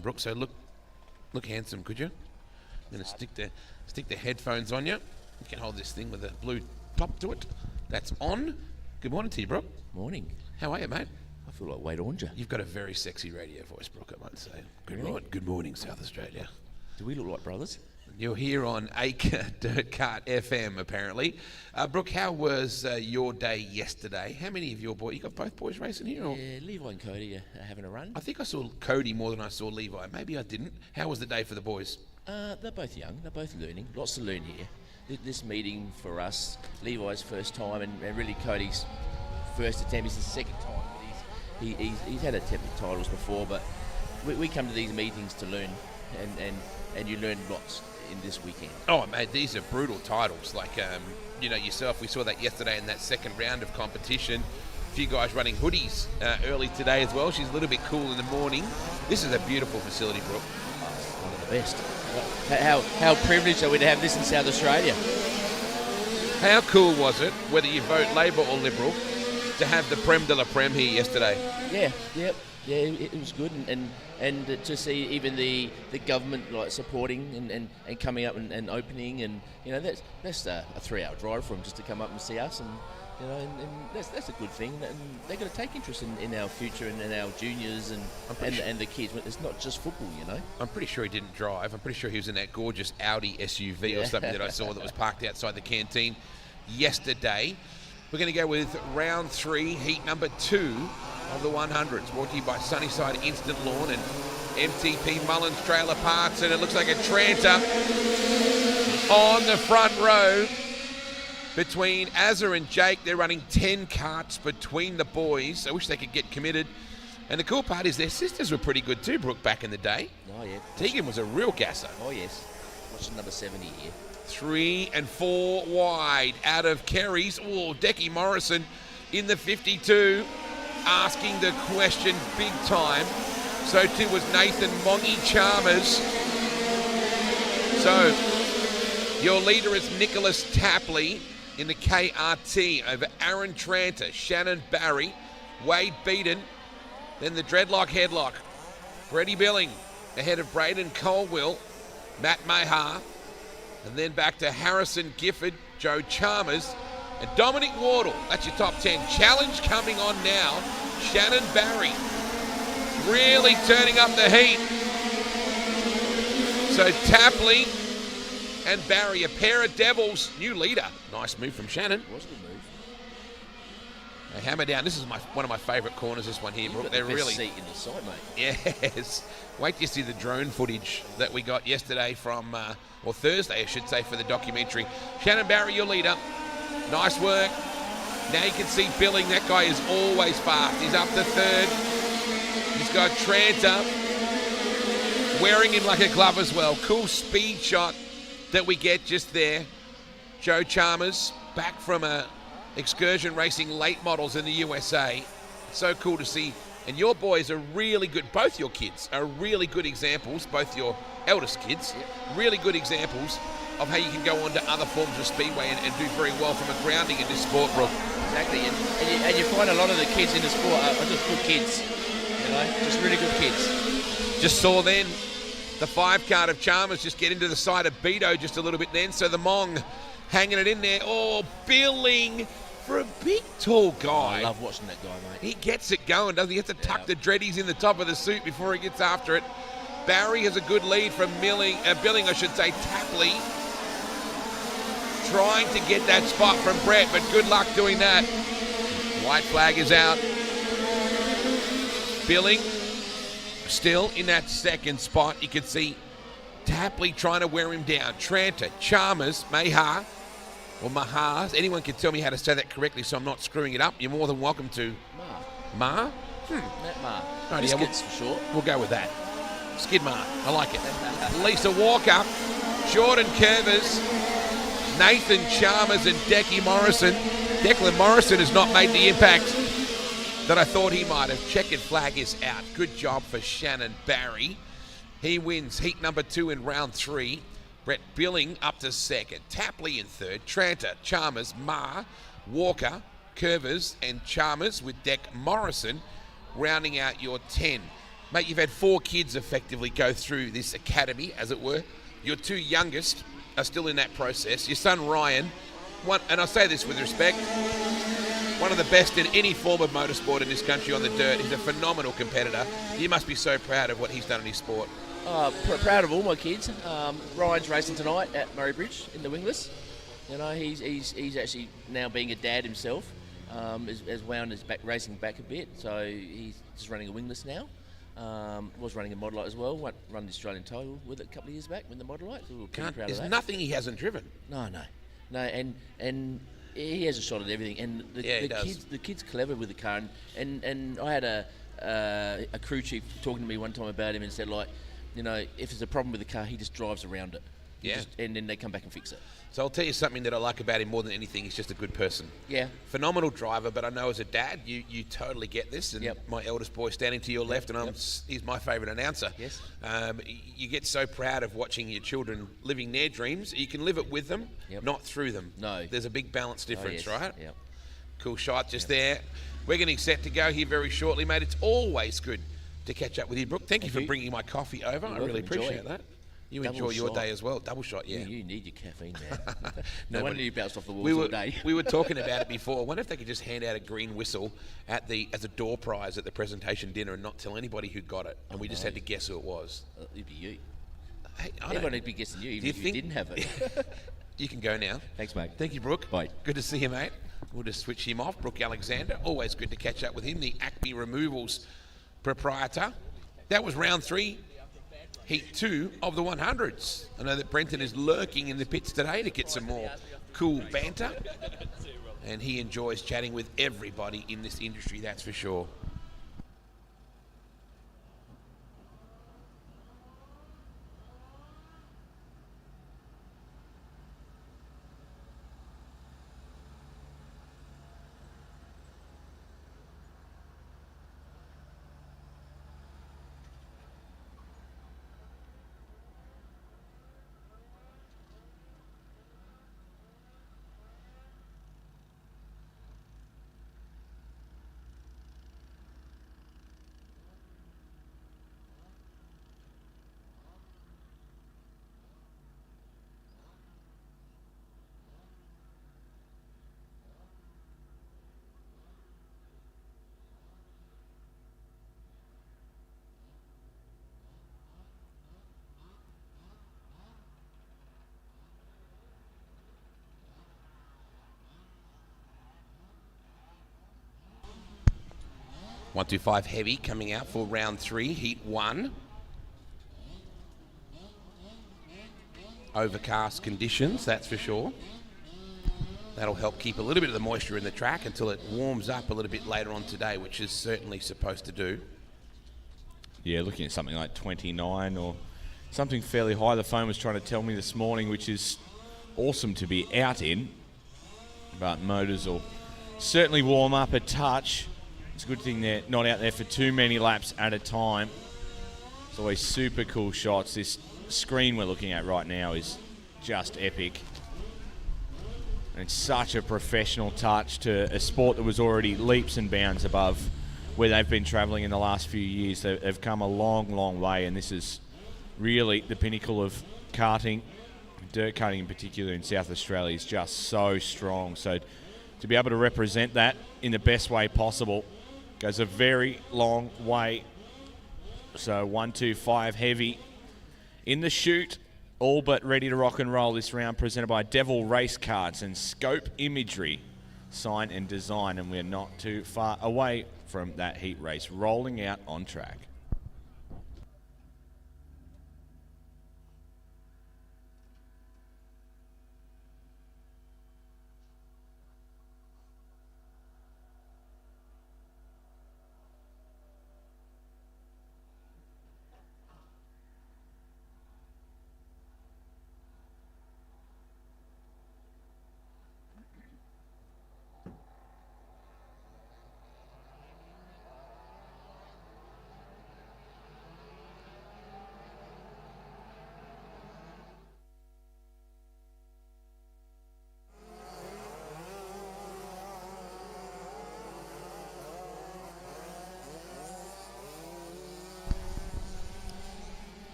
Brooke, so look handsome, could you? I'm going to stick the headphones on you. You can hold this thing with a blue top to it. That's on. Good morning to you, Brooke. Morning. How are you, mate? I feel like Wade Oranger. You've got a very sexy radio voice, Brooke, I might say. Really? Good morning, South Australia. Do we look like brothers? You're here on Dirt Kart FM, apparently. Brooke, how was your day yesterday? How many of your boys? You got both boys racing here? Or? Yeah, Levi and Cody are having a run. I think I saw Cody more than I saw Levi. Maybe I didn't. How was the day for the boys? They're both young. They're both learning. Lots to learn here. This meeting for us, Levi's first time, and really Cody's first attempt. It's his second time. But he's had attempted titles before, but we come to these meetings to learn, and you learn lots in this weekend. Oh, mate, these are brutal titles. Like, yourself, we saw that yesterday in that second round of competition. A few guys running hoodies early today as well. She's a little bit cool in the morning. This is a beautiful facility, Brooke. One of the best. How privileged are we to have this in South Australia? How cool was it, whether you vote Labor or Liberal, to have the Prem de la Prem here yesterday? Yeah, it was good, and to see even the government like supporting and coming up and opening, and that's a 3-hour drive for them just to come up and see us, and that's a good thing, and they're going to take interest in our future and in our juniors and the kids. It's not just football, I'm pretty sure he didn't drive. I'm pretty sure he was in that gorgeous Audi SUV or something that I saw that was parked outside the canteen yesterday. We're going to go with round 3, heat number 2 of the 100s, brought to you by Sunnyside Instant Lawn and MTP Mullins Trailer Parts, and it looks like a Tranter on the front row between Azza and Jake. They're running 10 karts between the boys. I wish they could get committed. And the cool part is their sisters were pretty good too, Brooke, back in the day. Oh, yeah. Tegan was a real gasser. Oh, yes. Watching number 70 here. 3 and 4 wide out of Kerry's. Oh, Decky Morrison in the 52, asking the question big time. So too was Nathan Mongy Chalmers. So your leader is Nicholas Tapley in the KRT over Aaron Tranter, Shannon Barry, Wade Beaton, then the Dreadlock Headlock. Brady Billing ahead of Braden Colwell, Matt Mahar, and then back to Harrison Gifford, Joe Chalmers, and Dominic Wardle. That's your top 10. Challenge coming on now. Shannon Barry really turning up the heat. So Tapley and Barry, a pair of devils. New leader. Nice move from Shannon. It was a good move. They hammer down. This is one of my favourite corners, this one here, Brooke. They're the best really seat in the side, mate. Yes. Wait till you see the drone footage that we got yesterday from, or Thursday, I should say, for the documentary. Shannon Barry, your leader. Nice work. Now you can see Billing. That guy is always fast. He's up to third. He's got Tranter wearing him like a glove as well. Cool speed shot that we get just there. Joe Chalmers back from a excursion racing late models in the USA. So cool to see. And your boys are really good. Both your kids are really good examples, both your eldest kids, really good examples of how you can go on to other forms of speedway and do very well from a grounding in this sport, Brooke. Exactly, and you find a lot of the kids in the sport are just good kids, just really good kids. Just saw then the 5-card of Chalmers just get into the side of Beto just a little bit then, so the Mong hanging it in there. Oh, Billing for a big, tall guy. I love watching that guy, mate. He gets it going, doesn't he? He has to tuck the dreadies in the top of the suit before he gets after it. Barry has a good lead from Billing, Tapley. Trying to get that spot from Brett, but good luck doing that. White flag is out. Billing still in that second spot. You can see Tapley trying to wear him down. Tranter, Chalmers, Mahar, or Mahars. Anyone can tell me how to say that correctly so I'm not screwing it up. You're more than welcome to. Mar? Matt Mar. Right, Biscuits for short. We'll go with that. Skidmar. I like it. Lisa Walker, Jordan Curvers, Nathan Chalmers and Decky Morrison. Declan Morrison has not made the impact that I thought he might have. Checkered flag is out. Good job for Shannon Barry. He wins heat number 2 in round 3. Brett Billing up to second. Tapley in third. Tranter, Chalmers, Marr, Walker, Curvers and Chalmers with Deck Morrison rounding out your 10. Mate, you've had 4 kids effectively go through this academy, as it were. Your 2 youngest are still in that process. Your son Ryan, and I say this with respect, one of the best in any form of motorsport in this country on the dirt. He's a phenomenal competitor. You must be so proud of what he's done in his sport. Proud of all my kids. Ryan's racing tonight at Murray Bridge in the wingless. You know, he's actually now being a dad himself. Has wound his racing back a bit, so he's just running a wingless now. Was running a Model Light as well. Run the Australian title with it a couple of years back with the Model Light. So we were pretty proud of that. There's nothing he hasn't driven. No, and he has a shot at everything. And the kid's clever with the car. And I had a crew chief talking to me one time about him and said, like, you know, if there's a problem with the car, he just drives around it. And then they come back and fix it. So I'll tell you something that I like about him more than anything. He's just a good person. Yeah. Phenomenal driver, but I know as a dad, you totally get this. And my eldest boy standing to your left, and he's my favourite announcer. Yes. You get so proud of watching your children living their dreams. You can live it with them, not through them. No. There's a big balance difference, right? Yep. Cool shot just there. We're getting set to go here very shortly, mate. It's always good to catch up with you, Brooke. Thank you for bringing my coffee over. I really appreciate that. You enjoy your day as well. Double shot, yeah. You need your caffeine, man. No wonder you bounced off the walls all day. We were talking about it before. I wonder if they could just hand out a green whistle as a door prize at the presentation dinner and not tell anybody who got it. And we just had to guess who it was. It'd be you. Hey, everyone would be guessing you, even if you didn't have it. You can go now. Thanks, mate. Thank you, Brooke. Bye. Good to see you, mate. We'll just switch him off. Brooke Alexander. Always good to catch up with him, the Acme Removals proprietor. That was round 3. Heat 2 of the 100s. I know that Brenton is lurking in the pits today to get some more cool banter. And he enjoys chatting with everybody in this industry, that's for sure. .125 heavy coming out for round 3, heat 1. Overcast conditions, that's for sure. That'll help keep a little bit of the moisture in the track until it warms up a little bit later on today, which is certainly supposed to do. Yeah, looking at something like 29 or something fairly high. The phone was trying to tell me this morning, which is awesome to be out in. But motors will certainly warm up a touch. It's a good thing they're not out there for too many laps at a time. It's always super cool shots. This screen we're looking at right now is just epic. And it's such a professional touch to a sport that was already leaps and bounds above where they've been travelling in the last few years. They've come a long, long way, and this is really the pinnacle of karting. Dirt karting in particular in South Australia is just so strong. So to be able to represent that in the best way possible goes a very long way. So 125 heavy in the chute, all but ready to rock and roll this round, presented by Devil Race Cards and Scope Imagery, sign and design, and we're not too far away from that heat race rolling out on track.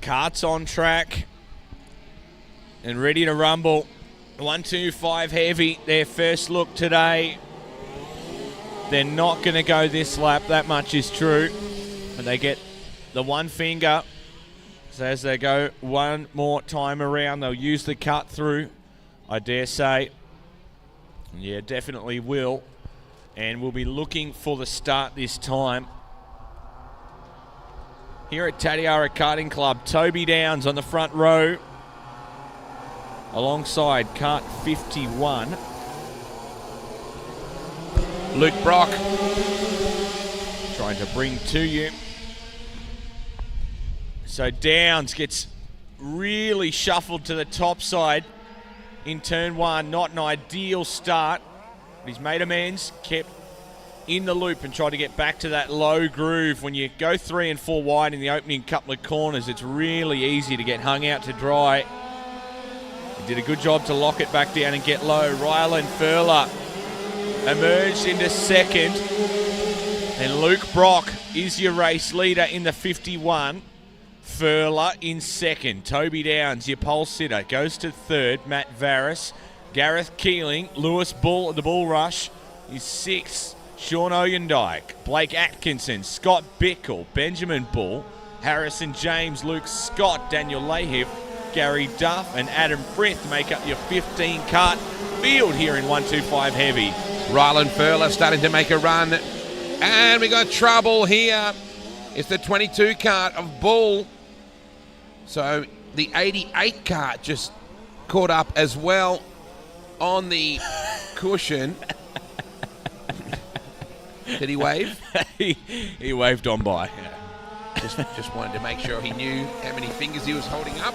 Kart's on track and ready to rumble. 125 heavy, their first look today. They're not going to go this lap, that much is true. But they get the one finger. So as they go one more time around, they'll use the cut through, I dare say. Yeah, definitely will. And we'll be looking for the start this time. Here at Tatiara Karting Club, Toby Downs on the front row. Alongside kart 51. Luke Brock trying to bring to you. So Downs gets really shuffled to the top side in turn one. Not an ideal start. But he's made amends, kept in the loop and tried to get back to that low groove. When you go 3 and 4 wide in the opening couple of corners, it's really easy to get hung out to dry. He did a good job to lock it back down and get low. Rylan Furler emerged into second. And Luke Brock is your race leader in the 51. Furler in second. Toby Downs, your pole sitter, goes to third. Matt Varys. Gareth Keeling. Lewis Bull at the Bull Rush is sixth. Sean Oyendike. Blake Atkinson. Scott Bickle. Benjamin Bull. Harrison James. Luke Scott. Daniel Lahiff. Gary Duff and Adam Frith make up your 15 kart field here in 125 heavy. Rylan Furler starting to make a run. And we got trouble here. It's the 22 kart of Bull. So the 88 kart just caught up as well on the cushion. Did he wave? he waved on by. Just wanted to make sure he knew how many fingers he was holding up.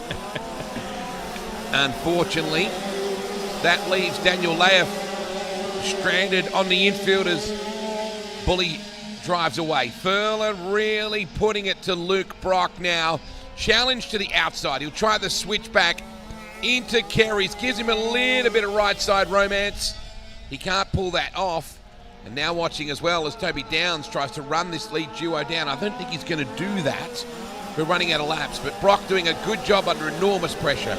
Unfortunately, that leaves Daniel Lahiff stranded on the infielders. Bully drives away. Furler really putting it to Luke Brock now. Challenge to the outside. He'll try the switch back into Kerry's. Gives him a little bit of right side romance. He can't pull that off. And now watching as well as Toby Downs tries to run this lead duo down. I don't think he's going to do that. We're running out of laps, but Brock doing a good job under enormous pressure.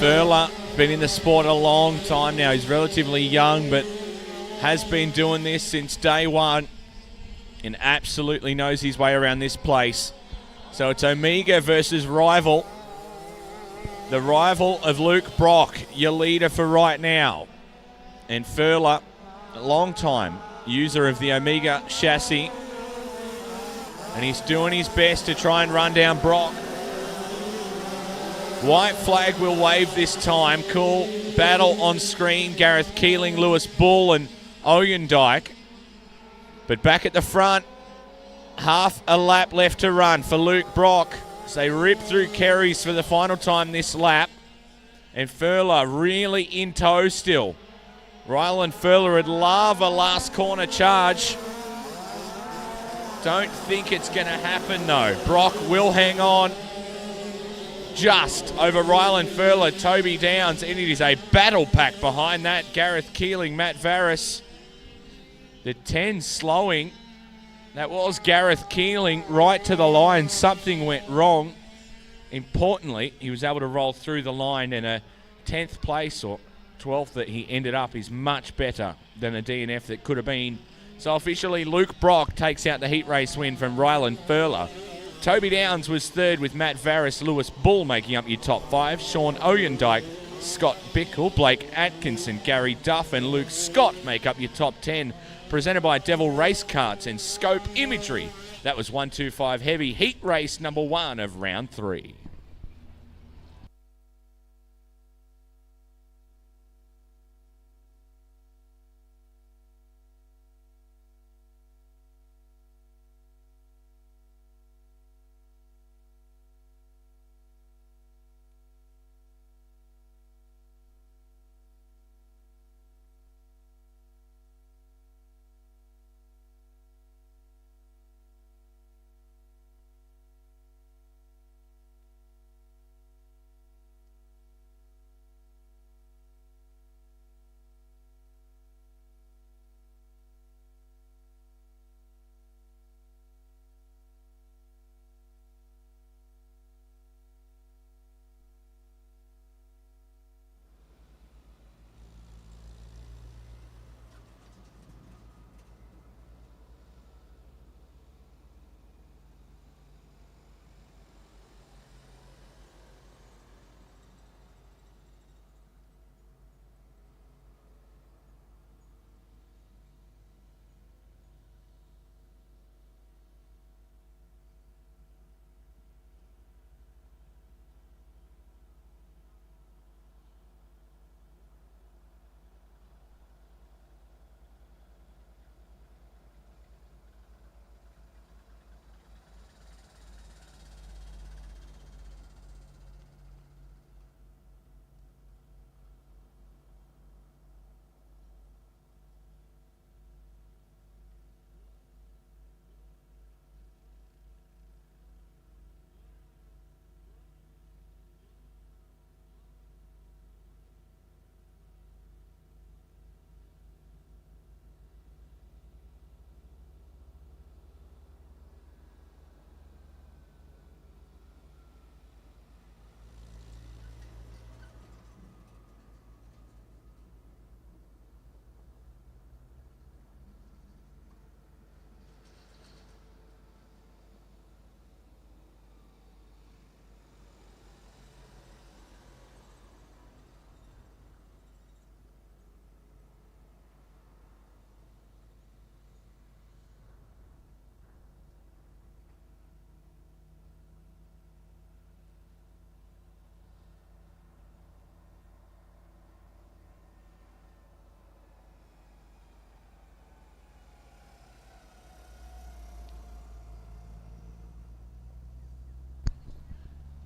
Furler been in the sport a long time now. He's relatively young, but has been doing this since day one and absolutely knows his way around this place. So it's Omega versus Rival. The rival of Luke Brock, your leader for right now. And Furler, a long time user of the Omega chassis, and he's doing his best to try and run down Brock. White flag will wave this time. Cool battle on screen. Gareth Keeling, Lewis Bull and Oyendike. But back at the front, half a lap left to run for Luke Brock as they rip through Kerry's for the final time this lap. And Furler really in tow still. Rylan Furler would love a last corner charge. Don't think it's going to happen though. Brock will hang on just over Rylan Furler, Toby Downs, and it is a battle pack behind that. Gareth Keeling, Matt Varys. The 10 slowing. That was Gareth Keeling right to the line. Something went wrong. Importantly, he was able to roll through the line, and a 10th place or 12th that he ended up is much better than a DNF that could have been. So officially, Luke Brock takes out the heat race win from Rylan Furler. Toby Downs was third with Matt Varys, Lewis Bull making up your top 5. Sean Oyendike, Scott Bickle, Blake Atkinson, Gary Duff and Luke Scott make up your top 10. Presented by Devil Race Karts and Scope Imagery. That was 125 heavy heat race number 1 of round 3.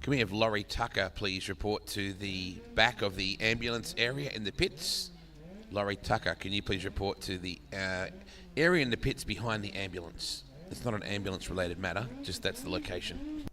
Can we have Laurie Tucker please report to the back of the ambulance area in the pits? Laurie Tucker, can you please report to the area in the pits behind the ambulance? It's not an ambulance-related matter, just that's the location.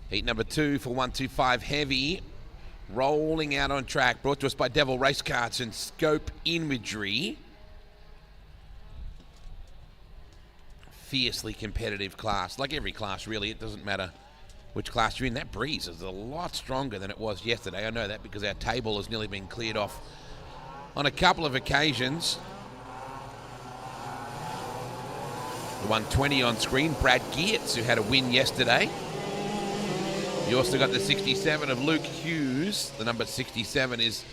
Heat number 2 for 125 heavy. Rolling out on track. Brought to us by Devil Race Karts and Scope Imagery. Fiercely competitive class. Like every class, really. It doesn't matter which class you're in. That breeze is a lot stronger than it was yesterday. I know that because our table has nearly been cleared off on a couple of occasions. The 120 on screen, Brad Geertz, who had a win yesterday. You also got the 67 of Luke Hughes. The number 67 is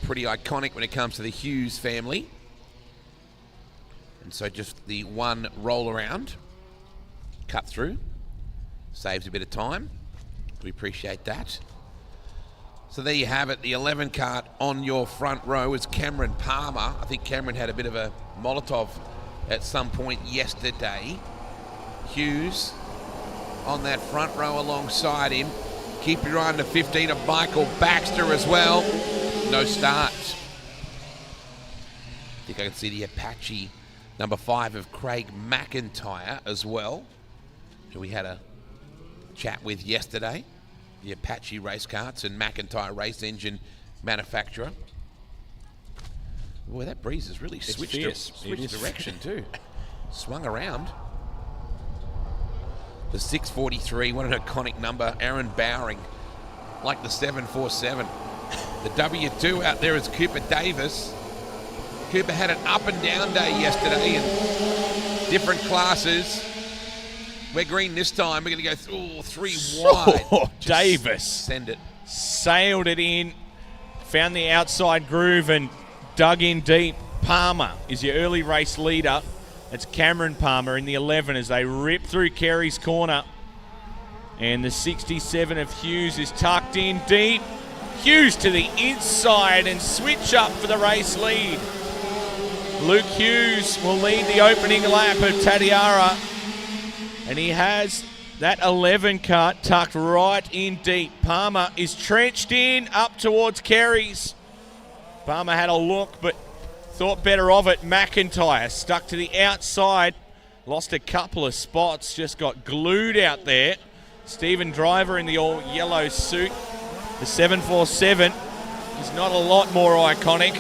pretty iconic when it comes to the Hughes family. And so just the one roll around, cut through, saves a bit of time. We appreciate that. So there you have it. The 11 kart on your front row is Cameron Palmer. I think Cameron had a bit of a Molotov at some point yesterday. Hughes on that front row alongside him. Keep your eye on the 15 of Michael Baxter as well. No starts. I think I can see the Apache number 5 of Craig McIntyre as well, who we had a chat with yesterday. The Apache race karts and McIntyre race engine manufacturer. Boy, that breeze has really switched direction too. Swung around. The 643, what an iconic number. Aaron Bowring, like the 747. The W2 out there is Cooper Davis. Cooper had an up and down day yesterday in different classes. We're green this time. We're going to go 3 wide. Davis. Send it. Sailed it in, found the outside groove and dug in deep. Palmer is your early race leader. It's Cameron Palmer in the 11 as they rip through Kerry's corner. And the 67 of Hughes is tucked in deep. Hughes to the inside and switch up for the race lead. Luke Hughes will lead the opening lap of Tatiara. And he has that 11 kart tucked right in deep. Palmer is trenched in up towards Kerry's. Palmer had a look but thought better of it. McIntyre stuck to the outside. Lost a couple of spots. Just got glued out there. Stephen Driver in the all-yellow suit. The 747 is not a lot more iconic.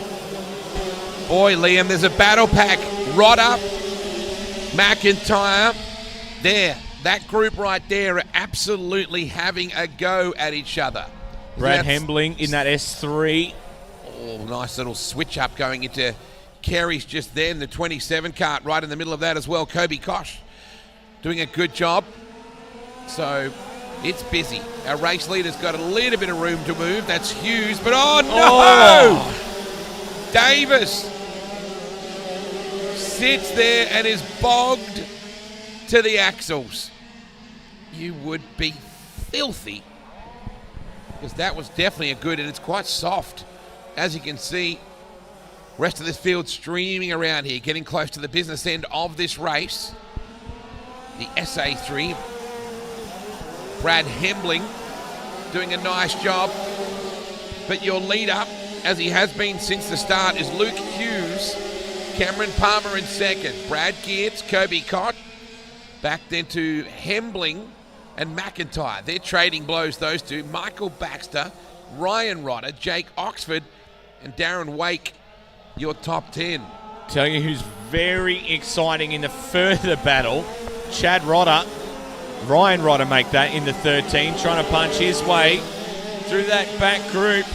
Boy, Liam, there's a battle pack. Rodder, McIntyre. There, that group right there are absolutely having a go at each other. Brad Hembling in that S3. Oh, nice little switch up going into Kerry's just then. The 27 kart right in the middle of that as well. Kobe Kosh doing a good job. So it's busy. Our race leader's got a little bit of room to move. That's Hughes, but oh no! Oh. Davis sits there and is bogged to the axles. You would be filthy, because that was definitely a good, and it's quite soft. As you can see, rest of this field streaming around here, getting close to the business end of this race. The SA3, Brad Hembling doing a nice job. But your leader, as he has been since the start, is Luke Hughes. Cameron Palmer in second. Brad Geertz, Kobe Cott. Back then to Hembling and McIntyre. They're trading blows, those two. Michael Baxter, Ryan Rodder, Jake Oxford, and Darren Wake, your top 10. Telling you who's very exciting in the further battle. Chad Rodder, Ryan Rodder make that in the 13, trying to punch his way through that back group.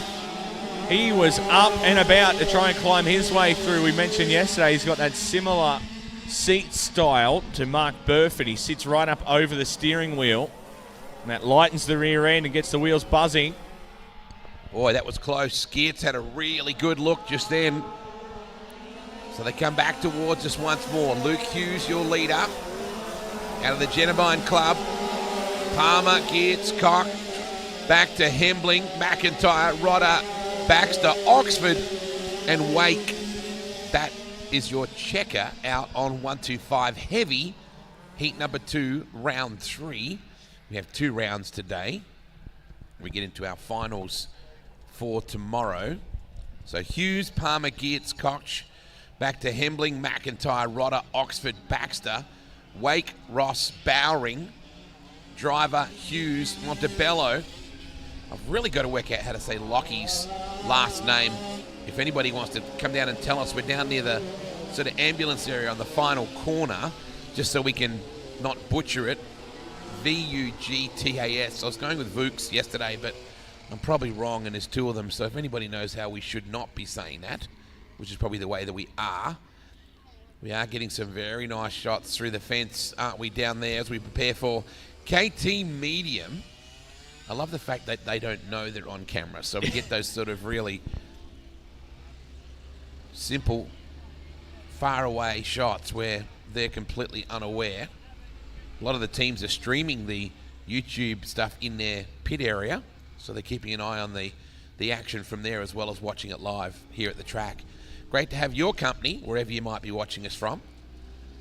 He was up and about to try and climb his way through. We mentioned yesterday he's got that similar seat style to Mark Burford. He sits right up over the steering wheel, and that lightens the rear end and gets the wheels buzzing. Boy, that was close. Geertz had a really good look just then. So they come back towards us once more. Luke Hughes, your leader, out of the Genevine Club. Palmer, Geertz, Cock, back to Hembling, McIntyre, Rodder, Baxter, Oxford, and Wake. That is your checker out on 125 heavy. Heat number 2, round 3. We have 2 rounds today. We get into our finals for tomorrow. So Hughes, Palmer, Geertz, Koch, back to Hembling, McIntyre, Rodder, Oxford, Baxter, Wake, Ross, Bowring, Driver, Hughes, Montebello. I've really got to work out how to say Lockie's last name. If anybody wants to come down and tell us, we're down near the sort of ambulance area on the final corner, just so we can not butcher it. Vugtas. I was going with Vooks yesterday, but I'm probably wrong, and there's 2 of them. So if anybody knows how we should not be saying that, which is probably the way that we are getting some very nice shots through the fence, aren't we, down there as we prepare for KT Medium. I love the fact that they don't know they're on camera, so we get those sort of really simple, far away shots where they're completely unaware. A lot of the teams are streaming the YouTube stuff in their pit area, so they're keeping an eye on the action from there as well as watching it live here at the track. Great to have your company wherever you might be watching us from.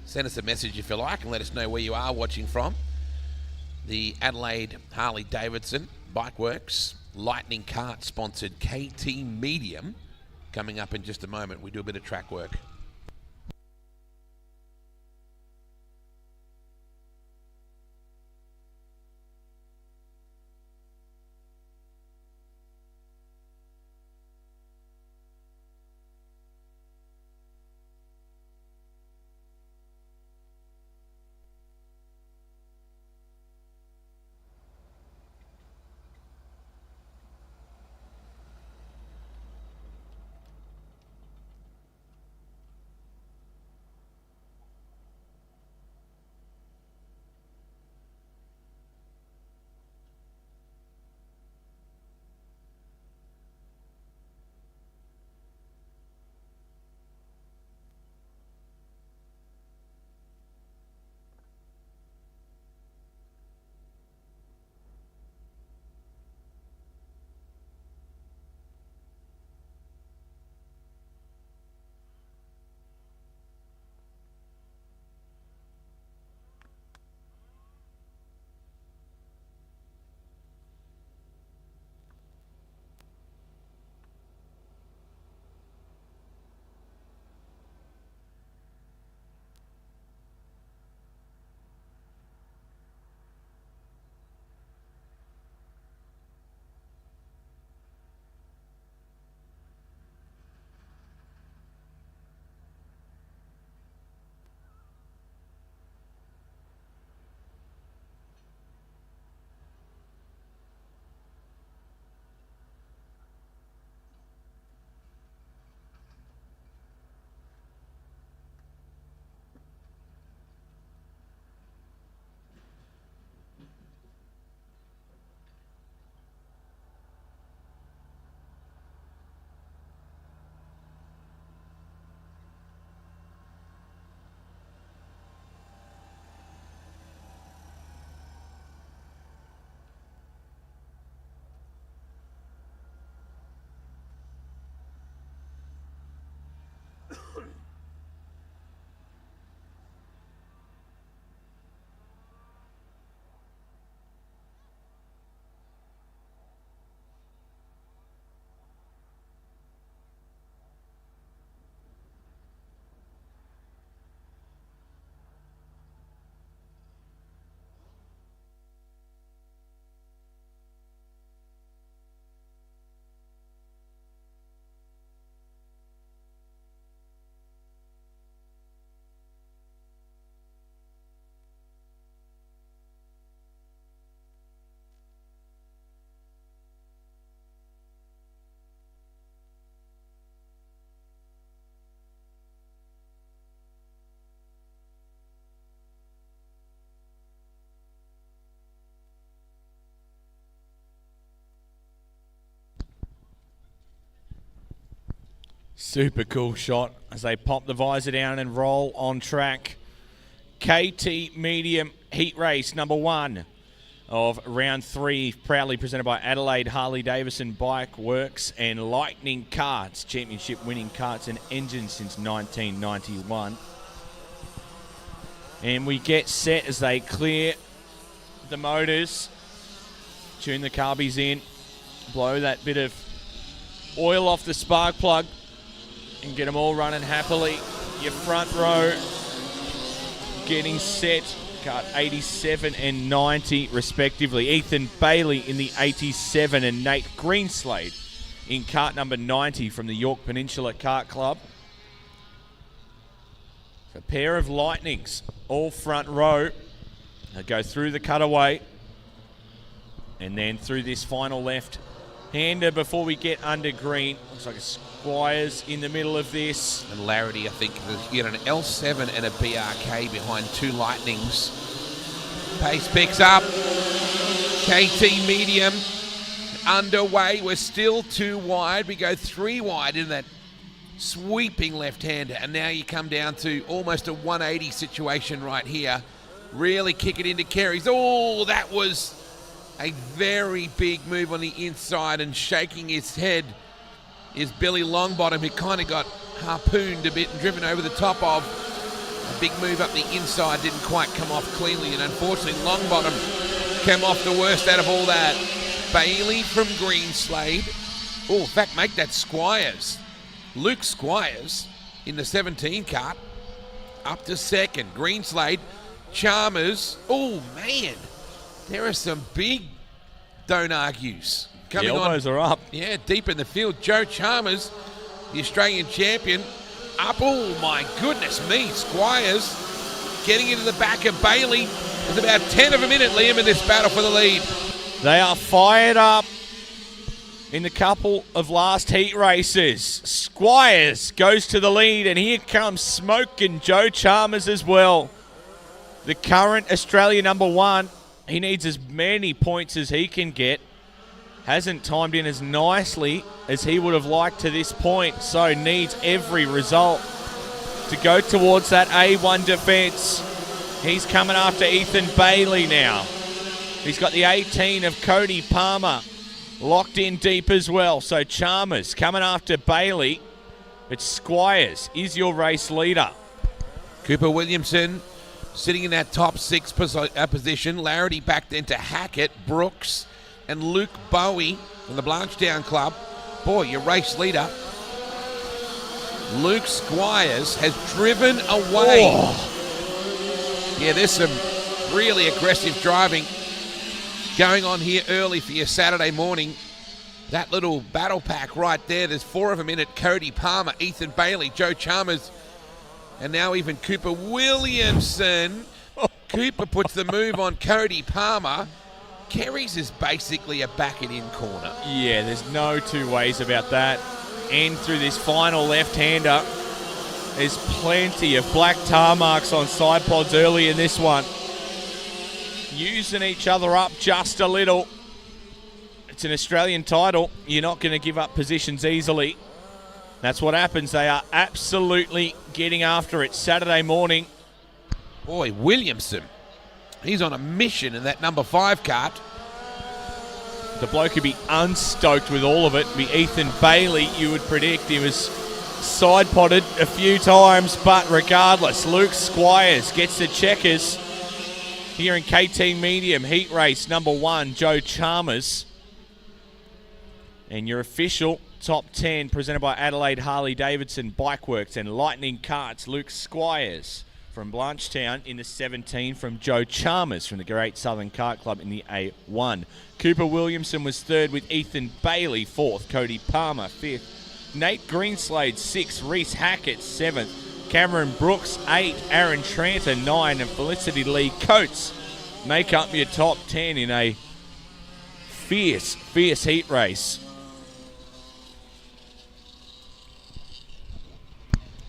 Send us a message if you like and let us know where you are watching from. The Adelaide Harley Davidson Bike Works Lightning Kart sponsored KT Medium coming up in just a moment. We do a bit of track work. Super cool shot as they pop the visor down and roll on track. KT Medium Heat Race number 1 of round 3, proudly presented by Adelaide Harley-Davidson Bike Works and Lightning Karts, championship winning karts and engines since 1991. And we get set as they clear the motors, tune the carbies in, blow that bit of oil off the spark plug and get them all running happily. Your front row getting set, kart 87 and 90 respectively. Ethan Bailey in the 87 and Nate Greenslade in kart number 90 from the York Peninsula Kart Club. A pair of Lightnings, all front row. They go through the cutaway and then through this final left-hander before we get under green. Looks like a Squires in the middle of this. And Larity, I think, you got an L7 and a BRK behind two Lightnings. Pace picks up. KT medium underway. We're still 2 wide. We go 3 wide in that sweeping left-hander. And now you come down to almost a 180 situation right here. Really kick it into Kerry's. Oh, that was a very big move on the inside, and shaking his head is Billy Longbottom, who kind of got harpooned a bit and driven over the top of. A big move up the inside didn't quite come off cleanly, and unfortunately Longbottom came off the worst out of all that. Bailey from Greenslade. Oh, in fact, make that Squires. Luke Squires in the 17 kart up to second. Greenslade, Chalmers. Oh, man. There are some big don't argues coming on. The elbows are up. Yeah, deep in the field. Joe Chalmers, the Australian champion, up. Oh, my goodness me. Squires getting into the back of Bailey. There's about 10 of them in it, Liam, in this battle for the lead. They are fired up in the couple of last heat races. Squires goes to the lead, and here comes Smoke and Joe Chalmers as well. The current Australian number 1. He needs as many points as he can get. Hasn't timed in as nicely as he would have liked to this point, so needs every result to go towards that A1 defence. He's coming after Ethan Bailey now. He's got the 18 of Cody Palmer locked in deep as well. So Chalmers coming after Bailey, but Squires is your race leader. Cooper Williamson sitting in that top 6 position. Larity back then to Hackett, Brooks, and Luke Bowie from the Blanchetown Club. Boy, your race leader, Luke Squires, has driven away. Oh. Yeah, there's some really aggressive driving going on here early for your Saturday morning. That little battle pack right there, there's 4 of them in it. Cody Palmer, Ethan Bailey, Joe Chalmers, and now even Cooper Williamson. Cooper puts the move on Cody Palmer. Kerry's is basically a back-it-in corner. Yeah, there's no two ways about that. And through this final left-hander, there's plenty of black tar marks on side pods early in this one. Using each other up just a little. It's an Australian title. You're not going to give up positions easily. That's what happens. They are absolutely getting after it Saturday morning. Boy, Williamson, he's on a mission in that number 5 kart. The bloke could be unstoked with all of it. Be Ethan Bailey, you would predict. He was side-potted a few times, but regardless, Luke Squires gets the checkers here in KT Medium Heat Race number 1, Joe Chalmers. And your official top 10 presented by Adelaide Harley-Davidson Bike Works and Lightning Karts, Luke Squires from Blanchetown in the 17 from Joe Chalmers from the Great Southern Kart Club in the A1. Cooper Williamson was 3rd with Ethan Bailey 4th, Cody Palmer 5th, Nate Greenslade 6th, Reese Hackett 7th, Cameron Brooks 8, Aaron Tranter 9, and Felicity Lee Coates make up your top 10 in a fierce heat race.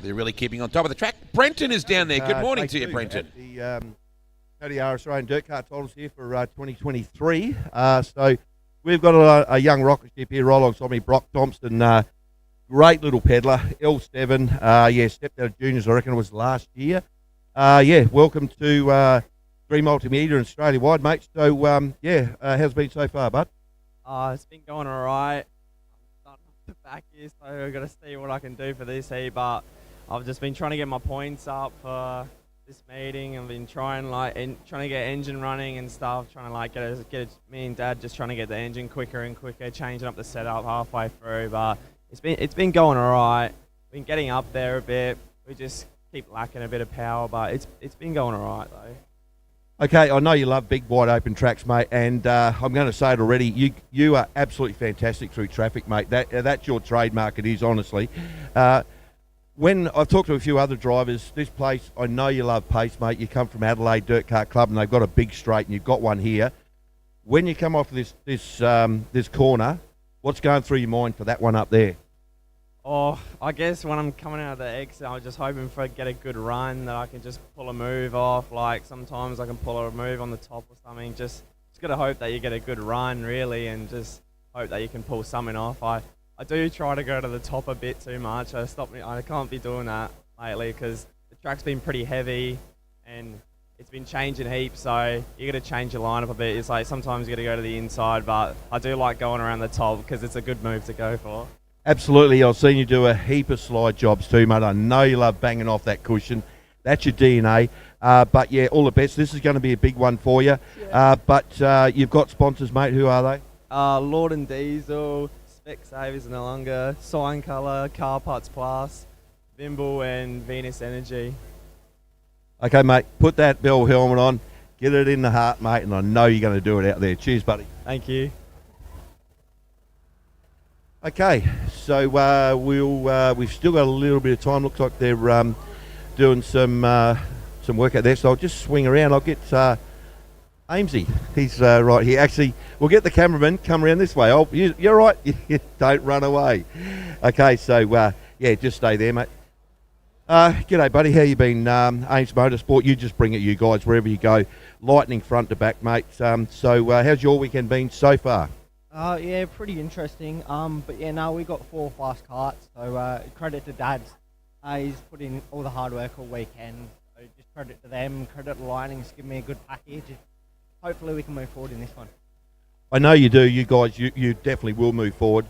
They're really keeping on top of the track. Brenton is down there. Good morning to you, Brenton. The Tatiara Australian Dirt Kart Titles here for 2023. So we've got a young rocket ship here right alongside me, Brock Thompson. Great little peddler, L7. Stepped out of juniors, I reckon it was last year. Welcome to Green Multimedia and Australia wide, mate. So, how's it been so far, bud? It's been going all right. I'm starting off the back here, so I've got to see what I can do for this heat. But I've just been trying to get my points up for this meeting. I've been trying to get engine running and stuff. Trying to like me and Dad just trying to get the engine quicker and quicker, changing up the setup halfway through. But it's been going all right. Been getting up there a bit. We just keep lacking a bit of power, but it's been going all right though. Okay, I know you love big, wide open tracks, mate, and I'm going to say it already. You are absolutely fantastic through traffic, mate. That's your trademark. It is, honestly. When I've talked to a few other drivers, this place, I know you love pace, mate. You come from Adelaide Dirt Kart Club, and they've got a big straight, and you've got one here. When you come off this corner, what's going through your mind for that one up there? Oh, I guess when I'm coming out of the exit, I was just hoping for get a good run that I can just pull a move off. Like sometimes I can pull a move on the top or something. Just gotta hope that you get a good run, really, and just hope that you can pull something off. I do try to go to the top a bit too much. I can't be doing that lately because the track's been pretty heavy and it's been changing heaps. So you got to change your lineup a bit. It's like sometimes you got to go to the inside, but I do like going around the top because it's a good move to go for. Absolutely. I've seen you do a heap of slide jobs too, mate. I know you love banging off that cushion. That's your DNA. But, yeah, all the best. This is going to be a big one for you. Yeah. But you've got sponsors, mate. Who are they? Lord and Diesel, Specsavers no longer, Sign Colour, Car Parts Plus, Vimble and Venus Energy. Okay, mate. Put that bell helmet on. Get it in the heart, mate, and I know you're going to do it out there. Cheers, buddy. Thank you. Okay, so we've still got a little bit of time. Looks like they're doing some work out there. So I'll just swing around. I'll get Amesy. He's right here. Actually, we'll get the cameraman. Come around this way. Oh, you're right. Don't run away. Okay, so just stay there, mate. G'day, buddy. How you been? Ames Motorsport. You just bring it, you guys, wherever you go. Lightning front to back, mate. So how's your weekend been so far? Yeah, pretty interesting. But yeah, no, we got 4 fast carts, so credit to Dad. He's put in all the hard work all weekend. So just credit to them, credit to Lightning's given me a good package. Hopefully we can move forward in this one. I know you do. You guys, you definitely will move forward.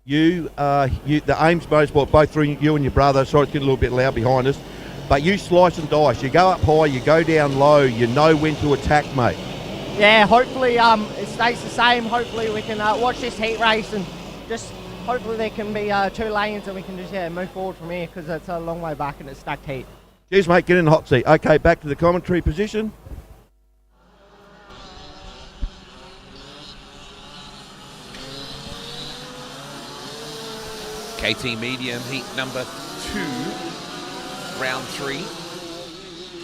The Ames Motorsport, both through you and your brother, sorry it's getting a little bit loud behind us, but you slice and dice. You go up high, you go down low, you know when to attack, mate. Yeah, hopefully it stays the same. Hopefully we can watch this heat race and just hopefully there can be 2 lanes and we can just move forward from here because it's a long way back and it's stacked heat. Cheers, mate. Get in the hot seat. Okay, back to the commentary position. KT Medium Heat number 2, round 3.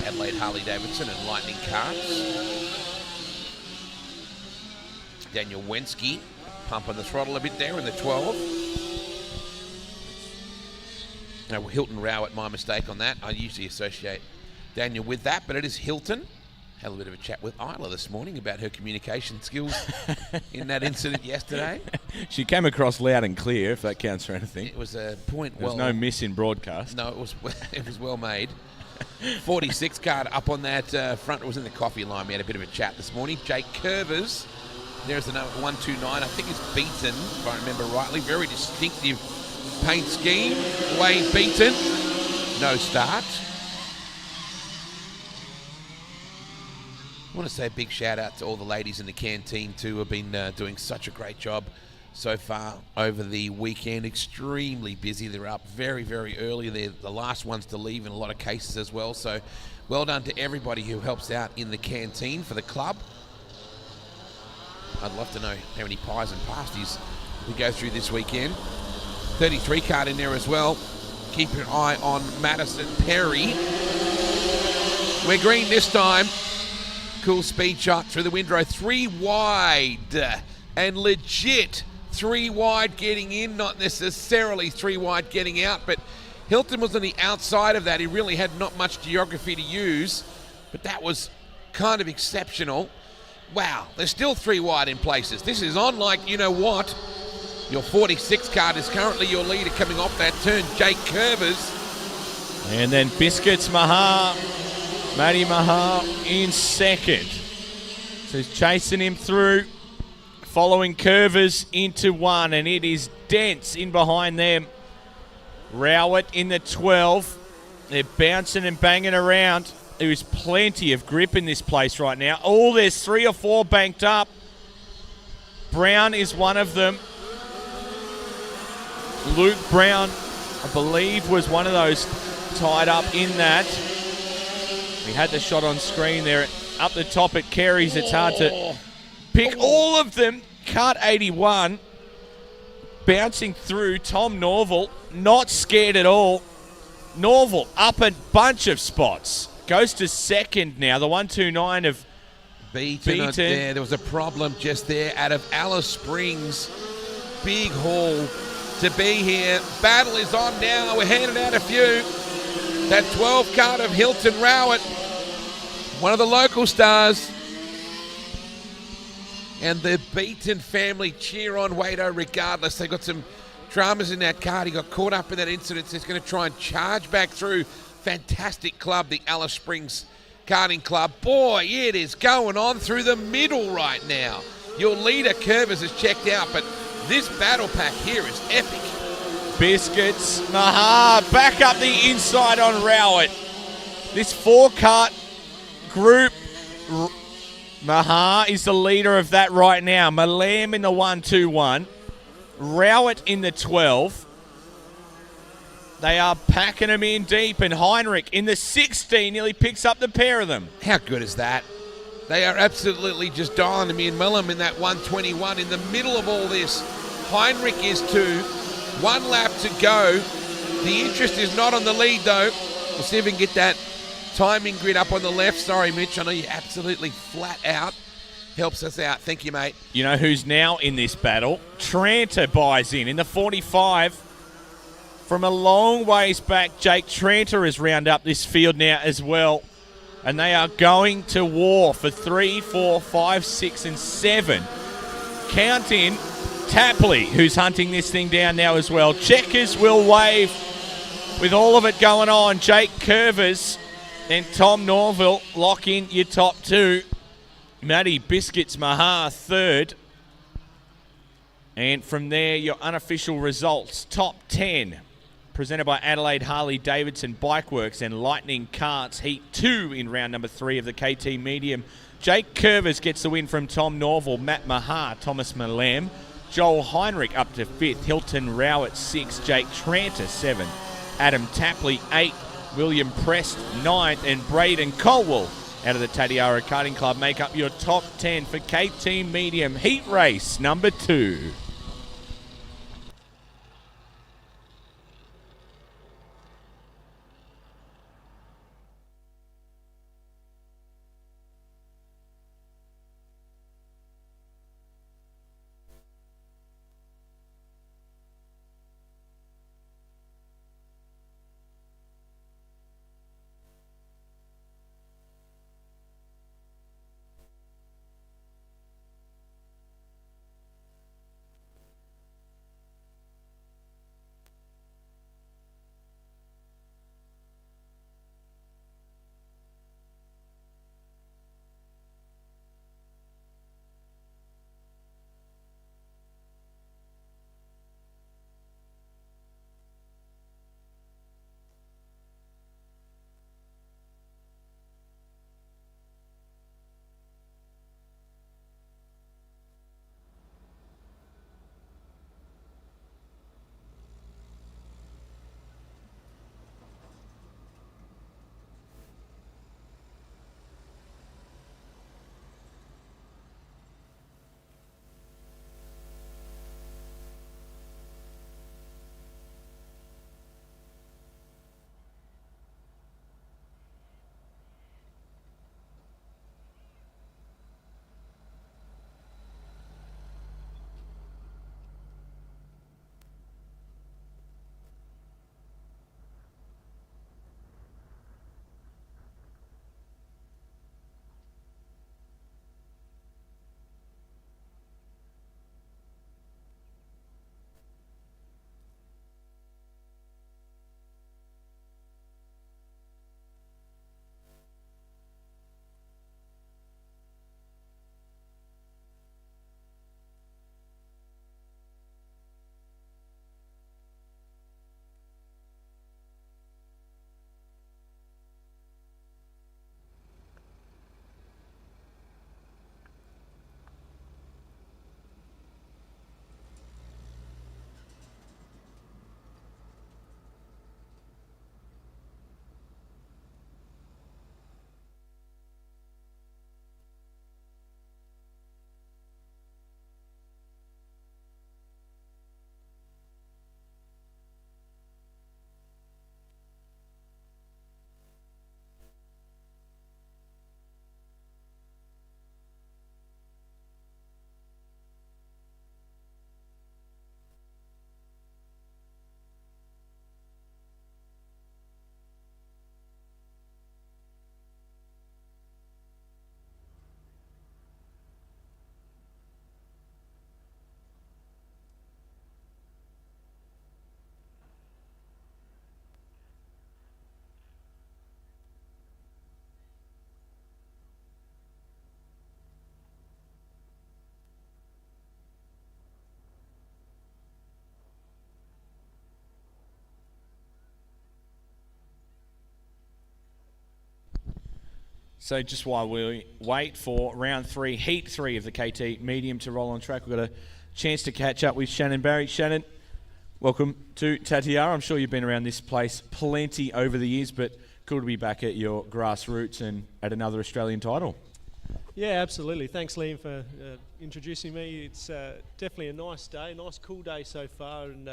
Adelaide Harley-Davidson and Lightning Karts. Daniel Wensky pumping the throttle a bit there in the 12. Now, Hilton Rowett, my mistake on that. I usually associate Daniel with that, but it is Hilton. Had a bit of a chat with Isla this morning about her communication skills in that incident yesterday. She came across loud and clear, if that counts for anything. It was a point There was no miss in broadcast. No, it was well made. 46 card up on that front. It was in the coffee line. We had a bit of a chat this morning. Jake Curvers. There's the number 129. I think it's Beaton, if I remember rightly. Very distinctive paint scheme. Wayne Beaton. No start. I want to say a big shout out to all the ladies in the canteen too who have been doing such a great job so far over the weekend. Extremely busy. They're up very, very early. They're the last ones to leave in a lot of cases as well. So well done to everybody who helps out in the canteen for the club. I'd love to know how many pies and pasties we go through this weekend. 33 card in there as well. Keep an eye on Madison Perry. We're green this time. Cool speed shot through the windrow. 3 wide and legit 3 wide getting in, not necessarily 3 wide getting out, but Hilton was on the outside of that. He really had not much geography to use, but that was kind of exceptional. Wow, there's still 3 wide in places. This is on like you know what. Your 46 card is currently your leader coming off that turn, Jake Curvers. And then Biscuits Maha Matty Maha in second. So he's chasing him through, following Curvers into one, and it is dense in behind them. Rowett in the 12. They're bouncing and banging around. There is plenty of grip in this place right now. Oh, there's 3 or 4 banked up. Brown is one of them. Luke Brown, I believe, was one of those tied up in that. We had the shot on screen there. Up the top at Carey's, it's hard to pick all of them. Kart 81 bouncing through. Tom Norval, not scared at all. Norval up a bunch of spots. Goes to second now. The 129 of Beaton. There was a problem just there out of Alice Springs. Big haul to be here. Battle is on now. We're handing out a few. That 12 card of Hilton Rowett, one of the local stars. And the Beaton family cheer on Wato regardless. They've got some dramas in that card. He got caught up in that incident, so he's going to try and charge back through. Fantastic club, the Alice Springs Karting Club. Boy, it is going on through the middle right now. Your leader, Curvers, is checked out, but this battle pack here is epic. Biscuits, Maha, back up the inside on Rowett. This 4-kart group, Maha is the leader of that right now. Malam in the 121, Rowett in the 12. They are packing them in deep, and Heinrich in the 16 nearly picks up the pair of them. How good is that? They are absolutely just dialing them in. Millam in that 121 in the middle of all this. Heinrich is 2. 1 lap to go. The interest is not on the lead, though. We'll see if we can get that timing grid up on the left. Sorry, Mitch. I know you're absolutely flat out. Helps us out. Thank you, mate. You know who's now in this battle? Tranter buys in the 45. From a long ways back, Jake Tranter has rounded up this field now as well. And they are going to war for 3, 4, 5, 6, and 7. Count in Tapley, who's hunting this thing down now as well. Checkers will wave with all of it going on. Jake Curvers and Tom Norville lock in your top 2. Matty Biscuits Maha 3rd. And from there, your unofficial results. Top 10. Presented by Adelaide Harley-Davidson Bikeworks and Lightning Karts. Heat 2 in round number 3 of the KT Medium. Jake Curvers gets the win from Tom Norval. Matt Maha, Thomas Malam. Joel Heinrich up to 5th. Hilton Rowett 6. Jake Tranter 7. Adam Tapley 8. William Prest 9th. And Braden Colwell out of the Tatiara Karting Club make up your top 10 for KT Medium Heat Race number 2. So just while we wait for round 3, heat 3 of the KT Medium to roll on track, we've got a chance to catch up with Shannon Barry. Shannon, welcome to Tatiara. I'm sure you've been around this place plenty over the years, but cool to be back at your grassroots and at another Australian title. Yeah, absolutely. Thanks, Liam, for introducing me. It's definitely a nice day, nice cool day so far, and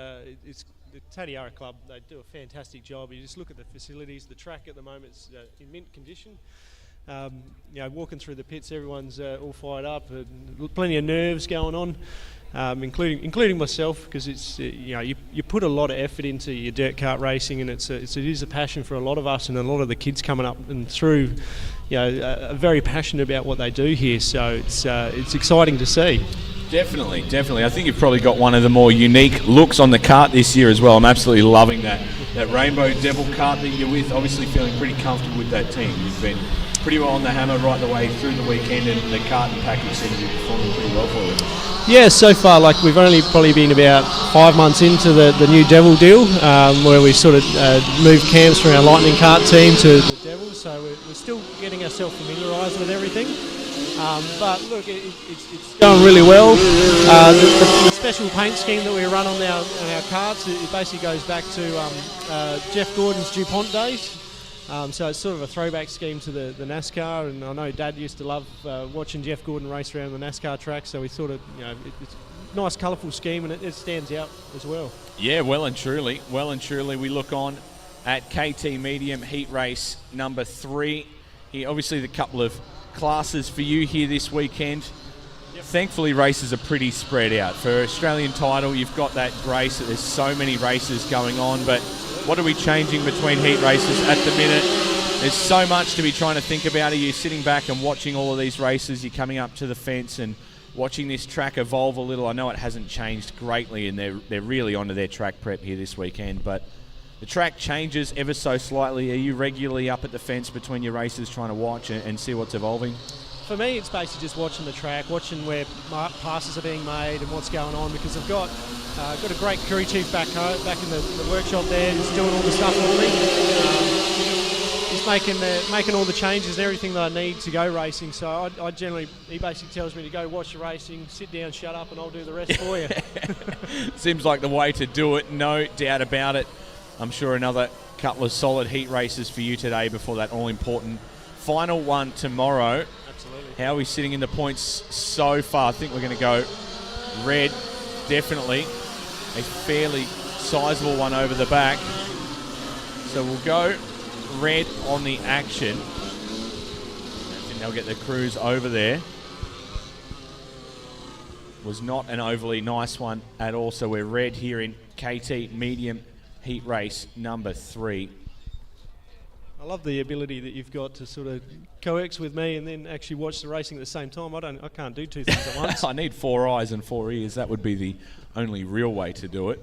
it's the Tatiara Club. They do a fantastic job. You just look at the facilities. The track at the moment is in mint condition. Walking through the pits, everyone's all fired up. Plenty of nerves going on, including myself, because it's you put a lot of effort into your dirt kart racing, and it is a passion for a lot of us and a lot of the kids coming up and through. Are very passionate about what they do here, so it's exciting to see. Definitely. I think you've probably got one of the more unique looks on the kart this year as well. I'm absolutely loving that Rainbow Devil kart that you're with. Obviously feeling pretty comfortable with that team. You've been pretty well on the hammer right the way through the weekend, and the kart and package seems to be performing pretty well for you. Yeah, so far, we've only probably been about 5 months into the new Devil deal, where we sort of moved camps from our Lightning kart team to the Devil, so we're still getting ourselves familiarised with everything. But look, it's going really well. The special paint scheme that we run on our karts, it basically goes back to Jeff Gordon's DuPont days. So it's sort of a throwback scheme to the NASCAR, and I know Dad used to love watching Jeff Gordon race around the NASCAR track, so we sort of, it's a nice colourful scheme, and it stands out as well. Yeah, well and truly, we look on at KT Medium Heat Race number 3. Here, obviously the couple of classes for you here this weekend. Yep. Thankfully, races are pretty spread out. For Australian title, you've got that grace that there's so many races going on, but what are we changing between heat races at the minute? There's so much to be trying to think about. Are you sitting back and watching all of these races? You're coming up to the fence and watching this track evolve a little. I know it hasn't changed greatly, and they're really onto their track prep here this weekend, but the track changes ever so slightly. Are you regularly up at the fence between your races trying to watch and see what's evolving? For me, it's basically just watching the track, watching where passes are being made and what's going on, because I've got a great crew chief back in the workshop there, who's doing all the stuff for me. He's making all the changes and everything that I need to go racing. So he basically tells me to go watch the racing, sit down, shut up, and I'll do the rest for you. Seems like the way to do it, no doubt about it. I'm sure another couple of solid heat races for you today before that all-important final one tomorrow. Absolutely. How are we sitting in the points so far? I think we're going to go red, definitely. A fairly sizable one over the back. So we'll go red on the action. I think they'll get the crews over there. Was not an overly nice one at all. So we're red here in KT Medium Heat Race number 3. I love the ability that you've got to sort of coex with me and then actually watch the racing at the same time. I can't do 2 things at once. I need 4 eyes and 4 ears. That would be the only real way to do it.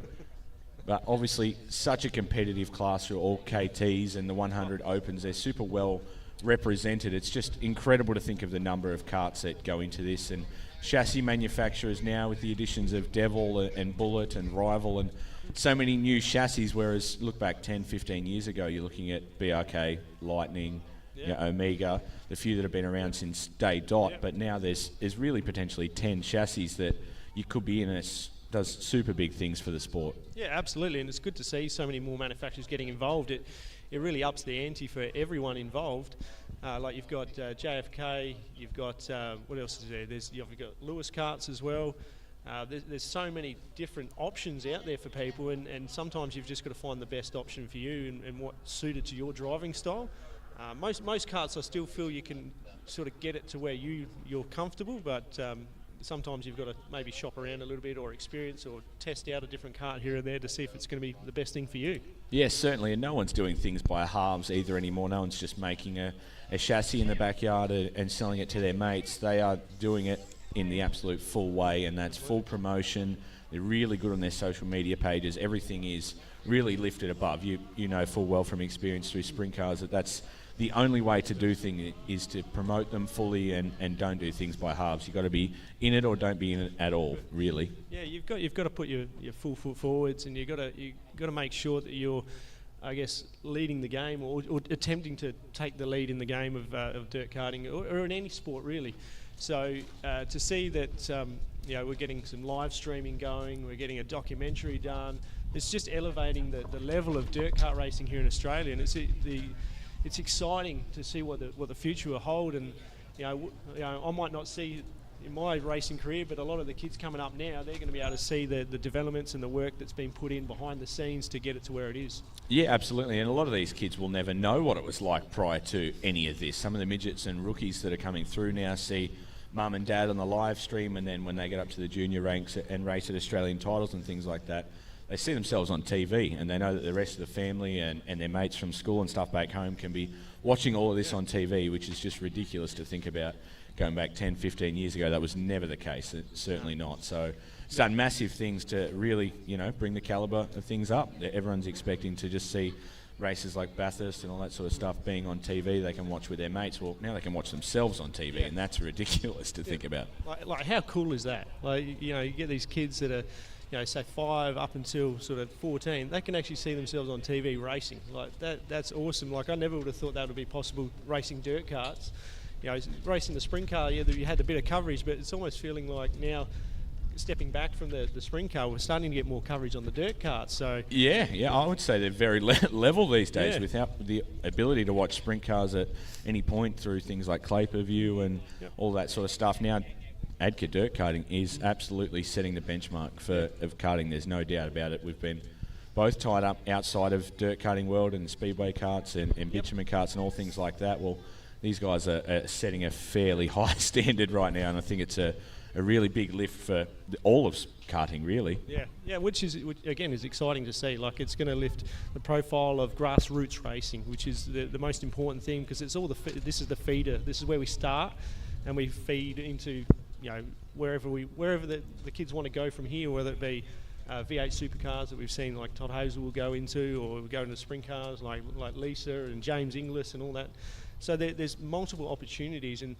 But obviously, such a competitive class for all KTs and the 100 Opens. They're super well represented. It's just incredible to think of the number of karts that go into this, and chassis manufacturers now with the additions of Devil and Bullet and Rival and so many new chassis, whereas look back 10, 15 years ago, you're looking at BRK, Lightning, Omega, the few that have been around since day dot, but now there's really potentially 10 chassis that you could be in, and it does super big things for the sport. Yeah, absolutely, and it's good to see so many more manufacturers getting involved. It really ups the ante for everyone involved. Like you've got JFK, you've got, what else is there? You've got Lewis karts as well. There's so many different options out there for people, and sometimes you've just got to find the best option for you and what's suited to your driving style. Most karts, I still feel you can sort of get it to where you're comfortable, but sometimes you've got to maybe shop around a little bit or experience or test out a different kart here and there to see if it's going to be the best thing for you. Yes, certainly, and no one's doing things by halves either anymore. No one's just making a chassis in the backyard and selling it to their mates. They are doing it in the absolute full way, and that's full promotion. They're really good on their social media pages. Everything is really lifted above. You know full well from experience through sprint cars that's the only way to do things is to promote them fully and don't do things by halves. You've got to be in it or don't be in it at all, really. Yeah, you've got to put your full foot forwards, and you've got to make sure that you're I guess, leading the game or attempting to take the lead in the game of dirt karting or in any sport really. So to see that we're getting some live streaming going, we're getting a documentary done. It's just elevating the level of dirt kart racing here in Australia, and it's exciting to see what the future will hold. And I might not see in my racing career, but a lot of the kids coming up now, they're going to be able to see the developments and the work that's been put in behind the scenes to get it to where it is. Yeah, absolutely. And a lot of these kids will never know what it was like prior to any of this. Some of the midgets and rookies that are coming through now see mum and dad on the live stream, and then when they get up to the junior ranks and race at Australian titles and things like that, they see themselves on TV, and they know that the rest of the family and their mates from school and stuff back home can be watching all of this on TV, which is just ridiculous to think about. Going back 10, 15 years ago, that was never the case, certainly not. So it's done massive things to really, bring the calibre of things up. Everyone's expecting to just see races like Bathurst and all that sort of stuff being on TV. They can watch with their mates. Well, now they can watch themselves on TV, and that's ridiculous to think about. Like how cool is that? Like, you get these kids that are, say 5 up until sort of 14, they can actually see themselves on TV racing. Like that's awesome. Like I never would have thought that would be possible racing dirt karts. Racing the sprint car, you had a bit of coverage, but it's almost feeling like now, stepping back from the sprint car, we're starting to get more coverage on the dirt karts. So yeah, I would say they're very level these days, without the ability to watch sprint cars at any point through things like Clay Per View and all that sort of stuff. Now, ADKA Dirt Karting is absolutely setting the benchmark of karting. There's no doubt about it. We've been both tied up outside of dirt karting world and speedway karts and bitumen karts and all things like that. Well, these guys are setting a fairly high standard right now, and I think it's a really big lift for all of karting, really. Yeah, which again is exciting to see. Like it's going to lift the profile of grassroots racing, which is the most important thing, because it's all this is the feeder. This is where we start, and we feed into wherever the kids want to go from here, whether it be V8 supercars that we've seen like Todd Hazel will go into, or we go into sprint cars like Lisa and James Inglis and all that. So there's multiple opportunities, and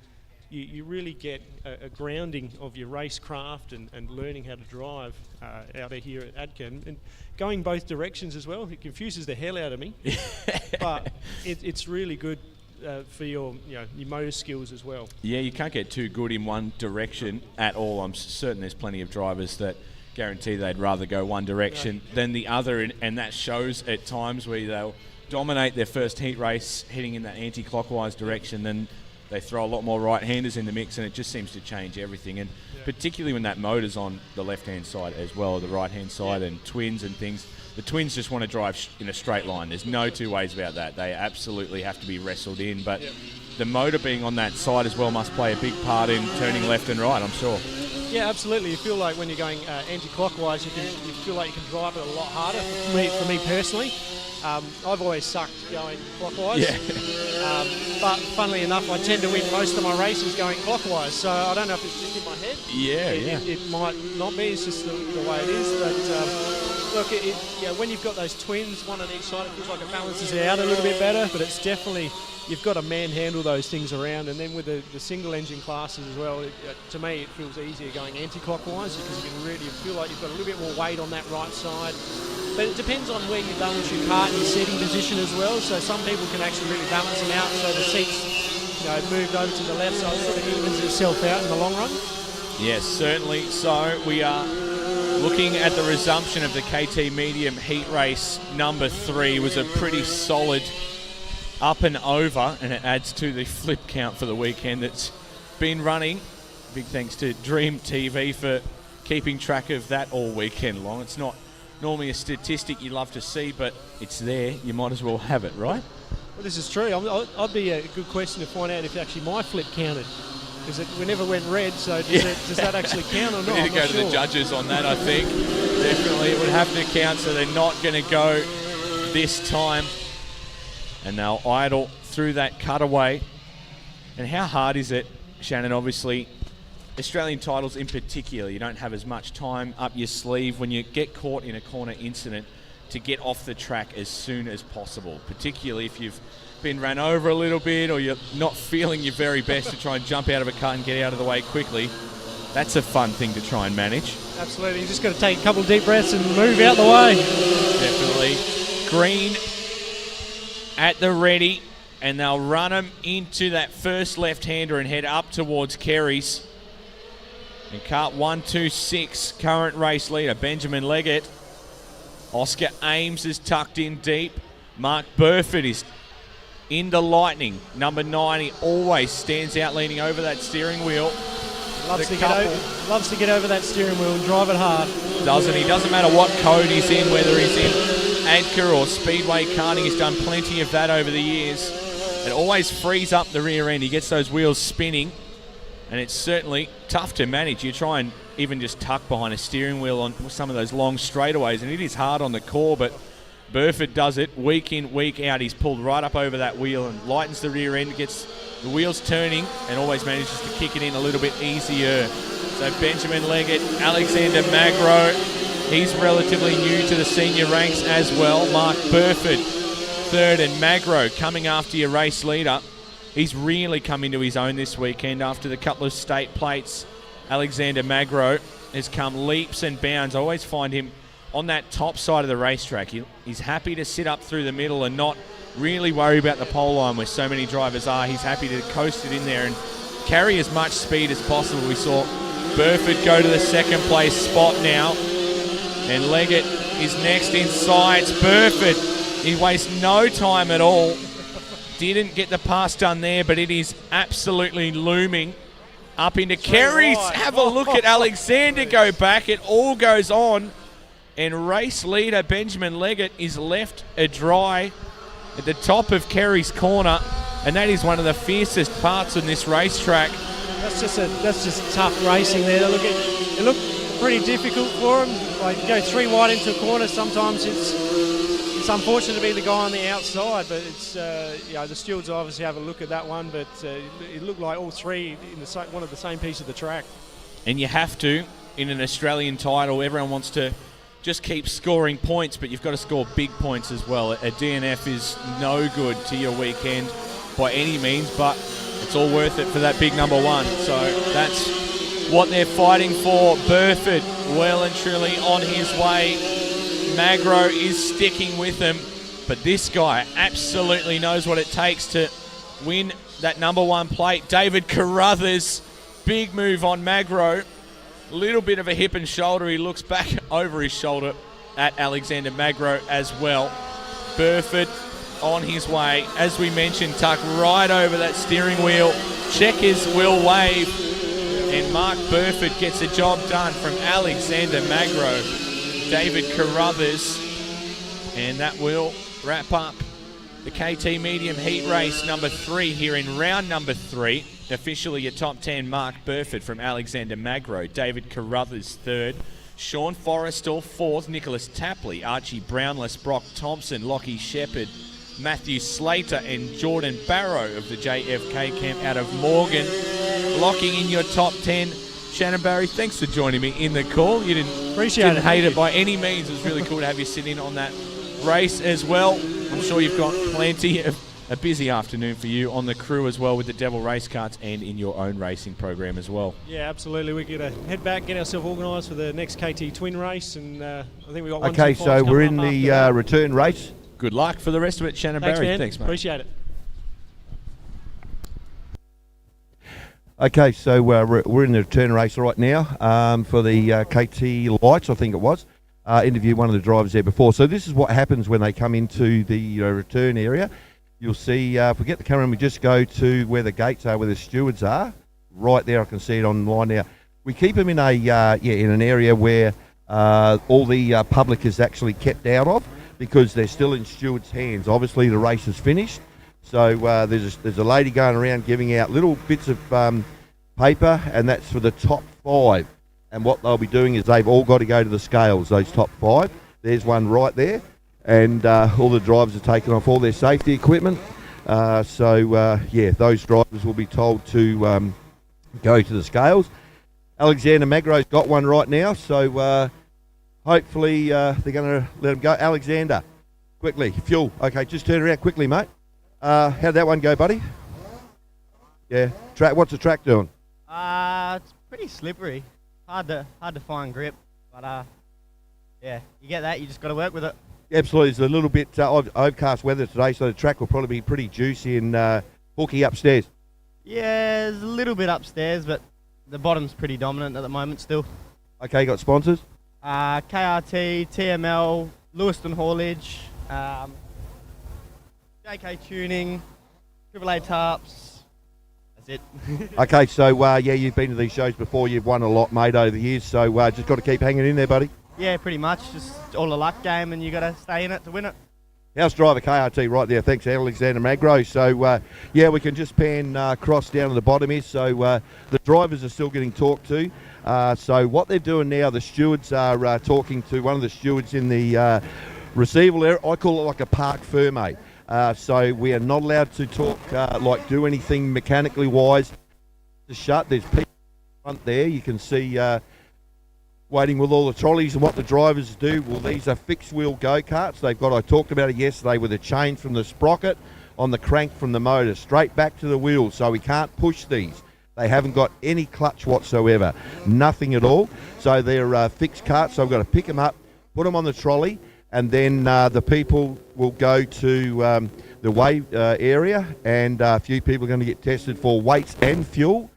you really get a grounding of your racecraft and learning how to drive out of here at ADKA, and going both directions as well. It confuses the hell out of me, but it's really good for your motor skills as well. Yeah, you can't get too good in one direction at all. I'm certain there's plenty of drivers that guarantee they'd rather go one direction than the other, and that shows at times where they'll dominate their first heat race heading in that anti-clockwise direction, then they throw a lot more right-handers in the mix, and it just seems to change everything. And particularly when that motor's on the left-hand side as well, or the right-hand side, and twins and things, the twins just want to drive in a straight line. There's no two ways about that. They absolutely have to be wrestled in, but the motor being on that side as well must play a big part in turning left and right, I'm sure. Yeah, absolutely. You feel like when you're going anti-clockwise, you feel like you can drive it a lot harder. For me personally, I've always sucked going clockwise. But funnily enough, I tend to win most of my races going clockwise. So I don't know if it's just in my head. It might not be. It's just the way it is. But look, when you've got those twins, one on each side, it feels like it balances it out a little bit better. But it's definitely, you've got to manhandle those things around. And then with the single engine classes as well, to me it feels easier going anti-clockwise, because you can really feel like you've got a little bit more weight on that right side. But it depends on where you balance your kart and your seating position as well. So some people can actually really balance them out, so the seats moved over to the left, so it sort of evens itself out in the long run. Yes, certainly. So we are looking at the resumption of the KT Medium Heat Race number 3. It was a pretty solid up and over, and it adds to the flip count for the weekend that's been running. Big thanks to Dream TV for keeping track of that all weekend long. It's not normally a statistic you love to see, but it's there. You might as well have it, right? Well, this is true. I'd be a good question to find out if actually my flip counted, because we never went red, so does that actually count or not? We need to go to the judges on that, I think. Definitely it would have to count, so they're not going to go this time. And they'll idle through that cutaway. And how hard is it, Shannon? Obviously, Australian titles in particular, you don't have as much time up your sleeve when you get caught in a corner incident to get off the track as soon as possible, particularly if you've been ran over a little bit or you're not feeling your very best to try and jump out of a car and get out of the way quickly. That's a fun thing to try and manage. Absolutely. You just got to take a couple of deep breaths and move out the way. Definitely. Green at the ready, and they'll run him into that first left-hander and head up towards Kerry's. And kart 126, current race leader, Benjamin Leggett. Oscar Ames is tucked in deep. Mark Burford is into lightning. Number 90 always stands out leaning over that steering wheel. Loves to get over that steering wheel and drive it hard. Doesn't he? Doesn't matter what code he's in, whether he's in ADCA or Speedway Karting. He's done plenty of that over the years. It always frees up the rear end. He gets those wheels spinning, and it's certainly tough to manage. You try and even just tuck behind a steering wheel on some of those long straightaways, and it is hard on the core, but Burford does it week in, week out. He's pulled right up over that wheel and lightens the rear end, gets the wheels turning, and always manages to kick it in a little bit easier. So Benjamin Leggett, Alexander Magro, he's relatively new to the senior ranks as well. Mark Burford, third, and Magro coming after your race leader. He's really come into his own this weekend after the couple of state plates. Alexander Magro has come leaps and bounds. I always find him on that top side of the racetrack. He's happy to sit up through the middle and not really worry about the pole line where so many drivers are. He's happy to coast it in there and carry as much speed as possible. We saw Burford go to the second place spot now, and Leggett is next in sights. Burford, he wastes no time at all. Didn't get the pass done there, but it is absolutely looming up into Kerry's. Have a look at Alexander go back. It all goes on. And race leader Benjamin Leggett is left dry at the top of Kerry's corner. And that is one of the fiercest parts on this racetrack. That's just tough racing there. It looked pretty difficult for him. Like, go 3 wide into a corner. Sometimes it's unfortunate to be the guy on the outside, but it's the stewards obviously have a look at that one. But it looked like all three in one of the same piece of the track. And you have to in an Australian title. Everyone wants to just keep scoring points, but you've got to score big points as well. A DNF is no good to your weekend by any means, but it's all worth it for that big number 1. So that's what they're fighting for. Burford well and truly on his way. Magro is sticking with them, but this guy absolutely knows what it takes to win that number 1 plate. David Carruthers, big move on Magro. Little bit of a hip and shoulder. He looks back over his shoulder at Alexander Magro as well. Burford on his way. As we mentioned, tuck right over that steering wheel. Checkers will wave. And Mark Burford gets a job done from Alexander Magro. David Carruthers. And that will wrap up the KT Medium Heat Race number 3 here in round number 3. Officially your top 10, Mark Burford from Alexander Magro, David Carruthers 3rd, Sean Forrestal 4th, Nicholas Tapley, Archie Brownless, Brock Thompson, Lockie Shepherd, Matthew Slater and Jordan Barrow of the JFK camp out of Morgan. Locking in your top 10. Shannon Barry, thanks for joining me in the call. You didn't hate it by any means. It was really cool to have you sit in on that race as well. I'm sure you've got plenty of a busy afternoon for you on the crew as well with the Devil Race Karts and in your own racing program as well. Yeah, absolutely. We're going to head back, get ourselves organised for the next KT Twin race, and I think we've got one. Okay, so we're in the return race. Good luck for the rest of it, Shannon Barry. Man. Thanks, mate. Appreciate it. Okay, so we're in the return race right now for the KT Lights, I think it was. Interviewed one of the drivers there before. So this is what happens when they come into the return area. You'll see, if we get the camera and we just go to where the gates are, where the stewards are, right there, I can see it online now. We keep them in in an area where all the public is actually kept out of, because they're still in stewards' hands. Obviously, the race is finished, so there's a lady going around giving out little bits of paper, and that's for the top 5. And what they'll be doing is they've all got to go to the scales, those top 5. There's one right there. And all the drivers are taking off all their safety equipment. Those drivers will be told to go to the scales. Alexander Magro's got one right now, so hopefully they're going to let him go. Alexander, quickly, fuel. Okay, just turn around quickly, mate. How'd that one go, buddy? Yeah, track. What's the track doing? It's pretty slippery. Hard to find grip, but you get that. You just got to work with it. Absolutely. It's a little bit overcast weather today, so the track will probably be pretty juicy and hooky upstairs. Yeah, there's a little bit upstairs, but the bottom's pretty dominant at the moment still. Okay, you got sponsors? KRT, TML, Lewiston Haulage, JK Tuning, AAA Tarps. That's it. Okay, so yeah, you've been to these shows before. You've won a lot, mate, over the years. So just got to keep hanging in there, buddy. Yeah, pretty much. Just all a luck game, and you got to stay in it to win it. House driver KRT right there. Thanks, Alexander Magro. So yeah, we can just pan cross down to the bottom here. So the drivers are still getting talked to. So what they're doing now, the stewards are talking to one of the stewards in the receival area. I call it like a parc fermé. So we are not allowed to talk, do anything mechanically wise. It's shut. There's people front there. You can see waiting with all the trolleys, and what the drivers do. Well, these are fixed wheel go-karts. They've got, I talked about it yesterday, with a chain from the sprocket on the crank from the motor straight back to the wheels. So we can't push these. They haven't got any clutch whatsoever, nothing at all. So they're fixed carts. So we've got to pick them up, put them on the trolley, and then the people will go to the weigh area, and a few people are going to get tested for weights and fuel.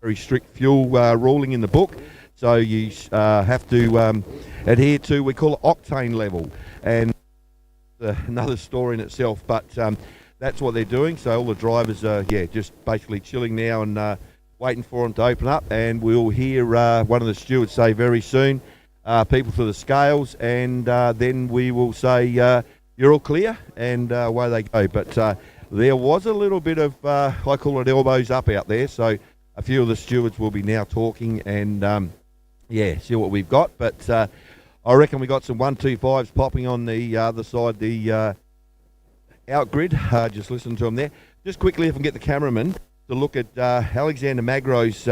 Very strict fuel ruling in the book, so you have to adhere to, we call it octane level, and another story in itself, but that's what they're doing. So all the drivers are just basically chilling now and waiting for them to open up, and we'll hear one of the stewards say very soon, people to the scales, and then we will say you're all clear, and away they go. But there was a little bit of I call it elbows up out there, so a few of the stewards will be now talking and, see what we've got. But I reckon we got some 125s popping on the other side, the out grid. Just listen to them there. Just quickly, if I can get the cameraman to look at Alexander Magro's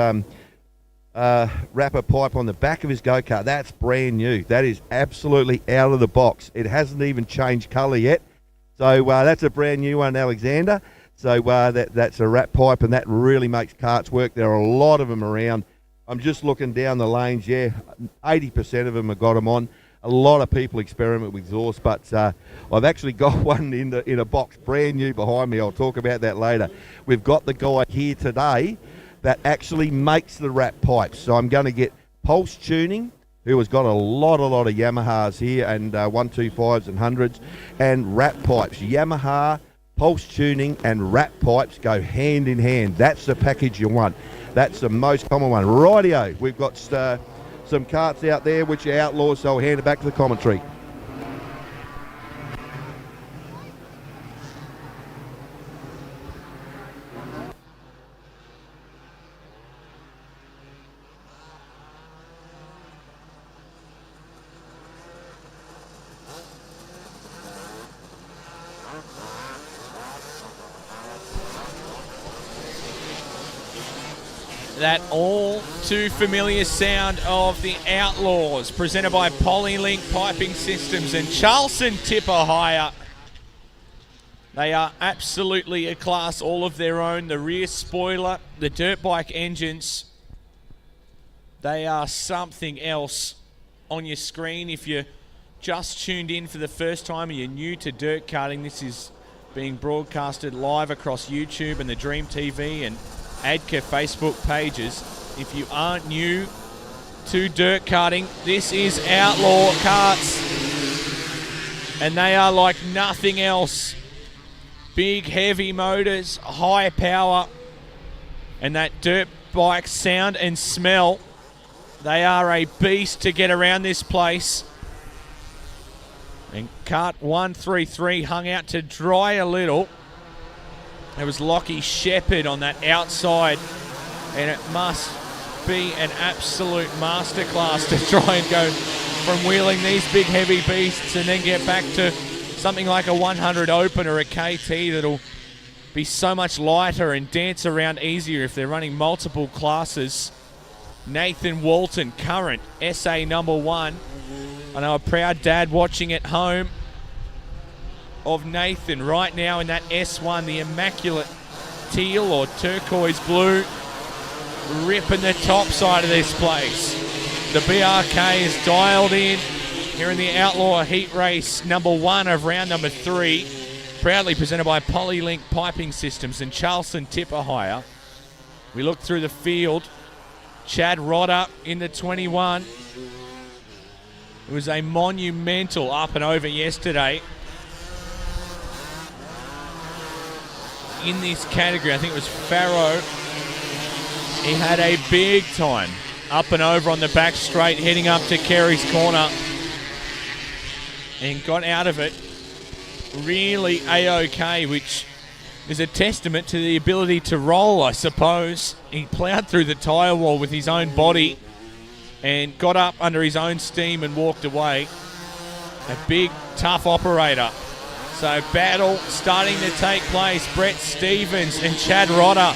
wrapper pipe on the back of his go-kart. That's brand new. That is absolutely out of the box. It hasn't even changed colour yet. So that's a brand new one, Alexander. So that's a wrap pipe, and that really makes karts work. There are a lot of them around. I'm just looking down the lanes. 80% of them have got them on. A lot of people experiment with exhaust, but I've actually got one in a box, brand new, behind me. I'll talk about that later. We've got the guy here today that actually makes the wrap pipes. So I'm going to get Pulse Tuning, who has got a lot of Yamahas here, and 125s and 100s, and wrap pipes. Yamaha, Pulse Tuning and wrap pipes go hand in hand. That's the package you want. That's the most common one. Rightio, we've got some carts out there which are outlaws, so I'll hand it back to the commentary. That all too familiar sound of the Outlaws, presented by Polylink Piping Systems and Charleston Tipper Hire. They are absolutely a class all of their own. The rear spoiler, the dirt bike engines, they are something else on your screen. If you're just tuned in for the first time and you're new to dirt karting, this is being broadcasted live across YouTube and the Dream TV and ADCA Facebook pages. If you aren't new to dirt karting, this is Outlaw Karts, and they are like nothing else. Big, heavy motors, high power, and that dirt bike sound and smell. They are a beast to get around this place. And kart 133 hung out to dry a little. There was Lockie Shepherd on that outside, and it must be an absolute masterclass to try and go from wheeling these big heavy beasts and then get back to something like a 100 Open or a KT that'll be so much lighter and dance around easier if they're running multiple classes. Nathan Walton, current SA #1. I know a proud dad watching at home of Nathan right now in that S1, the immaculate teal or turquoise blue, ripping the top side of this place. The BRK is dialed in. here in the Outlaw Heat Race number 1 of round number 3. Proudly presented by Polylink Piping Systems and Charleston Tipper Hire. We look through the field. Chad Rodder in the 21. It was a monumental up and over yesterday in this category. I think it was Farrow. He had a big time up and over on the back straight, heading up to Kerry's corner, and got out of it really A-OK, which is a testament to the ability to roll, I suppose. He ploughed through the tyre wall with his own body and got up under his own steam and walked away. A big, tough operator. So battle starting to take place. Brett Stevens and Chad Rodder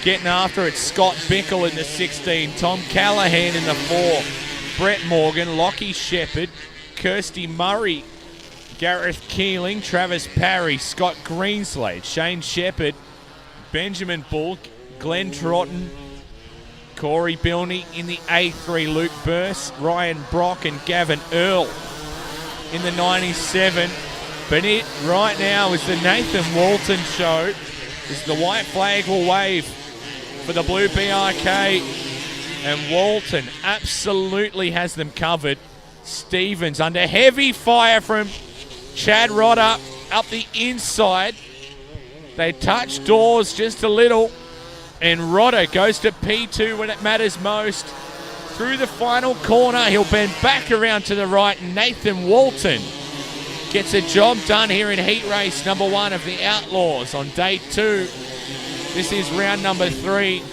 getting after it. Scott Bickle in the 16. Tom Callahan in the 4. Brett Morgan, Lockie Shepherd, Kirsty Murray, Gareth Keeling, Travis Parry, Scott Greenslade, Shane Shepherd, Benjamin Bull, Glenn Trotton, Corey Bilney in the A3, Luke Burse, Ryan Brock and Gavin Earl in the 97. But it right now is the Nathan Walton show. As the white flag will wave for the blue BRK, and Walton absolutely has them covered. Stevens under heavy fire from Chad Rodder up the inside. They touch doors just a little, and Rodder goes to P2 when it matters most. Through the final corner, he'll bend back around to the right, and Nathan Walton gets a job done here in heat race number 1 of the Outlaws on day 2. This is round number 3.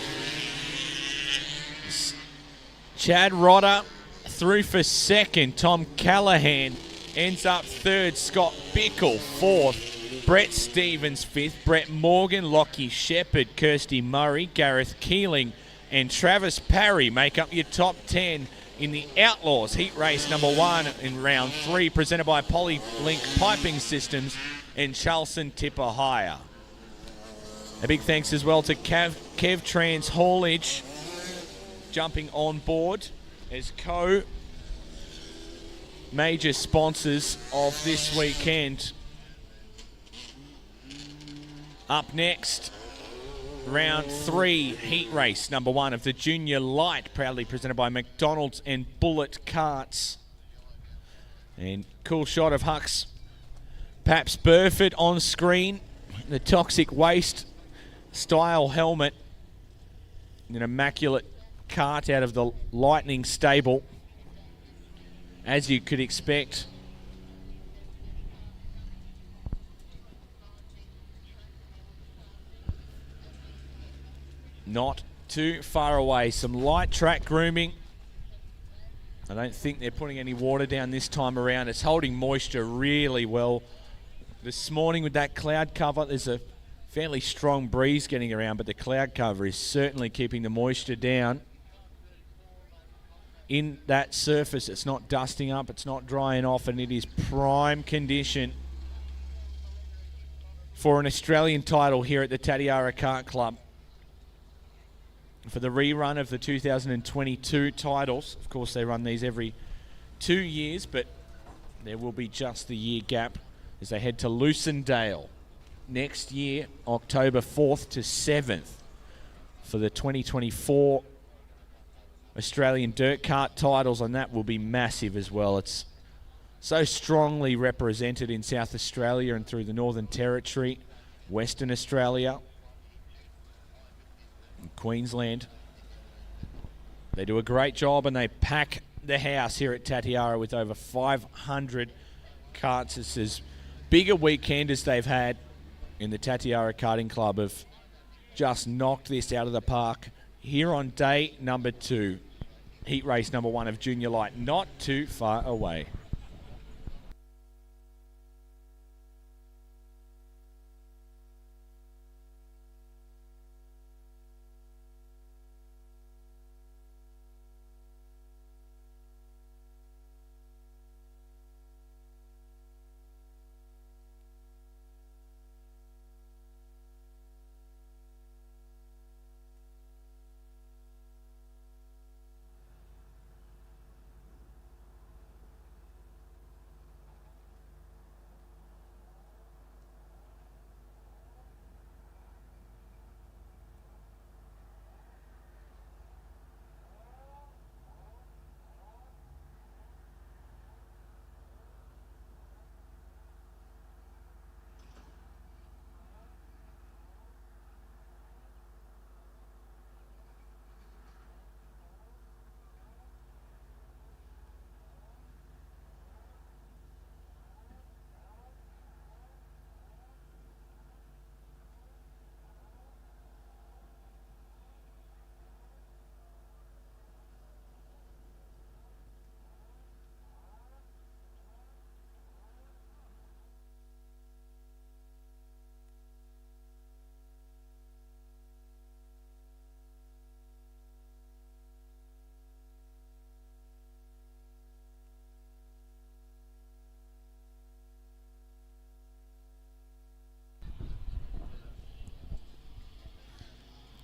Chad Rodder through for second. Tom Callahan ends up third. Scott Bickle 4th. Brett Stevens 5th. Brett Morgan, Lockie Shepherd, Kirsty Murray, Gareth Keeling and Travis Parry make up your top 10 in the Outlaws Heat Race number 1 in round 3, presented by Polylink Piping Systems and Charleston Tipper Hire. A big thanks as well to Kev Trans Haulage jumping on board as major sponsors of this weekend. Up next, round 3 heat race number 1 of the Junior Light, proudly presented by McDonald's and Bullet Carts. And cool shot of Huck's Paps Burford on screen. The toxic waste style helmet. An immaculate cart out of the Lightning stable, as you could expect. Not too far away. Some light track grooming. I don't think they're putting any water down this time around. It's holding moisture really well. This morning with that cloud cover, there's a fairly strong breeze getting around, but the cloud cover is certainly keeping the moisture down in that surface. It's not dusting up, it's not drying off, and it is prime condition for an Australian title here at the Tatiara Kart Club. For the rerun of the 2022 titles, of course they run these every 2 years, but there will be just the year gap as they head to Lucindale next year, October 4th to 7th, for the 2024 Australian Dirt Kart Titles, and that will be massive as well. It's so strongly represented in South Australia and through the Northern Territory, Western Australia, and Queensland. They do a great job and they pack the house here at Tatiara with over 500 karts. It's as big a weekend as they've had in the Tatiara Karting Club. Have just knocked this out of the park here on day number 2, heat race number 1 of Junior Light, not too far away.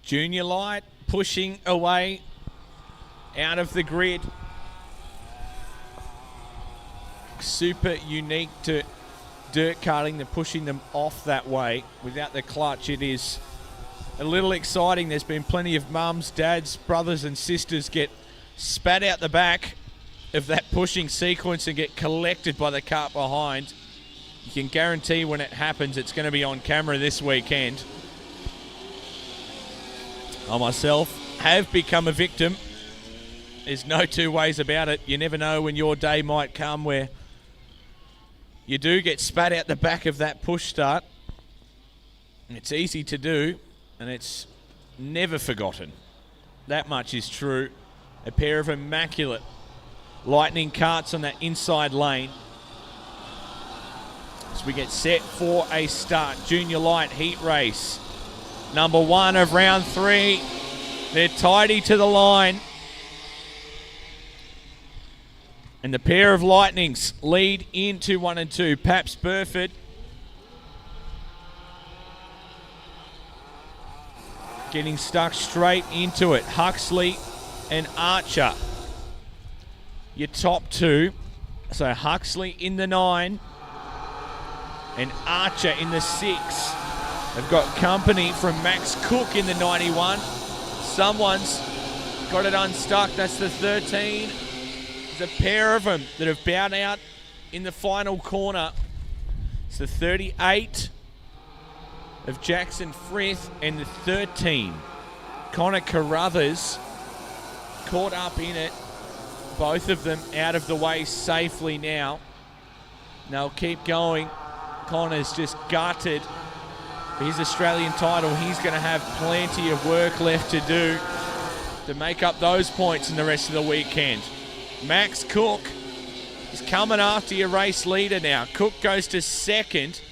Junior Light pushing away out of the grid. Super unique to dirt karting. They're pushing them off that way. Without the clutch, it is a little exciting. There's been plenty of mums, dads, brothers and sisters get spat out the back of that pushing sequence and get collected by the cart behind. You can guarantee when it happens, it's going to be on camera this weekend. I myself have become a victim. There's no two ways about it. You never know when your day might come where you do get spat out the back of that push start. It's easy to do, and it's never forgotten. That much is true. A pair of immaculate lightning carts on that inside lane. As we get set for a start. Junior Light heat race. Number 1 of round 3. They're tidy to the line. And the pair of Lightnings lead into 1 and 2. Paps Burford getting stuck straight into it. Huxley and Archer, your top 2. So Huxley in the 9 and Archer in the 6. They've got company from Max Cook in the 91. Someone's got it unstuck. That's the 13. There's a pair of them that have bowed out in the final corner. It's the 38 of Jackson Frith and the 13. Connor Carruthers caught up in it. Both of them out of the way safely now. They'll keep going. Connor's just gutted for his Australian title. He's going to have plenty of work left to do to make up those points in the rest of the weekend. Max Cook is coming after your race leader now. Cook goes to 2nd,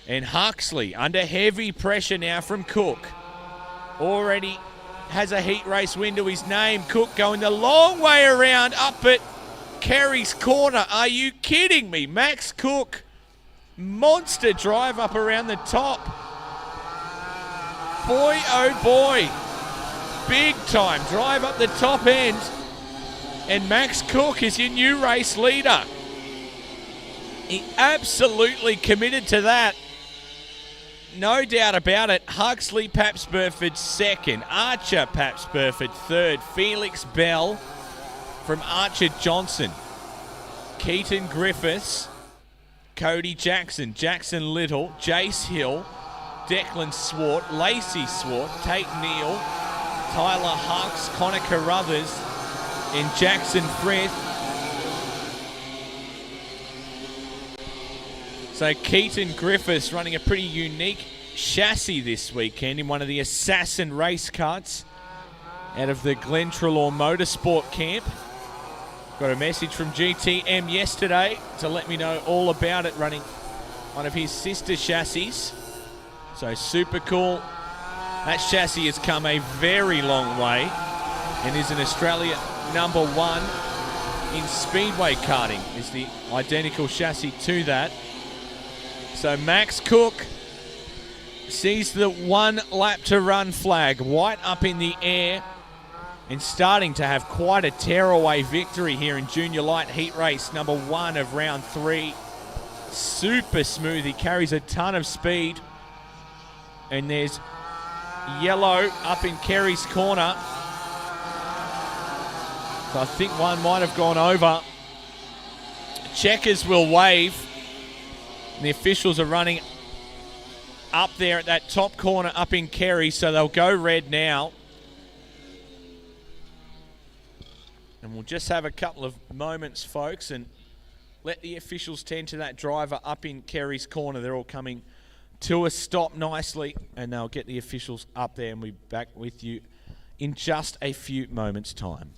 and Huxley under heavy pressure now from Cook. Already has a heat race win to his name. Cook going the long way around up at Kerry's corner. Are you kidding me? Max Cook, monster drive up around the top. Boy, oh boy, big time drive up the top end. And Max Cook is your new race leader. He absolutely committed to that. No doubt about it. Huxley, Paps Burford 2nd. Archer, Paps Burford 3rd. Felix Bell from Archer Johnson. Keaton Griffiths. Cody Jackson. Jackson Little. Jace Hill. Declan Swart. Lacey Swart. Tate Neal. Tyler Hux. Connor Carruthers. And Jackson Frith. So Keaton Griffiths running a pretty unique chassis this weekend in one of the Assassin race carts out of the Glen Trelaw Motorsport camp. Got a message from GTM yesterday to let me know all about it, running one of his sister chassis. So super cool. That chassis has come a very long way and is an Australia number 1 in speedway karting. Is the identical chassis to that. So Max Cook sees the 1 lap to run flag. White up in the air and starting to have quite a tearaway victory here in Junior Light Heat Race number 1 of round 3. Super smooth. He carries a ton of speed. And there's yellow up in Kerry's corner. So I think one might have gone over. Checkers will wave. And the officials are running up there at that top corner up in Kerry, so they'll go red now. And we'll just have a couple of moments, folks, and let the officials tend to that driver up in Kerry's corner. They're all coming to a stop nicely, and they'll get the officials up there, and we'll be back with you in just a few moments' time.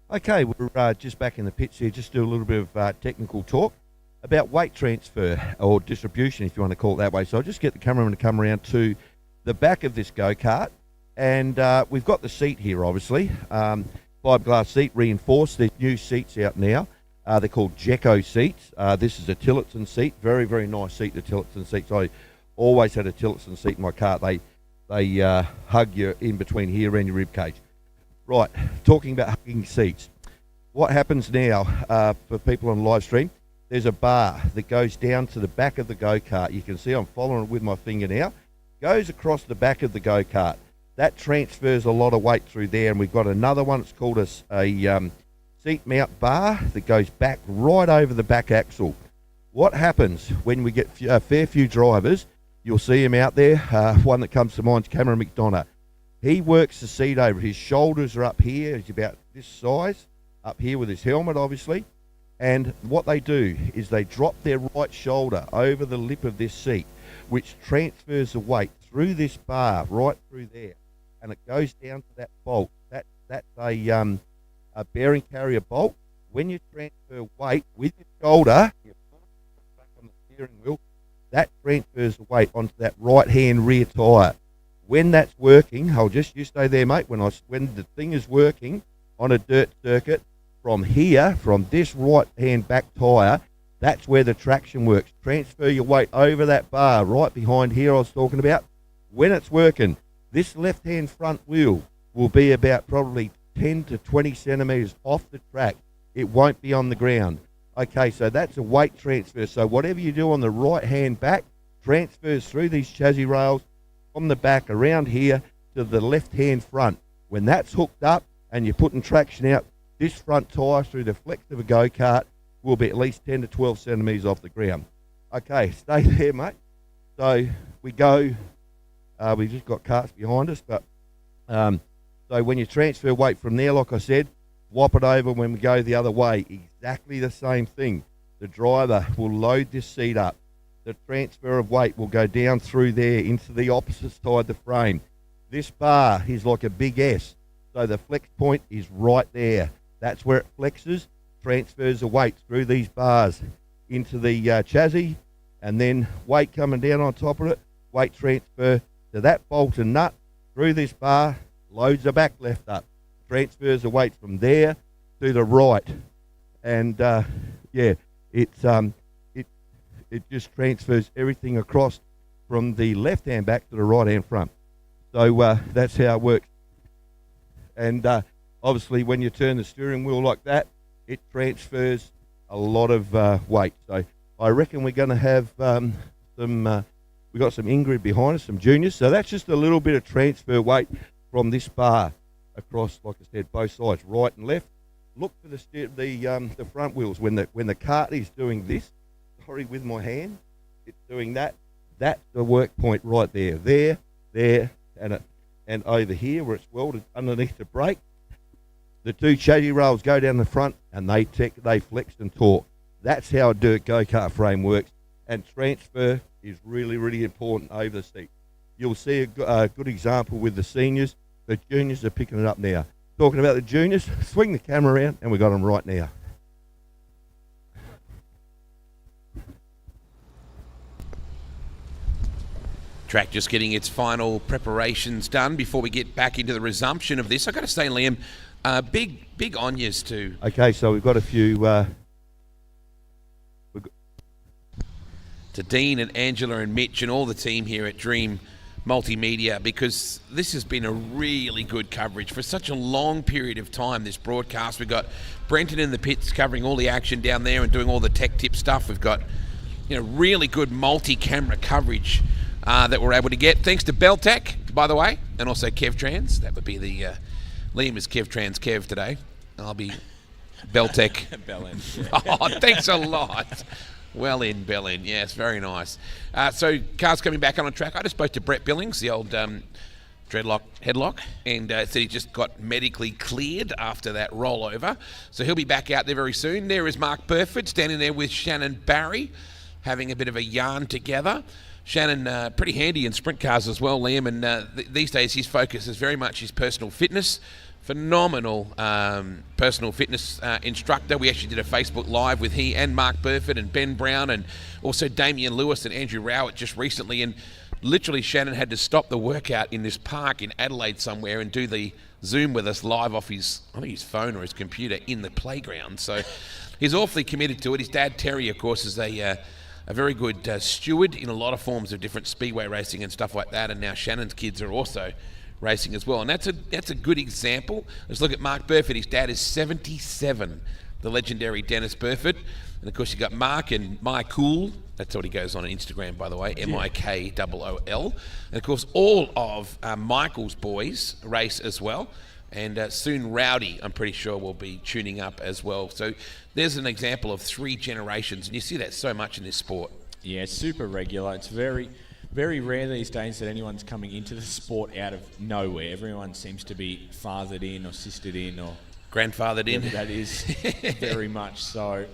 Okay, we're just back in the pits here, just do a little bit of technical talk about weight transfer or distribution, if you want to call it that way. So I'll just get the cameraman to come around to the back of this go-kart, and we've got the seat here, obviously. Fiberglass seat, reinforced. There's new seats out now. They're called Jekko seats. This is a Tillotson seat, very, very nice seat, the Tillotson seats. I always had a Tillotson seat in my car. They hug you in between here and your rib cage. Right, talking about hugging seats. What happens now for people on live stream, there's a bar that goes down to the back of the go-kart. You can see I'm following it with my finger now. Goes across the back of the go-kart. That transfers a lot of weight through there, and we've got another one. It's called a seat mount bar that goes back right over the back axle. What happens when we get a fair few drivers, you'll see him out there, one that comes to mind is Cameron McDonough. He works the seat over. His shoulders are up here. He's about this size, up here with his helmet, obviously. And what they do is they drop their right shoulder over the lip of this seat, which transfers the weight through this bar, right through there. And it goes down to that bolt. That's a bearing carrier bolt. When you transfer weight with your shoulder, you pull it back on the steering wheel, that transfers the weight onto that right-hand rear tyre. When that's working, you stay there, mate. When the thing is working on a dirt circuit, from here, from this right-hand back tyre, that's where the traction works. Transfer your weight over that bar right behind here I was talking about. When it's working, this left-hand front wheel will be about probably 10 to 20 centimetres off the track. It won't be on the ground. Okay, so that's a weight transfer. So whatever you do on the right-hand back transfers through these chassis rails from the back around here to the left-hand front. When that's hooked up and you're putting traction out, this front tyre through the flex of a go-kart will be at least 10 to 12 centimetres off the ground. Okay, stay there, mate. So we go, we've just got carts behind us, but so when you transfer weight from there, like I said, swap it over when we go the other way. Exactly the same thing. The driver will load this seat up. The transfer of weight will go down through there into the opposite side of the frame. This bar is like a big S, so the flex point is right there. That's where it flexes, transfers the weight through these bars into the chassis, and then weight coming down on top of it, weight transfer to that bolt and nut through this bar, loads the back left up, transfers the weight from there to the right, and it just transfers everything across from the left-hand back to the right-hand front. So that's how it works. And obviously when you turn the steering wheel like that, it transfers a lot of weight. So I reckon we're going to have we've got some Ingrid behind us, some juniors. So that's just a little bit of transfer weight from this bar across, like I said, both sides, right and left. Look for the front wheels. When the cart is doing this, with my hand, it's doing that. That's the work point right there, and over here where it's welded underneath the brake. The two chassis rails go down the front and they flex and torque. That's how a dirt go-kart frame works, and transfer is really, really important over the seat. You'll see a good example with the seniors. The juniors are picking it up now. Talking about the juniors, swing the camera around and we got them right now. Track just getting its final preparations done before we get back into the resumption of this. I've got to say, Liam, big on-yous too. Okay, so we've got a few... to Dean and Angela and Mitch and all the team here at Dream Multimedia, because this has been a really good coverage for such a long period of time, this broadcast. We've got Brenton in the pits covering all the action down there and doing all the tech tip stuff. We've got really good multi-camera coverage that we're able to get, thanks to Beltec, by the way, and also KevTrans. That would be the Liam is KevTrans Kev today. I'll be Beltec. Bellin. Oh, thanks a lot. Well in, Bellin. Yes, very nice. So cars coming back on track. I just spoke to Brett Billings, the old dreadlock headlock, and said he just got medically cleared after that rollover. So he'll be back out there very soon. There is Mark Burford standing there with Shannon Barry, having a bit of a yarn together. Shannon, pretty handy in sprint cars as well, Liam, and these days his focus is very much his personal fitness, phenomenal personal fitness instructor. We actually did a Facebook Live with he and Mark Burford and Ben Brown and also Damien Lewis and Andrew Rowett just recently. And literally Shannon had to stop the workout in this park in Adelaide somewhere and do the Zoom with us live off his phone or his computer in the playground. So he's awfully committed to it. His dad, Terry, of course, is a very good steward in a lot of forms of different speedway racing and stuff like that. And now Shannon's kids are also racing as well. And that's a good example. Let's look at Mark Burford. His dad is 77, the legendary Dennis Burford. And of course you got Mark and Michael. That's what he goes on Instagram, by the way, Mikool. And of course all of Michael's boys race as well. And soon Rowdy, I'm pretty sure, will be tuning up as well. So there's an example of 3 generations, and you see that so much in this sport. Yeah, it's super regular. It's very, very rare these days that anyone's coming into the sport out of nowhere. Everyone seems to be fathered in or sistered in or grandfathered in. That is very much so.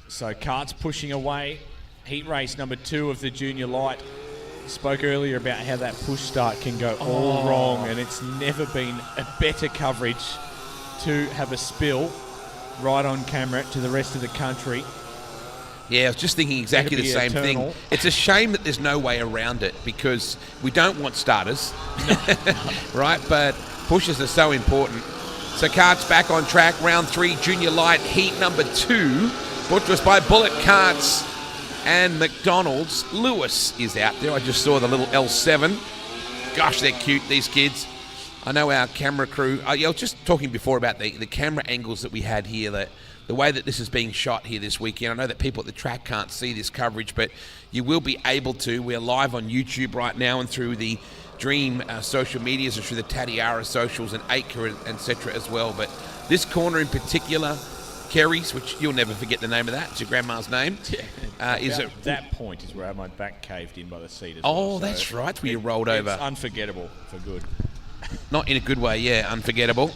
So karts pushing away. Heat race number 2 of the junior light. Spoke earlier about how that push start can go all wrong, and it's never been a better coverage to have a spill right on camera to the rest of the country. Yeah, I was just thinking exactly the same thing. It's a shame that there's no way around it because we don't want starters, right? But pushes are so important. So karts back on track, round 3, junior light, heat number 2, brought to us by Bullet Karts and McDonald's. Lewis is out there. I just saw the little L7. Gosh, they're cute, these kids. I know our camera crew. I was just talking before about the camera angles that we had here, the way that this is being shot here this weekend. I know that people at the track can't see this coverage, but you will be able to. We're live on YouTube right now and through the Dream social medias and through the Tatiara socials and Acre, etc. as well. But this corner in particular, Kerry's, which you'll never forget the name of that. It's your grandma's name. Yeah. That point is where I had my back caved in by the seat as well. Oh, so that's right. Where you rolled over. It's unforgettable for good. Not in a good way, yeah. Unforgettable.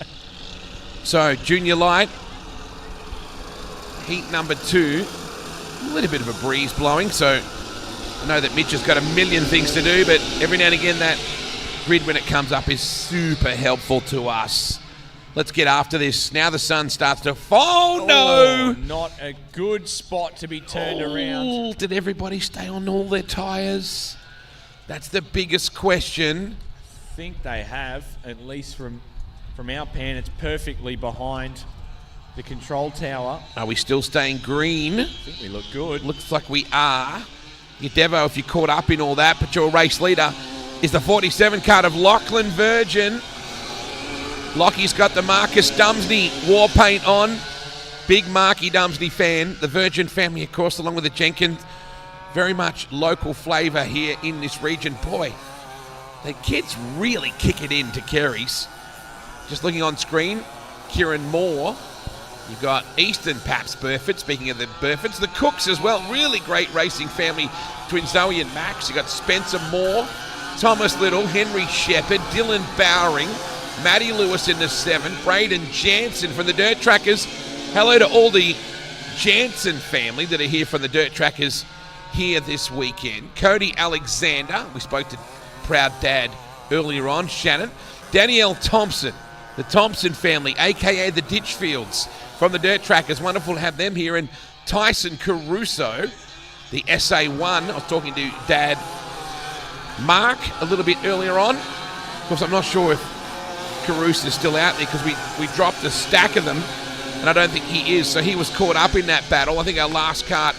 So, junior light. Heat number 2. A little bit of a breeze blowing, so I know that Mitch has got a million things to do, but every now and again that grid when it comes up is super helpful to us. Let's get after this. Now the sun starts to fall. No! Not a good spot to be turned around. Did everybody stay on all their tyres? That's the biggest question. I think they have, at least from our pan. It's perfectly behind the control tower. Are we still staying green? I think we look good. Looks like we are. Your Devo, if you're caught up in all that, but your race leader is the 47 card of Lachlan Virgin. Lockie's got the Marcus Dumsney war paint on. Big Marky Dumsney fan. The Virgin family, of course, along with the Jenkins. Very much local flavour here in this region. Boy, the kids really kick it in to Kerry's. Just looking on screen, Kieran Moore. You've got Easton Paps Burford, speaking of the Burfords. The Cooks as well, really great racing family between Zoe and Max. You've got Spencer Moore, Thomas Little, Henry Shepherd, Dylan Bowering, Matty Lewis in the 7, Braden Jansen from the Dirt Trackers. Hello to all the Jansen family that are here from the Dirt Trackers here this weekend. Cody Alexander, we spoke to proud dad earlier on, Shannon. Danielle Thompson, the Thompson family, a.k.a. the Ditchfields from the Dirt Trackers. Wonderful to have them here. And Tyson Caruso, the SA1. I was talking to Dad Mark a little bit earlier on. Of course, I'm not sure if Caruso is still out there because we dropped a stack of them, and I don't think he is. So he was caught up in that battle. I think our last kart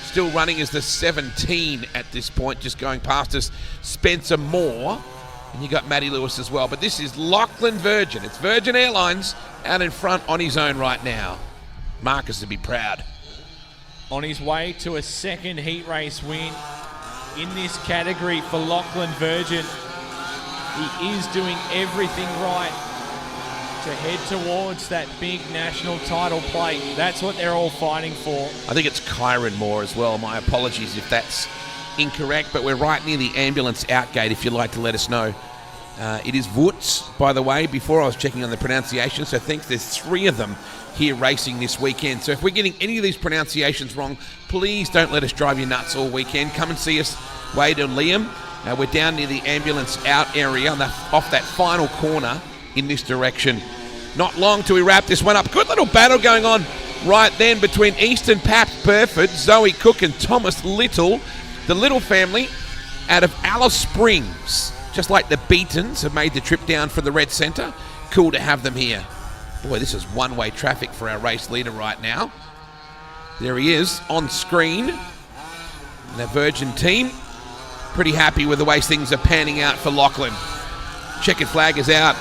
still running is the 17 at this point, just going past us. Spencer Moore. And you got Matty Lewis as well. But this is Lachlan Virgin. It's Virgin Airlines out in front on his own right now. Marcus would be proud. On his way to a second heat race win in this category for Lachlan Virgin. He is doing everything right to head towards that big national title plate. That's what they're all fighting for. I think it's Kyron Moore as well. My apologies if that's incorrect, but we're right near the ambulance outgate if you'd like to let us know. It is Woods, by the way, before I was checking on the pronunciation, so I think there's 3 of them here racing this weekend. So if we're getting any of these pronunciations wrong, please don't let us drive you nuts all weekend. Come and see us, Wade and Liam. We're down near the ambulance out area off that final corner in this direction. Not long till we wrap this one up. Good little battle going on right then between Easton Paps Burford, Zoe Cook and Thomas Little. The Little family out of Alice Springs, just like the Beatons, have made the trip down from the Red Centre. Cool to have them here. Boy, this is one-way traffic for our race leader right now. There he is on screen. And the Virgin team pretty happy with the way things are panning out for Lachlan. Checkered flag is out.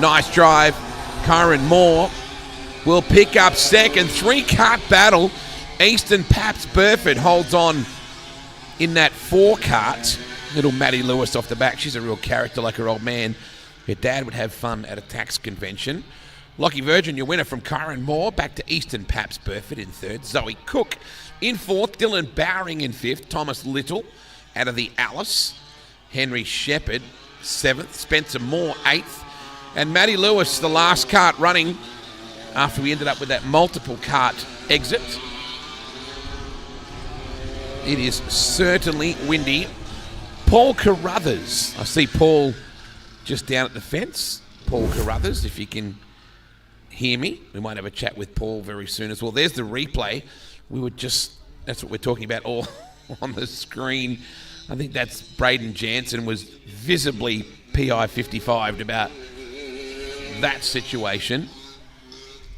Nice drive. Kyron Moore will pick up second. 3-cart battle. Easton Paps Burford holds on in that 4-cart. Little Maddie Lewis off the back. She's a real character like her old man. Her dad would have fun at a tax convention. Lockie Virgin, your winner from Kyron Moore. Back to Easton Paps Burford in third. Zoe Cook in fourth. Dylan Bowring in fifth. Thomas Little out of the Alice. Henry Shepherd, seventh. Spencer Moore, eighth. And Maddie Lewis, the last cart running after we ended up with that multiple cart exit. It is certainly windy. Paul Carruthers. I see Paul just down at the fence. Paul Carruthers, if you can hear me. We might have a chat with Paul very soon as well. There's the replay. That's what we're talking about all on the screen. I think that's Braden Jansen was visibly PI 55'd about that situation.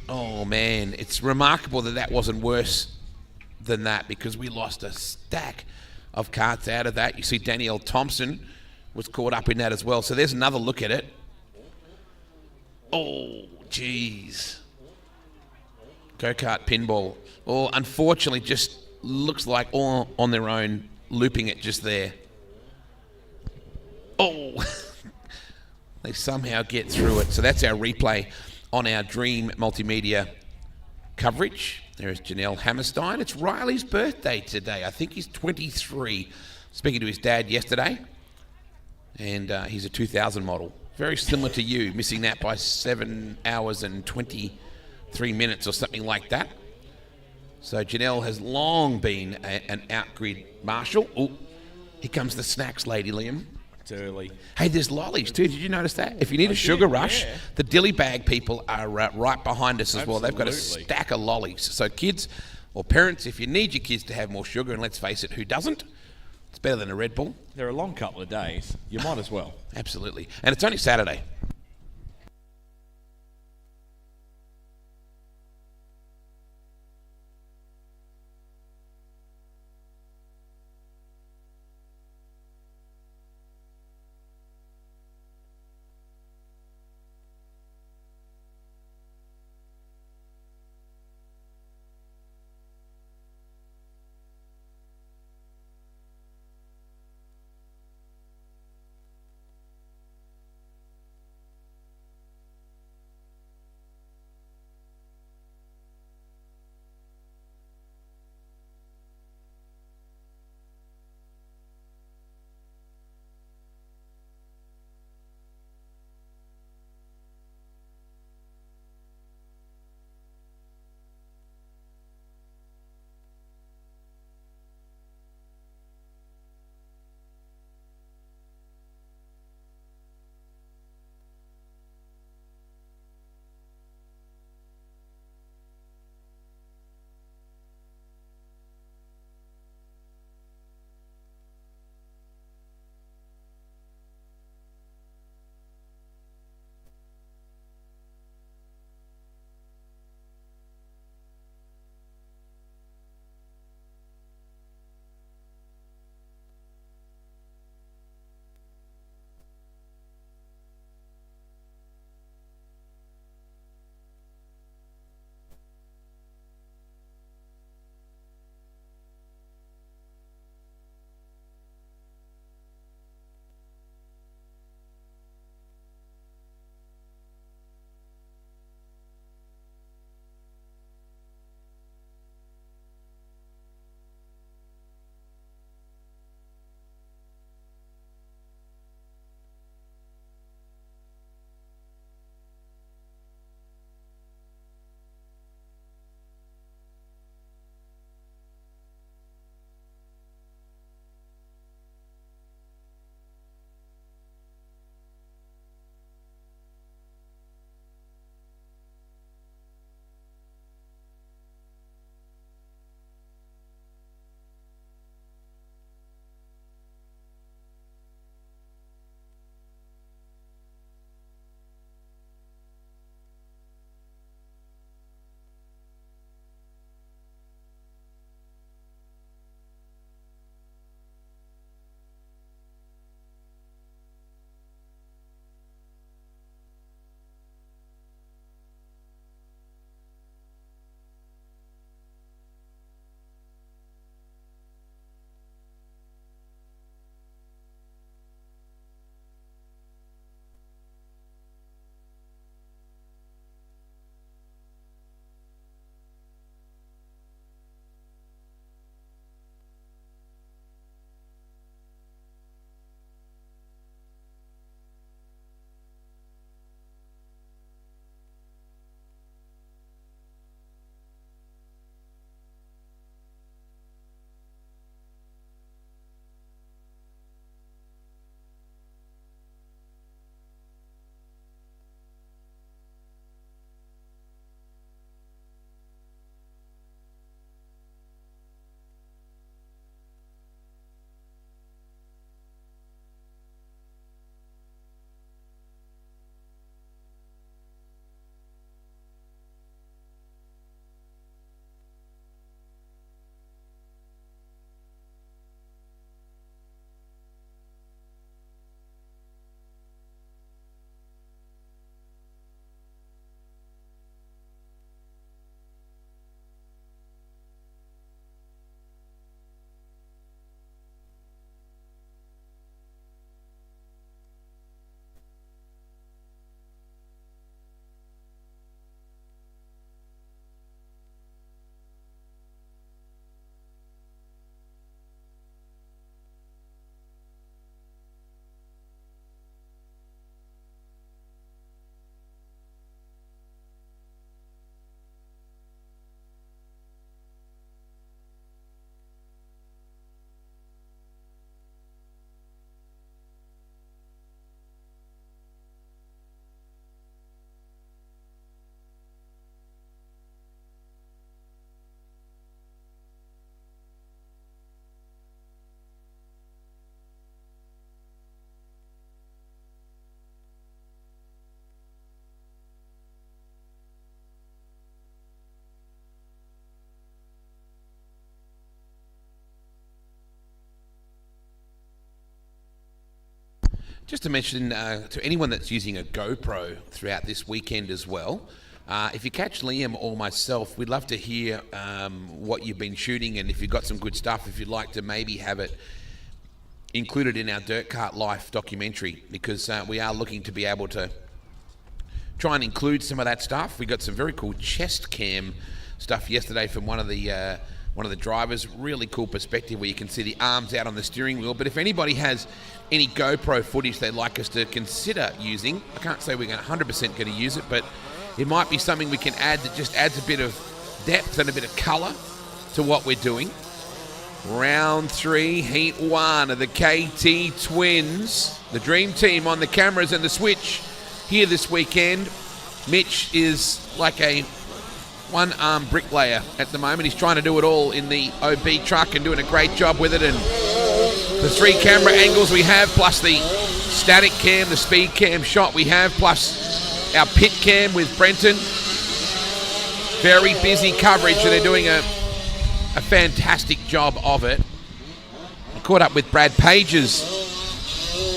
Oh man, it's remarkable that wasn't worse than that, because we lost a stack of carts out of that. You see Danielle Thompson was caught up in that as well. So there's another look at it. Oh, geez. Go-kart pinball. Oh, unfortunately, just looks like all on their own, looping it just there. Oh, they somehow get through it. So that's our replay on our Dream Multimedia coverage. There's Janelle Hammerstein. It's Riley's birthday today. I think he's 23. Speaking to his dad yesterday. And he's a 2000 model. Very similar to you, missing that by 7 hours and 23 minutes or something like that. So Janelle has long been an out-grid marshal. Oh, here comes the snacks lady, Liam. It's early. Hey, there's lollies too. Did you notice that? If you need a sugar rush, yeah. the dilly bag people are right behind us as well. They've got a Absolutely. stack of lollies. So kids or parents, if you need your kids to have more sugar, and let's face it, who doesn't? It's better than a Red Bull. They're a long couple of days. You might as well. Absolutely. And it's only Saturday. Just to mention to anyone that's using a GoPro throughout this weekend as well, if you catch Liam or myself, we'd love to hear what you've been shooting, and if you've got some good stuff, if you'd like to maybe have it included in our Dirt Kart Life documentary, because we are looking to be able to try and include some of that stuff. We got some very cool chest cam stuff yesterday from one of the drivers. Really cool perspective where you can see the arms out on the steering wheel. But if anybody has any GoPro footage they'd like us to consider using, I can't say we're 100% going to use it, but it might be something we can add that just adds a bit of depth and a bit of colour to what we're doing. Round 3, Heat 1 of the KT Twins. The Dream Team on the cameras and the switch here this weekend. Mitch is like a one-arm bricklayer at the moment. He's trying to do it all in the OB truck and doing a great job with it. And the 3 camera angles we have, plus the static cam, the speed cam shot we have, plus our pit cam with Brenton. Very busy coverage, and they're doing a fantastic job of it. I caught up with Brad Pages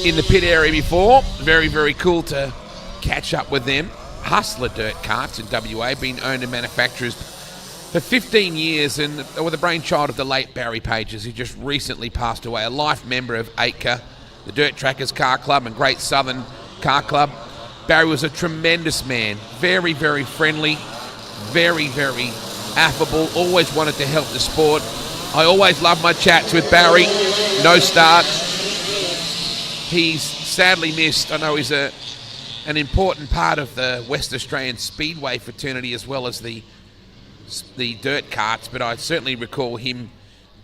in the pit area before. Very, very cool to catch up with them. Hustler Dirt Karts in WA, been owned and manufacturers for 15 years, and were the brainchild of the late Barry Pages, who just recently passed away, a life member of ACA, the Dirt Trackers Car Club and Great Southern Car Club. Barry was a tremendous man, very, very friendly, very, very affable, always wanted to help the sport. I always love my chats with Barry. No start. He's sadly missed. I know he's an important part of the West Australian Speedway fraternity as well as the dirt karts, but I certainly recall him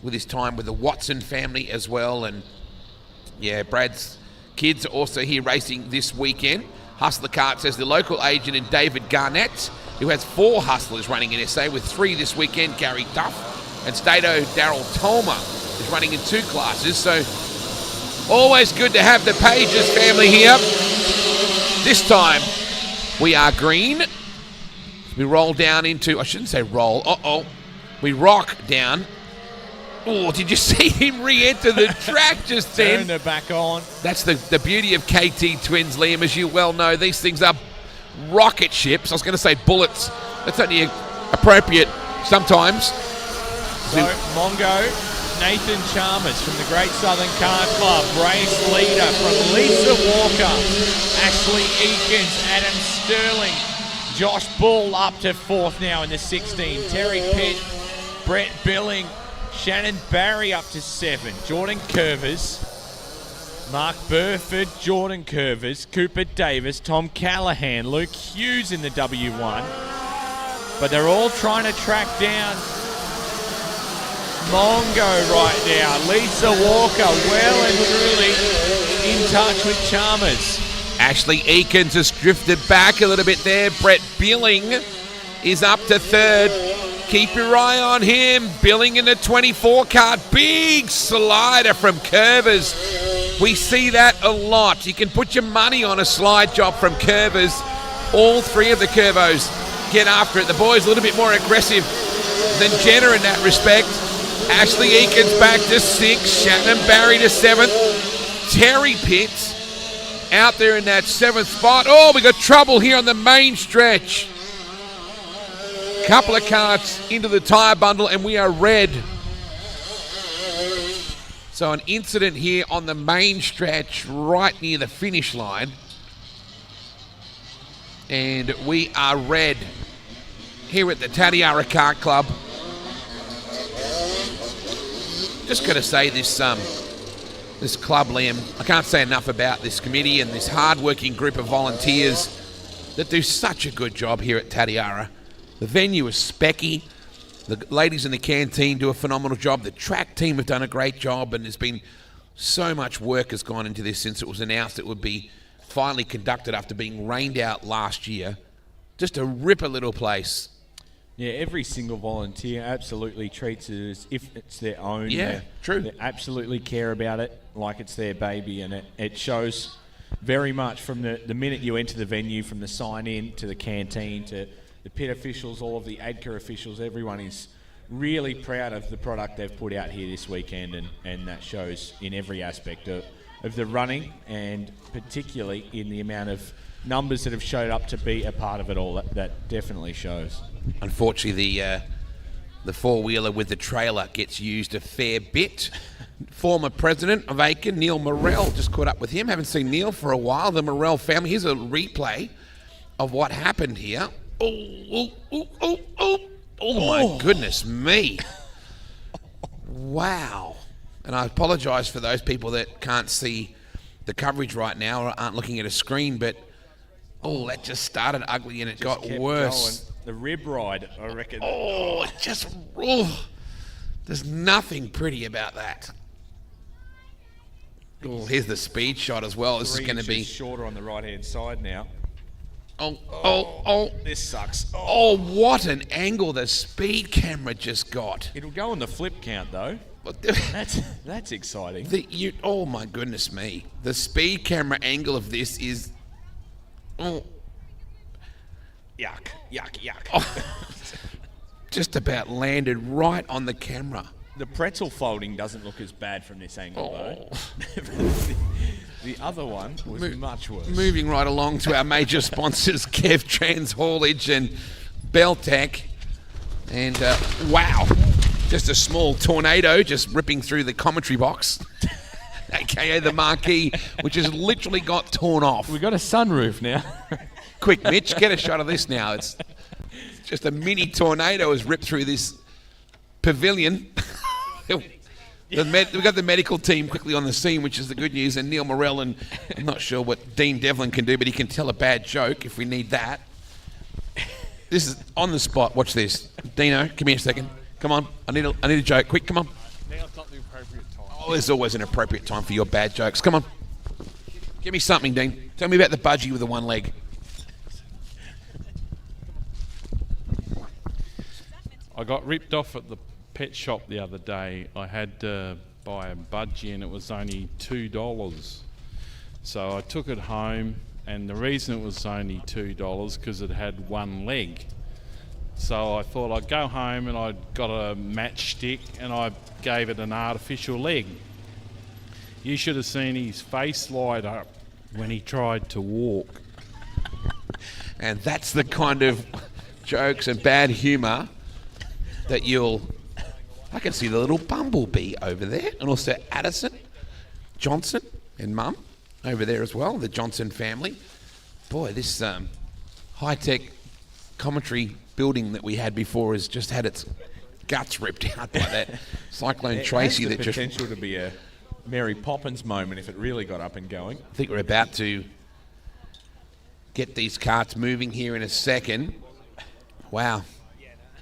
with his time with the Watson family as well. And yeah, Brad's kids are also here racing this weekend. Hustler Karts has the local agent in David Garnett, who has 4 hustlers running in SA, with 3 this weekend, Gary Duff, and Stato Daryl Tolmer is running in 2 classes. So always good to have the Pages family here. This time we are green. We roll down into, I shouldn't say roll, we rock down. Oh, did you see him re-enter the track just then? Turn it back on. That's the beauty of KT Twins, Liam. As you well know, these things are rocket ships. I was going to say bullets. That's only appropriate sometimes. So, Mongo, Nathan Chalmers from the Great Southern Car Club, race leader from Lisa Walker, Ashley Eakins, Adam Sterling, Josh Bull up to 4th now in the 16, Terry Pitt, Brett Billing, Shannon Barry up to 7, Jordan Curvers, Mark Burford, Jordan Curvers, Cooper Davis, Tom Callahan, Luke Hughes in the W1. But they're all trying to track down Mongo right now. Lisa Walker well and truly in touch with Chalmers. Ashley Eakins has drifted back a little bit there. Brett Billing is up to 3rd. Keep your eye on him. Billing in the 24 card. Big slider from Curvers. We see that a lot. You can put your money on a slide job from Curvers. All 3 of the Curvos get after it. The boy's a little bit more aggressive than Jenna in that respect. Ashley Eakins back to 6th. Shannon Barry to 7th. Terry Pitts out there in that 7th spot. Oh, we got trouble here on the main stretch. Couple of carts into the tyre bundle and we are red. So an incident here on the main stretch right near the finish line. And we are red here at the Tatiara Kart Club. Just got to say this club, Liam, I can't say enough about this committee and this hard-working group of volunteers that do such a good job here at Tatiara. The venue is specky. The ladies in the canteen do a phenomenal job. The track team have done a great job, and there's been so much work has gone into this since it was announced it would be finally conducted after being rained out last year. Just a ripper little place. Yeah, every single volunteer absolutely treats it as if it's their own. Yeah, true. They absolutely care about it like it's their baby, and it shows very much from the minute you enter the venue, from the sign-in to the canteen to the pit officials, all of the ADCA officials. Everyone is really proud of the product they've put out here this weekend, and that shows in every aspect of the running, and particularly in the amount of numbers that have showed up to be a part of it all. That definitely shows. Unfortunately, the four-wheeler with the trailer gets used a fair bit. Former president of Aiken, Neil Morrell, just caught up with him. Haven't seen Neil for a while. The Morrell family. Here's a replay of what happened here. Oh my goodness me. Wow. And I apologise for those people that can't see the coverage right now or aren't looking at a screen, but that just started ugly and it got worse. Going. The rib ride, I reckon. There's nothing pretty about that. Oh, here's the speed shot as well. This is going to be shorter on the right-hand side now. This sucks. Oh, what an angle the speed camera just got. It'll go on the flip count, though. That's exciting. Oh, my goodness me. The speed camera angle of this is... Yuck. Just about landed right on the camera. The pretzel folding doesn't look as bad from this angle, though. The other one was much worse. Moving right along to our major sponsors, Kev Trans Haulage and Beltec. And wow, just a small tornado just ripping through the commentary box, aka the marquee, which has literally got torn off. We've got a sunroof now. Quick, Mitch, get a shot of this now. It's just a mini tornado has ripped through this pavilion. We've got the medical team quickly on the scene, which is the good news, and Neil Morrell, and I'm not sure what Dean Devlin can do, but he can tell a bad joke if we need that. This is on the spot. Watch this. Dino, give me a second. Come on. I need a joke. Quick, come on. Now's not the appropriate time. Oh, there's always an appropriate time for your bad jokes. Come on. Give me something, Dean. Tell me about the budgie with the one leg. I got ripped off at the pet shop the other day. I had to buy a budgie and it was only $2. So I took it home, and the reason it was only $2 because it had one leg. So I thought I'd go home and I'd got a matchstick and I gave it an artificial leg. You should have seen his face light up when he tried to walk. And that's the kind of jokes and bad humour that I can see the little bumblebee over there, and also Addison, Johnson, and Mum over there as well, the Johnson family. Boy, this high-tech commentary building that we had before has just had its guts ripped out by that Cyclone Tracy. It has the potential to be a Mary Poppins moment if it really got up and going. I think we're about to get these carts moving here in a second. Wow.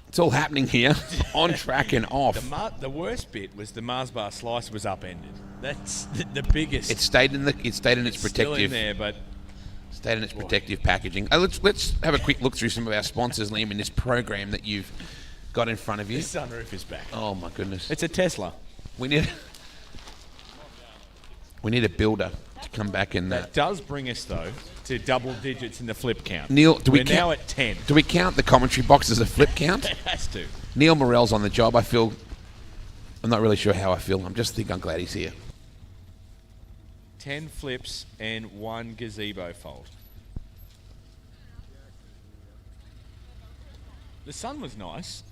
It's all happening here, on track and off. The worst bit was the Mars bar slice was upended. That's the biggest. It stayed in its protective. Still in there, but stayed in its protective packaging. Let's have a quick look through some of our sponsors, Liam, in this program that you've got in front of you. The sunroof is back. Oh my goodness! It's a Tesla. We need a builder to come back in that. Does bring us though to double digits in the flip count. Neil, we're now at 10. Do we count the commentary box as a flip count? It has to. Neil Morrell's on the job. I'm not really sure how I feel. I'm glad he's here. 10 flips and 1 gazebo fold. The sun was nice.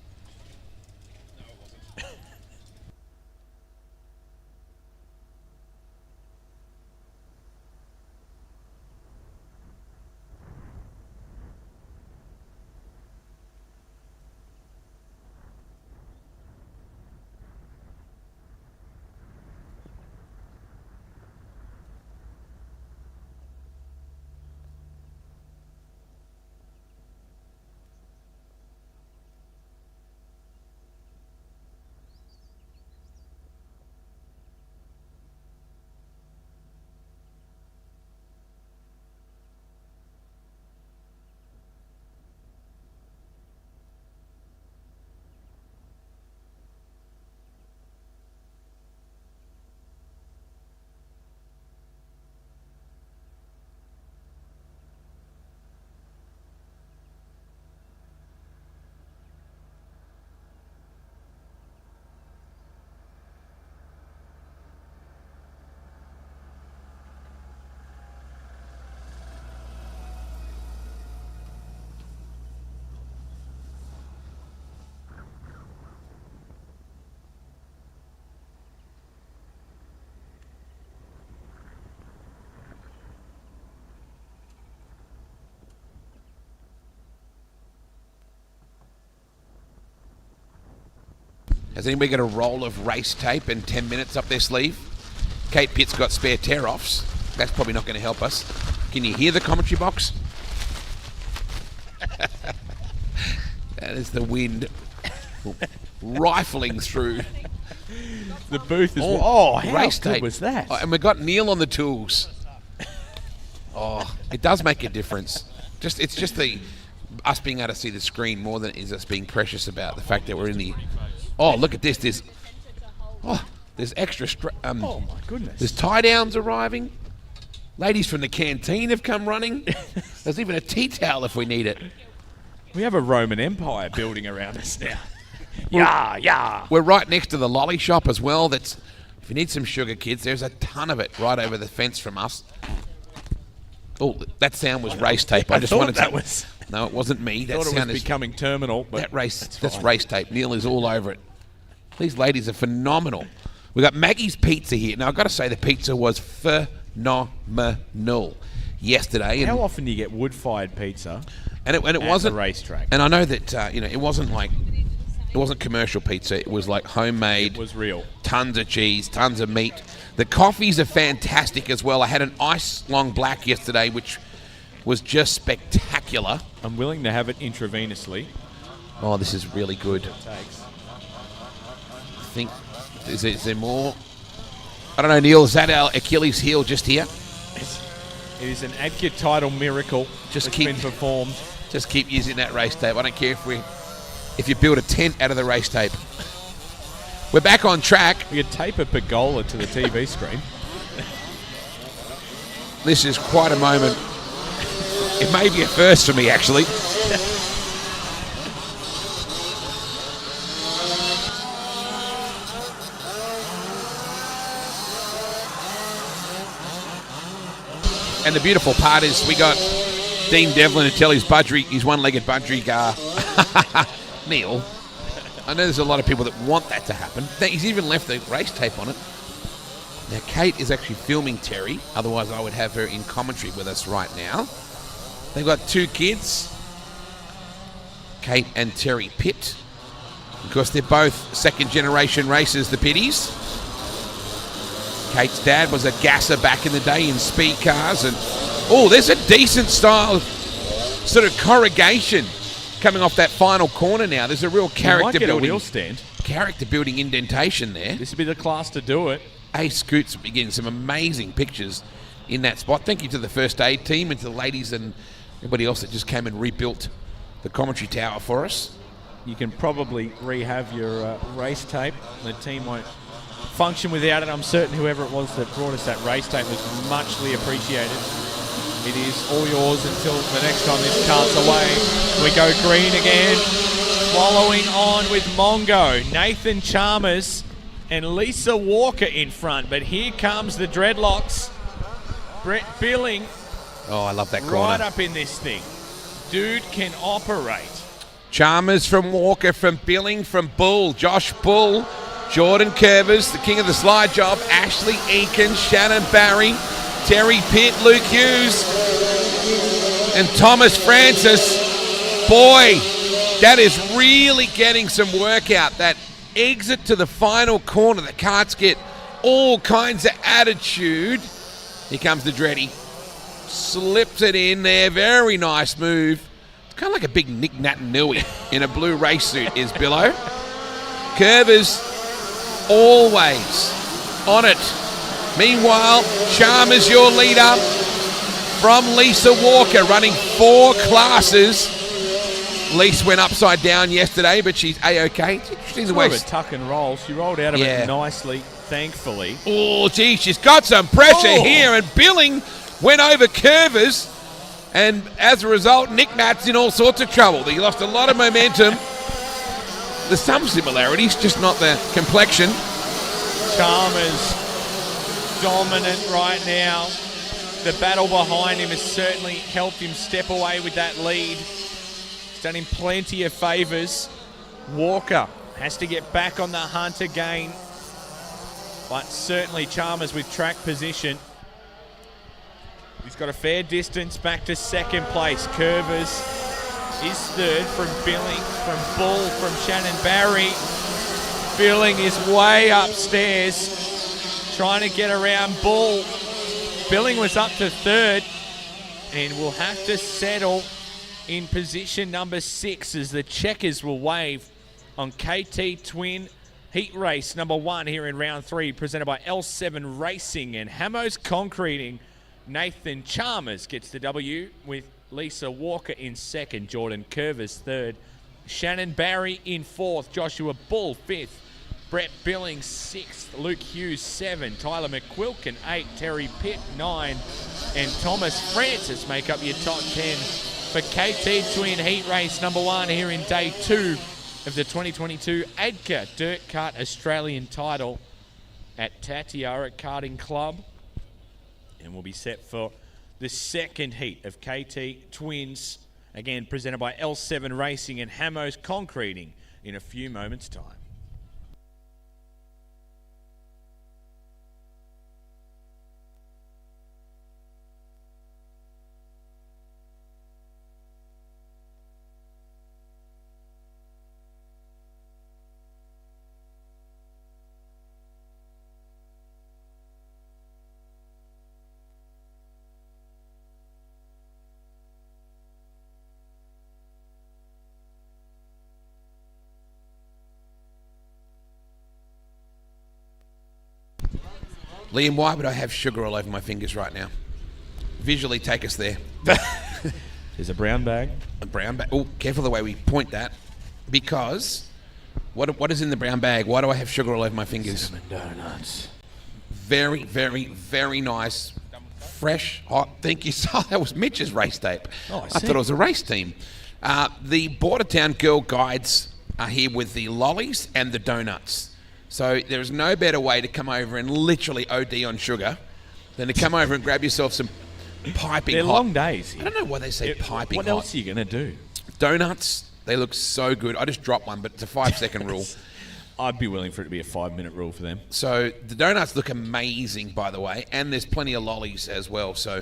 Has anybody got a roll of race tape and 10 minutes up their sleeve? Kate Pitt's got spare tear-offs. That's probably not going to help us. Can you hear the commentary box? That is the wind rifling through. The booth is... how race good tape. was that? Oh, and we got Neil on the tools. Oh, it does make a difference. It's just us being able to see the screen more than it is us being precious about the fact that we're in the... Oh, look at this. There's extra... oh, my goodness. There's tie-downs arriving. Ladies from the canteen have come running. There's even a tea towel if we need it. We have a Roman Empire building around us now. Yeah. We're right next to the lolly shop as well. If you need some sugar, kids, there's a ton of it right over the fence from us. Oh, that sound was race tape. I just wanted that to... was... No, it wasn't me. That thought it sound was becoming terminal, but that's race tape. Neil is all over it. These ladies are phenomenal. We got Maggie's Pizza here. Now, I've got to say the pizza was phenomenal yesterday. How often do you get wood-fired pizza and it at wasn't the racetrack? And I know that it wasn't commercial pizza. It was like homemade. It was real. Tons of cheese, tons of meat. The coffees are fantastic as well. I had an ice long black yesterday, which was just spectacular. I'm willing to have it intravenously. Oh, this is really good. I think, is there more? I don't know, Neil, is that our Achilles heel just here? It is an ADCA title miracle that's been performed. Just keep using that race tape. I don't care if you build a tent out of the race tape. We're back on track. We could tape a pergola to the TV screen. This is quite a moment. It may be a first for me, actually. And the beautiful part is we got Dean Devlin to tell his one-legged budgie Neil. I know there's a lot of people that want that to happen. He's even left the race tape on it. Now, Kate is actually filming Terry. Otherwise, I would have her in commentary with us right now. They've got two kids, Kate and Terry Pitt. Of course, they're both second-generation racers, the Pitties. Kate's dad was a gasser back in the day in speed cars. And there's a decent style of sort of corrugation coming off that final corner now. There's a real character building. Wheel stand. Character building indentation there. This would be the class to do it. Ace Scoots will be getting some amazing pictures in that spot. Thank you to the first aid team and to the ladies and everybody else that just came and rebuilt the commentary tower for us. You can probably rehab your race tape. The team won't function without it. I'm certain whoever it was that brought us that race tape was muchly appreciated. It is all yours until the next time this cart's away. We go green again. Following on with Mongo, Nathan Chalmers and Lisa Walker in front. But here comes the dreadlocks. Brett Billing. Oh, I love that corner. Right up in this thing. Dude can operate. Chalmers from Walker, from Billing, from Bull, Josh Bull, Jordan Curvers, the king of the slide job, Ashley Eakin, Shannon Barry, Terry Pitt, Luke Hughes, and Thomas Francis. Boy, that is really getting some work out. That exit to the final corner, the carts get all kinds of attitude. Here comes the Dreddy. Slips it in there, very nice move. It's kind of like a big Nick Natanui in a blue race suit is Billo. Curvers always on it. Meanwhile, Chalmers, your leader from Lisa Walker, running 4 classes. Lisa went upside down yesterday, but she's A-OK. She's a waste. Tuck and roll. She rolled out of it nicely, thankfully. Oh, gee, she's got some pressure here, and Billing went over Curvers, and as a result, Nick Nat's in all sorts of trouble. He lost a lot of momentum. There's some similarities, just not the complexion. Chalmers dominant right now. The battle behind him has certainly helped him step away with that lead. He's done him plenty of favours. Walker has to get back on the hunt again, but certainly Chalmers with track position. He's got a fair distance back to second place. Curvers is third from Billing, from Bull, from Shannon Barry. Billing is way upstairs, trying to get around Bull. Billing was up to third, and will have to settle in position number 6 as the checkers will wave on KT Twin Heat Race number 1 here in round 3, presented by L7 Racing and Hamos Concreting. Nathan Chalmers gets the W with Lisa Walker in second, Jordan Curvers third, Shannon Barry in fourth, Joshua Bull fifth, Brett Billings sixth, Luke Hughes 7, Tyler McQuilkin 8, Terry Pitt 9, and Thomas Francis make up your top 10 for KT Twin Heat Race number 1 here in day 2 of the 2022 ADCA Dirt Kart Australian title at Tatiara Karting Club. And we'll be set for the second heat of KT Twins, again presented by L7 Racing and Hamos Concreting, in a few moments' time. Liam, why would I have sugar all over my fingers right now? Visually take us there. There's a brown bag. A brown bag. Oh, careful the way we point that. Because what is in the brown bag? Why do I have sugar all over my fingers? Cinnamon donuts. Very, very, very nice. Fresh, hot. Thank you. So that was Mitch's race tape. Oh, I thought it was a race team. The Bordertown Girl Guides are here with the lollies and the donuts. So there's no better way to come over and literally OD on sugar than to come over and grab yourself some piping They're hot. long days. I don't know why they say piping what hot. What else are you going to do? Donuts, they look so good. I just dropped one, but it's a 5-second rule. I'd be willing for it to be a 5-minute rule for them. So the donuts look amazing, by the way, and there's plenty of lollies as well. So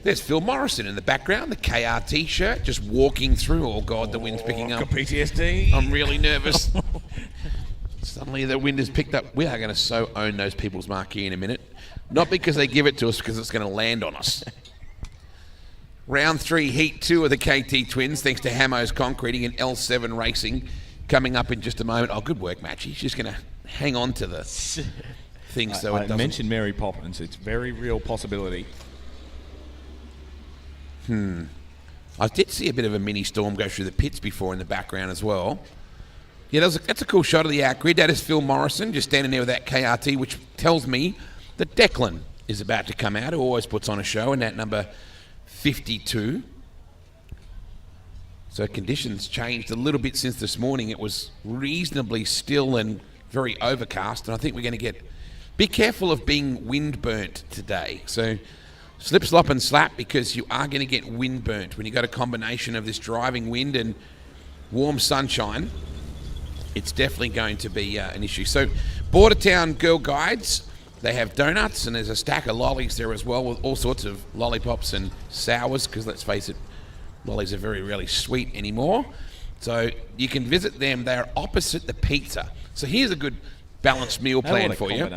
there's Phil Morrison in the background, the KRT shirt, just walking through. Oh, God, the wind's picking up. PTSD. I'm really nervous. Suddenly the wind has picked up. We are going to so own those people's marquee in a minute. Not because they give it to us, because it's going to land on us. Round 3, Heat 2 of the KT Twins, thanks to Hamos Concreting and L7 Racing. Coming up in just a moment. Oh, good work, Matchy. She's going to hang on to the thing so it doesn't... I mentioned Mary Poppins. It's a very real possibility. I did see a bit of a mini storm go through the pits before in the background as well. Yeah, that's a cool shot of the outgrid. That is Phil Morrison just standing there with that KRT, which tells me that Declan is about to come out, who always puts on a show, in that number 52. So conditions changed a little bit since this morning. It was reasonably still and very overcast, and I think we're going to be careful of being wind burnt today. So slip, slop and slap, because you are going to get wind burnt when you got a combination of this driving wind and warm sunshine. It's definitely going to be an issue. So Bordertown Girl Guides, they have donuts, and there's a stack of lollies there as well, with all sorts of lollipops and sours, because let's face it, lollies are very rarely sweet anymore. So you can visit them. They're opposite the pizza. So here's a good balanced meal plan for you.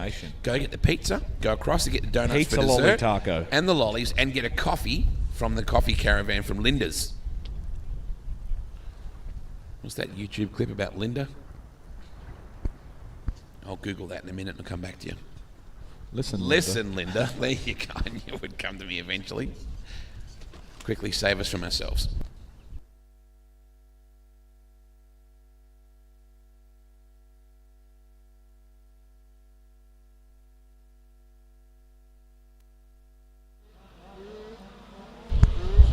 Go get the pizza, go across to get the donuts Pizza, for dessert, lolly, taco, and the lollies, and get a coffee from the coffee caravan from Linda's. What's that YouTube clip about Linda? I'll Google that in a minute and I'll come back to you. Listen, Linda. There you go. I knew it would come to me eventually. Quickly save us from ourselves.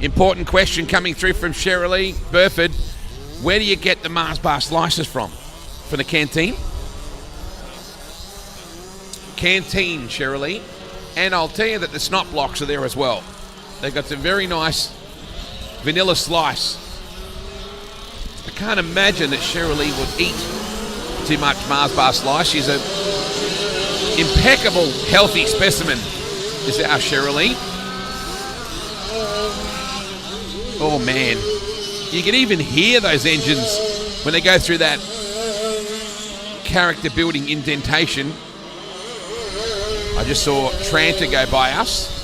Important question coming through from Shirley Burford. Where do you get the Mars bar slices from? From the canteen? Canteen, Shirley. And I'll tell you that the snot blocks are there as well. They've got some very nice vanilla slice. I can't imagine that Shirley would eat too much Mars bar slice. She's a impeccable, healthy specimen, is our Shirley. Oh man, you can even hear those engines when they go through that character building indentation. I just saw Tranter go by us.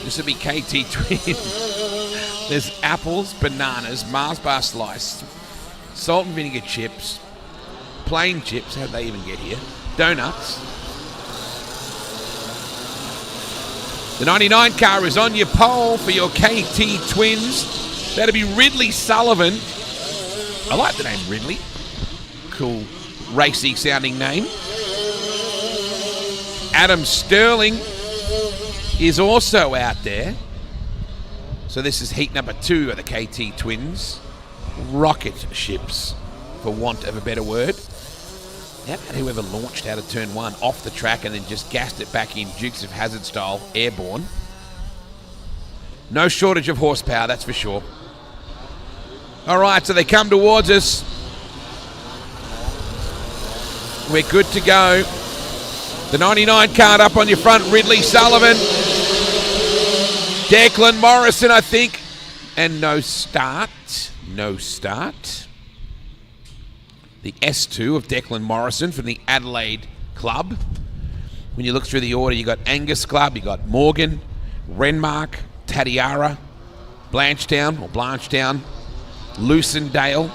This would be KT Twin. There's apples, bananas, Mars bar slice, salt and vinegar chips, plain chips, how'd they even get here? Donuts. The 99 car is on your pole for your KT Twins. That'll be Ridley Sullivan. I like the name Ridley. Cool, racy sounding name. Adam Sterling is also out there. So this is heat number 2 of the KT Twins. Rocket ships, for want of a better word. How about whoever launched out of turn 1 off the track and then just gassed it back in Dukes of Hazzard style, airborne. No shortage of horsepower, that's for sure. All right, so they come towards us. We're good to go. The 99 card up on your front, Ridley Sullivan. Declan Morrison, I think. And no start. No start. The S2 of Declan Morrison from the Adelaide Club. When you look through the order, you got Angus Club, you got Morgan, Renmark, Tatiara, Blanchetown, Lucendale.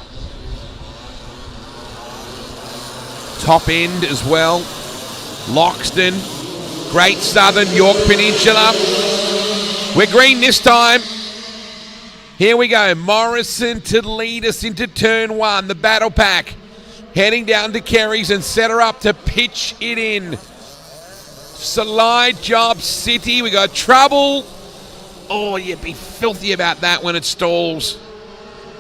Top End as well. Loxton, Great Southern, York Peninsula. We're green this time. Here we go. Morrison to lead us into turn 1. The battle pack heading down to Kerry's and set her up to pitch it in. Slide Job City. We got trouble. Oh, you'd be filthy about that when it stalls.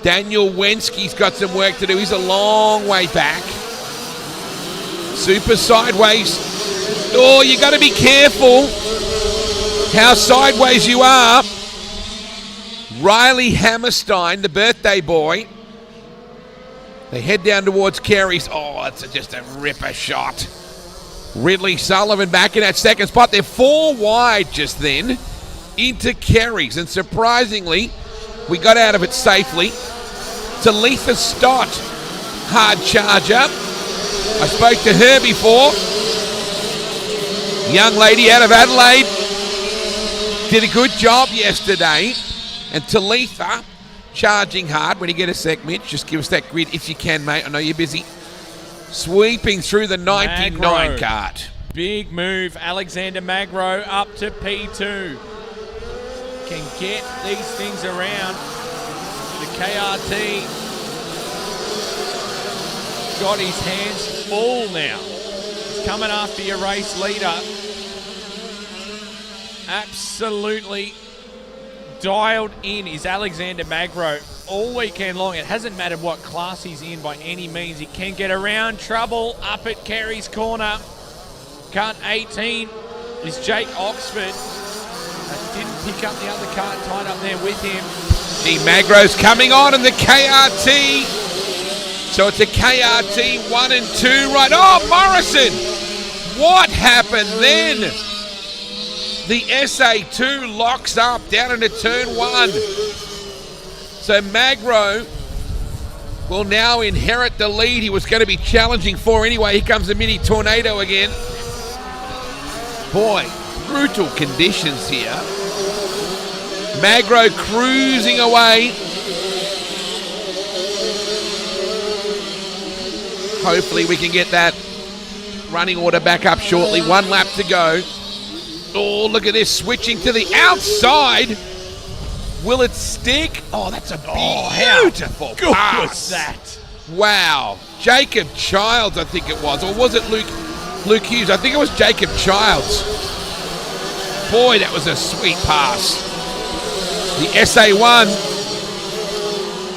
Daniel Wensky's got some work to do. He's a long way back. Super sideways. Oh, you got to be careful how sideways you are. Riley Hammerstein, the birthday boy. They head down towards Kerry's. Oh, it's just a ripper shot. Ridley Sullivan back in that second spot. They're 4 wide just then into Kerry's. And surprisingly, we got out of it safely. Talitha Stott, hard charger. I spoke to her before. Young lady out of Adelaide. Did a good job yesterday. And Talitha charging hard. When you get a sec, Mitch, just give us that grid if you can, mate. I know you're busy. Sweeping through the 99 cart. Big move. Alexander Magro up to P2. Can get these things around. The KRT got his hands full now. He's coming after your race leader. Absolutely dialed in is Alexander Magro all weekend long. It hasn't mattered what class he's in by any means. He can get around trouble up at Kerry's corner. Cart 18 is Jake Oxford. Didn't pick up the other cart tied up there with him. The Magro's coming on and the KRT. So it's a KRT 1 and 2 right. Oh, Morrison! What happened then? The SA2 locks up down into turn 1. So Magro will now inherit the lead he was going to be challenging for anyway. Here comes the mini tornado again. Boy, brutal conditions here. Magro cruising away. Hopefully we can get that running order back up shortly. 1 lap to go. Oh, look at this, switching to the outside. Will it stick? Oh, that's a beautiful good pass. was that? Wow. Jacob Childs, I think it was. Or was it Luke Hughes? I think it was Jacob Childs. Boy, that was a sweet pass. The SA1.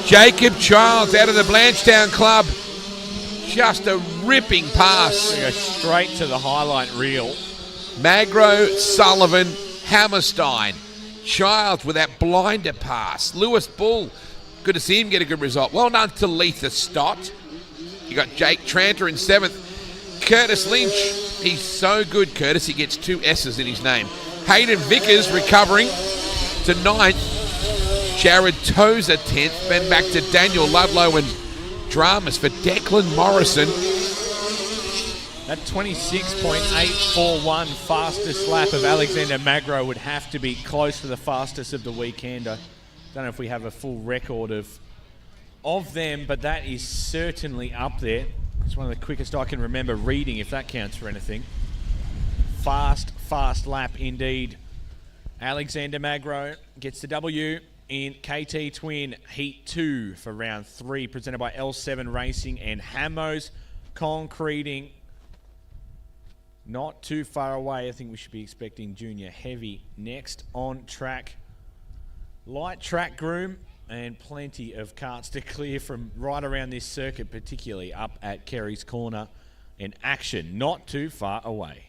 Jacob Childs out of the Blanchetown Club. Just a ripping pass. Go straight to the highlight reel. Magro, Sullivan, Hammerstein. Childs with that blinder pass. Lewis Bull, good to see him get a good result. Well done to Letha Stott. You got Jake Tranter in 7th. Curtis Lynch, he's so good, Curtis, he gets 2 S's in his name. Hayden Vickers recovering to 9th. Jared Tozer 10th. Then back to Daniel Ludlow and dramas for Declan Morrison. That 26.841 fastest lap of Alexander Magro would have to be close to the fastest of the weekend. I don't know if we have a full record of them, but that is certainly up there. It's one of the quickest I can remember reading, if that counts for anything. Fast lap indeed. Alexander Magro gets the W in KT Twin Heat 2 for round 3, presented by L7 Racing and Hamos Concreting. Not too far away. I think we should be expecting Junior Heavy next on track. Light track groom and plenty of karts to clear from right around this circuit, particularly up at Kerry's Corner, and action not too far away.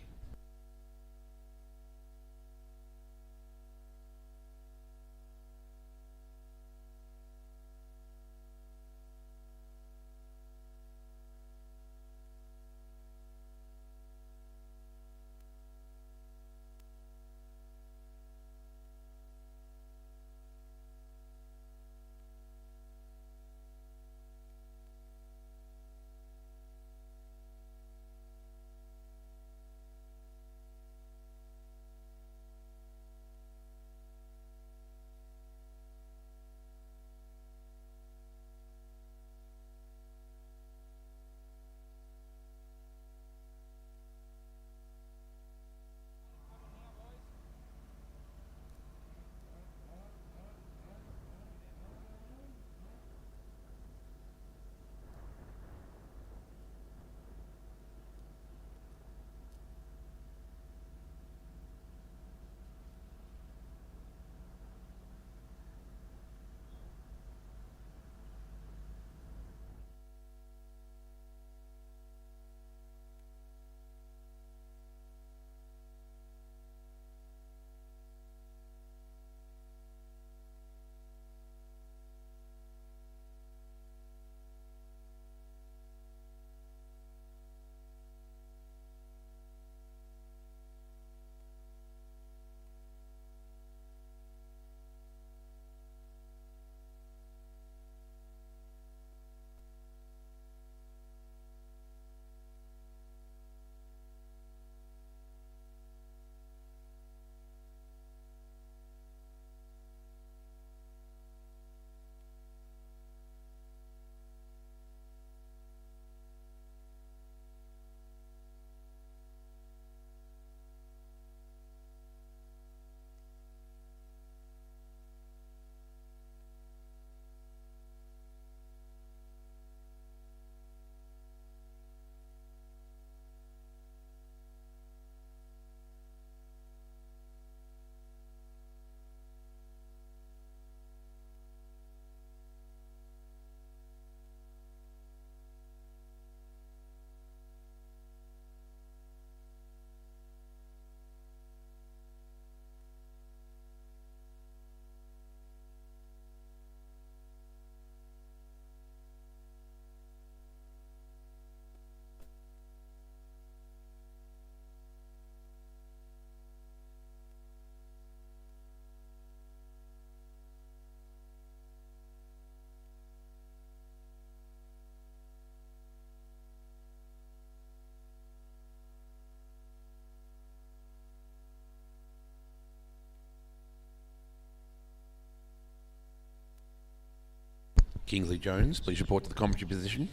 Kingsley Jones, please report to the commentary position.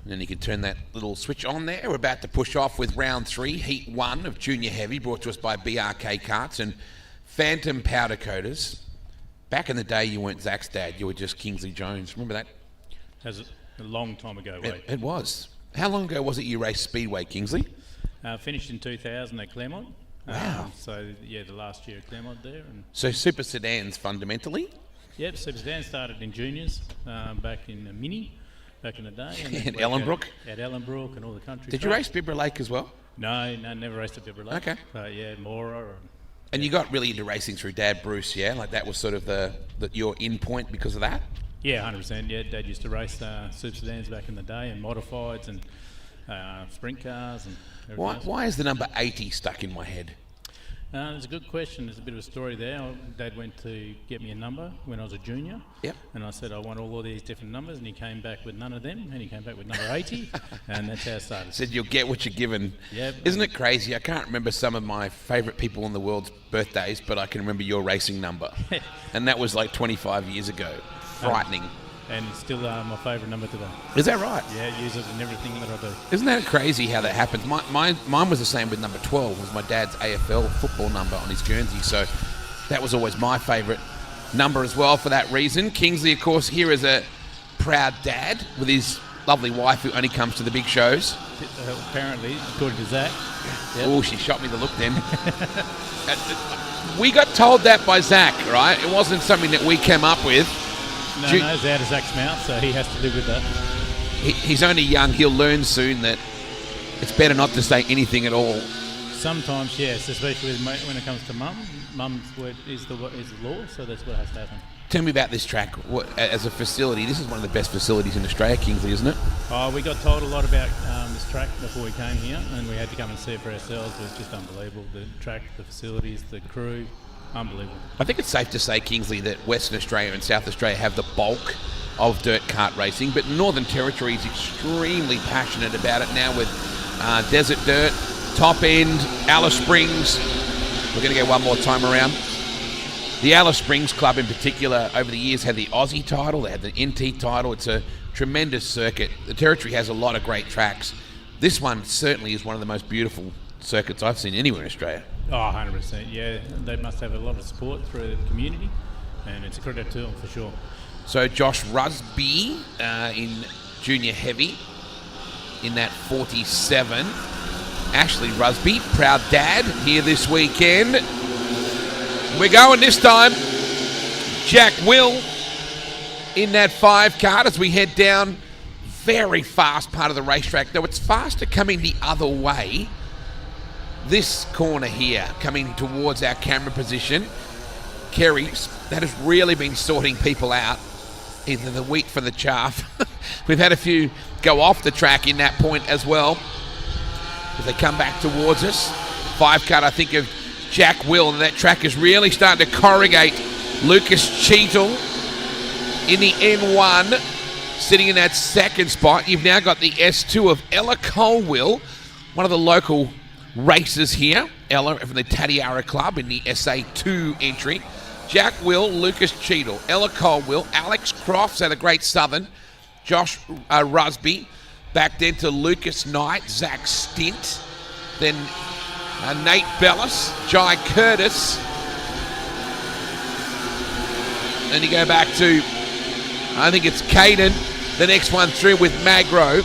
And then you can turn that little switch on there. We're about to push off with round 3, heat 1 of Junior Heavy, brought to us by BRK Karts and Phantom Powder Coaters. Back in the day, you weren't Zach's dad, you were just Kingsley Jones. Remember that? That was a long time ago, Wade. It was. How long ago was it you raced Speedway, Kingsley? Finished in 2000 at Claremont. Wow. So yeah, the last year at Claremont there, and So super sedans fundamentally. yep, Super Sedan started in juniors back in the Mini, back in the day. And then At worked Ellenbrook? At Ellenbrook and all the country. Did you tracks. race Bibra Lake as well? No, never raced at Bibra Lake. Okay. But yeah, Mora. And you got really into racing through Dad Bruce, yeah? Like that was sort of your in point because of that? Yeah, 100%. Yeah, Dad used to race Super Sedans back in the day and modifieds and sprint cars and everything else. Why is the number 80 stuck in my head? It's a good question. There's a bit of a story there. Dad went to get me a number when I was a junior. Yep. And I said, I want all of these different numbers. And he came back with none of them. And he came back with number 80. And that's how it started. Said you'll get what you're given. Yep. Isn't it crazy? I can't remember some of my favourite people in the world's birthdays, but I can remember your racing number. And that was like 25 years ago. Frightening. And it's still my favourite number today. Is that right? Yeah, use it in everything that I do. Isn't that crazy how that happens? Mine was the same with number 12. Was my dad's AFL football number on his Guernsey. So that was always my favourite number as well for that reason. Kingsley, of course, here is a proud dad with his lovely wife who only comes to the big shows. Apparently, according to Zach. Yep. Oh, she shot me the look then. We got told that by Zach, right? It wasn't something that we came up with. No, it's out of Zach's mouth, so he has to live with that. He's only young. He'll learn soon that it's better not to say anything at all. Sometimes, yes, especially when it comes to mum. Mum's word is the law, so that's what has to happen. Tell me about this track. As a facility, this is one of the best facilities in Australia, Kingsley, isn't it? Oh, we got told a lot about this track before we came here, and we had to come and see it for ourselves. It was just unbelievable. The track, the facilities, the crew, unbelievable. I think it's safe to say, Kingsley, that Western Australia and South Australia have the bulk of dirt kart racing, but Northern Territory is extremely passionate about it now with Desert Dirt, Top End, Alice Springs. We're going to go one more time around. The Alice Springs Club in particular over the years had the Aussie title, they had the NT title. It's a tremendous circuit. The Territory has a lot of great tracks. This one certainly is one of the most beautiful circuits I've seen anywhere in Australia. Oh, 100%. Yeah, they must have a lot of support through the community, and it's a credit to them for sure. So Josh Rusby in junior heavy in that 47. Ashley Rusby, proud dad, here this weekend. We're going this time. Jack Will in that 5 kart as we head down very fast part of the racetrack. Though it's faster coming the other way. This corner here, coming towards our camera position. Kerry, that has really been sorting people out. Either the wheat for the chaff. We've had a few go off the track in that point as well. As they come back towards us. 5 kart, I think, of Jack Will, and that track is really starting to corrugate. Lucas Cheetle in the N1, sitting in that second spot. You've now got the S2 of Ella Colwill, one of the local racers here. Ella from the Tatiara Club in the SA2 entry. Jack Will, Lucas Cheetle, Ella Colwill, Alex Crofts out of Great Southern, Josh Rusby, back then to Lucas Knight, Zach Stint, then Nate Bellis, Jai Curtis. Then you go back to, I think it's Caden, the next one through with Magro.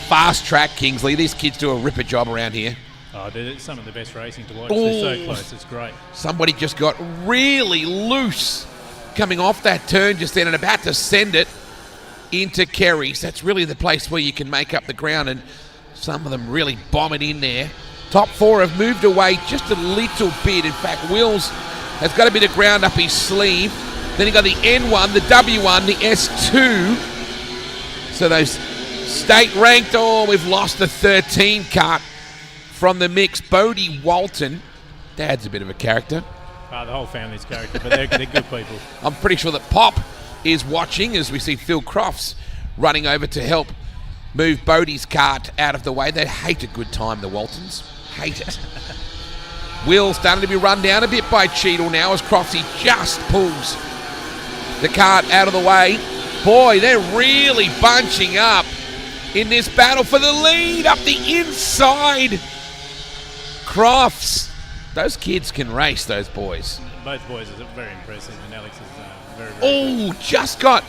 Fast track, Kingsley. These kids do a ripper job around here. Oh, they're some of the best racing to watch. Ooh. They're so close. It's great. Somebody just got really loose coming off that turn just then and about to send it into Kerry's. That's really the place where you can make up the ground, and some of them really bomb it in there. Top 4 have moved away just a little bit. In fact, Wills has got a bit of ground up his sleeve. Then you got the N1, the W1, the S2. So those state ranked, we've lost the 13 kart from the mix. Bodie Walton, Dad's a bit of a character. The whole family's character, but they're good people. I'm pretty sure that Pop is watching as we see Phil Crofts running over to help move Bodie's kart out of the way. They hate a good time, the Waltons. Hate it. Will starting to be run down a bit by Cheadle now as Croftsy just pulls the kart out of the way. Boy, they're really bunching up in this battle for the lead up the inside. Crofts. Those kids can race, those boys. Both boys are very impressive, and Alex is very good. Just got,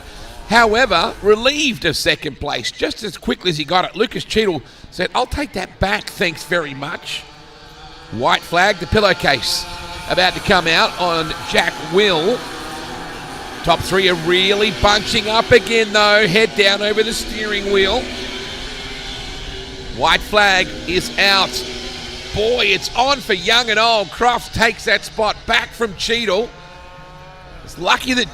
however, relieved of second place just as quickly as he got it. Lucas Cheadle said, I'll take that back, thanks very much. White flag, the pillowcase about to come out on Jack Will. Top three are really bunching up again though. Head down over the steering wheel. White flag is out. Boy, it's on for young and old. Crofts takes that spot back from Cheadle. It's lucky that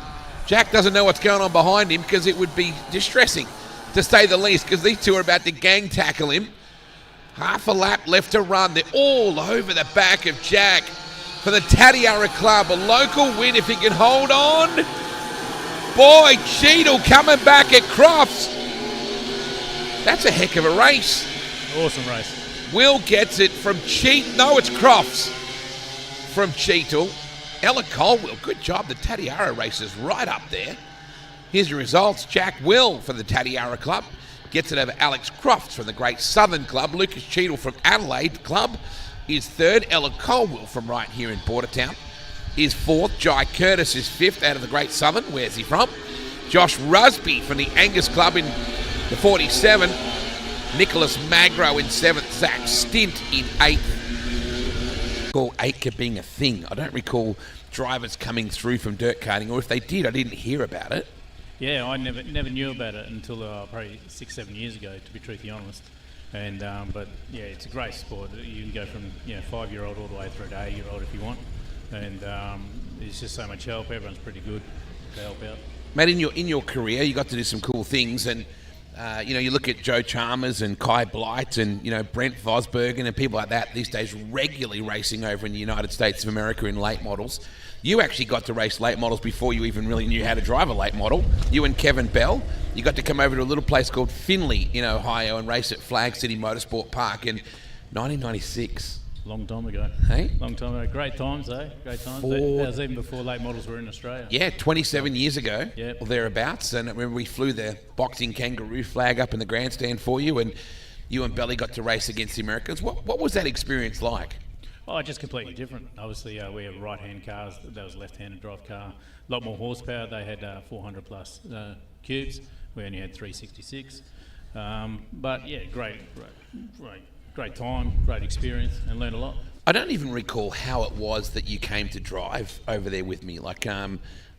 Jack doesn't know what's going on behind him, because it would be distressing, to say the least, because these two are about to gang tackle him. Half a lap left to run. They're all over the back of Jack for the Tatiara Club. A local win if he can hold on. Boy, Cheadle coming back at Crofts. That's a heck of a race. Awesome race. Will gets it from No, it's Crofts from Cheadle. Ella Colwell, good job. The Tatiara race is right up there. Here's the results. Jack Will for the Tatiara Club gets it over Alex Crofts from the Great Southern Club. Lucas Cheadle from Adelaide Club is third. Ella Colwell from right here in Bordertown is fourth. Jai Curtis is fifth out of the Great Southern. Where's he from? Josh Rusby from the Angus Club in the 47. Nicholas Magro in seventh. Zach Stint in eighth. I recall AICA being a thing. I don't recall drivers coming through from dirt karting, or if they did, I didn't hear about it. Yeah, I never knew about it until probably 6-7 years ago, to be truthfully honest. And but yeah, it's a great sport. You can go from 5-year-old all the way through to 8-year-old if you want, and it's just so much help. Everyone's pretty good to help out. Mate, in your career, you got to do some cool things, and you look at Joe Chalmers and Kai Blight and Brent Vosbergen and people like that these days regularly racing over in the United States of America in late models. You actually got to race late models before you even really knew how to drive a late model. You and Kevin Bell, you got to come over to a little place called Findlay in Ohio and race at Flag City Motorsport Park in 1996. Long time ago. Hey? Long time ago. Great times, eh? Great times. That was even before late models were in Australia. Yeah, 27 years ago, Yep. or thereabouts. And I remember we flew the boxing kangaroo flag up in the grandstand for you, and you and Belly got to race against the Americans. What was that experience like? Oh, just completely different. Obviously, we have right-hand cars. That was left-handed drive car. A lot more horsepower. They had 400 plus cubes. We only had 366. But yeah, great time, great experience, and learned a lot. I don't even recall how it was that you came to drive over there with me. Like,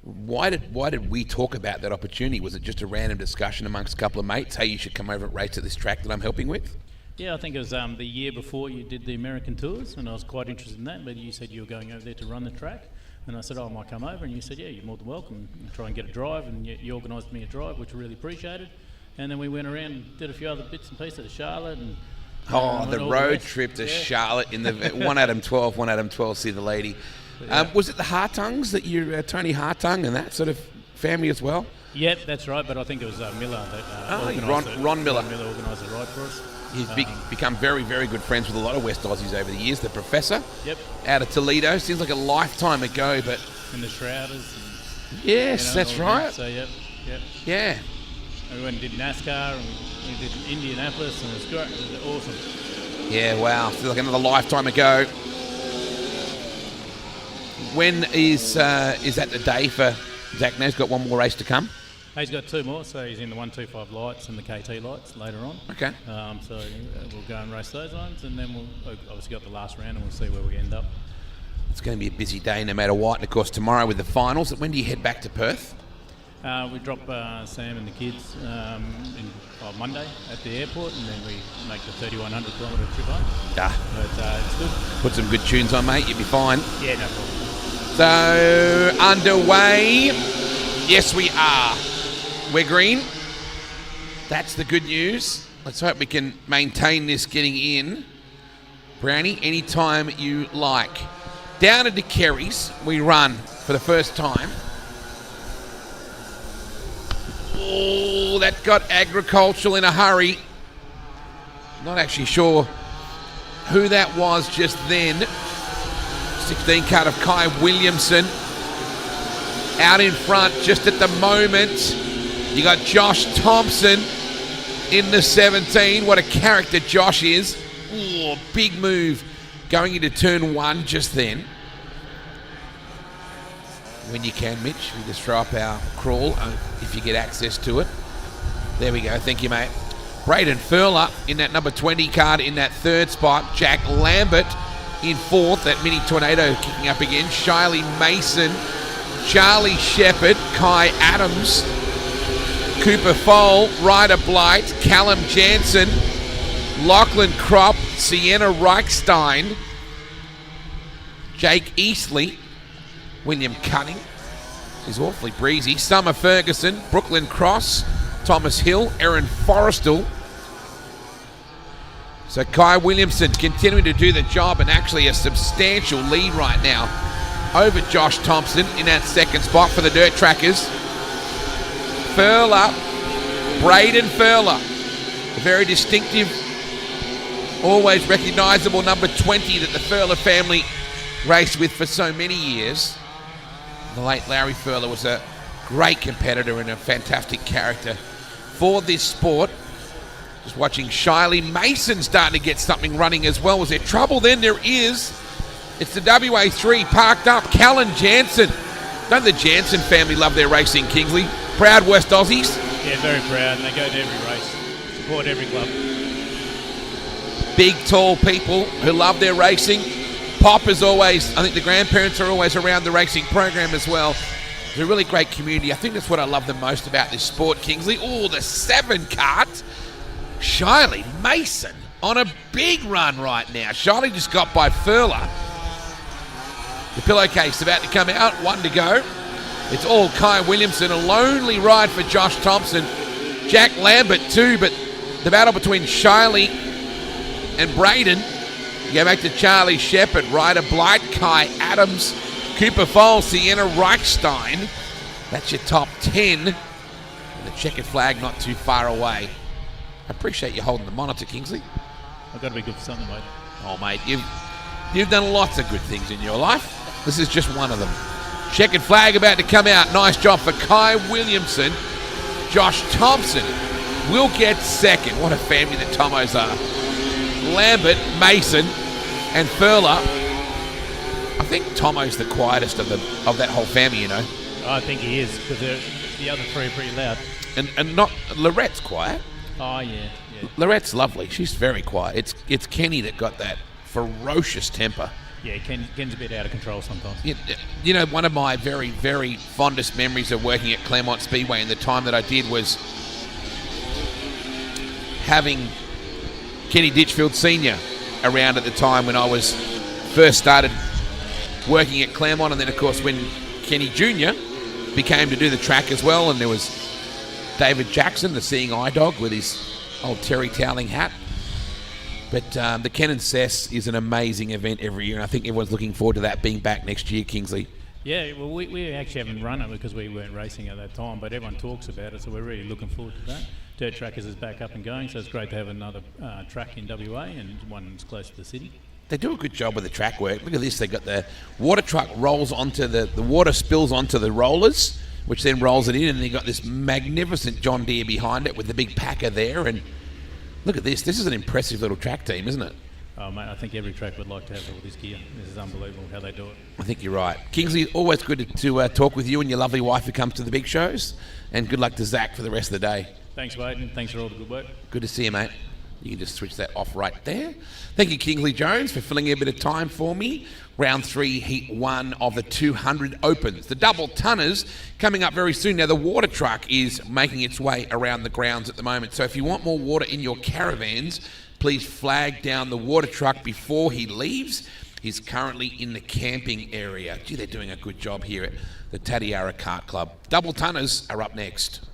why did we talk about that opportunity? Was it just a random discussion amongst a couple of mates? Hey, you should come over and race at this track that I'm helping with? Yeah, I think it was the year before you did the American tours, and I was quite interested in that. But you said you were going over there to run the track, and I said, I might come over, and you said, yeah, you're more than welcome. And try and get a drive, and you organised me a drive, which I really appreciated. And then we went around and did a few other bits and pieces at Charlotte and. The road trip to Charlotte in the one Adam 12, see the lady. Was it the Hartungs that you, Tony Hartung and that sort of family as well? Yep, that's right, but I think it was Miller that organised it. Ron Miller. Ron Miller organised the ride for us. He's become very, very good friends with a lot of West Aussies over the years. The Professor, yep, out of Toledo, seems like a lifetime ago, but... And the Shrouders. Yes, that's right. So, yep. Yeah. And we went and did NASCAR, and we did Indianapolis, and it was great. It was awesome. Yeah, wow. Feels like another lifetime ago. When is that the day for Zach Nez? Got one more race to come? He's got two more, so he's in the 125 lights and the KT lights later on. Okay. So we'll go and race those ones, and then we'll obviously got the last round, and we'll see where we end up. It's going to be a busy day no matter what. And, of course, tomorrow with the finals. When do you head back to Perth? We drop Sam and the kids on Monday at the airport, and then we make the 3,100 kilometre trip home. But it's good. Put some good tunes on, mate. You'll be fine. Yeah, no problem. So, underway. Yes, we are. We're green. That's the good news. Let's hope we can maintain this getting in. Brownie, anytime you like. Down into Kerry's, we run for the first time. Oh, that got agricultural in a hurry. Not actually sure who that was just then. 16 cut of Kai Williamson. Out in front just at the moment. You got Josh Thompson in the 17. What a character Josh is. Ooh, big move going into turn one just then. When you can, Mitch, we just throw up our crawl if you get access to it. There we go. Thank you, mate. Braden Furler in that number 20 card in that third spot. Jack Lambert in fourth. That Mini Tornado kicking up again. Shiley Mason, Charlie Shepherd, Kai Adams, Cooper Foal, Ryder Blight, Callum Jansen, Lachlan Kropp, Sienna Reichstein, Jake Eastley, William Cunning is awfully breezy, Summer Ferguson, Brooklyn Cross, Thomas Hill, Erin Forrestal. So Kai Williamson continuing to do the job, and actually a substantial lead right now over Josh Thompson in that second spot for the Dirt Trackers. Furler, Braden Furler, a very distinctive, always recognisable number 20 that the Furler family raced with for so many years. The late Larry Furler was a great competitor and a fantastic character for this sport. Just watching Shiley Mason starting to get something running as well. Was there trouble then? There is. It's the WA3 parked up. Callan Jansen. Don't the Jansen family love their racing, Kingsley? Proud West Aussies. Yeah, very proud, and they go to every race. Support every club. Big, tall people who love their racing. Pop is always, I think the grandparents are always around the racing program as well. It's a really great community. I think that's what I love the most about this sport, Kingsley. Oh, the 7 cart. Shiley Mason on a big run right now. Shiley just got by Furler. The pillowcase about to come out, 1 to go. It's all Kai Williamson, a lonely ride for Josh Thompson. Jack Lambert too, but the battle between Shiley and Braden. You go back to Charlie Shepherd, Ryder Blight, Kai Adams, Cooper Foal, Sienna Reichstein. That's your top 10. And the checkered flag not too far away. I appreciate you holding the monitor, Kingsley. I've got to be good for something, mate. Oh, mate, you've done lots of good things in your life. This is just one of them. Checkered flag about to come out. Nice job for Kai Williamson. Josh Thompson will get second. What a family the Tomos are. Lambert, Mason, and Furler. I think Tomo's the quietest of that whole family, you know. I think he is, because the other three are pretty loud. And not Lorette's quiet. Oh, yeah. Lorette's lovely. She's very quiet. It's Kenny that got that ferocious temper. Yeah, Ken's a bit out of control sometimes. You know, one of my very, very fondest memories of working at Claremont Speedway and the time that I did was having Kenny Ditchfield Sr. around at the time when I was first started working at Claremont, and then of course when Kenny Jr. became to do the track as well, and there was David Jackson, the seeing eye dog with his old Terry Toweling hat. But the Ken and Cess is an amazing event every year, and I think everyone's looking forward to that being back next year, Kingsley. Yeah, well, we actually haven't run it because we weren't racing at that time, but everyone talks about it, so we're really looking forward to that. Dirt Trackers is back up and going, so it's great to have another track in WA and one that's close to the city. They do a good job with the track work. Look at this, they got the water truck rolls onto the water spills onto the rollers, which then rolls it in, and they got this magnificent John Deere behind it with the big packer there, and look at this. This is an impressive little track team, isn't it? Oh, mate, I think every track would like to have all this gear. This is unbelievable how they do it. I think you're right. Kingsley, always good to talk with you and your lovely wife who comes to the big shows. And good luck to Zach for the rest of the day. Thanks, Wade, and thanks for all the good work. Good to see you, mate. You can just switch that off right there. Thank you, Kingsley Jones, for filling in a bit of time for me. Round 3, Heat 1 of the 200 Opens. The double tonners coming up very soon. Now, the water truck is making its way around the grounds at the moment. So if you want more water in your caravans, please flag down the water truck before he leaves. He's currently in the camping area. Gee, they're doing a good job here at the Tatiara Kart Club. Double tonners are up next.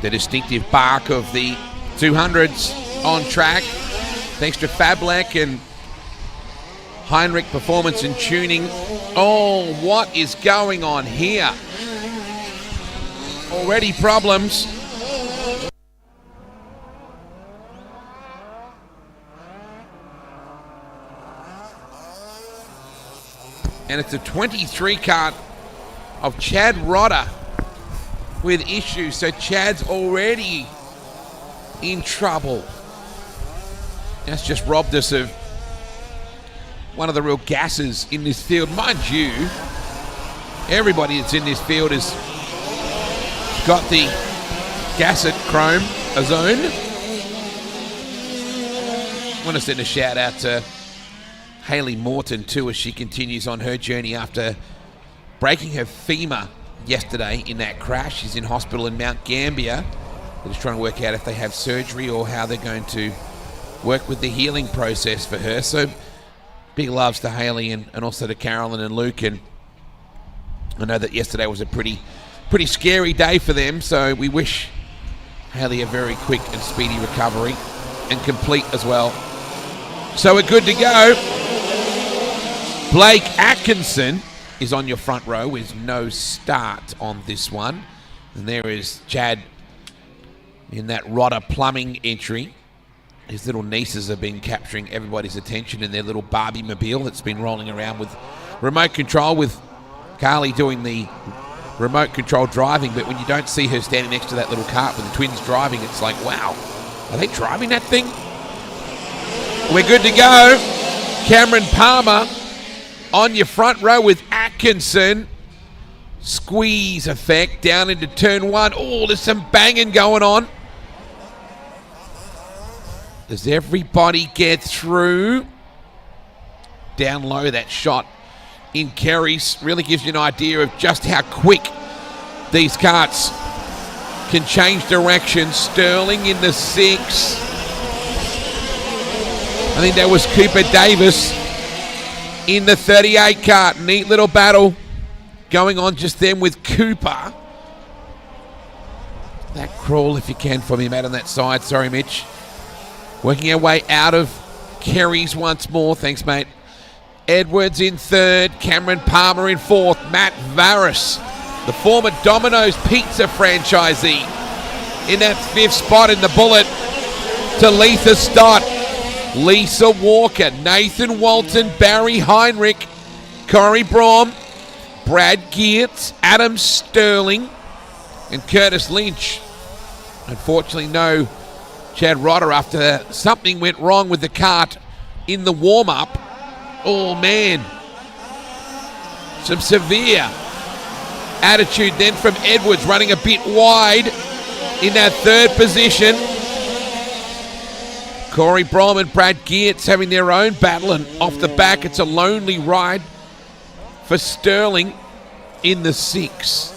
The distinctive bark of the 200s on track, thanks to Fablek and Heinrich Performance and Tuning. Oh, what is going on here? Already problems. And it's a 23 kart of Chad Rodder with issues. So Chad's already in trouble. That's just robbed us of one of the real gases in this field. Mind you, everybody that's in this field has got the Gasset Chrome Ozone. I want to send a shout out to Hayley Morton too, as she continues on her journey after breaking her femur yesterday in that crash. She's in hospital in Mount Gambier. They're just trying to work out if they have surgery or how they're going to work with the healing process for her. So big loves to Hayley and also to Carolyn and Luke. And I know that yesterday was a pretty scary day for them. So we wish Hayley a very quick and speedy recovery, and complete as well. So we're good to go. Blake Atkinson is on your front row with no start on this one. And there is Chad in that Rodder Plumbing entry. His little nieces have been capturing everybody's attention in their little Barbie mobile that's been rolling around with remote control, with Carly doing the remote control driving. But when you don't see her standing next to that little cart with the twins driving, it's like, wow, are they driving that thing? We're good to go. Cameron Palmer on your front row with Atkinson. Squeeze effect down into turn one. Oh, there's some banging going on. Does everybody get through? Down low, that shot in Kerry's really gives you an idea of just how quick these karts can change direction. Sterling in the 6. I think that was Cooper Davis in the 38 kart. Neat little battle going on just then with Cooper. That crawl if you can for me, Matt, on that side. Sorry, Mitch. Working our way out of Kerry's once more. Thanks, mate. Edwards in third. Cameron Palmer in fourth. Matt Varus, the former Domino's Pizza franchisee, in that fifth spot in the bullet. Talitha Stott, Lisa Walker, Nathan Walton, Barry Heinrich, Corey Braum, Brad Geertz, Adam Sterling, and Curtis Lynch. Unfortunately, no Chad Rodder after something went wrong with the kart in the warm-up. Oh, man. Some severe attitude then from Edwards, running a bit wide in that third position. Corey Braum and Brad Geertz having their own battle, and off the back, it's a lonely ride for Sterling in the 6.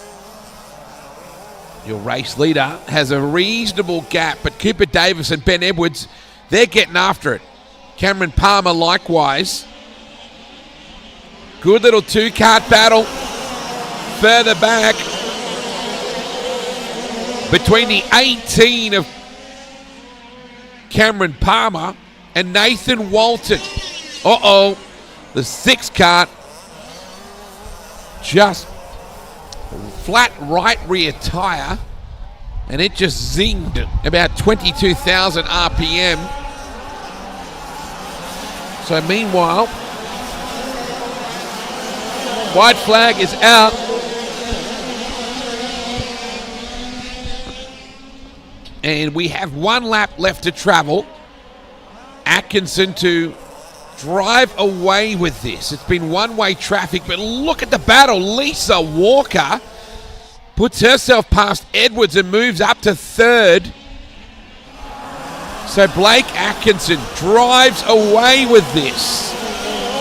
Your race leader has a reasonable gap, but Cooper Davis and Ben Edwards, they're getting after it. Cameron Palmer likewise. Good little two-kart battle. Further back, between the 18 of Cameron Palmer and Nathan Walton. Uh-oh, the 6 kart just flat right rear tire, and it just zinged about 22,000 RPM. So meanwhile, white flag is out. And we have one lap left to travel. Atkinson to drive away with this. It's been one-way traffic, but look at the battle. Lisa Walker puts herself past Edwards and moves up to third. So Blake Atkinson drives away with this.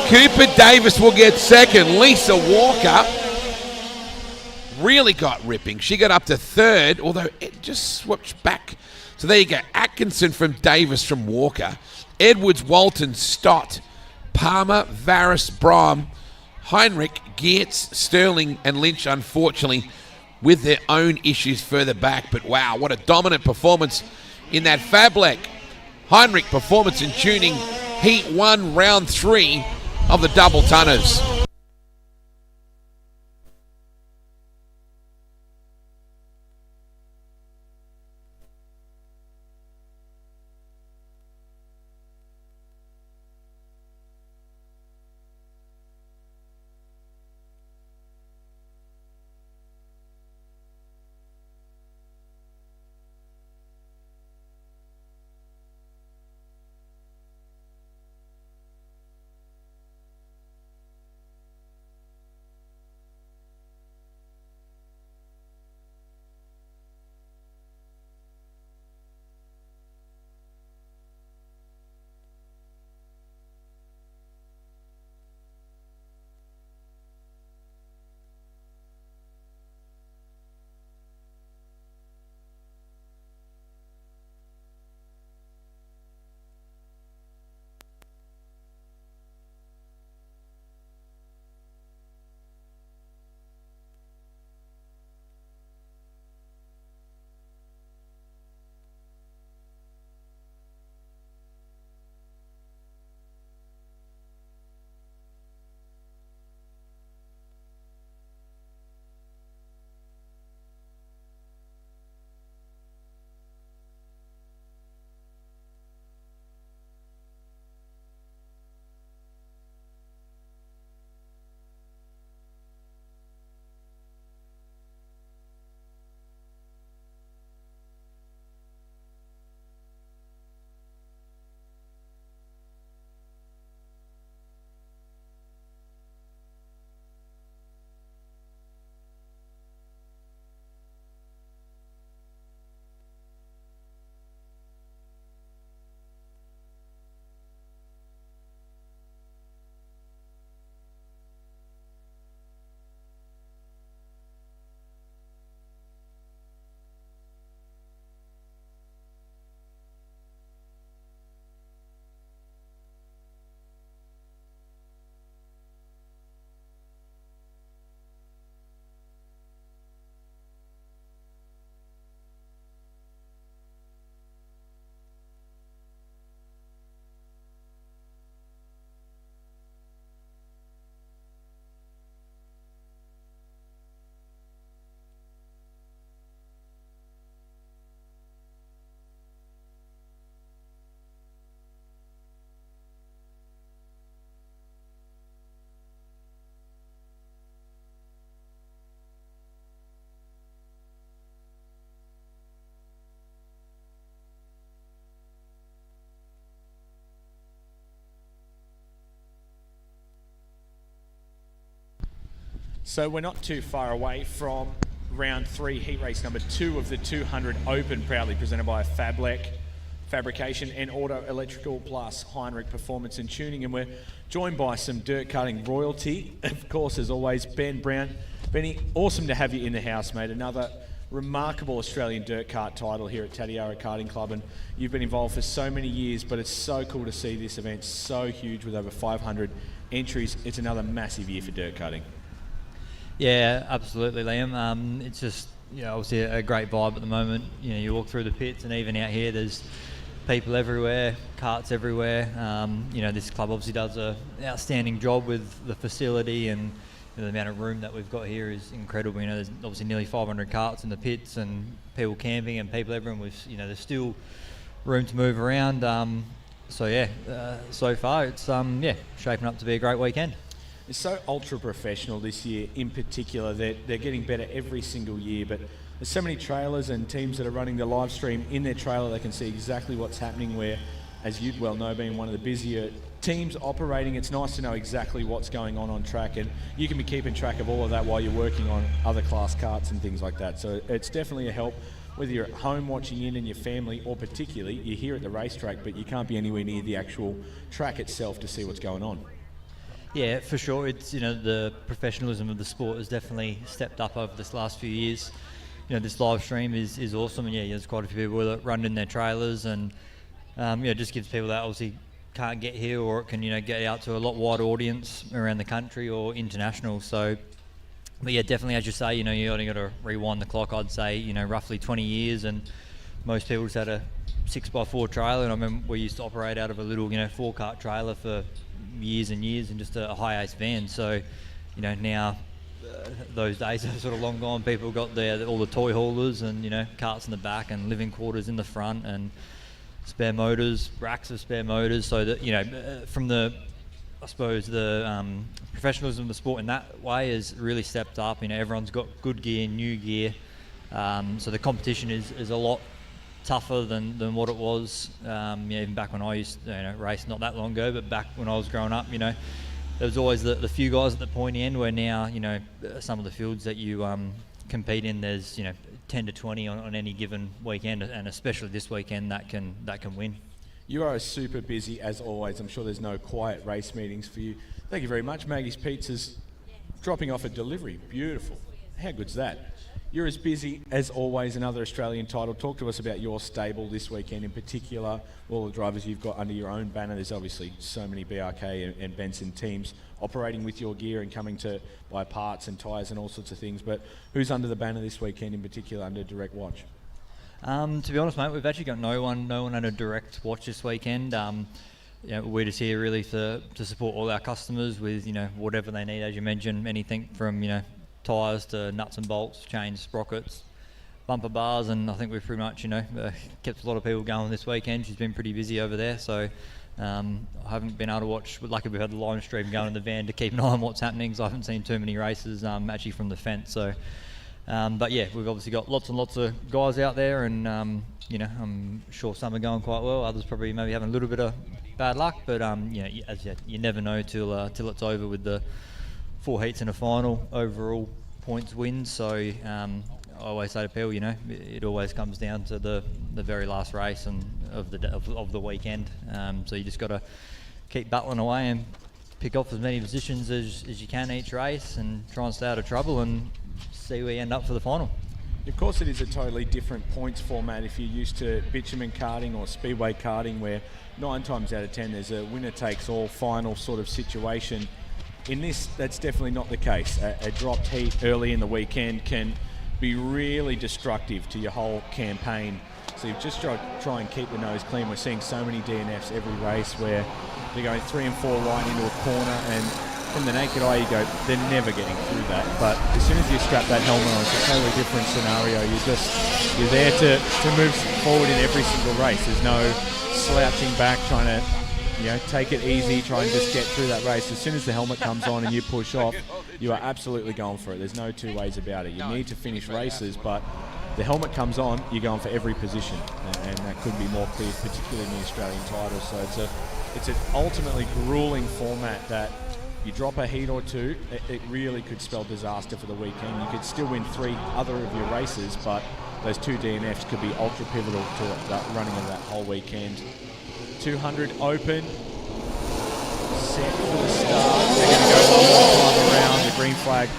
Cooper Davis will get second. Lisa Walker really got ripping. She got up to third, although it just switched back. So there you go. Atkinson from Davis from Walker. Edwards, Walton, Stott, Palmer, Varus, Braum, Heinrich, Geertz, Sterling, and Lynch, unfortunately, with their own issues further back. But wow, what a dominant performance in that Fablec Heinrich Performance and Tuning Heat 1, Round 3 of the double tonners. So we're not too far away from round 3, heat race number 2 of the 200 Open, proudly presented by Fablec Fabrication and Auto Electrical plus Heinrich Performance and Tuning. And we're joined by some dirt karting royalty, of course, as always, Ben Brown. Benny, awesome to have you in the house, mate. Another remarkable Australian Dirt Kart title here at Tatiara Karting Club, and you've been involved for so many years, but it's so cool to see this event so huge with over 500 entries. It's another massive year for dirt karting. Yeah, absolutely, Liam. It's just, obviously a great vibe at the moment. You walk through the pits, and even out here, there's people everywhere, karts everywhere. This club obviously does an outstanding job with the facility, and the amount of room that we've got here is incredible. There's obviously nearly 500 karts in the pits, and people camping and people everywhere. There's still room to move around. So far it's shaping up to be a great weekend. It's so ultra professional this year in particular. They're getting better every single year, but there's so many trailers and teams that are running the live stream in their trailer. They can see exactly what's happening, where, as you'd well know, being one of the busier teams operating, it's nice to know exactly what's going on track, and you can be keeping track of all of that while you're working on other class karts and things like that. So it's definitely a help, whether you're at home watching in and your family, or particularly you're here at the racetrack, but you can't be anywhere near the actual track itself to see what's going on. Yeah, for sure. It's the professionalism of the sport has definitely stepped up over this last few years. This live stream is awesome, and there's quite a few people that run in their trailers, and it just gives people that obviously can't get here, or it can get out to a lot wider audience around the country or international. So But yeah, definitely, as you say, you only got to rewind the clock. I'd say, roughly 20 years, and most people just had a 6x4 trailer. And I remember we used to operate out of a little, 4-cart trailer for years and years, and just a high ace van. So, now those days are sort of long gone. People got all the toy haulers and carts in the back and living quarters in the front and spare motors, racks of spare motors. So that from the professionalism of the sport in that way has really stepped up. Everyone's got good gear, new gear. So the competition is a lot tougher than what it was. Even back when I used to race not that long ago, but back when I was growing up, there was always the few guys at the pointy end, where now, some of the fields that you compete in, there's 10 to 20 on any given weekend, and especially this weekend that can win. You are super busy as always. I'm sure there's no quiet race meetings for you. Thank you very much. Maggie's Pizza's dropping off a delivery. Beautiful. How good's that? You're as busy as always. Another Australian title. Talk to us about your stable this weekend in particular. All the drivers you've got under your own banner. There's obviously so many BRK and Benson teams operating with your gear and coming to buy parts and tyres and all sorts of things. But who's under the banner this weekend in particular under direct watch? To be honest, mate, we've actually got no one under direct watch this weekend. We're just here really to support all our customers with whatever they need, as you mentioned, anything from tyres to nuts and bolts, chains, sprockets, bumper bars, and I think we've pretty much kept a lot of people going this weekend. She's been pretty busy over there, so I haven't been able to watch. Luckily, we've had the live stream going in the van to keep an eye on what's happening, so I haven't seen too many races actually from the fence. So. But yeah, we've obviously got lots and lots of guys out there, and I'm sure some are going quite well. Others probably maybe having a little bit of bad luck, but you never know till it's over with the 4 heats and a final overall points wins. So I always say to people, it always comes down to the very last race and of the weekend. So you just got to keep battling away and pick off as many positions as you can each race, and try and stay out of trouble and see where you end up for the final. Of course, it is a totally different points format if you're used to bitumen karting or speedway karting, where 9 times out of 10 there's a winner-takes-all final sort of situation. In this, that's definitely not the case. A dropped heat early in the weekend can be really destructive to your whole campaign. So you've just got to try and keep the nose clean. We're seeing so many DNFs every race where they're going 3 and 4 right into a corner, and from the naked eye you go, they're never getting through that. But as soon as you strap that helmet on, it's a totally different scenario. You're there to move forward in every single race. There's no slouching back, trying to take it easy, try and just get through that race. As soon as the helmet comes on and you push off, you are absolutely going for it. There's no two ways about it. You need to finish races, but the helmet comes on, you're going for every position, and that couldn't be more clear, particularly in the Australian title. So it's an ultimately grueling format that you drop a heat or two, it really could spell disaster for the weekend. You could still win 3 other of your races, but those 2 DNFs could be ultra pivotal to the running of that whole weekend. 200 open, set for the start. They're going to go one more time around. The green flag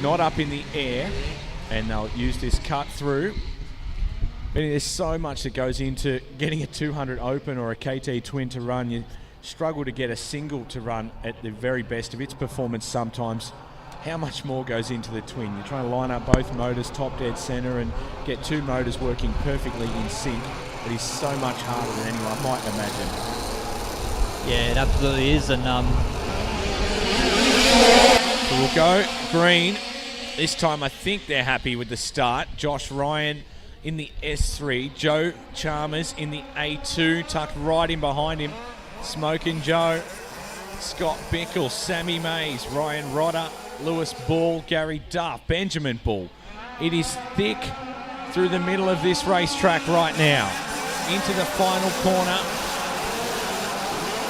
not up in the air, and they'll use this cut through. But there's so much that goes into getting a 200 open or a KT twin to run. You struggle to get a single to run at the very best of its performance sometimes. How much more goes into the twin? You're trying to line up both motors top dead center and get 2 motors working perfectly in sync. It is so much harder than anyone might imagine. Yeah, it absolutely is. And so we'll go green. This time I think they're happy with the start. Josh Ryan in the S3. Joe Chalmers in the A2, tucked right in behind him. Smoking Joe, Scott Bickle, Sammy Mays, Ryan Rodder, Lewis Ball, Gary Duff, Benjamin Ball. It is thick through the middle of this racetrack right now. Into the final corner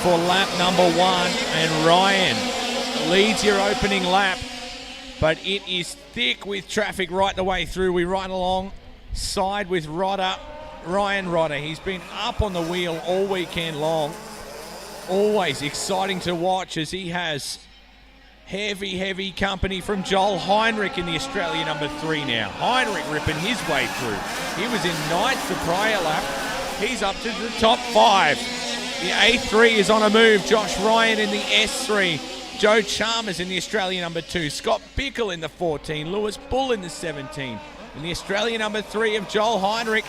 for lap number 1, and Ryan leads your opening lap, but it is thick with traffic right the way through. We ride alongside with Rodder, Ryan Rodder. He's been up on the wheel all weekend long. Always exciting to watch as he has heavy company from Joel Heinrich in the Australia number 3 now. Heinrich ripping his way through. He was in 9th the prior lap. He's up to the top 5. The A3 is on a move. Josh Ryan in the S3. Joe Chalmers in the Australian number 2. Scott Bickle in the 14. Lewis Bull in the 17. In the Australian number 3 of Joel Heinrich.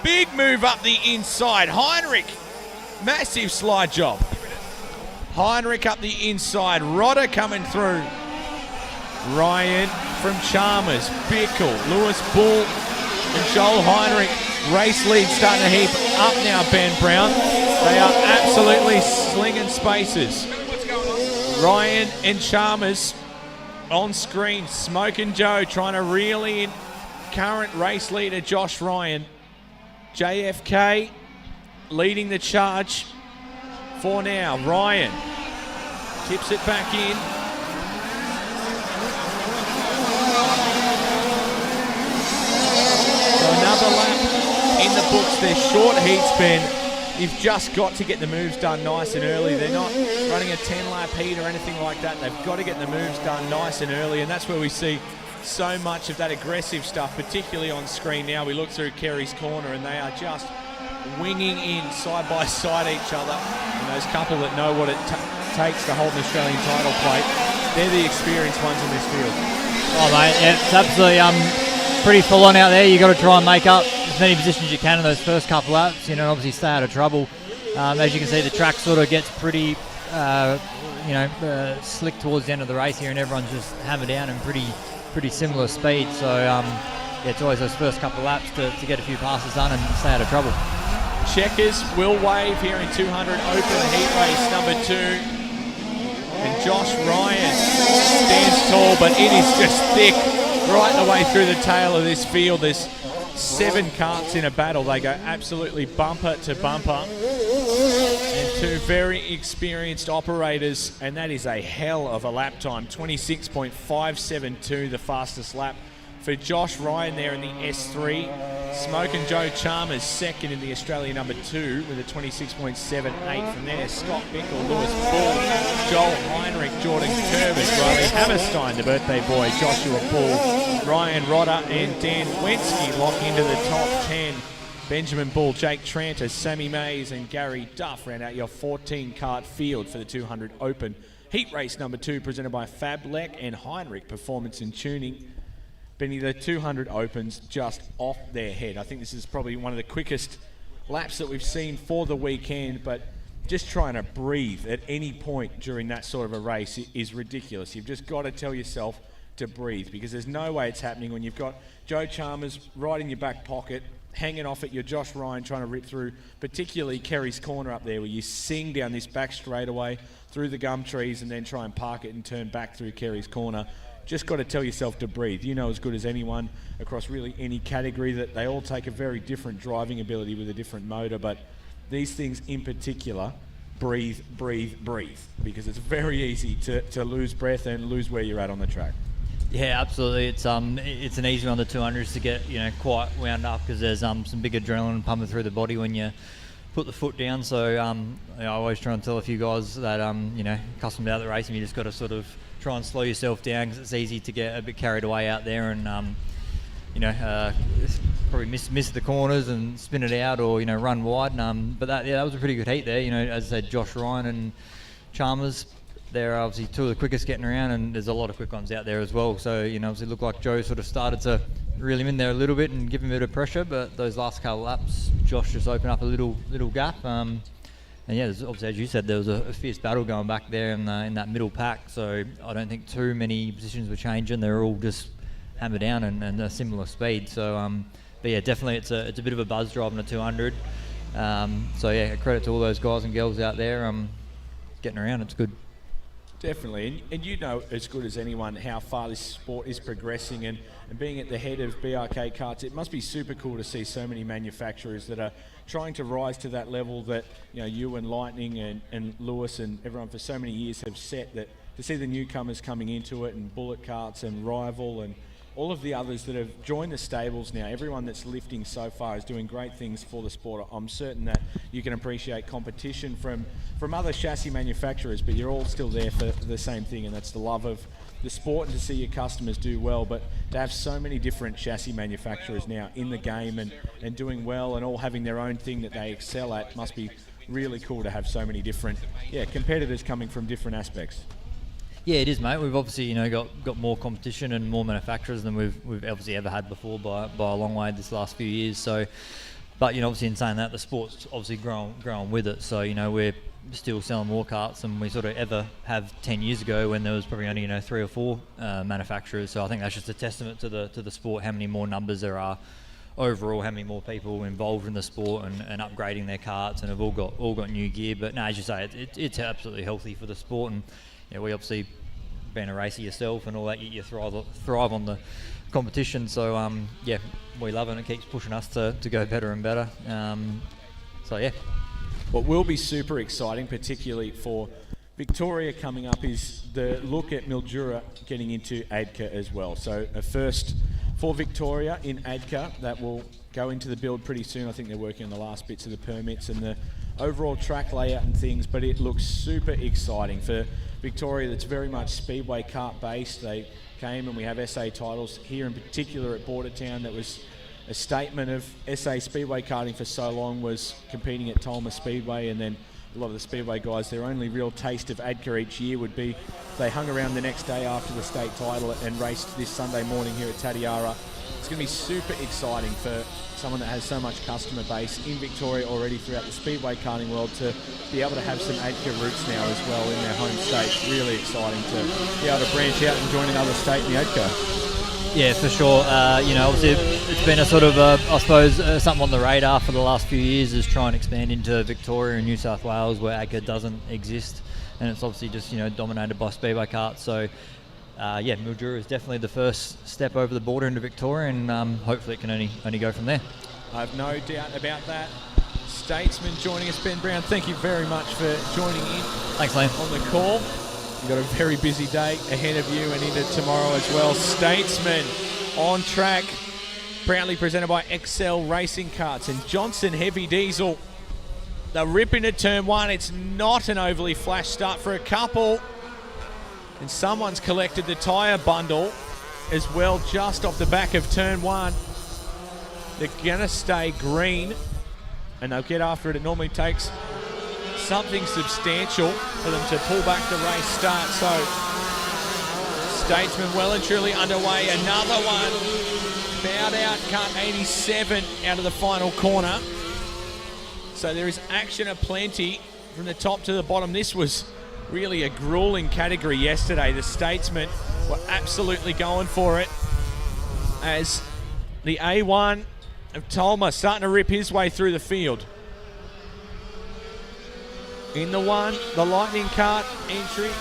Big move up the inside. Heinrich, massive slide job. Heinrich up the inside. Rodder coming through. Ryan from Chalmers. Bickle, Lewis Bull, and Joel Heinrich. Race lead starting to heap up now, Ben Brown. They are absolutely slinging spaces. Ryan and Chalmers on screen. Smoking Joe trying to reel in current race leader Josh Ryan. JFK leading the charge for now. Ryan tips it back in. So another lap in the books. They're short heats, Ben. You've just got to get the moves done nice and early. They're not running a 10-lap heat or anything like that. They've got to get the moves done nice and early, and that's where we see so much of that aggressive stuff, particularly on screen now. We look through Kerry's corner, and they are just winging in side by side each other. And those couple that know what it takes to hold an Australian title plate, they're the experienced ones in this field. Oh, mate, yeah, it's absolutely pretty full on out there. You've got to try and make up as many positions as you can in those first couple laps, obviously stay out of trouble. As you can see, the track sort of gets pretty, slick towards the end of the race here, and everyone's just hammered down in pretty similar speed. So, it's always those first couple laps to get a few passes done and stay out of trouble. Checkers will wave here in 200 open heat race number 2. And Josh Ryan stands tall, but it is just thick right the way through the tail of this field. There's 7 karts in a battle. They go absolutely bumper to bumper. And 2 very experienced operators, and that is a hell of a lap time. 26.572, the fastest lap for Josh Ryan there in the S3. Smoking Joe Chalmers second in the Australian number 2 with a 26.78 from there. Scott Bickle, Lewis Bull, Joel Heinrich, Jordan Turbis, Riley Hammerstein, the birthday boy, Joshua Bull, Ryan Rodder and Dan Wensky lock into the top 10. Benjamin Bull, Jake Tranter, Sammy Mays and Gary Duff round out your 14-kart field for the 200 Open. Heat race number 2 presented by Fablec and Heinrich Performance and Tuning. Benny, the 200 Opens just off their head. I think this is probably one of the quickest laps that we've seen for the weekend, but just trying to breathe at any point during that sort of a race is ridiculous. You've just got to tell yourself to breathe, because there's no way it's happening when you've got Joe Chalmers right in your back pocket, hanging off at your Josh Ryan trying to rip through, particularly Kerry's corner up there where you sing down this back straightaway through the gum trees and then try and park it and turn back through Kerry's corner. Just got to tell yourself to breathe. You know as good as anyone across really any category that they all take a very different driving ability with a different motor, but these things in particular, breathe, breathe, breathe, because it's very easy to lose breath and lose where you're at on the track. Yeah, absolutely. It's an easy one, the 200s, to get quite wound up, because there's some big adrenaline pumping through the body when you put the foot down. So I always try and tell a few guys that accustomed to the racing, you just got to sort of try and slow yourself down, because it's easy to get a bit carried away out there and probably miss the corners and spin it out or run wide. But that was a pretty good heat there. As I said, Josh Ryan and Chalmers, they're obviously 2 of the quickest getting around, and there's a lot of quick ones out there as well. So obviously it looked like Joe sort of started to reel him in there a little bit and give him a bit of pressure, but those last couple laps, Josh just opened up a little gap. And yeah, obviously, as you said, there was a fierce battle going back there in that middle pack. So I don't think too many positions were changing. They were all just hammered down and a similar speed. So, but yeah, definitely it's a bit of a buzz driving a 200. So yeah, credit to all those guys and girls out there getting around. It's good. Definitely, and you know as good as anyone how far this sport is progressing, and being at the head of BRK Karts, it must be super cool to see so many manufacturers that are trying to rise to that level that you and Lightning and Lewis and everyone for so many years have set, that to see the newcomers coming into it, and Bullet Karts and Rival and all of the others that have joined the stables now, everyone that's lifting so far is doing great things for the sport. I'm certain that you can appreciate competition from other chassis manufacturers, but you're all still there for the same thing, and that's the love of the sport and to see your customers do well. But to have so many different chassis manufacturers now in the game and doing well and all having their own thing that they excel at must be really cool to have so many different competitors coming from different aspects. Yeah, it is, mate. We've obviously, got more competition and more manufacturers than we've obviously ever had before by a long way this last few years. So, but obviously in saying that, the sport's obviously growing with it. So we're still selling more karts than we sort of ever have 10 years ago when there was probably only 3 or 4 manufacturers. So I think that's just a testament to the sport, how many more numbers there are overall, how many more people involved in the sport and upgrading their karts, and have all got new gear. But no, as you say, it's absolutely healthy for the sport, and we obviously, being a racer yourself and all that, you thrive on the competition. So we love it, and it keeps pushing us to go better and better. So yeah. What will be super exciting, particularly for Victoria coming up, is the look at Mildura getting into ADCA as well. So a first for Victoria in ADCA that will go into the build pretty soon. I think they're working on the last bits of the permits and the overall track layout and things, but it looks super exciting for Victoria. That's very much speedway kart based. They came, and we have SA titles here in particular at Bordertown. That was a statement of SA Speedway karting for so long, was competing at Tolma Speedway, and then a lot of the Speedway guys, their only real taste of ADCA each year would be they hung around the next day after the state title and raced this Sunday morning here at Tatiara. It's going to be super exciting for someone that has so much customer base in Victoria already throughout the Speedway karting world to be able to have some ADCA roots now as well in their home state. Really exciting to be able to branch out and join another state in the ADCA. Yeah, for sure. Obviously it's been a sort of, I suppose, something on the radar for the last few years, is try and expand into Victoria and New South Wales where ADCA doesn't exist, and it's obviously just dominated by speedway karts. So Mildura is definitely the first step over the border into Victoria, and hopefully it can only go from there. I have no doubt about that. Statesman joining us, Ben Brown. Thank you very much for joining in. Thanks, Liam. On the call. You've got a very busy day ahead of you and into tomorrow as well. Statesman on track, proudly presented by XL Racing Karts and Johnson Heavy Diesel. They'll rip into turn 1. It's not an overly flash start for a couple. And someone's collected the tyre bundle as well just off the back of turn 1. They're going to stay green and they'll get after it. It normally takes something substantial for them to pull back the race start. So Statesman well and truly underway. Another one bowed out, cut 87 out of the final corner. So there is action aplenty from the top to the bottom. This was really a grueling category yesterday. The Statesmen were absolutely going for it as the A1 of Tolma starting to rip his way through the field. In the one, the Lightning Kart entry.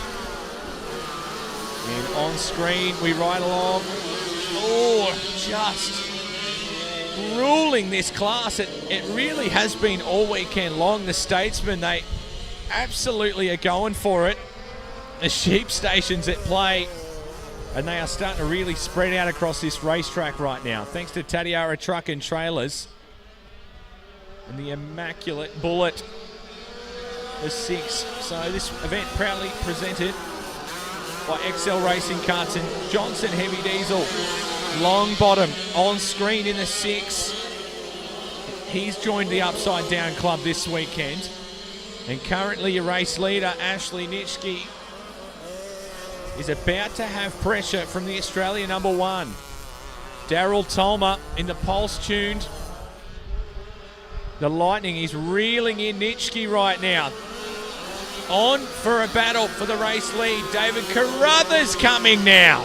And on screen, we ride along. Oh, just ruling this class. It really has been all weekend long. The Statesmen, they absolutely are going for it. The sheep stations at play. And they are starting to really spread out across this racetrack right now. Thanks to Tatiara Truck and Trailers. And the Immaculate Bullet. The 6. So this event proudly presented by XL Racing Karts and Johnson Heavy Diesel. Long bottom on screen in the 6. He's joined the Upside Down Club this weekend. And currently your race leader, Ashley Nitschke, is about to have pressure from the Australian number 1. Daryl Tolma in the pulse tuned. The Lightning is reeling in Nitschke right now. On for a battle for the race lead. David Carruthers coming now.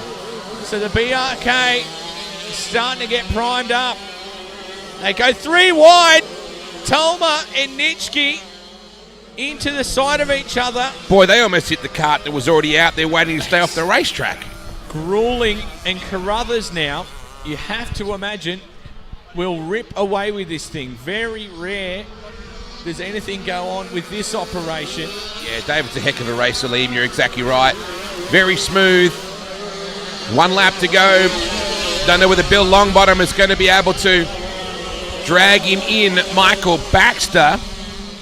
So the BRK is starting to get primed up. They go 3 wide. Tolma and Nitschke into the side of each other. Boy, they almost hit the cart that was already out there waiting to stay off the racetrack. Grueling and Carruthers now, you have to imagine, will rip away with this thing. Very rare does anything go on with this operation. Yeah, David's a heck of a racer, Liam. You're exactly right. Very smooth. 1 lap to go. Don't know whether Bill Longbottom is going to be able to drag him in. Michael Baxter.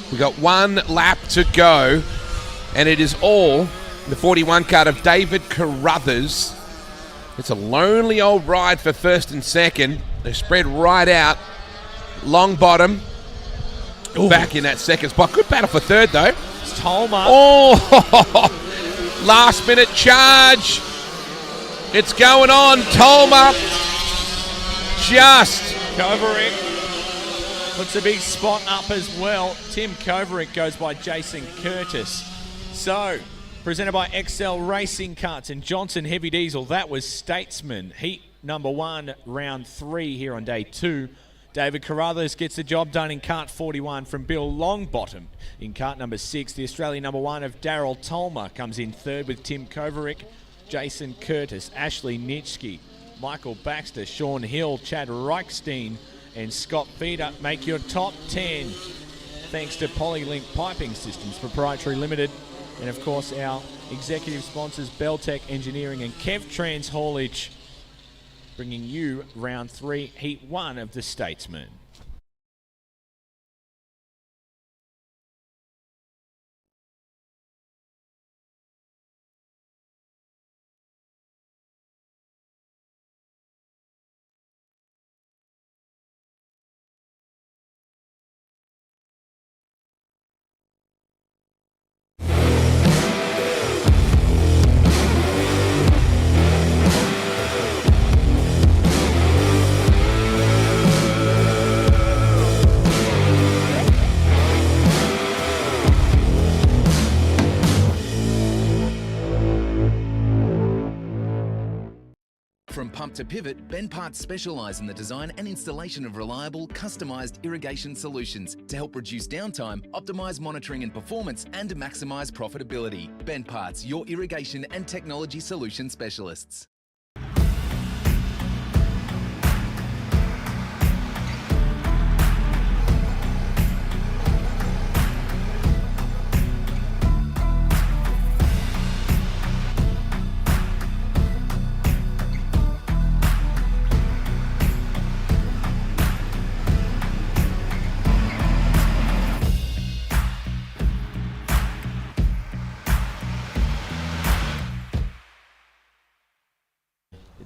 We've got 1 lap to go. And it is all the 41 card of David Carruthers. It's a lonely old ride for first and second. They're spread right out. Longbottom back in that second spot. Good battle for third, though. It's Tolma. Oh, Last minute charge. It's going on. Tolma just. Kovaric puts a big spot up as well. Tim Kovaric goes by Jason Curtis. So, presented by XL Racing Karts and Johnson Heavy Diesel, that was Statesman. Heat number 1, round 3 here on day 2. David Carruthers gets the job done in kart 41 from Bill Longbottom. In kart number 6, the Australian number 1 of Daryl Tolmer comes in third with Tim Kovaric, Jason Curtis, Ashley Nitschke, Michael Baxter, Sean Hill, Chad Reichstein, and Scott Feeder make your top 10. Thanks to Polylink Piping Systems Proprietary Limited, and of course our executive sponsors Beltec Engineering and Kev Trans Haulage, bringing you round 3, heat 1 of the Statesman. From pump to pivot, Ben Parts specialise in the design and installation of reliable, customised irrigation solutions to help reduce downtime, optimise monitoring and performance, and maximise profitability. Ben Parts, your irrigation and technology solution specialists.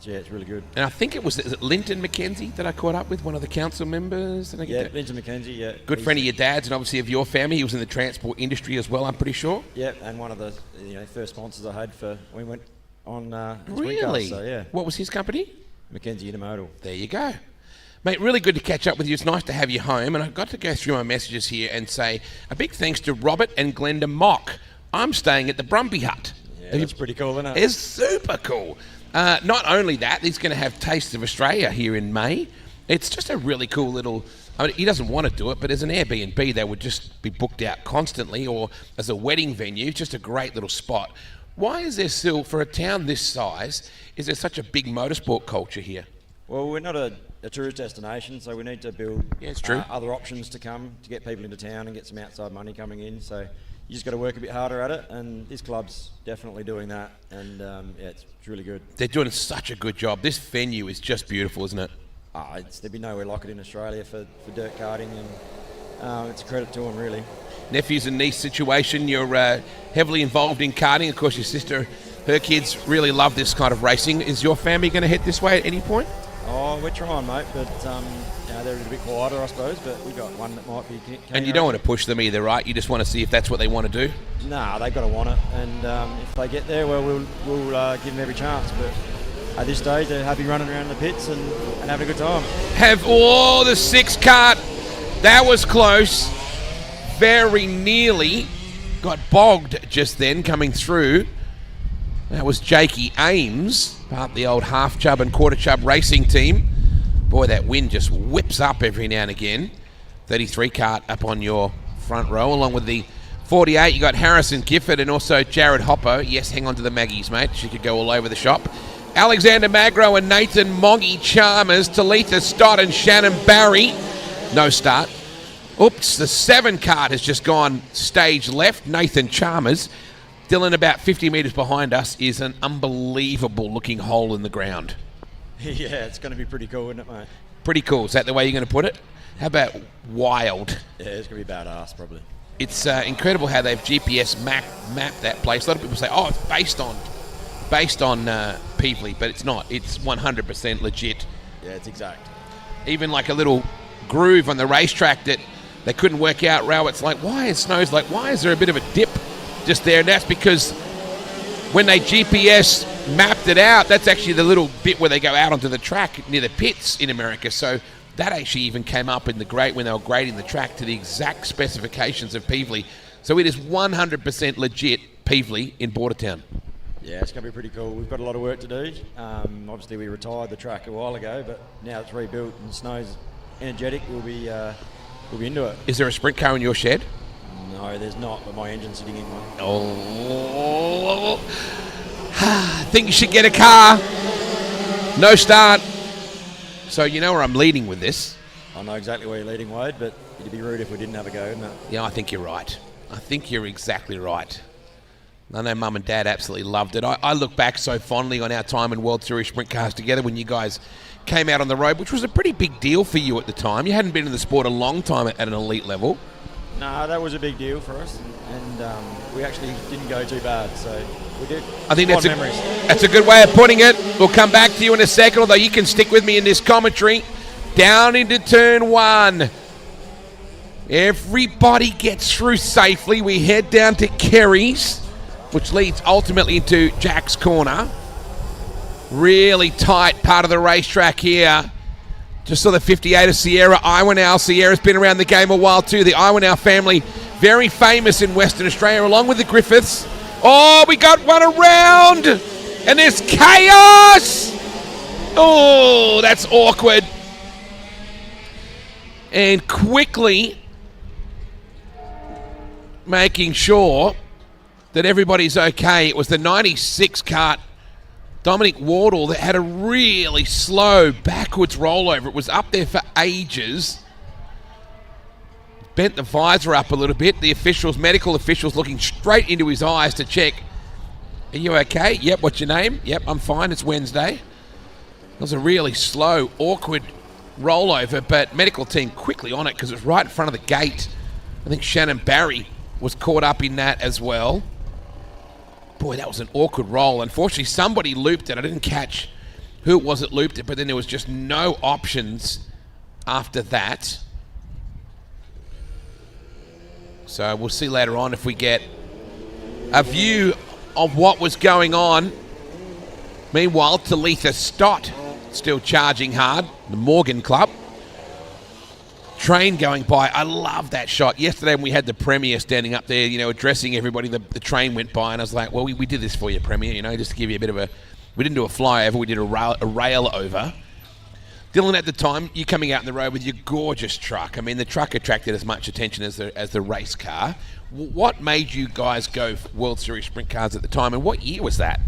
Yeah, it's really good. And I think is it Linton McKenzie that I caught up with, one of the council members? Did I get that? Linton McKenzie, yeah. Good friend of your dad's and obviously of your family. He was in the transport industry as well, I'm pretty sure. Yeah, and one of the first sponsors I had for when we went on Really? So, yeah. What was his company? McKenzie Intermodal. There you go. Mate, really good to catch up with you. It's nice to have you home. And I've got to go through my messages here and say a big thanks to Robert and Glenda Mock. I'm staying at the Brumby Hut. Yeah, that's pretty cool, isn't it? It's super cool. Not only that, he's going to have Taste of Australia here in May. It's just a really cool little... I mean, he doesn't want to do it, but as an Airbnb, they would just be booked out constantly, or as a wedding venue, just a great little spot. Why is there still, for a town this size, is there such a big motorsport culture here? Well, we're not a tourist destination, so we need to build it's true. Other options to come to get people into town and get some outside money coming in. So you just got to work a bit harder at it, and this club's definitely doing that, and it's really good. They're doing such a good job. This venue is just beautiful, isn't it? There'd be nowhere like it in Australia for dirt karting, and it's a credit to them, really. Nephews and niece situation, you're heavily involved in karting. Of course, your sister, her kids really love this kind of racing. Is your family going to head this way at any point? Oh, we're trying, mate, but they're a bit quieter, I suppose, but we've got one that might be... And you don't want to push them either, right? You just want to see if that's what they want to do? Nah, they've got to want it, and if they get there, well, we'll give them every chance, but at this stage, they're happy running around the pits and having a good time. The 6 kart, that was close. Very nearly got bogged just then coming through. That was Jakey Ames, part of the old half chub and quarter chub racing team. Boy, that wind just whips up every now and again. 33 kart up on your front row, along with the 48. You got Harrison Gifford and also Jared Hopper. Yes, hang on to the Maggies, mate. She could go all over the shop. Alexander Magro and Nathan Moggy Chalmers. Talitha Stott and Shannon Barry. No start. Oops, the 7 kart has just gone stage left. Nathan Chalmers. Dylan, about 50 metres behind us is an unbelievable looking hole in the ground. Yeah, it's going to be pretty cool, isn't it, mate? Pretty cool. Is that the way you're going to put it? How about wild? Yeah, it's going to be badass, probably. It's incredible how they've GPS mapped that place. A lot of people say, oh, it's based on Peevely, but it's not. It's 100% legit. Yeah, it's exact. Even like a little groove on the racetrack that they couldn't work out, Row. It's like, why is there a bit of a dip just there? And that's because when they GPS mapped it out, that's actually the little bit where they go out onto the track near the pits in America. So that actually even came up in the grade when they were grading the track to the exact specifications of Peevely. So it is 100% legit Peevely in Bordertown. Yeah, it's going to be pretty cool. We've got a lot of work to do. Obviously, we retired the track a while ago, but now it's rebuilt and snow's energetic. We'll be into it. Is there a sprint car in your shed? No, there's not, but my engine's sitting in one. Oh, think you should get a car. No start. So you know where I'm leading with this. I know exactly where you're leading, Wade, but it'd be rude if we didn't have a go, wouldn't it? Yeah, I think you're right. I think you're exactly right. I know Mum and Dad absolutely loved it. I look back so fondly on our time in World Series sprint cars together when you guys came out on the road, which was a pretty big deal for you at the time. You hadn't been in the sport a long time at an elite level. No, that was a big deal for us, and we actually didn't go too bad, so we did. I think memories. that's a good way of putting it. We'll come back to you in a second, although you can stick with me in this commentary. Down into turn one. Everybody gets through safely. We head down to Kerry's, which leads ultimately into Jack's corner. Really tight part of the racetrack here. Just saw the 58 of Sierra Iwanow. Sierra's been around the game a while too. The Iwanow family, very famous in Western Australia, along with the Griffiths. Oh, we got one around, and there's chaos. Oh, that's awkward. And quickly making sure that everybody's okay. It was the 96 kart Dominic Wardle that had a really slow backwards rollover. It was up there for ages. Bent the visor up a little bit. The officials, medical officials, looking straight into his eyes to check. Are you okay? Yep, what's your name? Yep, I'm fine. It's Wednesday. It was a really slow, awkward rollover, but medical team quickly on it because it was right in front of the gate. I think Shannon Barry was caught up in that as well. Boy, that was an awkward roll. Unfortunately, somebody looped it. I didn't catch who it was that looped it, but then there was just no options after that. So we'll see later on if we get a view of what was going on. Meanwhile, Talitha Stott still charging hard, the Morgan Club. Train going by. I love that shot. Yesterday when we had the Premier standing up there, you know, addressing everybody, the train went by and I was like, well, we did this for you, Premier, you know, just to give you a bit of a... We didn't do a flyover, we did a rail over. Dylan, at the time, you coming out in the road with your gorgeous truck. I mean, the truck attracted as much attention as the race car. What made you guys go for World Series sprint cars at the time, and what year was that?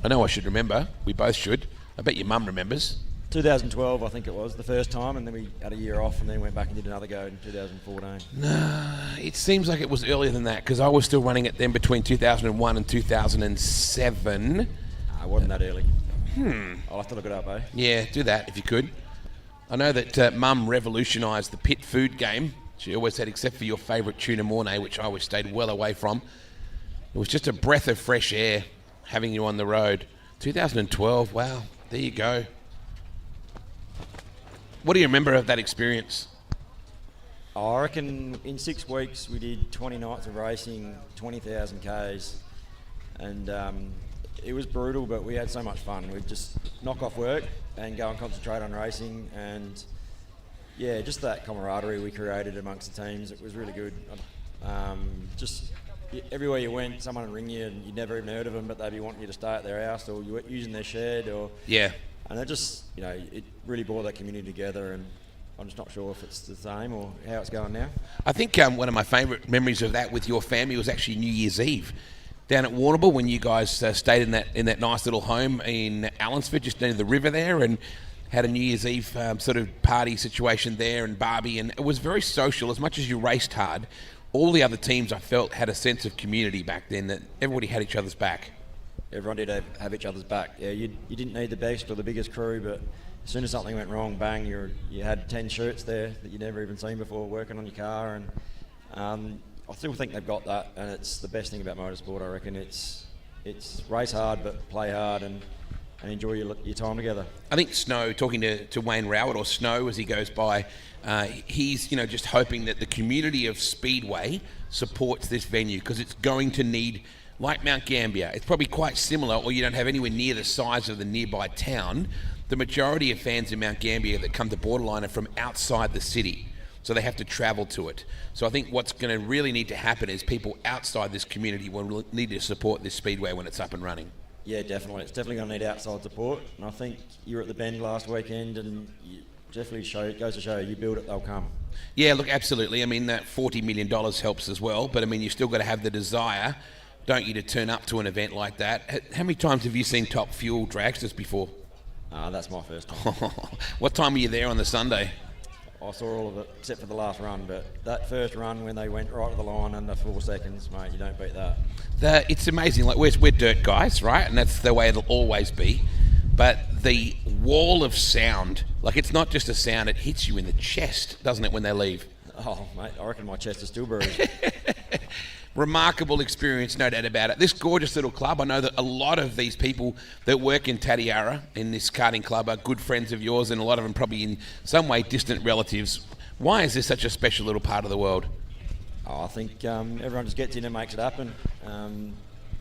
I know I should remember. We both should. I bet your mum remembers. 2012, I think it was, the first time, and then we had a year off and then went back and did another go in 2014. No, it seems like it was earlier than that because I was still running it then between 2001 and 2007. It wasn't that early. I'll have to look it up, eh? Yeah, do that if you could. I know that Mum revolutionised the pit food game. She always said, except for your favourite tuna mornay, which I always stayed well away from. It was just a breath of fresh air having you on the road. 2012, wow, there you go. What do you remember of that experience? I reckon in 6 weeks we did 20 nights of racing, 20,000 Ks, and it was brutal, but we had so much fun. We'd just knock off work and go and concentrate on racing, and yeah, just that camaraderie we created amongst the teams, it was really good. Just everywhere you went, someone would ring you and you'd never even heard of them, but they'd be wanting you to stay at their house or you were using their shed, or yeah. And it just, you know, it really brought that community together, and I'm just not sure if it's the same or how it's going now. I think one of my favourite memories of that with your family was actually New Year's Eve down at Warrnambool when you guys stayed in that nice little home in Allensford, just near the river there, and had a New Year's Eve sort of party situation there and Barbie, and it was very social. As much as you raced hard, all the other teams I felt had a sense of community back then, that everybody had each other's back. Everyone did have each other's back. Yeah, you didn't need the best or the biggest crew, but as soon as something went wrong, bang, you had 10 shirts there that you'd never even seen before working on your car, and I still think they've got that, and it's the best thing about motorsport, I reckon. It's race hard, but play hard and enjoy your time together. I think Snow, talking to Wayne Rowett, or Snow as he goes by, he's just hoping that the community of Speedway supports this venue because it's going to need like Mount Gambier, it's probably quite similar, or you don't have anywhere near the size of the nearby town. The majority of fans in Mount Gambier that come to Borderline are from outside the city, so they have to travel to it. So I think what's going to really need to happen is people outside this community will need to support this speedway when it's up and running. Yeah, definitely. It's definitely going to need outside support. And I think you were at the Bend last weekend, and you definitely goes to show you build it, they'll come. Yeah, look, absolutely. I mean, that $40 million helps as well, but I mean, you've still got to have the desire, don't you, to turn up to an event like that. How many times have you seen Top Fuel dragsters before? That's my first time. What time were you there on the Sunday? I saw all of it, except for the last run, but that first run when they went right to the line under 4 seconds, mate, you don't beat that. It's amazing. Like, we're dirt guys, right? And that's the way it'll always be. But the wall of sound, like, it's not just a sound, it hits you in the chest, doesn't it, when they leave? Oh, mate, I reckon my chest is still bruised. Remarkable experience, no doubt about it. This gorgeous little club, I know that a lot of these people that work in Tatiara, in this karting club, are good friends of yours, and a lot of them probably in some way distant relatives. Why is this such a special little part of the world? I think everyone just gets in and makes it happen.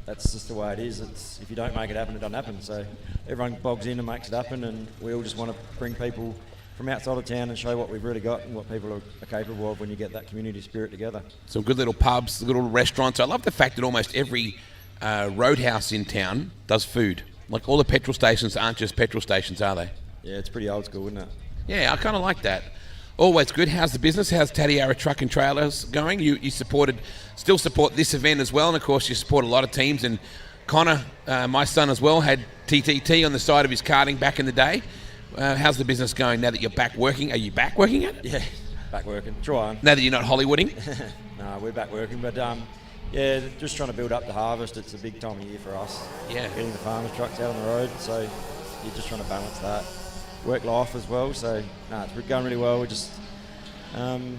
That's just the way it is. If you don't make it happen, it doesn't happen. So everyone bogs in and makes it happen, and we all just want to bring people from outside of town and show what we've really got and what people are capable of when you get that community spirit together. Some good little pubs, little restaurants. I love the fact that almost every roadhouse in town does food. Like, all the petrol stations aren't just petrol stations, are they? Yeah, it's pretty old school, isn't it? Yeah, I kind of like that. Always good. How's the business? How's Tatiara Truck and Trailers going? You still support this event as well, and of course you support a lot of teams. And Connor, my son as well, had TTT on the side of his karting back in the day. How's the business going now that you're back working? Are you back working at it? Yeah, back working. Trying. Now that you're not Hollywooding? No, we're back working, but yeah, just trying to build up the harvest. It's a big time of year for us. Yeah. Getting the farmers' trucks out on the road, so you're just trying to balance that. Work life as well, so it's going really well. We're just, enjoying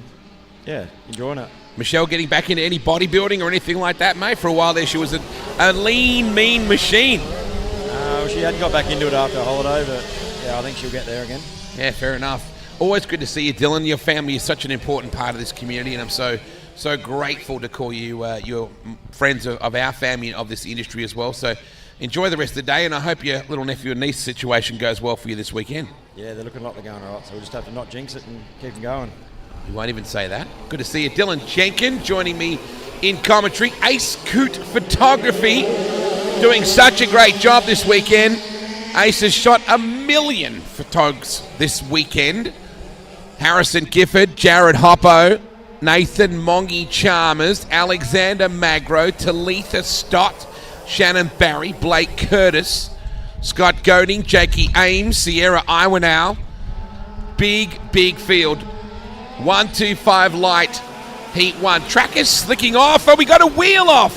it. Michelle getting back into any bodybuilding or anything like that, mate? For a while there, she was a lean, mean machine. She hadn't got back into it after a holiday, but yeah, I think she'll get there again. Yeah, fair enough. Always good to see you, Dylan. Your family is such an important part of this community, and I'm so grateful to call you your friends of our family and of this industry as well. So enjoy the rest of the day, and I hope your little nephew and niece situation goes well for you this weekend. Yeah, they're looking like they're going all right, so we'll just have to not jinx it and keep them going. You won't even say that. Good to see you. Dylan Jenkin joining me in commentary. Ace Coot Photography doing such a great job this weekend. Ace has shot 1 million photogs this weekend. Harrison Gifford, Jared Hoppo, Nathan Mongie Chalmers, Alexander Magro, Talitha Stott, Shannon Barry, Blake Curtis, Scott Goding, Jakey Ames, Sierra Iwanow. Big field. 125 light, heat 1. Track is slicking off, and we got a wheel off.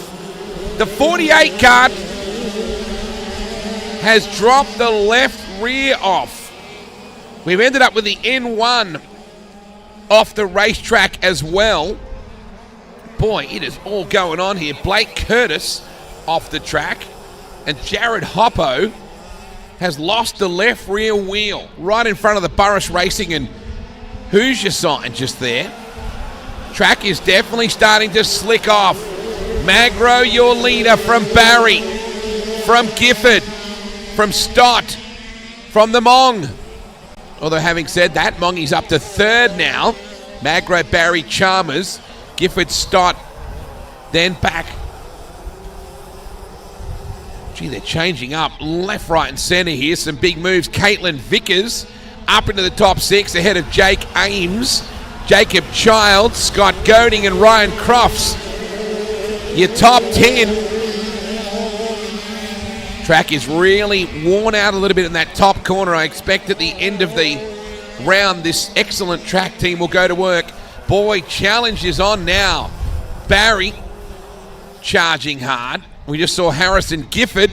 The 48 cart has dropped the left rear off. We've ended up with the N1 off the racetrack as well. Boy, it is all going on here. Blake Curtis off the track, and Jared Hoppo has lost the left rear wheel right in front of the Burris Racing, and who's your sign just there? Track is definitely starting to slick off. Magro, your leader, from Barry, from Gifford, from Stott, from the Mong. Although having said that, Mongie's up to third now. Magro, Barry, Chalmers, Gifford, Stott, then back. Gee, they're changing up left, right and centre here. Some big moves. Caitlin Vickers up into the top 6 ahead of Jake Ames, Jacob Child, Scott Goding and Ryan Crofts. Your top 10. Track is really worn out a little bit in that top corner. I expect at the end of the round this excellent track team will go to work. Boy, challenge is on now. Barry charging hard. We just saw Harrison Gifford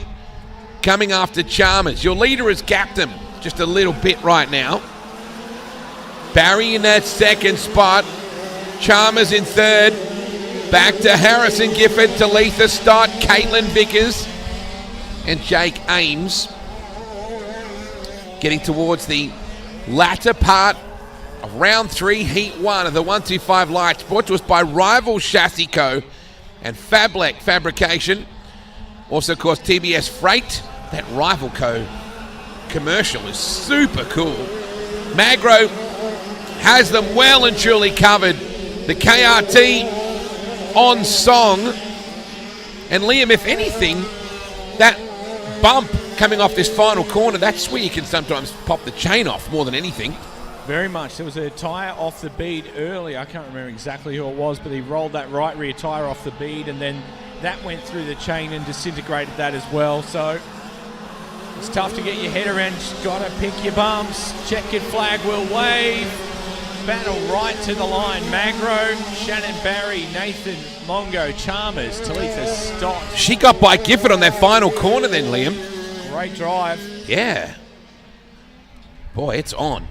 coming after Chalmers. Your leader has gapped him just a little bit right now. Barry in that second spot. Chalmers in third. Back to Harrison Gifford, Talitha Stott, Caitlin Vickers, and Jake Ames. Getting towards the latter part of round 3, heat 1 of the 125 lights, brought to us by Rival Chassis Co. and Fablec Fabrication. Also, of course, TBS Freight. That Rival Co. commercial is super cool. Magro has them well and truly covered. The KRT on song. And Liam, if anything, that bump coming off this final corner, that's where you can sometimes pop the chain off more than anything. Very much. There was a tyre off the bead earlier. I can't remember exactly who it was, but he rolled that right rear tyre off the bead, and then that went through the chain and disintegrated that as well. So it's tough to get your head around. Just got to pick your bumps. Checkered flag will wave. Battle right to the line. Magro, Shannon Barry, Nathan Mongo, Chalmers, Talitha Stott. She got by Gifford on that final corner then, Liam. Great drive. Yeah. Boy, it's on.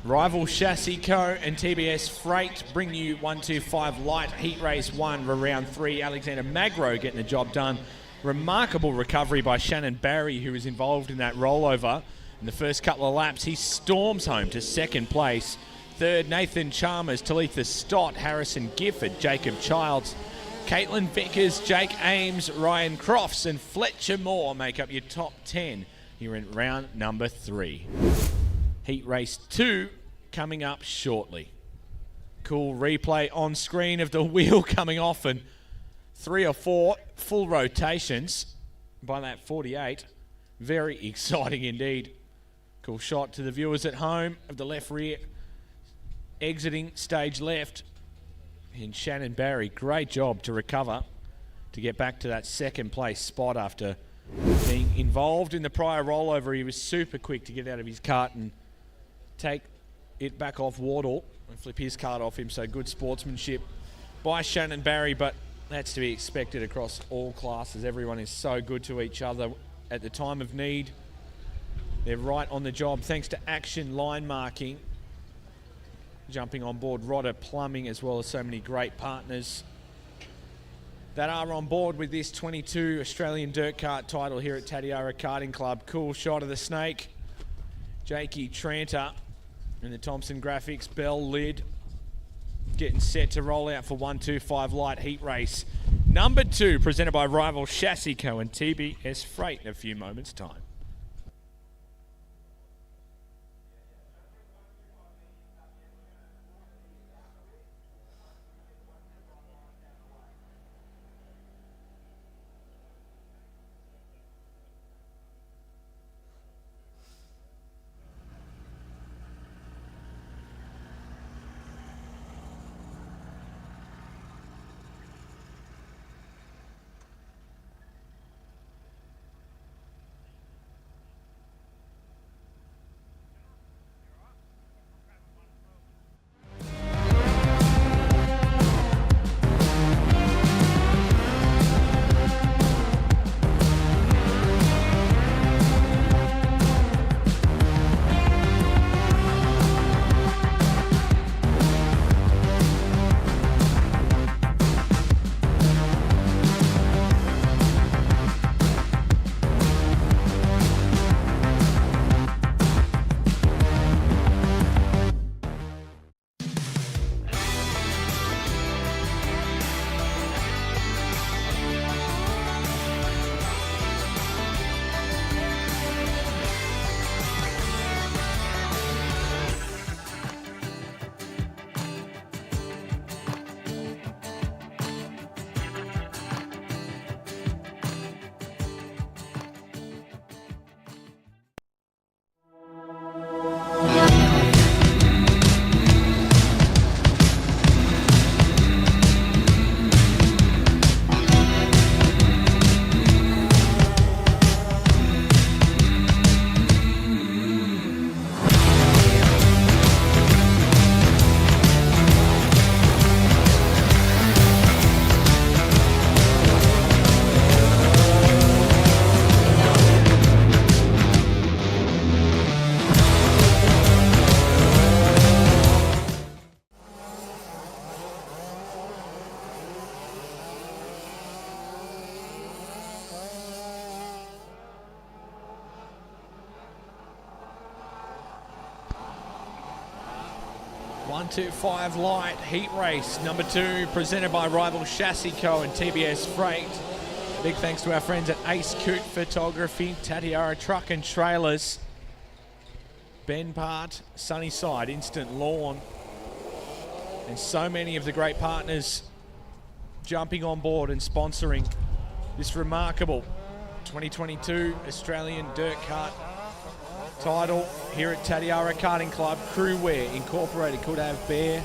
Rival Chassis Co. and TBS Freight bring you 125 Light Heat Race 1 for round 3. Alexander Magro getting the job done. Remarkable recovery by Shannon Barry, who was involved in that rollover. In the first couple of laps, he storms home to second place. Third, Nathan Chalmers, Talitha Stott, Harrison Gifford, Jacob Childs, Caitlin Vickers, Jake Ames, Ryan Crofts, and Fletcher Moore make up your top 10 here in round number 3. Heat Race 2 coming up shortly. Cool replay on screen of the wheel coming off and 3 or 4 full rotations by that 48. Very exciting indeed. Cool shot to the viewers at home of the left rear exiting stage left. And Shannon Barry, great job to recover to get back to that second place spot after being involved in the prior rollover. He was super quick to get out of his cart and take it back off Wardle and flip his cart off him. So good sportsmanship by Shannon Barry, but that's to be expected across all classes. Everyone is so good to each other at the time of need. They're right on the job thanks to Action Line Marking. Jumping on board Rodder Plumbing, as well as so many great partners that are on board with this 22 Australian Dirt Kart title here at Tatiara Karting Club. Cool shot of the snake. Jakey Tranter and the Thompson Graphics Bell lid getting set to roll out for 125 Light Heat Race number 2, presented by Rival Chassis Co. and TBS Freight in a few moments' time. .125 Light Heat Race number 2, presented by Rival Chassis Co. and TBS Freight. Big thanks to our friends at Ace Coot Photography, Tatiara Truck and Trailers, Ben Part, Sunnyside, Instant Lawn, and so many of the great partners jumping on board and sponsoring this remarkable 2022 Australian Dirt Kart title here at Tatiara Karting Club. Crewwear Incorporated, could have Bear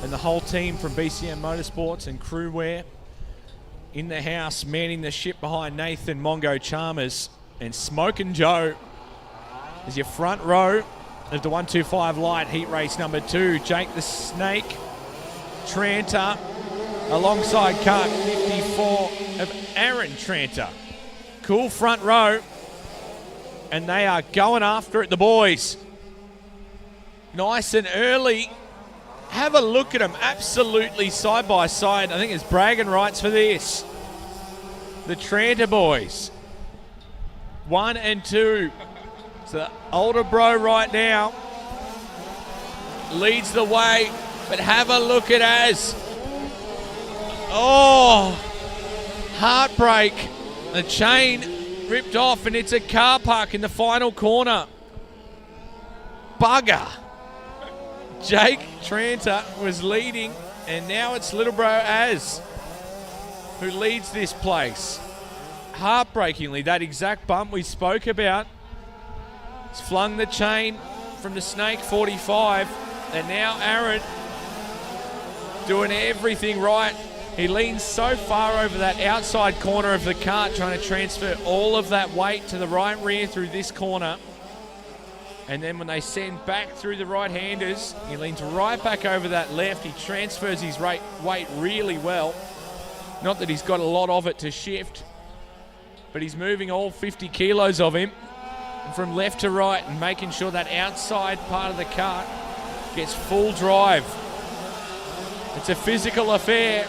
and the whole team from BCM Motorsports and Crewwear in the house, manning the ship behind Nathan Mongo Chalmers. And Smokin' Joe is your front row of the 125 Light Heat Race number 2. Jake the Snake Tranter alongside kart 54 of Aaron Tranter. Cool front row. And they are going after it, the boys. Nice and early. Have a look at them, absolutely side by side. I think it's bragging rights for this. The Tranter boys, 1 and 2. So the older bro right now leads the way, but have a look at Az. Oh, heartbreak. The chain ripped off, and it's a car park in the final corner. Bugger. Jake Tranter was leading, and now it's little bro Az who leads this place. Heartbreakingly, that exact bump we spoke about has flung the chain from the Snake 45, and now Aaron doing everything right. He leans so far over that outside corner of the cart, trying to transfer all of that weight to the right rear through this corner. And then when they send back through the right-handers, he leans right back over that left. He transfers his weight really well. Not that he's got a lot of it to shift, but he's moving all 50 kilos of him from left to right and making sure that outside part of the cart gets full drive. It's a physical affair.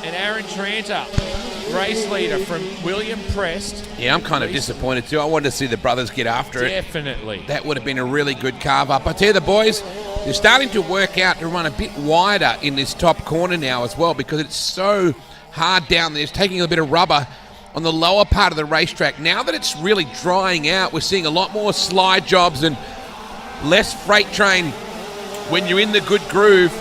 And Aaron Tranter, race leader from William Prest. Yeah, I'm kind of disappointed too. I wanted to see the brothers get after it. Definitely. That would have been a really good carve up. I tell you, the boys, they're starting to work out to run a bit wider in this top corner now as well, because it's so hard down there. It's taking a bit of rubber on the lower part of the racetrack. Now that it's really drying out, we're seeing a lot more slide jobs and less freight train when you're in the good groove.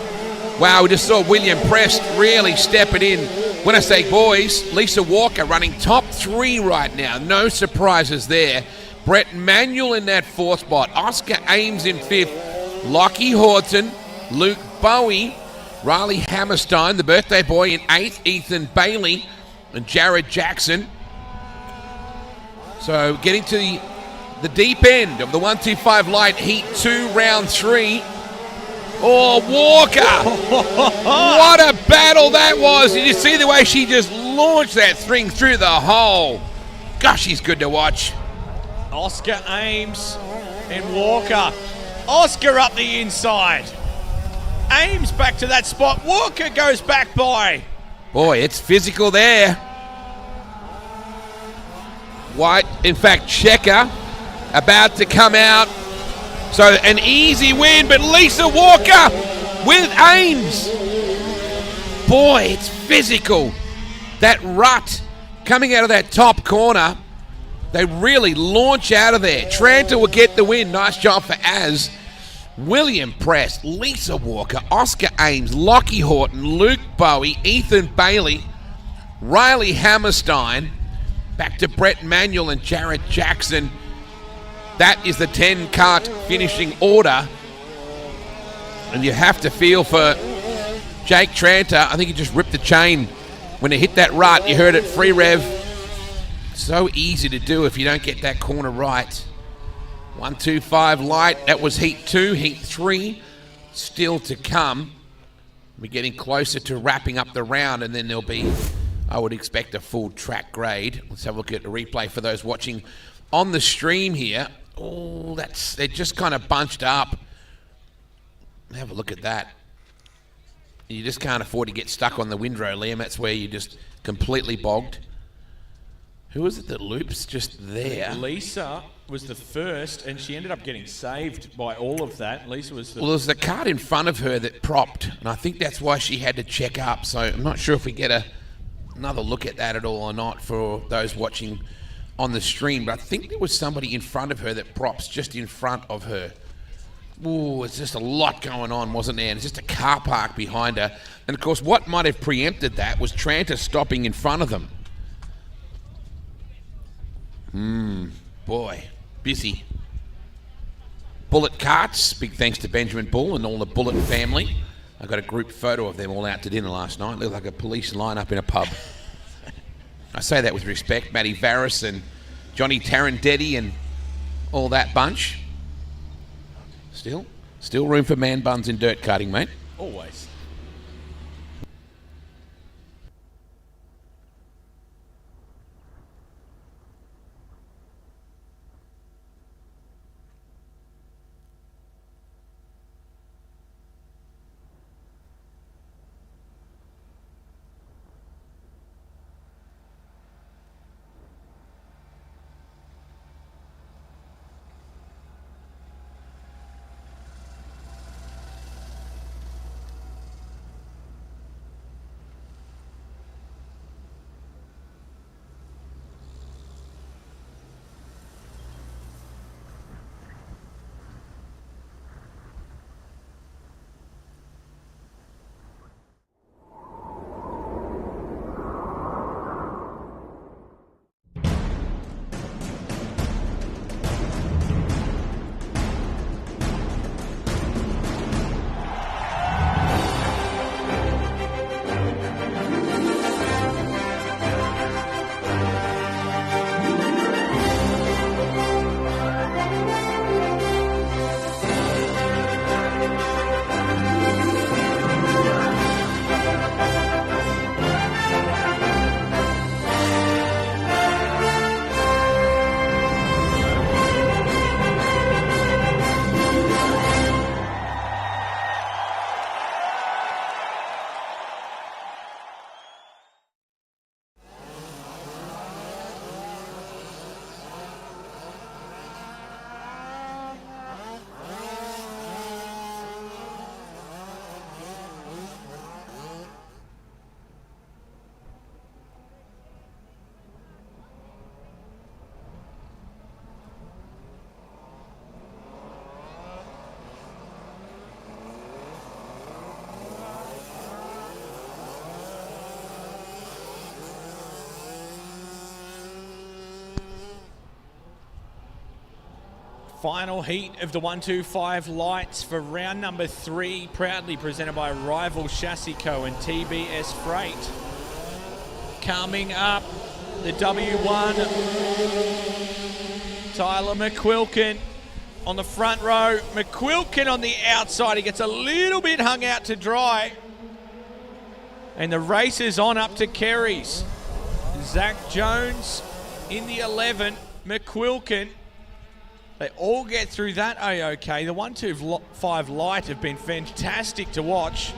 Wow, we just saw William Prest really step it in. When I say boys, Lisa Walker running top 3 right now. No surprises there. Brett Manuel in that 4th spot. Oscar Ames in 5th. Lockie Horton, Luke Bowie, Riley Hammerstein, the birthday boy, in 8th. Ethan Bailey and Jared Jackson. So getting to the deep end of the 125 Light Heat 2 round 3. Oh, Walker! What a battle that was! Did you see the way she just launched that thing through the hole? Gosh, she's good to watch. Oscar Ames and Walker. Oscar up the inside. Ames back to that spot. Walker goes back by. Boy, it's physical there. White, in fact, Checker about to come out. So an easy win, but Lisa Walker with Ames. Boy, it's physical. That rut coming out of that top corner, they really launch out of there. Tranter will get the win. Nice job for Az. William Prest, Lisa Walker, Oscar Ames, Lockie Horton, Luke Bowie, Ethan Bailey, Riley Hammerstein, back to Brett Manuel and Jared Jackson. That is the 10-kart finishing order. And you have to feel for Jake Tranter. I think he just ripped the chain when he hit that rut. You heard it, free rev. So easy to do if you don't get that corner right. 125 Light, that was heat 2. Heat 3 still to come. We're getting closer to wrapping up the round, and then there'll be, I would expect, a full track grade. Let's have a look at the replay for those watching on the stream here. Oh, they're just kind of bunched up. Have a look at that. You just can't afford to get stuck on the windrow, Liam. That's where you just completely bogged. Who was it that loops just there? Lisa was the first, and she ended up getting saved by all of that. Lisa was the... Well, there's the cart in front of her that propped, and I think that's why she had to check up. So I'm not sure if we get a another look at that at all or not for those watching on the stream, but I think there was somebody in front of her that props just in front of her. Ooh, it's just a lot going on, wasn't there? And it's just a car park behind her. And of course, what might have preempted that was Tranter stopping in front of them. Boy, busy. Bullet carts, big thanks to Benjamin Bull and all the Bullet family. I got a group photo of them all out to dinner last night. Looked like a police lineup in a pub. I say that with respect. Matty Varys and Johnny Tarandetti and all that bunch. Still room for man buns in dirt karting, mate. Always. Final heat of the 125 lights for round number 3, proudly presented by Rival Chassis Co. and TBS Freight. Coming up, the W1, Tyler McQuilkin on the front row. McQuilkin on the outside, he gets a little bit hung out to dry. And the race is on up to Kerry's. Zach Jones in the 11, McQuilkin. They all get through that A-OK. The 125 light have been fantastic to watch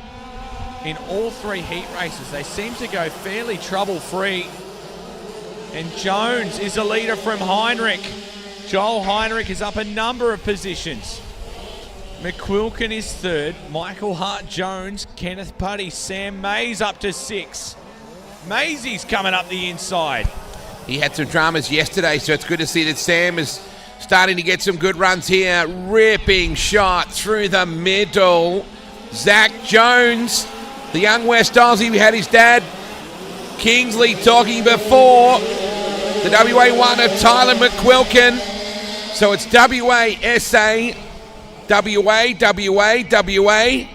in all 3 heat races. They seem to go fairly trouble-free. And Jones is the leader from Heinrich. Joel Heinrich is up a number of positions. McQuilkin is 3rd. Michael Hart-Jones, Kenneth Putty, Sam Mays up to 6. Maisie's coming up the inside. He had some dramas yesterday, so it's good to see that Sam is starting to get some good runs here. Ripping shot through the middle. Zach Jones, the young West Aussie. We had his dad, Kingsley, talking before. The WA one of Tyler McQuilkin. So it's WA, SA, WA, WA, WA,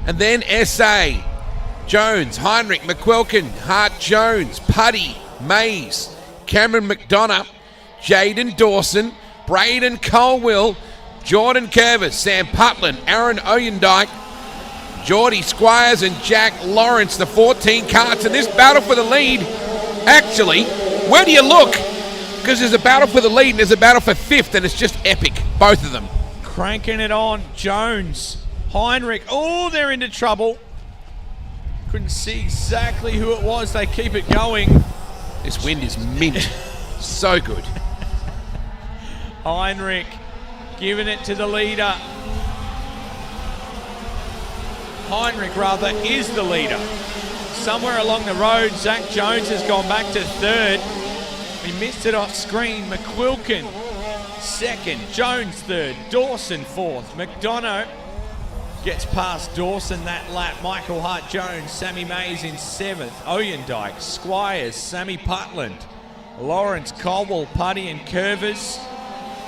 and then SA. Jones, Heinrich, McQuilkin, Hart-Jones, Putty, Mays, Cameron McDonough, Jaden Dawson, Braden Colwill, Jordan Curvis, Sam Putland, Aaron Oyendike, Geordie Squires and Jack Lawrence, the 14 karts in this battle for the lead. Actually, where do you look? Because there's a battle for the lead and there's a battle for 5th, and it's just epic, both of them. Cranking it on, Jones, Heinrich, oh, they're into trouble. Couldn't see exactly who it was. They keep it going. This wind is mint. So good. Heinrich giving it to the leader. Heinrich, rather, is the leader. somewhere along the road. Zach Jones has gone back to third. He missed it off screen. McQuilkin second, Jones third, Dawson fourth. McDonough gets past Dawson that lap. Michael Hart-Jones, Sammy Mays in seventh. Oyendike, Squires, Sammy Putland, Lawrence, Caldwell, Putty and Curvers.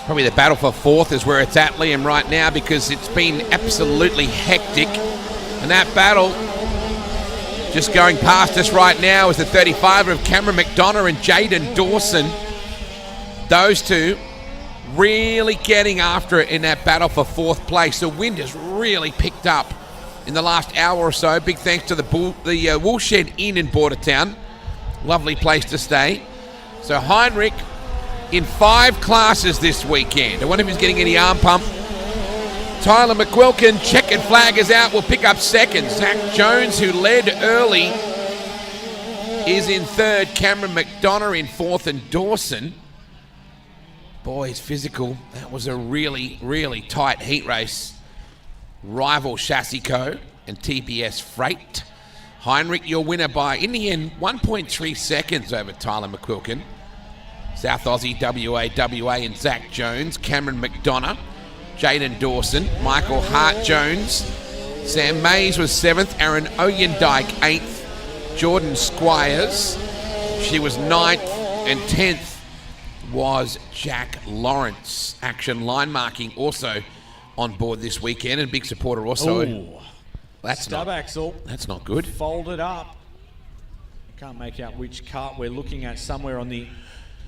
Probably the battle for fourth is where it's at, Liam, right now, because it's been absolutely hectic. And that battle, just going past us right now, is the 35 of Cameron McDonough and Jaden Dawson. Those two really getting after it in that battle for fourth place. The wind has really picked up in the last hour or so. Big thanks to the Woolshed Inn in Bordertown. Lovely place to stay. So Heinrich in 5 classes this weekend. I wonder if he's getting any arm pump. Tyler McQuilkin, checkered flag is out, will pick up second. Zach Jones, who led early, is in third. Cameron McDonough in fourth, and Dawson. Boy, it's physical. That was a really, really tight heat race. Rival Chassis Co. and TPS Freight. Heinrich, your winner by, in the end, 1.3 seconds over Tyler McQuilkin. South Aussie, WA, and Zach Jones. Cameron McDonough, Jaden Dawson, Michael Hart-Jones. Sam Mays was 7th. Aaron Oyendike, 8th. Jordan Squires, she was 9th. And 10th was Jack Lawrence. Action line marking also on board this weekend, and big supporter also. Ooh. That's Stub axle. That's not good. Folded up. Can't make out which cart we're looking at, somewhere on the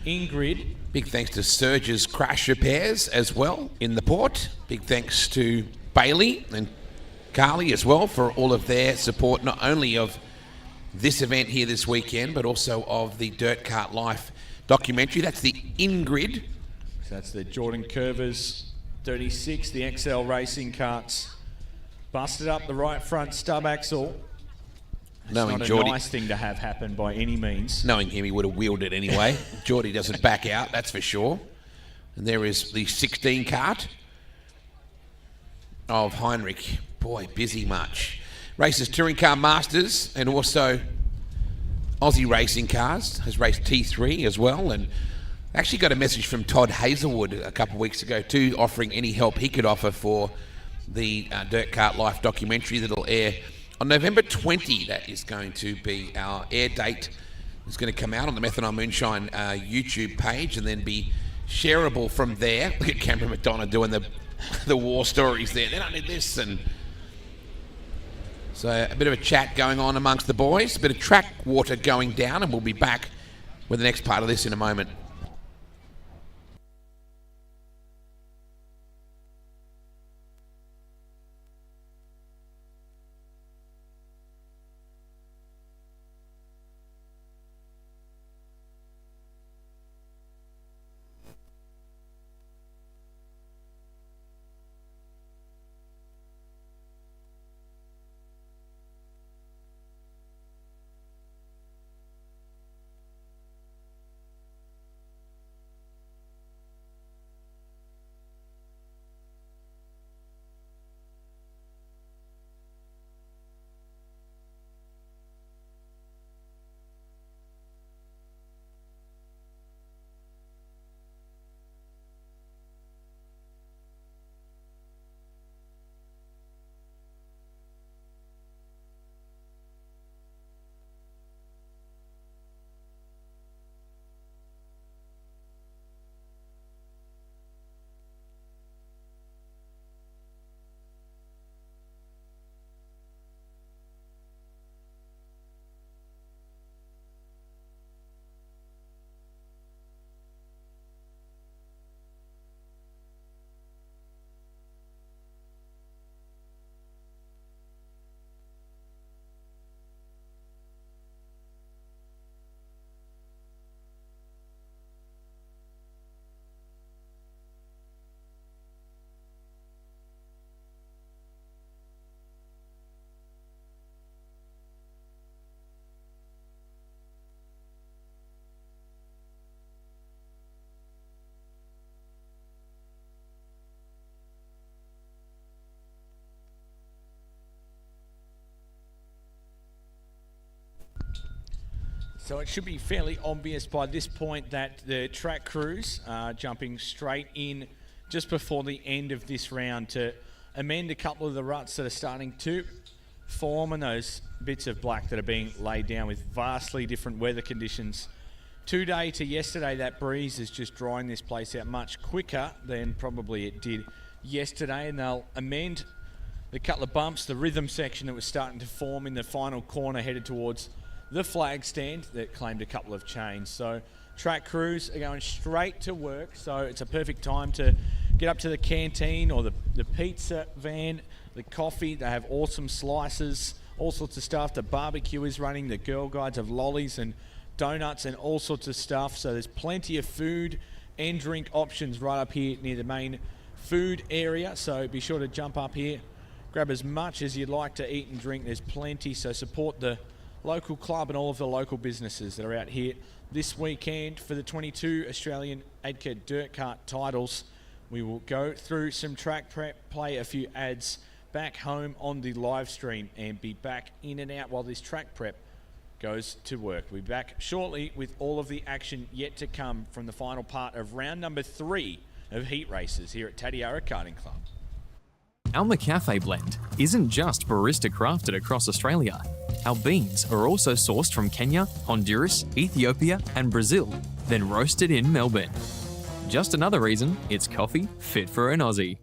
in-grid. Big thanks to Surge's Crash Repairs as well in the port. Big thanks to Bailey and Carly as well for all of their support, not only of this event here this weekend, but also of the Dirt Kart Life documentary. That's the in-grid. So that's the Jordan Curvers 36, the XL Racing carts. Busted up the right front stub axle. It's Knowing not Geordie, a nice thing to have happen by any means. Knowing him, he would have wheeled it anyway. Geordie doesn't back out, that's for sure. And there is the 16 cart of Heinrich. Boy, busy much. Races Touring Car Masters and also Aussie Racing Cars. Has raced T3 as well. And actually got a message from Todd Hazelwood a couple of weeks ago too, offering any help he could offer for the Dirt Kart Life documentary that'll air on November 20. That is going to be our air date. It's going to come out on the Methanol Moonshine YouTube page and then be shareable from there. Look at Cameron McDonough doing the war stories there. Then I did this, and so a bit of a chat going on amongst the boys, a bit of track water going down, and we'll be back with the next part of this in a moment. So it should be fairly obvious by this point that the track crews are jumping straight in just before the end of this round to amend a couple of the ruts that are starting to form and those bits of black that are being laid down with vastly different weather conditions. Today to yesterday, that breeze is just drying this place out much quicker than probably it did yesterday, and they'll amend the couple of bumps, the rhythm section that was starting to form in the final corner headed towards the flag stand that claimed a couple of chains. So track crews are going straight to work, so it's a perfect time to get up to the canteen or the pizza van, the coffee. They have awesome slices, all sorts of stuff. The barbecue is running. The Girl Guides have lollies and donuts and all sorts of stuff. So there's plenty of food and drink options right up here near the main food area. So be sure to jump up here, grab as much as you'd like to eat and drink. There's plenty, so support the local club and all of the local businesses that are out here this weekend for the 22 Australian Dirt Kart Titles. We will go through some track prep, play a few ads back home on the live stream, and be back in and out while this track prep goes to work. We'll be back shortly with all of the action yet to come from the final part of round number 3 of heat races here at Tatiara Karting Club. Our McCafe blend isn't just barista crafted across Australia. Our beans are also sourced from Kenya, Honduras, Ethiopia and Brazil, then roasted in Melbourne. Just another reason it's coffee fit for an Aussie.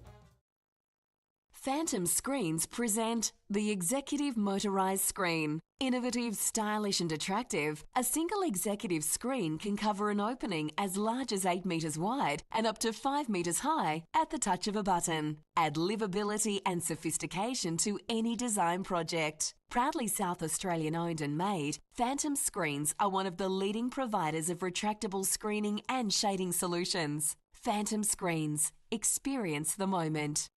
Phantom Screens present the Executive Motorised Screen. Innovative, stylish and attractive, a single executive screen can cover an opening as large as 8 metres wide and up to 5 metres high at the touch of a button. Add livability and sophistication to any design project. Proudly South Australian owned and made, Phantom Screens are one of the leading providers of retractable screening and shading solutions. Phantom Screens. Experience the moment.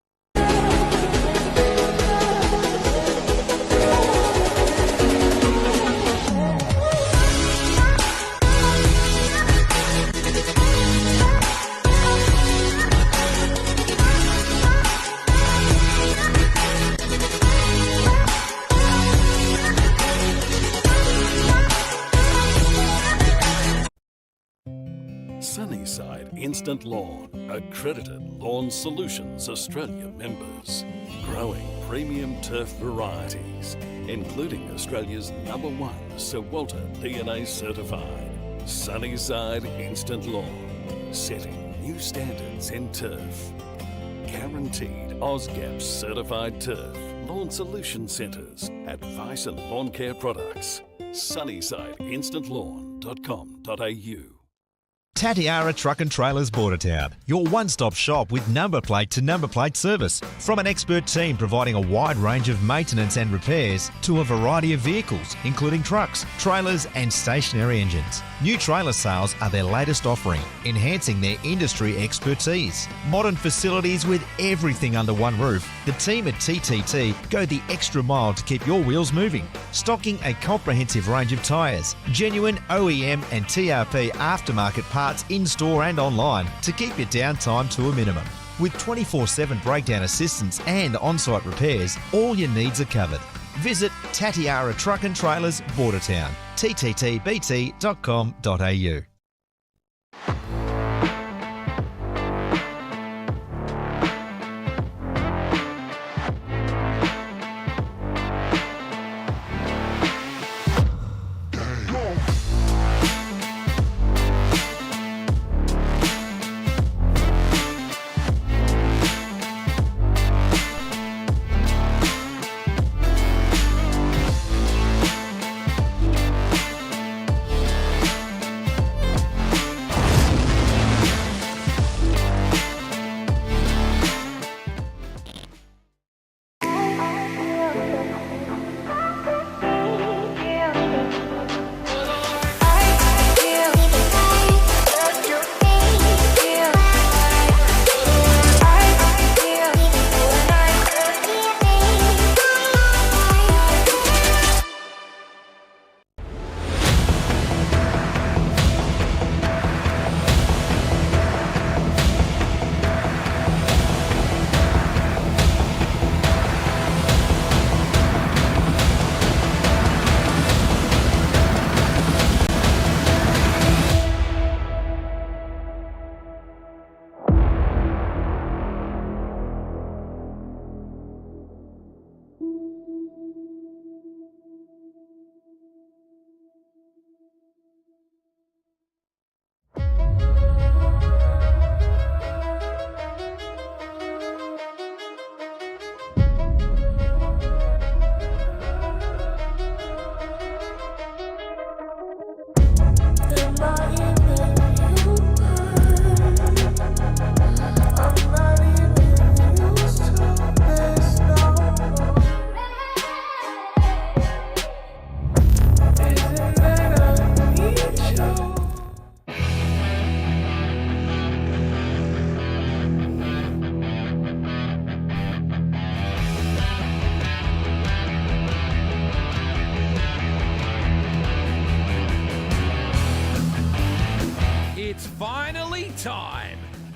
Sunnyside Instant Lawn, accredited Lawn Solutions Australia members. Growing premium turf varieties, including Australia's #1 Sir Walter DNA certified. Sunnyside Instant Lawn, setting new standards in turf. Guaranteed AusGAP certified turf. Lawn Solution Centres, advice and lawn care products. SunnysideInstantLawn.com.au. Tatiara Truck and Trailers Bordertown, your one-stop shop with number plate to number plate service. From an expert team providing a wide range of maintenance and repairs to a variety of vehicles, including trucks, trailers and stationary engines. New trailer sales are their latest offering, enhancing their industry expertise. Modern facilities with everything under one roof. The team at TTT go the extra mile to keep your wheels moving. Stocking a comprehensive range of tyres, genuine OEM and TRP aftermarket parts in-store and online to keep your downtime to a minimum. With 24/7 breakdown assistance and on-site repairs, all your needs are covered. Visit Tatiara Truck and Trailers Bordertown, tttbt.com.au.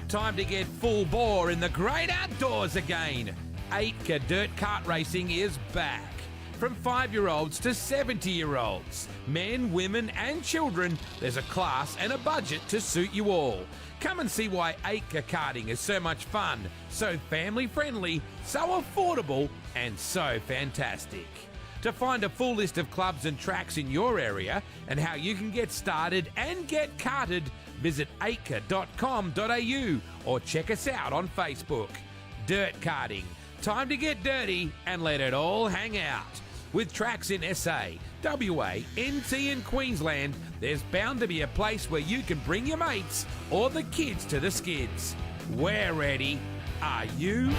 Time to get full bore in the great outdoors again. 8K Dirt Kart Racing is back. From 5-year-olds to 70-year-olds, men, women and children, there's a class and a budget to suit you all. Come and see why 8K karting is so much fun, so family-friendly, so affordable and so fantastic. To find a full list of clubs and tracks in your area and how you can get started and get karted, visit 8k.com.au or check us out on Facebook. Dirt karting. Time to get dirty and let it all hang out. With tracks in SA, WA, NT and Queensland, there's bound to be a place where you can bring your mates or the kids to the skids. We're ready. Are you?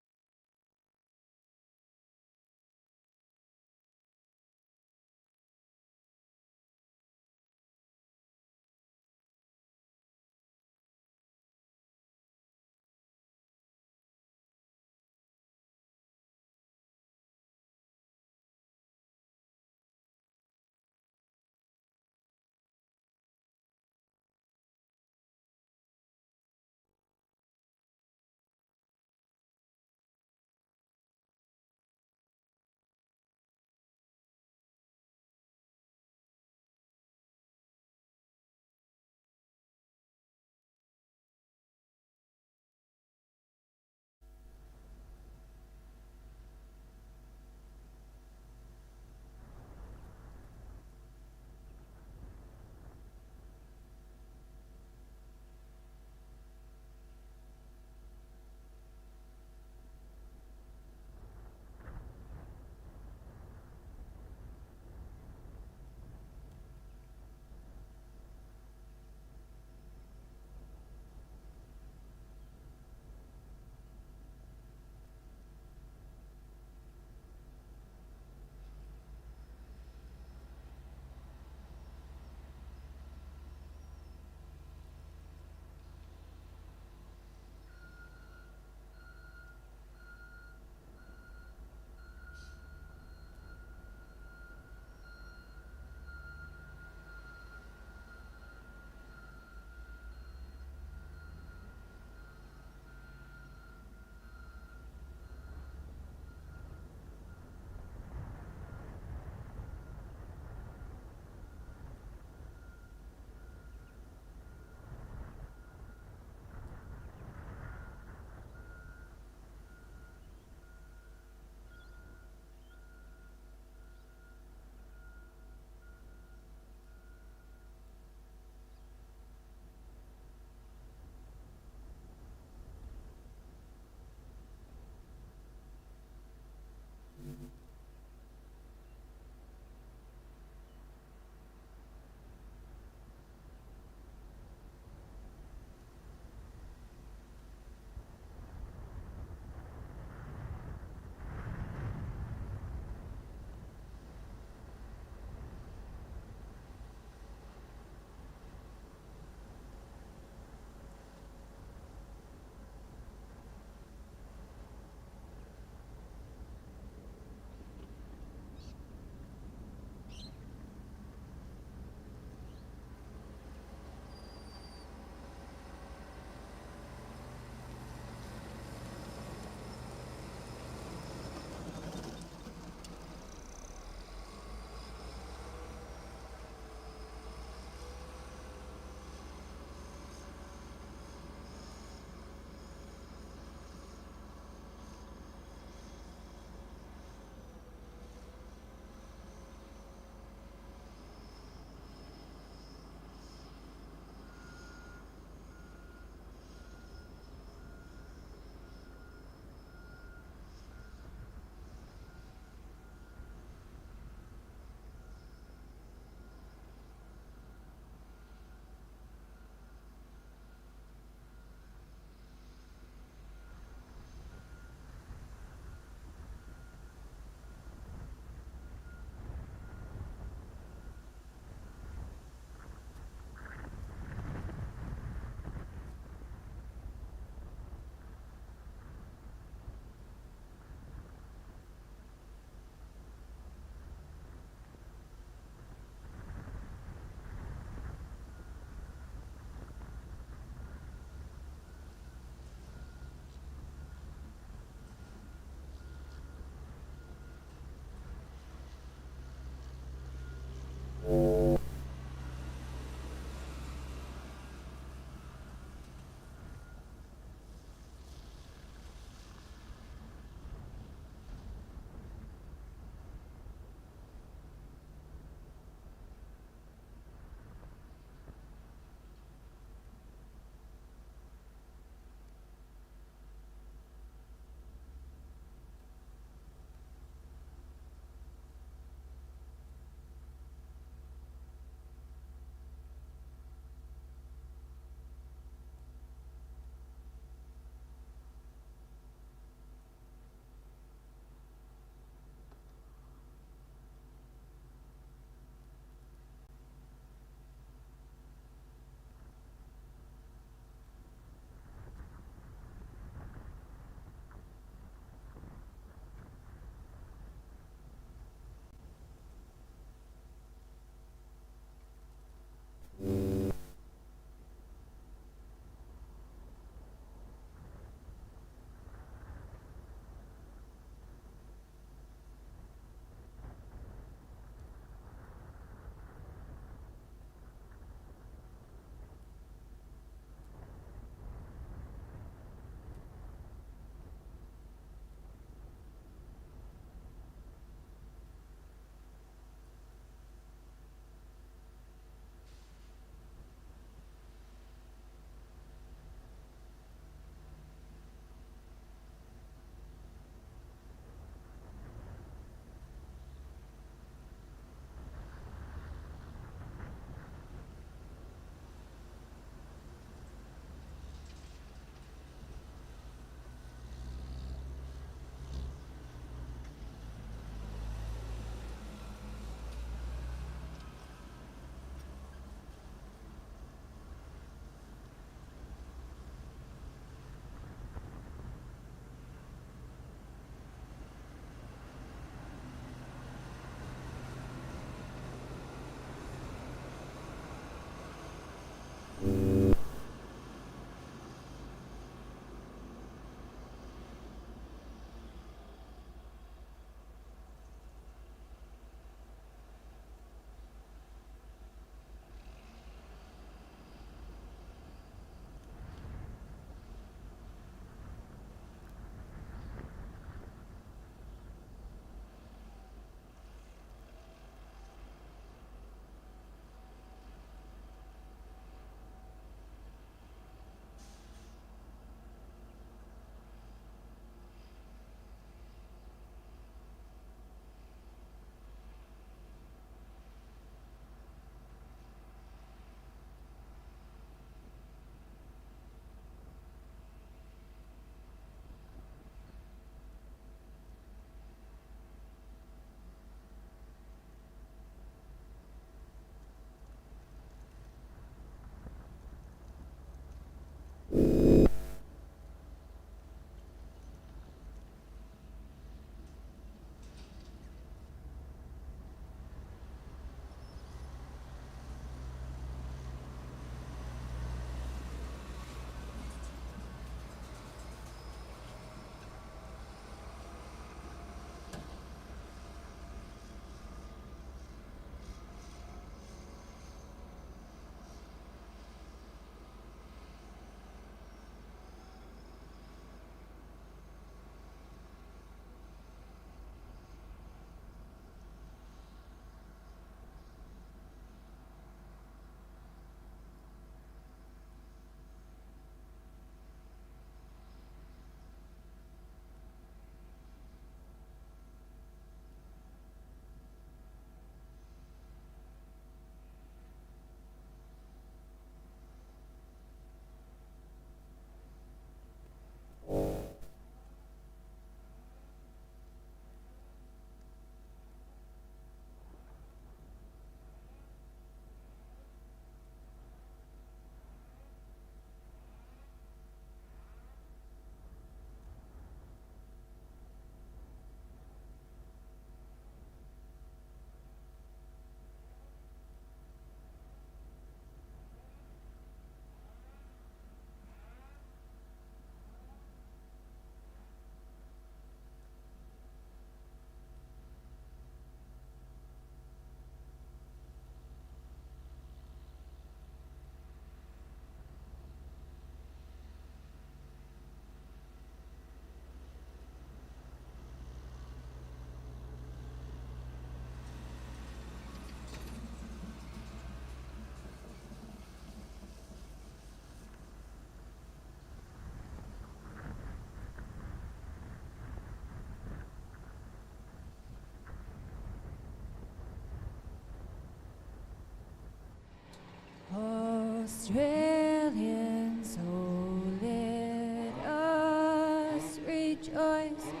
please.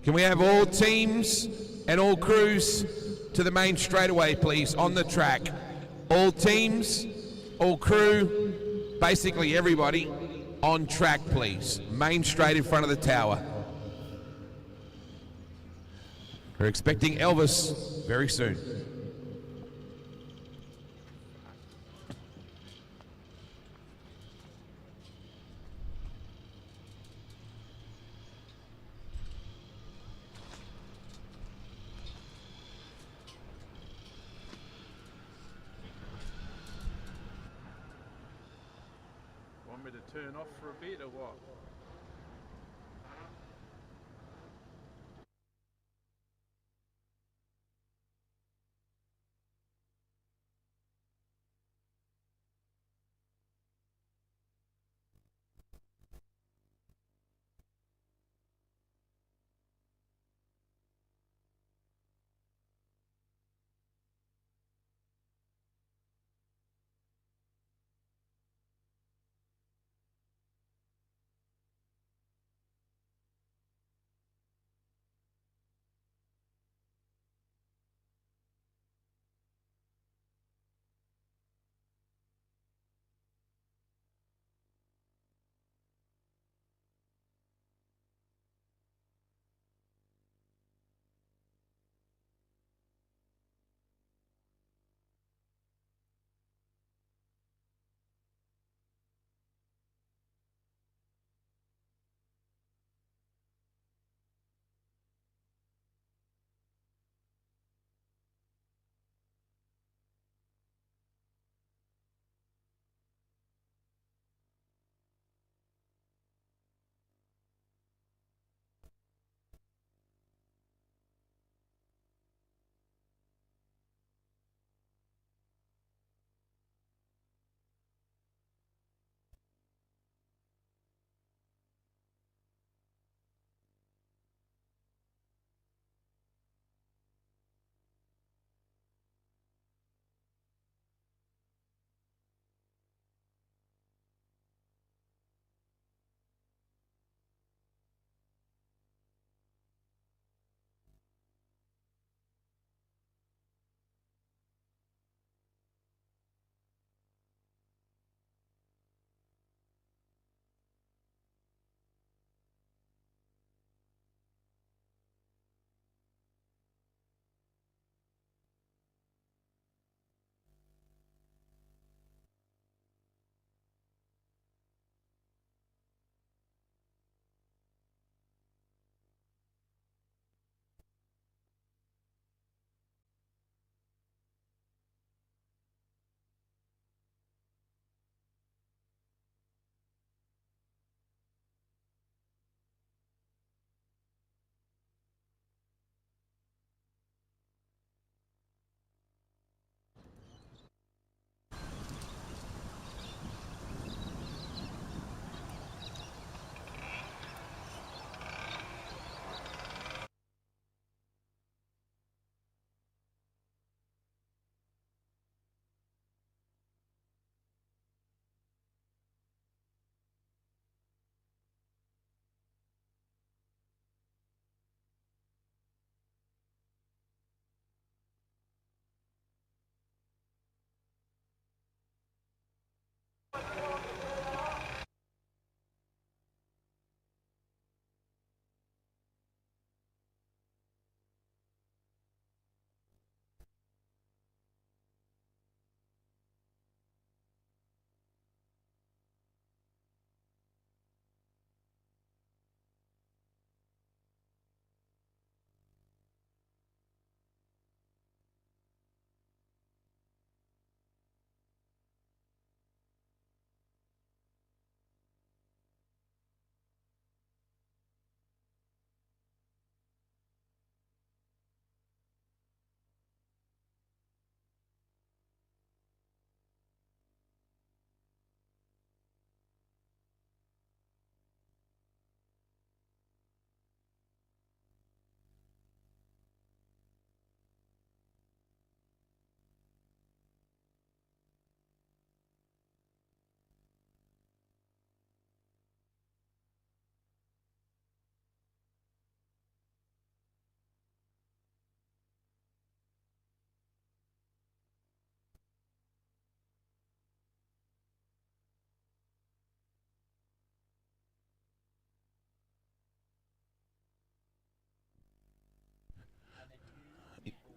Can we have all teams and all crews to the main straightaway, please, on the track? All teams, all crew, basically everybody on track, please. Main straight in front of the tower. We're expecting Elvis very soon. Want me to turn off for a bit or what?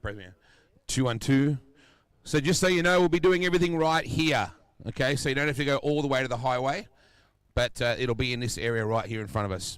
Premier. 212. So just so you know, we'll be doing everything right here. Okay, so you don't have to go all the way to the highway, but it'll be in this area right here in front of us.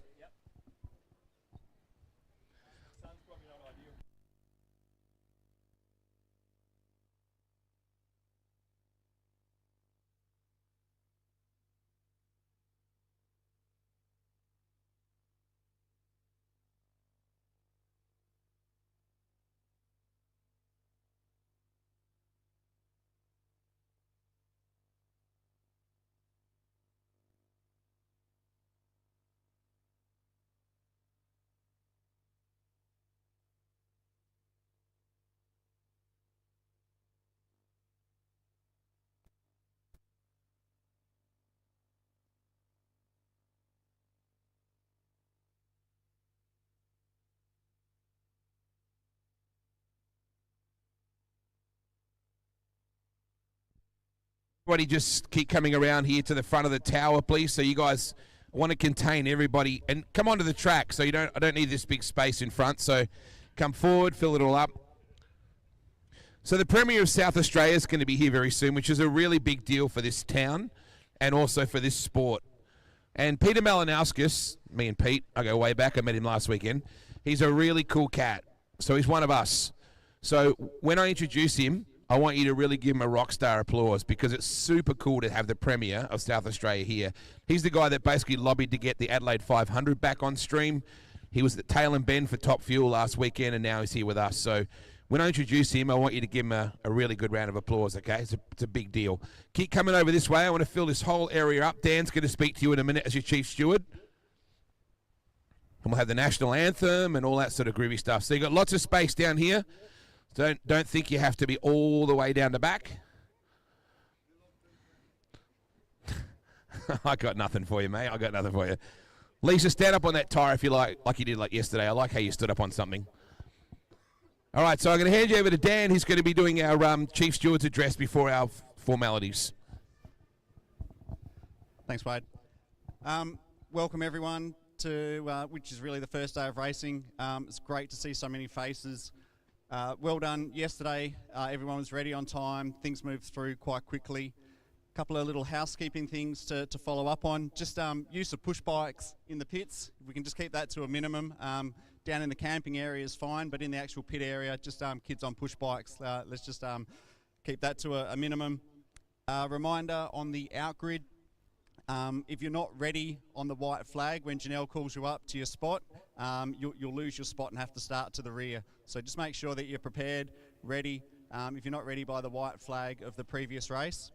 Everybody just keep coming around here to the front of the tower, please. So you guys want to contain everybody and come onto the track. So I don't need this big space in front. So come forward, fill it all up. So the Premier of South Australia is going to be here very soon, which is a really big deal for this town and also for this sport. And Peter Malinauskas, me and Pete, I go way back. I met him last weekend. He's a really cool cat. So he's one of us. So when I introduce him, I want you to really give him a rock star applause because it's super cool to have the Premier of South Australia here. He's the guy that basically lobbied to get the Adelaide 500 back on stream. He was at Tail and Bend for Top Fuel last weekend, and now he's here with us. So when I introduce him, I want you to give him a really good round of applause, okay? It's a big deal. Keep coming over this way. I want to fill this whole area up. Dan's going to speak to you in a minute as your Chief Steward. And we'll have the national anthem and all that sort of groovy stuff. So you've got lots of space down here. Don't think you have to be all the way down the back. I got nothing for you, mate. I got nothing for you. Lisa, stand up on that tyre if you like you did like yesterday. I like how you stood up on something. All right, so I'm going to hand you over to Dan. He's going to be doing our Chief Steward's address before our formalities. Thanks, Wade. Welcome, everyone, to which is really the first day of racing. It's great to see so many faces. Well done yesterday. Everyone was ready on time. Things moved through quite quickly. A couple of little housekeeping things to follow up on. Just use of push bikes in the pits. If we can just keep that to a minimum. Down in the camping area is fine, but in the actual pit area, just kids on push bikes. Let's just keep that to a minimum. Reminder on the outgrid. If you're not ready on the white flag when Janelle calls you up to your spot, you'll lose your spot and have to start to the rear. So just make sure that you're prepared, ready. If you're not ready by the white flag of the previous race,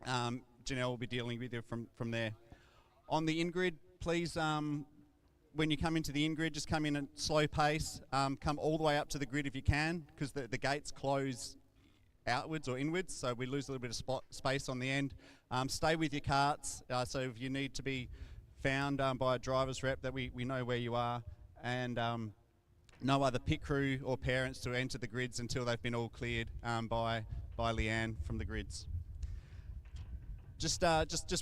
Janelle will be dealing with you from there. On the in-grid, please, when you come into the in-grid, just come in at slow pace. Come all the way up to the grid if you can, because the gates close outwards or inwards, so we lose a little bit of space on the end. Stay with your carts, so if you need to be found by a driver's rep, that we know where you are, and no other pit crew or parents to enter the grids until they've been all cleared by Leanne from the grids. Just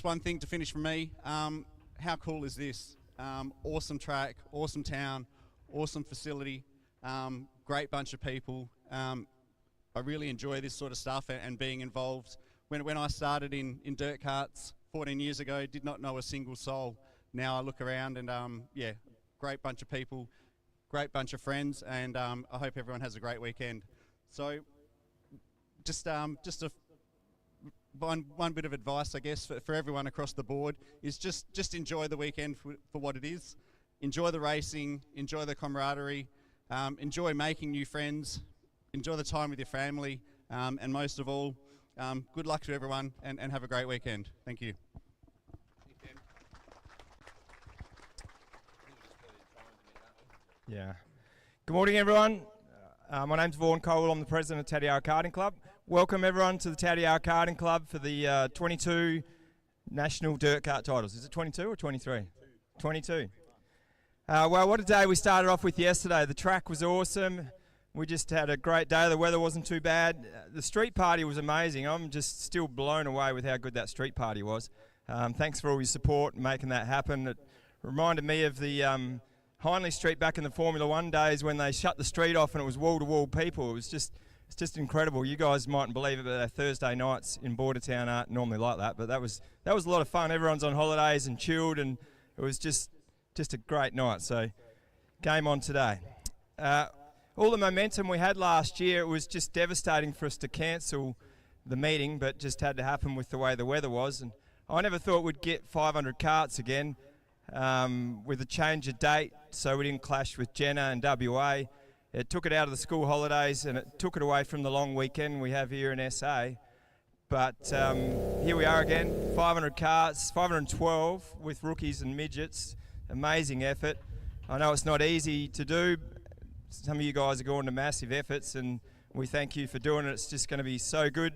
one thing to finish from me. How cool is this? Awesome track, awesome town, awesome facility, great bunch of people. I really enjoy this sort of stuff and being involved. When I started in dirt karts 14 years ago, did not know a single soul. Now I look around and yeah, great bunch of people, great bunch of friends, and I hope everyone has a great weekend. So just one bit of advice, I guess, for everyone across the board is just enjoy the weekend for what it is. Enjoy the racing, enjoy the camaraderie, enjoy making new friends, enjoy the time with your family, and most of all, good luck to everyone and have a great weekend. Thank you. Yeah. Good morning, everyone. My name's Vaughan Cole. I'm the president of Tatiara Karting Club. Welcome, everyone, to the Tatiara Karting Club for the 22 National Dirt Kart Titles. Is it 22 or 23? 22. Well, what a day we started off with yesterday. The track was awesome. We just had a great day. The weather wasn't too bad. The street party was amazing. I'm just still blown away with how good that street party was. Thanks for all your support and making that happen. It reminded me of the Hindley Street back in the Formula One days when they shut the street off and it was wall-to-wall people. It's just incredible. You guys mightn't believe it, but our Thursday nights in Bordertown aren't normally like that. But that was a lot of fun. Everyone's on holidays and chilled, and it was just a great night. So game on today. All the momentum we had last year, it was just devastating for us to cancel the meeting, but just had to happen with the way the weather was. And I never thought we'd get 500 carts again with a change of date, so we didn't clash with Jenna and WA. It took it out of the school holidays and it took it away from the long weekend we have here in SA. But here we are again, 500 carts, 512 with rookies and midgets. Amazing effort. I know it's not easy to do. Some of you guys are going to massive efforts, and we thank you for doing it. It's just going to be so good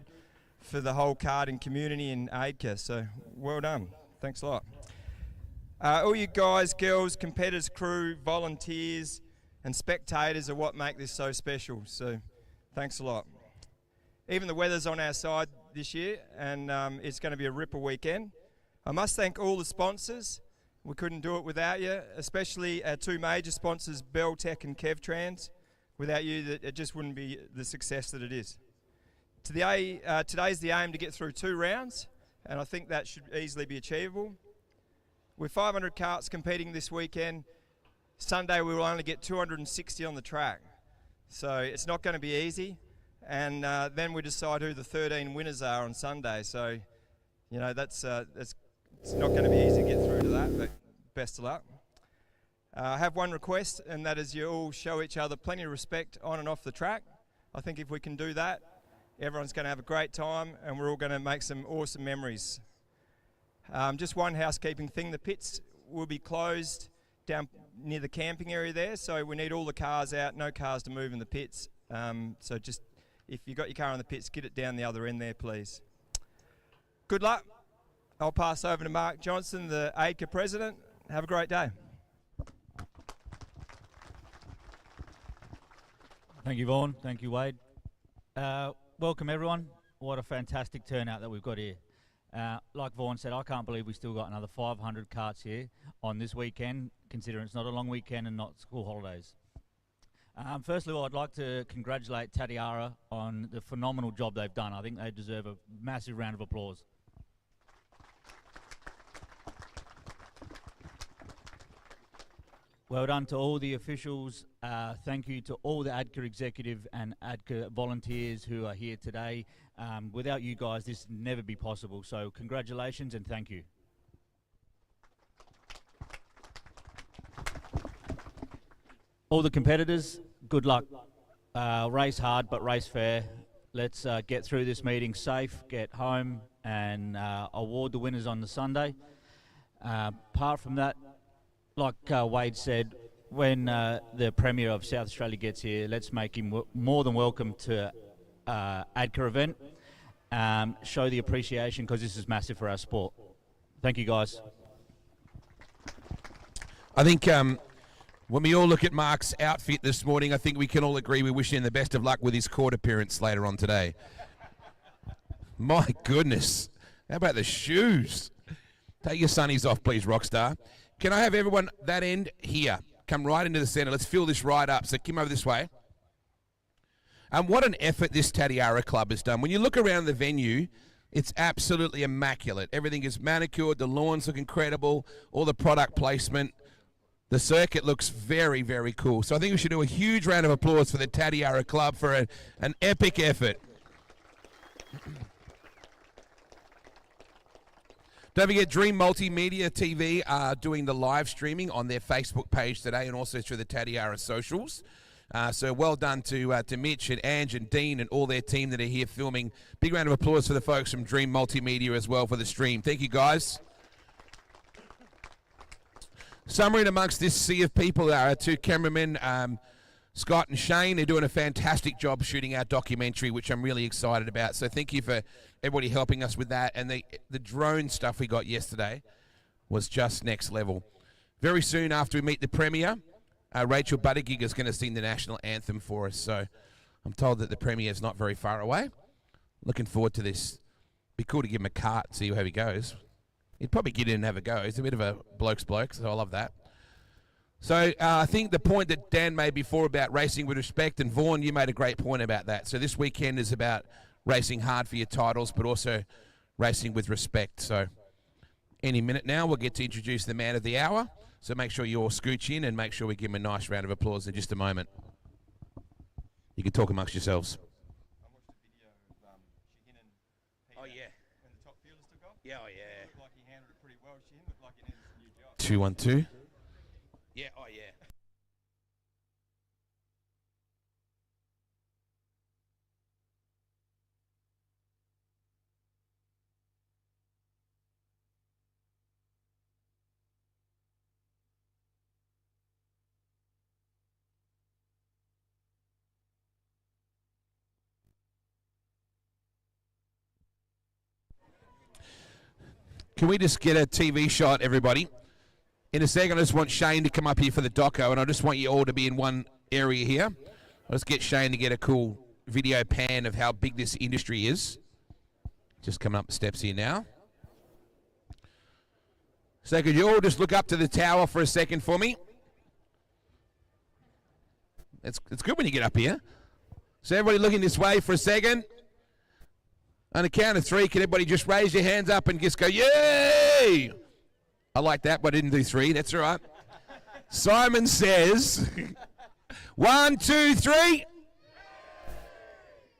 for the whole karting community in AIDCA, so well done. Thanks a lot. All you guys, girls, competitors, crew, volunteers and spectators are what make this so special, so thanks a lot. Even the weather's on our side this year, and it's going to be a ripper weekend. I must thank all the sponsors. We couldn't do it without you, especially our two major sponsors, Beltec and KevTrans. Without you, it just wouldn't be the success that it is. Today's the aim to get through 2 rounds, and I think that should easily be achievable. With 500 karts competing this weekend, Sunday we will only get 260 on the track. So it's not going to be easy. And then we decide who the 13 winners are on Sunday. So, you know, it's not going to be easy to get through to that, but best of luck. I have one request, and that is you all show each other plenty of respect on and off the track. I think if we can do that, everyone's going to have a great time, and we're all going to make some awesome memories. Just one housekeeping thing, the pits will be closed down near the camping area there, so we need all the cars out, no cars to move in the pits. So just, if you've got your car in the pits, get it down the other end there, please. Good luck. I'll pass over to Mark Johnson, the AIDCA President. Have a great day. Thank you, Vaughan. Thank you, Wade. Welcome, everyone. What a fantastic turnout that we've got here. Like Vaughan said, I can't believe we still got another 500 karts here on this weekend, considering it's not a long weekend and not school holidays. Firstly, I'd like to congratulate Tatiara on the phenomenal job they've done. I think they deserve a massive round of applause. Well done to all the officials. Thank you to all the AIDCA executive and AIDCA volunteers who are here today. Without you guys, this would never be possible. So congratulations and thank you. All the competitors, good luck. Race hard, but race fair. Let's get through this meeting safe, get home, and award the winners on the Sunday. Apart from that, like Wade said, when the Premier of South Australia gets here, let's make him more than welcome to AIDCA event. Show the appreciation, because this is massive for our sport. Thank you, guys. I think when we all look at Mark's outfit this morning, I think we can all agree we wish him the best of luck with his court appearance later on today. My goodness. How about the shoes? Take your sunnies off, please, Rockstar. Can I have everyone that end here? Come right into the centre. Let's fill this right up. So come over this way. What an effort this Tatiara Club has done. When you look around the venue, it's absolutely immaculate. Everything is manicured. The lawns look incredible. All the product placement. The circuit looks very, very cool. So I think we should do a huge round of applause for the Tatiara Club for an epic effort. Don't forget, Dream Multimedia TV are doing the live streaming on their Facebook page today and also through the Tatiara socials. So well done to Mitch and Ange and Dean and all their team that are here filming. Big round of applause for the folks from Dream Multimedia as well for the stream. Thank you, guys. Somewhere in amongst this sea of people are our two cameramen, Scott and Shane. They're doing a fantastic job shooting our documentary, which I'm really excited about. So thank you for everybody helping us with that. And the drone stuff we got yesterday was just next level. Very soon after we meet the Premier, Rachel Buttigieg is going to sing the national anthem for us. So I'm told that the Premier is not very far away. Looking forward to this. Be cool to give him a cart and see how he goes. He'd probably get in and have a go. He's a bit of a bloke's bloke, so I love that. So I think the point that Dan made before about racing with respect, and Vaughan, you made a great point about that. So this weekend is about racing hard for your titles, but also racing with respect. So any minute now, we'll get to introduce the man of the hour. So make sure you all scooch in and make sure we give him a nice round of applause in just a moment. You can talk amongst yourselves. Oh, yeah. Yeah, oh, yeah. 212. Yeah, oh, yeah. Can we just get a TV shot, everybody? In a second, I just want Shane to come up here for the doco, and I just want you all to be in one area here. Let's get Shane to get a cool video pan of how big this industry is. Just coming up the steps here now. So could you all just look up to the tower for a second for me? It's good when you get up here. So everybody looking this way for a second. On the count of 3, can everybody just raise your hands up and just go, yay! I like that, but I didn't do 3. That's all right. Simon says, 1, 2, 3.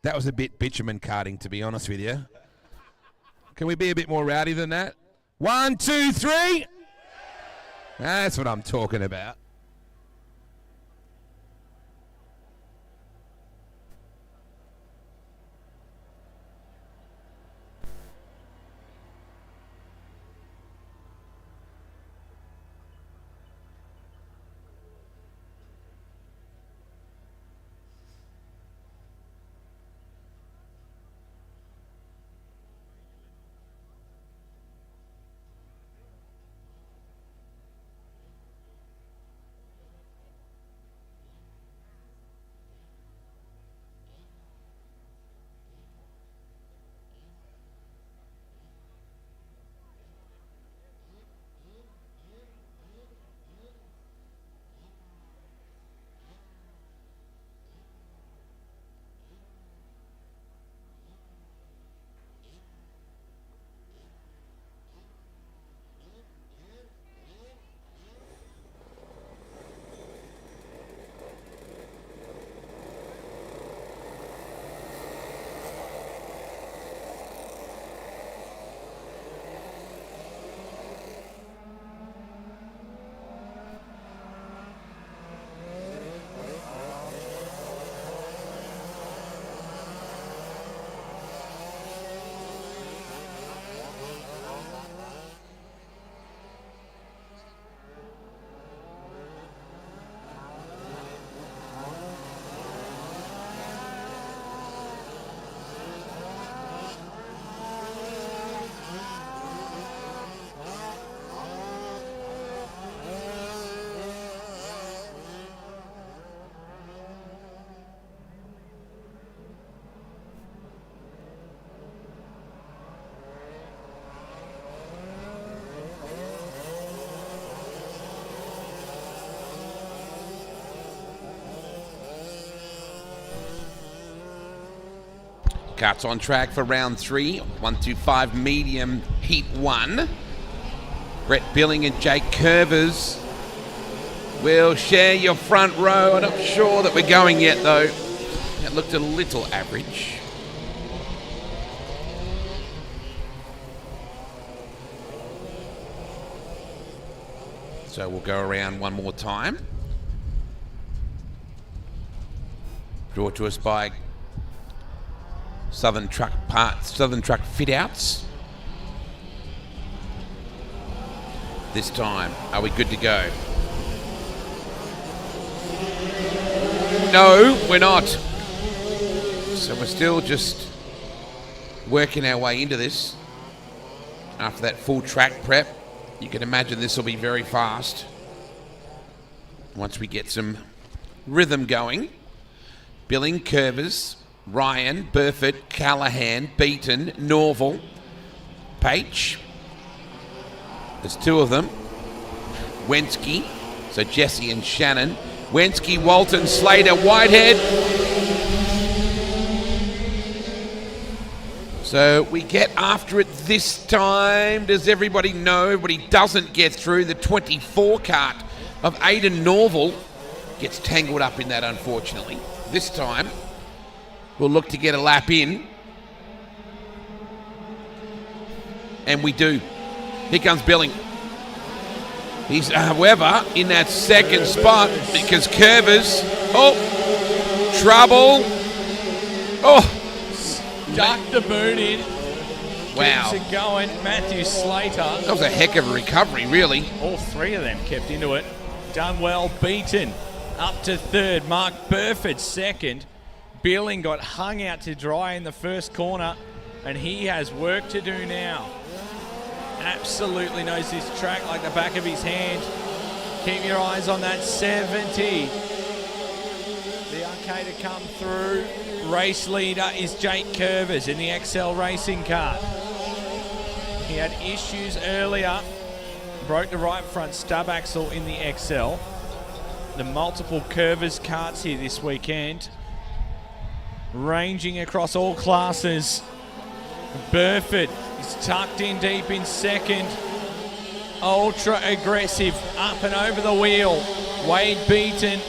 That was a bit bitumen karting, to be honest with you. Can we be a bit more rowdy than that? 1, 2, 3. That's what I'm talking about. Karts on track for round 3. 125 medium heat 1. Brett Billing and Jake Curvers will share your front row. I'm not sure that we're going yet though. It looked a little average. So we'll go around one more time. Brought to us by Southern Truck Fit Outs. This time, are we good to go? No, we're not. So we're still just working our way into this. After that full track prep, you can imagine this will be very fast. Once we get some rhythm going. Billing, Curvers, Ryan, Burford, Callahan, Beaton, Norval, Page. There's 2 of them. Wensky, So Jesse and Shannon. Wensky, Walton, Slater, Whitehead. So we get after it this time. Does everybody know? Everybody doesn't get through. The 24 cart of Aidan Norval gets tangled up in that, unfortunately. This time, we'll look to get a lap in. And we do. Here comes Billing. He's, however, in that second spot because Curvers, trouble. Duck the boot in. Wow. Keeps it going. Matthew Slater. That was a heck of a recovery, really. All three of them kept into it. Done well, beaten. Up to third. Mark Burford second. Billing got hung out to dry in the first corner, and he has work to do now. Absolutely knows this track like the back of his hand. Keep your eyes on that 70. The arcade to come through. Race leader is Jake Curvers in the XL racing car. He had issues earlier. Broke the right front stub axle in the XL. The multiple Curvers karts here this weekend. Ranging across all classes. Burford is tucked in deep in second. Ultra aggressive, up and over the wheel. Wade Beaton,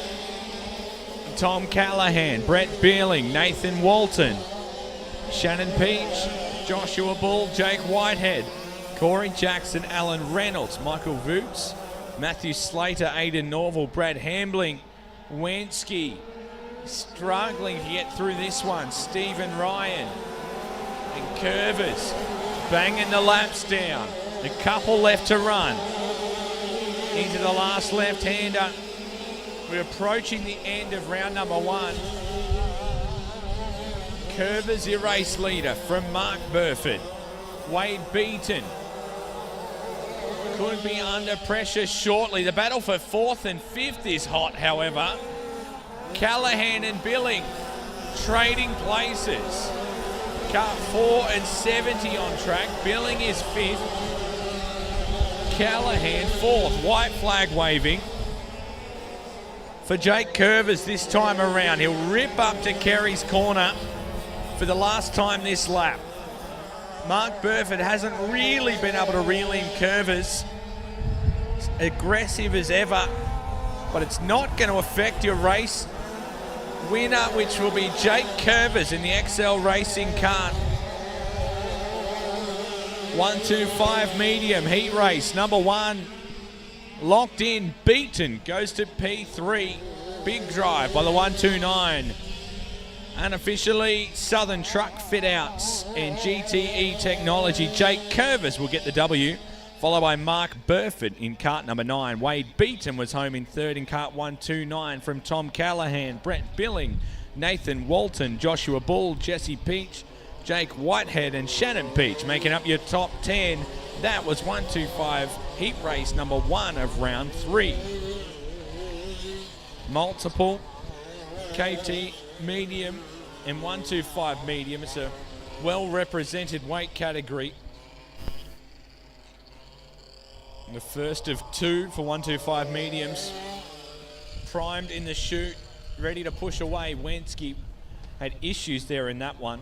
Tom Callahan, Brett Beerling, Nathan Walton, Shannon Peach, Joshua Bull, Jake Whitehead, Corey Jackson, Alan Reynolds, Michael Voots, Matthew Slater, Aidan Norval, Brad Hambling, Wensky, struggling to get through this one, Stephen Ryan, and Curvers banging the laps down. A couple left to run. Into the last left-hander. We're approaching the end of round number one. Curvers, your race leader from Mark Burford. Wade Beaton. Could be under pressure shortly. The battle for fourth and fifth is hot, however. Callahan and Billing trading places. Cut 4 and 70 on track. Billing is fifth. Callahan fourth. White flag waving for Jake Curvers this time around. He'll rip up to Kerry's corner for the last time this lap. Mark Burford hasn't really been able to reel in Curvers. It's aggressive as ever, but it's not going to affect your race winner, which will be Jake Curvers in the XL Racing kart. 125 medium heat race, number one. Locked in, Beaton goes to P3. Big drive by the 129. Unofficially, Southern Truck Fit Outs and GTE Technology. Jake Curvers will get the W, followed by Mark Burford in kart number 9. Wade Beaton was home in third in kart 129 from Tom Callahan, Brett Billing, Nathan Walton, Joshua Bull, Jesse Peach, Jake Whitehead and Shannon Peach making up your top 10. That was 125 heat race number 1 of round 3. Multiple KT medium and 125 medium. It's a well-represented weight category. The first of 2 for 125 mediums. Primed in the chute, ready to push away. Wensky had issues there in that one.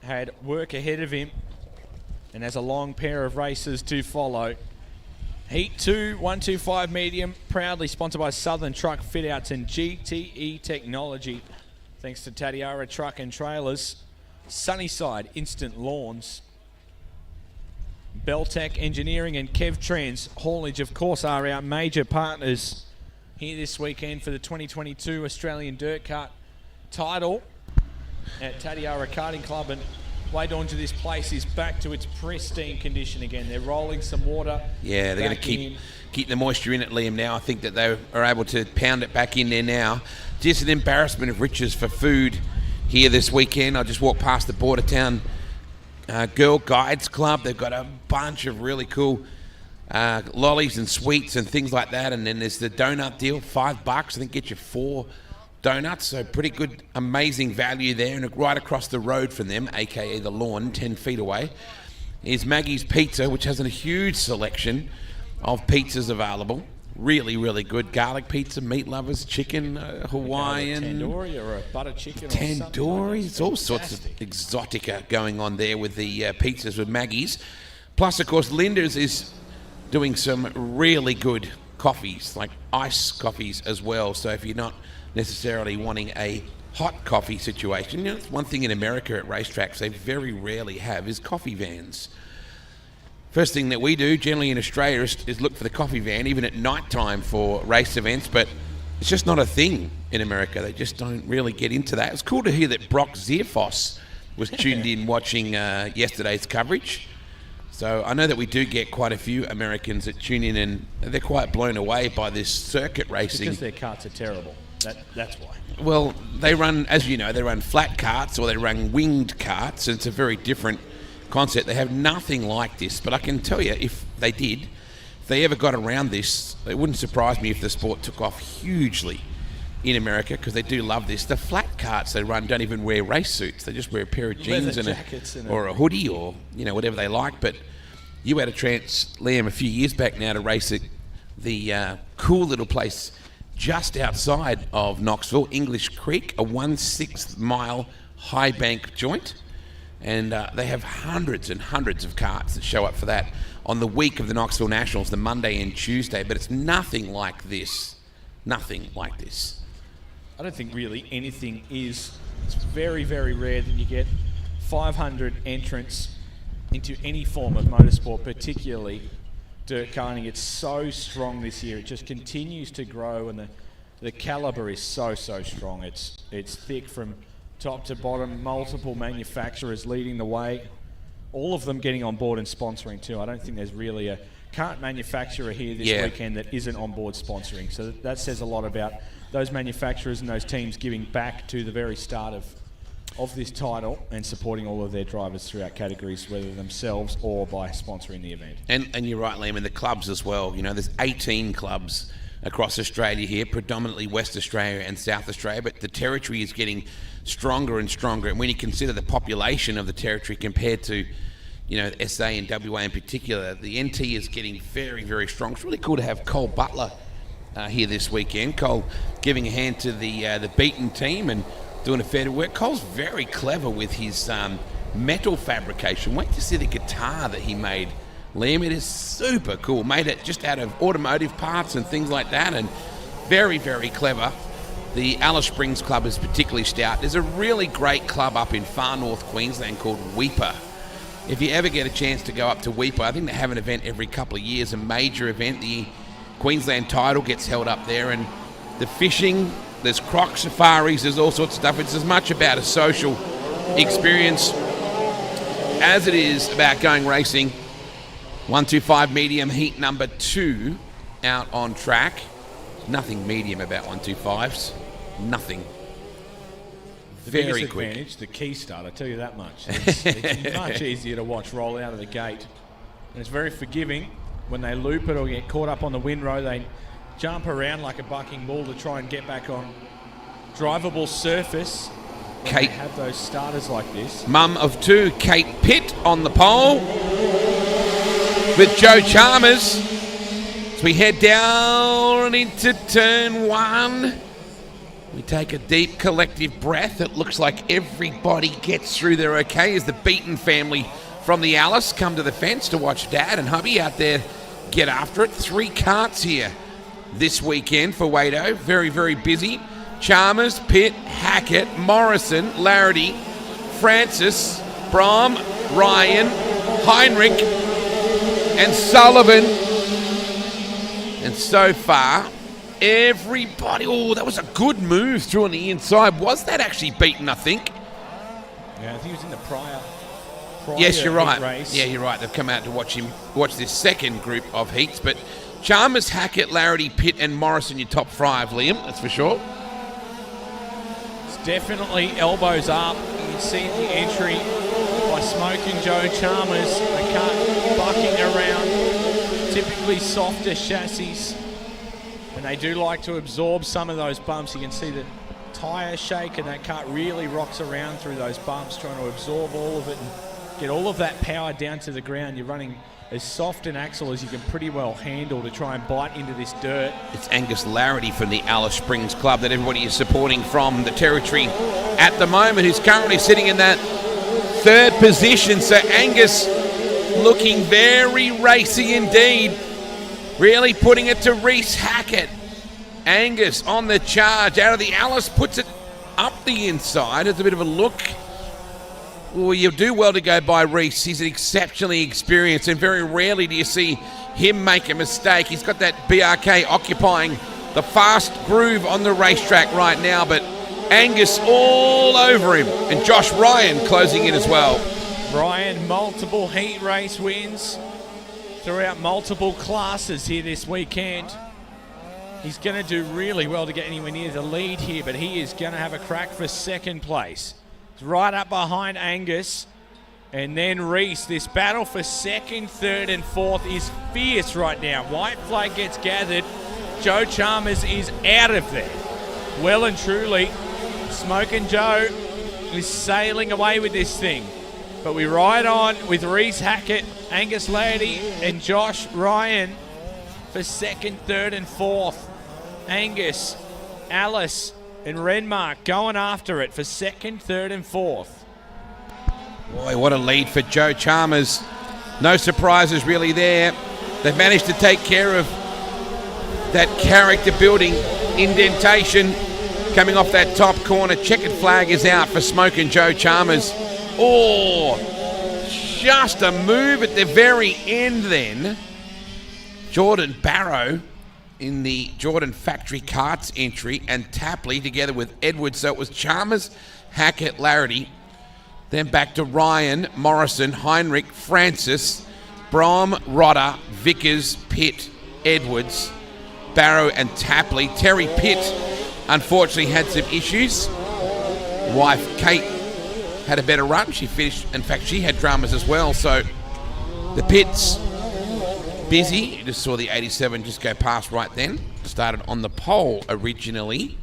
Had work ahead of him and has a long pair of races to follow. Heat 2, 125 medium, proudly sponsored by Southern Truck Fit Outs and GTE Technology. Thanks to Tatiara Truck and Trailers, Sunnyside Instant Lawns, Beltec Engineering and KevTrans Haulage, of course, are our major partners here this weekend for the 2022 Australian Dirt Kart title at Tatiara Karting Club. And way on to this place is back to its pristine condition again. They're rolling some water. Yeah, they're going to keep the moisture in it, Liam, now. I think that they are able to pound it back in there now. Just an embarrassment of riches for food here this weekend. I just walked past the Bordertown Girl Guides Club. They've got a bunch of really cool lollies and sweets and things like that. And then there's the donut deal, $5. I think get you 4 donuts, so pretty good, amazing value there. And right across the road from them, aka the lawn, 10 feet away, is Maggie's Pizza, which has a huge selection of pizzas available. Really, really good. Garlic pizza, meat lovers, chicken, Hawaiian. Tandoori or a butter chicken or something like Tandoori. that. It's all sorts of exotica going on there with the pizzas with Maggie's. Plus, of course, Linda's is doing some really good coffees, like ice coffees as well. So if you're not necessarily wanting a hot coffee situation, you know, it's one thing in America at racetracks they very rarely have is coffee vans. First thing that we do generally in Australia is look for the coffee van, even at night time for race events, but it's just not a thing in America. They just don't really get into that. It's cool to hear that Brock Zierfoss was tuned in watching yesterday's coverage. So I know that we do get quite a few Americans that tune in, and they're quite blown away by this circuit racing. Because their carts are terrible. That's why. Well, they run, as you know, they run flat carts or they run winged carts, and it's a very different concept. They have nothing like this, but I can tell you if they ever got around this, it wouldn't surprise me if the sport took off hugely in America, because they do love this. The flat carts they run don't even wear race suits. They just wear a pair of jeans or a hoodie or, you know, whatever they like. But you had a chance, Liam, a few years back now to race at the cool little place just outside of Knoxville, English Creek, a 1/6 mile high bank joint. And they have hundreds and hundreds of carts that show up for that on the week of the Knoxville Nationals, the Monday and Tuesday. But it's nothing like this. Nothing like this. I don't think really anything is. It's very, very rare that you get 500 entrants into any form of motorsport, particularly dirt karting. It's so strong this year. It just continues to grow, and the caliber is so strong. It's thick from top to bottom, multiple manufacturers leading the way, all of them getting on board and sponsoring too. I don't think there's really a kart manufacturer here this weekend that isn't on board sponsoring. So that says a lot about those manufacturers and those teams giving back to the very start of this title and supporting all of their drivers throughout categories, whether themselves or by sponsoring the event. And you're right, Liam, and the clubs as well. You know, there's 18 clubs across Australia here, predominantly West Australia and South Australia, but the territory is getting stronger and stronger. And when you consider the population of the territory compared to, you know, SA and WA in particular, the NT is getting very, very strong. It's really cool to have Cole Butler here this weekend. Cole giving a hand to the Beaton team and doing a fair bit of work. Cole's very clever with his metal fabrication. Wait to see the guitar that he made, Liam. It is super cool. Made it just out of automotive parts and things like that, and very, very clever. The Alice Springs Club is particularly stout. There's a really great club up in far north Queensland called Weipa. If you ever get a chance to go up to Weipa, I think they have an event every couple of years, a major event. The Queensland title gets held up there, and the fishing, there's croc safaris, there's all sorts of stuff. It's as much about a social experience as it is about going racing. 125 medium heat number 2 out on track. Nothing medium about 125s. Nothing. The Very biggest quick. advantage, the key start, I tell you that much. It's much easier to watch roll out of the gate. And it's very forgiving. When they loop it or get caught up on the windrow, they jump around like a bucking bull to try and get back on drivable surface. When they have those starters like this. Mum of 2, Kate Pitt on the pole with Joe Chalmers. As we head down into turn 1, we take a deep collective breath. It looks like everybody gets through there okay as the Beaton family from the Alice come to the fence to watch Dad and hubby out there get after it. 3 carts here this weekend for Wado. Very, very busy. Chalmers, Pitt, Hackett, Morrison, Larrity, Francis, Brom, Ryan, Heinrich, and Sullivan. And so far, everybody... Oh, that was a good move through on the inside. Was that actually Beaton, I think? Yeah, I think he was in the prior Yes, you're right. race. Yeah, you're right. They've come out to watch this second group of heats. But Chalmers, Hackett, Larrity, Pitt, and Morrison, your top 5, Liam. That's for sure. It's definitely elbows up. You can see in the entry by Smoking Joe Chalmers, the car bucking around. Typically softer chassis. And they do like to absorb some of those bumps. You can see the tyre shake, and that cart really rocks around through those bumps, trying to absorb all of it and get all of that power down to the ground. You're running as soft an axle as you can pretty well handle to try and bite into this dirt. It's Angus Larrity from the Alice Springs Club that everybody is supporting from the territory at the moment, who's currently sitting in that third position. So Angus looking very racy indeed, really putting it to Reese Hackett. Angus on the charge out of the Alice, puts it up the inside. It's a bit of a look. Well, you do well to go by Reese. He's exceptionally experienced, and very rarely do you see him make a mistake. He's got that BRK occupying the fast groove on the racetrack right now, but Angus all over him, and Josh Ryan closing in as well. Ryan, multiple heat race wins throughout multiple classes here this weekend. He's going to do really well to get anywhere near the lead here, but he is going to have a crack for second place. He's right up behind Angus. And then Reese. This battle for second, third and fourth is fierce right now. White flag gets gathered. Joe Chalmers is out of there. Well and truly, Smokin' Joe is sailing away with this thing. But we ride on with Reese Hackett, Angus Lairdy and Josh Ryan for second, third and fourth. Angus, Alice and Renmark going after it for second, third and fourth. Boy, what a lead for Joe Chalmers. No surprises really there. They've managed to take care of that character building indentation coming off that top corner. Checkered flag is out for Smokin' Joe Chalmers. Oh, just a move at the very end then. Jordan Barrow in the Jordan Factory Karts entry, and Tapley together with Edwards. So it was Chalmers, Hackett, Larrity. Then back to Ryan, Morrison, Heinrich, Francis, Brom, Rodder, Vickers, Pitt, Edwards, Barrow and Tapley. Terry Pitt unfortunately had some issues. Wife Kate had a better run. She finished, in fact she had dramas as well. So the Pitts busy. You just saw the 87 just go past right then. Started on the pole originally.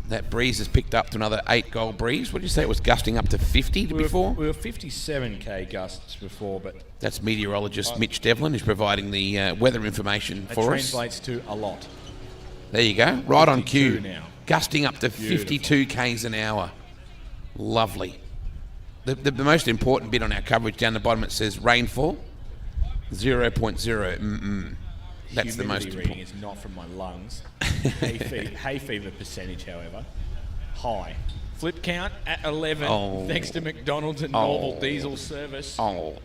That breeze has picked up to another 8 goal breeze. What did you say it was gusting up to 50 before? We were 57k gusts before, but that's meteorologist Mitch Devlin who's providing the weather information for us. That translates to a lot. There you go, right on cue. Now. Gusting up to 52 k's an hour. Lovely. The most important bit on our coverage down the bottom, it says rainfall 0.0. That's the most reading important. is not from my lungs. hay fever percentage, however, high. Flip count at 11, thanks to McDonald's and Normal Diesel service. Oh,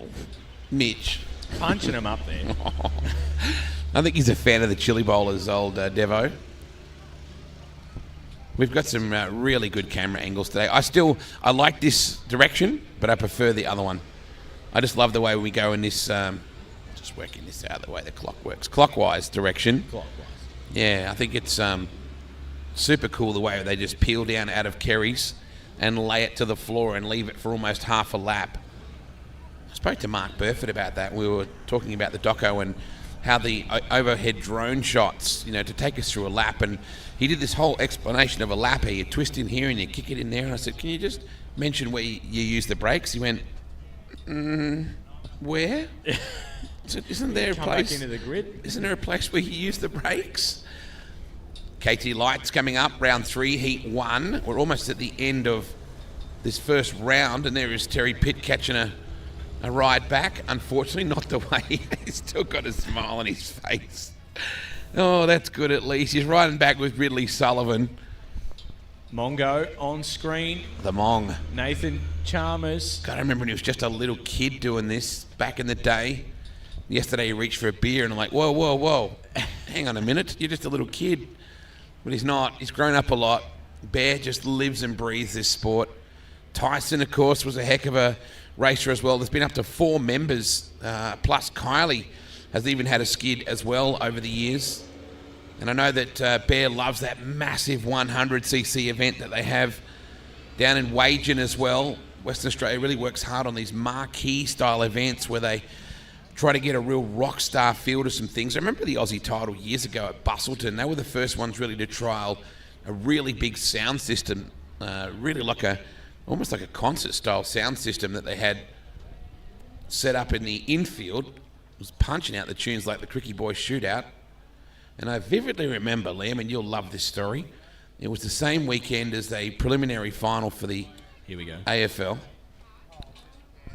Mitch. Punching him up there. I think he's a fan of the chili bowlers, old Devo. We've got some really good camera angles today. I like this direction, but I prefer the other one. I just love the way we go in this, just working this out the way the clock works. Clockwise direction. Clockwise. Yeah, I think it's super cool the way they just peel down out of Kerry's and lay it to the floor and leave it for almost half a lap. I spoke to Mark Burford about that. We were talking about the doco and how the overhead drone shots, to take us through a lap, and he did this whole explanation of a lap here. You twist in here and you kick it in there, and I said, can you just mention where you use the brakes? He went, where? So isn't there a place? Back into the grid. Isn't there a place where you use the brakes? KT Lights coming up, round 3, heat 1. We're almost at the end of this first round, and there is Terry Pitt catching a ride back. Unfortunately, not the way. He's still got a smile on his face. Oh, that's good at least. He's riding back with Ridley Sullivan. Mongo on screen. The Mong. Nathan Chalmers. God, I remember when he was just a little kid doing this back in the day. Yesterday he reached for a beer and I'm like, whoa. Hang on a minute. You're just a little kid. But he's not. He's grown up a lot. Bear just lives and breathes this sport. Tyson, of course, was a heck of a racer as well. There's been up to 4 members, plus Kylie has even had a skid as well over the years. And I know that Bear loves that massive 100cc event that they have down in Wagen as well. Western Australia really works hard on these marquee style events where they try to get a real rock star feel to some things. I remember the Aussie title years ago at Bustleton. They were the first ones really to trial a really big sound system, really like a almost like a concert-style sound system that they had set up in the infield. It was punching out the tunes like the Cricket Boys Shootout. And I vividly remember, Liam, and you'll love this story, it was the same weekend as the preliminary final for the Here we go. AFL.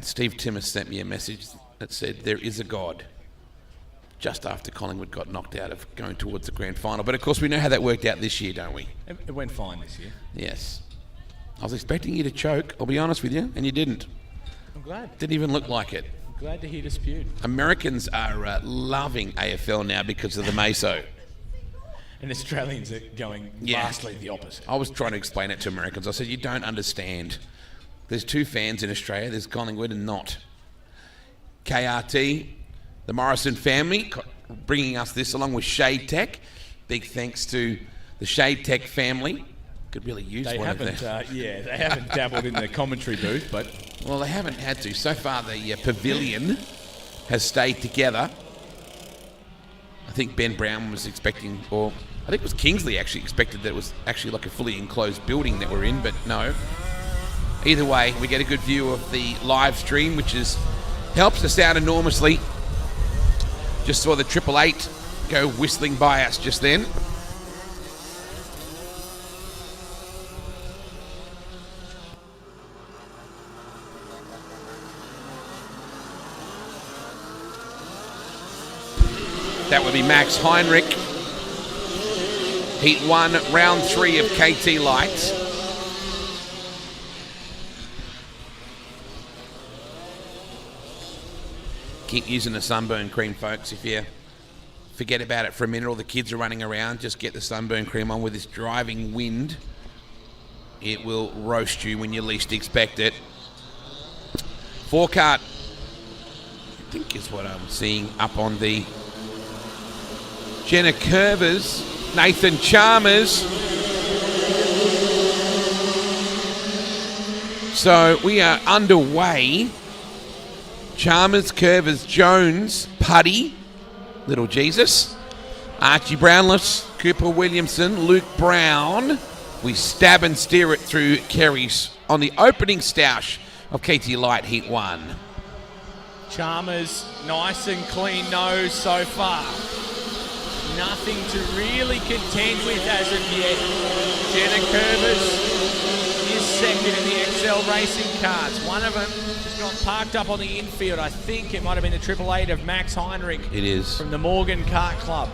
Steve Timmis sent me a message that said, there is a God, just after Collingwood got knocked out of going towards the grand final. But of course we know how that worked out this year, don't we? It went fine this year. Yes. I was expecting you to choke, I'll be honest with you, and you didn't. I'm glad. Didn't even look like it. Glad to hear dispute. Americans are loving AFL now because of the Meso. And Australians are going vastly the opposite. I was trying to explain it to Americans. I said, you don't understand. There's two fans in Australia. There's Collingwood and not. KRT, the Morrison family, bringing us this along with Shade Tech. Big thanks to the Shade Tech family. Could really use They one haven't, of them. they haven't dabbled in the commentary booth, but... Well, they haven't had to. So far, the pavilion has stayed together. I think Ben Brown was expecting, or I think it was Kingsley actually expected that it was actually like a fully enclosed building that we're in, but no. Either way, we get a good view of the live stream, which helps us out enormously. Just saw the 888 go whistling by us just then. That would be Max Heinrich. Heat 1, round 3 of KT Lights. Keep using the sunburn cream, folks. If you forget about it for a minute, all the kids are running around, just get the sunburn cream on. With this driving wind, it will roast you when you least expect it. 4-cart, I think is what I'm seeing up on the Jenna Curvers, Nathan Chalmers. So we are underway. Chalmers, Curvers, Jones, Putty, Little Jesus, Archie Brownless, Cooper Williamson, Luke Brown. We stab and steer it through Kerry's on the opening stoush of KT Light Heat 1. Chalmers, nice and clean nose so far. Nothing to really contend with as of yet. Jenna Curvers is second in the XL Racing cars. One of them just got parked up on the infield. I think it might have been the 888 of Max Heinrich. It is. From the Morgan Kart Club.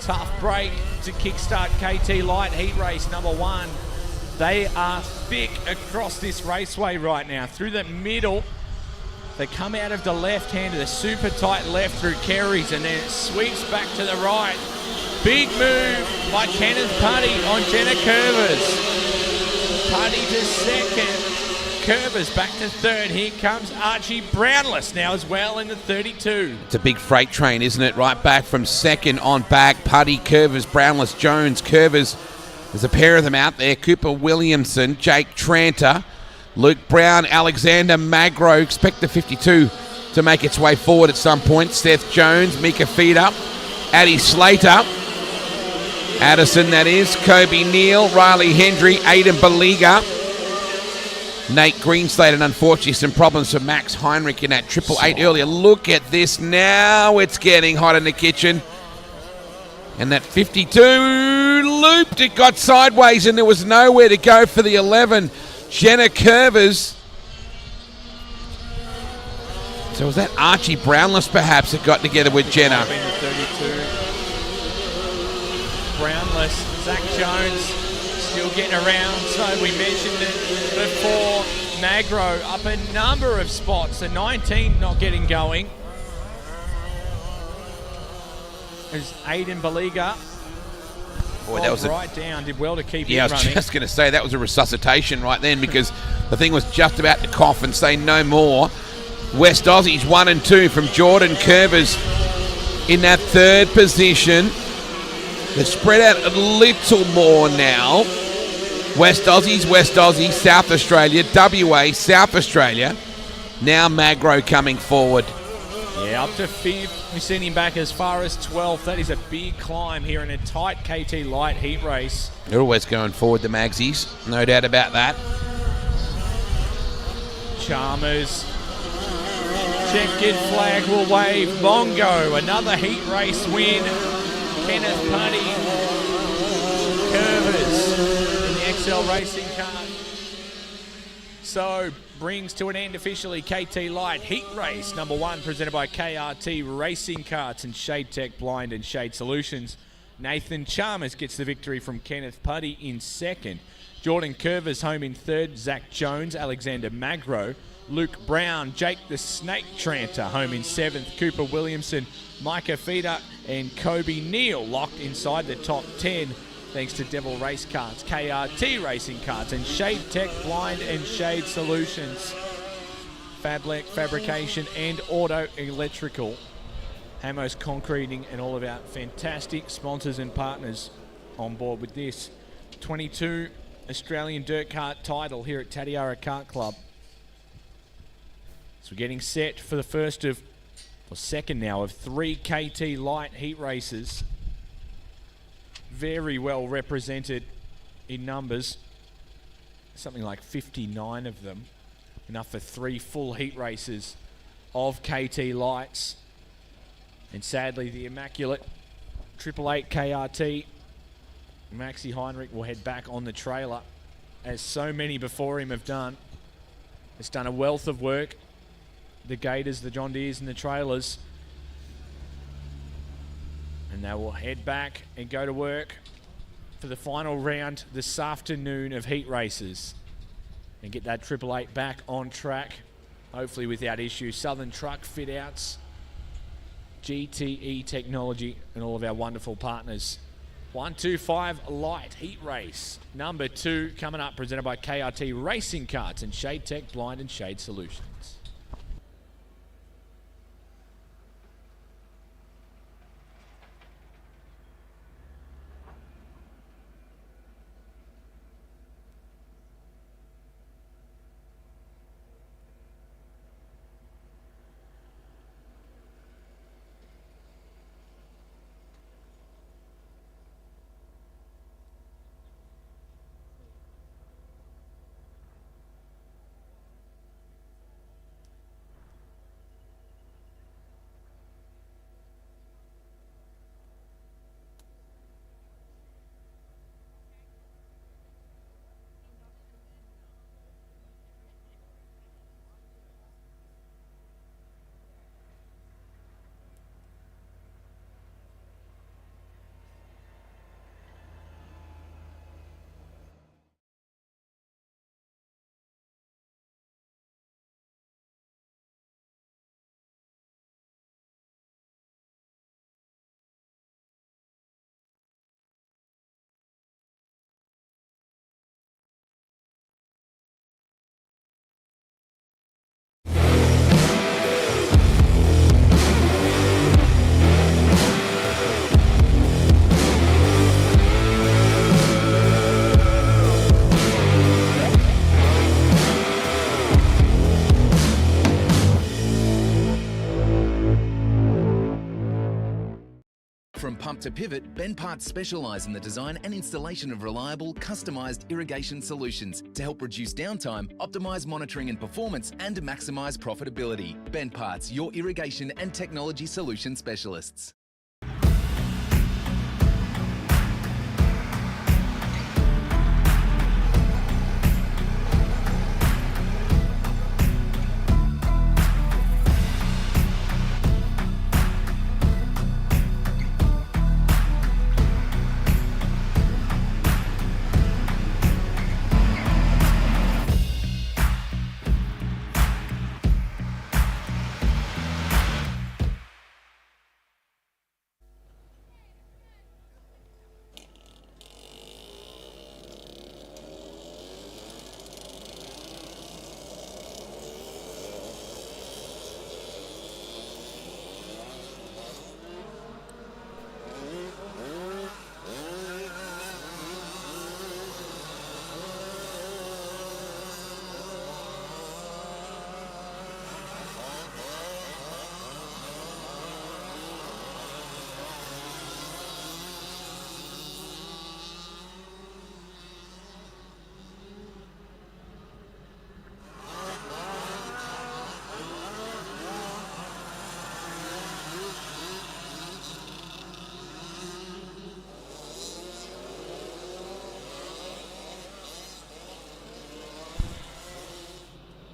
Tough break to kickstart KT Light Heat Race number 1. They are thick across this raceway right now. Through the middle, they come out of the left hand to the super tight left through Kerry's, and then it sweeps back to the right. Big move by Kenneth Putty on Jenna Curvers. Putty to second. Curvers back to third. Here comes Archie Brownless now as well in the 32. It's a big freight train, isn't it? Right back from second on back. Putty, Curvers, Brownless, Jones, Curvers. There's a pair of them out there. Cooper Williamson, Jake Tranter, Luke Brown, Alexander Magro. Expect the 52 to make its way forward at some point. Seth Jones, Mika Feeder, Addie Slater, Addison, that is, Kobe Neal, Riley Hendry, Aidan Baliga, Nate Greenslade, and unfortunately some problems for Max Heinrich in that 888 earlier. Look at this now. It's getting hot in the kitchen. And that 52 looped. It got sideways and there was nowhere to go for the 11. Jenna Curvers. So was that Archie Brownless perhaps that got together with Jenna? Brownless, Zach Jones still getting around. So we mentioned it before. Magro up a number of spots. The 19 not getting going. There's Aidan Baliga. Boy, that was right down. Did well to keep it running. Yeah, I was just going to say that was a resuscitation right then because the thing was just about to cough and say no more. West Aussies 1 and 2 from Jordan Curvers in that third position. They've spread out a little more now. West Aussies, South Australia, WA, South Australia. Now Magro coming forward. Yeah, up to 5th. We've seen him back as far as 12th. That is a big climb here in a tight KT Light heat race. They're always going forward, the Magsies. No doubt about that. Chalmers. Checkered flag will wave. Bongo, another heat race win. Kenneth Putty. Curvers in the XL Racing car. So brings to an end officially KT Light Heat Race number 1, presented by KRT Racing Karts and Shade Tech Blind and Shade Solutions. Nathan Chalmers gets the victory from Kenneth Putty in second. Jordan Curvers home in third. Zach Jones, Alexander Magro, Luke Brown, Jake the Snake Tranter home in seventh. Cooper Williamson, Micah Feeder and Kobe Neal locked inside the top 10 thanks to Devil Race Karts, KRT Racing Karts and Shade Tech Blind and Shade Solutions. Fablec Fabrication and Auto Electrical. Hamos Concreting and all of our fantastic sponsors and partners on board with this 22 Australian Dirt Kart title here at Tatiara Kart Club. So we're getting set for the second now of 3 KT Light heat races. Very well represented in numbers. Something like 59 of them. Enough for 3 full heat races of KT Lights. And sadly, the immaculate 888 KRT, Maxi Heinrich, will head back on the trailer, as so many before him have done. It's done a wealth of work. The Gators, the John Deeres and the trailers. And they will head back and go to work for the final round this afternoon of heat races. And get that 888 back on track, hopefully without issue. Southern Truck Fit Outs, GTE Technology and all of our wonderful partners. 125 Light Heat Race number 2 coming up, presented by KRT Racing Karts and Shade Tech Blind and Shade Solutions. From pump to pivot, Ben Parts specialise in the design and installation of reliable, customised irrigation solutions to help reduce downtime, optimise monitoring and performance, and maximise profitability. Ben Parts, your irrigation and technology solution specialists.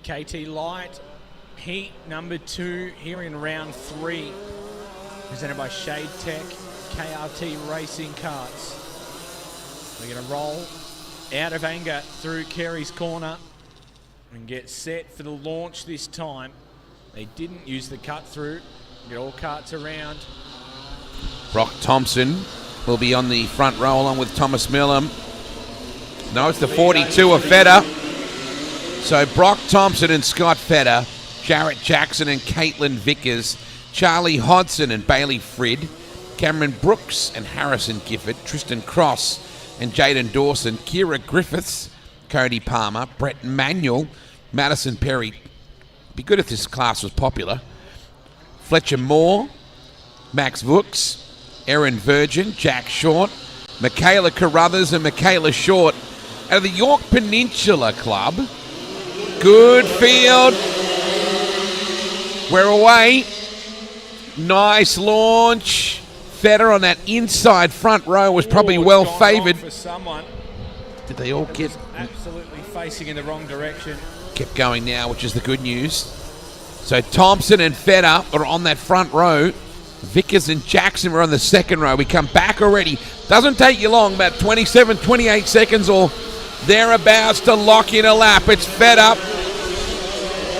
KT Light, heat number 2 here in round 3. Presented by Shade Tech, KRT Racing Karts. They're going to roll out of anger through Kerry's corner and get set for the launch this time. They didn't use the cut through. Get all karts around. Brock Thompson will be on the front row along with Thomas Millam. No, it's the 42 of Feder. So Brock Thompson and Scott Feder, Jarrett Jackson and Caitlin Vickers, Charlie Hodson and Bailey Frid, Cameron Brooks and Harrison Gifford, Tristan Cross and Jaden Dawson, Kira Griffiths, Cody Palmer, Brett Manuel, Madison Perry. Be good if this class was popular. Fletcher Moore, Max Vooks, Erin Virgin, Jack Short, Michaela Carruthers and Michaela Short out of the York Peninsula Club. Good field. We're away. Nice launch. Feder on that inside front row was probably well favoured. For someone. Did they all get... Absolutely facing in the wrong direction. Kept going now, which is the good news. So Thompson and Feder are on that front row. Vickers and Jackson were on the second row. We come back already. Doesn't take you long, about 27, 28 seconds or thereabouts to lock in a lap. It's Feder.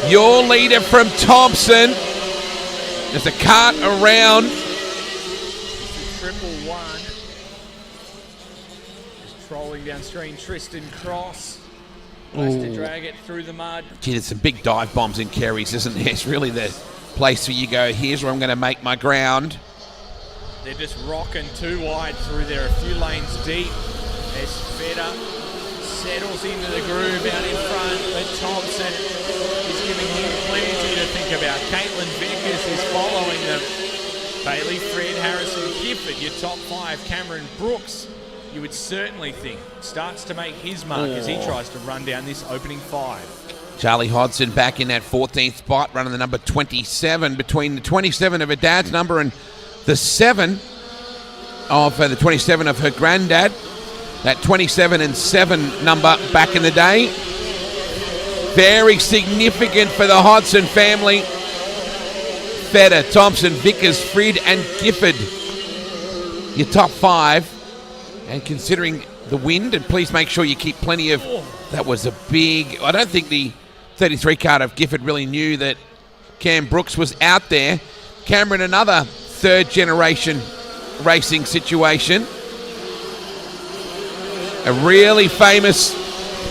Your leader from Thompson. There's a cart around. Triple one. Just trolling downstream. Tristan Cross. Has to drag it through the mud. Gee, there's some big dive bombs in Kerry's, isn't there? It's really the place where you go, here's where I'm going to make my ground. They're just rocking too wide through there, a few lanes deep. As Feder settles into the groove out in front, but Thompson is giving him plenty to think about. Caitlin Vickers is following them. Bailey Fred, Harrison Gifford, your top 5. Cameron Brooks, you would certainly think, starts to make his mark as he tries to run down this opening 5. Charlie Hodson back in that 14th spot, running the number 27, between the 27 of her dad's number and the 7 of the 27 of her granddad. That 27 and 7 number back in the day. Very significant for the Hodson family. Feder, Thompson, Vickers, Frid and Gifford. Your top 5. And considering the wind, and please make sure you keep plenty of... That was a big... I don't think the 33 card of Gifford really knew that Cam Brooks was out there. Cameron, another third generation racing situation. A really famous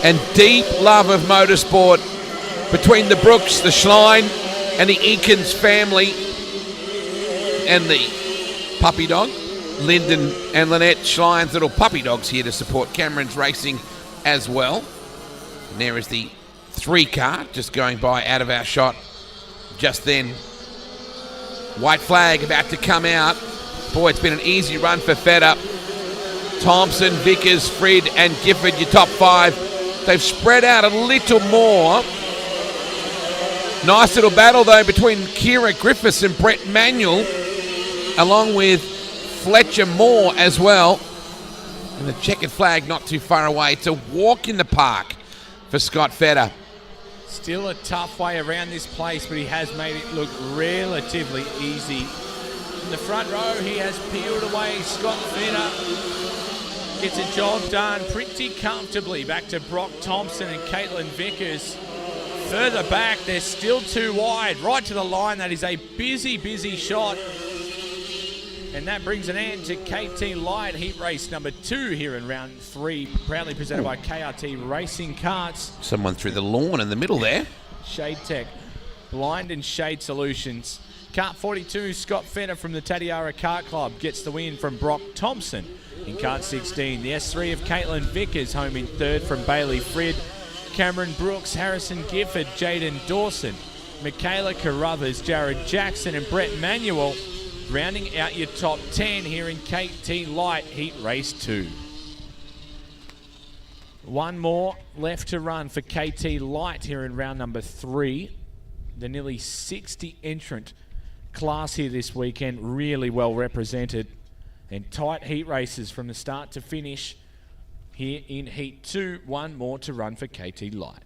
and deep love of motorsport between the Brooks, the Schlein and the Eakins family and the puppy dog. Lyndon and Lynette Schlein's little puppy dogs here to support Cameron's racing as well. And there is the 3 car just going by out of our shot just then. White flag about to come out. Boy, it's been an easy run for Feder. Thompson, Vickers, Frid and Gifford, your top 5. They've spread out a little more. Nice little battle though between Kira Griffiths and Brett Manuel, along with Fletcher Moore as well. And the checkered flag not too far away. It's a walk in the park for Scott Feder. Still a tough way around this place, but he has made it look relatively easy. In the front row, he has peeled away. Scott Feder gets a job done pretty comfortably. Back to Brock Thompson and Caitlin Vickers. Further back, they're still too wide. Right to the line, that is a busy, busy shot. And that brings an end to KT Light Heat Race number 2 here in round 3, proudly presented by KRT Racing Karts. Someone through the lawn in the middle there. Shade Tech, Blind and Shade Solutions. Kart 42, Scott Feder from the Tatiara Kart Club gets the win from Brock Thompson. In Kart 16, the S3 of Caitlin Vickers home in 3rd from Bailey Frid. Cameron Brooks, Harrison Gifford, Jaden Dawson, Michaela Carruthers, Jared Jackson and Brett Manuel rounding out your top 10 here in KT Light Heat Race 2. One more left to run for KT Light here in round number 3. The nearly 60 entrant class here this weekend, really well represented. And tight heat races from the start to finish here in Heat 2. One more to run for KT Light.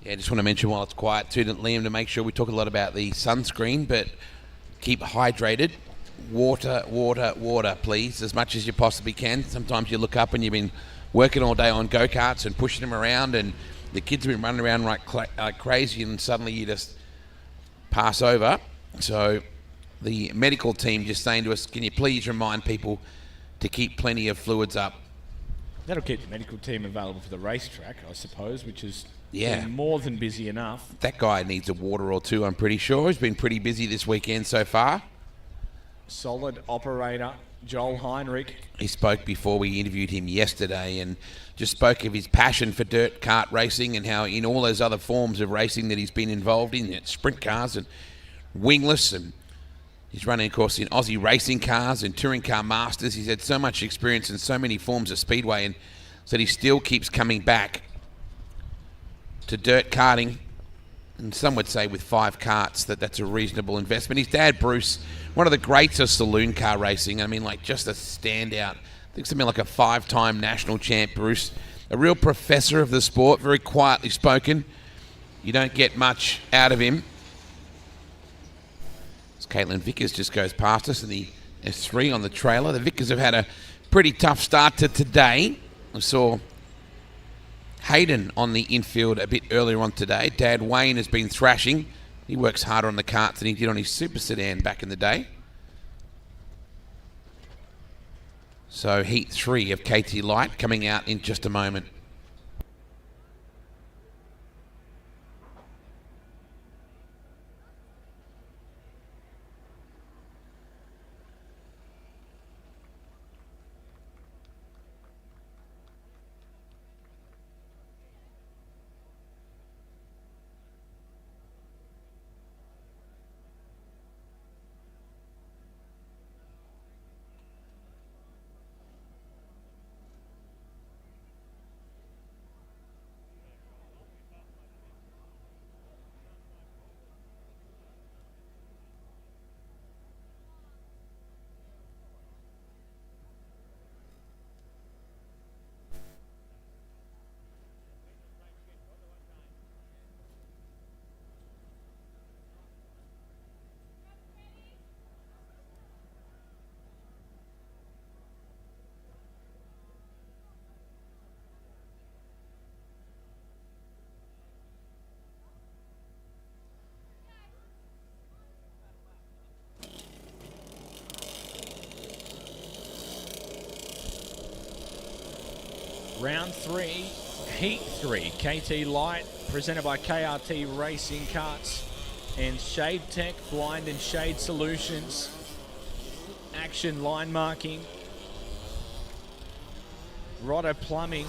Yeah, I just want to mention while it's quiet too, Liam, to make sure we talk a lot about the sunscreen, but keep hydrated. Water, water, water, please, as much as you possibly can. Sometimes you look up and you've been working all day on go-karts and pushing them around, and the kids have been running around like crazy, and suddenly you just pass over. So the medical team just saying to us, can you please remind people to keep plenty of fluids up? That'll keep the medical team available for the racetrack, I suppose, which is Yeah. more than busy enough. That guy needs a water or two, I'm pretty sure. He's been pretty busy this weekend so far. Solid operator, Joel Heinrich. He spoke before we interviewed him yesterday and just spoke of his passion for dirt kart racing and how in all those other forms of racing that he's been involved in, sprint cars and wingless, and he's running, of course, in Aussie racing cars and touring car masters. He's had so much experience in so many forms of speedway, and so he still keeps coming back to dirt karting. And some would say with 5 karts that's a reasonable investment. His dad, Bruce, one of the greats of saloon car racing. I mean, like, just a standout. I think something like a 5-time national champ, Bruce. A real professor of the sport, very quietly spoken. You don't get much out of him. As Caitlin Vickers just goes past us in the S3 on the trailer. The Vickers have had a pretty tough start to today. I saw Hayden on the infield a bit earlier on today. Dad Wayne has been thrashing. He works harder on the karts than he did on his super sedan back in the day. So heat 3 of KT Light coming out in just a moment. Round 3, Heat 3, KT Light, presented by KRT Racing Karts and Shade Tech, Blind and Shade Solutions, Action Line Marking, Rotto Plumbing,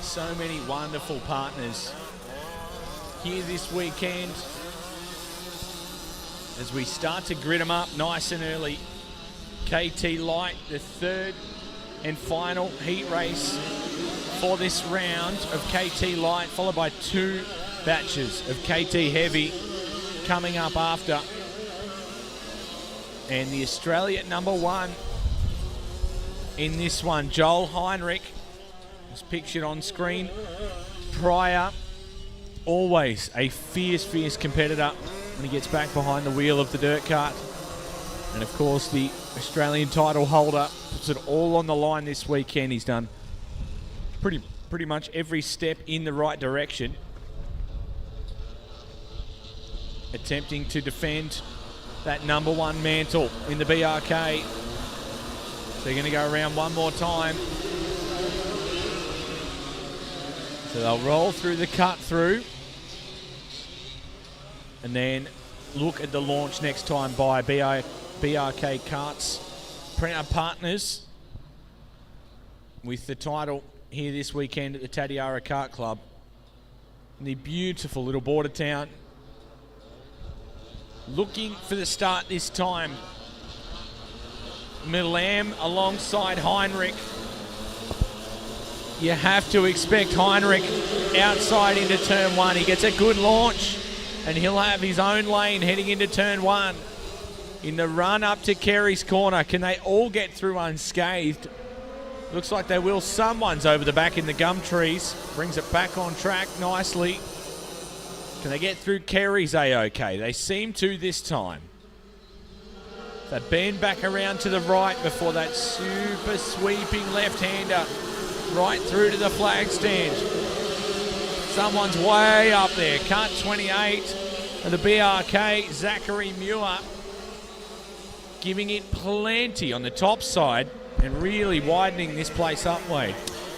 so many wonderful partners here this weekend as we start to grid them up nice and early. KT Light, the third and final heat race for this round of KT Light, followed by 2 batches of KT Heavy coming up after. And the Australia #1 in this one, Joel Heinrich, is pictured on screen. Prior, always a fierce, fierce competitor when he gets back behind the wheel of the dirt kart. And of course, the Australian title holder puts it all on the line this weekend. He's done pretty much every step in the right direction, attempting to defend that #1 mantle in the BRK. So they're going to go around one more time. So they'll roll through the cut through and then look at the launch next time by BRK Karts, printer partners with the title here this weekend at the Tatiara Kart Club in the beautiful little border town. Looking for the start this time. Milam alongside Heinrich. You have to expect Heinrich outside into turn 1. He gets a good launch and he'll have his own lane heading into turn 1. In the run up to Kerry's corner, can they all get through unscathed? Looks like they will. Someone's over the back in the gum trees. Brings it back on track nicely. Can they get through Kerry's A-OK? They seem to this time. They bend back around to the right before that super sweeping left-hander right through to the flag stand. Someone's way up there. Cut 28 of the BRK, Zachary Muir, giving it plenty on the top side and really widening this place up, Wade.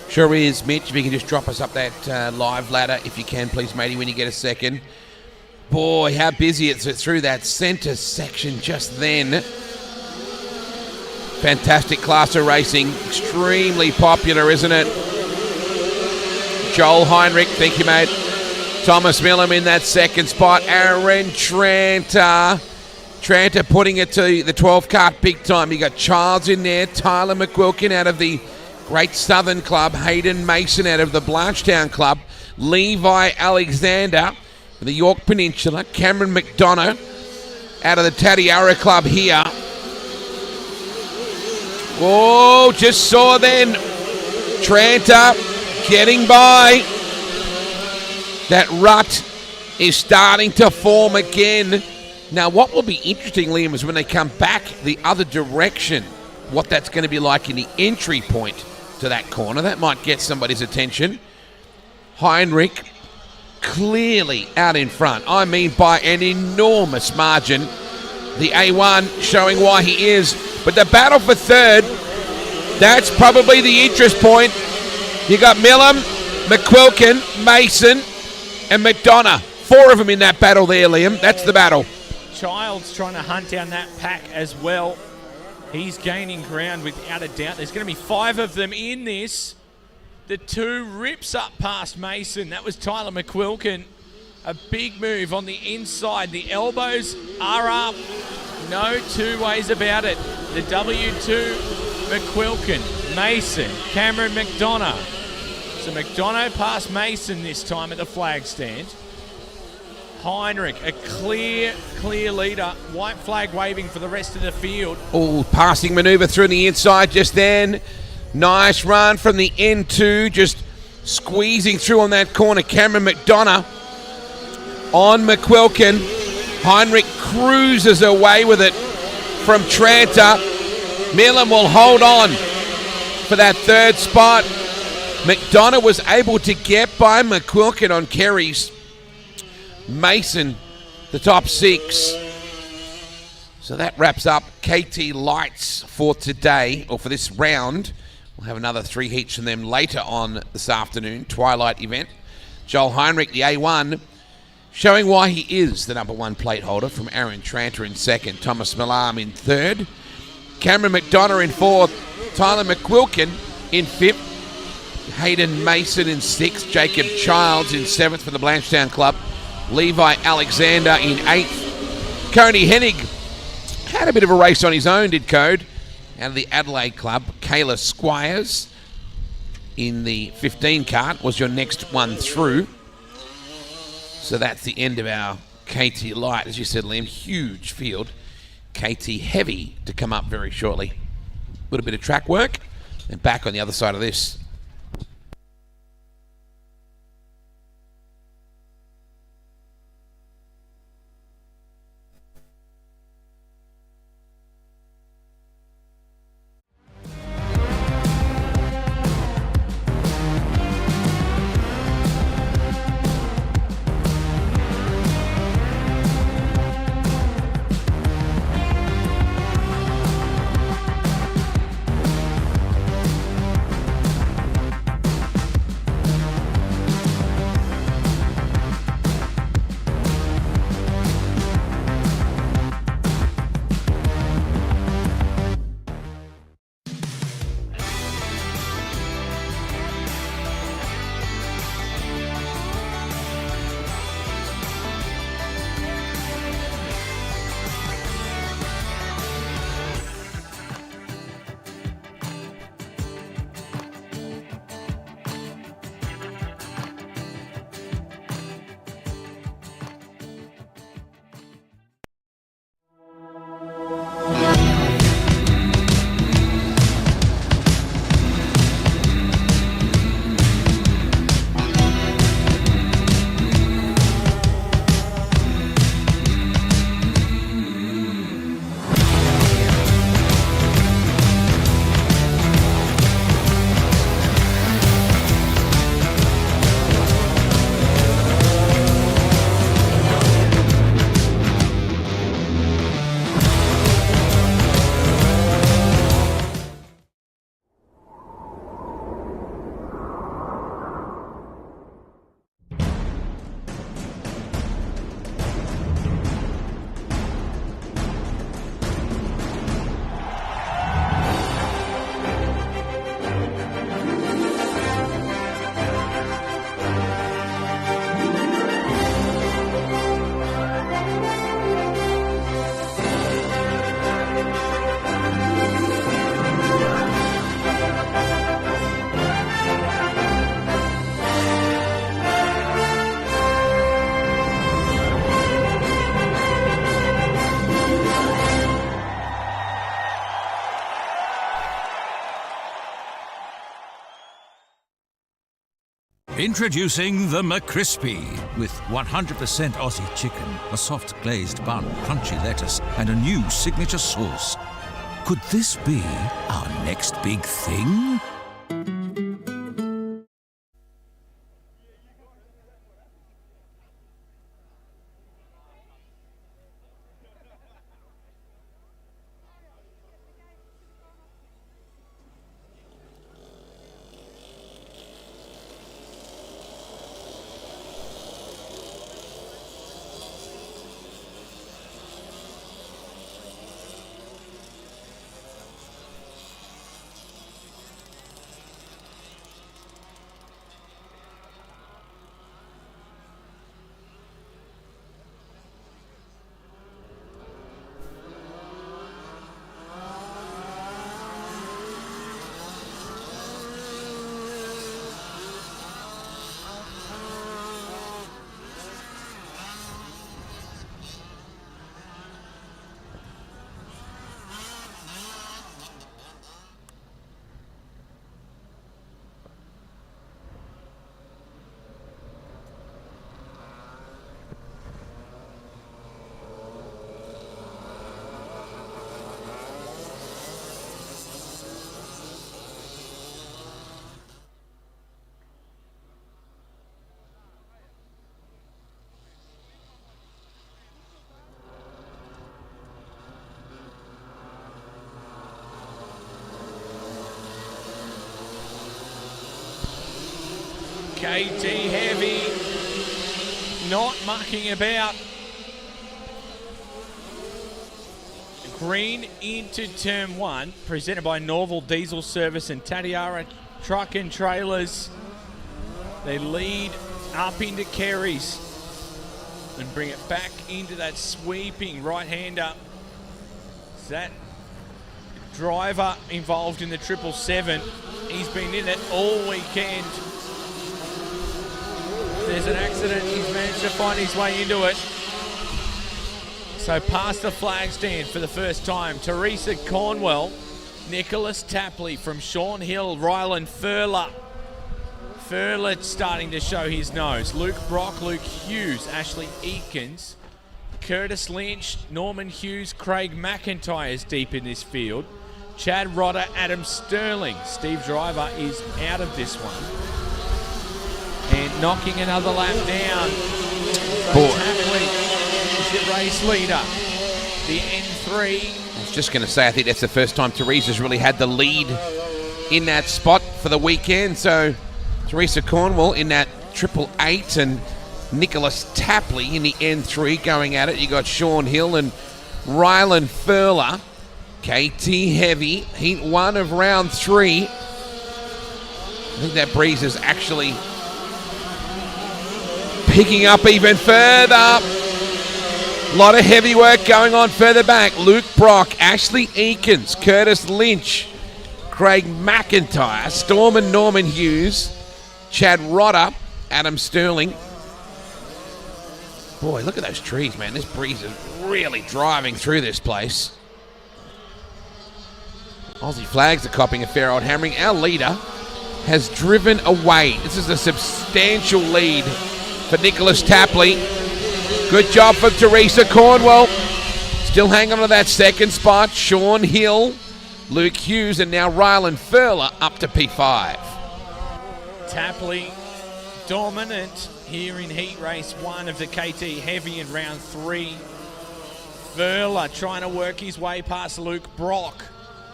Sure is, Mitch. If you can just drop us up that live ladder, if you can, please, matey, when you get a second. Boy, how busy it's through that centre section just then. Fantastic class of racing. Extremely popular, isn't it? Joel Heinrich, thank you, mate. Thomas Millam in that second spot. Aaron Tranter. Tranter putting it to the 12 kart big time. You got Childs in there. Tyler McQuilkin out of the Great Southern Club. Hayden Mason out of the Blanchetown Club. Levi Alexander from the York Peninsula. Cameron McDonough out of the Tatiara Club here. Whoa, just saw then Tranter getting by. That rut is starting to form again. Now, what will be interesting, Liam, is when they come back the other direction, what that's going to be like in the entry point to that corner. That might get somebody's attention. Heinrich clearly out in front. I mean, by an enormous margin. The A1 showing why he is. But the battle for third, that's probably the interest point. You got Millam, McQuilkin, Mason, and McDonough. 4 of them in that battle there, Liam. That's the battle. Childs trying to hunt down that pack as well. He's gaining ground without a doubt. There's going to be 5 of them in this. The 2 rips up past Mason. That was Tyler McQuilkin. A big move on the inside. The elbows are up. No two ways about it. The W2, McQuilkin, Mason, Cameron McDonough. So McDonough past Mason this time at the flag stand. Heinrich, a clear leader. White flag waving for the rest of the field. Oh, passing manoeuvre through the inside just then. Nice run from the N2, just squeezing through on that corner. Cameron McDonough on McQuilkin. Heinrich cruises away with it from Tranter. Millam will hold on for that third spot. McDonough was able to get by McQuilkin on Kerry's. Mason, the top 6. So that wraps up KT Lights for today, or for this round. We'll have another 3 heats from them later on this afternoon, Twilight event. Joel Heinrich, the A1, showing why he is the number 1 plate holder, from Aaron Tranter in second, Thomas Millam in third, Cameron McDonough in fourth, Tyler McQuilkin in fifth, Hayden Mason in sixth, Jacob Childs in seventh for the Blanchetown Club, Levi Alexander in 8th. Coney Hennig had a bit of a race on his own, did Code, out of the Adelaide Club. Kayla Squires in the 15 kart was your next one through. So that's the end of our KT Light. As you said, Liam, huge field. KT Heavy to come up very shortly. A little bit of track work, and back on the other side of this. Introducing the McCrispy with 100% Aussie chicken, a soft glazed bun, crunchy lettuce, and a new signature sauce. Could this be our next big thing? KT Heavy not mucking about. Green into turn 1, presented by Norval Diesel Service and Tatiara Truck and Trailers. They lead up into Kerry's and bring it back into that sweeping right-hander. That driver involved in the 777, he's been in it all weekend. There's an accident, he's managed to find his way into it. So past the flag stand for the first time, Teresa Cornwell, Nicholas Tapley from Sean Hill, Ryland Furler. Furler starting to show his nose. Luke Brock, Luke Hughes, Ashley Eakins, Curtis Lynch, Norman Hughes, Craig McIntyre is deep in this field. Chad Rodder, Adam Sterling. Steve Driver is out of this one. And knocking another lap down. So Tapley is the race leader. The N3. I was just going to say, I think that's the first time Teresa's really had the lead in that spot for the weekend. So Teresa Cornwell in that 888 and Nicholas Tapley in the N3 going at it. You got Sean Hill and Ryland Furler. KT Heavy, heat 1 of round 3. I think that breeze is actually picking up even further. A lot of heavy work going on further back. Luke Brock, Ashley Eakins, Curtis Lynch, Craig McIntyre, Storm and Norman Hughes, Chad Rodder, Adam Sterling. Boy, look at those trees, man. This breeze is really driving through this place. Aussie flags are copping a fair old hammering. Our leader has driven away. This is a substantial lead for Nicholas Tapley. Good job from Teresa Cornwell. Still hanging on to that second spot. Sean Hill, Luke Hughes, and now Ryland Furler up to P5. Tapley dominant here in heat race 1 of the KT Heavy in round 3. Furler trying to work his way past Luke Brock.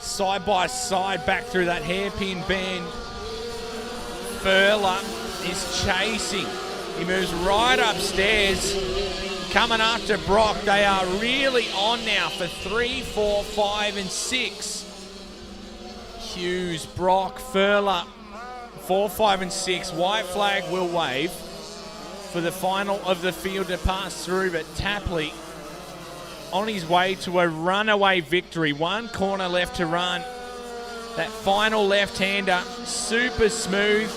Side by side back through that hairpin bend. Furler is chasing. He moves right upstairs. Coming after Brock. They are really on now for 3, 4, 5, and 6. Hughes, Brock, Furler. 4, 5, and 6. White flag will wave for the final of the field to pass through, but Tapley on his way to a runaway victory. 1 corner left to run. That final left-hander, super smooth,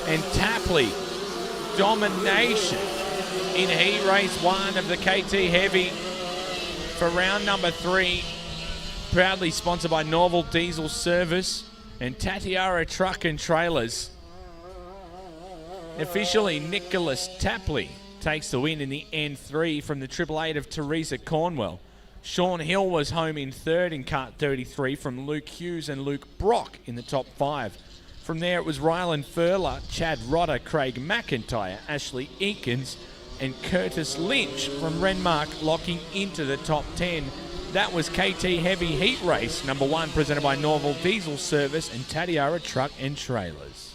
and Tapley, domination in heat race 1 of the KT Heavy for round number 3. Proudly sponsored by Norval Diesel Service and Tatiara Truck and Trailers. Officially, Nicholas Tapley takes the win in the N3 from the 888 of Teresa Cornwell. Sean Hill was home in third in kart 33 from Luke Hughes and Luke Brock in the top 5. From there, it was Rylan Furler, Chad Rodder, Craig McIntyre, Ashley Eakins, and Curtis Lynch from Renmark locking into the top 10. That was KT Heavy Heat Race, number 1, presented by Norval Diesel Service and Tatiara Truck and Trailers.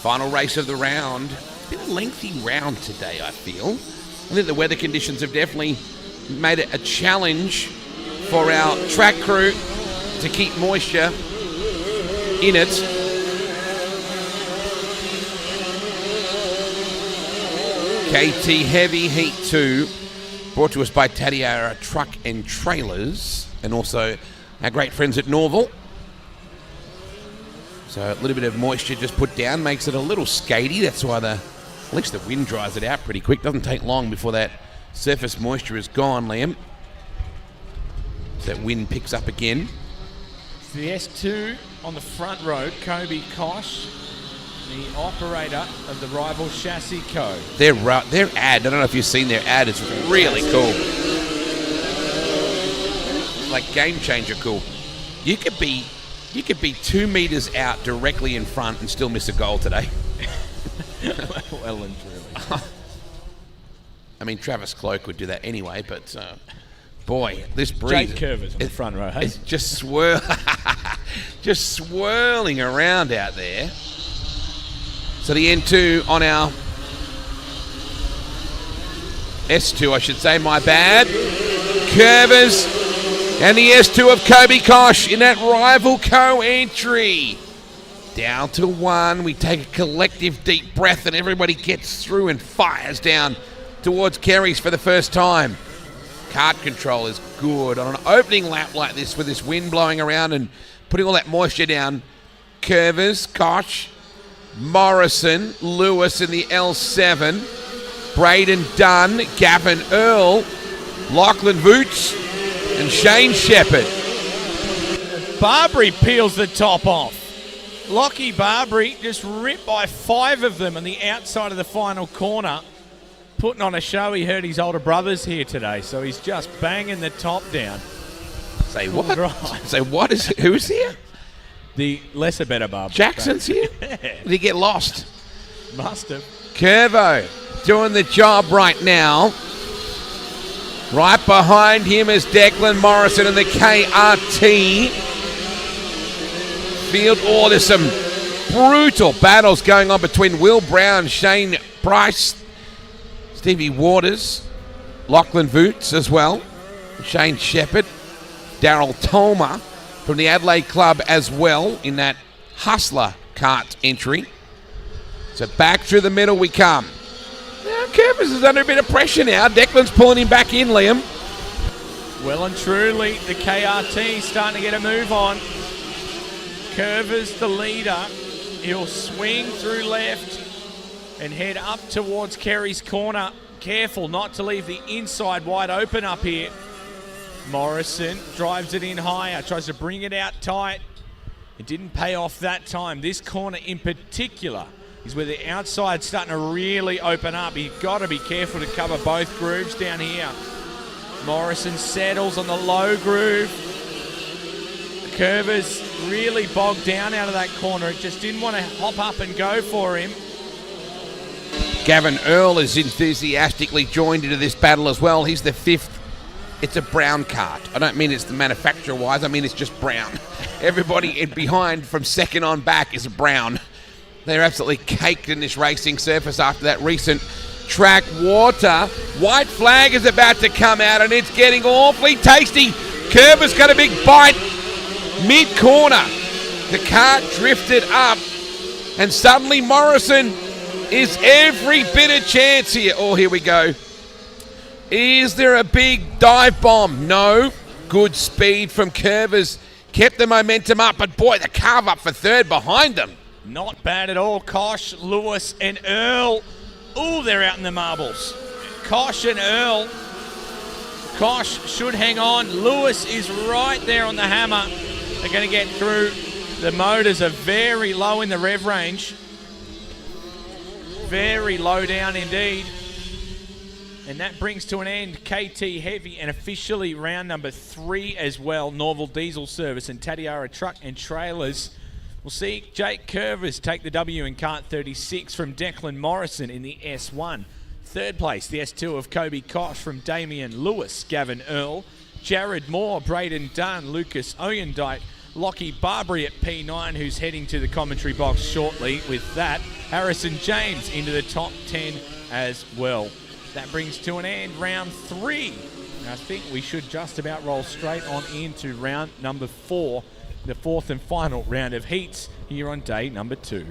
Final race of the round. It's been a lengthy round today, I feel. I think the weather conditions have definitely made it a challenge for our track crew to keep moisture in it. KT Heavy Heat 2, brought to us by Tatiara Truck and Trailers, and also our great friends at Norval. So a little bit of moisture just put down makes it a little skatey. That's why at least the wind dries it out pretty quick. Doesn't take long before that surface moisture is gone, Liam. So that wind picks up again. It's the S2 on the front row, Kobe Kosh, the operator of the rival Chassis Co. Their ad, I don't know if you've seen their ad, it's really cool. Like game changer cool. You could be 2 meters out directly in front and still miss a goal today. Well and truly. I mean, Travis Cloak would do that anyway, but boy, this breeze. Jake Curvers on the front row, hey? It's just just swirling around out there. So the N2 on our S2, I should say, my bad. Curvers and the S2 of Kobe Kosh in that rival co-entry. Down to 1. We take a collective deep breath and everybody gets through and fires down towards Kerry's for the first time. Kart control is good on an opening lap like this with this wind blowing around and putting all that moisture down. Curvers, Kosh, Morrison, Lewis in the L7, Braden Dunn, Gavin Earl, Lachlan Voots, and Shane Shepherd. Barbary peels the top off. Lockie Barbary just ripped by 5 of them on the outside of the final corner. Putting on a show. He heard his older brother's here today, so he's just banging the top down. Say what? Say what? Who's here? The lesser better Barbary. Jackson's here? Did he get lost? Must have. Curvo doing the job right now. Right behind him is Declan Morrison and the KRT. Field. Oh, there's some brutal battles going on between Will Brown, Shane Price, Stevie Waters, Lachlan Voots as well, Shane Shepherd, Daryl Tolmer from the Adelaide Club as well in that Hustler kart entry. So back through the middle we come. Now Curvis is under a bit of pressure now. Declan's pulling him back in, Liam. Well and truly, the KRT starting to get a move on. Curvers the leader. He'll swing through left and head up towards Kerry's corner. Careful not to leave the inside wide open up here. Morrison drives it in higher, tries to bring it out tight. It didn't pay off that time. This corner in particular is where the outside's starting to really open up. You've got to be careful to cover both grooves down here. Morrison settles on the low groove. Curvers really bogged down out of that corner. It just didn't want to hop up and go for him. Gavin Earl is enthusiastically joined into this battle as well. He's the 5th. It's a brown kart. I don't mean it's the manufacturer-wise. I mean it's just brown. Everybody in behind from second on back is brown. They're absolutely caked in this racing surface after that recent track water. White flag is about to come out and it's getting awfully tasty. Curver's got a big bite. Mid-corner. The kart drifted up and suddenly Morrison is every bit of chance here. Oh, here we go. Is there a big dive bomb? No. Good speed from Curvers. Kept the momentum up, but boy, the carve up for third behind them. Not bad at all. Kosh, Lewis, and Earl. Oh, they're out in the marbles. Kosh and Earl. Kosh should hang on. Lewis is right there on the hammer. They're going to get through. The motors are very low in the rev range. Very low down indeed. And that brings to an end KT Heavy and officially round number 3 as well. Norval Diesel Service and Tatiara Truck and Trailers. We'll see Jake Curvers take the W in kart 36 from Declan Morrison in the S1. Third place, the S2 of Kobe Kosh from Damian Lewis, Gavin Earl, Jared Moore, Braden Dunn, Lucas Oyendike, Lockie Barbary at P9, who's heading to the commentary box shortly. With that, Harrison James into the top 10 as well. That brings to an end round 3. And I think we should just about roll straight on into round number 4, the 4th and final round of heats here on day number 2.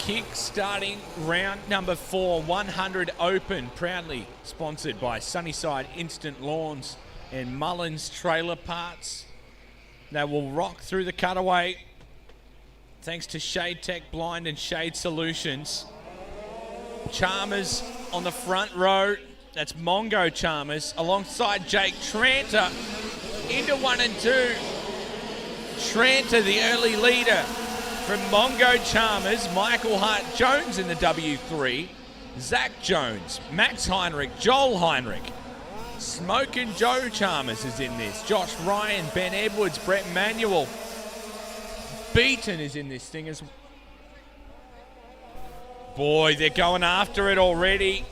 kick-starting round number 4, 100 Open, proudly sponsored by Sunnyside Instant Lawns and Mullins Trailer Parts. They will rock through the cutaway thanks to Shade Tech Blind and Shade Solutions. Chalmers on the front row. That's Mongo Chalmers alongside Jake Tranter into 1 and 2. Tranter, the early leader from Mongo Chalmers. Michael Hart-Jones in the W3. Zach Jones, Max Heinrich, Joel Heinrich. Smokin' Joe Chalmers is in this. Josh Ryan, Ben Edwards, Brett Manuel. Beaton is in this thing as well. Boy, they're going after it already.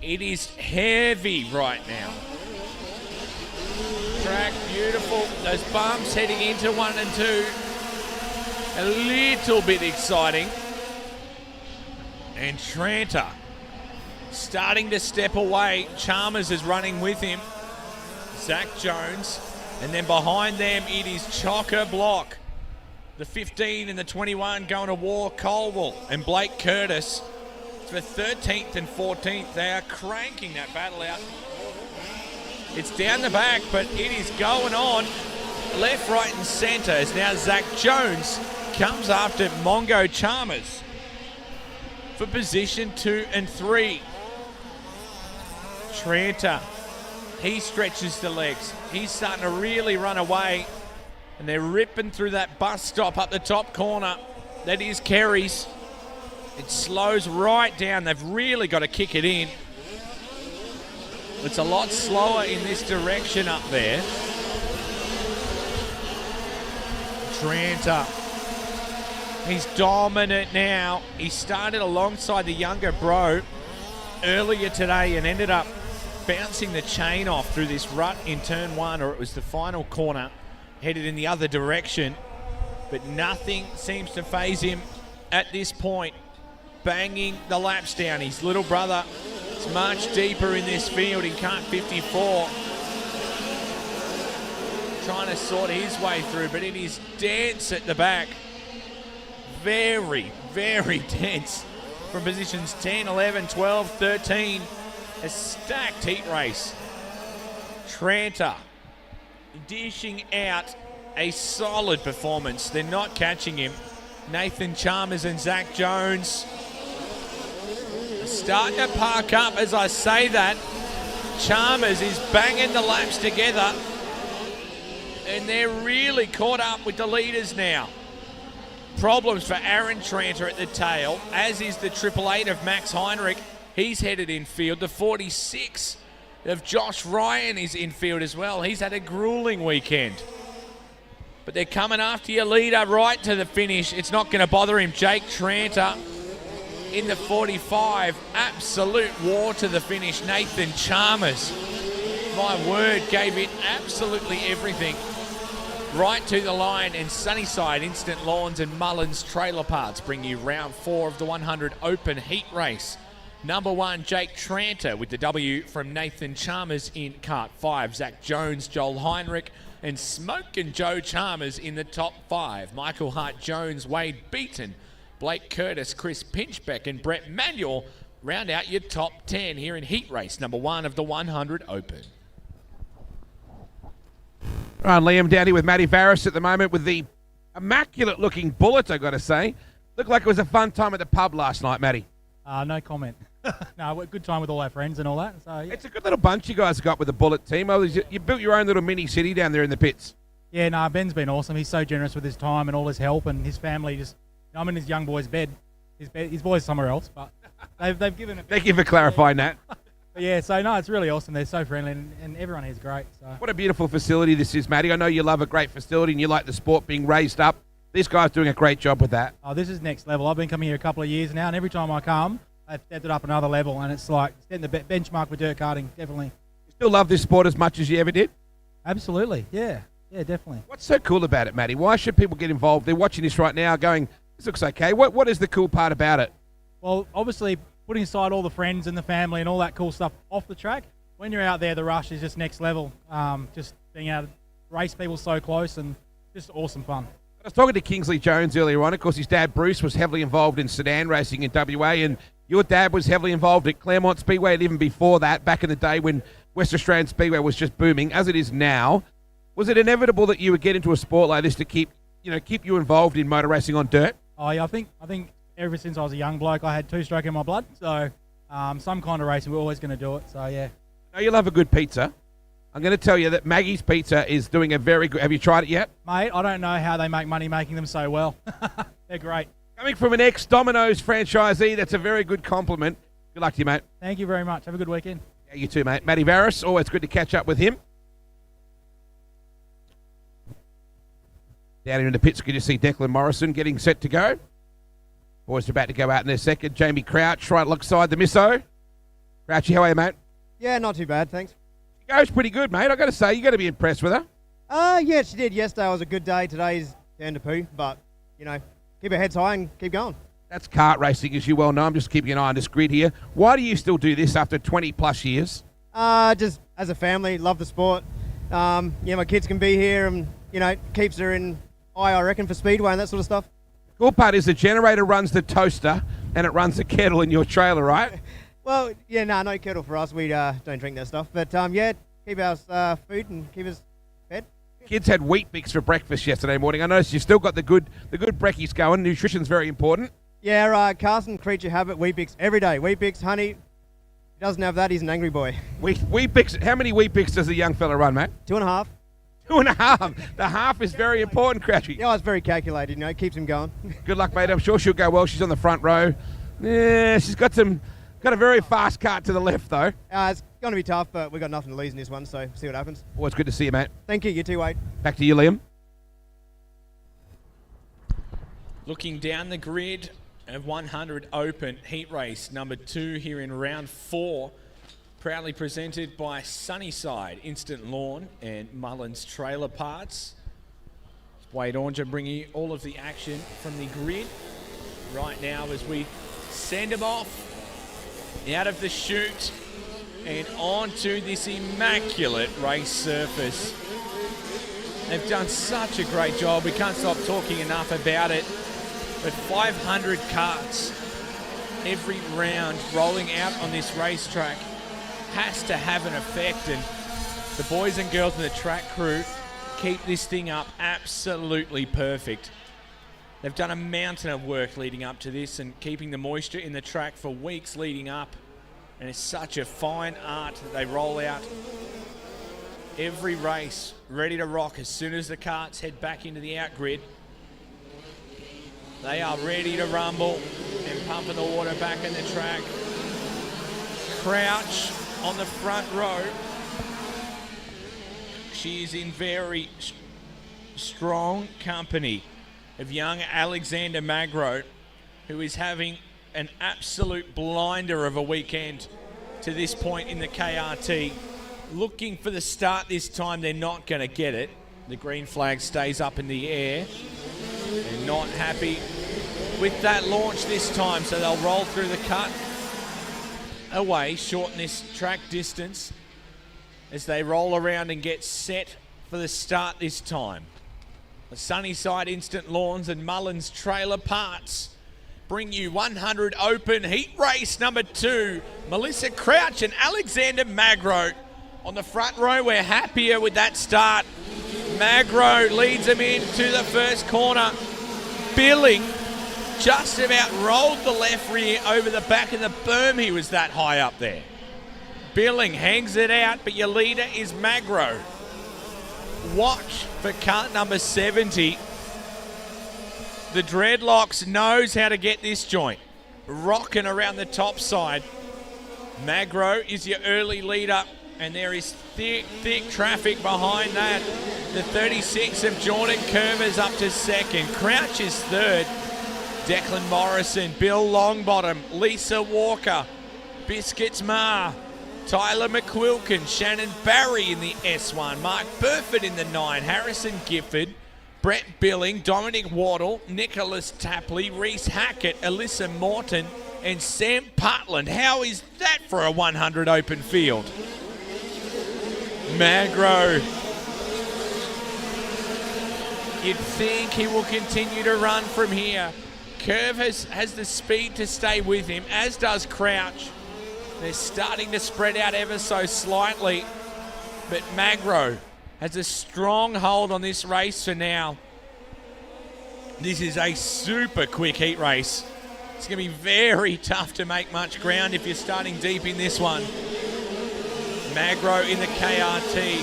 It is heavy right now. Track, beautiful. Those bumps heading into 1 and 2. A little bit exciting. And Tranter starting to step away. Chalmers is running with him. Zach Jones. And then behind them, it is chock-a-block. The 15 and the 21 going to war. Colwell and Blake Curtis for 13th and 14th. They are cranking that battle out. It's down the back, but it is going on. Left, right, and centre as now Zach Jones comes after Mongo Chalmers for position 2 and 3. Tranter, he stretches the legs. He's starting to really run away. And they're ripping through that bus stop up the top corner. That is Kerry's. It slows right down. They've really got to kick it in. It's a lot slower in this direction up there. Tranter. He's dominant now. He started alongside the younger bro earlier today and ended up bouncing the chain off through this rut in turn 1, or it was the final corner, headed in the other direction. But nothing seems to faze him at this point. Banging the laps down. His little brother is much deeper in this field in kart 54. Trying to sort his way through, but it is dense at the back. Very, very dense from positions 10, 11, 12, 13. A stacked heat race. Tranter dishing out a solid performance. They're not catching him. Nathan Chalmers and Zach Jones starting to park up as I say that. Chalmers is banging the laps together and they're really caught up with the leaders now. Problems for Aaron Tranter at the tail, as is the 888 of Max Heinrich. He's headed infield. The 46 of Josh Ryan is infield as well. He's had a grueling weekend. But they're coming after your leader right to the finish. It's not going to bother him. Jake Tranter in the 45. Absolute war to the finish. Nathan Chalmers, my word, gave it absolutely everything. Right to the line, and Sunnyside Instant Lawns and Mullins Trailer Parts bring you round 4 of the 100 Open Heat Race. Number 1, Jake Tranter with the W from Nathan Chalmers in kart 5. Zach Jones, Joel Heinrich, and Smokin' Joe Chalmers in the top 5. Michael Hart-Jones, Wade Beaton, Blake Curtis, Chris Pinchbeck, and Brett Manuel round out your top 10 here in Heat Race number 1 of the 100 Open. Right, Liam down here with Matty Varys at the moment with the immaculate-looking Bullet, I got to say. Looked like it was a fun time at the pub last night, Matty. No comment. No, good time with all our friends and all that. So yeah. It's a good little bunch you guys got with the Bullet team. You built your own little mini city down there in the pits. Yeah, no, Ben's been awesome. He's so generous with his time and all his help, and his family just. I'm in his young boy's bed. His boy's somewhere else, but they've given it. Thank you for clarifying that. But yeah, so no, it's really awesome. They're so friendly, and everyone here's great. So. What a beautiful facility this is, Matty. I know you love a great facility and you like the sport being raised up. This guy's doing a great job with that. Oh, this is next level. I've been coming here a couple of years now, and every time I come, they've stepped it up another level, and it's like setting the benchmark for dirt karting, definitely. You still love this sport as much as you ever did? Absolutely, yeah, definitely. What's so cool about it, Matty? Why should people get involved? They're watching this right now going, this looks okay. What is the cool part about it? Well, obviously, putting aside all the friends and the family and all that cool stuff off the track, when you're out there, the rush is just next level. Just being able to race people so close and just awesome fun. I was talking to Kingsley Jones earlier on. Of course, his dad, Bruce, was heavily involved in sedan racing in WA, and your dad was heavily involved at Claremont Speedway, and even before that, back in the day when West Australian Speedway was just booming, as it is now. Was it inevitable that you would get into a sport like this to keep you involved in motor racing on dirt? Oh, yeah, I think ever since I was a young bloke, I had two-stroke in my blood. So some kind of racing, we're always going to do it. So, yeah. I know you love a good pizza. I'm going to tell you that Maggie's Pizza is doing a very good... Have you tried it yet? Mate, I don't know how they make money making them so well. They're great. Coming from an ex-Domino's franchisee, that's a very good compliment. Good luck to you, mate. Thank you very much. Have a good weekend. Yeah, you too, mate. Matty Varys, always good to catch up with him. Down here in the pits, good to see Declan Morrison getting set to go. Boys are about to go out in their second. Jamie Crouch right alongside the misso. Crouchy, how are you, mate? Yeah, not too bad, thanks. She goes pretty good, mate. I've got to say, you got to be impressed with her. Yeah, she did. Yesterday was a good day. Today's down to poo, but, keep her heads high and keep going. That's kart racing, as you well know. I'm just keeping an eye on this grid here. Why do you still do this after 20-plus years? Just as a family, love the sport. My kids can be here and, keeps her in eye, I reckon, for Speedway and that sort of stuff. The cool part is the generator runs the toaster and it runs the kettle in your trailer, right? Well, yeah, no kettle for us. We don't drink that stuff. But, keep our food and keep us fed. Kids had Wheat Bix for breakfast yesterday morning. I noticed you've still got the good brekkies going. Nutrition's very important. Yeah, Carson, creature habit, Wheat Bix every day. Wheat Bix, honey. If he doesn't have that, he's an angry boy. Wheat Bix, how many Wheat Bix does a young fella run, mate? 2.5. 2.5. The half is very important, Crouchy. Yeah, it's very calculated, keeps him going. Good luck, mate. I'm sure she'll go well. She's on the front row. Yeah, she's got a very fast kart to the left, though. It's going to be tough, but we've got nothing to lose in this one, so see what happens. Always good to see you, mate. Thank you. You too, Wade. Back to you, Liam. Looking down the grid of 100 Open Heat Race number 2 here in round 4. Proudly presented by Sunnyside Instant Lawn and Mullins Trailer Parts. Wade Ornger bringing you all of the action from the grid right now as we send them off out of the chute and onto this immaculate race surface. They've done such a great job. We can't stop talking enough about it. But 500 karts every round rolling out on this racetrack has to have an effect, and the boys and girls in the track crew keep this thing up absolutely perfect. They've done a mountain of work leading up to this and keeping the moisture in the track for weeks leading up, and it's such a fine art that they roll out every race ready to rock as soon as the karts head back into the out grid. They are ready to rumble and pumping the water back in the track. Crouch on the front row. She is in very strong company of young Alexander Magro, who is having an absolute blinder of a weekend to this point in the KRT. Looking for the start this time, they're not going to get it. The green flag stays up in the air. They're not happy with that launch this time, so they'll roll through the cut away, shorten this track distance as they roll around and get set for the start this time. The Sunnyside Instant Lawns and Mullins Trailer Parts bring you 100 Open Heat Race number 2. Melissa Crouch and Alexander Magro on the front row. We're happier with that start. Magro leads them into the first corner. Billing just about rolled the left rear over the back of the berm. He was that high up there. Billing hangs it out, but your leader is Magro. Watch for kart number 70. The Dreadlocks knows how to get this joint. Rocking around the top side. Magro is your early leader, and there is thick traffic behind that. The 36 of Jordan Curvers up to second. Crouch is third. Declan Morrison, Bill Longbottom, Lisa Walker, Biscuits Ma, Tyler McQuilkin, Shannon Barry in the S1, Mark Burford in the 9, Harrison Gifford, Brett Billing, Dominic Waddle, Nicholas Tapley, Reese Hackett, Alyssa Morton, and Sam Putland. How is that for a 100 open field? You'd think he will continue to run from here. Curve has the speed to stay with him, as does Crouch. They're starting to spread out ever so slightly, but Magro has a strong hold on this race for now. This is a super quick heat race. It's going to be very tough to make much ground if you're starting deep in this one. Magro in the KRT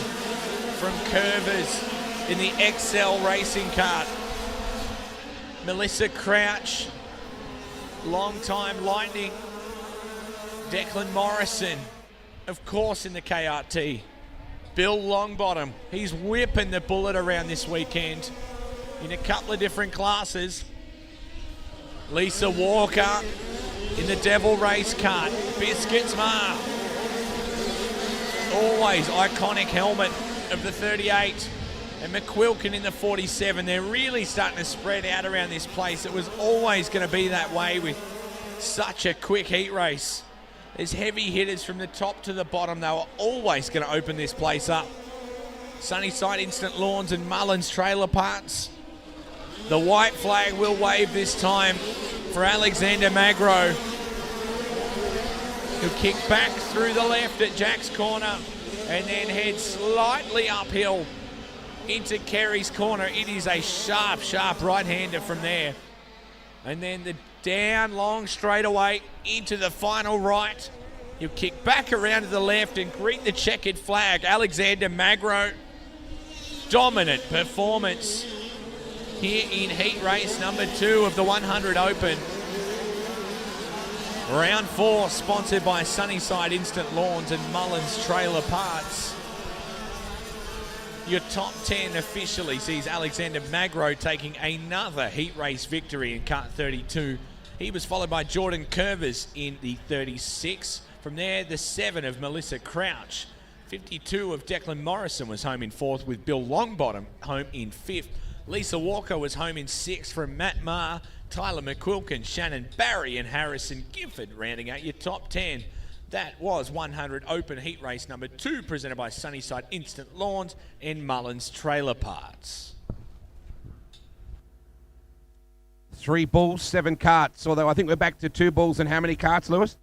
from Curvers in the XL racing cart. Melissa Crouch, long-time Lightning. Declan Morrison, of course, in the KRT. Bill Longbottom, he's whipping the bullet around this weekend in a couple of different classes. Lisa Walker in the Devil Race Kart. Biscuits Ma. Always iconic helmet of the 38. And McQuilkin in the 47. They're really starting to spread out around this place. It was always going to be that way with such a quick heat race. There's heavy hitters from the top to the bottom. They were always going to open this place up. Sunnyside Instant Lawns and Mullins Trailer Parts. The white flag will wave this time for Alexander Magro, who kicked back through the left at Jack's corner and then heads slightly uphill into Kerry's corner. It is a sharp, sharp right-hander from there. And then the down long straightaway into the final right. He'll kick back around to the left and greet the checkered flag. Alexander Magro, dominant performance here in heat race number 2 of the 100 Open. Round 4, sponsored by Sunnyside Instant Lawns and Mullins Trailer Parts. Your top 10 officially sees Alexander Magro taking another heat race victory in Kart 32. He was followed by Jordan Curvers in the 36. From there, the 7 of Melissa Crouch. 52 of Declan Morrison was home in 4th, with Bill Longbottom home in 5th. Lisa Walker was home in 6th from Matt Maher, Tyler McQuilkin, Shannon Barry and Harrison Gifford rounding out your top 10. That was 100 Open Heat Race number 2, presented by Sunnyside Instant Lawns and Mullins Trailer Parts. 3 bulls, 7 carts, although I think we're back to 2 bulls and how many carts, Lewis?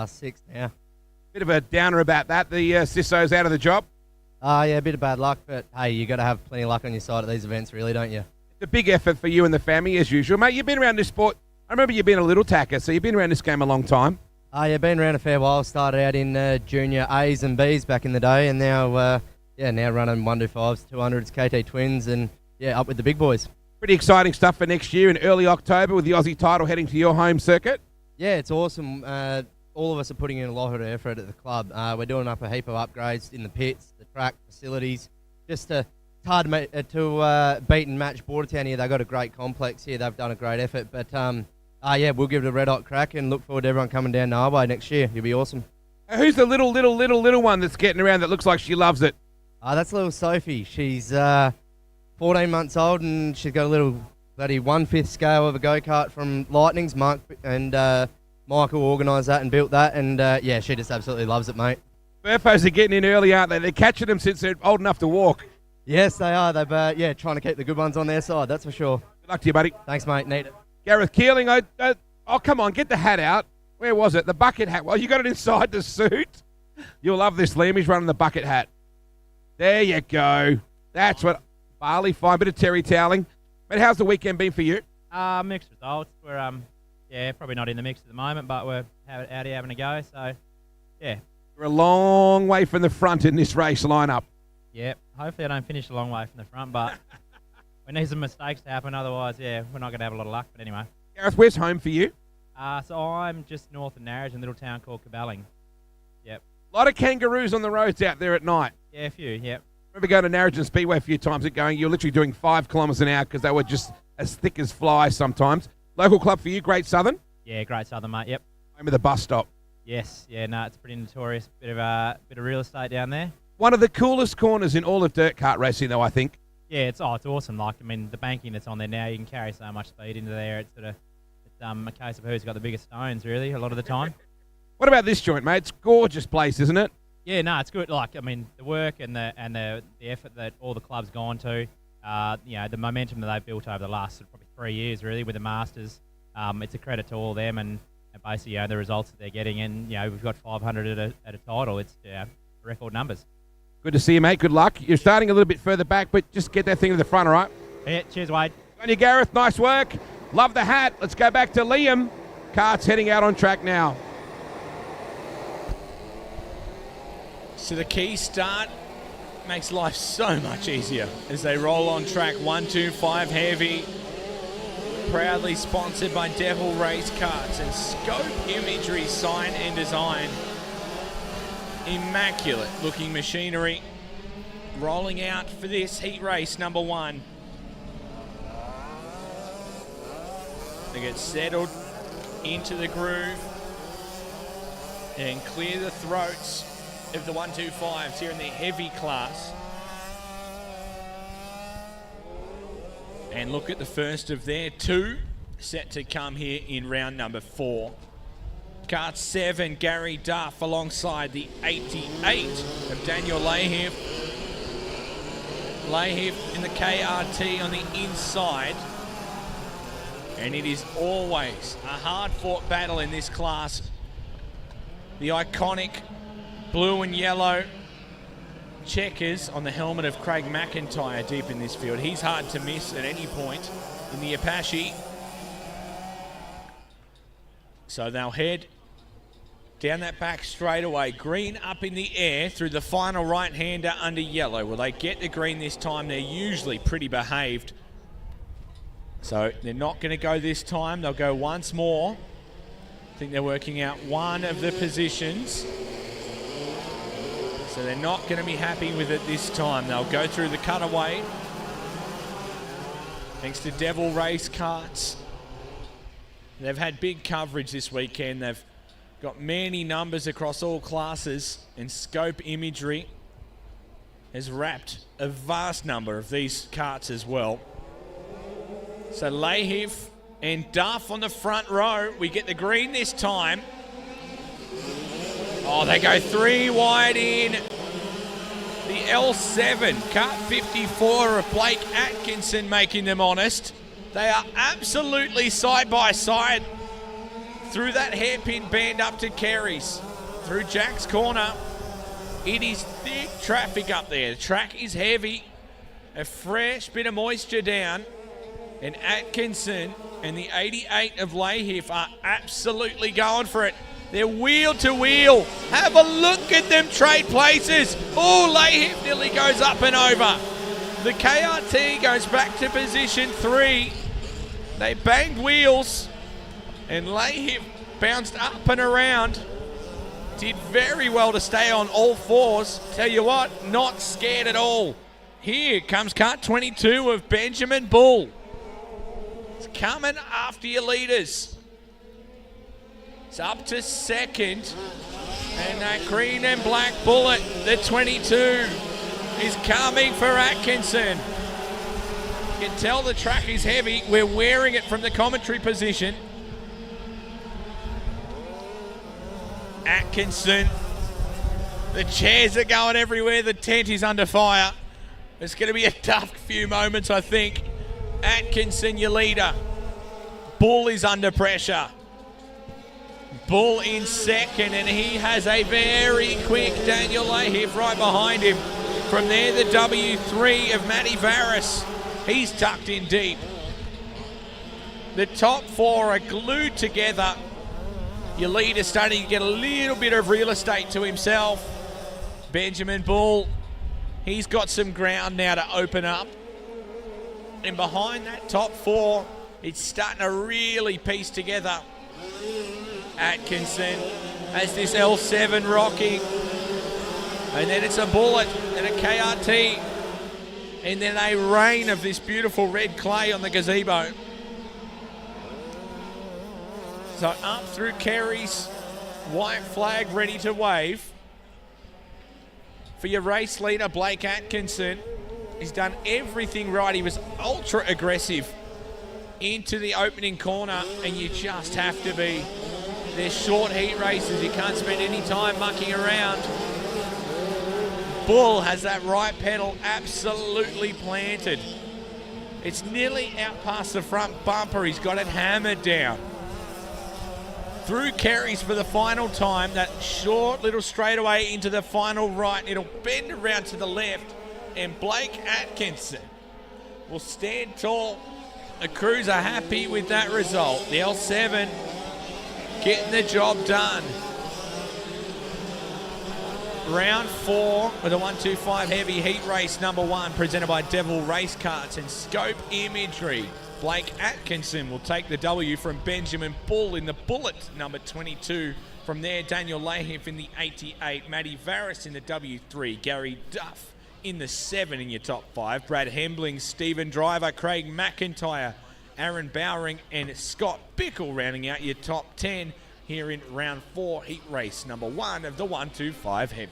6 now. Bit of a downer about that. The Sisso's out of the job. Yeah, a bit of bad luck, but hey, you got to have plenty of luck on your side at these events, really, don't you? It's a big effort for you and the family, as usual. Mate, you've been around this sport. I remember you being a little tacker, so you've been around this game a long time. Yeah, been around a fair while. Started out in junior A's and B's back in the day, and now, now running 125s, 200s, KT Twins, and up with the big boys. Pretty exciting stuff for next year in early October with the Aussie title heading to your home circuit. Yeah, it's awesome. All of us are putting in a lot of effort at the club. We're doing up a heap of upgrades in the pits, the track, facilities. It's hard to beat and match Bordertown here. They've got a great complex here. They've done a great effort. But, we'll give it a red-hot crack and look forward to everyone coming down Narway next year. It'll be awesome. Who's the little one that's getting around that looks like she loves it? That's little Sophie. She's 14 months old, and she's got a little bloody 1/5 scale of a go-kart from Lightning's. Mark and Michael organised that and built that, and she just absolutely loves it, mate. Burfos are getting in early, aren't they? They're catching them since they're old enough to walk. Yes, they are. They've trying to keep the good ones on their side, that's for sure. Good luck to you, buddy. Thanks, mate. Need it. Gareth Keeling, oh, come on, get the hat out. Where was it? The bucket hat. Well, you got it inside the suit. You'll love this, Liam. He's running the bucket hat. There you go. That's what... Barley, fine. Bit of terry toweling. But how's the weekend been for you? Mixed results. We're probably not in the mix at the moment, but we're out here having a go. So, yeah. We're a long way from the front in this race lineup. Yep. Hopefully I don't finish a long way from the front, but we need some mistakes to happen. Otherwise, we're not going to have a lot of luck. But anyway. Gareth, where's home for you? So I'm just north of Narrage in a little town called Caballing. Yep. A lot of kangaroos on the roads out there at night. Yeah, a few, yep. I remember going to Narrogin Speedway a few times and going, you're literally doing 5 kilometres an hour because they were just as thick as flies sometimes. Local club for you, Great Southern? Yeah, Great Southern, mate, yep. Home of the bus stop. Yes, it's pretty notorious. Bit of real estate down there. One of the coolest corners in all of dirt kart racing, though, I think. Yeah, it's awesome. The banking that's on there now, you can carry so much speed into there. It's a case of who's got the biggest stones, really, a lot of the time. What about this joint, mate? It's a gorgeous place, isn't it? Yeah, it's good. The work and the effort that all the club's gone to. the momentum that they've built over the last probably 3 years, really, with the Masters. It's a credit to all of them and basically, the results that they're getting. And, we've got 500 at a title. It's record numbers. Good to see you, mate. Good luck. You're starting a little bit further back, but just get that thing to the front, all right? Yeah, cheers, Wade. On you, Gareth. Nice work. Love the hat. Let's go back to Liam. Kart's heading out on track now. So the key start makes life so much easier as they roll on track 125 heavy. Proudly sponsored by Devil Race Karts and Scope Imagery Sign and Design. Immaculate looking machinery rolling out for this heat race number 1. They get settled into the groove and clear the throats of the 125s here in the heavy class. And look at the first of their 2 set to come here in round number 4. Kart 7, Gary Duff alongside the 88 of Daniel Lahif. Lahif in the KRT on the inside. And it is always a hard-fought battle in this class. The iconic blue and yellow checkers on the helmet of Craig McIntyre deep in this field. He's hard to miss at any point in the Apache. So they'll head down that back straightaway. Green up in the air through the final right-hander under yellow. Will they get the green this time? They're usually pretty behaved. So they're not going to go this time. They'll go once more. I think they're working out one of the positions. So they're not going to be happy with it this time. They'll go through the cutaway. Thanks to Devil Race Karts. They've had big coverage this weekend. They've got many numbers across all classes, and Scope Imagery has wrapped a vast number of these karts as well. So Lahif and Duff on the front row. We get the green this time. Oh, they go 3 wide in. The L7, kart 54 of Blake Atkinson making them honest. They are absolutely side by side through that hairpin bend up to Kerry's. Through Jack's corner. It is thick traffic up there. The track is heavy. A fresh bit of moisture down. And Atkinson and the 88 of Lahif are absolutely going for it. They're wheel to wheel. Have a look at them trade places. Oh, Lahif nearly goes up and over. The KRT goes back to position 3. They banged wheels and Lahif bounced up and around. Did very well to stay on all fours. Tell you what, not scared at all. Here comes kart 22 of Benjamin Bull. It's coming after your leaders. It's up to second. And that green and black bullet, the 22, is coming for Atkinson. You can tell the track is heavy. We're wearing it from the commentary position. Atkinson. The chairs are going everywhere. The tent is under fire. It's going to be a tough few moments, I think. Atkinson, your leader. Bull is under pressure. Bull in second, and he has a very quick Daniel Lahif right behind him. From there, the W3 of Matty Varys. He's tucked in deep. The top 4 are glued together. Your leader starting to get a little bit of real estate to himself. Benjamin Bull, he's got some ground now to open up. And behind that top 4, it's starting to really piece together. Atkinson has this L7 rocking. And then it's a bullet and a KRT. And then a rain of this beautiful red clay on the gazebo. So up through Kerry's, white flag ready to wave. For your race leader, Blake Atkinson. He's done everything right. He was ultra aggressive into the opening corner, and you just have to be. They're short heat races. You can't spend any time mucking around. Bull has that right pedal absolutely planted It's nearly out past the front bumper. He's got it hammered down. Through Kerry's for the final time. That short little straightaway into the final right. It'll bend around to the left. And Blake Atkinson will stand tall. The crews are happy with that result. The L7 getting the job done. Round 4 with a 125 heavy heat race number 1 presented by Devil Race Karts and Scope Imagery. Blake Atkinson will take the W from Benjamin Bull in the Bullet number 22. From there, Daniel Lahiff in the 88, Matty Varys in the W3, Gary Duff in the 7 in your top 5, Brad Hembling, Stephen Driver, Craig McIntyre, Aaron Bowering and Scott Bickle rounding out your top 10 here in round 4 heat race number 1 of the 125 heavy.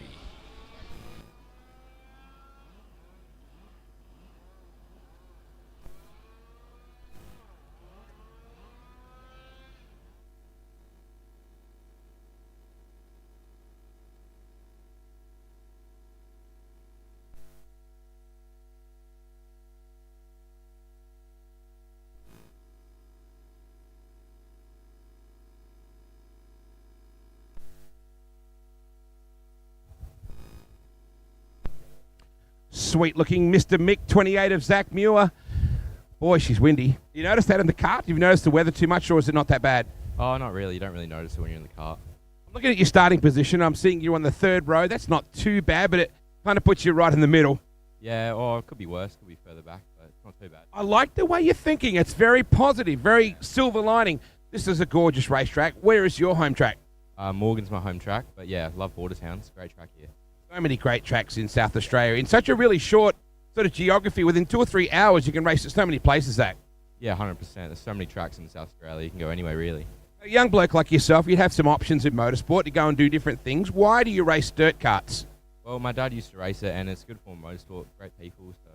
Sweet looking Mr. Mick 28 of Zach Muir. Boy, she's windy. You notice that in the cart? You've noticed the weather too much, or is it not that bad? Oh, not really. You don't really notice it when you're in the cart. I'm looking at your starting position. I'm seeing you on the 3rd row. That's not too bad, but it kind of puts you right in the middle. Yeah, or it could be worse. Could be further back, but it's not too bad. I like the way you're thinking. It's very positive, very silver lining. This is a gorgeous racetrack. Where is your home track? Morgan's my home track, but yeah, love Bordertown. It's a great track here. So many great tracks in South Australia. In such a really short sort of geography, within 2 or 3 hours, you can race at so many places, Zach. Yeah, 100%. There's so many tracks in South Australia. You can go anywhere, really. A young bloke like yourself, you'd have some options in motorsport to go and do different things. Why do you race dirt karts? Well, my dad used to race it, and it's good for motorsport. Great people, so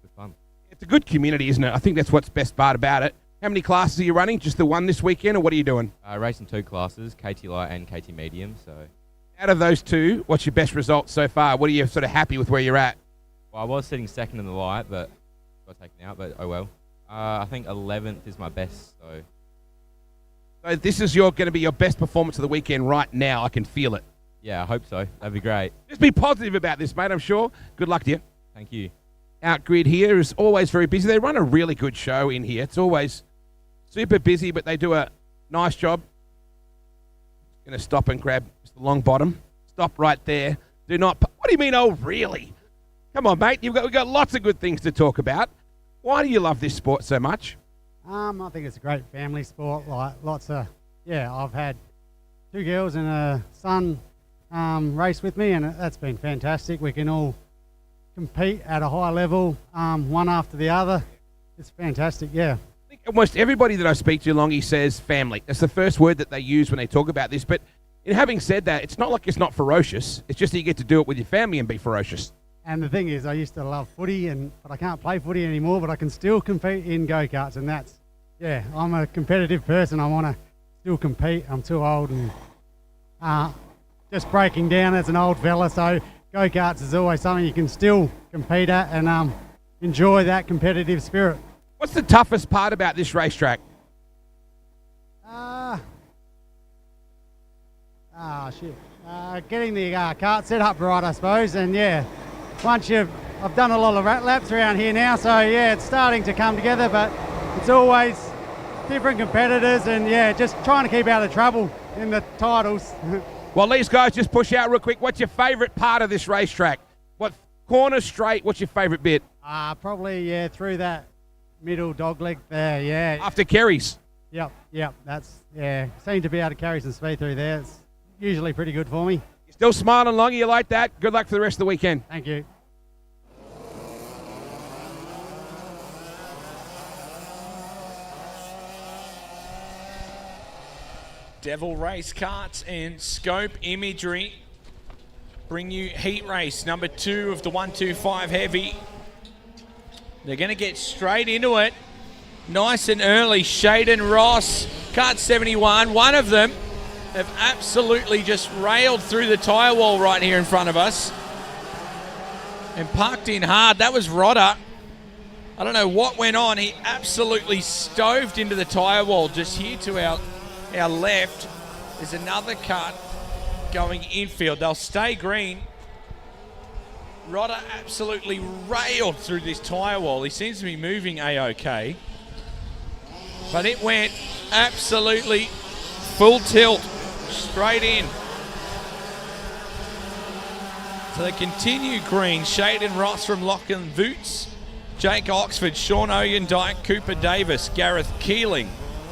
good fun. It's a good community, isn't it? I think that's what's best part about it. How many classes are you running? Just the one this weekend, or what are you doing? Racing 2 classes, KT Light and KT Medium, so... Out of those 2, what's your best result so far? What are you sort of happy with where you're at? Well, I was sitting 2nd in the light, but got taken out, but oh well. I think 11th is my best, so... So this is going to be your best performance of the weekend right now. I can feel it. Yeah, I hope so. That'd be great. Just be positive about this, mate, I'm sure. Good luck to you. Thank you. Outgrid here is always very busy. They run a really good show in here. It's always super busy, but they do a nice job. Going to stop and grab the long bottom. Stop right there. Do not... What do you mean, oh, really? Come on, mate. We've got lots of good things to talk about. Why do you love this sport so much? I think it's a great family sport. Like lots of... Yeah, I've had 2 girls and a son race with me, and that's been fantastic. We can all compete at a high level, one after the other. It's fantastic, yeah. I think almost everybody that I speak to, Longy, says family. That's the first word that they use when they talk about this. But in having said that, it's not like it's not ferocious. It's just that you get to do it with your family and be ferocious. And the thing is, I used to love footy, but I can't play footy anymore, but I can still compete in go-karts, and that's, yeah, I'm a competitive person. I want to still compete. I'm too old and just breaking down as an old fella, so go-karts is always something you can still compete at and enjoy that competitive spirit. What's the toughest part about this racetrack? Getting the kart set up right, I suppose, and yeah, I've done a lot of laps around here now, so yeah, it's starting to come together, but it's always different competitors, and yeah, just trying to keep out of trouble in the titles. Well, these guys just push out real quick. What's your favourite part of this racetrack? What corner straight? What's your favourite bit? Probably yeah, through that middle dogleg there, yeah. After Kerry's. Yep, that's, yeah, seem to be able to carry some speed through there. It's usually pretty good for me. You're still smiling, Longy, you like that? Good luck for the rest of the weekend. Thank you. Devil Race Karts and Scope Imagery bring you heat race number 2 of the 125 heavy. They're going to get straight into it. Nice and early. Shaden Ross, kart 71. One of them have absolutely just railed through the tyre wall right here in front of us and parked in hard. That was Rodder. I don't know what went on. He absolutely stoved into the tyre wall just here to our left. There's another cut going infield. They'll stay green. Rodder absolutely railed through this tyre wall. He seems to be moving A-OK. But it went absolutely full tilt, straight in. So they continue green. Shaden Ross from Lachlan Voots, Jake Oxford, Sean Oyendike, Cooper Davis, Gareth Keeling,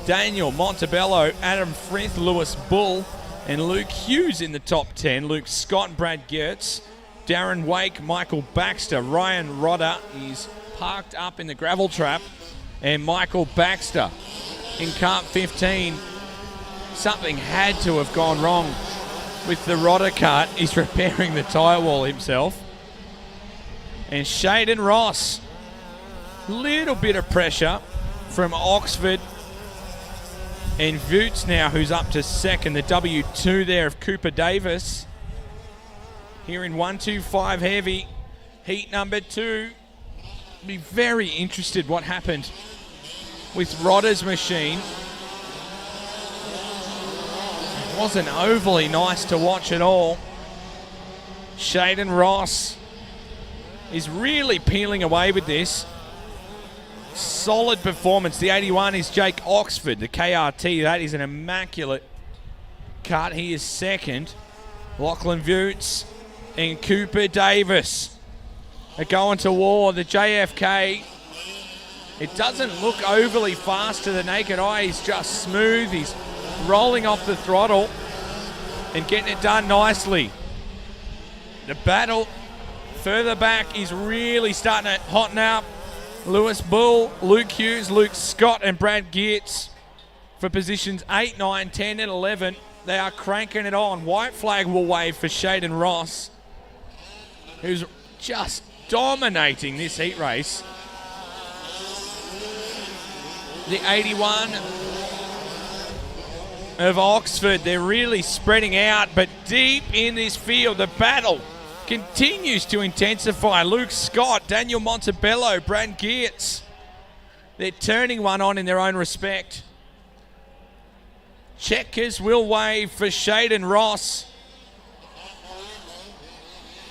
Daniel Montebello, Adam Frith, Lewis Bull, and Luke Hughes in the top 10. Luke Scott, Brad Gertz, Darren Wake, Michael Baxter, Ryan Rodder is parked up in the gravel trap, and Michael Baxter in cart 15. Something had to have gone wrong with the Rodder cart. He's repairing the tyre wall himself. And Shaden Ross, little bit of pressure from Oxford. And Voots now, who's up to second. The W2 there of Cooper Davis. Here in 125 heavy, heat number 2. Be very interested what happened with Rodder's machine. It wasn't overly nice to watch at all. Shaden Ross is really peeling away with this. Solid performance. The 81 is Jake Oxford, the KRT. That is an immaculate cut. He is second. Lachlan Voots and Cooper Davis are going to war. The JFK, it doesn't look overly fast to the naked eye. He's just smooth. He's rolling off the throttle and getting it done nicely. The battle further back is really starting to hotten up. Lewis Bull, Luke Hughes, Luke Scott and Brad Geertz for positions 8, 9, 10 and 11. They are cranking it on. White flag will wave for Shaden Ross, who's just dominating this heat race. The 81 of Oxford, they're really spreading out, but deep in this field, the battle continues to intensify. Luke Scott, Daniel Montebello, Brad Geertz, they're turning one on in their own respect. Checkers will wave for Shaden Ross.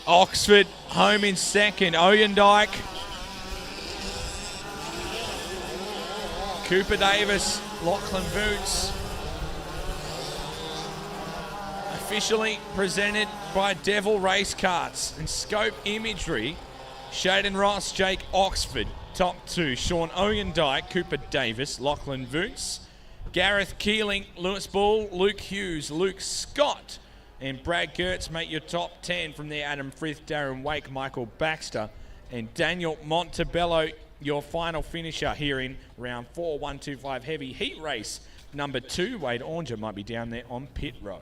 Oxford home in second. Oyendike, Cooper Davis, Lachlan Voots. Officially presented by Devil Race Karts and Scope Imagery. Shaden Ross, Jake Oxford, top 2. Sean Oyendike, Cooper Davis, Lachlan Voots, Gareth Keeling, Lewis Bull, Luke Hughes, Luke Scott, and Brad Gertz make your top 10 from there. Adam Frith, Darren Wake, Michael Baxter, and Daniel Montebello, your final finisher here in round 4, 125 heavy heat race number 2. Wade Oranger might be down there on pit row.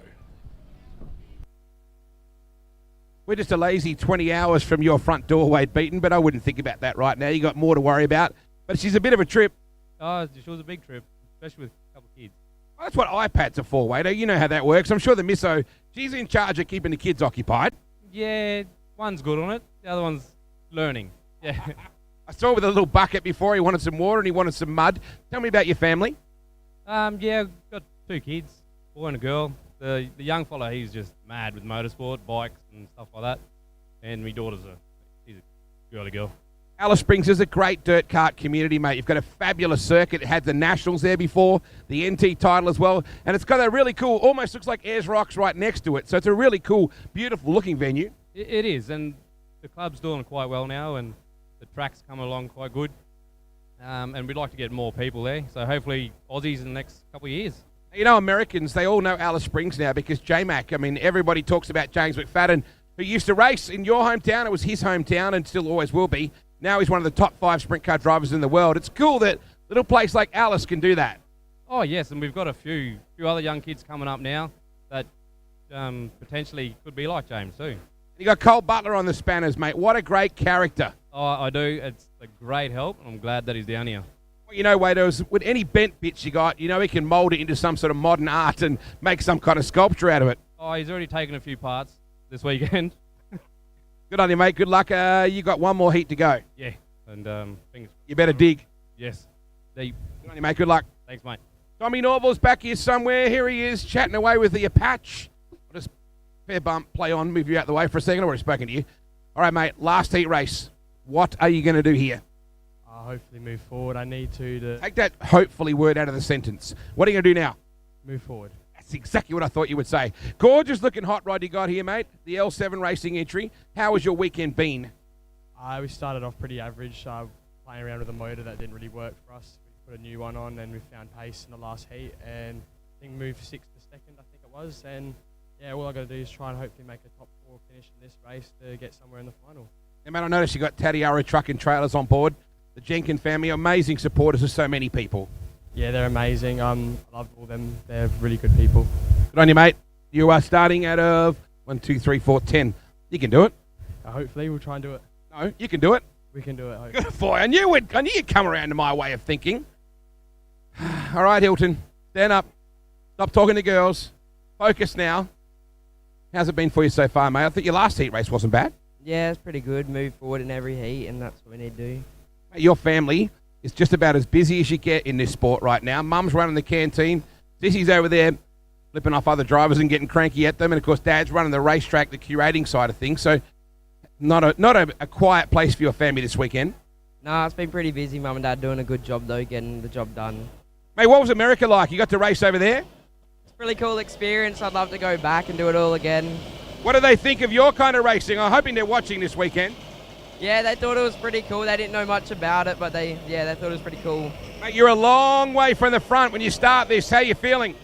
We're just a lazy 20 hours from your front door, Wade Beaton, but I wouldn't think about that right now. You got more to worry about. But she's a bit of a trip. Oh, it was a big trip, especially with a couple of kids. Well, that's what iPads are for, Wade. You know how that works. I'm sure the misso, she's in charge of keeping the kids occupied. Yeah, one's good on it. The other one's learning. Yeah. I saw with a little bucket before. He wanted some water and he wanted some mud. Tell me about your family. Yeah, got 2 kids, boy and a girl. The young fella, he's just mad with motorsport, bikes and stuff like that. And my daughter's she's a girly girl. Alice Springs is a great dirt kart community, mate. You've got a fabulous circuit. It had the Nationals there before, the NT title as well. And it's got a really cool, almost looks like Ayers Rocks right next to it. So it's a really cool, beautiful looking venue. It is, and the club's doing quite well now, and the track's come along quite good. And we'd like to get more people there. So hopefully Aussies in the next couple of years. You know, Americans, they all know Alice Springs now because J-Mac, I mean, everybody talks about James McFadden, who used to race in your hometown. It was his hometown and still always will be. Now he's one of the top 5 sprint car drivers in the world. It's cool that a little place like Alice can do that. Oh, yes, and we've got a few other young kids coming up now that potentially could be like James too. You got Cole Butler on the spanners, mate. What a great character. Oh, I do. It's a great help, and I'm glad that he's down here. Well, you know, Wade, with any bent bits you got, you know, he can mould it into some sort of modern art and make some kind of sculpture out of it. Oh, he's already taken a few parts this weekend. Good on you, mate. Good luck. You got one more heat to go. Yeah, And You better dig. Yes. Deep. Good on you, mate. Good luck. Thanks, mate. Tommy Norval's back here somewhere. Here he is, chatting away with the Apache. I'll just fair bump, play on, move you out the way for a second. I've already spoken to you. All right, mate, last heat race. What are you going to do here? Hopefully move forward. I need to Take that hopefully word out of the sentence. What are you going to do now? move forward. That's exactly what I thought you would say. Gorgeous looking hot rod you got here, mate. The L7 racing entry. How has your weekend been? We started off pretty average, playing around with a motor that didn't really work for us. We put a new one on and we found pace in the last heat and I think moved 6th to 2nd, I think it was. And yeah, all I got to do is try and hopefully make a top 4 finish in this race to get somewhere in the final. And mate, I noticed you got Tatiara Truck and Trailers on board. The Jenkin family, amazing supporters of so many people. Yeah, they're amazing. I love all them. They're really good people. Good on you, mate. You are starting out of 1, 2, 3, 4, 10. You can do it. Hopefully, we'll try and do it. No, you can do it. We can do it. Hopefully. Good boy. I knew you'd come around to my way of thinking. All right, Hilton. Stand up. Stop talking to girls. Focus now. How's it been for you so far, mate? I think your last heat race wasn't bad. Yeah, it's pretty good. Move forward in every heat, and that's what we need to do. Mate, your family is just about as busy as you get in this sport right now. Mum's running the canteen. Sissy's over there flipping off other drivers and getting cranky at them. And, of course, Dad's running the racetrack, the curating side of things. So not a quiet place for your family this weekend. Nah, it's been pretty busy. Mum and Dad doing a good job, though, getting the job done. Mate, what was America like? You got to race over there? It's a really cool experience. I'd love to go back and do it all again. What do they think of your kind of racing? I'm hoping they're watching this weekend. Yeah, they thought it was pretty cool. They didn't know much about it, but they thought it was pretty cool. Mate, you're a long way from the front when you start this. How you feeling?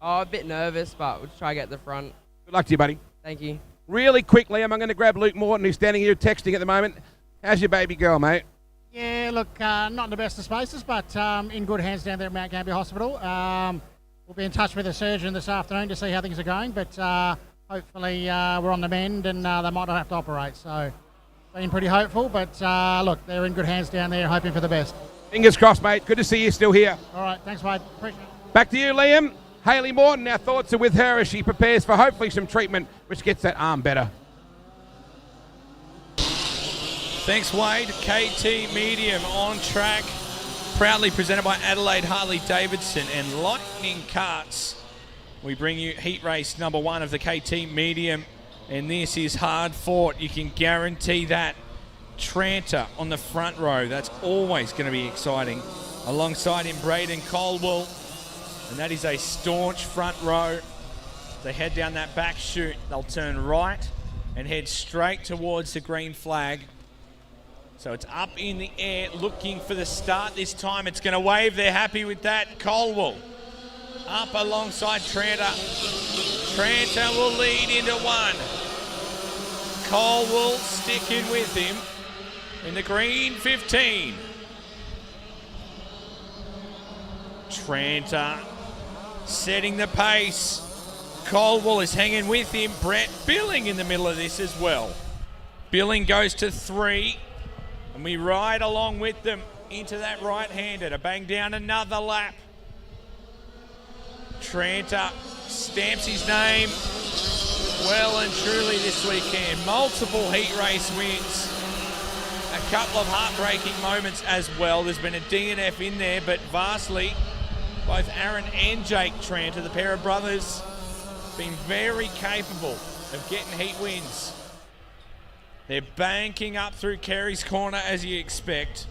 Oh, a bit nervous, but we'll try to get to the front. Good luck to you, buddy. Thank you. Really quickly, I'm going to grab Luke Morton, who's standing here texting at the moment. How's your baby girl, mate? Yeah, look, not in the best of spaces, but in good hands down there at Mount Gambier Hospital. We'll be in touch with the surgeon this afternoon to see how things are going, but hopefully we're on the mend and they might not have to operate. So, been pretty hopeful, but look, they're in good hands down there, hoping for the best. Fingers crossed, mate. Good to see you still here. All right, thanks, mate. Appreciate it. Back to you, Liam. Hayley Morton, our thoughts are with her as she prepares for hopefully some treatment, which gets that arm better. Thanks, Wade. KT Medium on track. Proudly presented by Adelaide Harley-Davidson and Lightning Karts. We bring you heat race number 1 of the KT Medium, and this is hard fought. You can guarantee that. Tranter on the front row. That's always going to be exciting. Alongside him, Braden Colwell. And that is a staunch front row. They head down that back chute. They'll turn right and head straight towards the green flag. So it's up in the air, looking for the start this time. It's going to wave. They're happy with that. Colwell up alongside Tranter. Tranter will lead into 1. Colwell sticking with him in the green 15. Tranter setting the pace. Colwell is hanging with him. Brett Billing in the middle of this as well. Billing goes to 3. And we ride along with them into that right-hander to bang down another lap. Tranter stamps his name well and truly this weekend. Multiple heat race wins. A couple of heartbreaking moments as well. There's been a DNF in there, but vastly, both Aaron and Jake Tranter, the pair of brothers, been very capable of getting heat wins. They're banking up through Kerry's corner as you expect.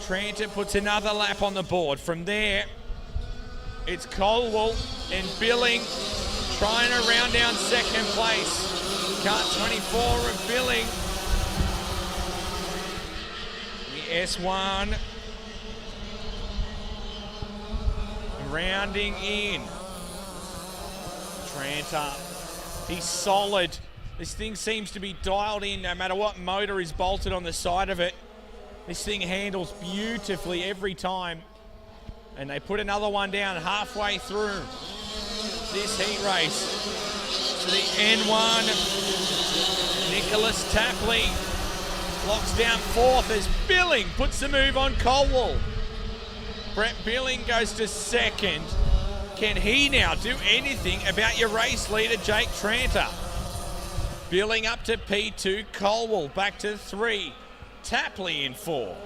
Tranter puts another lap on the board. From there, it's Colwell and Billing trying to round down second place. Kart 24 of Billing. The S1 rounding in. Tranter, he's solid. This thing seems to be dialed in no matter what motor is bolted on the side of it. This thing handles beautifully every time. And they put another one down halfway through this heat race. To the N1, Nicholas Tapley locks down 4th as Billing puts the move on Colwell. Brett Billing goes to 2nd. Can he now do anything about your race leader, Jake Tranter? Billing up to P2, Colwell back to 3. Tapley in 4.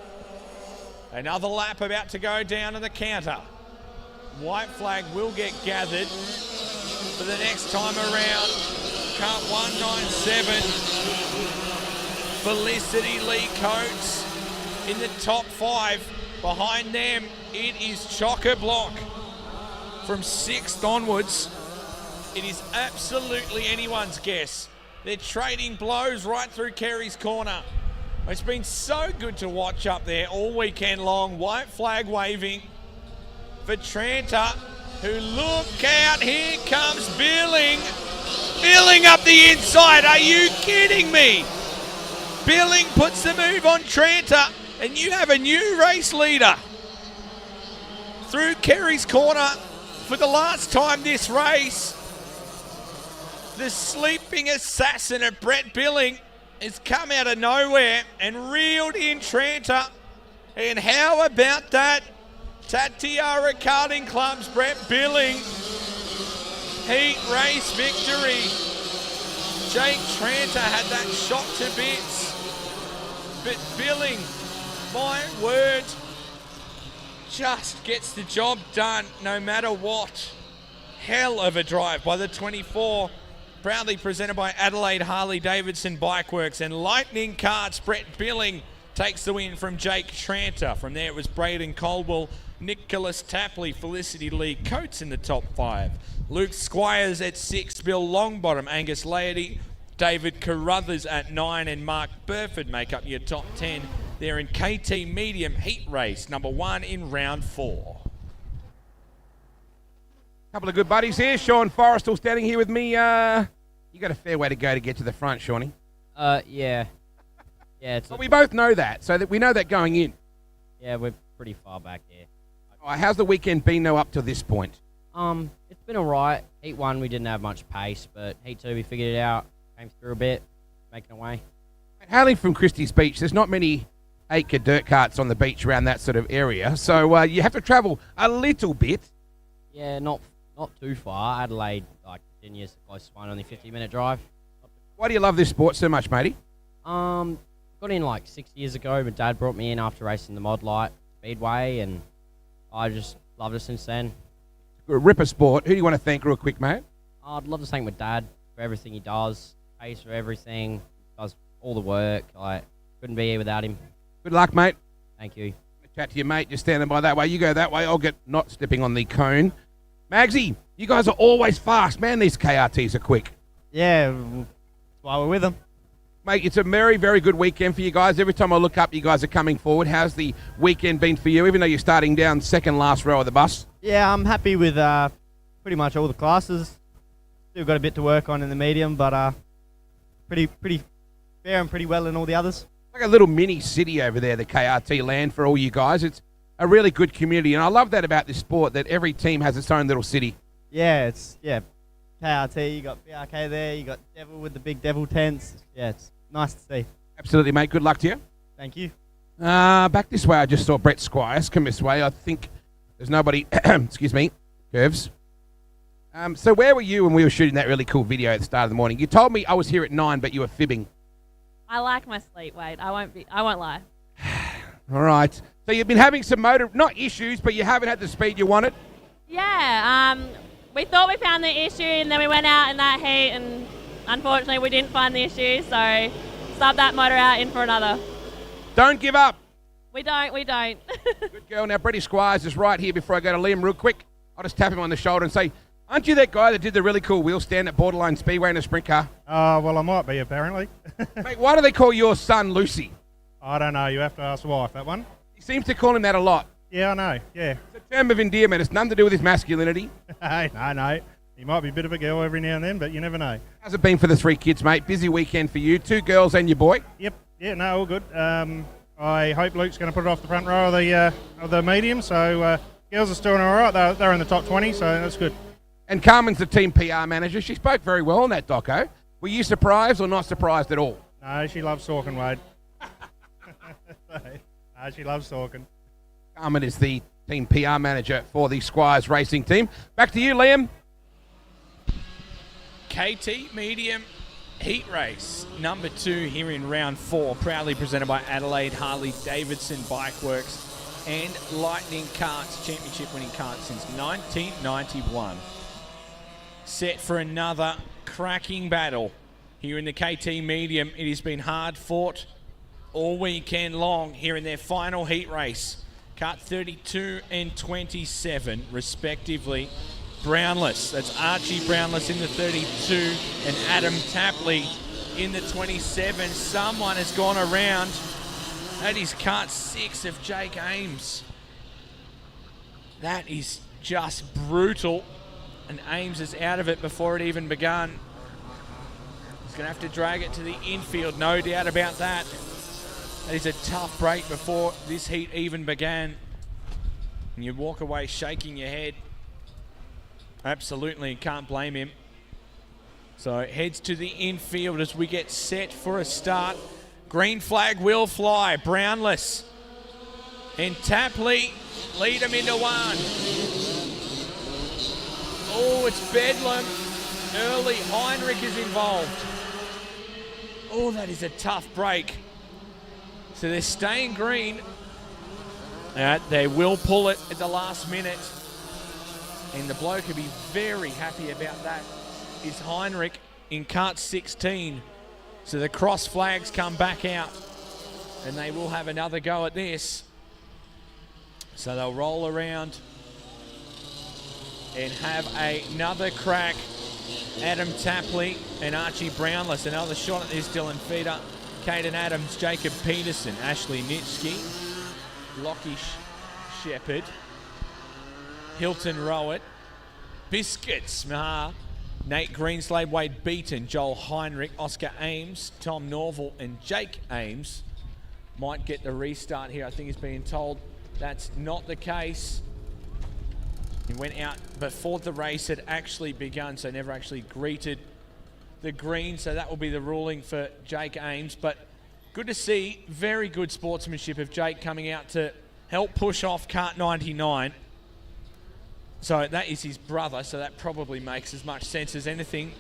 Another lap about to go down to the counter. White flag will get gathered for the next time around. Cut 197. Felicity Lee Coates in the top 5. Behind them, it is Chock-a-Block. From 6th onwards, it is absolutely anyone's guess. They're trading blows right through Kerry's corner. It's been so good to watch up there all weekend long. White flag waving for Tranter, who, look out, here comes Billing. Billing up the inside, are you kidding me? Billing puts the move on Tranter, and you have a new race leader. Through Kerry's corner for the last time this race. The sleeping assassin of Brett Billing has come out of nowhere and reeled in Tranter. And how about that? Tatiara Karting Club's Brett Billing. Heat race victory. Jake Tranter had that shot to bits. But Billing, my word, just gets the job done no matter what. Hell of a drive by the 24. Proudly presented by Adelaide Harley-Davidson Bikeworks and Lightning Karts. Brett Billing takes the win from Jake Tranter. From there it was Braden Caldwell, Nicholas Tapley, Felicity Lee Coates in the top 5. Luke Squires at 6, Bill Longbottom, Angus Laity, David Carruthers at 9, and Mark Burford make up your top 10. They're in KT Medium Heat Race, number 1 in round 4. Couple of good buddies here. Sean Forrestal standing here with me. You got a fair way to go to get to the front, Shawnee. Yeah. Yeah, But we both know that, so that we know that going in. Yeah, we're pretty far back here. All right, how's the weekend been, though, up to this point? It's been all right. Heat 1, we didn't have much pace, but Heat 2, we figured it out. Came through a bit, making away. Hailing from Christie's Beach, there's not many acre dirt carts on the beach around that sort of area, so you have to travel a little bit. Yeah, not too far. Adelaide, like Virginia's the closest one, only 50-minute drive. Why do you love this sport so much, matey? Got in like 6 years ago. My dad brought me in after racing the Mod Light Speedway, and I just loved it since then. Ripper sport. Who do you want to thank real quick, mate? I'd love to thank my dad for everything he does. Pays for everything. Does all the work. I couldn't be here without him. Good luck, mate. Thank you. Chat to your mate. Just standing by that way. You go that way. I'll get not stepping on the cone. Magsy, you guys are always fast. Man, these KRTs are quick. Yeah, that's why we're with them. Mate, it's a very, very good weekend for you guys. Every time I look up, you guys are coming forward. How's the weekend been for you, even though you're starting down second last row of the bus? Yeah, I'm happy with pretty much all the classes. Still got a bit to work on in the medium, but pretty fair and pretty well in all the others. Like a little mini city over there, the KRT land for all you guys. It's a really good community, and I love that about this sport, that every team has its own little city. Yeah, KRT, you got BRK there, you got Devil with the big Devil tents. Yeah, it's nice to see. Absolutely, mate. Good luck to you. Thank you. Back this way, I just saw Brett Squires come this way. I think there's nobody, excuse me, Curves. So where were you when we were shooting that really cool video at the start of the morning? You told me I was here at 9, but you were fibbing. I like my sleep, Wade. I won't lie. All right. So you've been having some motor, not issues, but you haven't had the speed you wanted? Yeah, we thought we found the issue, and then we went out in that heat, and unfortunately we didn't find the issue, so subbed that motor out in for another. Don't give up. We don't. Good girl. Now, Brett Squires is right here before I go to Liam real quick. I'll just tap him on the shoulder and say, aren't you that guy that did the really cool wheel stand at Borderline Speedway in a sprint car? Well, I might be, apparently. Mate, why do they call your son Lucy? I don't know. You have to ask the wife, that one. He seems to call him that a lot. Yeah, I know. Yeah. It's a term of endearment. It's nothing to do with his masculinity. Hey, no. He might be a bit of a girl every now and then, but you never know. How's it been for the 3 kids, mate? Busy weekend for you. 2 girls and your boy? Yep. Yeah, no, all good. I hope Luke's going to put it off the front row of the medium, so girls are still doing all right. They're in the top 20, so that's good. And Carmen's the team PR manager. She spoke very well on that doco. Were you surprised or not surprised at all? No, she loves talking, Wade. No, she loves talking. Carmen is the team PR manager for the Squires Racing team. Back to you, Liam. KT Medium Heat race number 2 here in round 4, proudly presented by Adelaide Harley Davidson Bike Works and Lightning Karts, championship winning karts since 1991. Set for another cracking battle here in the KT Medium. It has been hard fought all weekend long here in their final heat race. Kart 32 and 27 respectively. Brownless, that's Archie Brownless in the 32 and Adam Tapley in the 27. Someone has gone around. That is kart 6 of Jake Ames. That is just brutal. And Ames is out of it before it even begun. He's going to have to drag it to the infield, no doubt about that. That is a tough break before this heat even began. And you walk away shaking your head. Absolutely, can't blame him. So it heads to the infield as we get set for a start. Green flag will fly. Brownless and Tapley lead them into one. Oh, it's bedlam. Early Heinrich is involved. Oh, that is a tough break. So they're staying green. They will pull it at the last minute. And the bloke will be very happy about that is Heinrich in kart 16. So the cross flags come back out and they will have another go at this. So they'll roll around and have another crack. Adam Tapley and Archie Brownless. Another shot at this, Dylan Feeder. Caden Adams, Jacob Peterson, Ashley Nitschke, Lockie Shepherd, Hilton Rowett, Biscuits, Nate Greenslade, Wade Beaton, Joel Heinrich, Oscar Ames, Tom Norval and Jake Ames might get the restart here. I think he's being told that's not the case. He went out before the race had actually begun, so never actually greeted the green, so that will be the ruling for Jake Ames. But good to see, very good sportsmanship of Jake coming out to help push off kart 99. So that is his brother, so that probably makes as much sense as anything.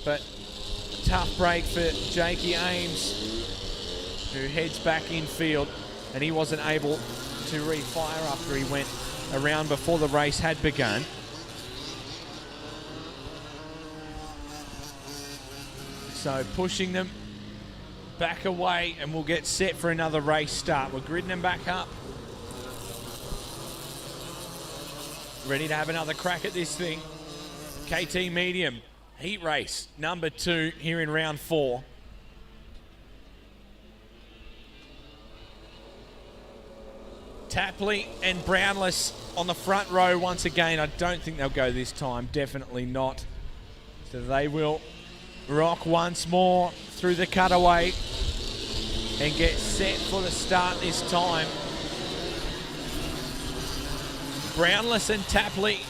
But tough break for Jakey Ames, who heads back in field, and he wasn't able to refire after he went around before the race had begun. So pushing them back away, and we'll get set for another race start. We're gridding them back up. Ready to have another crack at this thing. KT Medium heat race number 2 here in round 4. Tapley and Brownless on the front row once again. I don't think they'll go this time, definitely not. So they will rock once more through the cutaway and get set for the start this time. Brownless and Tapley,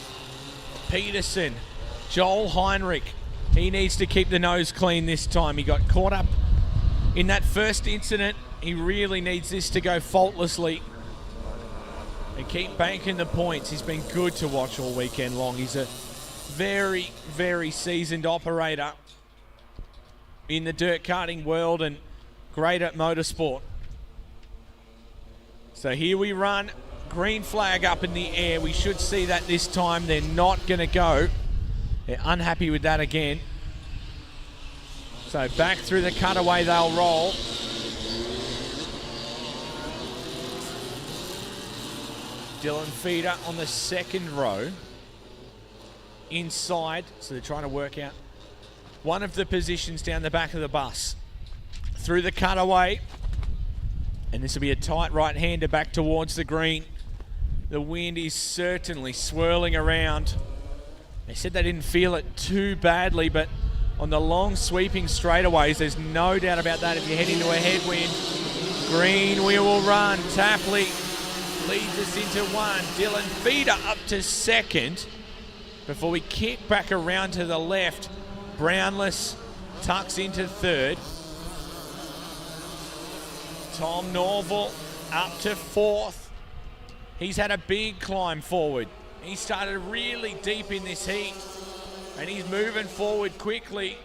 Peterson, Joel Heinrich. He needs to keep the nose clean this time. He got caught up in that first incident. He really needs this to go faultlessly and keep banking the points. He's been good to watch all weekend long. He's a very, very seasoned operator in the dirt karting world and great at motorsport. So here we run. Green flag up in the air. We should see that this time. They're not going to go. They're unhappy with that again. So back through the cutaway they'll roll. Dylan Feeder on the second row. Inside, so they're trying to work out one of the positions down the back of the bus. Through the cutaway. And this will be a tight right-hander back towards the green. The wind is certainly swirling around. They said they didn't feel it too badly, but on the long sweeping straightaways, there's no doubt about that if you head into a headwind. Green, we will run. Tapley leads us into one. Dylan Feeder up to second before we kick back around to the left. Brownless tucks into third. Tom Norval up to fourth. He's had a big climb forward. He started really deep in this heat and he's moving forward quickly.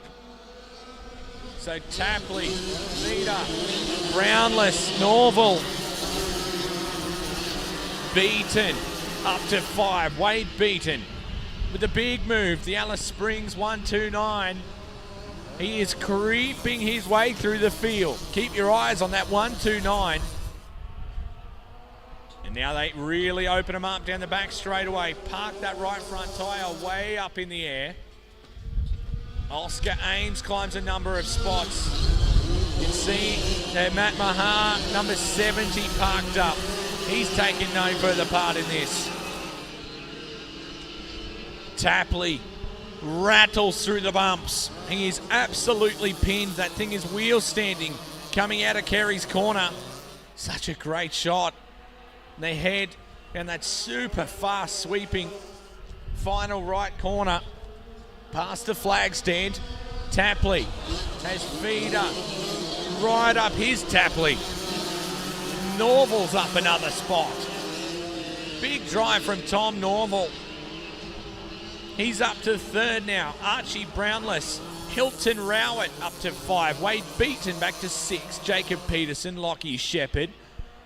So Tapley, Feeder, Brownless, Norval, Beaton up to 5. Wade Beaton with a big move. The Alice Springs 129. He is creeping his way through the field. Keep your eyes on that 129. And now they really open him up down the back straightaway. Park that right front tyre way up in the air. Oscar Ames climbs a number of spots. You can see Matt Mahar, number 70, parked up. He's taking no further part in this. Tapley rattles through the bumps. He is absolutely pinned. That thing is wheel standing coming out of Kerry's corner. Such a great shot. They head down that super fast sweeping final right corner past the flag stand. Tapley has Feeder right up his Tapley. Norval's up another spot. Big drive from Tom Norval. He's up to 3rd now. Archie Brownless. Hilton Rowett up to 5. Wade Beaton back to 6. Jacob Peterson, Lockie Shepherd.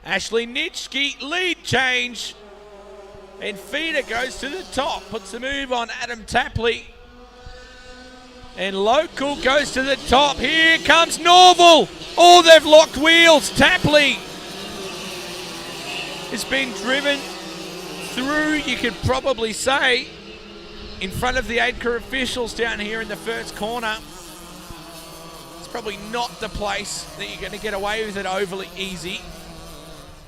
Ashley Nitschke, lead change. And Feeder goes to the top. Puts the move on Adam Tapley. And Local goes to the top. Here comes Norval. Oh, they've locked wheels. Tapley. It's been driven through, you could probably say, in front of the AIDCA officials down here in the first corner. It's probably not the place that you're going to get away with it overly easy.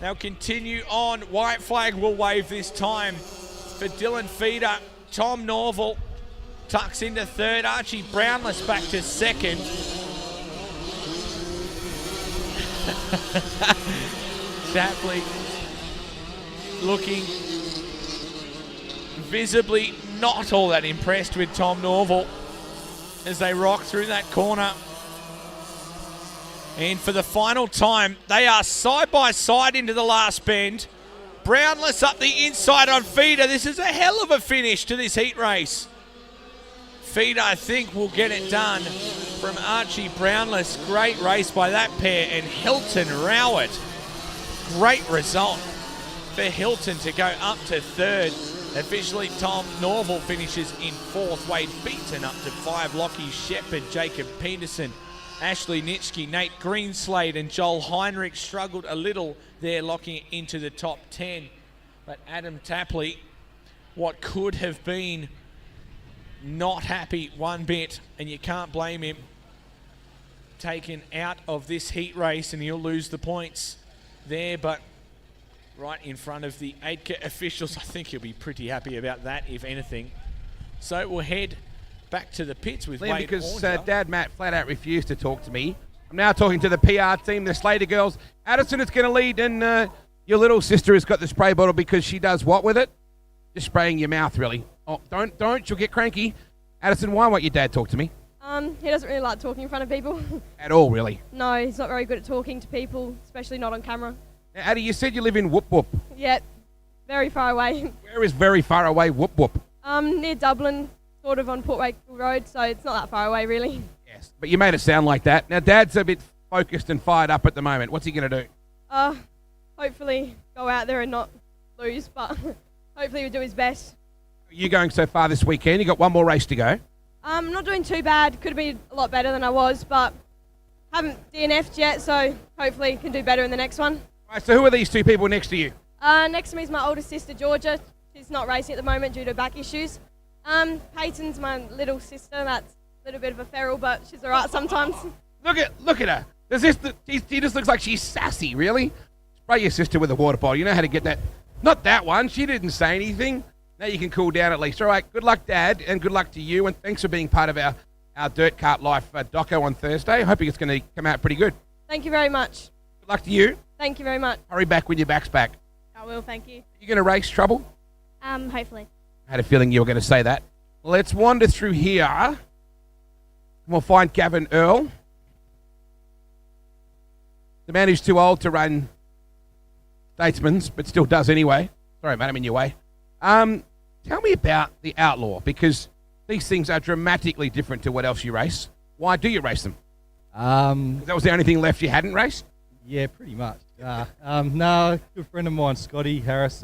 They'll continue on. White flag will wave this time for Dylan Feeder. Tom Norval tucks into 3rd. Archie Brownless back to 2nd. Tapley looking visibly not all that impressed with Tom Norval as they rock through that corner. And for the final time, they are side by side into the last bend. Brownless up the inside on Feeder. This is a hell of a finish to this heat race. Feeder, I think, will get it done from Archie Brownless. Great race by that pair. And Hilton Rowett. Great result for Hilton to go up to 3rd. Officially, Tom Norval finishes in 4th. Wade Beaton up to 5. Lockie Shepherd, Jacob Peterson, Ashley Nitschke, Nate Greenslade and Joel Heinrich struggled a little there, locking it into the top 10. But Adam Tapley, what could have been, not happy one bit, and you can't blame him, taken out of this heat race, and he'll lose the points there, but right in front of the AIDCA officials. I think he'll be pretty happy about that, if anything. So we'll head back to the pits with Liam, Wade because Horner. Dad Matt flat out refused to talk to me. I'm now talking to the PR team, the Slater girls. Addison is going to lead, and your little sister has got the spray bottle because she does what with it? Just spraying your mouth, really. Oh, don't, she'll get cranky. Addison, why won't your dad talk to me? He doesn't really like talking in front of people. At all, really? No, he's not very good at talking to people, especially not on camera. Now, Addie, you said you live in Whoop Whoop. Yeah, very far away. Where is very far away Whoop Whoop? Near Dublin, sort of on Port Wakefield Road, so it's not that far away, really. Yes, but you made it sound like that. Now, Dad's a bit focused and fired up at the moment. What's he going to do? Hopefully go out there and not lose, but hopefully he'll do his best. Are you going so far this weekend? You got one more race to go. Not doing too bad. Could have been a lot better than I was, but haven't DNF'd yet, so hopefully can do better in the next one. All right, so who are these two people next to you? Next to me is my older sister, Georgia. She's not racing at the moment due to back issues. Peyton's my little sister. That's a little bit of a feral, but she's all right sometimes. Look at her. She just looks like she's sassy, really. Spray your sister with a water bottle. You know how to get that. Not that one. She didn't say anything. Now you can cool down at least. All right, good luck, Dad, and good luck to you, and thanks for being part of our Dirt Kart Life doco on Thursday. Hoping it's going to come out pretty good. Thank you very much. Good luck to you. Thank you very much. Hurry back when your back's back. I will, thank you. You going to race Trouble? Hopefully. I had a feeling you were going to say that. Let's wander through here. We'll find Gavin Earl. The man who's too old to run Statesman's, but still does anyway. Sorry, mate, I'm in your way. Tell me about the Outlaw, because these things are dramatically different to what else you race. Why do you race them? That was the only thing left you hadn't raced? Yeah, pretty much. No, a good friend of mine, Scotty Harris,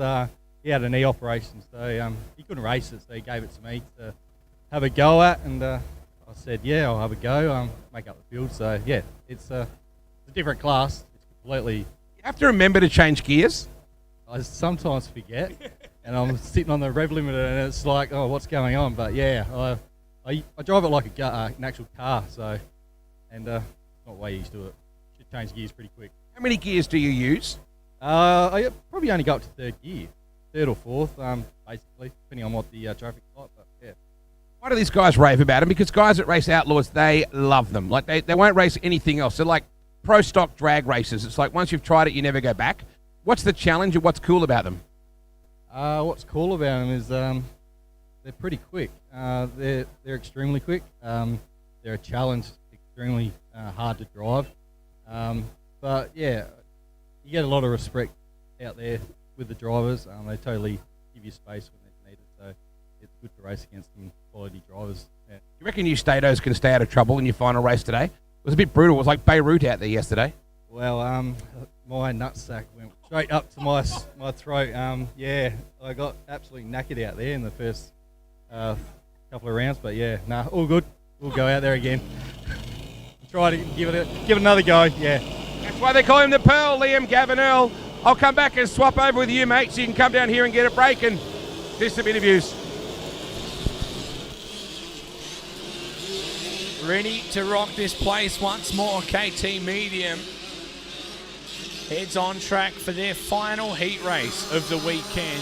he had a knee operation, so he couldn't race it, so he gave it to me to have a go at, and I said, yeah, I'll have a go, make up the field. So, yeah, it's a different class. It's completely... You have to remember to change gears. I sometimes forget, and I'm sitting on the rev limiter, and it's like, oh, what's going on? But, yeah, I drive it like an actual car, so, and not way used to it. Should change gears pretty quick. How many gears do you use? I probably only go up to third gear. Third or fourth, basically, depending on what the traffic's like, but yeah. Why do these guys rave about them? Because guys that race Outlaws, they love them. Like, they won't race anything else. They're like pro stock drag races. It's like once you've tried it, you never go back. What's the challenge and what's cool about them? What's cool about them is they're pretty quick. They're extremely quick. They're a challenge, extremely hard to drive. But, yeah, you get a lot of respect out there with the drivers. They totally give you space when it's needed, so it's good to race against some quality drivers. Yeah. You reckon you Statos can stay out of trouble in your final race today? It was a bit brutal. It was like Beirut out there yesterday. Well, my nutsack went straight up to my throat. Yeah, I got absolutely knackered out there in the first couple of rounds, but yeah, all good. We'll go out there again. Try to give it another go. Yeah. That's why they call him the Pearl, Liam Gavin Earl. I'll come back and swap over with you, mate, so you can come down here and get a break and do some interviews. Ready to rock this place once more. KT Medium heads on track for their final heat race of the weekend.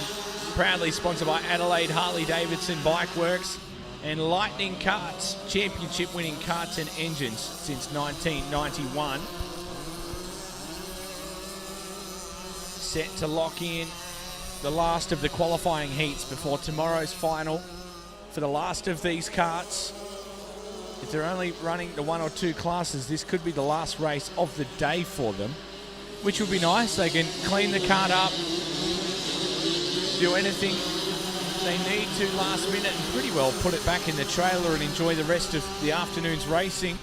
Proudly sponsored by Adelaide Harley-Davidson Bike Works and Lightning Karts, championship winning karts and engines since 1991. Set to lock in the last of the qualifying heats before tomorrow's final for the last of these karts. If they're only running the one or two classes, this could be the last race of the day for them, which would be nice. They can clean the kart up, do anything they need to last minute, and pretty well put it back in the trailer and enjoy the rest of the afternoon's racing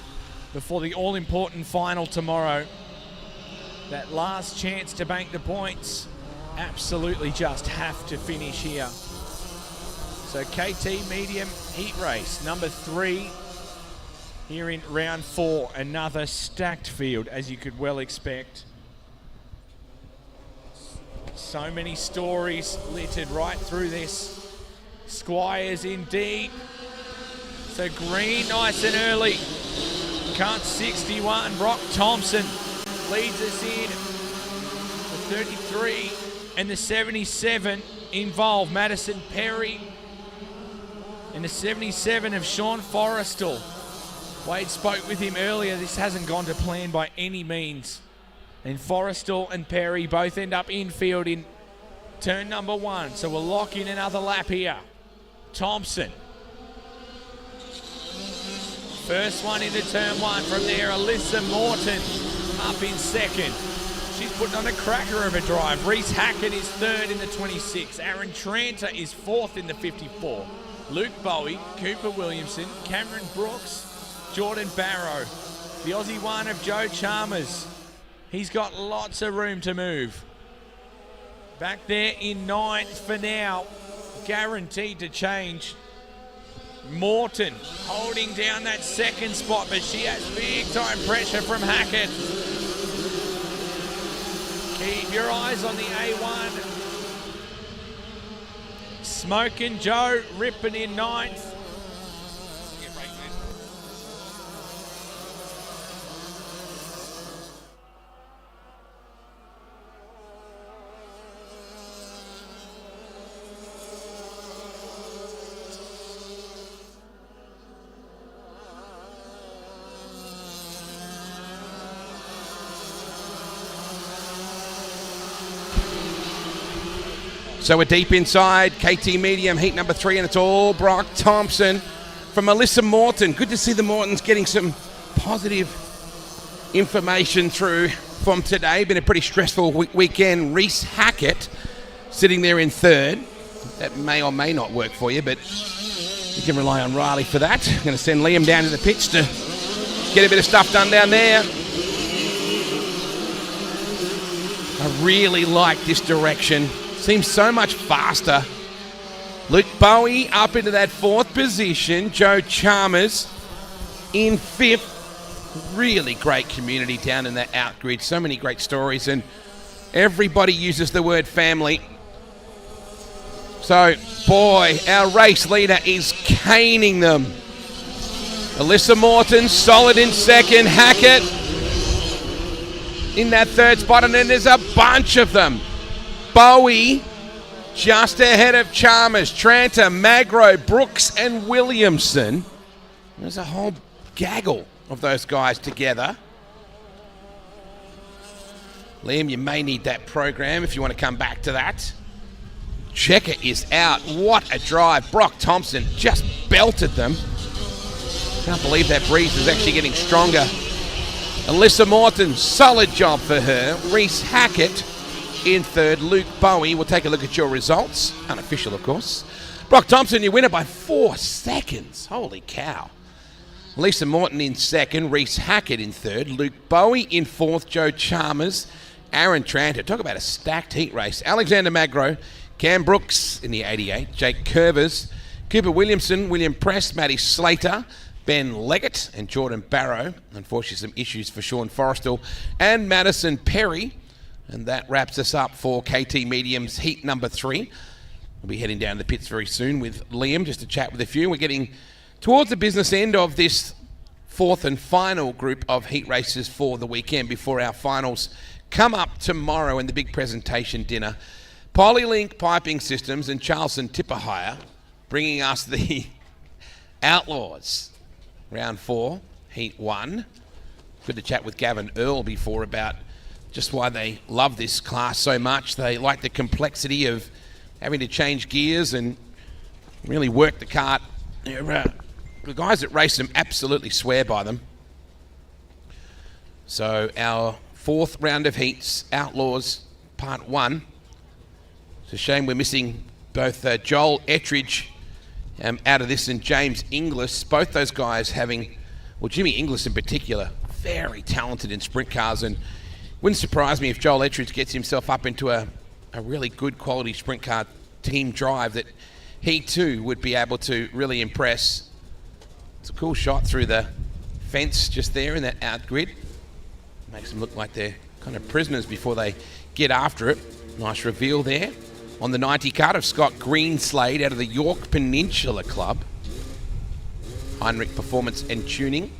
before the all-important final tomorrow. That last chance to bank the points, absolutely just have to finish here. So KT Medium heat race number 3 here in round 4. Another stacked field, as you could well expect. So many stories littered right through this. Squires in deep. So Green nice and early. Kart 61, Brock Thompson leads us in. The 33 and the 77 involved Madison Perry. And the 77 of Sean Forrestal. Wade spoke with him earlier. This hasn't gone to plan by any means. And Forrestal and Perry both end up infield in turn number 1. So we'll lock in another lap here. Thompson. First one into turn 1. From there, Alyssa Morton up in second. She's putting on a cracker of a drive. Reese Hackett is third in the 26. Aaron Tranter is fourth in the 54. Luke Bowie, Cooper Williamson, Cameron Brooks, Jordan Barrow. The Aussie one of Joe Chalmers. He's got lots of room to move. Back there in 9th for now. Guaranteed to change. Morton holding down that second spot, but she has big time pressure from Hackett. Keep your eyes on the A1. Smoking Joe ripping in 9th. So we're deep inside KT Medium, heat number 3, and it's all Brock Thompson from Alyssa Morton. Good to see the Mortons getting some positive information through from today. Been a pretty stressful weekend. Reese Hackett sitting there in 3rd. That may or may not work for you, but you can rely on Riley for that. I'm going to send Liam down to the pits to get a bit of stuff done down there. I really like this direction. Seems so much faster. Luke Bowie up into that 4th position. Joe Chalmers in 5th. Really great community down in that out grid. So many great stories, and everybody uses the word family. So, boy, our race leader is caning them. Alyssa Morton, solid in 2nd. Hackett in that 3rd spot, and then there's a bunch of them. Bowie just ahead of Chalmers, Tranter, Magro, Brooks, and Williamson. There's a whole gaggle of those guys together. Liam, you may need that program if you want to come back to that. Checker is out. What a drive. Brock Thompson just belted them. Can't believe that breeze is actually getting stronger. Alyssa Morton, solid job for her. Reese Hackett in 3rd. Luke Bowie. We'll take a look at your results. Unofficial, of course. Brock Thompson, you win it by 4 seconds. Holy cow. Lisa Morton in 2nd. Reese Hackett in 3rd. Luke Bowie in 4th. Joe Chalmers. Aaron Tranter. Talk about a stacked heat race. Alexander Magro. Cam Brooks in the 88. Jake Curvers. Cooper Williamson. William Press. Matty Slater. Ben Leggett and Jordan Barrow. Unfortunately, some issues for Sean Forrestal and Madison Perry. And that wraps us up for KT Medium's heat number 3. We'll be heading down to the pits very soon with Liam just to chat with a few. We're getting towards the business end of this 4th and final group of heat races for the weekend before our finals come up tomorrow in the big presentation dinner. Polylink Piping Systems and Charleston Tipper Hire bringing us the Outlaws. Round 4, Heat 1. Good to chat with Gavin Earl before about just why they love this class so much. They like the complexity of having to change gears and really work the kart. The guys that race them absolutely swear by them. So our 4th round of heats, Outlaws Part 1. It's a shame we're missing both Joel Ettridge out of this and James Inglis. Both those guys having, well, Jimmy Inglis in particular, very talented in sprint cars, and wouldn't surprise me if Joel Ettridge gets himself up into a really good quality sprint car team drive that he too would be able to really impress. It's a cool shot through the fence just there in that out grid. Makes them look like they're kind of prisoners before they get after it. Nice reveal there. On the 90 kart of Scott Greenslade out of the York Peninsula Club. Heinrich Performance and Tuning.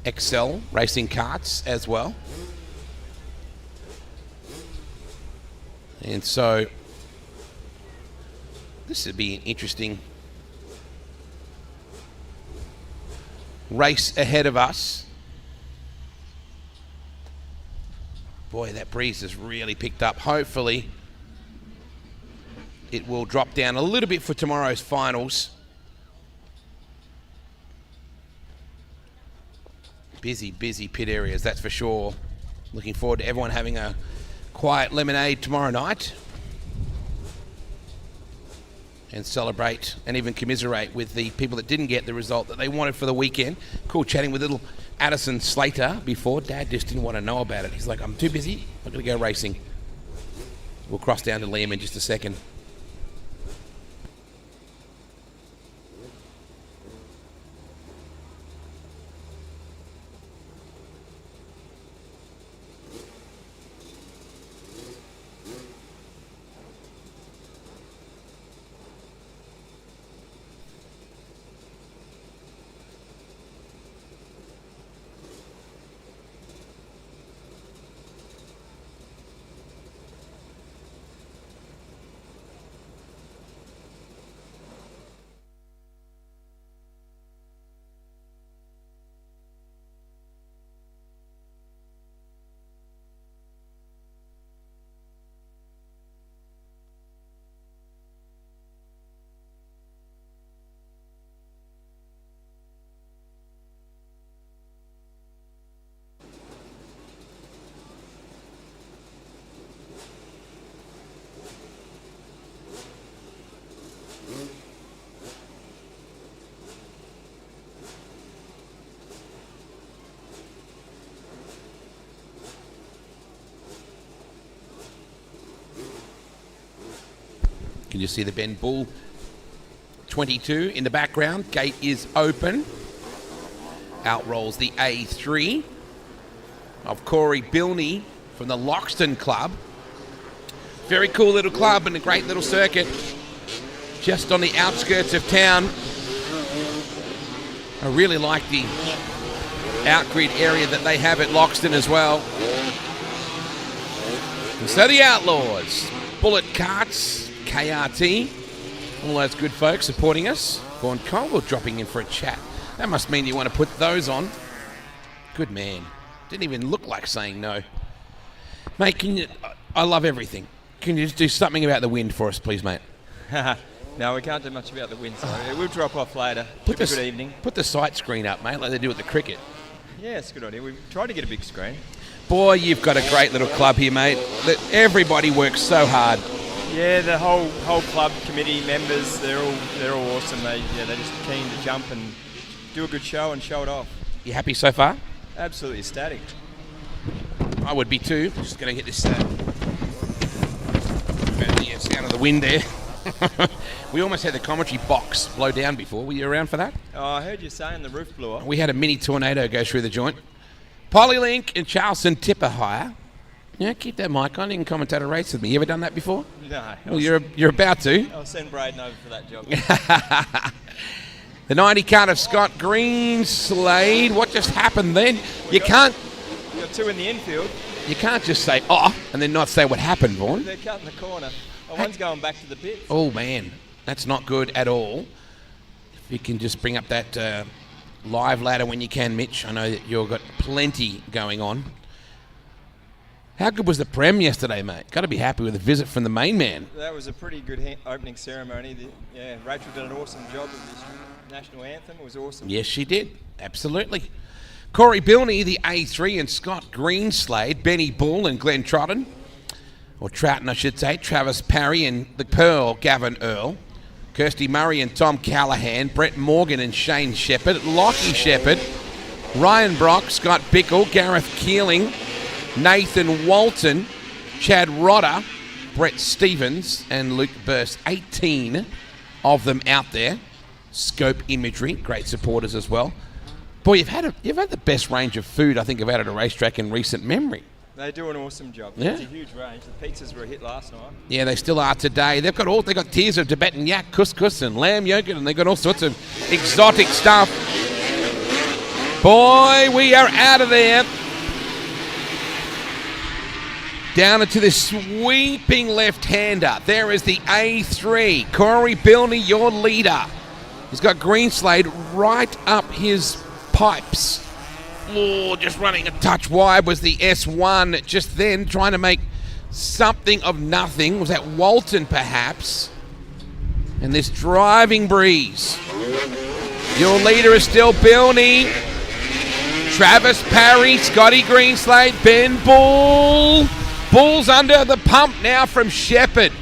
Excel Racing Karts as well. And so this would be an interesting race ahead of us. Boy, that breeze has really picked up. Hopefully it will drop down a little bit for tomorrow's finals. Busy pit areas, that's for sure. Looking forward to everyone having a quiet lemonade tomorrow night and celebrate and even commiserate with the people that didn't get the result that they wanted for the weekend. Cool chatting with little Addison Slater before. Dad just didn't want to know about it. He's like, I'm too busy, I'm going to go racing. We'll cross down to Liam in just a second. can just see the Ben Bull 22 in the background. Gate is open. Out rolls the A3 of Corey Bilney from the Loxton Club. Very cool little club and a great little circuit just on the outskirts of town. I really like the outgrid area that they have at Loxton as well. And so the Outlaws, Bullet Carts, KRT, all those good folks supporting us. Vaughn Colwell dropping in for a chat. That must mean you want to put those on. Good man. Didn't even look like saying no. Mate, can you... I love everything. Can you just do something about the wind for us, please, mate? No, we can't do much about the wind, so we'll drop off later. Put a good evening. Put the sight screen up, mate, like they do at the cricket. Yeah, it's a good idea. We've tried to get a big screen. Boy, you've got a great little club here, mate. Everybody works so hard. Yeah, the whole club committee members, they're all awesome. They're just keen to jump and do a good show and show it off. You happy so far? Absolutely ecstatic. I would be too. Just going to get this sound of the wind there. We almost had the commentary box blow down before. Were you around for that? Oh, I heard you saying the roof blew off. We had a mini tornado go through the joint. Polylink and Charleston Tipper hire. Yeah, keep that mic on. You can commentate a race with me. You ever done that before? No. Well, you're about to. I'll send Braden over for that job. The 90 cut of Scott Greenslade. What just happened then? You got two in the infield. You can't just say, oh, and then not say what happened, Vaughn. They're cutting the corner. One's going back to the pit. Oh, man. That's not good at all. If you can just bring up that live ladder when you can, Mitch. I know that you've got plenty going on. How good was the Prem yesterday, mate? Got to be happy with the visit from the main man. That was a pretty good opening ceremony. Rachel did an awesome job with this national anthem. It was awesome. Yes, she did. Absolutely. Corey Bilney, the A3, and Scott Greenslade, Benny Bull and Glenn Troughton, or Troughton, I should say, Travis Parry and the Pearl, Gavin Earl, Kirsty Murray and Tom Callahan, Brett Morgan and Shane Shepherd, Lockie Shepherd, Ryan Brock, Scott Bickle, Gareth Keeling, Nathan Walton, Chad Rodder, Brett Stevens, and Luke Burst. 18 of them out there. Scope Imagery, great supporters as well. Boy, you've had the best range of food I think I've had at a racetrack in recent memory. They do an awesome job. Yeah. It's a huge range. The pizzas were a hit last night. Yeah, they still are today. They've got tiers of Tibetan yak, couscous, and lamb yogurt, and they've got all sorts of exotic stuff. Boy, we are out of there. Down into this sweeping left-hander. There is the A3. Corey Bilney, your leader. He's got Greenslade right up his pipes. Oh, just running a touch wide was the S1 just then, trying to make something of nothing. Was that Walton, perhaps? And this driving breeze. Your leader is still Bilney. Travis Parry, Scotty Greenslade, Ben Bull. Bull's under the pump now from Shepherd.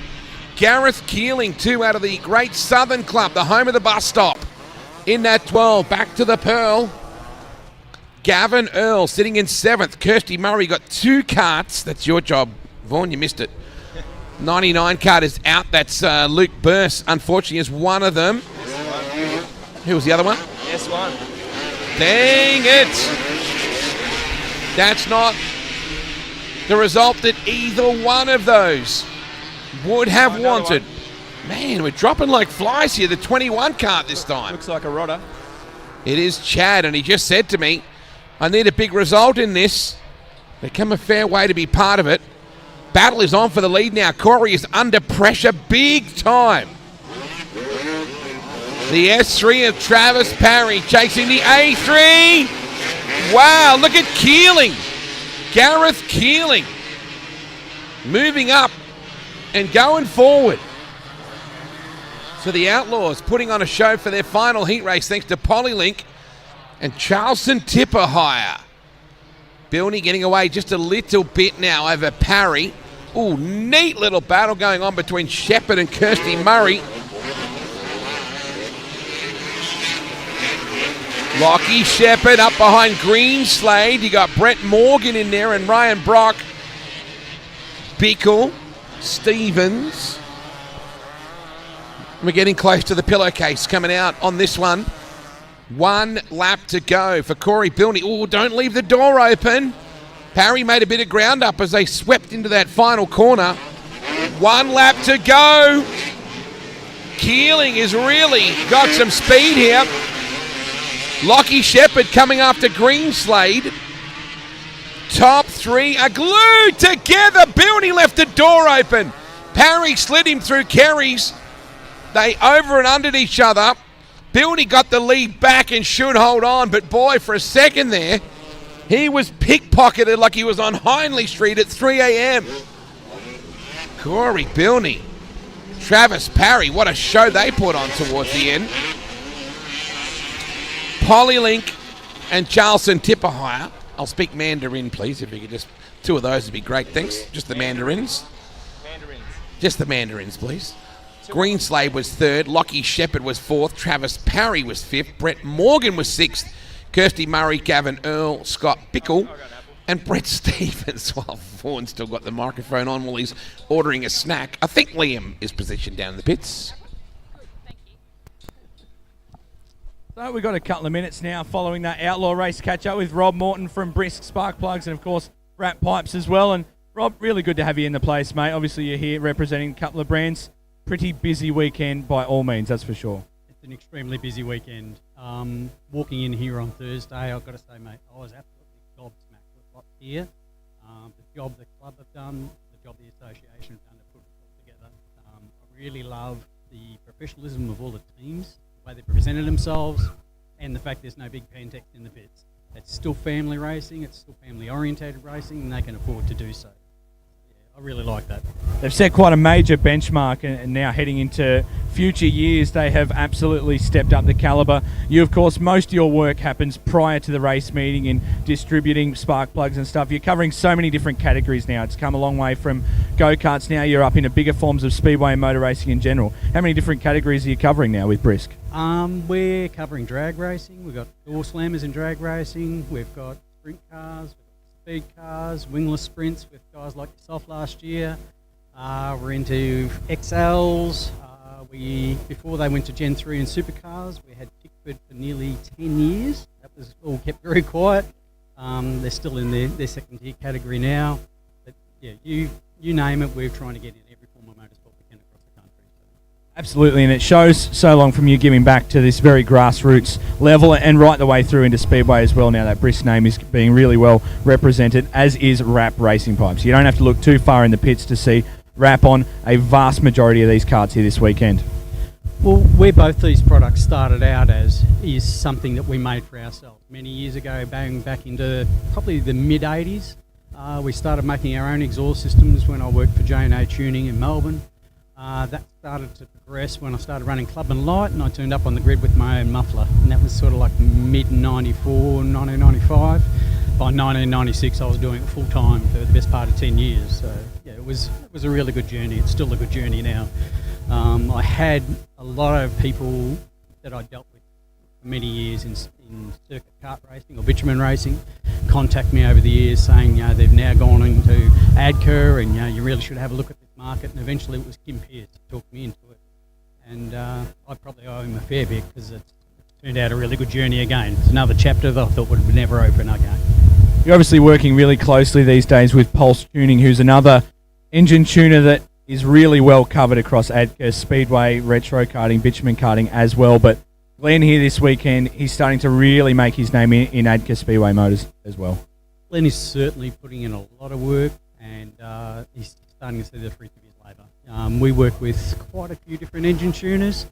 Gareth Keeling, 2 out of the Great Southern Club, the home of the bus stop. In that 12, back to the Pearl. Gavin Earl sitting in 7th. Kirsty Murray got 2 carts. That's your job, Vaughn. You missed it. 99 cart is out. That's Luke Burst, unfortunately, is one of them. Who was the other one? S1. Dang it. That's not the result that either one of those would have wanted. Man, we're dropping like flies here. The 21 cart this time. Looks like a rodder. It is Chad, and he just said to me, I need a big result in this. They come a fair way to be part of it. Battle is on for the lead now. Corey is under pressure big time. The S3 of Travis Parry chasing the A3. Wow, look at Keeling. Gareth Keeling moving up and going forward. So the Outlaws putting on a show for their final heat race thanks to Polylink and Charleston Tipper hire. Bilney getting away just a little bit now over Parry. Ooh, neat little battle going on between Shepherd and Kirsty Murray. Lockie Shepherd up behind Greenslade. You got Brett Morgan in there and Ryan Brock. Bickle, Stevens, We're getting close to the pillowcase coming out on this one. 1 lap to go for Corey Bilney. Oh, don't leave the door open. Parry made a bit of ground up as they swept into that final corner. 1 lap to go. Keeling has really got some speed here. Lockie Shepherd coming after Greenslade. Top 3 are glued together. Bilney left the door open. Parry slid him through Kerry's. They over and undered each other. Bilney got the lead back and should hold on, but boy, for a second there, he was pickpocketed like he was on Hindley Street at 3 a.m. Corey Bilney, Travis Parry, what a show they put on towards the end. Polylink and Charleston Tippahire. I'll speak Mandarin, please, if you could just, 2 of those would be great, thanks. Just the Mandarins. Just the Mandarins, please. Greenslade was 3rd, Lockie Shepherd was 4th, Travis Parry was 5th, Brett Morgan was 6th, Kirsty Murray, Gavin Earl, Scott Bickle, and Brett Stevens. Well, Vaughan's still got the microphone on while he's ordering a snack. I think Liam is positioned down in the pits. So we've got a couple of minutes now following that Outlaw race catch up with Rob Morton from Brisk Spark Plugs and, of course, Wrap Pipes as well. And, Rob, really good to have you in the place, mate. Obviously, you're here representing a couple of brands. Pretty busy weekend by all means, that's for sure. It's an extremely busy weekend. Walking in here on Thursday, I've got to say, mate, I was absolutely gobsmacked with what's here. The job the club have done, the job the association have done to put it all together. I really love the professionalism of all the teams, the way they presented themselves, and the fact there's no big Pentex in the pits. It's still family racing, it's still family-orientated racing, and they can afford to do so. I really like that. They've set quite a major benchmark, and now heading into future years, they have absolutely stepped up the calibre. You, of course, most of your work happens prior to the race meeting in distributing spark plugs and stuff. You're covering so many different categories now. It's come a long way from go-karts. Now you're up into bigger forms of speedway and motor racing in general. How many different categories are you covering now with Brisk? We're covering drag racing. We've got door slammers in drag racing. We've got sprint cars. Speed cars, wingless sprints with guys like yourself last year. We're into XLs. Before they went to Gen 3 and supercars, we had Tickford for nearly 10 years. That was all kept very quiet. They're still in their second tier category now. But yeah, you name it, we're trying to get in every form of motorsport we can across the country. Absolutely, and it shows so long from you giving back to this very grassroots level and right the way through into Speedway as well now. That Brisk name is being really well represented, as is Wrap Racing Pipes. You don't have to look too far in the pits to see Wrap on a vast majority of these karts here this weekend. Well, where both these products started out as is something that we made for ourselves. Many years ago, back into probably the mid-80s, we started making our own exhaust systems when I worked for J&A Tuning in Melbourne. That started to progress when I started running Club and Light, and I turned up on the grid with my own muffler, and that was sort of like mid-94, 1995. By 1996 I was doing it full-time for the best part of 10 years, so yeah, it was a really good journey. It's still a good journey now. I had a lot of people that I dealt with for many years in circuit kart racing or bitumen racing contact me over the years saying, they've now gone into ADCA and you really should have a look at this market, and eventually it was Kim Pearce who talked me into it, and I probably owe him a fair bit because it's turned out a really good journey again. It's another chapter that I thought would never open again. You're obviously working really closely these days with Pulse Tuning, who's another engine tuner that is really well covered across ADCA, Speedway, retro karting, bitumen karting as well. But Glenn here this weekend, he's starting to really make his name in ADCA Speedway motors as well. Glenn is certainly putting in a lot of work, and he's starting to see the fruits of his labour. We work with quite a few different engine tuners.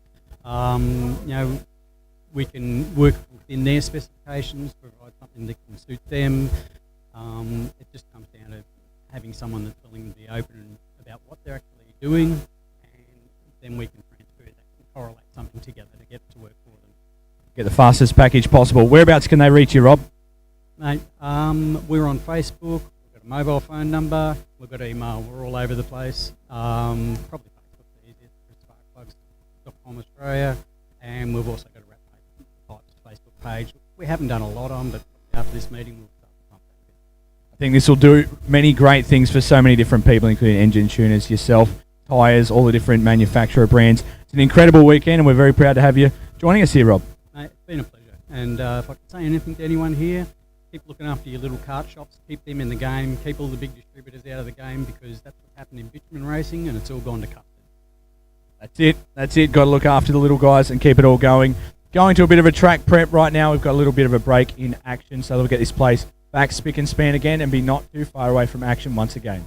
We can work within their specifications, provide something that can suit them. It just comes down to having someone that's willing to be open about what they're actually doing, and then we can transfer that and correlate something together to get it to work for them. Get the fastest package possible. Whereabouts can they reach you, Rob? Mate, we're on Facebook. We've got a mobile phone number. We've got email. We're all over the place. Probably Facebook's the easiest. sparkplugs.com Australia, and we've also got a Wrap Pipes Facebook page. We haven't done a lot on, but after this meeting we'll start to pump that. I think this will do many great things for so many different people, including engine tuners, yourself, tyres, all the different manufacturer brands. It's an incredible weekend, and we're very proud to have you joining us here, Rob. Mate, it's been a pleasure. And if I could say anything to anyone here, keep looking after your little kart shops, keep them in the game, keep all the big distributors out of the game, because that's what happened in bitumen racing, and it's all gone to custard. That's it. Got to look after the little guys and keep it all going. Going to a bit of a track prep right now. We've got a little bit of a break in action, so that we'll get this place back spick and span again and be not too far away from action once again.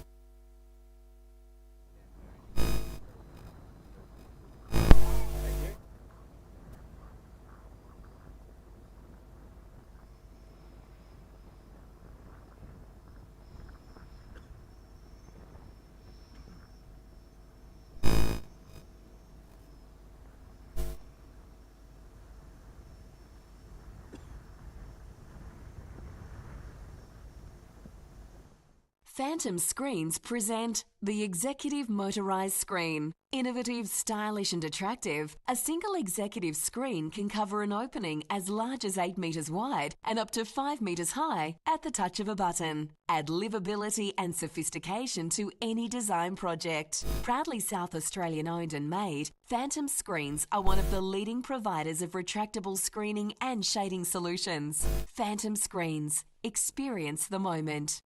Phantom Screens present the Executive Motorised Screen. Innovative, stylish and attractive, a single executive screen can cover an opening as large as 8 metres wide and up to 5 metres high at the touch of a button. Add livability and sophistication to any design project. Proudly South Australian owned and made, Phantom Screens are one of the leading providers of retractable screening and shading solutions. Phantom Screens. Experience the moment.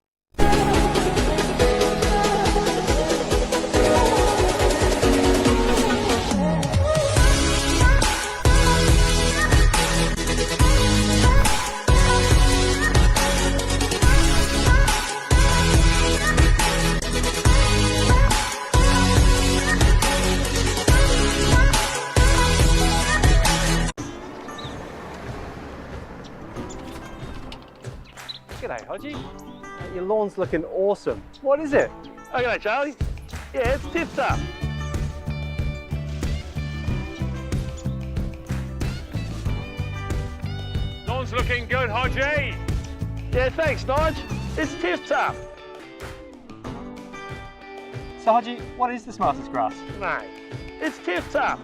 G'day, Hodgie. Your lawn's looking awesome. What is it? Oh, g'day, Charlie. Yeah, it's tip top. Lawn's looking good, Hodgie. Yeah, thanks, Nige. It's tip top. So, Hodgie, what is the smartest grass? Mate, it's tip top.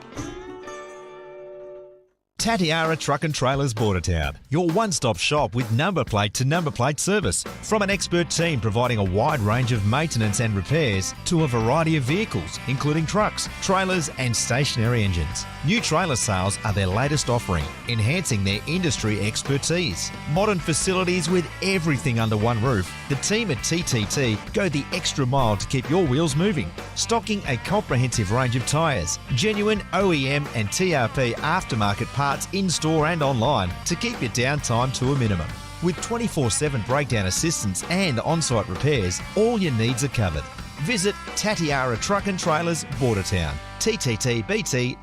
Tatiara Truck and Trailers Bordertown, your one-stop shop with number plate to number plate service. From an expert team providing a wide range of maintenance and repairs to a variety of vehicles, including trucks, trailers and stationary engines. New trailer sales are their latest offering, enhancing their industry expertise. Modern facilities with everything under one roof. The team at TTT go the extra mile to keep your wheels moving. Stocking a comprehensive range of tyres, genuine OEM and TRP aftermarket parts in-store and online to keep your downtime to a minimum. With 24/7 breakdown assistance and on-site repairs, all your needs are covered. Visit Tatiara Truck and Trailers Bordertown, tttbt.com.au.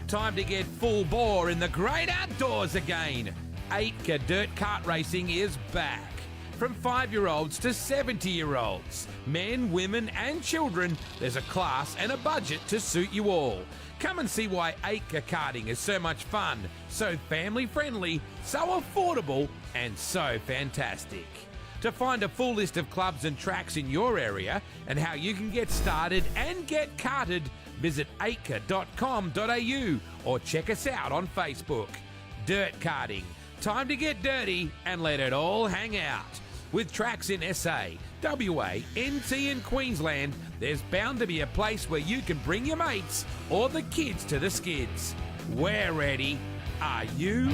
Time to get full bore in the great outdoors again. 8K Dirt Kart Racing is back. From 5-year-olds to 70-year-olds, men, women and children, there's a class and a budget to suit you all. Come and see why 8K karting is so much fun, so family-friendly, so affordable and so fantastic. To find a full list of clubs and tracks in your area and how you can get started and get karted, visit 8k.com.au or check us out on Facebook. Dirt karting. Time to get dirty and let it all hang out. With tracks in SA, WA, NT and Queensland, there's bound to be a place where you can bring your mates or the kids to the skids. We're ready. Are you?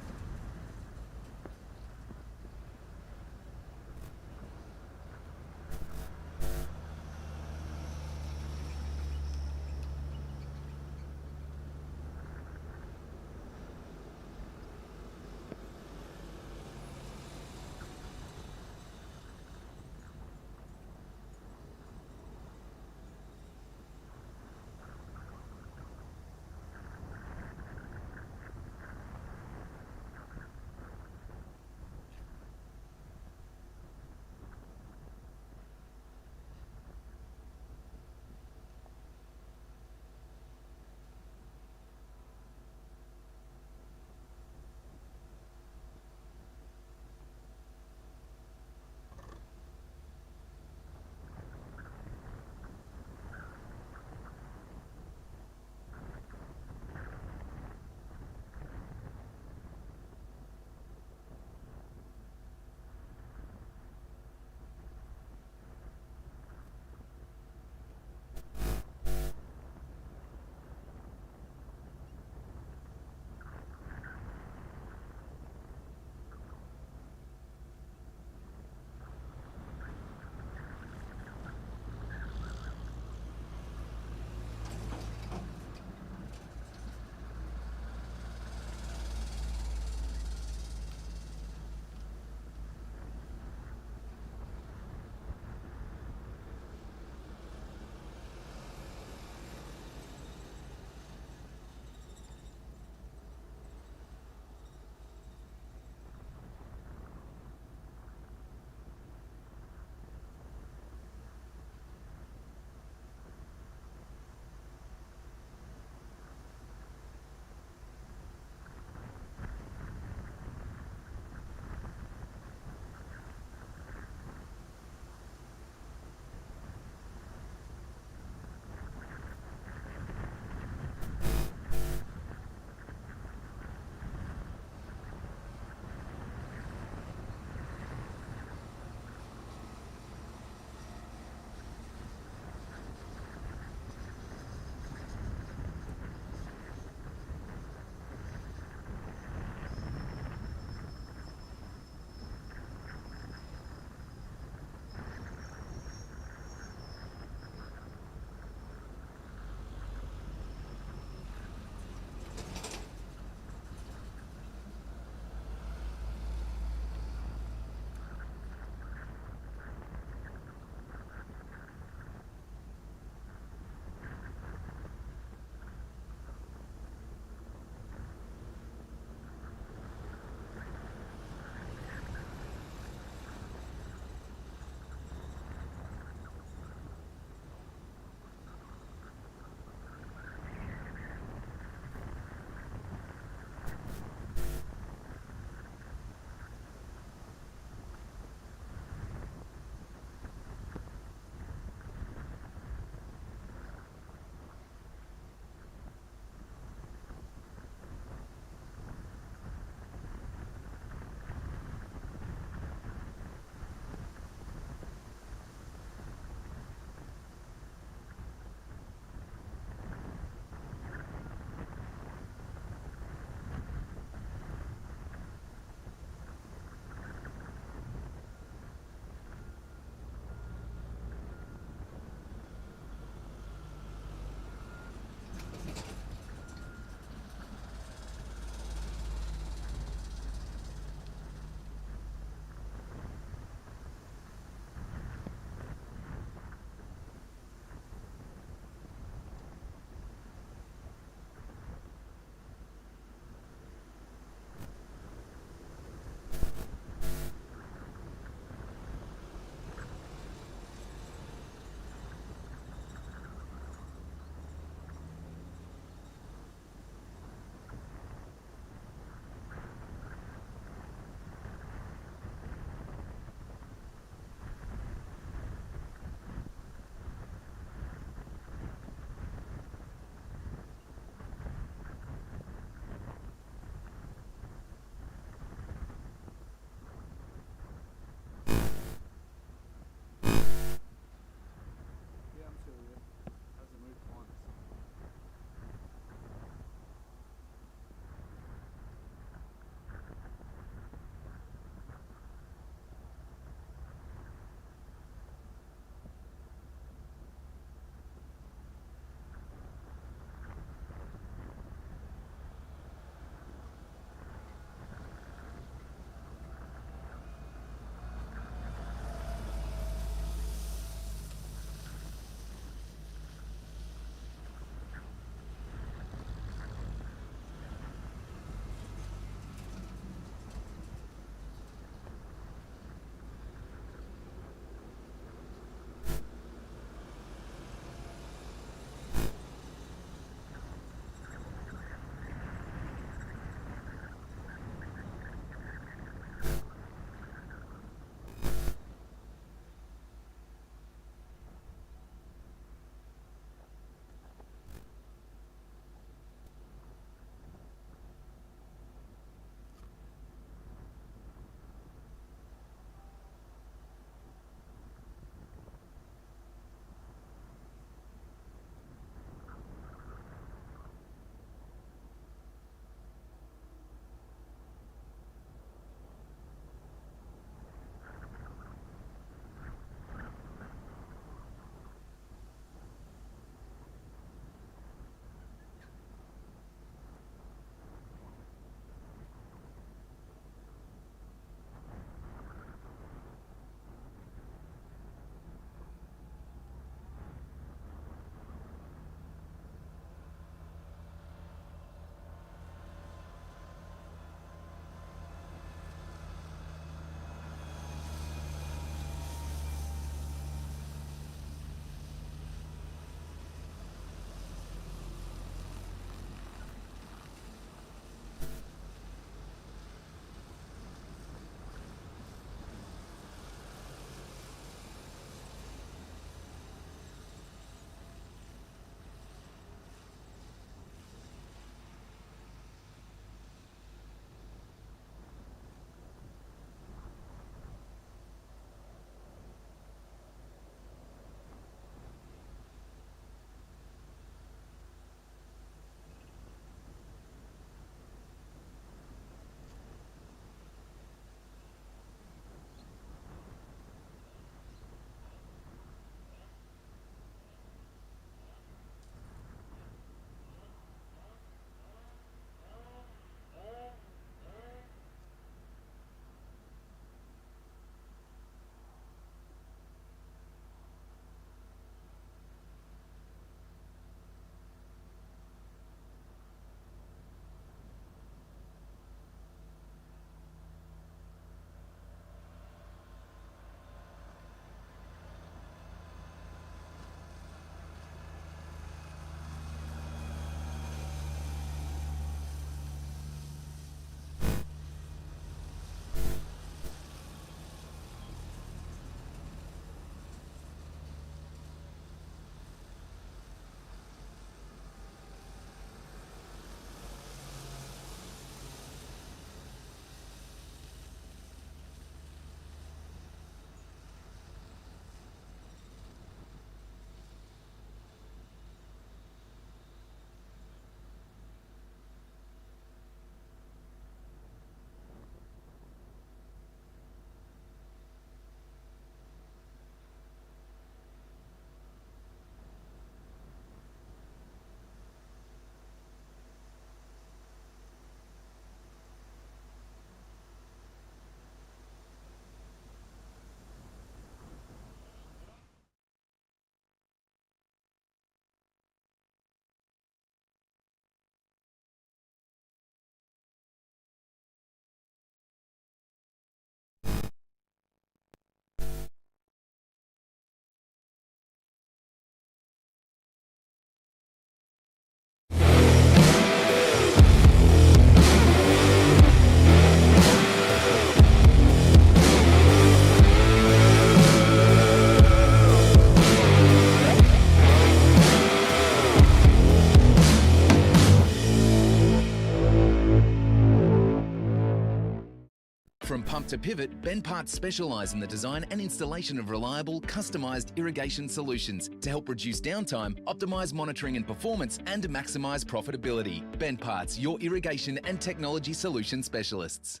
From pump to pivot, Ben Parts specialise in the design and installation of reliable, customised irrigation solutions to help reduce downtime, optimise monitoring and performance, and maximise profitability. Ben Parts, your irrigation and technology solution specialists.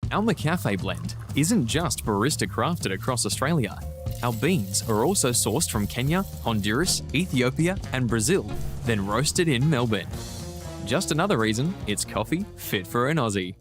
Our McCafe blend isn't just barista crafted across Australia. Our beans are also sourced from Kenya, Honduras, Ethiopia and Brazil, then roasted in Melbourne. Just another reason it's coffee fit for an Aussie.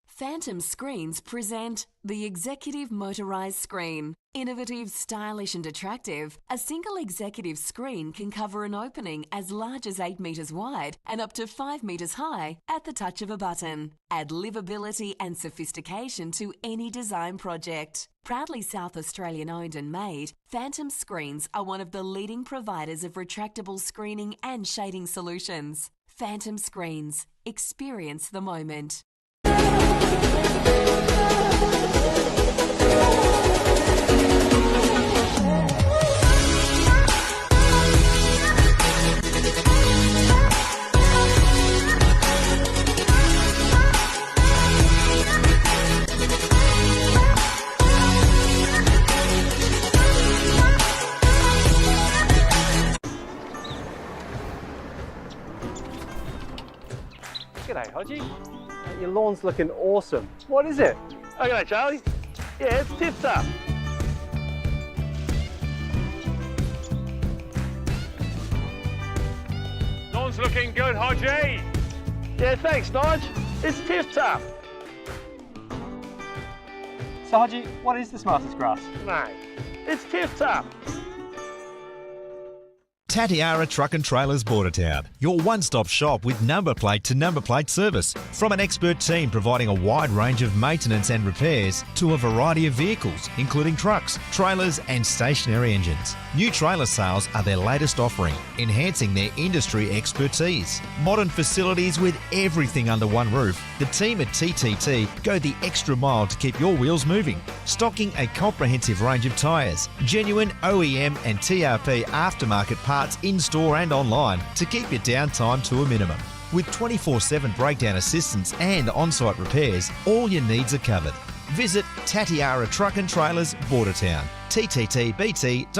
Phantom Screens present the Executive Motorised Screen. Innovative, stylish and attractive, a single executive screen can cover an opening as large as 8 metres wide and up to 5 metres high at the touch of a button. Add livability and sophistication to any design project. Proudly South Australian owned and made, Phantom Screens are one of the leading providers of retractable screening and shading solutions. Phantom Screens. Experience the moment. G'day, Hodgie. Your lawn's looking awesome. What is it? Oh, g'day, Charlie. Yeah, it's tip-top. Lawn's looking good, Hodgie. Yeah, thanks, Nige. It's tip-top. So, Hodgie, what is the smartest grass? Mate, it's tip-top. Tatiara Truck and Trailers Bordertown, your one-stop shop with number plate to number plate service. From an expert team providing a wide range of maintenance and repairs to a variety of vehicles, including trucks, trailers and stationary engines. New trailer sales are their latest offering, enhancing their industry expertise. Modern facilities with everything under one roof. The team at TTT go the extra mile to keep your wheels moving, stocking a comprehensive range of tyres, genuine OEM and TRP aftermarket parts in-store and online to keep your downtime to a minimum. With 24/7 breakdown assistance and on-site repairs, all your needs are covered. Visit Tatiara Truck and Trailers Bordertown, tttbt.com.au.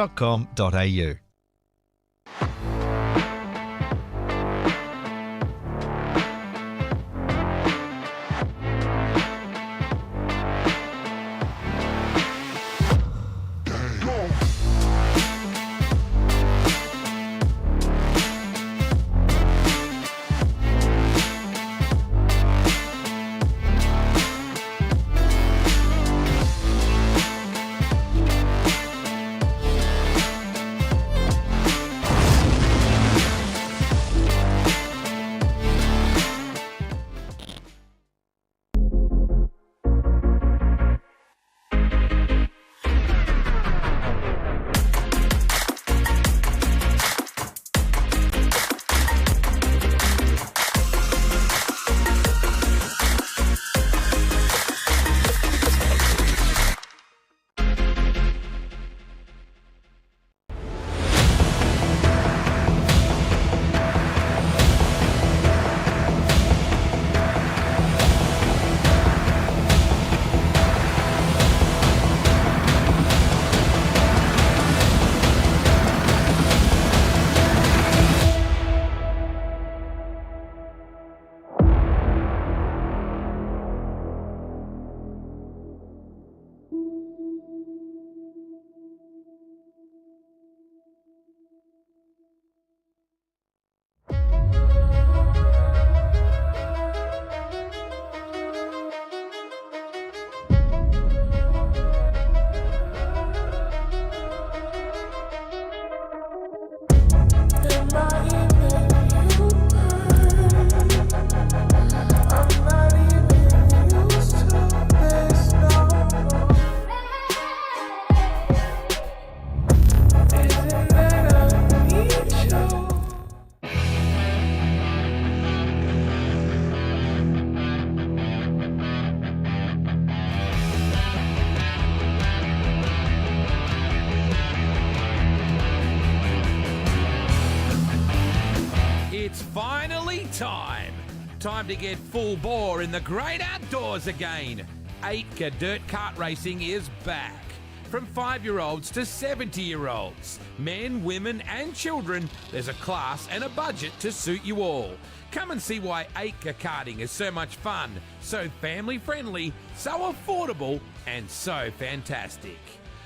Time to get full bore in the great outdoors again. Australian Dirt Kart Racing is back. From 5-year-olds to 70-year-olds, men, women and children, there's a class and a budget to suit you all. Come and see why Australian karting is so much fun, so family-friendly, so affordable and so fantastic.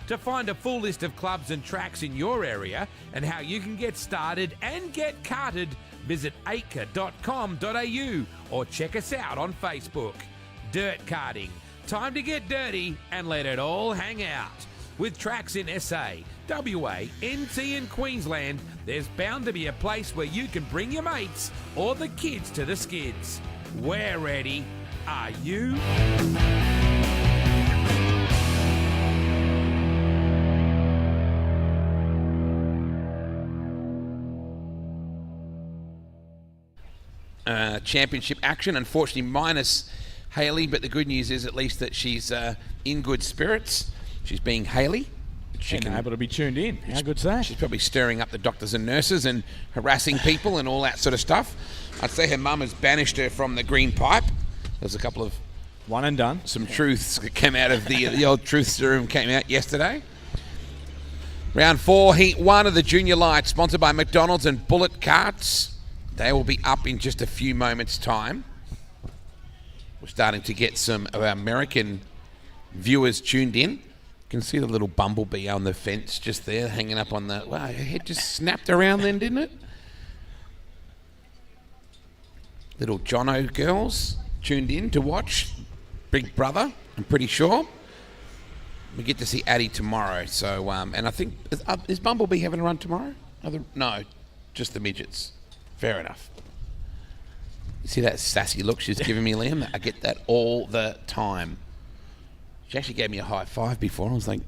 To find a full list of clubs and tracks in your area and how you can get started and get karted, visit acre.com.au or check us out on Facebook. Dirt Karting. Time to get dirty and let it all hang out. With tracks in SA, WA, NT and Queensland, there's bound to be a place where you can bring your mates or the kids to the skids. We're ready. Are you? Championship action, unfortunately minus Hayley, but the good news is at least that she's in good spirits. She's being Hayley. She's able to be tuned in. How good's that? She's probably stirring up the doctors and nurses and harassing people and all that sort of stuff. I'd say her mum has banished her from the green pipe. There's a couple of one and done. Some truths that came out of the old truth serum came out yesterday. Round 4, Heat 1 of the Junior Light, sponsored by McDonald's and Bullet Carts. They will be up in just a few moments' time. We're starting to get some of our American viewers tuned in. You can see the little bumblebee on the fence just there, hanging up on the... Wow, her head just snapped around then, didn't it? Little Jono girls tuned in to watch Big Brother, I'm pretty sure. We get to see Addie tomorrow. So, and I think... Is Bumblebee having a run tomorrow? No. just the midgets. Fair enough. You see that sassy look she's giving me, Liam? I get that all the time. She actually gave me a high five before. I was like,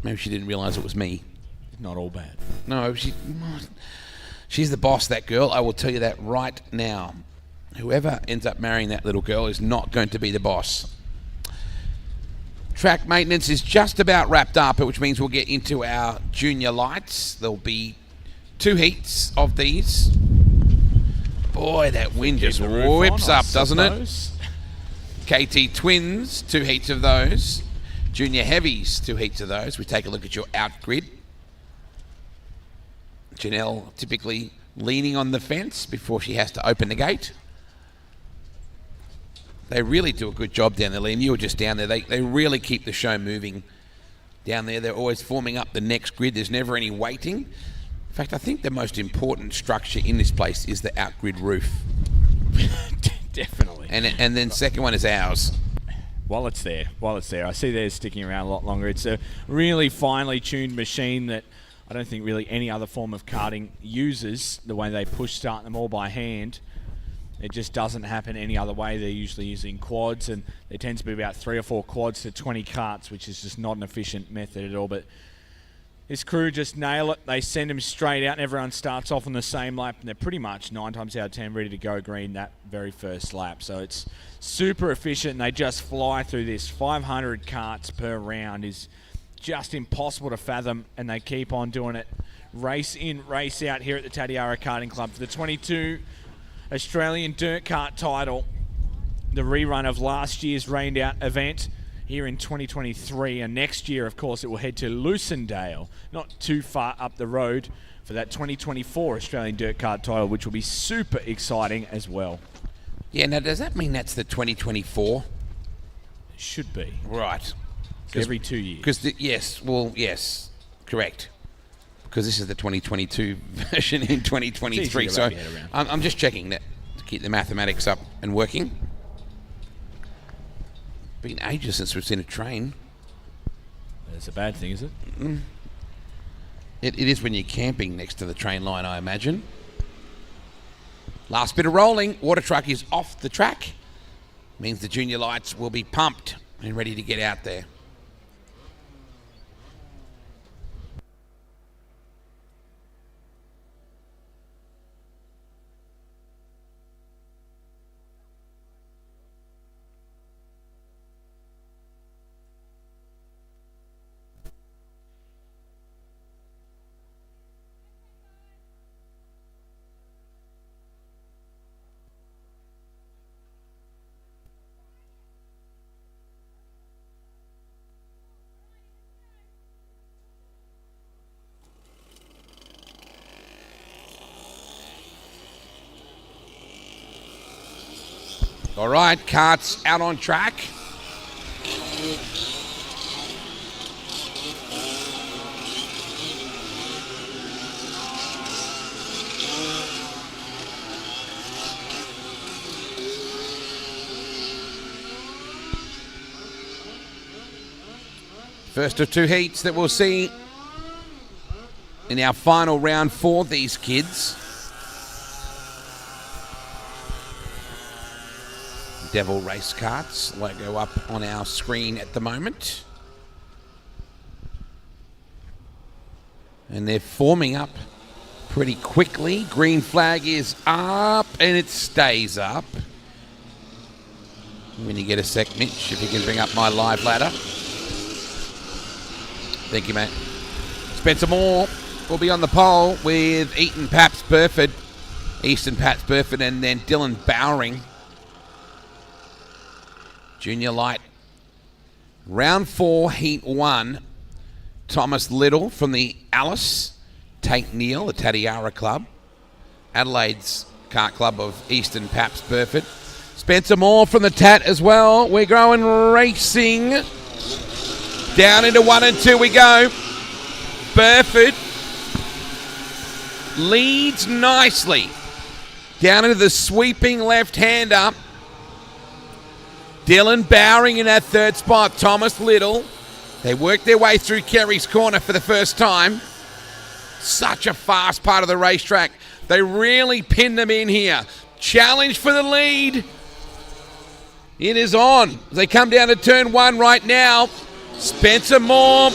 maybe she didn't realise it was me. Not all bad. No, she's the boss, that girl. I will tell you that right now. Whoever ends up marrying that little girl is not going to be the boss. Track maintenance is just about wrapped up, which means we'll get into our junior lights. There'll be 2 heats of these. Boy, that wind just whips up, doesn't it? KT Twins, 2 heats of those. Junior Heavies, 2 heats of those. We take a look at your out grid. Janelle typically leaning on the fence before she has to open the gate. They really do a good job down there, Liam. You were just down there. They really keep the show moving down there. They're always forming up the next grid. There's never any waiting. In fact, I think the most important structure in this place is the out-grid roof. Definitely. And then second one is ours. While it's there. I see theirs sticking around a lot longer. It's a really finely tuned machine that I don't think really any other form of karting uses, the way they start them all by hand. It just doesn't happen any other way. They're usually using quads, and there tends to be about 3 or 4 quads to 20 karts, which is just not an efficient method at all. But this crew just nail it. They send them straight out, and everyone starts off on the same lap, and they're pretty much 9 times out of 10 ready to go green that very first lap. So it's super efficient, and they just fly through this. 500 karts per round is just impossible to fathom, and they keep on doing it. Race in, race out here at the Tatiara Karting Club for the 22 Australian Dirt Kart title, the rerun of last year's rained out event here in 2023, and next year, of course, it will head to Lucindale, not too far up the road, for that 2024 Australian Dirt Kart title, which will be super exciting as well. Yeah, now does that mean that's the 2024? It should be. Right. Every 2 years. Yes, correct. Because this is the 2022 version in 2023. So I'm just checking that to keep the mathematics up and working. Been ages since we've seen a train. That's a bad thing, is it? It is when you're camping next to the train line, I imagine. Last bit of rolling. Water truck is off the track. Means the junior lights will be pumped and ready to get out there. All right, karts out on track. First of 2 heats that we'll see in our final round for these kids. Devil Race Karts logo up on our screen at the moment. And they're forming up pretty quickly. Green flag is up and it stays up. When you get a sec, Mitch, if you can bring up my live ladder. Thank you, mate. Spencer Moore will be on the pole with Easton Paps Burford, and then Dylan Bowring. Junior light. Round 4, heat 1. Thomas Little from the Alice. Tate Neal, the Tatiara Club. Adelaide's Kart Club of Easton Paps Burford. Spencer Moore from the Tat as well. We're going racing. Down into 1 and 2 we go. Burford leads nicely. Down into the sweeping left-hander. Dylan Bowring in that third spot. Thomas Little. They work their way through Kerry's corner for the first time. Such a fast part of the racetrack. They really pinned them in here. Challenge for the lead. It is on. They come down to turn 1 right now. Spencer Moore.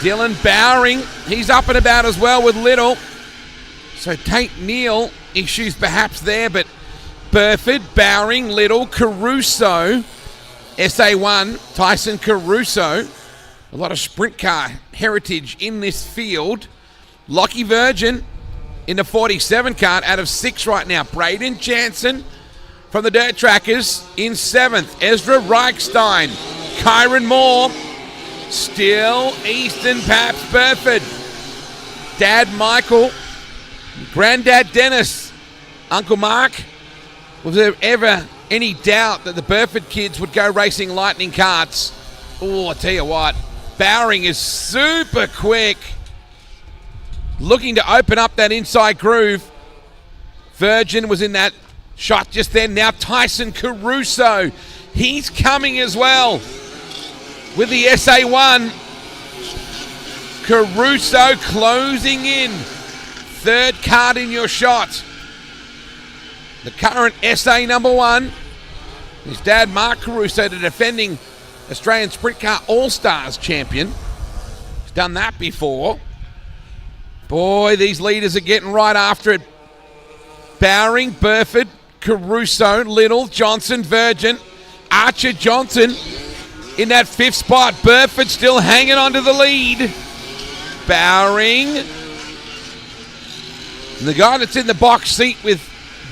Dylan Bowering. He's up and about as well with Little. So Tate Neal issues perhaps there, but Burford, Bowering, Little, Caruso, SA1, Tyson Caruso. A lot of sprint car heritage in this field. Lockie Virgin in the 47 cart out of 6 right now. Braden Jansen from the Dirt Trackers in 7th. Ezra Reichstein, Kyron Moore, still Easton Paps Burford. Dad Michael, Granddad Dennis, Uncle Mark. Was there ever any doubt that the Burford kids would go racing lightning carts? Oh, I tell you what, Bowering is super quick. Looking to open up that inside groove. Virgin was in that shot just then. Now Tyson Caruso. He's coming as well with the SA1. Caruso closing in. 3rd card in your shot. The current SA number 1. His dad, Mark Caruso, the defending Australian Sprint Car All-Stars champion. He's done that before. Boy, these leaders are getting right after it. Bowering, Burford, Caruso, Little, Johnson, Virgin, Archer Johnson in that 5th spot. Burford still hanging on to the lead. Bowering. And the guy that's in the box seat with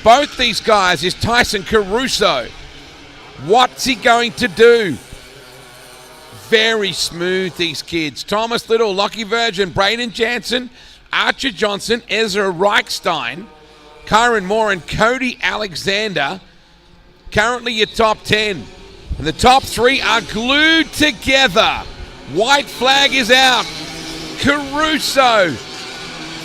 both these guys is Tyson Caruso. What's he going to do? Very smooth, these kids. Thomas Little, Lockie Virgin, Braden Jansen, Archer Johnson, Ezra Reichstein, Kyron Moore and Cody Alexander. Currently your top 10. And the top 3 are glued together. White flag is out. Caruso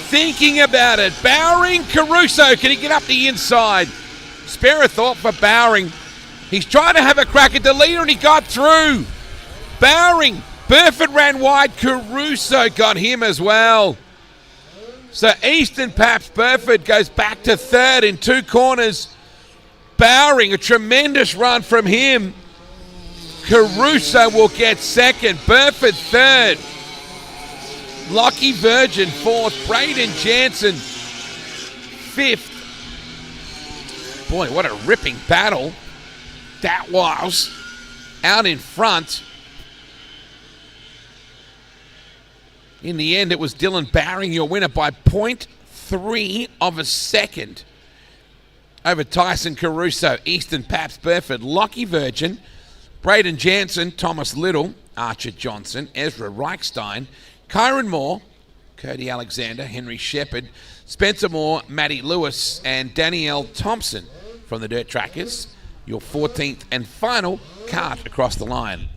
thinking about it. Bowering, Caruso. Can he get up the inside? Spare a thought for Bowering. He's trying to have a crack at the leader and he got through. Bowering. Burford ran wide. Caruso got him as well. So Easton Paps Burford goes back to 3rd in 2 corners. Bowering, a tremendous run from him. Caruso will get 2nd. Burford 3rd. Lockie Virgin 4th. Braden Jansen 5th. Boy, what a ripping battle that was out in front. In the end, it was Dylan Bowering, your winner by 0.3 of a second over Tyson Caruso, Easton Paps Burford, Lockie Virgin, Braden Jansen, Thomas Little, Archer Johnson, Ezra Reichstein, Kyron Moore, Cody Alexander, Henry Shepherd, Spencer Moore, Matty Lewis, and Danielle Thompson from the Dirt Trackers, your 14th and final cart across the line.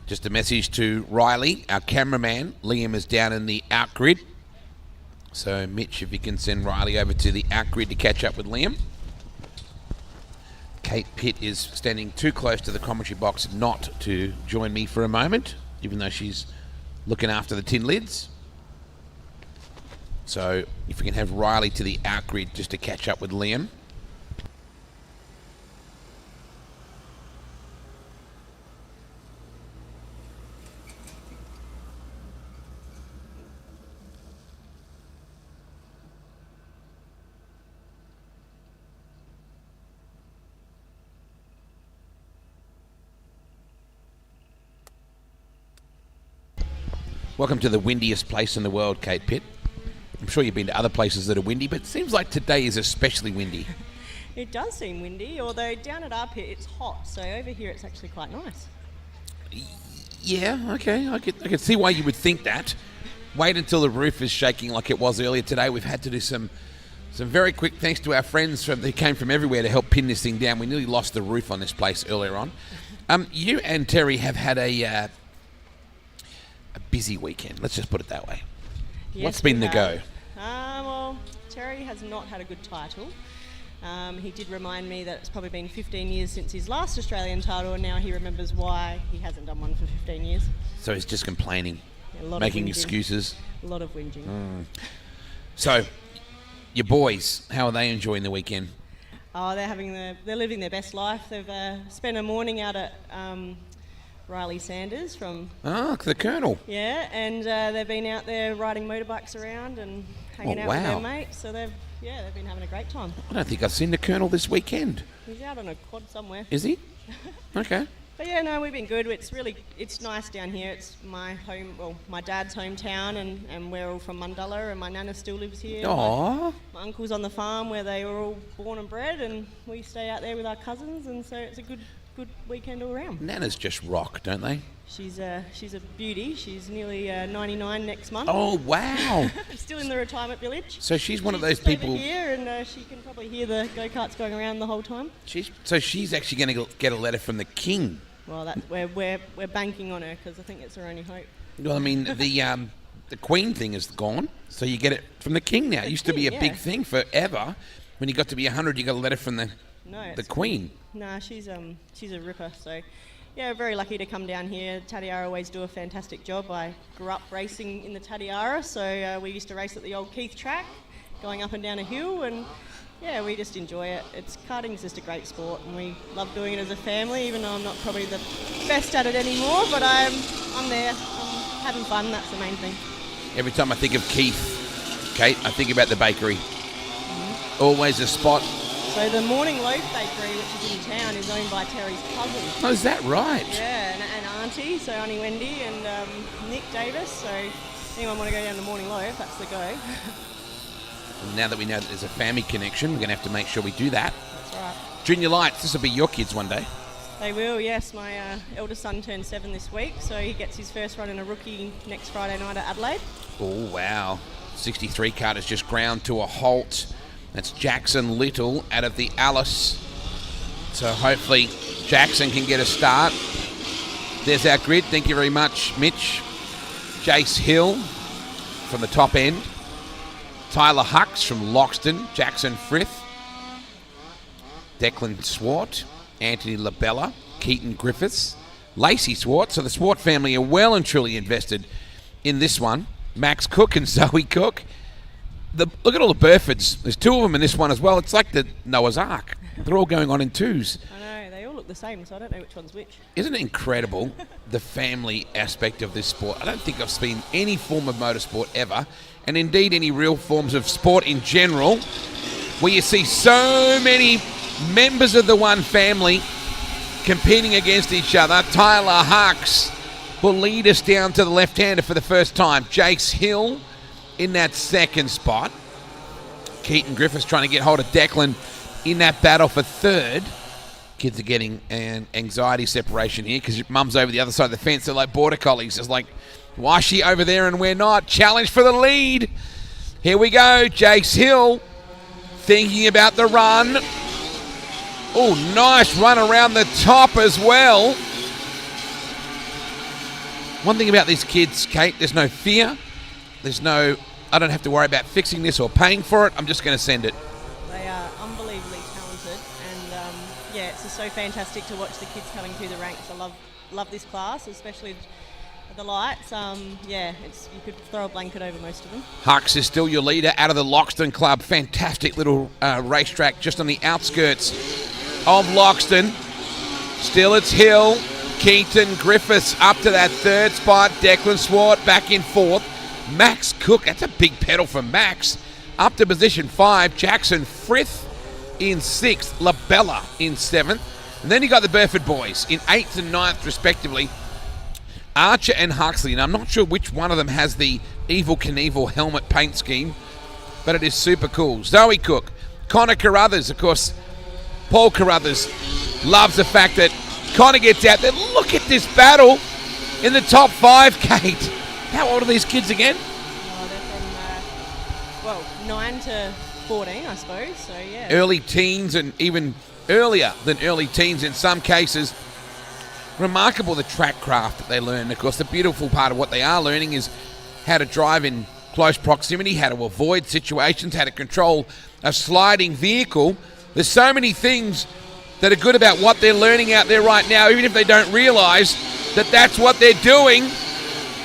Just a message to Riley, our cameraman. Liam is down in the outgrid. So Mitch, if you can send Riley over to the outgrid to catch up with Liam. Kate Pitt is standing too close to the commentary box not to join me for a moment, even though she's looking after the tin lids. So if we can have Riley to the outgrid just to catch up with Liam. Welcome to the windiest place in the world, Kate Pitt. I'm sure you've been to other places that are windy, but it seems like today is especially windy. It does seem windy, although down at our pit it's hot, so over here it's actually quite nice. Yeah, okay. I could see why you would think that. Wait until the roof is shaking like it was earlier today. We've had to do some very quick, thanks to our friends they came from everywhere to help pin this thing down. We nearly lost the roof on this place earlier on. You and Terry have had a busy weekend. Let's just put it that way. Yes, What's been the go? Well, Terry has not had a good title. He did remind me that it's probably been 15 years since his last Australian title, and now he remembers why he hasn't done one for 15 years. So he's just complaining, A lot making of whinging. excuses. A lot of whinging. So, your boys, how are they enjoying the weekend? Oh, they're living their best life. They've spent a morning out at Riley Sanders from... the Colonel. Yeah, and they've been out there riding motorbikes around and hanging out with their mates. So they've been having a great time. I don't think I've seen the Colonel this weekend. He's out on a quad somewhere. Is he? Okay. But yeah, no, we've been good. It's nice down here. It's my home, well, my dad's hometown, and we're all from Mundalla, and my nana still lives here. Aww. My uncle's on the farm where they were all born and bred, and we stay out there with our cousins, and so it's a good weekend all around. Nanas just rock, don't they? She's a beauty. She's nearly 99 next month. Oh, wow. Still in the retirement village. So she's one of those just over people... here, and she can probably hear the go-karts going around the whole time. She's actually going to get a letter from the King. Well, that's we're banking on her, because I think it's her only hope. Well, I mean, the Queen thing is gone, so you get it from the King now. It used to be a big thing forever. When you got to be 100, you got a letter from the Queen. Nah, she's a ripper. So, yeah, very lucky to come down here. Tatiara always do a fantastic job. I grew up racing in the Tatiara, so we used to race at the old Keith track, going up and down a hill, and yeah, we just enjoy it. Karting's just a great sport, and we love doing it as a family, even though I'm not probably the best at it anymore, but I'm there. I'm having fun, that's the main thing. Every time I think of Keith, Kate, I think about the bakery. Mm-hmm. Always a spot. So the Morning Loaf Bakery, which is in town, is owned by Terry's cousin. Oh, is that right? Yeah, and auntie, so Auntie Wendy and Nick Davis. So anyone want to go down to Morning Loaf, that's the go. Now that we know that there's a family connection, we're going to have to make sure we do that. That's right. Junior Lights, this will be your kids one day. They will, yes. My eldest son turned 7 this week, so he gets his first run in a rookie next Friday night at Adelaide. Oh, wow. 63 car has just ground to a halt. That's Jackson Little out of the Alice. So hopefully Jackson can get a start. There's our grid. Thank you very much, Mitch. Jace Hill from the top end. Tyler Hucks from Loxton. Jackson Frith. Declan Swart. Anthony Labella. Keaton Griffiths. Lacey Swart. So the Swart family are well and truly invested in this one. Max Cook and Zoe Cook. Look at all the Burfords. There's 2 of them in this one as well. It's like the Noah's Ark. They're all going on in 2s. I know, they all look the same, so I don't know which one's which. Isn't it incredible, the family aspect of this sport? I don't think I've seen any form of motorsport ever, and indeed any real forms of sport in general, where you see so many members of the one family competing against each other. Tyler Hucks will lead us down to the left-hander for the first time. Jace Hill in that second spot. Keaton Griffiths trying to get hold of Declan in that battle for third. Kids are getting an anxiety separation here because mum's over the other side of the fence. They're like border collies. It's like, why is she over there and we're not? Challenge for the lead. Here we go. Jace Hill thinking about the run. Oh, nice run around the top as well. One thing about these kids, Kate, there's no fear. I don't have to worry about fixing this or paying for it. I'm just going to send it. They are unbelievably talented, and it's just so fantastic to watch the kids coming through the ranks. I love this class, especially the lights. You could throw a blanket over most of them. Hucks is still your leader out of the Loxton Club. Fantastic little racetrack just on the outskirts of Loxton. Still it's Hill. Keaton Griffiths up to that third spot. Declan Swart back in fourth. Max Cook, that's a big pedal from Max. Up to position 5. Jackson Frith in 6th. Labella in 7th. And then you got the Burford boys in 8th and 9th respectively. Archer and Huxley. And I'm not sure which one of them has the Evel Knievel helmet paint scheme, but it is super cool. Zoe Cook. Connor Carruthers, of course. Paul Carruthers loves the fact that Connor gets out there. Look at this battle. in the top 5, Kate. How old are these kids again? Oh, they're from, 9 to 14, I suppose. So, yeah. Early teens and even earlier than early teens in some cases. Remarkable the track craft that they learn. Of course, the beautiful part of what they are learning is how to drive in close proximity, how to avoid situations, how to control a sliding vehicle. There's so many things that are good about what they're learning out there right now, even if they don't realise that that's what they're doing.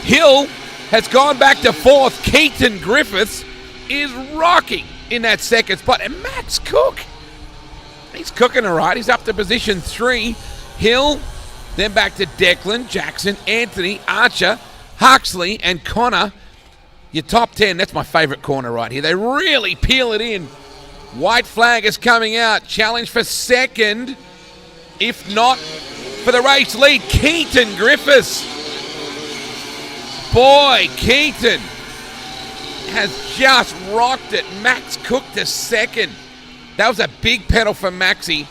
Hill has gone back to 4th. Keaton Griffiths is rocking in that 2nd spot. And Max Cook, he's cooking all right. He's up to position 3. Hill, then back to Declan, Jackson, Anthony, Archer, Huxley, and Connor. Your top 10, that's my favourite corner right here. They really peel it in. White flag is coming out. Challenge for 2nd, if not for the race lead. Keaton Griffiths. Boy, Keaton has just rocked it. Max Cook to 2nd. That was a big pedal for Maxie.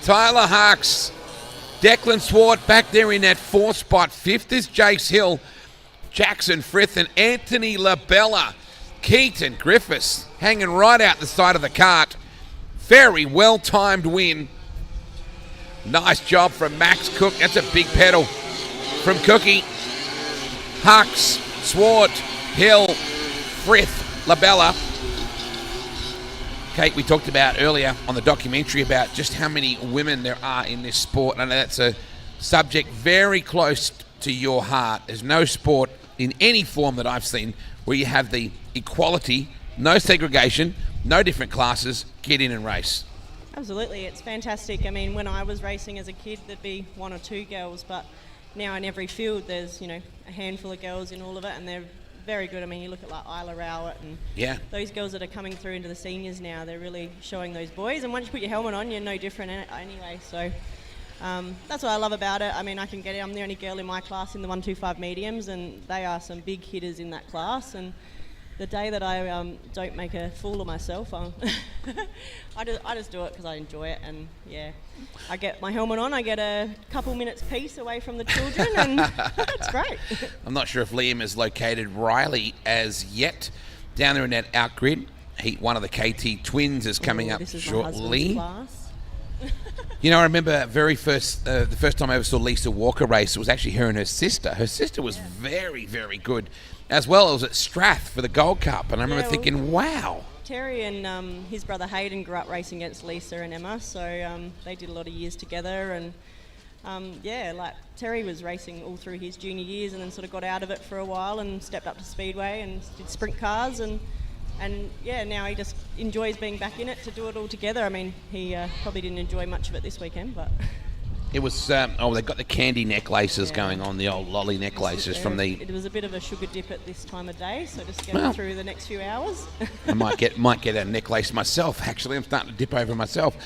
Tyler Hux. Declan Swart back there in that 4th spot. 5th is Jace Hill. Jackson Frith and Anthony Labella. Keaton Griffiths hanging right out the side of the cart. Very well-timed win. Nice job from Max Cook. That's a big pedal from Cookie. Hux, Swart, Hill, Frith, Labella. Kate, we talked about earlier on the documentary about just how many women there are in this sport. I know that's a subject very close to your heart. There's no sport in any form that I've seen where you have the equality, no segregation, no different classes, get in and race. Absolutely, it's fantastic. I mean, when I was racing as a kid, there'd be 1 or 2 girls, but now in every field there's, a handful of girls in all of it, and they're very good. I mean, you look at like Isla Rowett and those girls that are coming through into the seniors now, they're really showing those boys. And once you put your helmet on, you're no different anyway. So that's what I love about it. I mean, I'm the only girl in my class in the 125 mediums, and they are some big hitters in that class. And the day that I don't make a fool of myself, I just do it because I enjoy it. And I get my helmet on, I get a couple minutes peace away from the children, and that's great. I'm not sure if Liam has located Riley as yet. Down there in that outgrid, Heat 1 of the KT Twins is coming up shortly. I remember the first time I ever saw Lisa Walker race, it was actually her and her sister. Her sister was very, very good as well. It was at Strath for the Gold Cup, and I remember thinking, wow. Terry and his brother Hayden grew up racing against Lisa and Emma, so they did a lot of years together. And Terry was racing all through his junior years, and then sort of got out of it for a while and stepped up to Speedway and did sprint cars, and now he just enjoys being back in it to do it all together. I mean, he probably didn't enjoy much of it this weekend, but it was they got the candy necklaces going on, the old lolly necklaces from the. It was a bit of a sugar dip at this time of day, so just getting through the next few hours. I might get a necklace myself. Actually, I'm starting to dip over myself.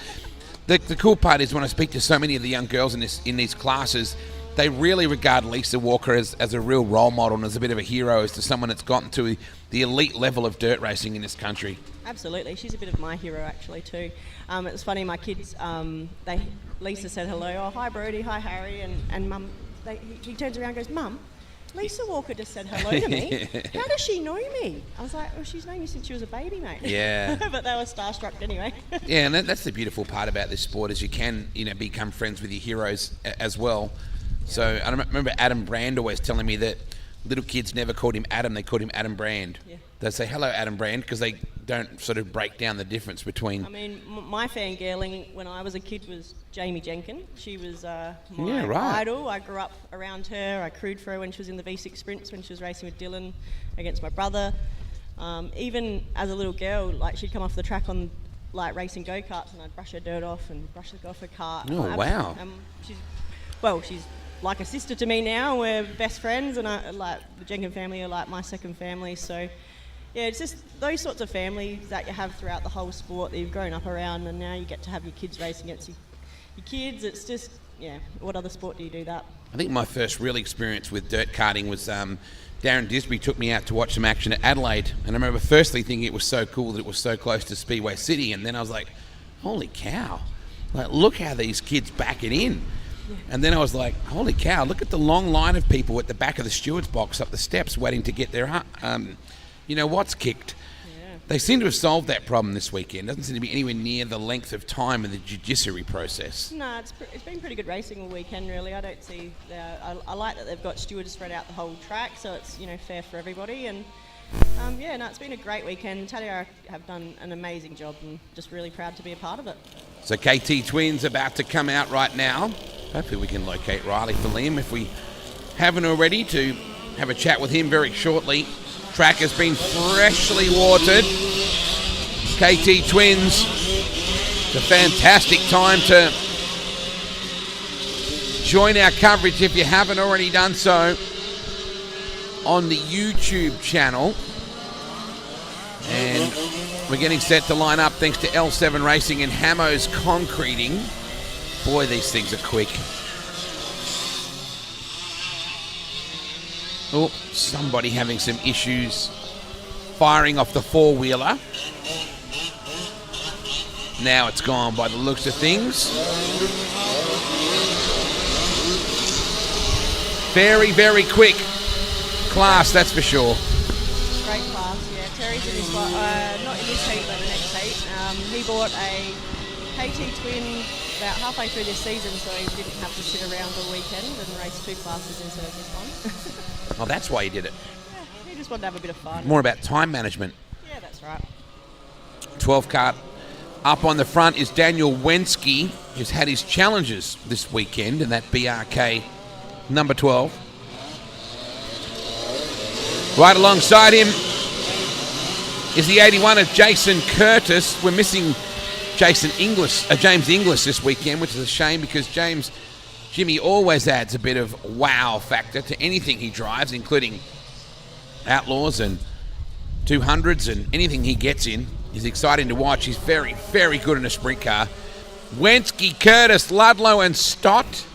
The cool part is when I speak to so many of the young girls in these classes, they really regard Lisa Walker as a real role model and as a bit of a hero, as to someone that's gotten to the elite level of dirt racing in this country. Absolutely, she's a bit of my hero actually too. It was funny, my kids, Lisa said hello, oh hi Brody, hi Harry, and Mum, he turns around and goes, Mum, Lisa Walker just said hello to me. How does she know me? I was like, well, she's known you since she was a baby, mate. Yeah. But they were starstruck anyway. Yeah, and that's the beautiful part about this sport, is you can become friends with your heroes as well. So I remember Adam Brand always telling me that little kids never called him Adam, they called him Adam Brand. Yeah. They'd say, hello, Adam Brand, because they don't sort of break down the difference between... I mean, my fangirling when I was a kid was Jamie Jenkin. She was my idol. I grew up around her. I crewed for her when she was in the V6 sprints, when she was racing with Dylan against my brother. Even as a little girl, she'd come off the track on racing go-karts, and I'd brush her dirt off and brush her off her cart. Oh, wow. She's like a sister to me now. We're best friends, and the Jenkin family are like my second family. So, yeah, it's just those sorts of families that you have throughout the whole sport that you've grown up around, and now you get to have your kids racing against your kids. It's just, what other sport do you do that? I think my first real experience with dirt karting was Darren Disby took me out to watch some action at Adelaide, and I remember firstly thinking it was so cool that it was so close to Speedway City, and then I was like, holy cow, look how these kids back it in. And then I was like, holy cow, look at the long line of people at the back of the steward's box up the steps waiting to get their, what's kicked. They seem to have solved that problem this weekend. Doesn't seem to be anywhere near the length of time in the judiciary process. No, it's been pretty good racing all weekend, really. I don't see... I like that they've got stewards spread out the whole track, so it's, fair for everybody. And, it's been a great weekend. Tatiara have done an amazing job and just really proud to be a part of it. So KT Twins about to come out right now. Hopefully we can locate Riley for Liam if we haven't already, to have a chat with him very shortly. Track has been freshly watered. KT Twins, it's a fantastic time to join our coverage if you haven't already done so on the YouTube channel. And we're getting set to line up thanks to L7 Racing and Hammo's Concreting. Boy, these things are quick. Oh, somebody having some issues firing off the four-wheeler. Now it's gone by the looks of things. Very, very quick class, that's for sure. Great class, yeah. Terry's in this one, not in this heat, but the next heat. He bought a KT Twin about halfway through this season, so he didn't have to sit around all weekend and race two classes instead of this one. Oh, that's why he did it. Yeah, he just wanted to have a bit of fun. More about time management. Yeah, that's right. 12 kart. Up on the front is Daniel Wensky, who's had his challenges this weekend in that BRK number 12. Right alongside him is the 81 of Jason Curtis. We're missing James Inglis this weekend, which is a shame because Jimmy always adds a bit of wow factor to anything he drives, including Outlaws and 200s, and anything he gets in is exciting to watch. He's very, very good in a sprint car. Wensky, Curtis, Ludlow and Stott.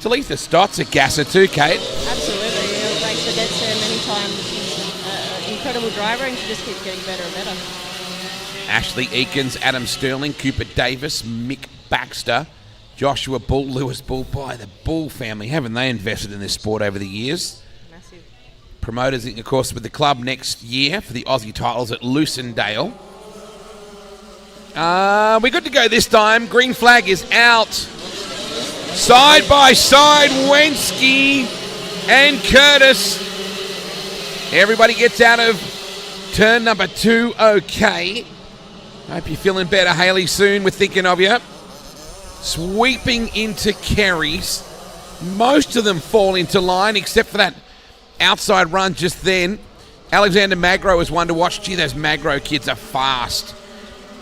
Talitha Stott's a gasser too, Kate. Absolutely. I've raced against her many times. She's an incredible driver and she just keeps getting better and better. Ashley Eakins, Adam Sterling, Cooper Davis, Mick Baxter, Joshua Bull, Lewis Bull. Boy, the Bull family, haven't they invested in this sport over the years? Massive. Promoters, of course, with the club next year for the Aussie titles at Lucendale. We're good to go this time. Green flag is out. Side by side, Wensky and Curtis. Everybody gets out of turn number 2 okay. Hope you're feeling better, Haley, soon. We're thinking of you. Sweeping into Kerry's. Most of them fall into line, except for that outside run just then. Alexander Magro is one to watch. Gee, those Magro kids are fast.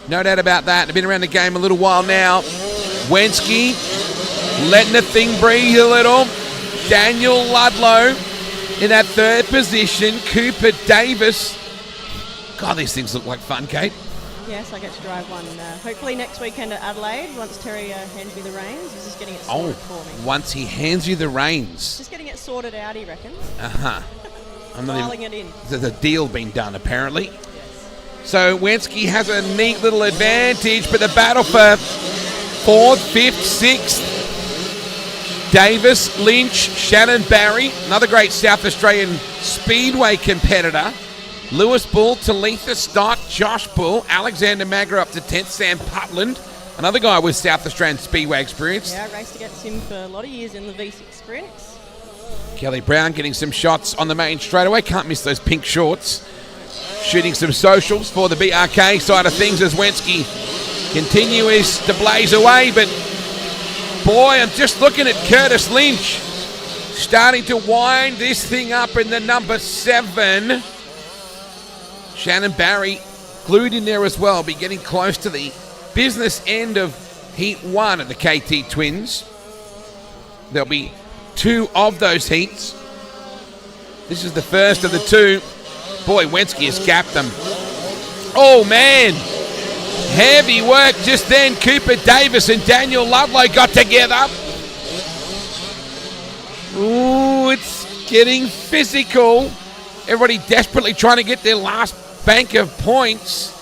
No doubt about that. They've been around the game a little while now. Wensky letting the thing breathe a little. Daniel Ludlow in that third position. Cooper Davis. God, these things look like fun, Kate. Yes, I get to drive one hopefully next weekend at Adelaide once Terry hands me the reins. He's just getting it sorted for me. Once he hands you the reins. Just getting it sorted out, he reckons. Uh-huh. Dialing it in. There's a deal being done, apparently. Yes. So Wensky has a neat little advantage, but the battle for 4th, 5th, 6th. Davis, Lynch, Shannon Barry, another great South Australian Speedway competitor. Lewis Bull, Talitha Stott, Josh Bull, Alexander Magro up to 10th, Sam Putland, another guy with South Australian Speedway experience. Yeah, I raced against him for a lot of years in the V6 sprints. Kelly Brown getting some shots on the main straightaway. Can't miss those pink shorts. Shooting some socials for the BRK side of things as Wensky continues to blaze away. But boy, I'm just looking at Curtis Lynch starting to wind this thing up in the number 7. Shannon Barry glued in there as well, be getting close to the business end of Heat 1 at the KT Twins. There'll be 2 of those heats. This is the first of the 2. Boy, Wensky has gapped them. Oh, man. Heavy work just then. Cooper Davis and Daniel Ludlow got together. Ooh, it's getting physical. Everybody desperately trying to get their last bank of points.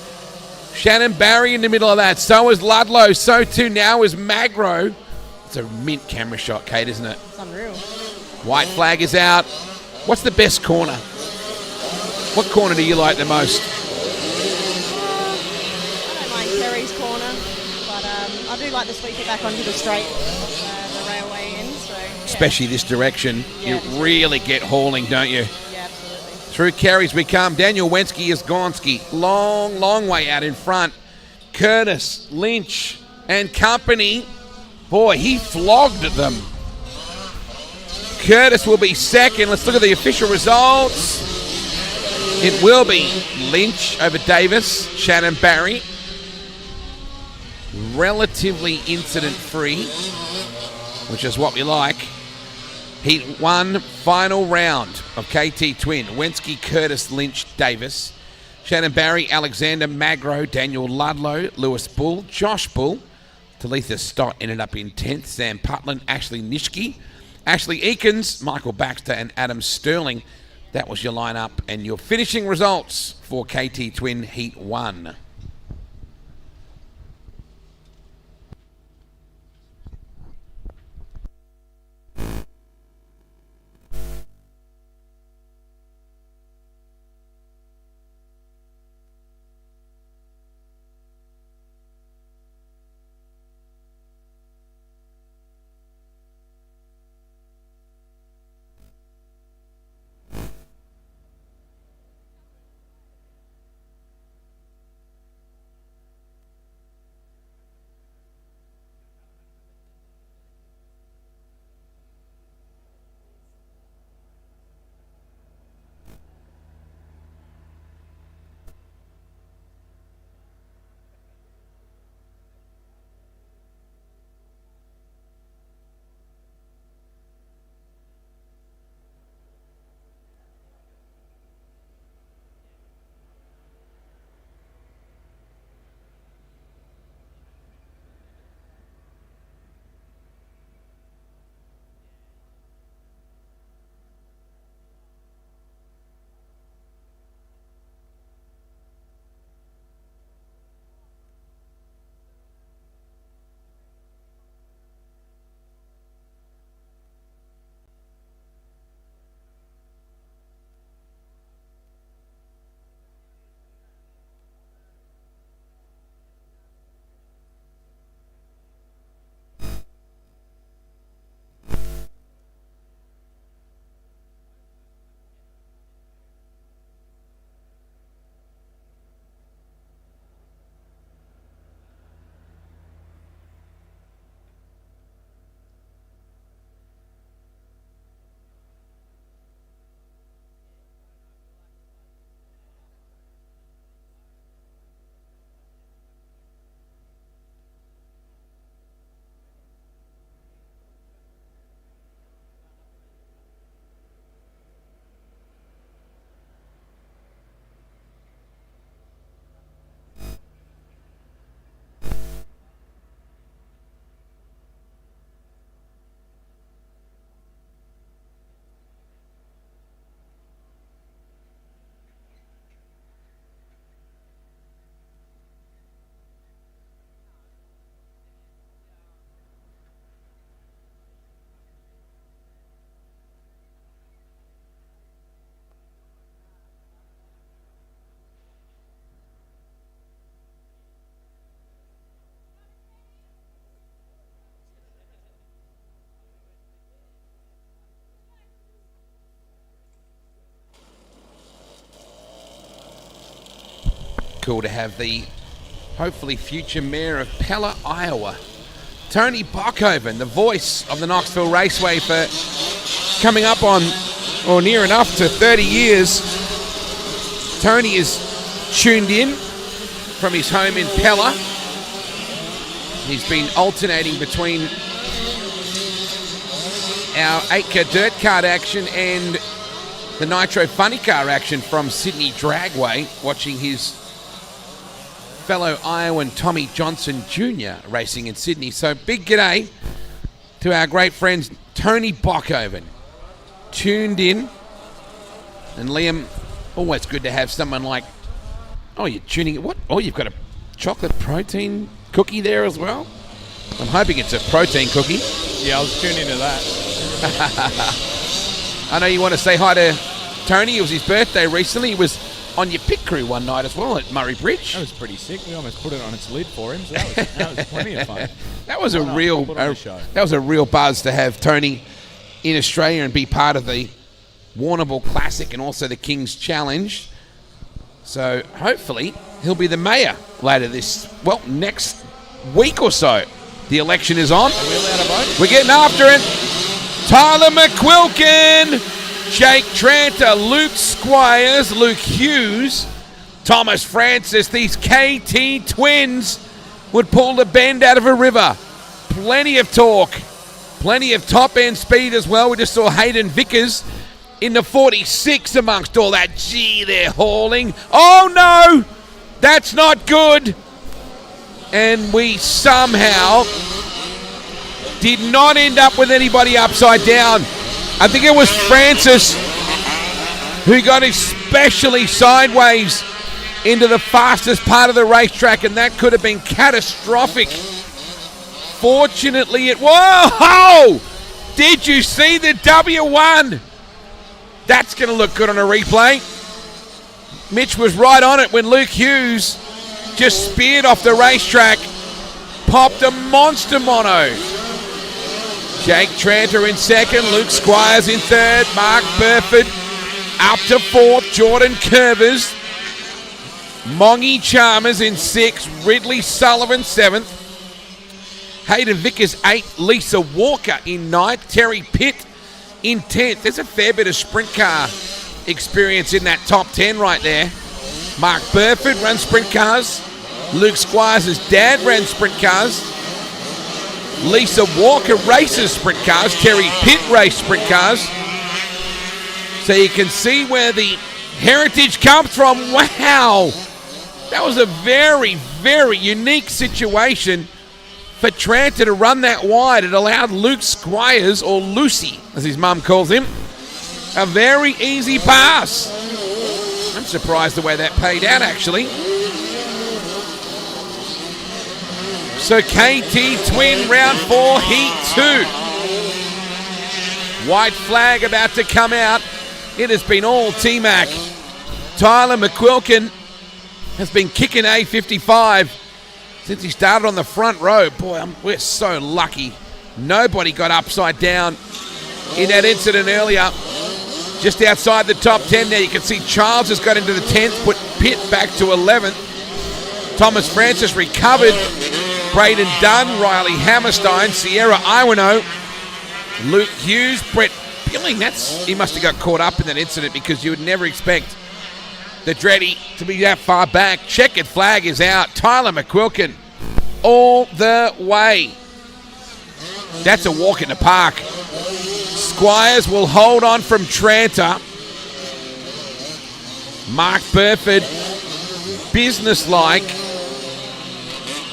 Shannon Barry in the middle of that. So is Ludlow. So too now is Magro. That's a mint camera shot, Kate, isn't it? It's unreal. White flag is out. What's the best corner? What corner do you like the most? I don't mind Kerry's corner, but I do like the sweeper back onto the straight, the railway end. So yeah. Especially this direction. Yeah, you really get hauling, don't you? Yeah, absolutely. Through Kerry's we come. Daniel Wensky is Gonski. Long way out in front. Curtis, Lynch, and company. Boy, he flogged them. Curtis will be second. Let's look at the official results. It will be Lynch over Davis, Shannon Barry. Relatively incident-free, which is what we like. Heat 1, final round of KT Twin. Wensky, Curtis, Lynch, Davis. Shannon Barry, Alexander Magro, Daniel Ludlow, Lewis Bull, Josh Bull. Talitha Stott ended up in 10th. Sam Putland, Ashley Nishke, Ashley Eakins, Michael Baxter, and Adam Sterling. That was your lineup and your finishing results for KT Twin Heat 1. Cool to have the hopefully future mayor of Pella, Iowa, Tony Bockhoven, the voice of the Knoxville Raceway for coming up on, or near enough to 30 years. Tony is tuned in from his home in Pella. He's been alternating between our 8K dirt kart action and the Nitro Funny Car action from Sydney Dragway, watching his fellow Iowan Tommy Johnson Jr. racing in Sydney. So big g'day to our great friends Tony Bockhoven, tuned in. And Liam, always good to have someone like, oh, you're tuning in, what? Oh, you've got a chocolate protein cookie there as well? I'm hoping it's a protein cookie. Yeah, I was tuned into that. I know you want to say hi to Tony. It was his birthday recently. He was on your pit crew one night as well at Murray Bridge. That was pretty sick. We almost put it on its lid for him, so that was plenty of fun. That was that was a real buzz to have Tony in Australia and be part of the Warrnambool Classic and also the King's Challenge. So hopefully he'll be the mayor later next week or so. The election is on. We're getting after it. Tyler McQuilkin, Jake Tranter, Luke Squires, Luke Hughes, Thomas Francis. These KT twins would pull the bend out of a river. Plenty of torque, plenty of top end speed as well. We just saw Hayden Vickers in the 46 amongst all that. Gee, they're hauling. Oh no, that's not good. And we somehow did not end up with anybody upside down. I think it was Francis who got especially sideways into the fastest part of the racetrack, and that could have been catastrophic. Fortunately, whoa! Did you see the W1? That's going to look good on a replay. Mitch was right on it when Luke Hughes just speared off the racetrack, popped a monster mono. Jake Tranter in second, Luke Squires in third, Mark Burford up to fourth, Jordan Curvers, Mongie Chalmers in sixth, Ridley Sullivan seventh, Hayden Vickers eighth, Lisa Walker in ninth, Terry Pitt in 10th. There's a fair bit of sprint car experience in that top 10 right there. Mark Burford runs sprint cars. Luke Squires' dad ran sprint cars. Lisa Walker races sprint cars. Terry Pitt raced sprint cars. So you can see where the heritage comes from. Wow! That was a very, very unique situation for Tranter to run that wide. It allowed Luke Squires, or Lucy, as his mum calls him, a very easy pass. I'm surprised the way that paid out, actually. So KT Twin round 4, heat 2. White flag about to come out. It has been all T-Mac. Tyler McQuilkin has been kicking A55 since he started on the front row. Boy, we're so lucky. Nobody got upside down in that incident earlier. Just outside the top 10 there, you can see Charles has got into the 10th, put Pitt back to 11th. Thomas Francis recovered. Braden Dunn, Riley Hammerstein, Sierra Iwano, Luke Hughes, Brett Billing. He must have got caught up in that incident because you would never expect the Dreddy to be that far back. Checkered flag is out. Tyler McQuilkin all the way. That's a walk in the park. Squires will hold on from Tranter. Mark Burford, businesslike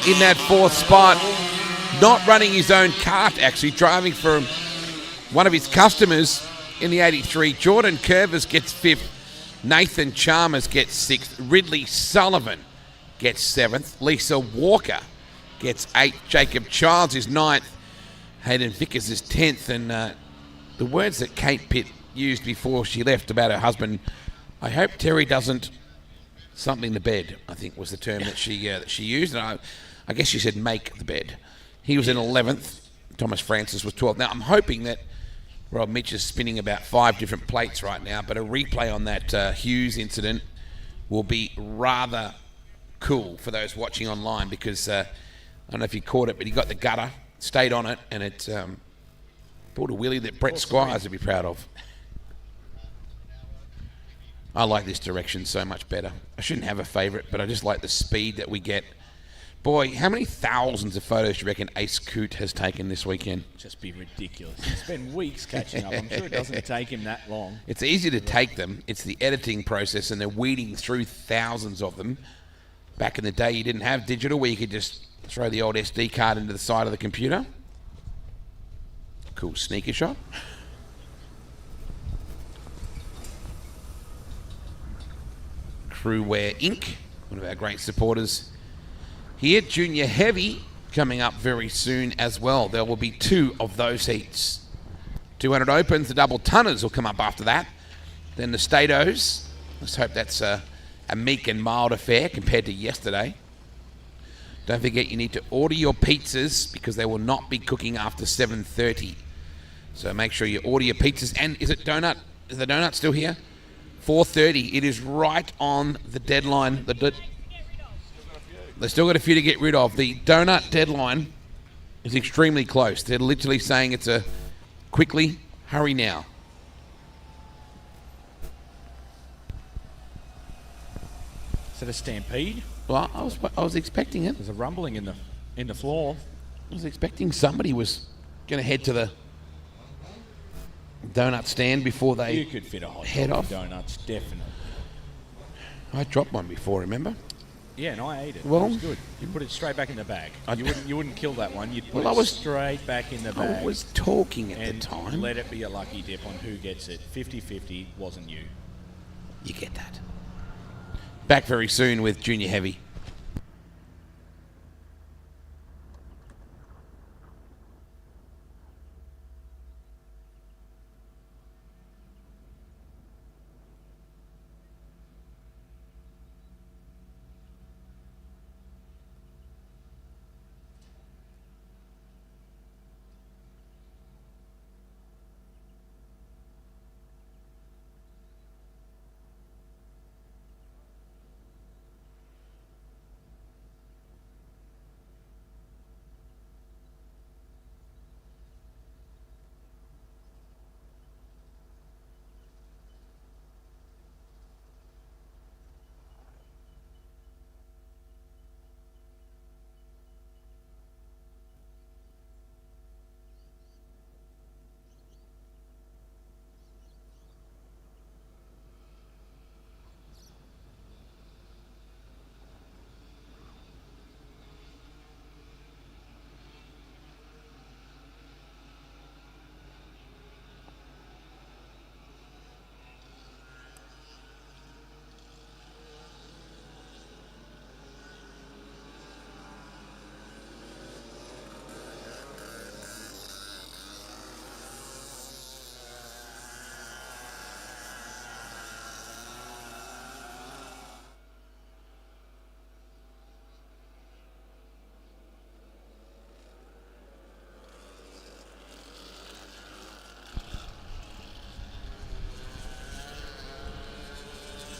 in that fourth spot. Not running his own kart, actually, driving for one of his customers in the 83. Jordan Curvers gets fifth. Nathan Chalmers gets sixth. Ridley Sullivan gets seventh. Lisa Walker gets eighth. Jacob Childs is ninth. Hayden Vickers is 10th. And the words that Kate Pitt used before she left about her husband, I hope Terry doesn't something the bed, I think was the term that she used. And I guess she said make the bed. He was in 11th. Thomas Francis was 12th. Now, I'm hoping that Rob Mitch is spinning about 5 different plates right now, but a replay on that Hughes incident will be rather cool for those watching online because I don't know if you caught it, but he got the gutter, stayed on it, and it pulled a wheelie that Brett Squires would be proud of. I like this direction so much better. I shouldn't have a favourite, but I just like the speed that we get. Boy, how many thousands of photos do you reckon Ace Coot has taken this weekend? Just be ridiculous. He spent weeks catching up. I'm sure it doesn't take him that long. It's easy to take them. It's the editing process, and they're weeding through thousands of them. Back in the day, you didn't have digital where you could just throw the old SD card into the side of the computer. Cool sneaker shot. Crewwear Inc., one of our great supporters here. Junior Heavy coming up very soon as well. There will be 2 of those heats. 200 opens, the double tonners will come up after that. Then the Statos. Let's hope that's a meek and mild affair compared to yesterday. Don't forget you need to order your pizzas because they will not be cooking after 7:30. So make sure you order your pizzas. And is it donut? Is the donut still here? 4:30. It is right on the deadline. They've still got a few to get rid of. The donut deadline is extremely close. They're literally saying it's a quickly, hurry now. Is it a stampede? Well, I was expecting it. There's a rumbling in the floor. I was expecting somebody was going to head to the donut stand before they You could fit a hot head dog off. in donuts, definitely. I dropped one before, remember? Yeah, and I ate it. Well, it was good. You put it straight back in the bag. You wouldn't kill that one. You'd put Well, I it was- straight back in the bag. I was talking at the and time. let it be a lucky dip on who gets it. 50-50 wasn't you. You get that. Back very soon with Junior Heavy.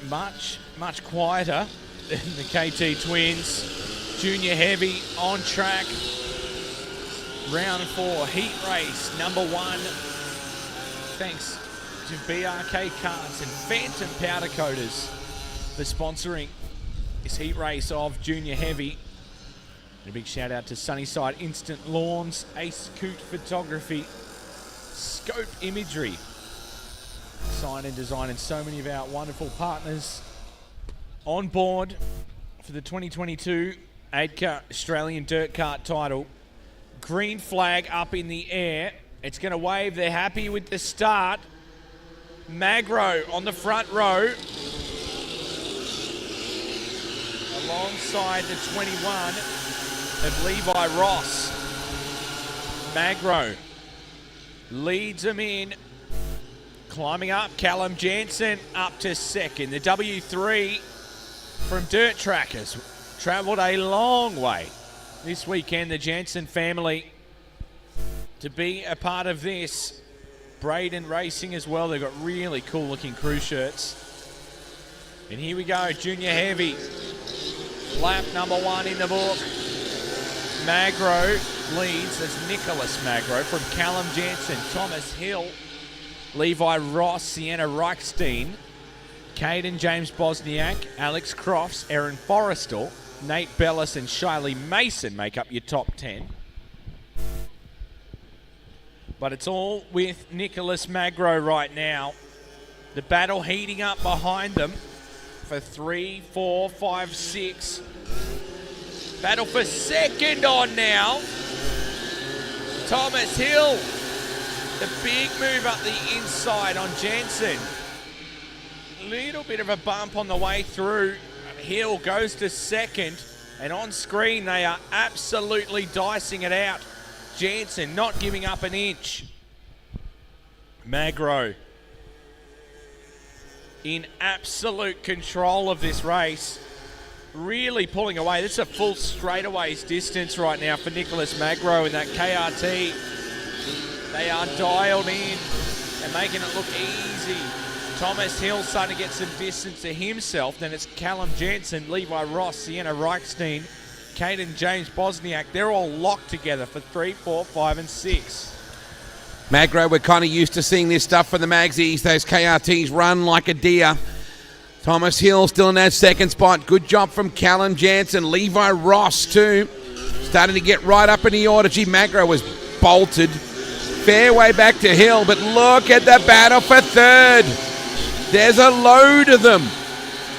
Much quieter than the KT Twins. Junior Heavy on track. Round 4, heat race number 1. Thanks to BRK Carts and Phantom Powder Coaters for sponsoring this heat race of Junior Heavy. And a big shout out to Sunnyside Instant Lawns, Ace Coot Photography, Scope Imagery, Sign and Design, and so many of our wonderful partners on board for the 2022 ADCA Australian Dirt Kart title. Green flag up in the air. It's going to wave. They're happy with the start. Magro on the front row. Alongside the 21 of Levi Ross. Magro leads them in. Climbing up, Callum Jansen up to second. The W3 from Dirt Trackers travelled a long way this weekend, the Jansen family, to be a part of this. Braden Racing as well. They've got really cool looking crew shirts. And here we go, Junior Heavy. Lap number 1 in the book. Magro leads as Nicholas Magro from Callum Jansen, Thomas Hill, Levi Ross, Sienna Reichstein, Caden James Bosniak, Alex Crofts, Erin Forrestal, Nate Bellis and Shiley Mason make up your top 10. But it's all with Nicholas Magro right now. The battle heating up behind them for 3, 4, 5, 6. Battle for second on now. Thomas Hill. The big move up the inside on Jansen. Little bit of a bump on the way through. Hill goes to second. And on screen, they are absolutely dicing it out. Jansen not giving up an inch. Magro in absolute control of this race. Really pulling away. This is a full straightaways distance right now for Nicholas Magro in that KRT. They are dialed in and making it look easy. Thomas Hill starting to get some distance to himself. Then it's Callum Jansen, Levi Ross, Sienna Reichstein, Caden James Bosniak. They're all locked together for 3, 4, 5, and 6. Magro, we're kind of used to seeing this stuff from the Magsies. Those KRTs run like a deer. Thomas Hill still in that second spot. Good job from Callum Jansen. Levi Ross too. Starting to get right up in the order. Gee, Magro was bolted. Fair way back to Hill, but look at the battle for third. There's a load of them.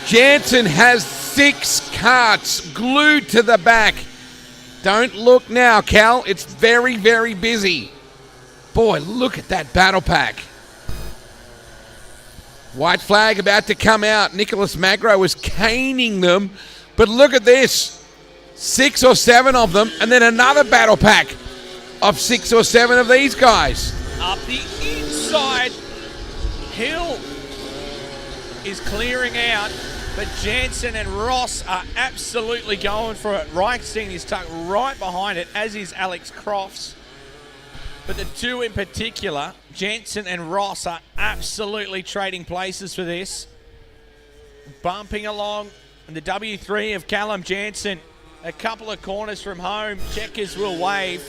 Jansen has 6 carts glued to the back. Don't look now, Cal. It's very, very busy. Boy, look at that battle pack. White flag about to come out. Nicholas Magro was caning them. But look at this. 6 or 7 of them. And then another battle pack of 6 or 7 of these guys. Up the inside. Hill is clearing out. But Jansen and Ross are absolutely going for it. Reichstein is tucked right behind it, as is Alex Crofts. But the two in particular, Jansen and Ross, are absolutely trading places for this. Bumping along. And the W3 of Callum Jansen, a couple of corners from home. Checkers will wave.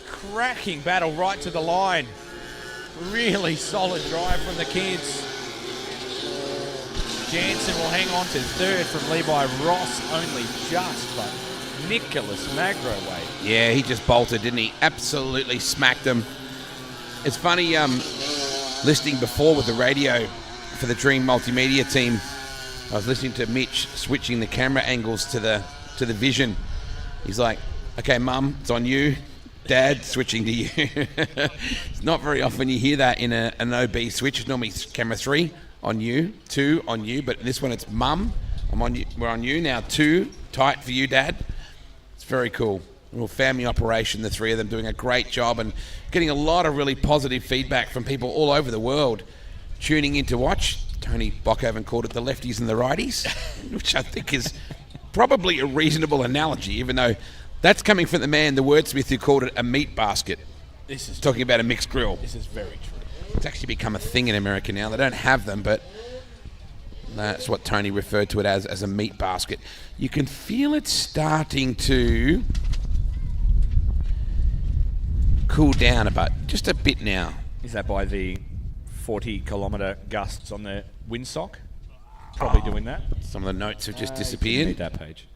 Cracking battle right to the line. Really solid drive from the kids. Jansen will hang on to third from Levi Ross, only just, but Nicholas Magro waved. Yeah, he just bolted, didn't he? Absolutely smacked them. It's funny, listening before with the radio for the Dream Multimedia team, I was listening to Mitch switching the camera angles to the vision. He's like, okay, Mum, it's on you. Dad, switching to you. It's not very often you hear that in an OB switch. It's normally camera 3 on you, 2 on you, but this one it's Mum, I'm on you. We're on you now. 2 tight for you, Dad. It's very cool. A little family operation, the 3 of them doing a great job and getting a lot of really positive feedback from people all over the world tuning in to watch. Tony Bockhoven called it the lefties and the righties, which I think is probably a reasonable analogy, even though that's coming from the man, the wordsmith, who called it a meat basket. This is talking about a mixed grill. This is very true. It's actually become a thing in America now. They don't have them, but that's what Tony referred to it as a meat basket. You can feel it starting to cool down just a bit now. Is that by the 40-kilometre gusts on the windsock? Probably doing that. Some of the notes have just disappeared. Need that page.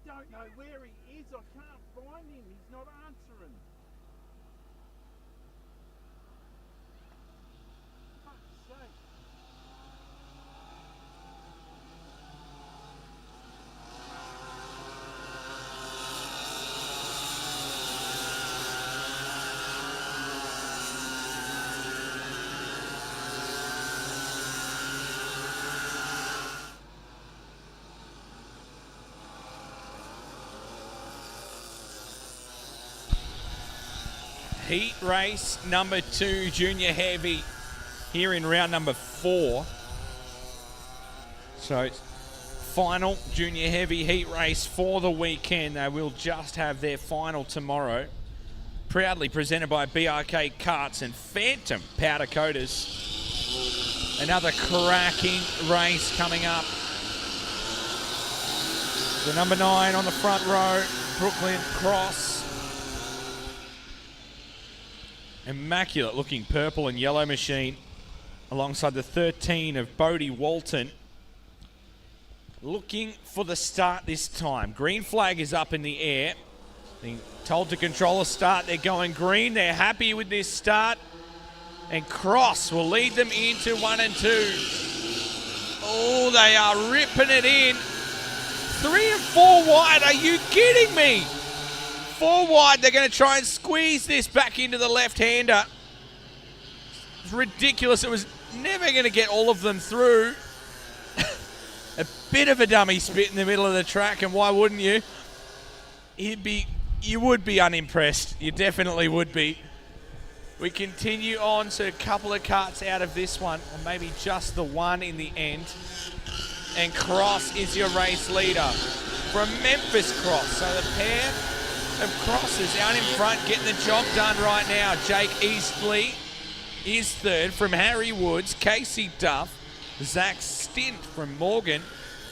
don't know where he is. I can't find him. He's not answering. Fuck's sake. Heat race number 2, junior heavy, here in round number 4. So it's final junior heavy heat race for the weekend. They will just have their final tomorrow. Proudly presented by BRK Karts and Phantom Powder Coaters. Another cracking race coming up. The number 9 on the front row, Brooklyn Cross. Immaculate looking purple and yellow machine alongside the 13 of Bodie Walton. Looking for the start this time. Green flag is up in the air. Being told to control the start. They're going green. They're happy with this start. And Cross will lead them into 1 and 2. Oh, they are ripping it in. 3 and 4 wide. Are you kidding me? 4 wide, they're going to try and squeeze this back into the left-hander. It's ridiculous. It was never going to get all of them through. A bit of a dummy spit in the middle of the track, and why wouldn't you? You would be unimpressed. You definitely would be. We continue on, so a couple of karts out of this one, or maybe just the one in the end. And Cross is your race leader from Memphis Cross. So the pair of Crosses out in front, getting the job done right now. Jake Eastley is third from Harry Woods. Casey Duff, Zach Stint from Morgan.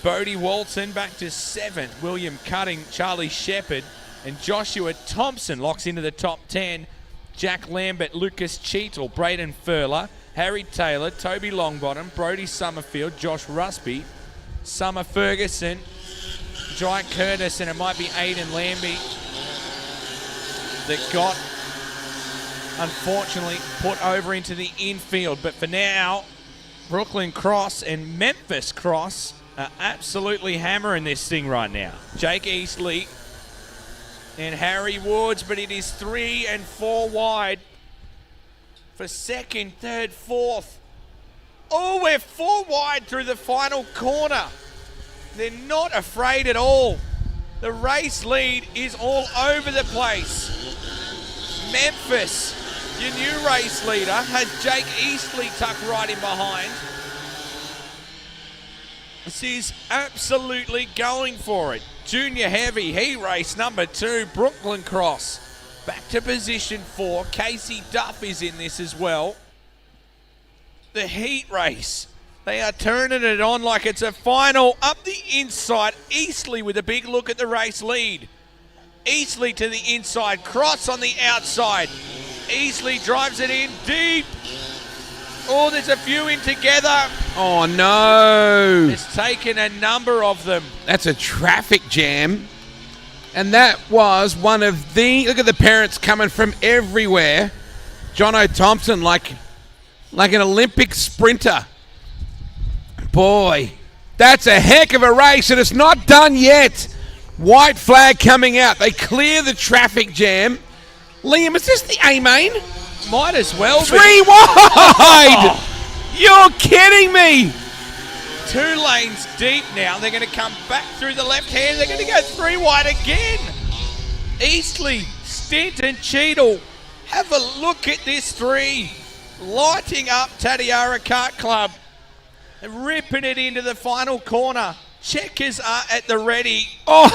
Bodie Walton back to 7th. William Cutting, Charlie Shepherd, and Joshua Thompson locks into the top 10. Jack Lambert, Lucas Cheetle, Braden Furler, Harry Taylor, Toby Longbottom, Brody Summerfield, Josh Rusby, Summer Ferguson, Jai Curtis, and it might be Aidan Lambie that got, unfortunately, put over into the infield. But for now, Brooklyn Cross and Memphis Cross are absolutely hammering this thing right now. Jake Eastley and Harry Woods, but it is 3 and 4 wide for 2nd, 3rd, 4th. Oh, we're 4 wide through the final corner. They're not afraid at all. The race lead is all over the place. Memphis, your new race leader, has Jake Eastley tucked right in behind. This is absolutely going for it. Junior heavy heat race number 2, Brooklyn Cross. Back to position 4. Casey Duff is in this as well. The heat race. They are turning it on like it's a final. Up the inside, Eastley with a big look at the race lead. Eastley to the inside, Cross on the outside. Eastley drives it in deep. Oh, there's a few in together. Oh, no. It's taken a number of them. That's a traffic jam. And that was one of the... Look at the parents coming from everywhere. Jono Thompson like an Olympic sprinter. Boy, that's a heck of a race, and it's not done yet. White flag coming out. They clear the traffic jam. Liam, is this the A-main? Might as well be. 3 wide! Oh. You're kidding me! 2 lanes deep now. They're going to come back through the left hand. They're going to go 3 wide again. Eastley, Stint and Cheadle. Have a look at this 3. Lighting up Tatiara Kart Club. Ripping it into the final corner. Checkers are at the ready. Oh,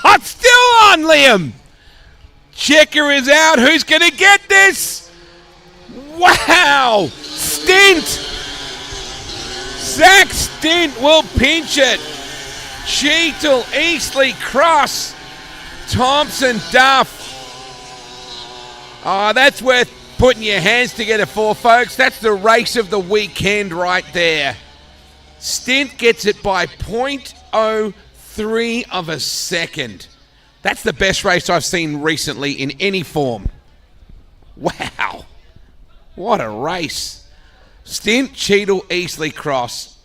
it's still on, Liam. Checker is out. Who's going to get this? Wow. Stint. Zach Stint will pinch it. Cheetle, Eastley, Cross, Thompson, Duff. Oh, that's worth putting your hands together for, folks. That's the race of the weekend right there. Stint gets it by 0.03 1/3 of a second. That's the best race I've seen recently in any form. Wow. What a race. Stint, Cheadle, Eastleigh Cross.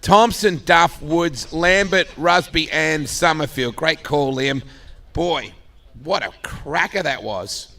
Thompson, Duff, Woods, Lambert, Rusby, and Summerfield. Great call, Liam. Boy, what a cracker that was.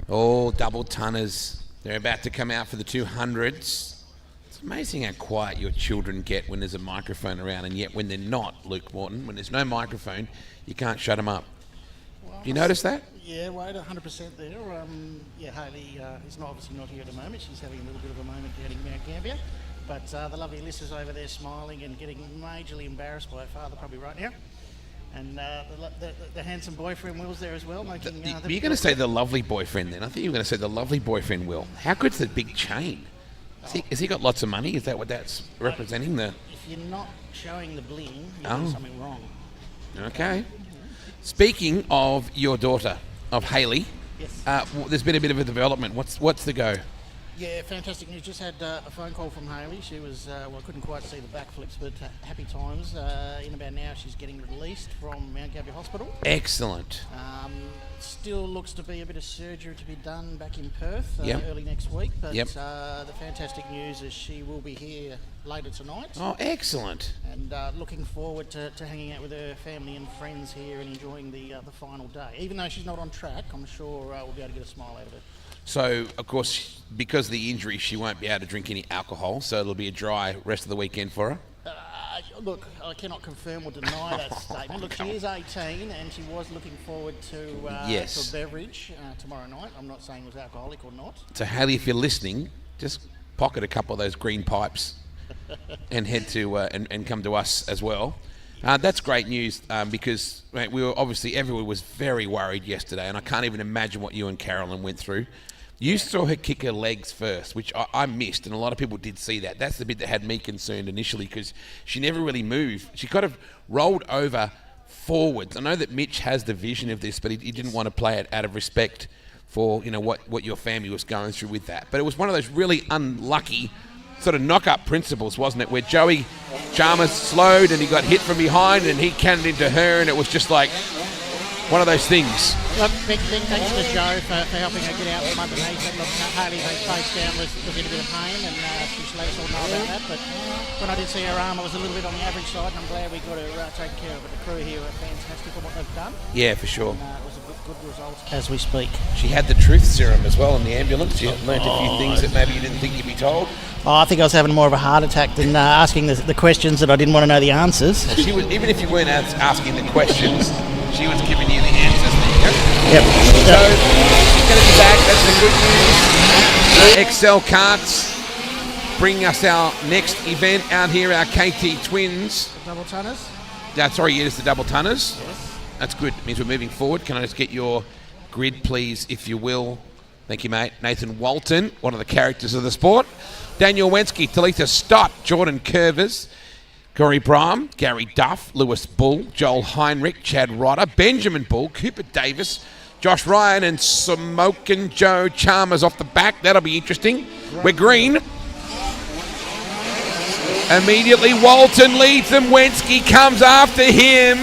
All double tonners. They're about to come out for the 200s. It's amazing how quiet your children get when there's a microphone around, and yet when they're not, Luke Morton, when there's no microphone, you can't shut them up. Well, Do you notice that? Yeah, Wade, 100% there. Yeah, Hayley is obviously not here at the moment. She's having a little bit of a moment down in Mount Gambier. But the lovely Alyssa's over there smiling and getting majorly embarrassed by her father probably right now. And the handsome boyfriend Will's there as well. Making, You're going to say the lovely boyfriend then. I think you were going to say the lovely boyfriend Will. How good's the big chain? Has he got lots of money? Is that what that's representing? If you're not showing the bling, you're doing something wrong. Okay. Speaking of your daughter, of Hayley, yes. There's been a bit of a development. What's the go? Yeah, fantastic news. Just had a phone call from Hayley. She was, I couldn't quite see the backflips, but happy times. In about now, she's getting released from Mount Gambier Hospital. Excellent. Still looks to be a bit of surgery to be done back in Perth early next week. But the fantastic news is she will be here later tonight. Oh, excellent. And looking forward to hanging out with her family and friends here and enjoying the final day. Even though she's not on track, I'm sure we'll be able to get a smile out of her. So, of course, because of the injury, she won't be able to drink any alcohol, so it'll be a dry rest of the weekend for her? Look, I cannot confirm or deny that statement. Look, she is 18 and she was looking forward to a beverage tomorrow night. I'm not saying it was alcoholic or not. So, Hayley, if you're listening, just pocket a couple of those green pipes and head to and come to us as well. That's great news because mate, everyone was very worried yesterday, and I can't even imagine what you and Carolyn went through. You saw her kick her legs first, which I missed, and a lot of people did see that. That's the bit that had me concerned initially because she never really moved. She kind of rolled over forwards. I know that Mitch has the vision of this, but he didn't want to play it out of respect for what your family was going through with that. But it was one of those really unlucky sort of knock-up principles, wasn't it, where Joey Chalmers slowed and he got hit from behind and he cannoned into her, and it was just like one of those things. Look, big thanks to Joe for helping her get out from underneath it. Look, Hayley, face down, was in a bit of pain, and she let us all know about that. But when I did see her arm, it was a little bit on the average side, and I'm glad we got her taken care of. But the crew here are fantastic for what they've done. Yeah, for sure. And, it was a good result as we speak. She had the truth serum as well in the ambulance. You learnt a few things that maybe you didn't think you'd be told. I think I was having more of a heart attack than asking the questions that I didn't want to know the answers. Well, she was, even if you weren't asking the questions, she was giving you the answers. There you go. Yep. So she's going to be back. That's the good news. Excel Karts bringing us our next event out here, our KT Twins. Double tonners. Sorry, it's the double tonners. Yes. That's good. It means we're moving forward. Can I just get your grid, please, if you will? Thank you, mate. Nathan Walton, one of the characters of the sport. Daniel Wensky, Talitha Stott, Jordan Curvers, Corey Brahm, Gary Duff, Lewis Bull, Joel Heinrich, Chad Rodder, Benjamin Bull, Cooper Davis, Josh Ryan, and Smokin' Joe Chalmers off the back. That'll be interesting. We're green. Immediately, Walton leads them. Wensky comes after him.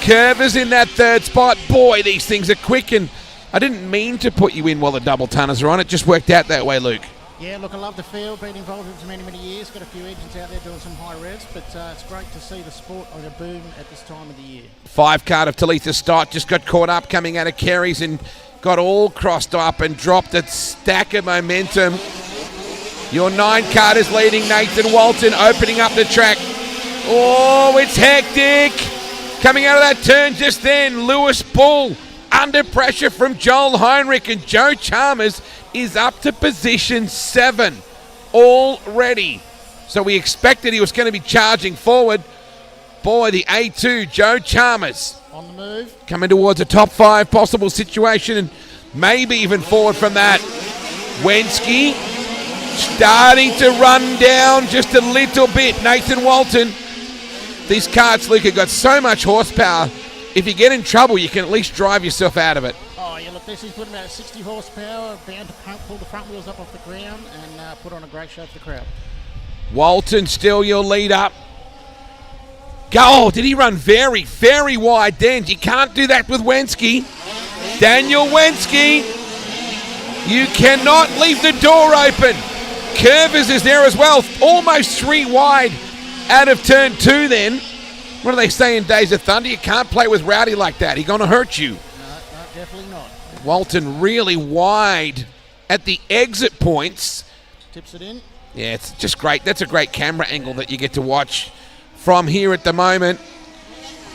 Curvers in that third spot. Boy, these things are quick, and I didn't mean to put you in while the double tonners are on. It just worked out that way, Luke. Yeah, look, I love the field. Been involved in it for many, many years. Got a few engines out there doing some high revs, but it's great to see the sport on a boom at this time of the year. 5-card of Talitha Stott just got caught up coming out of Kerry's and got all crossed up and dropped a stack of momentum. Your 9-card is leading Nathan Walton, opening up the track. Oh, it's hectic. Coming out of that turn just then, Lewis Bull under pressure from Joel Heinrich, and Joe Chalmers is up to position 7 already. So we expected he was going to be charging forward. Boy, the A2, Joe Chalmers. On the move. Coming towards a top 5 possible situation, and maybe even forward from that. Wensky starting to run down just a little bit. Nathan Walton. These karts, Luke, have got so much horsepower. If you get in trouble, you can at least drive yourself out of it. Oh, yeah, look, this is putting about 60 horsepower, bound to pull the front wheels up off the ground and put on a great show for the crowd. Walton still your lead up. Oh, did he run very, very wide then? You can't do that with Wensky. Daniel Wensky, you cannot leave the door open. Curvers is there as well, almost 3 wide out of turn 2 then. What do they say in Days of Thunder? You can't play with Rowdy like that. He's going to hurt you. No, definitely not. Walton really wide at the exit points. Tips it in. Yeah, it's just great. That's a great camera angle that you get to watch from here at the moment.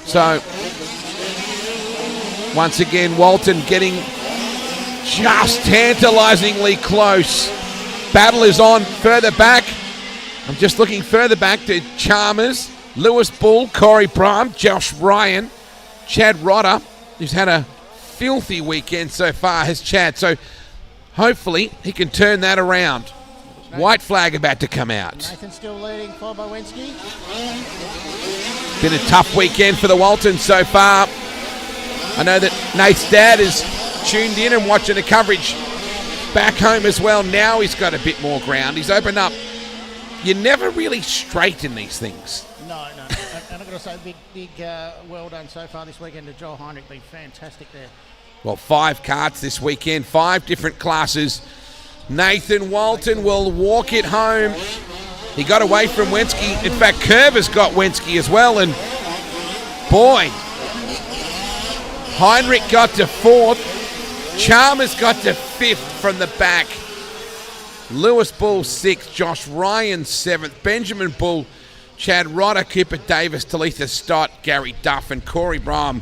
So, once again, Walton getting just tantalizingly close. Battle is on further back. I'm just looking further back to Chalmers, Lewis Bull, Corey Brahm, Josh Ryan, Chad Rodder, who's had a filthy weekend so far, has Chad. So hopefully he can turn that around. White flag about to come out. Nathan still leading, followed by Wensky. Been a tough weekend for the Waltons so far. I know that Nate's dad is tuned in and watching the coverage back home as well. Now he's got a bit more ground. He's opened up. You're never really straight in these things. No. And I've got to say, big well done so far this weekend to Joel Heinrich. Been fantastic there. Well, 5 karts this weekend, 5 different classes. Nathan Walton will walk it home. He got away from Wensky. In fact, Curvers got Wensky as well. And boy, Heinrich got to 4th. Chalmers got to 5th from the back. Lewis Bull 6th, Josh Ryan 7th, Benjamin Bull, Chad Rodder, Cooper Davis, Talitha Stott, Gary Duff, and Corey Brahm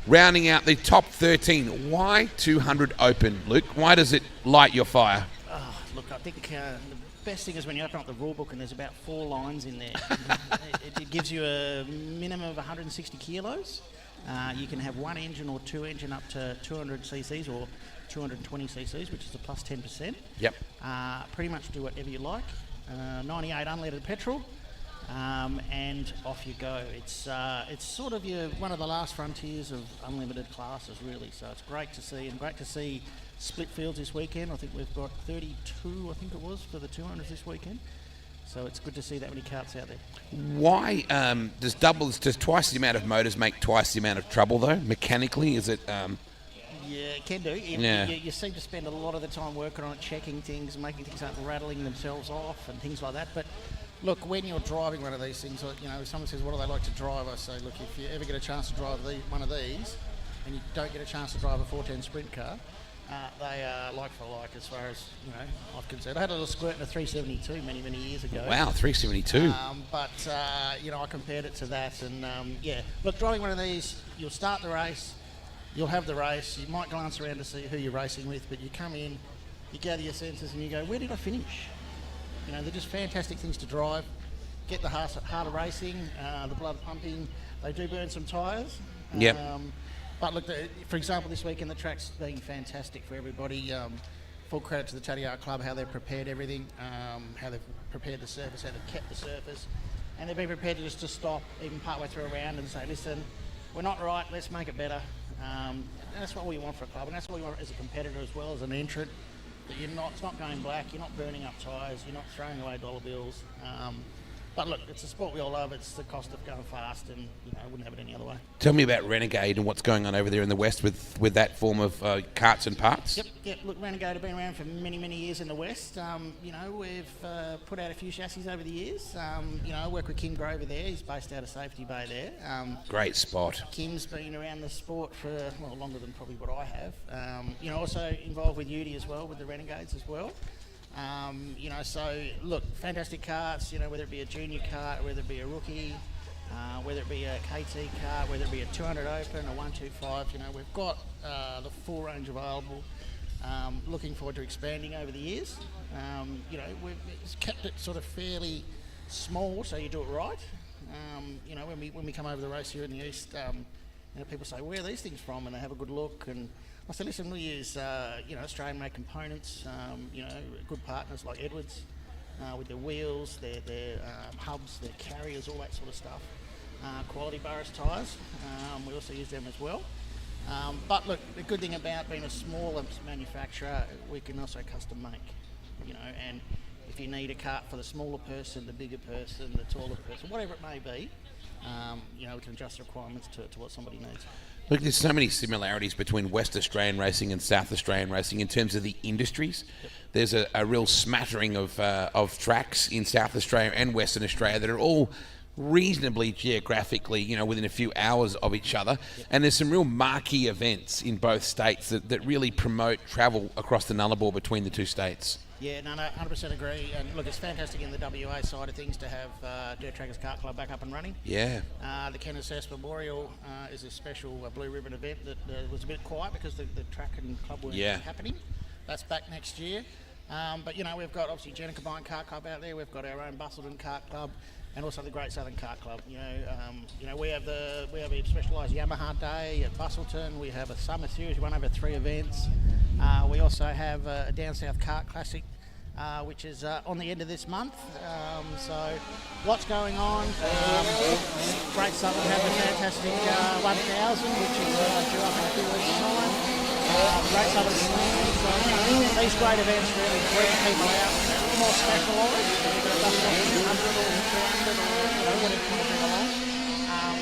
rounding out the top 13. Why 200 open, Luke? Why does it light your fire? Look, I think the best thing is when you open up the rule book and there's about 4 lines in there. it gives you a minimum of 160 kilos. You can have 1 engine or 2 engine up to 200 cc's or 220 cc's, which is a plus 10%. Yep. Pretty much do whatever you like. 98 unleaded petrol, and off you go. It's sort of one of the last frontiers of unlimited classes, really. So it's great to see, and great to see split fields this weekend. I think we've got 32, I think it was, for the 200s this weekend. So it's good to see that many karts out there. Why does twice the amount of motors make twice the amount of trouble, though? Mechanically, is it... Yeah, it can do. You seem to spend a lot of the time working on it, checking things, making things aren't rattling themselves off and things like that. But look, when you're driving one of these things, if someone says, what do they like to drive? I say, look, if you ever get a chance to drive one of these and you don't get a chance to drive a 410 sprint car, they are like for like as far as, I'm concerned. I had a little squirt in a 372 many, many years ago. Wow, 372. I compared it to that. And, look, driving one of these, you'll start the race. You'll have the race, you might glance around to see who you're racing with, but you come in, you gather your senses and you go, where did I finish? You know, they're just fantastic things to drive. Get the heart of racing, the blood pumping. They do burn some tyres. Yep. But look, for example, this weekend the track's been fantastic for everybody. Full credit to the Tatiara Club, how they've prepared everything, how they've prepared the surface, how they've kept the surface. And they've been prepared to stop even partway through a round and say, listen, we're not right, let's make it better. And that's what we want for a club, and that's what we want as a competitor as well, as an entrant. That it's not going black, you're not burning up tyres, you're not throwing away dollar bills. But look, it's a sport we all love. It's the cost of going fast, and I wouldn't have it any other way. Tell me about Renegade and what's going on over there in the West with that form of karts and parts. Yep. Look, Renegade have been around for many, many years in the West. We've put out a few chassis over the years. I work with Kim Grover there. He's based out of Safety Bay there. Great spot. Kim's been around the sport for longer than probably what I have. Also involved with Udi as well, with the Renegades as well. So look, fantastic karts, whether it be a junior kart, whether it be a rookie, whether it be a KT kart, whether it be a 200 open, a 125, we've got the full range available. Looking forward to expanding over the years. We've kept it sort of fairly small, so you do it right. When we come over the race here in the East, people say, where are these things from? And they have a good look, and I said, listen, we use, Australian-made components, good partners like Edwards, with their wheels, their hubs, their carriers, all that sort of stuff. Quality Burris tyres, we also use them as well. But look, the good thing about being a smaller manufacturer, we can also custom make, and if you need a kart for the smaller person, the bigger person, the taller person, whatever it may be, we can adjust the requirements to what somebody needs. Look, there's so many similarities between West Australian racing and South Australian racing in terms of the industries. Yep. There's a real smattering of tracks in South Australia and Western Australia that are all reasonably geographically, within a few hours of each other. Yep. And there's some real marquee events in both states that really promote travel across the Nullarbor between the two states. Yeah, no, 100% agree. And look, it's fantastic in the WA side of things to have Dirt Trackers Kart Club back up and running. Yeah. The Kenneth Sass Memorial is a special blue ribbon event that was a bit quiet because the track and club weren't happening. That's back next year. But we've got obviously Jenica Bine Kart Club out there. We've got our own Bustleton Kart Club, and also the Great Southern Kart Club. We have a specialised Yamaha Day at Bustleton. We have a summer series. We run over 3 events. We also have a Down South Kart Classic, which is on the end of this month. So lots going on. Great Southern have a fantastic 1000, which is due up in a few weeks' time. Great Southern Slam. So these great events really bring people out. A little more specialised. Whatever you want to bring along.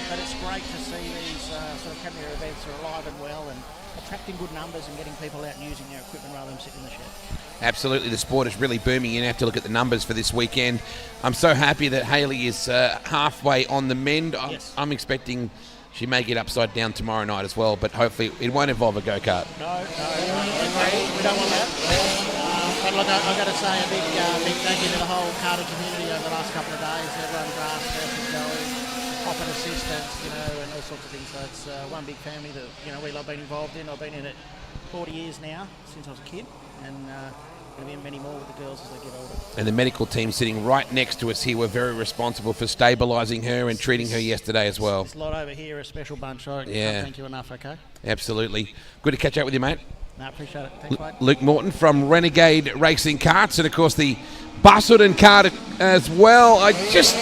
But it's great to see these sort of category events are alive and well and attracting good numbers and getting people out and using their equipment rather than sitting in the shed. Absolutely, the sport is really booming. You have to look at the numbers for this weekend. I'm so happy that Hayley is halfway on the mend. I'm expecting she may get upside down tomorrow night as well, but hopefully it won't involve a go-kart. No, we don't want that. But look, I've got to say a big thank you to the whole karting community over the last couple of days. Everyone's asked us to go offered assistance, and all sorts of things. So it's one big family that, we've been involved in. I've been in it 40 years now, since I was a kid, and going to be many more with the girls as they get older. And the medical team sitting right next to us here were very responsible for stabilising her and treating her yesterday as well. There's a lot over here, a special bunch. I can't thank you enough, okay? Absolutely. Good to catch up with you, mate. No, appreciate it. Thanks, mate. Luke Morton from Renegade Racing Karts, and of course the Bustleton kart as well. I just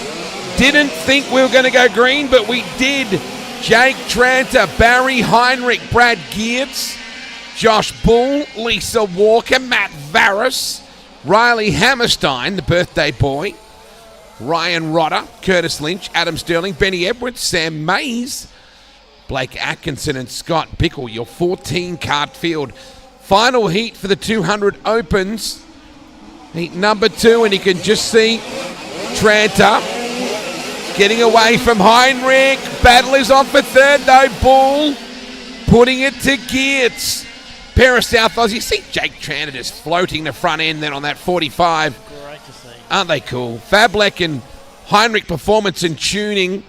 didn't think we were going to go green, but we did. Jake Tranter, Barry Heinrich, Brad Geertz, Josh Bull, Lisa Walker, Matt Varus, Riley Hammerstein, the birthday boy, Ryan Rodder, Curtis Lynch, Adam Sterling, Benny Edwards, Sam Mays, Blake Atkinson and Scott Bickle, your 14 kart field. Final heat for the 200 opens. Heat number 2, and you can just see Tranter getting away from Heinrich. Battle is on for 3rd though. Bull putting it to Geertz. Pair of South Aussies. See Jake Tranter just floating the front end then on that 45. Great to see. Aren't they cool? Fablek and Heinrich performance and tuning,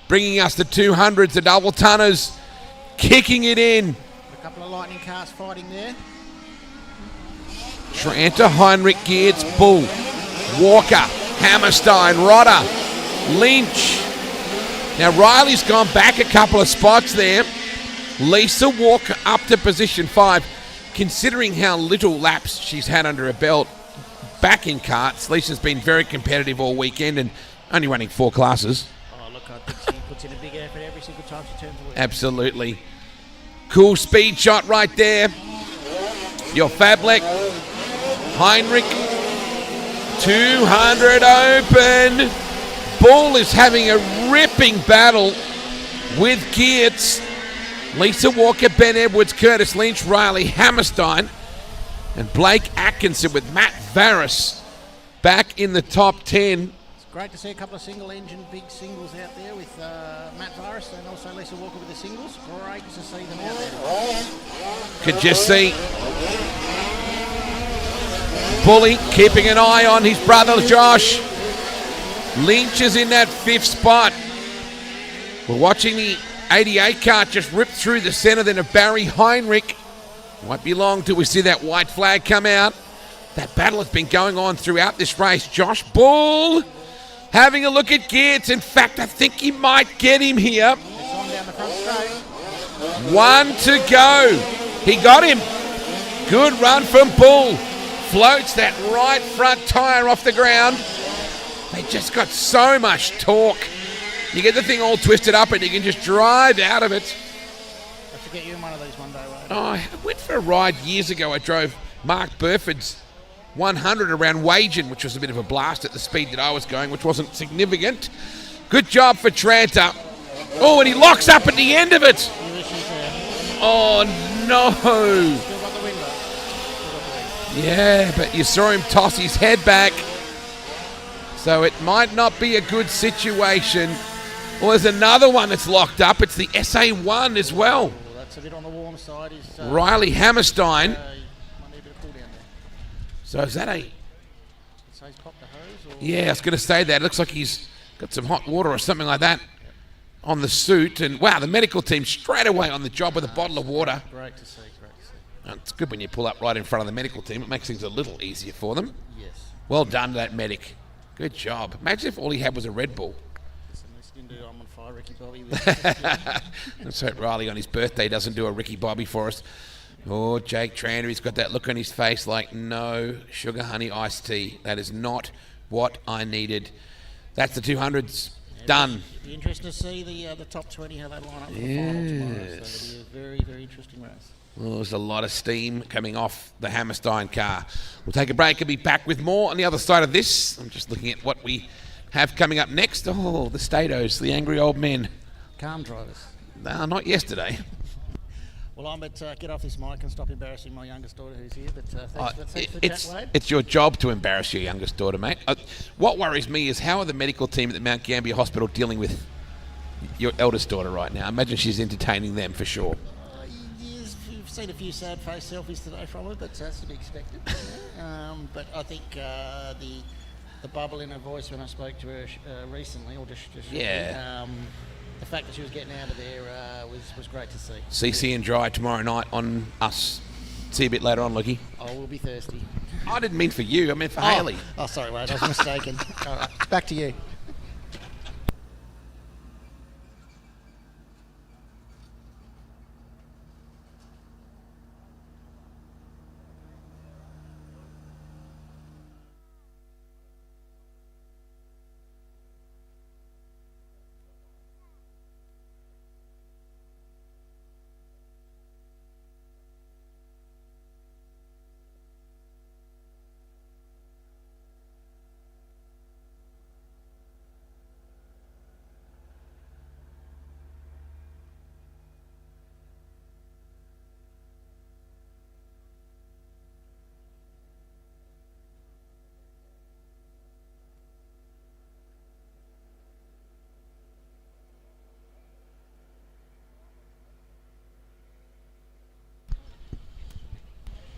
bringing us the 200s, the double tonners, kicking it in. A couple of lightning cars fighting there. Tranter, Heinrich, Geertz, Bull. Walker, Hammerstein, Rodder, Lynch. Now Riley's gone back a couple of spots there. Lisa Walker up to position 5. Considering how little laps she's had under her belt back in karts, Lisa's been very competitive all weekend and only running 4 classes. Oh, look, I think she puts in a big effort every single time she turns away. Absolutely. Cool speed shot right there. Your Fablek. Heinrich. 200 open. Bull is having a ripping battle with Geertz. Lisa Walker, Ben Edwards, Curtis Lynch, Riley Hammerstein, and Blake Atkinson with Matt Varys back in the top 10. It's great to see a couple of single-engine big singles out there with Matt Varys and also Lisa Walker with the singles. Great to see them out there. Could just see Bully keeping an eye on his brother Josh. Lynch is in that 5th spot. We're watching the 88 kart just rip through the centre then of Barry Heinrich. Won't be long till we see that white flag come out. That battle has been going on throughout this race. Josh Bull having a look at Geertz. In fact, I think he might get him here. It's on down the front straight. 1 to go. He got him. Good run from Bull. Floats that right front tyre off the ground. They just got so much torque. You get the thing all twisted up and you can just drive out of it. I should get you in one of these one day, right? Oh, I went for a ride years ago. I drove Mark Burford's 100 around Wagen, which was a bit of a blast at the speed that I was going, which wasn't significant. Good job for Tranter. Oh, and he locks up at the end of it. Oh, no. Still got the window. Yeah, but you saw him toss his head back. So it might not be a good situation. Well, there's another one that's locked up. It's the SA1 as well. Oh, that's a bit on the warm side. Riley Hammerstein. Might need a bit of cool down there. So is that a... So he's popped the hose? Or Yeah, I was going to say that. It looks like he's got some hot water or something like that on the suit. And wow, the medical team straight away on the job with a bottle of water. Great to see, great to see. It's good when you pull up right in front of the medical team. It makes things a little easier for them. Yes. Well done to that medic. Good job. Imagine if all he had was a Red Bull. I'm on fire, Ricky Bobby. Let's hope Riley on his birthday doesn't do a Ricky Bobby for us. Oh, Jake Trander, he's got that look on his face like, no sugar honey iced tea. That is not what I needed. That's the 200s. Done. It'll be interesting to see the top 20, how they line up for the final tomorrow. So it'll be a very, very interesting race. Well, there's a lot of steam coming off the Hammerstein car. We'll take a break and be back with more on the other side of this. I'm just looking at what we have coming up next. Oh, the Statos, the angry old men. Calm drivers. No, not yesterday. Well, I'm at get off this mic and stop embarrassing my youngest daughter who's here. But thanks for the chat, Wade. It's your job to embarrass your youngest daughter, mate. What worries me is how are the medical team at the Mount Gambier Hospital dealing with your eldest daughter right now? I imagine she's entertaining them for sure. You've seen a few sad face selfies today from her, but that's to be expected. But I think the bubble in her voice when I spoke to her recently, or just yeah, the fact that she was getting out of there was great to see. CC and Dry tomorrow night on us. See you a bit later on, Lucky. Oh, we'll be thirsty. I didn't mean for you. I meant for Hayley. Oh, sorry, Wade. I was mistaken. All right, back to you.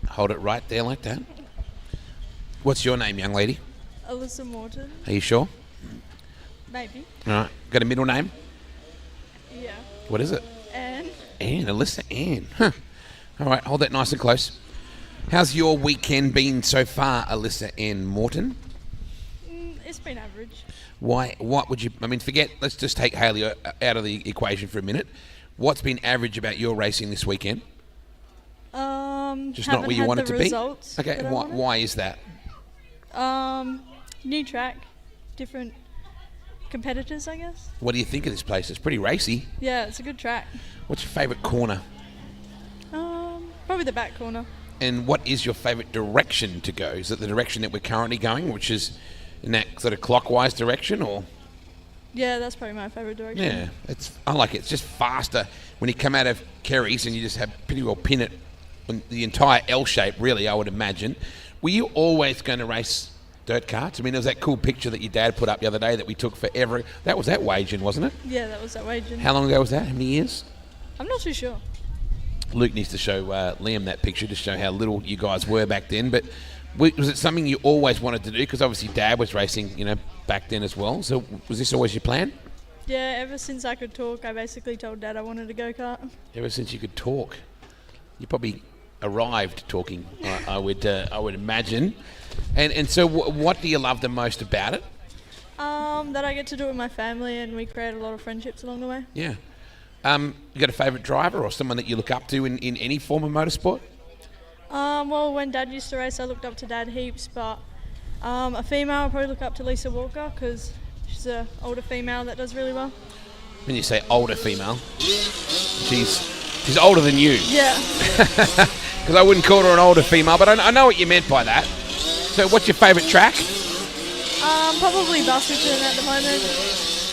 Hold it right there like that. What's your name, young lady? Alyssa Morton. Are you sure? Maybe. All right. Got a middle name? Yeah. What is it? Anne. Anne. Alyssa Anne. Huh. All right. Hold that nice and close. How's your weekend been so far, Alyssa Ann Morton? It's been average. Why? What would you? I mean, forget. Let's just take Hayley out of the equation for a minute. What's been average about your racing this weekend? Just not where you want it to be. Okay. Why is that? New track, different competitors, I guess. What do you think of this place? It's pretty racy. Yeah, it's a good track. What's your favourite corner? Probably the back corner. And what is your favourite direction to go? Is it the direction that we're currently going, which is in that sort of clockwise direction, or? Yeah, that's probably my favourite direction. Yeah, I like it. It's just faster when you come out of Kerry's and you just have pretty well pin it on the entire L shape, really, I would imagine. Were you always going to race dirt karts? I mean, there was that cool picture that your dad put up the other day that we took forever. That was that wage-in, wasn't it? Yeah, that was that wage-in. How long ago was that? How many years? I'm not too sure. Luke needs to show Liam that picture to show how little you guys were back then. But was it something you always wanted to do? Because obviously Dad was racing, back then as well. So was this always your plan? Yeah, ever since I could talk, I basically told Dad I wanted to go-kart. Ever since you could talk, you probably arrived talking. I would imagine. And so what do you love the most about it? That I get to do it with my family, and we create a lot of friendships along the way. Yeah. You got a favourite driver or someone that you look up to in any form of motorsport? Well, when Dad used to race, I looked up to Dad heaps, but a female, I'll probably look up to Lisa Walker because she's an older female that does really well. When you say older female, she's older than you. Yeah. Because I wouldn't call her an older female, but I know what you meant by that. So what's your favourite track? Probably Busselton at the moment.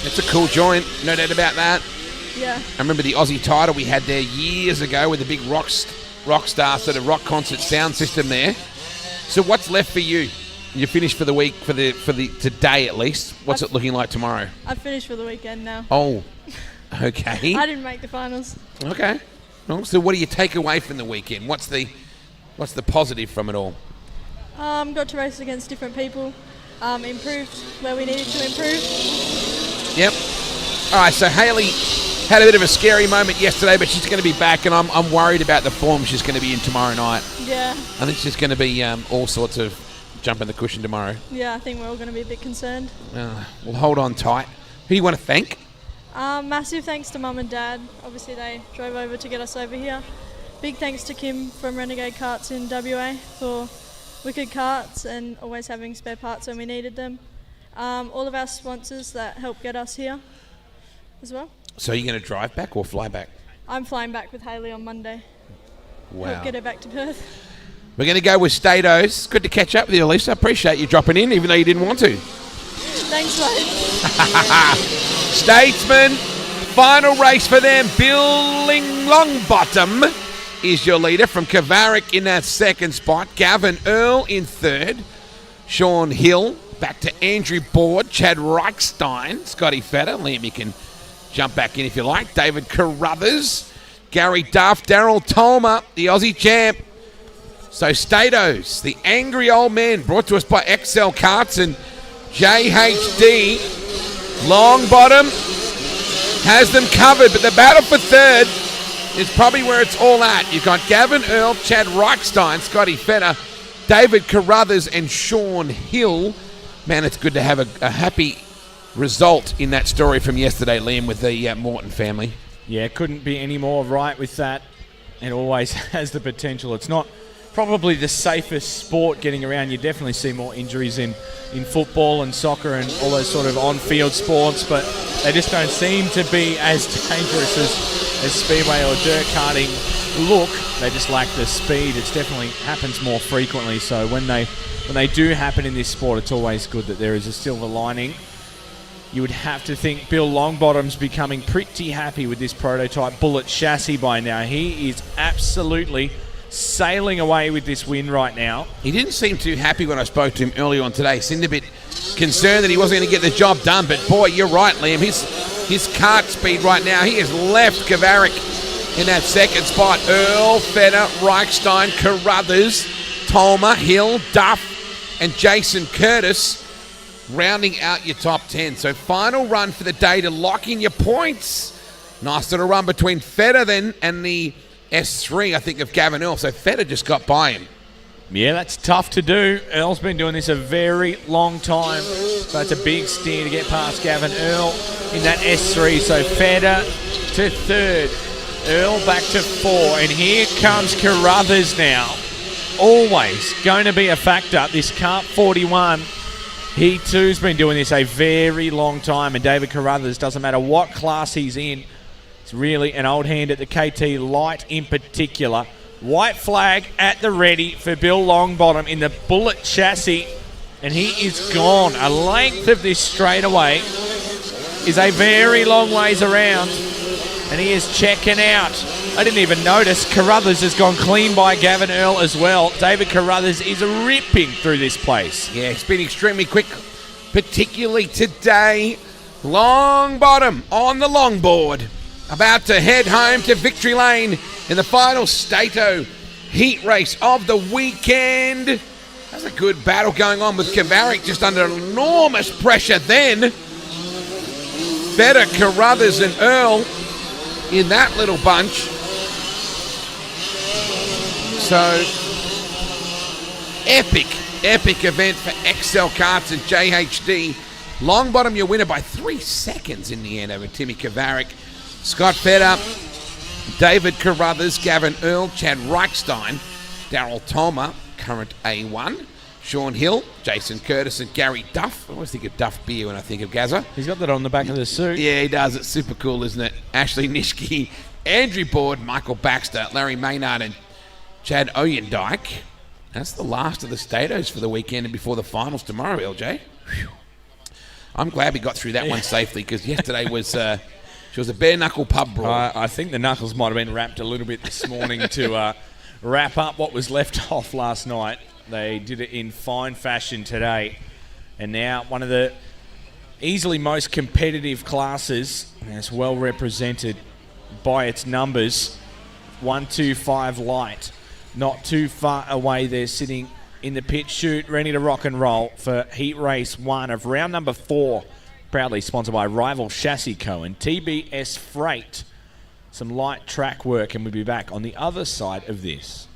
It's a cool joint, no doubt about that. Yeah. I remember the Aussie title we had there years ago with the big rock star sort of rock concert sound system there. So what's left for you? You finished for the week, for the today at least. What's it looking like tomorrow? I've finished for the weekend now. Oh, okay. I didn't make the finals. Okay. Well, so what do you take away from the weekend? What's the positive from it all? Got to race against different people. Improved where we needed to improve. Yep. All right, so Hayley had a bit of a scary moment yesterday, but she's going to be back, and I'm worried about the form she's going to be in tomorrow night. Yeah. I think she's going to be all sorts of jumping the cushion tomorrow. Yeah, I think we're all going to be a bit concerned. Well, hold on tight. Who do you want to thank? Massive thanks to Mum and Dad. Obviously, they drove over to get us over here. Big thanks to Kim from Renegade Karts in WA for wicked karts and always having spare parts when we needed them. All of our sponsors that helped get us here as well. So you're going to drive back or fly back? I'm flying back with Hayley on Monday. Wow. Help get her back to Perth. We're going to go with Stato's. Good to catch up with you, Lisa. I appreciate you dropping in, even though you didn't want to. Thanks, mate. Statesman, final race for them. Billing Longbottom is your leader from Kavaric in that second spot. Gavin Earl in third. Sean Hill back to Andrew Board. Chad Reichstein. Scotty Fetter. Liam, you can jump back in if you like. David Carruthers. Gary Duff. Daryl Tolmer, the Aussie champ. So Stato's, the angry old man, brought to us by XL Karts and JHD. Longbottom has them covered, but the battle for third is probably where it's all at. You've got Gavin Earl, Chad Reichstein, Scotty Fetter, David Carruthers, and Sean Hill. Man, it's good to have a happy result in that story from yesterday, Liam, with the Morton family. Yeah, couldn't be any more right with that. It always has the potential. It's not probably the safest sport getting around. You definitely see more injuries in football and soccer and all those sort of on-field sports, but they just don't seem to be as dangerous as speedway or dirt karting look. They just lack the speed. It definitely happens more frequently, so when they do happen in this sport, it's always good that there is a silver lining. You would have to think Bill Longbottom's becoming pretty happy with this prototype Bullet chassis by now. He is absolutely sailing away with this win right now. He didn't seem too happy when I spoke to him earlier on today. He seemed a bit concerned that he wasn't going to get the job done. But boy, you're right, Liam. His kart speed right now, he has left Kavaric in that second spot. Earl, Fetter, Reichstein, Carruthers, Tolmer, Hill, Duff, and Jason Curtis rounding out your top 10. So final run for the day to lock in your points. Nice little run between Fetter then and the S3, I think, of Gavin Earl. So Fetter just got by him. Yeah, that's tough to do. Earl's been doing this a very long time, so it's a big steer to get past Gavin Earl in that S3. So Feder to third, Earl back to 4, and here comes Carruthers now. Always going to be a factor, this Kart 41. He too's been doing this a very long time, and David Carruthers, doesn't matter what class he's in, he's really an old hand at the KT Light in particular. White flag at the ready for Bill Longbottom in the Bullet chassis, and he is gone. A length of this straightaway is a very long ways around, and he is checking out. I didn't even notice Carruthers has gone clean by Gavin Earl as well. David Carruthers is ripping through this place. Yeah, he's been extremely quick, particularly today. Longbottom on the longboard, about to head home to victory lane in the final Stato heat race of the weekend. That's a good battle going on with Kavarik just under enormous pressure then. Better Carruthers and Earl in that little bunch. So, epic event for XL Karts and JHD. Longbottom, your winner by 3 seconds in the end over Timmy Kavarik. Scott Feder, David Carruthers, Gavin Earl, Chad Reichstein, Daryl Tolmer, current A1, Sean Hill, Jason Curtis, and Gary Duff. I always think of Duff beer when I think of Gazza. He's got that on the back of the suit. Yeah, he does. It's super cool, isn't it? Ashley Nishke, Andrew Board, Michael Baxter, Larry Maynard, and Chad Oyendike. That's the last of the Statos for the weekend and before the finals tomorrow, LJ. Whew. I'm glad we got through that one safely, because yesterday was... She was a bare-knuckle pub brawl. I think the knuckles might have been wrapped a little bit this morning to wrap up what was left off last night. They did it in fine fashion today. And now one of the easily most competitive classes, and it's well represented by its numbers. 125 light. Not too far away there, sitting in the pit chute, ready to rock and roll for heat race 1 of round number 4. Proudly sponsored by Rival Chassis Co. and TBS Freight. Some light track work, and we'll be back on the other side of this.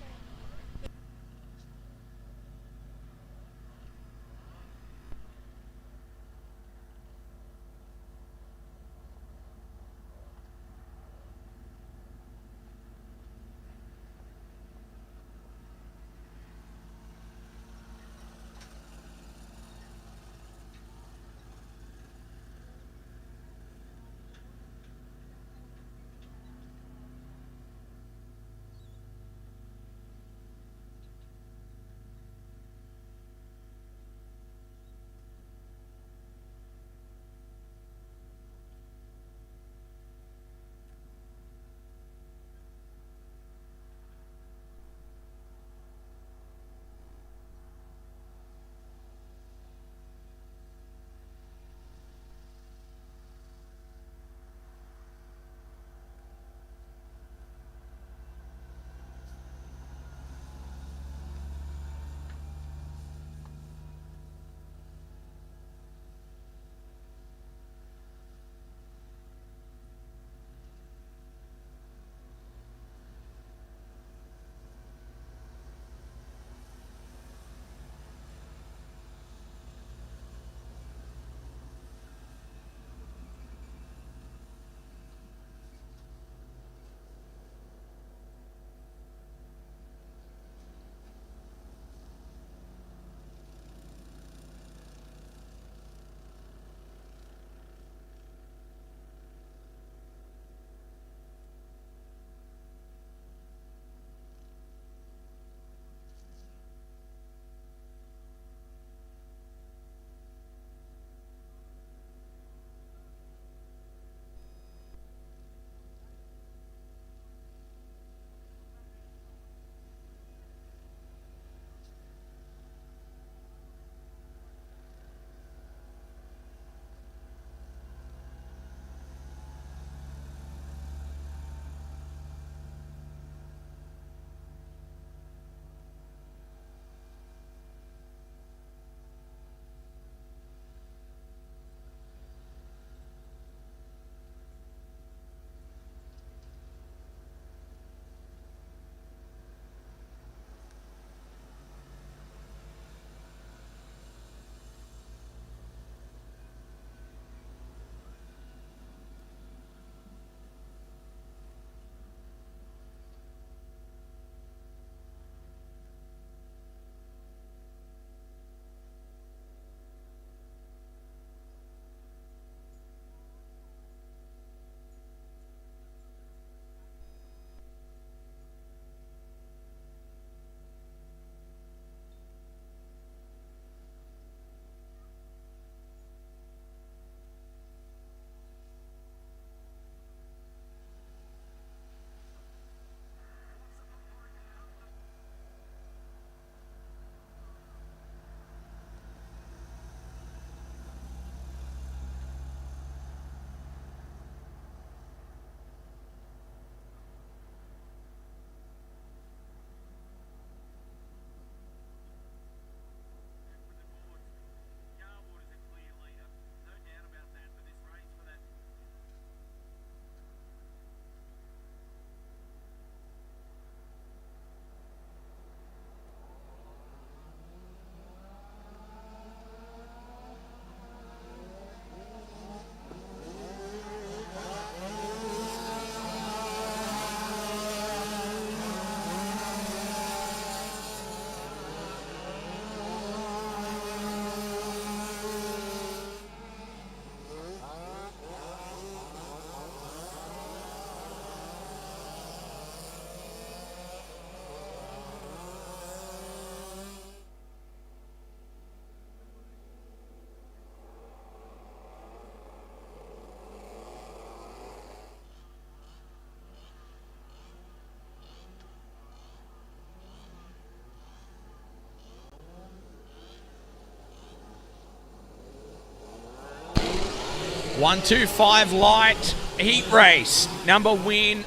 125 light heat race. Number one,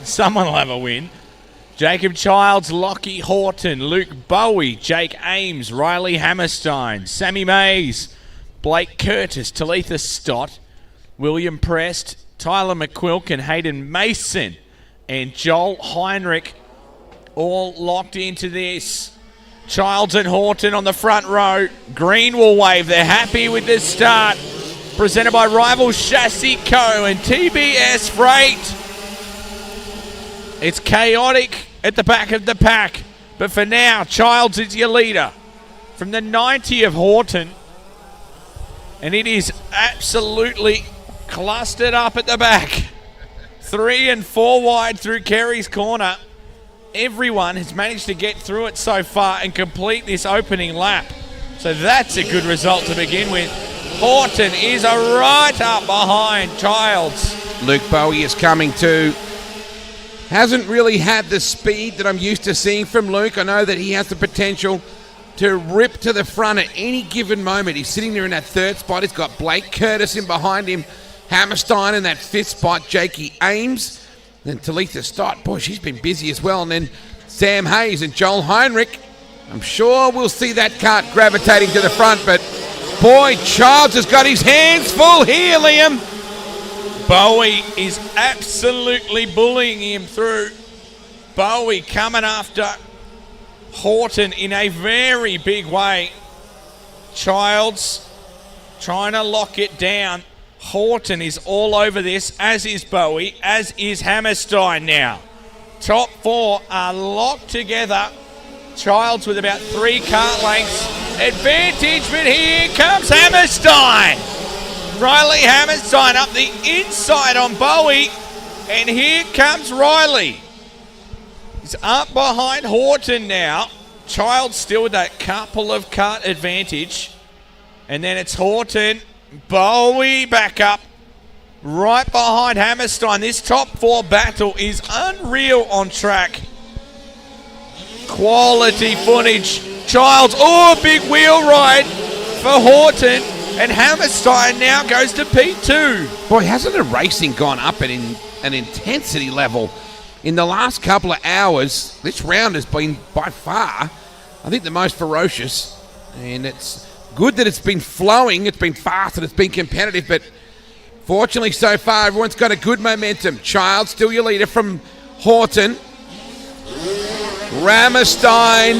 someone will have a win. Jacob Childs, Lockie Horton, Luke Bowie, Jake Ames, Riley Hammerstein, Sammy Mays, Blake Curtis, Talitha Stott, William Prest, Tyler McQuilkin, Hayden Mason, and Joel Heinrich all locked into this. Childs and Horton on the front row. Green will wave. They're happy with this start. Presented by Rival Chassis Co. and TBS Freight. It's chaotic at the back of the pack. But for now, Childs is your leader. From the 90 of Horton. And it is absolutely clustered up at the back. 3 and 4 wide through Kerry's corner. Everyone has managed to get through it so far and complete this opening lap. So that's a good result to begin with. Horton is right up behind Childs. Luke Bowie is coming too. Hasn't really had the speed that I'm used to seeing from Luke. I know that he has the potential to rip to the front at any given moment. He's sitting there in that third spot. He's got Blake Curtis in behind him. Hammerstein in that fifth spot. Jakey Ames. Then Talitha Stott. Boy, she's been busy as well. And then Sam Hayes and Joel Heinrich. I'm sure we'll see that kart gravitating to the front. But, boy, Childs has got his hands full here, Liam. Bowie is absolutely bullying him through. Bowie coming after Horton in a very big way. Childs trying to lock it down. Horton is all over this, as is Bowie, as is Hammerstein now. Top 4 are locked together. Childs with about 3 kart lengths advantage, but here comes Hammerstein. Riley Hammerstein up the inside on Bowie, and here comes Riley. He's up behind Horton now. Childs still with that couple of kart advantage. And then it's Horton. Bowie back up, right behind Hammerstein. This top 4 battle is unreal on track. Quality footage. Childs, a big wheel ride for Horton, and Hammerstein now goes to P2. Boy, hasn't the racing gone up at an intensity level in the last couple of hours? This round has been by far, I think, the most ferocious, and it's good that it's been flowing, it's been fast, and it's been competitive, but fortunately so far, everyone's got a good momentum. Child still your leader from Horton. Hammerstein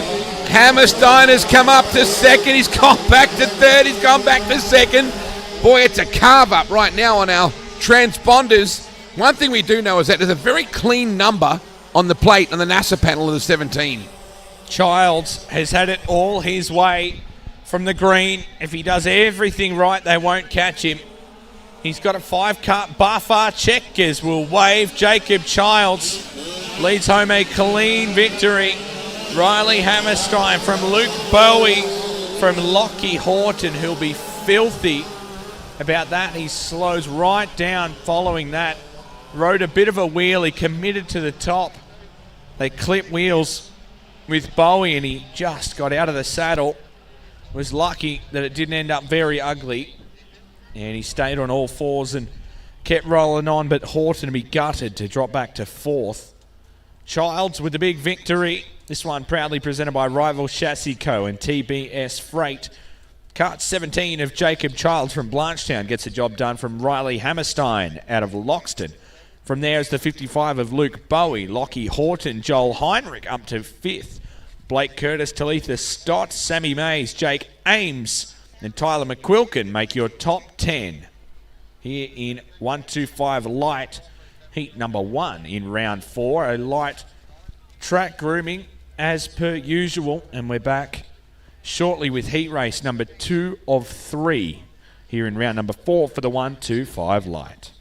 has come up to second. He's gone back to third. He's gone back to second. Boy, it's a carve up right now on our transponders. One thing we do know is that there's a very clean number on the plate on the NASA panel of the 17. Childs has had it all his way from the green. If he does everything right, they won't catch him. He's got a 5-kart buffer. Checkers will wave. Jacob Childs leads home a clean victory. Riley Hammerstein from Luke Bowie from Lockie Horton, who'll be filthy about that. He slows right down following that. Rode a bit of a wheel. He committed to the top. They clipped wheels with Bowie, and he just got out of the saddle. Was lucky that it didn't end up very ugly. And he stayed on all fours and kept rolling on, but Horton to be gutted to drop back to 4th. Childs with the big victory. This one proudly presented by Rival Chassis Co. and TBS Freight. Kart 17 of Jacob Childs from Blanchetown gets the job done from Riley Hammerstein out of Loxton. From there is the 55 of Luke Bowie, Lockie Horton, Joel Heinrich up to 5th. Blake Curtis, Talitha Stott, Sammy Mays, Jake Ames, and Tyler McQuilkin make your top 10 here in 125 light, heat number 1 in round 4. A light track grooming as per usual, and we're back shortly with heat race number 2 of 3 here in round number 4 for the 125 light.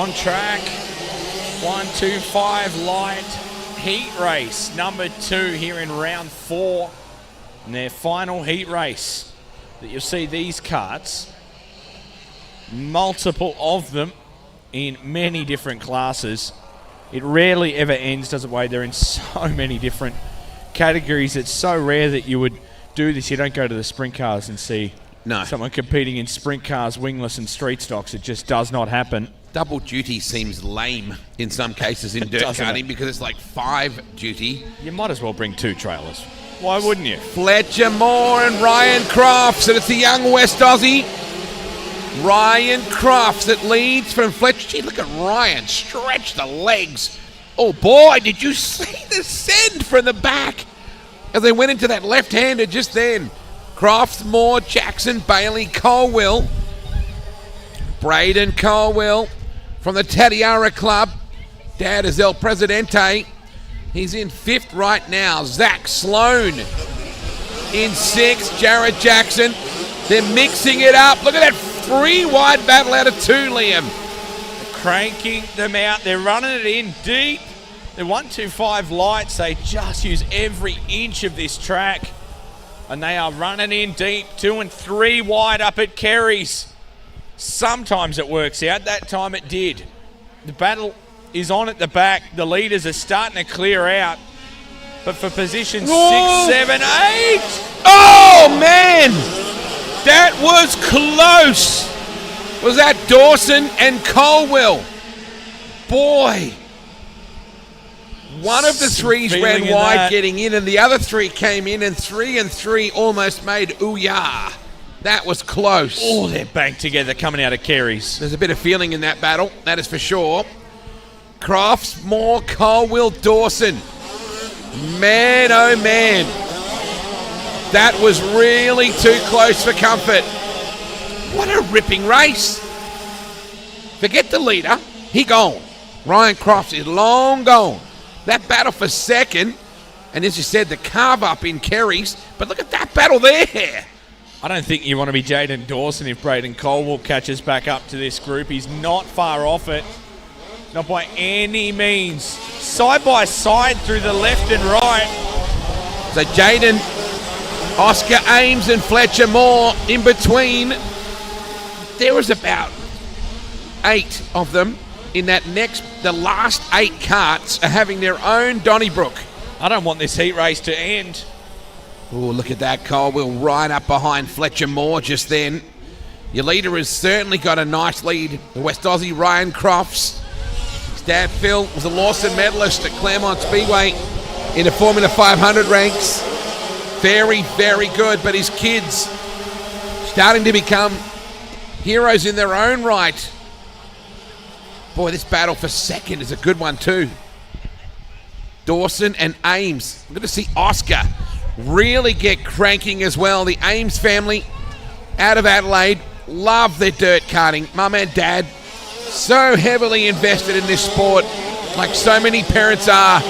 On track, 1-2-5 light heat race, number 2 here in round 4. And their final heat race that you'll see these karts, multiple of them in many different classes. It rarely ever ends, does it, Wade? They're in so many different categories. It's so rare that you would do this. You don't go to the sprint cars and see someone competing in sprint cars, wingless and street stocks. It just does not happen. Double duty seems lame in some cases in dirt karting because it's like 5 duty. You might as well bring 2 trailers. Why wouldn't you? Fletcher Moore and Ryan Crofts, and it's the young West Aussie. Ryan Crofts that leads from Fletcher. Gee, look at Ryan stretch the legs. Oh boy, did you see the send from the back as they went into that left-hander just then. Crofts, Moore, Jackson, Bailey, Colwell. Braden Colwell from the Tatiara Club. Dad is El Presidente. He's in 5th right now. Zach Sloan in 6th. Jared Jackson. They're mixing it up. Look at that 3-wide battle out of 2, Liam. Cranking them out. They're running it in deep. They're 1-2-5 lights. They just use every inch of this track. And they are running in deep. 2 and 3 wide up at Kerry's. Sometimes it works out. That time it did. The battle is on at the back. The leaders are starting to clear out. But for position 6, 7, 8. Oh, man! That was close. Was that Dawson and Colwell? Boy. One of the 3s ran wide getting in, and the other 3 came in, and 3 and 3 almost made ooh-yah. That was close. Oh, they're banked together coming out of Kerry's. There's a bit of feeling in that battle, that is for sure. Crofts, Moore, Colwell, Dawson. Man, oh man. That was really too close for comfort. What a ripping race. Forget the leader. He gone. Ryan Crofts is long gone. That battle for 2nd, and as you said, the carve up in Kerry's, but look at that battle there. I don't think you want to be Jaden Dawson if Braden Colwell catches back up to this group. He's not far off it. Not by any means. Side by side through the left and right. So Jaden, Oscar Ames and Fletcher Moore in between. There was about 8 of them in that the last 8 karts are having their own Donnybrook. I don't want this heat race to end. Oh, look at that. Colwell right up behind Fletcher Moore just then. Your leader has certainly got a nice lead. The West Aussie, Ryan Crofts. His dad, Phil, was a Lawson medalist at Claremont Speedway in the Formula 500 ranks. Very, very good. But his kids starting to become heroes in their own right. Boy, this battle for 2nd is a good one too. Dawson and Ames. We're going to see Oscar really get cranking as well. The Ames family out of Adelaide love their dirt karting. Mum and Dad so heavily invested in this sport, like so many parents are.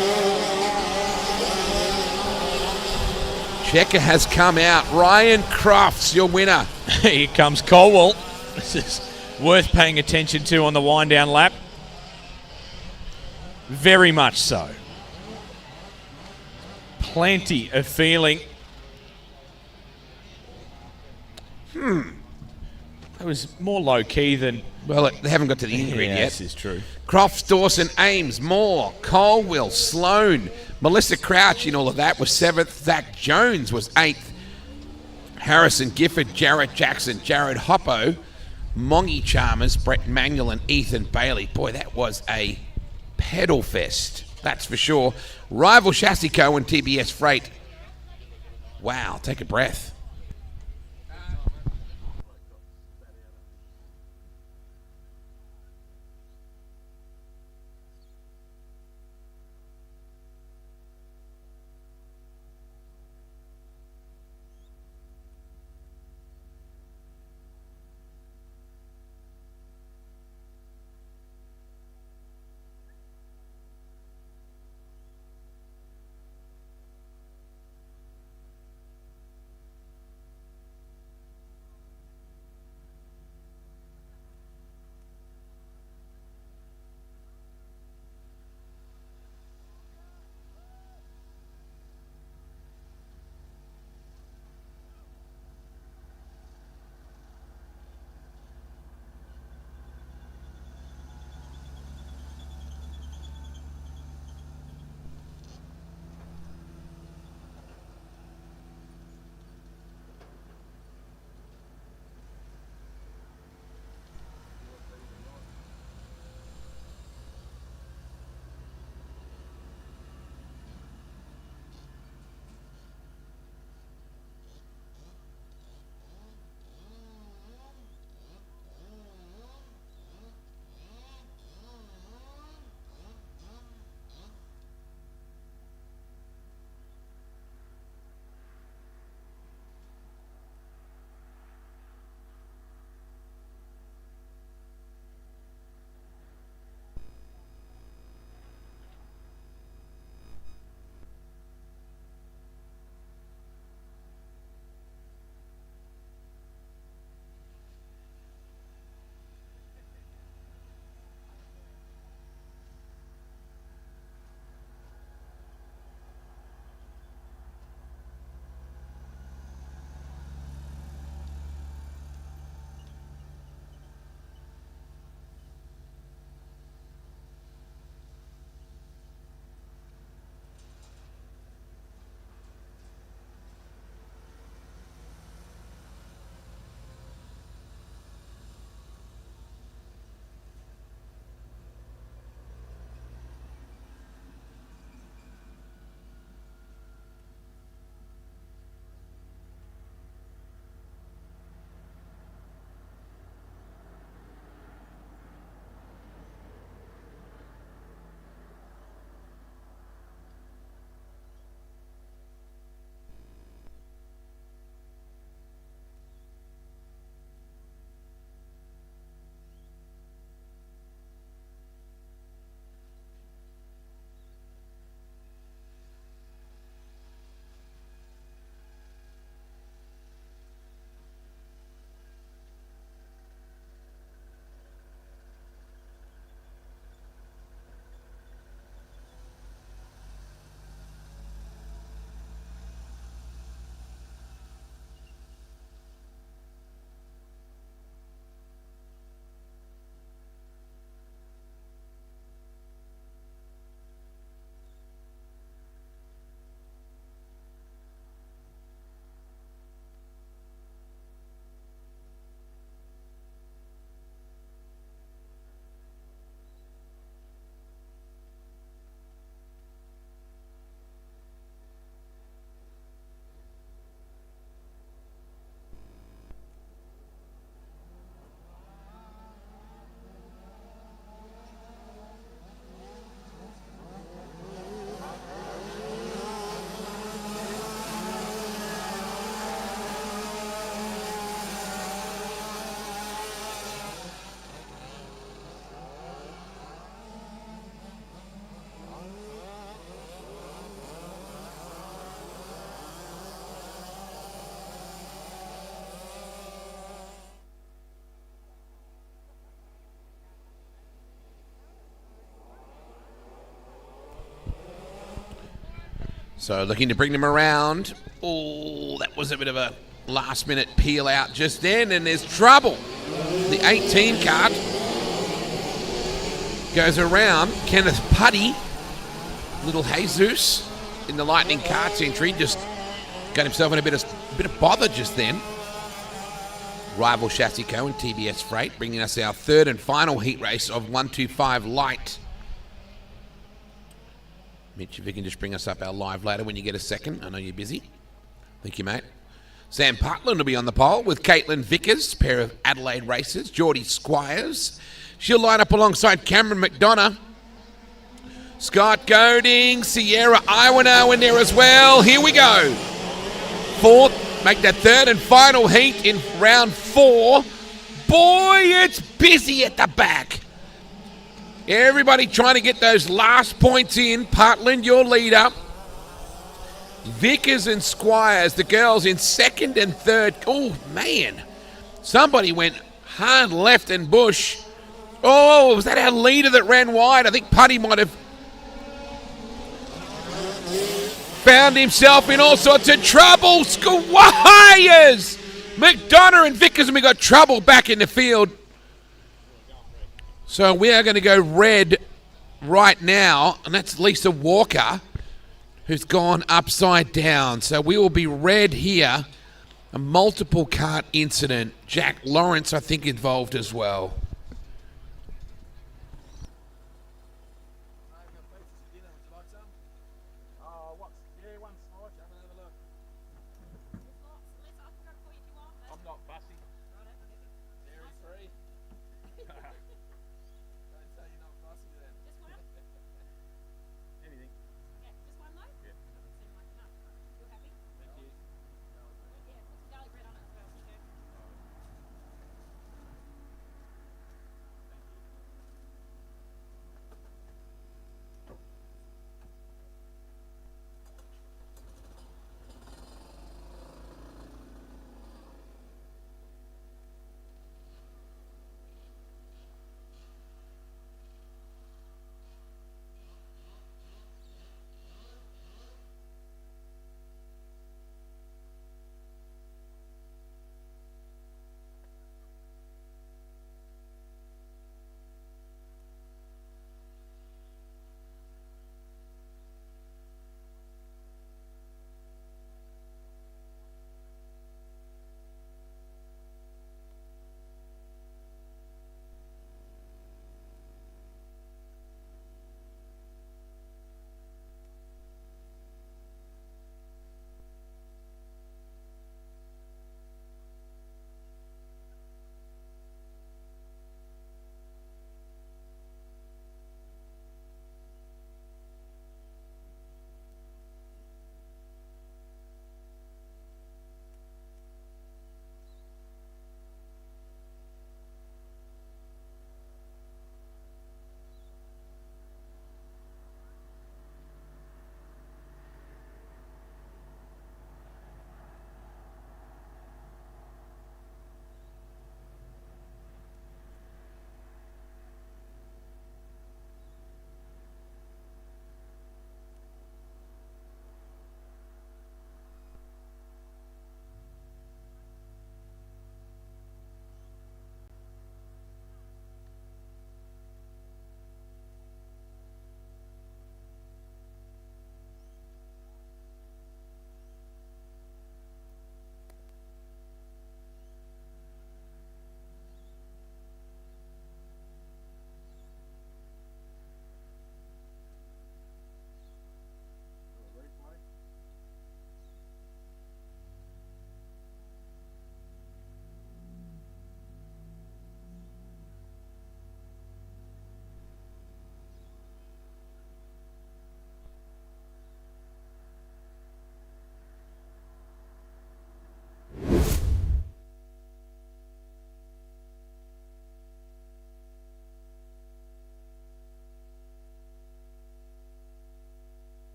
Checker has come out. Ryan Crofts, your winner. Here comes Colwell. This is worth paying attention to on the wind down lap. Very much so. Plenty of feeling. It was more low-key than... Well, they haven't got to the end grid yet. This is true. Crofts, Dawson, Ames, Moore, Colwell, Sloan, Melissa Crouch in all of that was 7th. Zach Jones was 8th. Harrison Gifford, Jared Jackson, Jared Hoppo, Mongie Chalmers, Brett Manuel and Ethan Bailey. Boy, that was a pedal fest. That's for sure. Rival Chassis Co and TBS Freight. Wow, take a breath. So looking to bring them around. Oh, that was a bit of a last-minute peel out just then, and there's trouble. The 18 cart goes around. Kenneth Putty, little Jesus in the Lightning Karts entry, just got himself in a bit of bother just then. Rival Chassis Co and TBS Freight bringing us our third and final heat race of 125 Light. Mitch, if you can just bring us up our live ladder when you get a second. I know you're busy. Thank you, mate. Sam Putland will be on the pole with Caitlin Vickers, pair of Adelaide racers. Geordie Squires. She'll line up alongside Cameron McDonough. Scott Goding, Sierra Iwano in there as well. Here we go. Fourth, make that third and final heat in round 4. Boy, it's busy at the back. Everybody trying to get those last points in. Putland, your leader. Vickers and Squires, the girls in second and third. Oh, man. Somebody went hard left and Bush. Oh, was that our leader that ran wide? I think Putty might have found himself in all sorts of trouble. Squires! McDonough and Vickers, and we got trouble back in the field. So we are going to go red right now, and that's Lisa Walker, who's gone upside down. So we will be red here. A multiple cart incident. Jack Lawrence, I think, involved as well.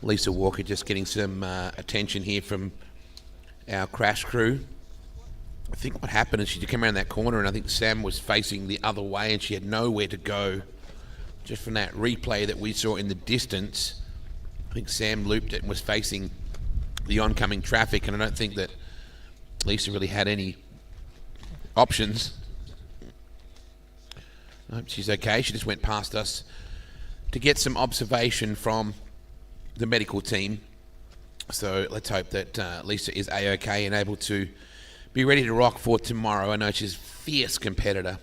Lisa Walker just getting some attention here from our crash crew. I think what happened is she came around that corner and I think Sam was facing the other way and she had nowhere to go. Just from that replay that we saw in the distance, I think Sam looped it and was facing the oncoming traffic, and I don't think that Lisa really had any options. I hope she's okay. She just went past us to get some observation from the medical team. So let's hope that Lisa is A-okay and able to be ready to rock for tomorrow. I know she's a fierce competitor.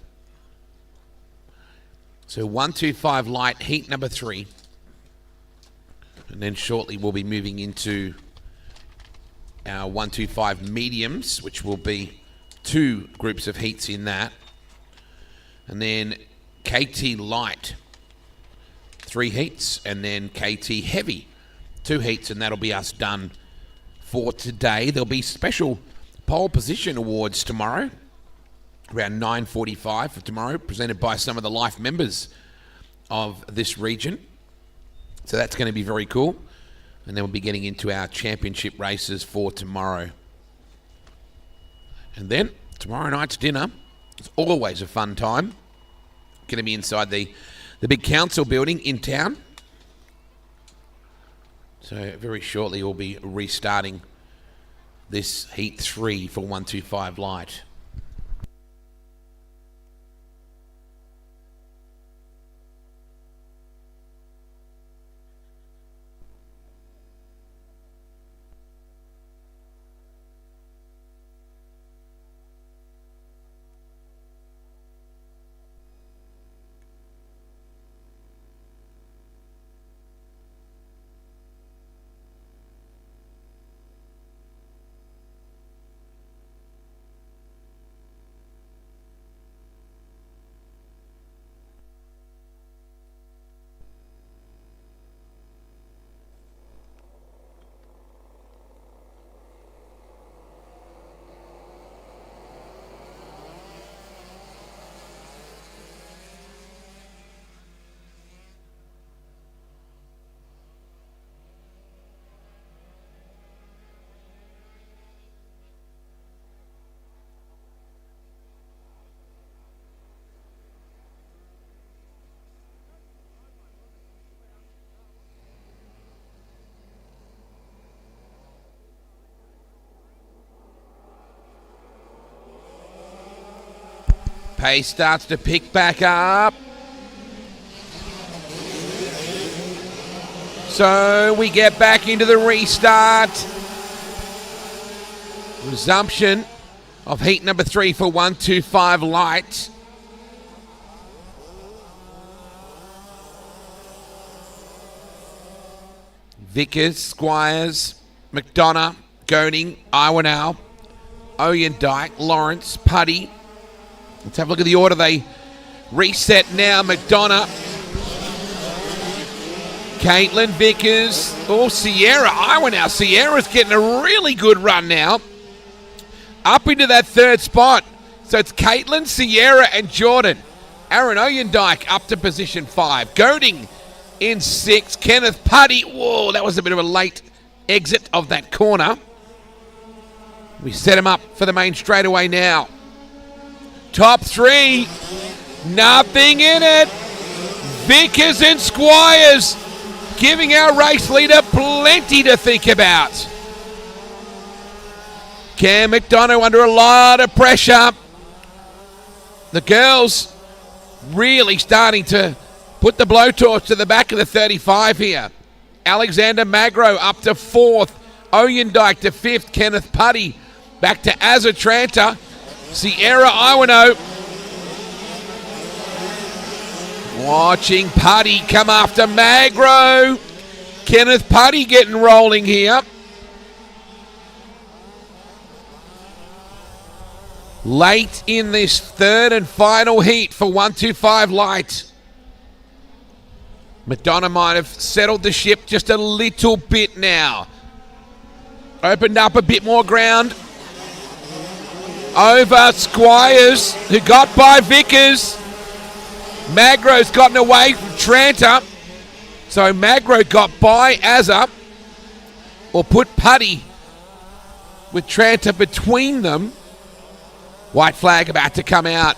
So 125 light, heat number 3. And then shortly we'll be moving into our 125 mediums, which will be 2 groups of heats in that. And then KT light, 3 heats. And then KT heavy, 2 heats. And that'll be us done for today. There'll be special pole position awards tomorrow, around 9:45 for tomorrow, presented by some of the life members of this region. So that's going to be very cool. And then we'll be getting into our championship races for tomorrow. And then tomorrow night's dinner. It's always a fun time. Going to be inside the big council building in town. So very shortly we'll be restarting this heat 3 for 125 light. Pace starts to pick back up. So we get back into the restart. Resumption of heat number 3 for 125 light. Vickers, Squires, McDonough, Goning, Iwanow, Oyendike, Lawrence, Putty. Let's have a look at the order. They reset now. McDonough, Caitlin, Vickers, Sierra. Iwanow. Sierra's getting a really good run now. Up into that 3rd spot. So it's Caitlin, Sierra, and Jordan. Aaron Oyendike up to position 5. Goning in 6. Kenneth Putty. Whoa, that was a bit of a late exit of that corner. We set him up for the main straightaway now. Top 3, nothing in it. Vickers and Squires giving our race leader plenty to think about. Cam McDonough under a lot of pressure. The girls really starting to put the blowtorch to the back of the 35 here. Alexander Magro up to 4th. Oyendike to 5th. Kenneth Putty back to Azatranta. Sierra Iwanow watching Putty come after Magro. Kenneth Putty getting rolling here. Late in this 3rd and final heat for 125 light. McDonough might have settled the ship just a little bit now. Opened up a bit more ground. Over Squires, who got by Vickers. Magro's gotten away from Tranter. So Magro got by Azza. or put Putty with Tranter between them. White flag about to come out.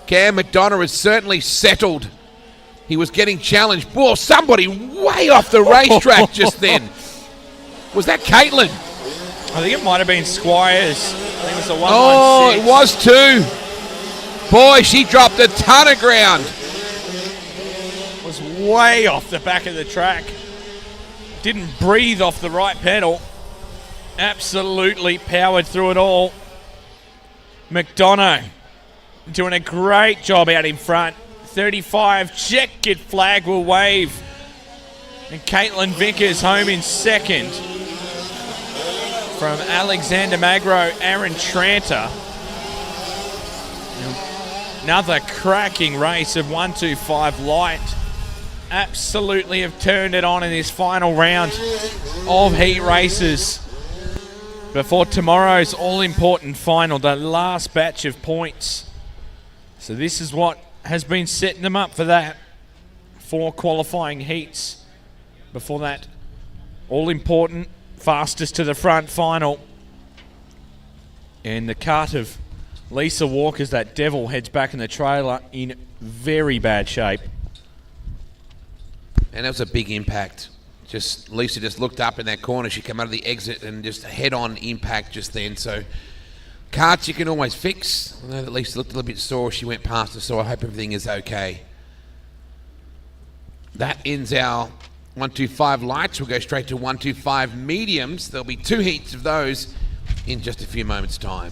Cam McDonough is certainly settled. He was getting challenged. Whoa, somebody way off the racetrack just then. Was that Caitlin? I think it might have been Squires. I think it was the 116. Oh, it was too. Boy, she dropped a ton of ground. Was way off the back of the track. Didn't breathe off the right pedal. Absolutely powered through it all. McDonough doing a great job out in front. 35, checkered flag will wave. And Caitlin Vickers home in second. From Alexander Magro, Aaron Tranter. Another cracking race of 125 light. Absolutely have turned it on in this final round of heat races before tomorrow's all-important final, the last batch of points. So this is what has been setting them up for that. 4 qualifying heats before that all-important fastest to the front final. And the cart of Lisa Walker's, that devil, heads back in the trailer in very bad shape. And that was a big impact. Lisa just looked up in that corner. She came out of the exit and just head-on impact just then. So carts you can always fix. I know that Lisa looked a little bit sore. She went past her, so I hope everything is okay. That ends our 125 lights. We'll go straight to 125 mediums. There'll be 2 heats of those in just a few moments' time.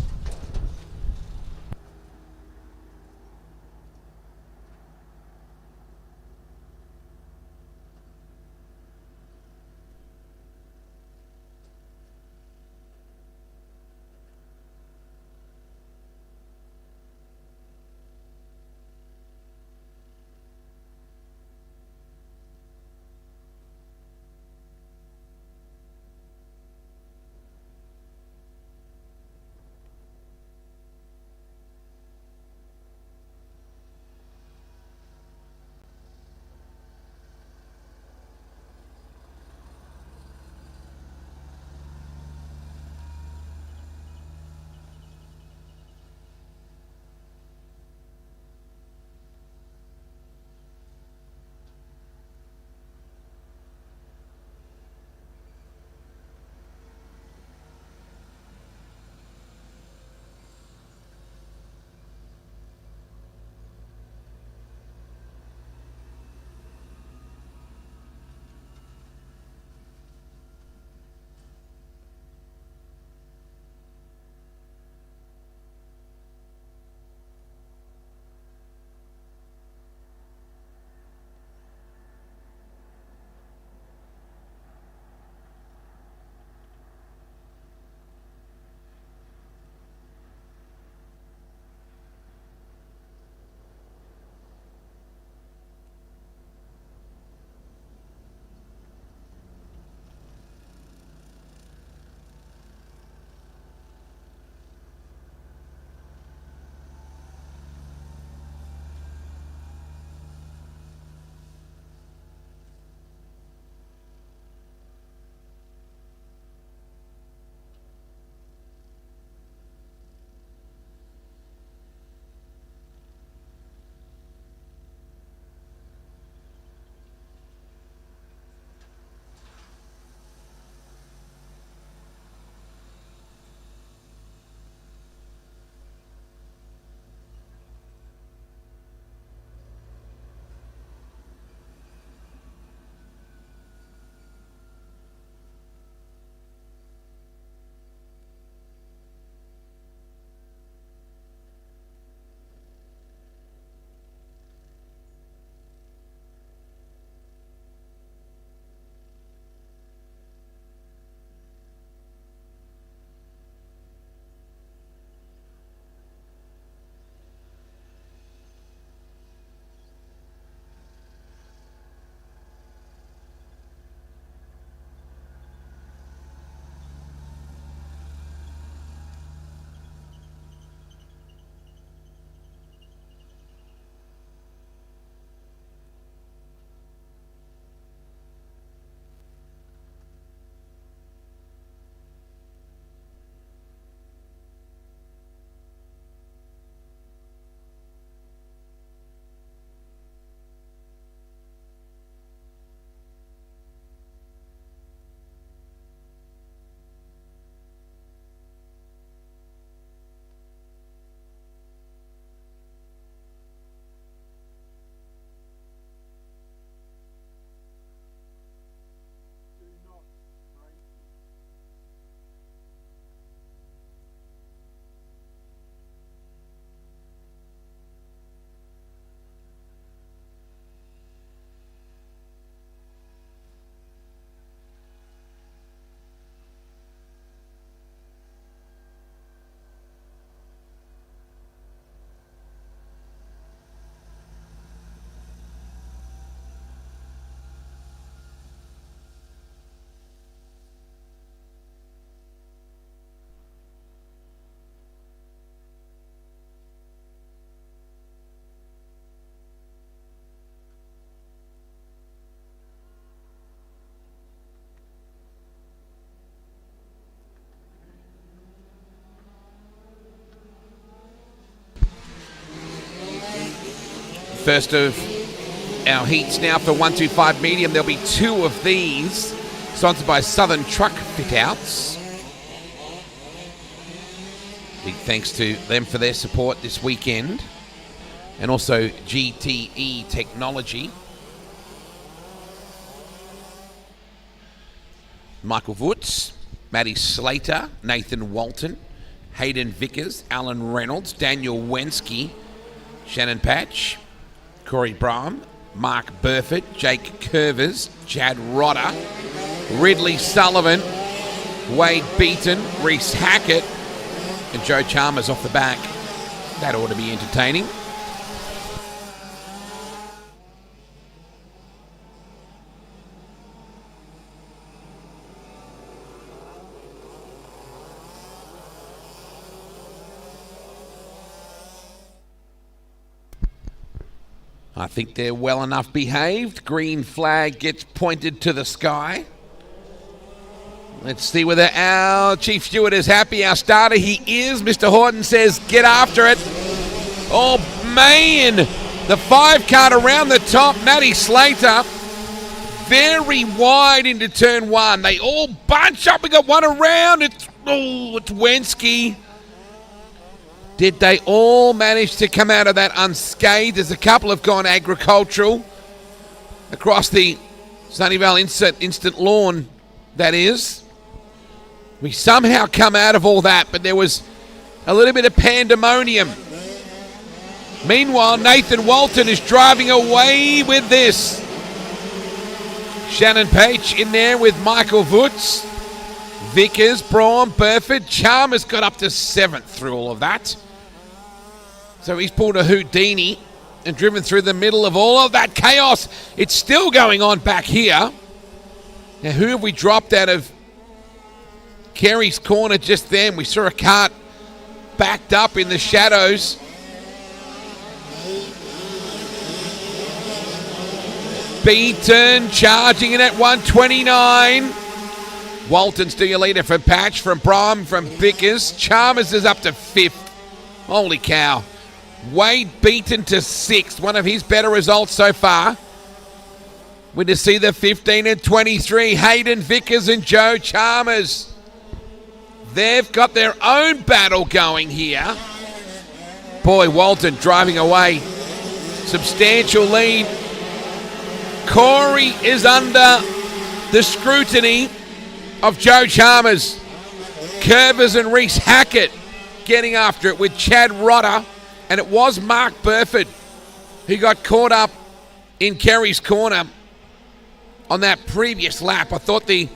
First of our heats now for 125 medium. There'll be 2 of these, sponsored by Southern Truck Fit-Outs. Big thanks to them for their support this weekend. And also GTE Technology. Michael Woods, Matty Slater, Nathan Walton, Hayden Vickers, Alan Reynolds, Daniel Wensky, Shannon Patch, Corey Brahm, Mark Burford, Jake Curvers, Chad Rodder, Ridley Sullivan, Wade Beaton, Reese Hackett, and Joe Chalmers off the back. That ought to be entertaining. I think they're well enough behaved. Green flag gets pointed to the sky. Let's see whether our Chief Steward is happy. Our starter, he is. Mr. Horton says, get after it. Oh, man. The 5-card around the top. Matty Slater. Very wide into turn 1. They all bunch up. We got one around. It's Wensky. Did they all manage to come out of that unscathed? There's a couple have gone agricultural across the Sunnyvale Instant Lawn, that is. We somehow come out of all that, but there was a little bit of pandemonium. Meanwhile, Nathan Walton is driving away with this. Shannon Page in there with Michael Woods. Vickers, Braun, Burford. Chalmers got up to 7th through all of that. So he's pulled a Houdini and driven through the middle of all of that chaos. It's still going on back here. Now, who have we dropped out of Kerry's corner just then? We saw a cart backed up in the shadows. Beaton charging in at 129. Walton's still your leader from Patch, from Brom, from Vickers. Chalmers is up to 5th. Holy cow. Wade Beaton to 6th, one of his better results so far. We just see the 15 and 23, Hayden Vickers and Joe Chalmers. They've got their own battle going here. Boy, Walton driving away. Substantial lead. Corey is under the scrutiny of Joe Chalmers. Curvers and Reese Hackett getting after it with Chad Rodder. And it was Mark Burford who got caught up in Kerry's corner on that previous lap. I thought the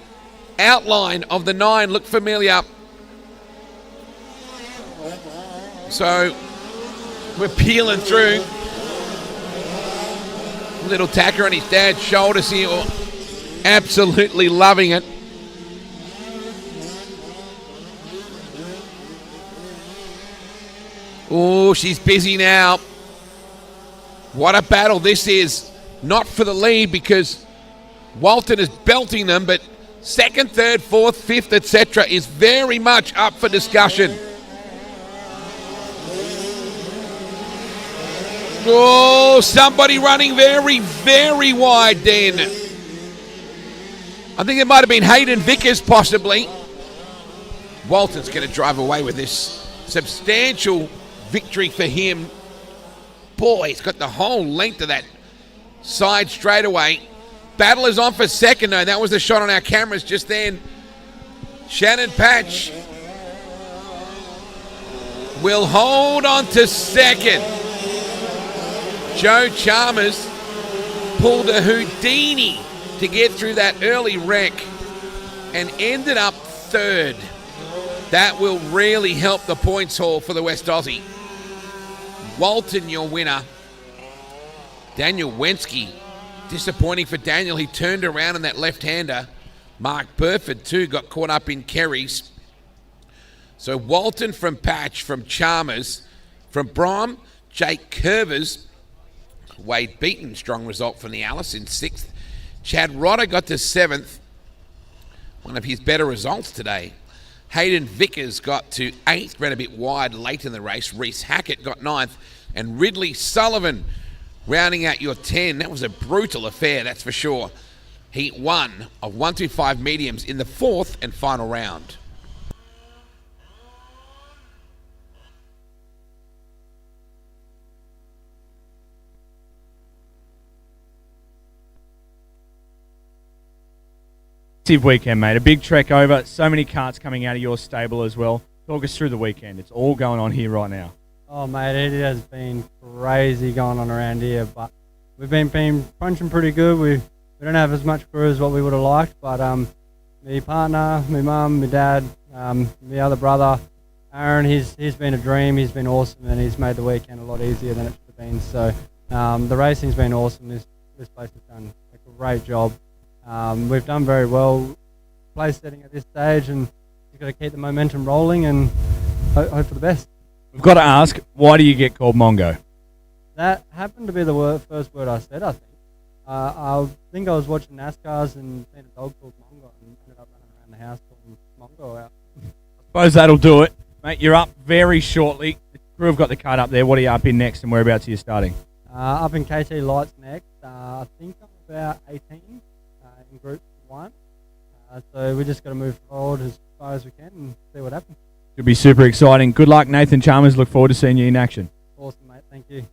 outline of the 9 looked familiar. So we're peeling through. Little tacker on his dad's shoulders here. Absolutely loving it. Oh, she's busy now. What a battle this is. Not for the lead because Walton is belting them, but 2nd, 3rd, 4th, 5th, etc. is very much up for discussion. Oh, somebody running very, very wide then. I think it might have been Hayden Vickers possibly. Walton's going to drive away with this substantial victory for him. Boy, he's got the whole length of that side straightaway. Battle is on for 2nd, though. That was the shot on our cameras just then. Shannon Patch will hold on to 2nd. Joe Chalmers pulled a Houdini to get through that early wreck and ended up 3rd. That will really help the points haul for the West Aussie. Walton, your winner. Daniel Wensky, disappointing for Daniel. He turned around on that left-hander. Mark Burford, too, got caught up in Kerry's. So Walton from Patch, from Chalmers, from Brom, Jake Curvers, Wade Beaton, strong result from the Alice in 6th. Chad Rodder got to 7th. One of his better results today. Hayden Vickers got to 8th, ran a bit wide late in the race. Reese Hackett got 9th. And Ridley Sullivan Rounding out your 10, that was a brutal affair, that's for sure. Heat 1 of 125 mediums in the 4th and final round. Weekend, mate. A big trek over. So many karts coming out of your stable as well. Talk us through the weekend. It's all going on here right now. Oh, mate, it has been crazy going on around here, but we've been punching pretty good. We don't have as much crew as what we would have liked, but my partner, my mum, my dad, my other brother, Aaron, he's been a dream. He's been awesome, and he's made the weekend a lot easier than it should have been. So the racing's been awesome. This place has done a great job. We've done very well place setting at this stage, and you've got to keep the momentum rolling and hope for the best. We've got to ask, why do you get called Mongo? That happened to be the first word I said, I think. I think I was watching NASCARs and seen a dog called Mongo and ended up running around the house calling Mongo out. Suppose that'll do it. Mate, you're up very shortly. The crew have got the card up there. What are you up in next, and whereabouts are you starting? Up in KT Lights next. I think I'm about 18 in Group 1. So we just got to move forward as far as we can and see what happens. Should be super exciting. Good luck, Nathan Chalmers. Look forward to seeing you in action. Awesome, mate. Thank you.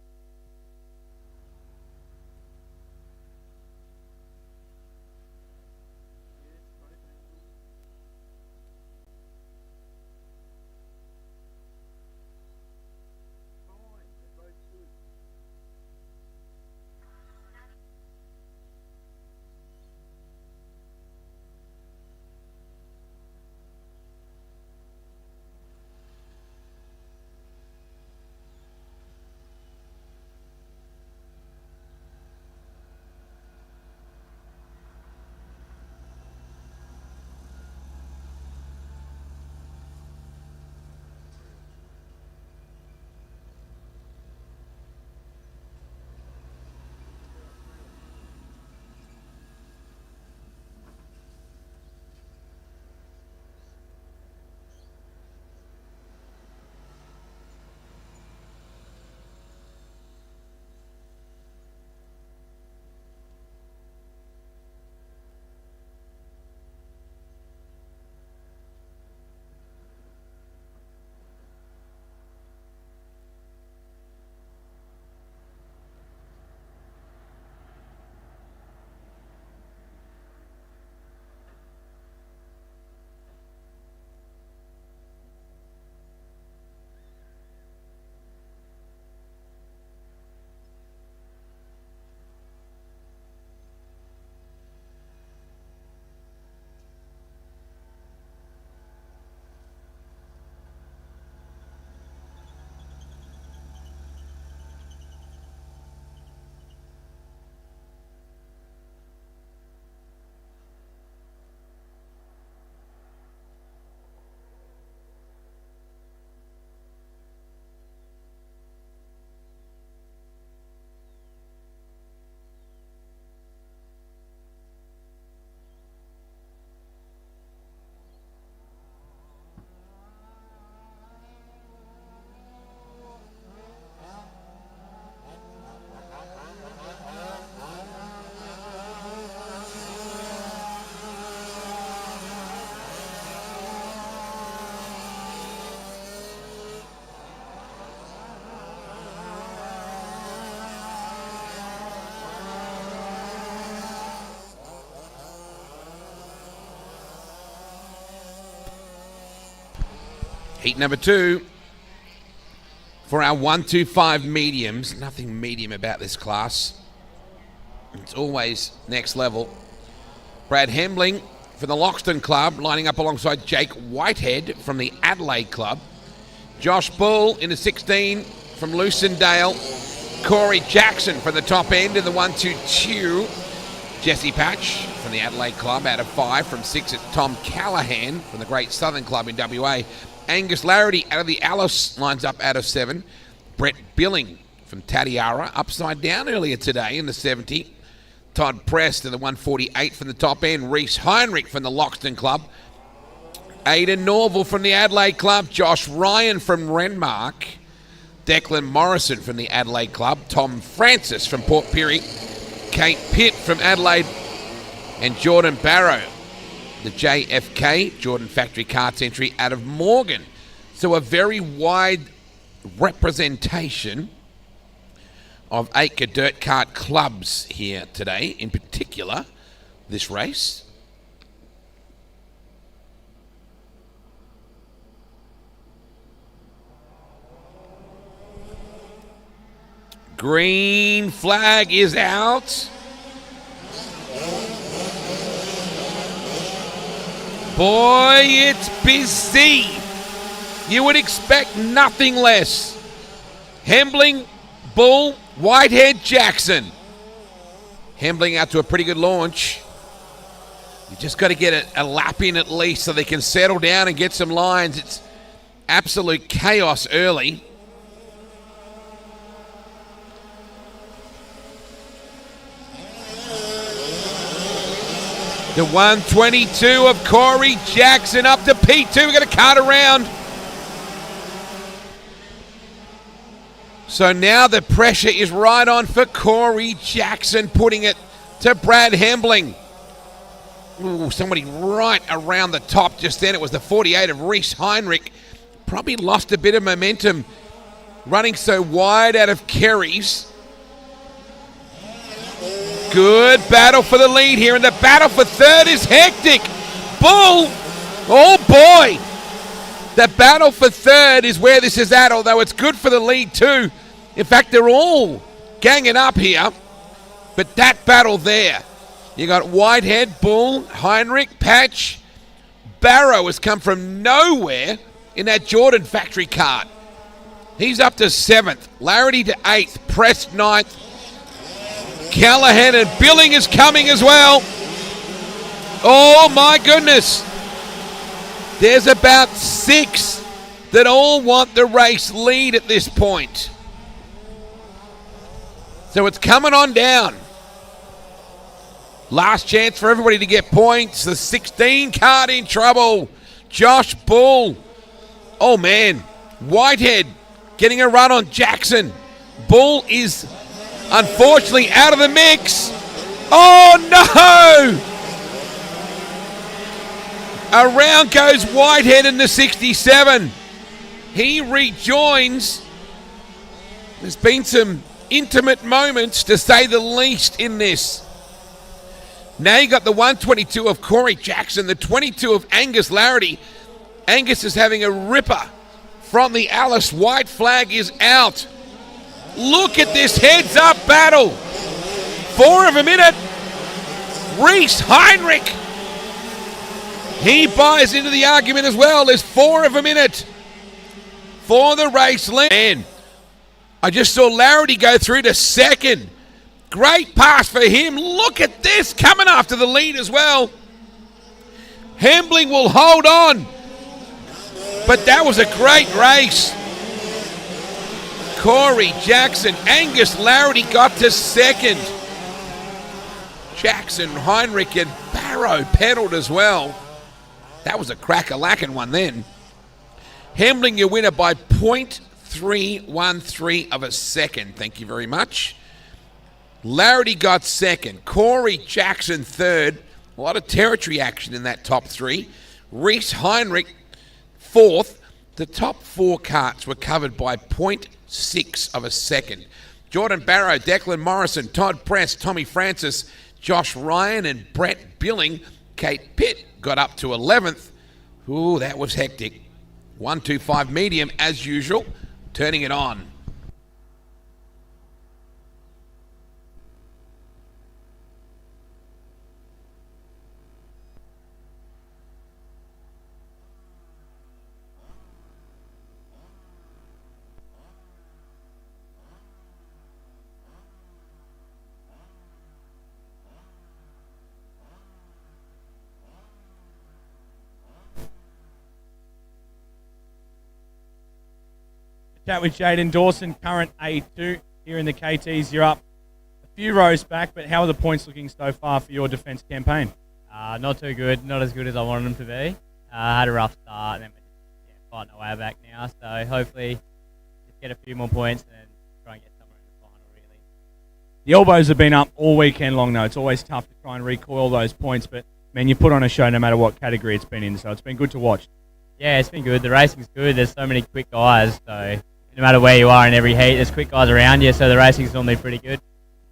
Heat number 2 for our 125 mediums. Nothing medium about this class. It's always next level. Brad Hembling from the Loxton Club, lining up alongside Jake Whitehead from the Adelaide Club. Josh Bull in the 16 from Lucendale. Corey Jackson from the top end in the 122. Jesse Patch from the Adelaide Club out of 5 from 6 at Tom Callahan from the Great Southern Club in WA. Angus Larrity out of the Alice lines up out of 7. Brett Billing from Tatiara upside down earlier today in the 70. Todd Prest in the 148 from the top end. Reese Heinrich from the Loxton Club. Aidan Norville from the Adelaide Club. Josh Ryan from Renmark. Declan Morrison from the Adelaide Club, Tom Francis from Port Pirie, Kate Pitt from Adelaide, and Jordan Barrow, the JFK, Jordan Factory Karts entry out of Morgan. So a very wide representation of acre dirt kart clubs here today, in particular this race. Green flag is out. Boy, it's busy. You would expect nothing less. Hembling, Bull, Whitehead, Jackson. Hembling out to a pretty good launch. You just got to get a lap in at least so they can settle down and get some lines. It's absolute chaos early. The 122 of Corey Jackson up to P2. We're going to cart around. So now the pressure is right on for Corey Jackson, putting it to Brad Hembling. Ooh, somebody right around the top just then. It was the 48 of Reese Heinrich. Probably lost a bit of momentum running so wide out of Kerry's. Good battle for the lead here, and the battle for third is hectic. Bull, oh boy. The battle for third is where this is at, although it's good for the lead too. In fact, they're all ganging up here, but that battle there. You got Whitehead, Bull, Heinrich, Patch. Barrow has come from nowhere in that Jordan Factory kart. He's up to 7th. Larity to 8th. Prest 9th. Callahan and Billing is coming as well. Oh my goodness. There's about 6 that all want the race lead at this point. So it's coming on down. Last chance for everybody to get points. The 16 kart in trouble. Josh Bull. Oh man. Whitehead getting a run on Jackson. Bull is unfortunately out of the mix. Oh no! Around goes Whitehead in the 67. He rejoins. There's been some intimate moments, to say the least, in this. Now you got the 122 of Corey Jackson, the 22 of Angus Larity. Angus is having a ripper from the Alice. White flag is out. Look at this heads-up battle. 4 of a minute. Reese Heinrich. He buys into the argument as well. There's 4 of a minute for the race lead. And I just saw Larity go through to second. Great pass for him. Look at this, coming after the lead as well. Hembling will hold on. But that was a great race. Corey Jackson, Angus Larity got to second. Jackson, Heinrich, and Barrow pedalled as well. That was a crack-a-lackin' one then. Hembling, your winner by 0.313 of a second. Thank you very much. Larity got second. Corey Jackson third. A lot of territory action in that top 3. Reese Heinrich fourth. The top 4 karts were covered by 0.6 of a second. Jordan Barrow, Declan Morrison, Todd Press, Tommy Francis, Josh Ryan, and Brett Billing. Kate Pitt got up to 11th. Ooh, that was hectic. 125 medium as usual, turning it on. Chat with Jaden Dawson, current A2 here in the KTs. You're up a few rows back, but how are the points looking so far for your defence campaign? Not too good, not as good as I wanted them to be. I had a rough start, and then we're fighting our way back now. So hopefully, just get a few more points and then try and get somewhere in the final, really. The elbows have been up all weekend long, though. It's always tough to try and recoil those points, but, man, you put on a show no matter what category it's been in, so it's been good to watch. Yeah, it's been good. The racing's good. There's so many quick guys, so no matter where you are in every heat, there's quick guys around you, so the racing's normally pretty good.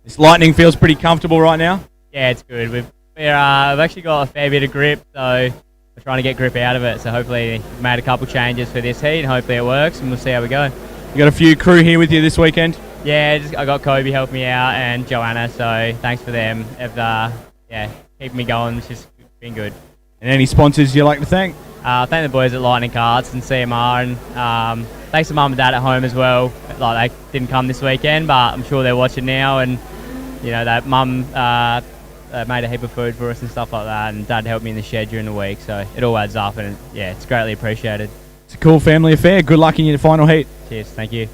This lightning feels pretty comfortable right now? Yeah, it's good. We've actually got a fair bit of grip, so we're trying to get grip out of it. So hopefully we've made a couple changes for this heat, and hopefully it works, and we'll see how we go. You got a few crew here with you this weekend? Yeah, I got Kobe helping me out and Joanna, so thanks for them. They've keeping me going. It's just been good. And any sponsors you'd like to thank? Thank the boys at Lightning Karts and CMR, and thanks to Mum and Dad at home as well. Like, they didn't come this weekend, but I'm sure they're watching now, and that Mum made a heap of food for us and stuff like that, and Dad helped me in the shed during the week, so it all adds up, and it's greatly appreciated. It's a cool family affair. Good luck in your final heat. Cheers, thank you.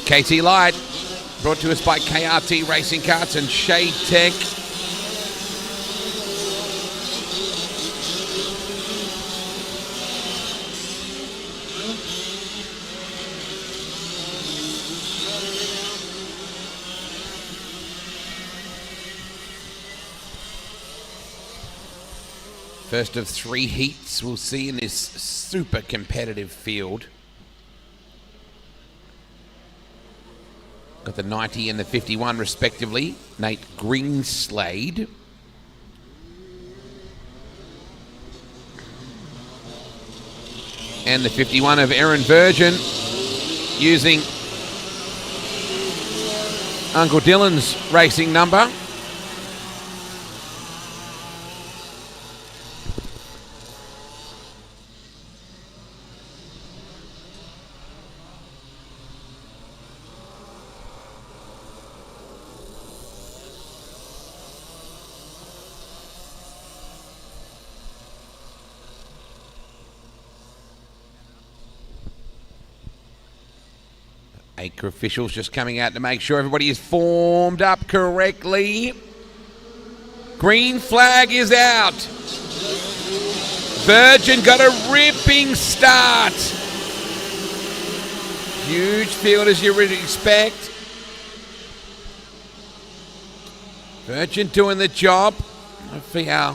KT Light, brought to us by KRT Racing Karts and Shade Tech. First of 3 heats we'll see in this super competitive field. Got the 90 and the 51 respectively. Nate Greenslade. And the 51 of Erin Virgin using Uncle Dylan's racing number. ACRE officials just coming out to make sure everybody is formed up correctly. Green flag is out. Virgin got a ripping start. Huge field as you would expect. Virgin doing the job. Hopefully our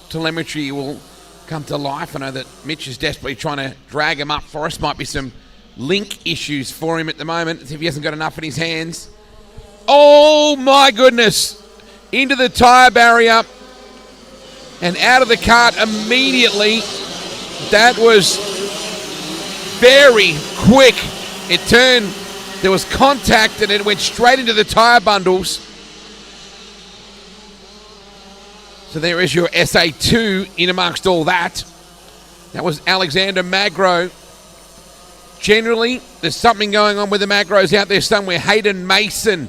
telemetry will come to life. I know that Mitch is desperately trying to drag him up for us. Might be some link issues for him at the moment if he hasn't got enough in his hands. Oh my goodness. Into the tyre barrier and out of the kart immediately. That was very quick. It turned, there was contact and it went straight into the tyre bundles. So there is your SA2 in amongst all that. That was Alexander Magro. Generally, there's something going on with the Magros out there somewhere. Hayden Mason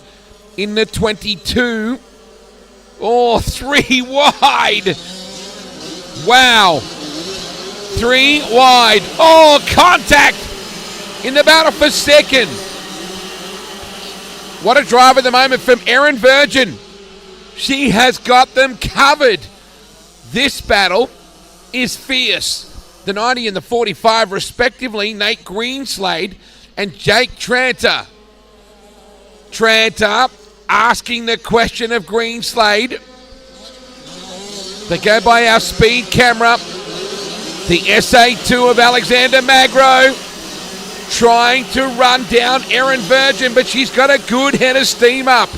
in the 22. Oh, 3 wide. Wow. 3 wide. Oh, contact in the battle for second. What a drive at the moment from Erin Virgin. She has got them covered. This battle is fierce. The 90 and the 45 respectively, Nate Greenslade and Jake Tranter. Tranter asking the question of Greenslade. They go by our speed camera. The SA2 of Alexander Magro trying to run down Erin Virgin, but she's got a good head of steam up.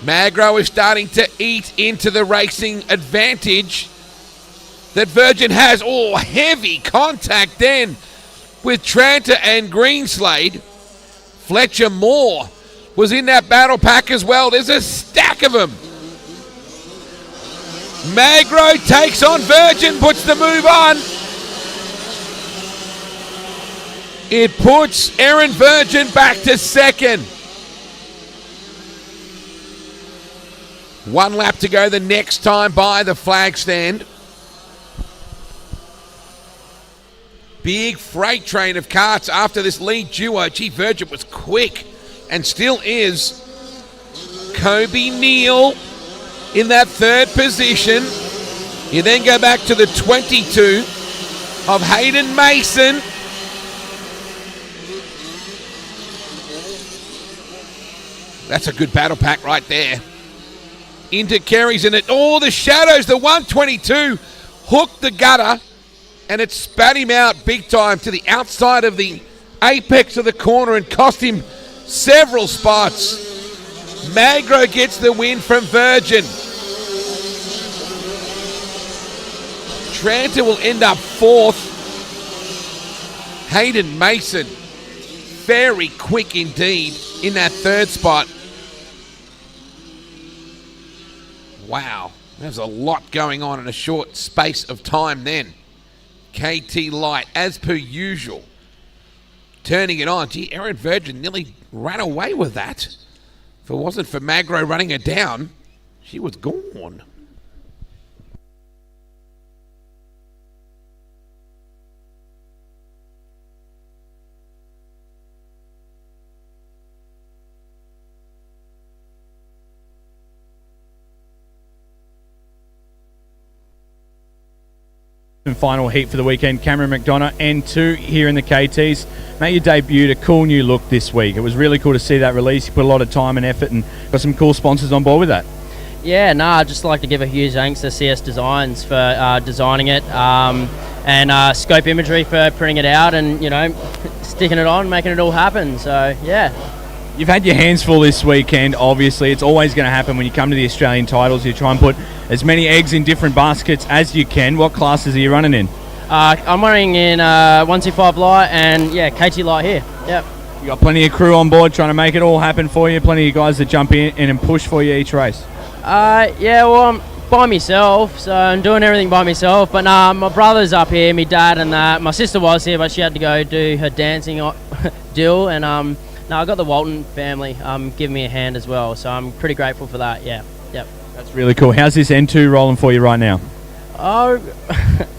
Magro is starting to eat into the racing advantage that Virgin has. Oh, heavy contact then with Tranter and Greenslade. Fletcher Moore was in that battle pack as well. There's a stack of them. Magro takes on Virgin, puts the move on. It puts Erin Virgin back to second. 1 lap to go the next time by the flag stand. Big freight train of karts after this lead duo. Gee, Virgin was quick and still is. Kobe Neal in that third position. You then go back to the 22 of Hayden Mason. That's a good battle pack right there. Into Kerry's in it. Oh, the shadows. The 122 hooked the gutter and it spat him out big time to the outside of the apex of the corner and cost him several spots. Magro gets the win from Virgin. Tranter will end up 4th. Hayden Mason, very quick indeed in that 3rd spot. Wow, there's a lot going on in a short space of time then. KT Light, as per usual, turning it on. Gee, Erin Virgin nearly ran away with that. If it wasn't for Magro running her down, she was gone. And final heat for the weekend, Cameron McDonough N2 here in the KTs. Mate, you debuted a cool new look this week. It was really cool to see that release. You put a lot of time and effort and got some cool sponsors on board with that. Yeah, I'd just like to give a huge thanks to CS Designs for designing it and Scope Imagery for printing it out and, you know, sticking it on, making it all happen. So, yeah. You've had your hands full this weekend, obviously. It's always going to happen when you come to the Australian titles. You try and put as many eggs in different baskets as you can. What classes are you running in? I'm running in 125 light and KT light here. Yep. You got plenty of crew on board trying to make it all happen for you. Plenty of guys that jump in and push for you each race. Well, I'm by myself, so I'm doing everything by myself. But my brother's up here, my dad, and my sister was here, but she had to go do her dancing deal. And I got the Walton family giving me a hand as well, so I'm pretty grateful for that. Yeah, yep. That's really cool. How's this N2 rolling for you right now? Oh,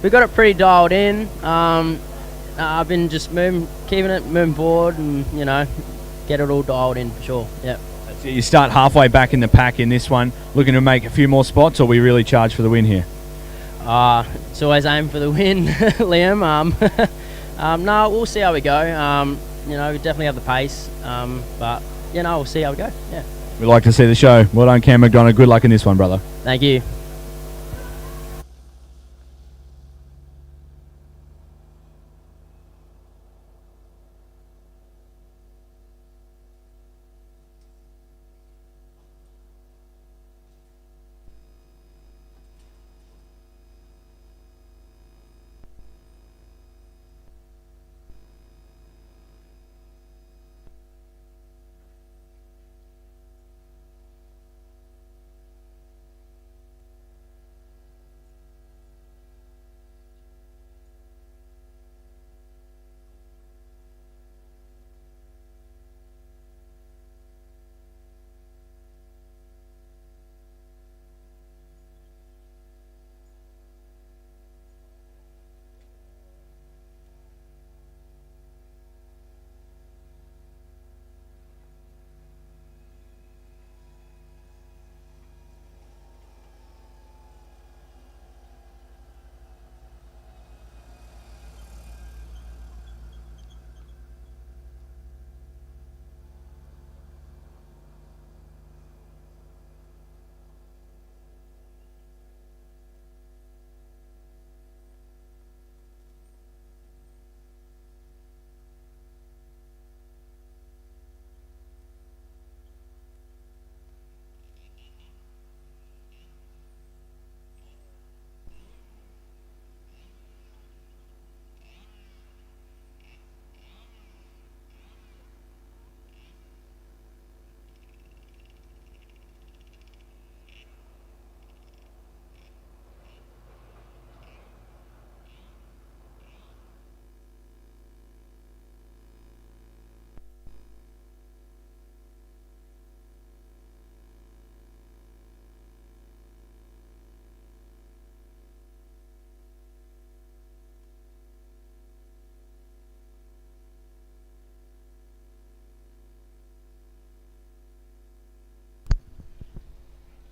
we got it pretty dialed in. I've been just keeping it moving forward, and get it all dialed in for sure. Yep. You start halfway back in the pack in this one, looking to make a few more spots, or we really charge for the win here? It's always aim for the win, Liam. No, we'll see how we go. We definitely have the pace, but we'll see how we go. Yeah. We like to see the show. Well done, Cam McDonough. Good luck in this one, brother. Thank you.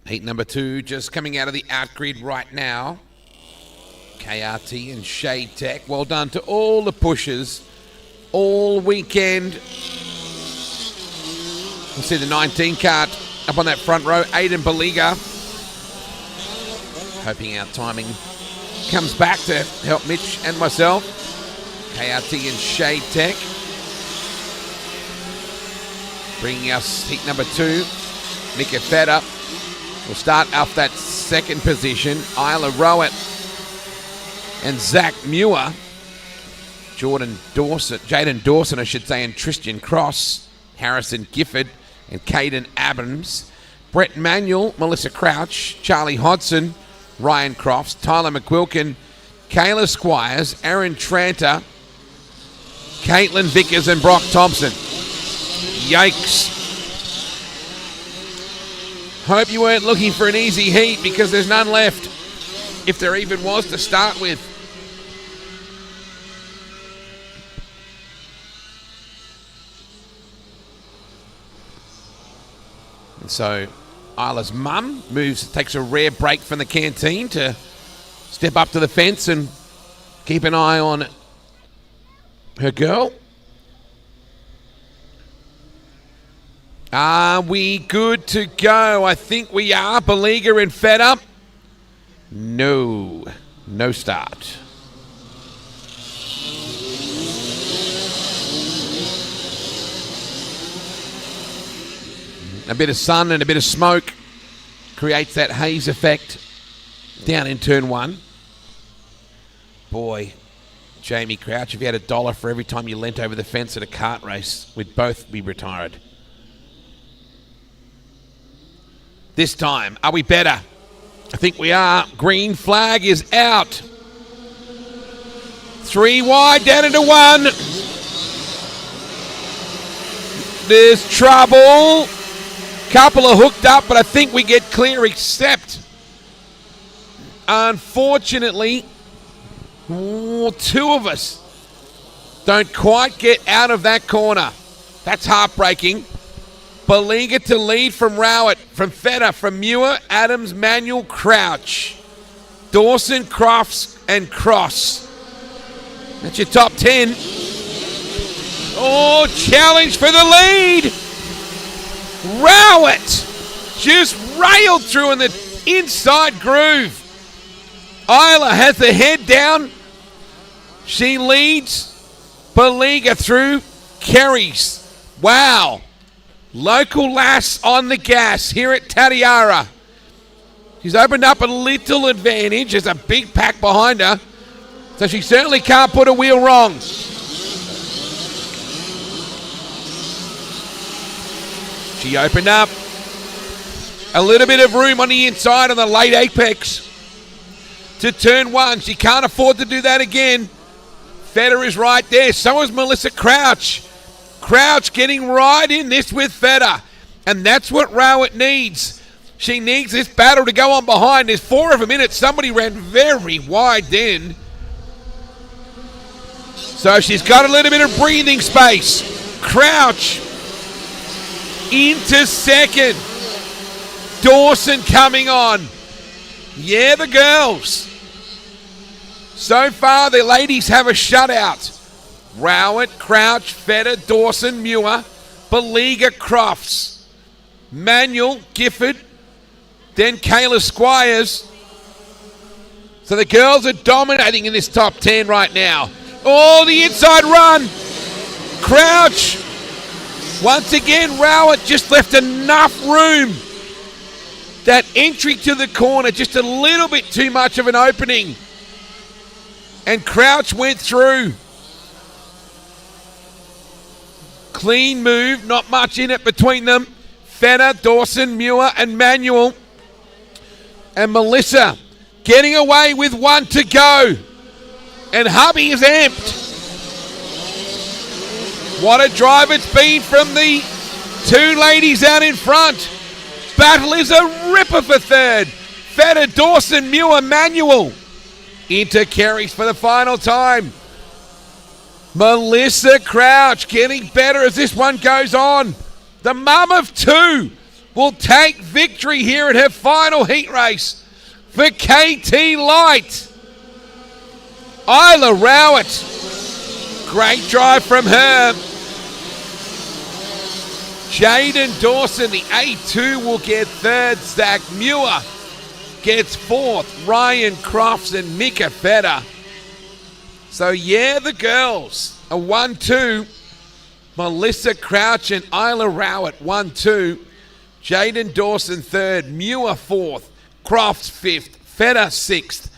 Heat number 2 just coming out of the outgrid right now. KRT and Shade Tech. Well done to all the pushers all weekend. We'll see the 19 kart up on that front row. Aidan Baliga. Hoping our timing comes back to help Mitch and myself. KRT and Shade Tech. Bringing us heat number 2. Mika Fedder will start off that second position. Isla Rowett and Zach Muir. Jaden Dawson, I should say, and Tristan Cross. Harrison Gifford and Caden Adams. Brett Manuel, Melissa Crouch, Charlie Hodson, Ryan Crofts, Tyler McQuilkin, Kayla Squires, Aaron Tranter, Caitlin Vickers and Brock Thompson. Yikes. Hope you weren't looking for an easy heat because there's none left, if there even was to start with. And so Isla's mum takes a rare break from the canteen to step up to the fence and keep an eye on her girl. Are we good to go? I think we are. Baliga and Fed Up. No start. A bit of sun and a bit of smoke creates that haze effect down in turn 1. Boy, Jamie Crouch, if you had $1 for every time you leant over the fence at a kart race, we'd both be retired. This time, are we better? I think we are. Green flag is out. 3 wide, down into 1. There's trouble. Couple are hooked up, but I think we get clear, except, unfortunately, 2 of us don't quite get out of that corner. That's heartbreaking. Baliga to lead from Rowett, from Feder, from Muir, Adams, Manuel, Crouch. Dawson, Crofts, and Cross. That's your top 10. Oh, challenge for the lead. Rowett just railed through in the inside groove. Isla has the head down. She leads. Baliga through. Carries. Wow. Local lass on the gas here at Tatiara. She's opened up a little advantage. There's a big pack behind her. So she certainly can't put a wheel wrong. She opened up a little bit of room on the inside on the late apex to turn 1. She can't afford to do that again. Feder is right there. So is Melissa Crouch. Crouch getting right in this with Feder. And that's what Rowett needs. She needs this battle to go on behind. There's 4 of them in it. Somebody ran very wide then. So she's got a little bit of breathing space. Crouch into second. Dawson coming on. Yeah, the girls. So far, the ladies have a shutout. Rowett, Crouch, Feder, Dawson, Muir, Baliga, Crofts, Manuel, Gifford, then Kayla Squires. So the girls are dominating in this top 10 right now. Oh, the inside run. Crouch. Once again, Rowett just left enough room. That entry to the corner, just a little bit too much of an opening. And Crouch went through. Clean move, not much in it between them. Feder, Dawson, Muir, and Manuel. And Melissa getting away with 1 to go. And hubby is amped. What a drive it's been from the 2 ladies out in front. Battle is a ripper for third. Feder, Dawson, Muir, Manuel. Into Kerry's for the final time. Melissa Crouch getting better as this one goes on. The mum of 2 will take victory here at her final heat race for KT Light. Isla Rowett. Great drive from her. Jaden Dawson, the A2, will get 3rd. Zach Muir gets 4th. Ryan Crofts and Mika Feder. So, yeah, the girls, a 1-2. Melissa Crouch and Isla Rowett, 1-2. Jaden Dawson, 3rd. Muir, 4th. Crofts, 5th. Feder, 6th.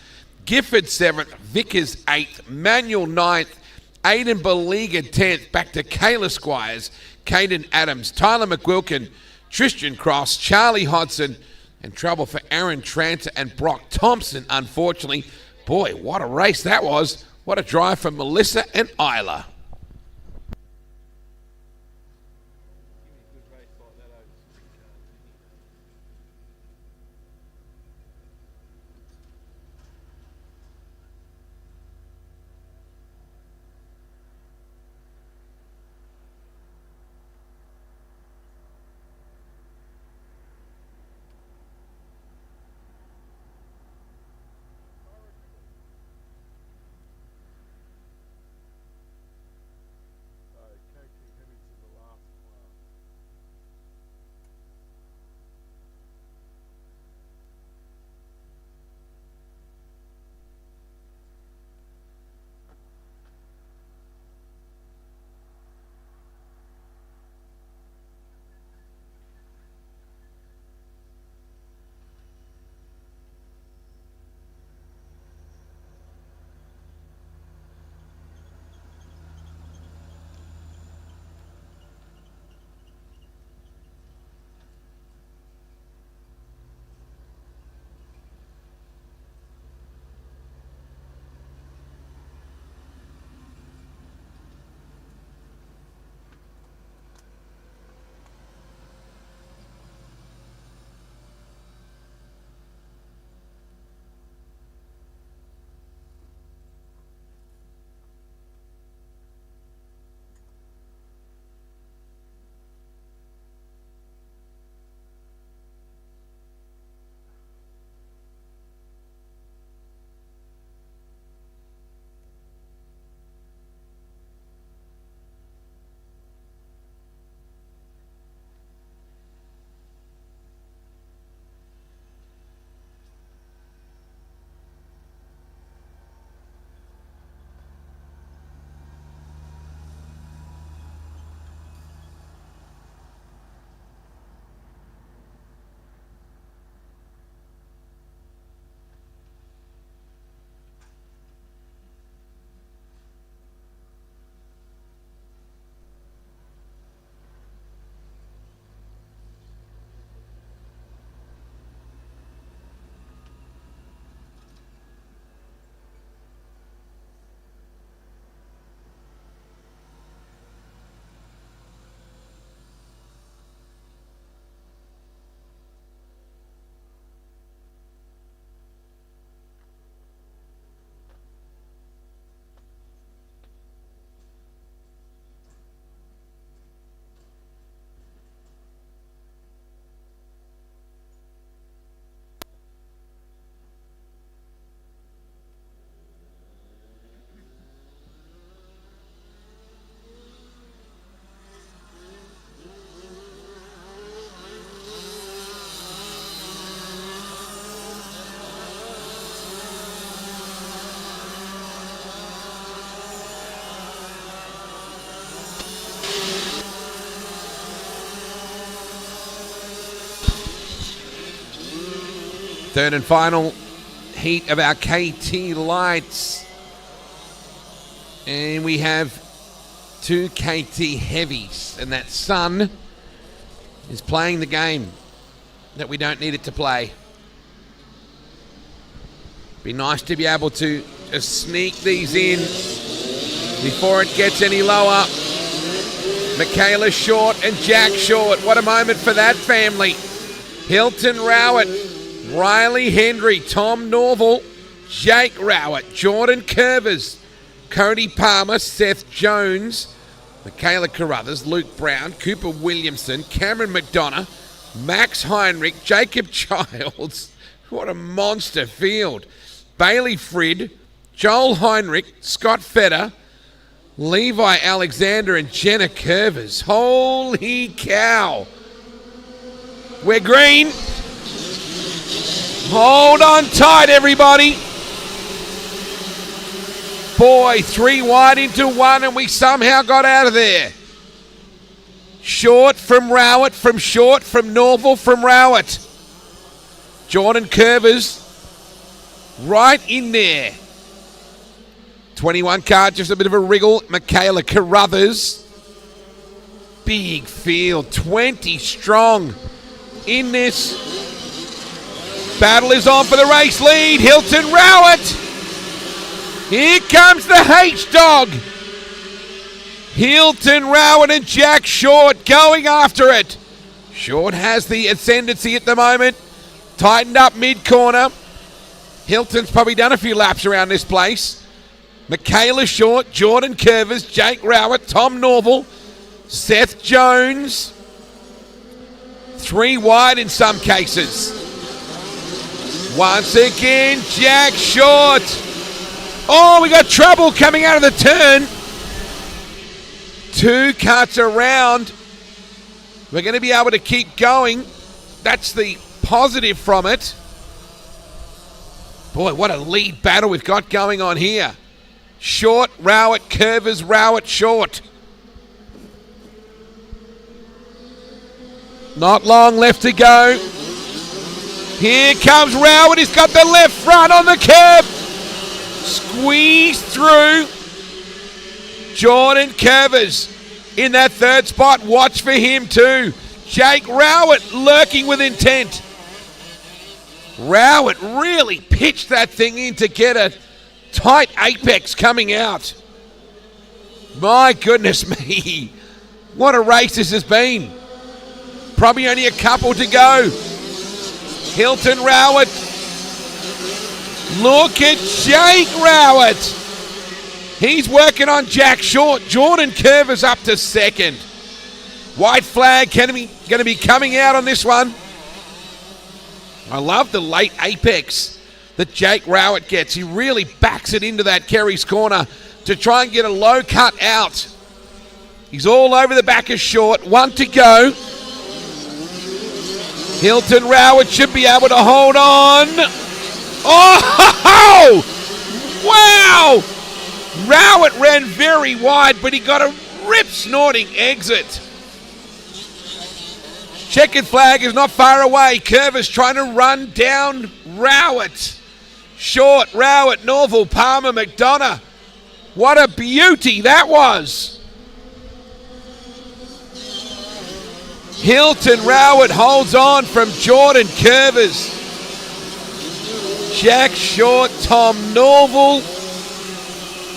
Gifford, 7th. Vickers, 8th. Manuel, 9th. Aiden Baliga, 10th. Back to Kayla Squires, Caden Adams, Tyler McQuilkin, Tristan Cross, Charlie Hodson, and trouble for Aaron Tranter and Brock Thompson, unfortunately. Boy, what a race that was. What a drive from Melissa and Isla. Third and final heat of our KT lights. And we have 2 KT heavies, and that Sun is playing the game that we don't need it to play. Be nice to be able to just sneak these in before it gets any lower. Michaela Short and Jack Short. What a moment for that family. Hilton Rowett, Riley Hendry, Tom Norval, Jake Rowett, Jordan Curvers, Cody Palmer, Seth Jones, Michaela Carruthers, Luke Brown, Cooper Williamson, Cameron McDonough, Max Heinrich, Jacob Childs. What a monster field. Bailey Frid, Joel Heinrich, Scott Feder, Levi Alexander and Jenna Curvers. Holy cow. We're green. Hold on tight, everybody. Boy, 3 wide into 1, and we somehow got out of there. Short from Rowett, from Short, from Norval, from Rowett. Jordan Curvers right in there. 21 car, just a bit of a wriggle. Michaela Carruthers. Big field, 20 strong in this. Battle is on for the race lead. Hilton Rowett. Here comes the H-Dog. Hilton Rowett and Jack Short going after it. Short has the ascendancy at the moment. Tightened up mid-corner. Hilton's probably done a few laps around this place. Michaela Short, Jordan Curvers, Jake Rowett, Tom Norval, Seth Jones. 3 wide in some cases. Once again, Jack Short. Oh, we got trouble coming out of the turn. 2 cuts around. We're going to be able to keep going. That's the positive from it. Boy, what a lead battle we've got going on here. Short, Rowett, Curvers, Rowett, Short. Not long left to go. Here comes Rowett. He's got the left front on the curb. Squeeze through. Jordan Curvers in that 3rd spot. Watch for him too. Jake Rowett lurking with intent. Rowett really pitched that thing in to get a tight apex coming out. My goodness me. What a race this has been. Probably only a couple to go. Hilton Rowett. Look at Jake Rowett. He's working on Jack Short. Jordan Curvers up to 2nd. White flag going to be coming out on this one. I love the late apex that Jake Rowett gets. He really backs it into that Kerry's corner to try and get a low cut out. He's all over the back of Short. 1 to go. Hilton Rowett should be able to hold on. Oh! Wow! Rowett ran very wide, but he got a rip-snorting exit. Checkered flag is not far away. Curvers trying to run down Rowett. Short, Rowett, Norval, Palmer, McDonough. What a beauty that was. Hilton Rowett holds on from Jordan Curvers. Jack Short, Tom Norval,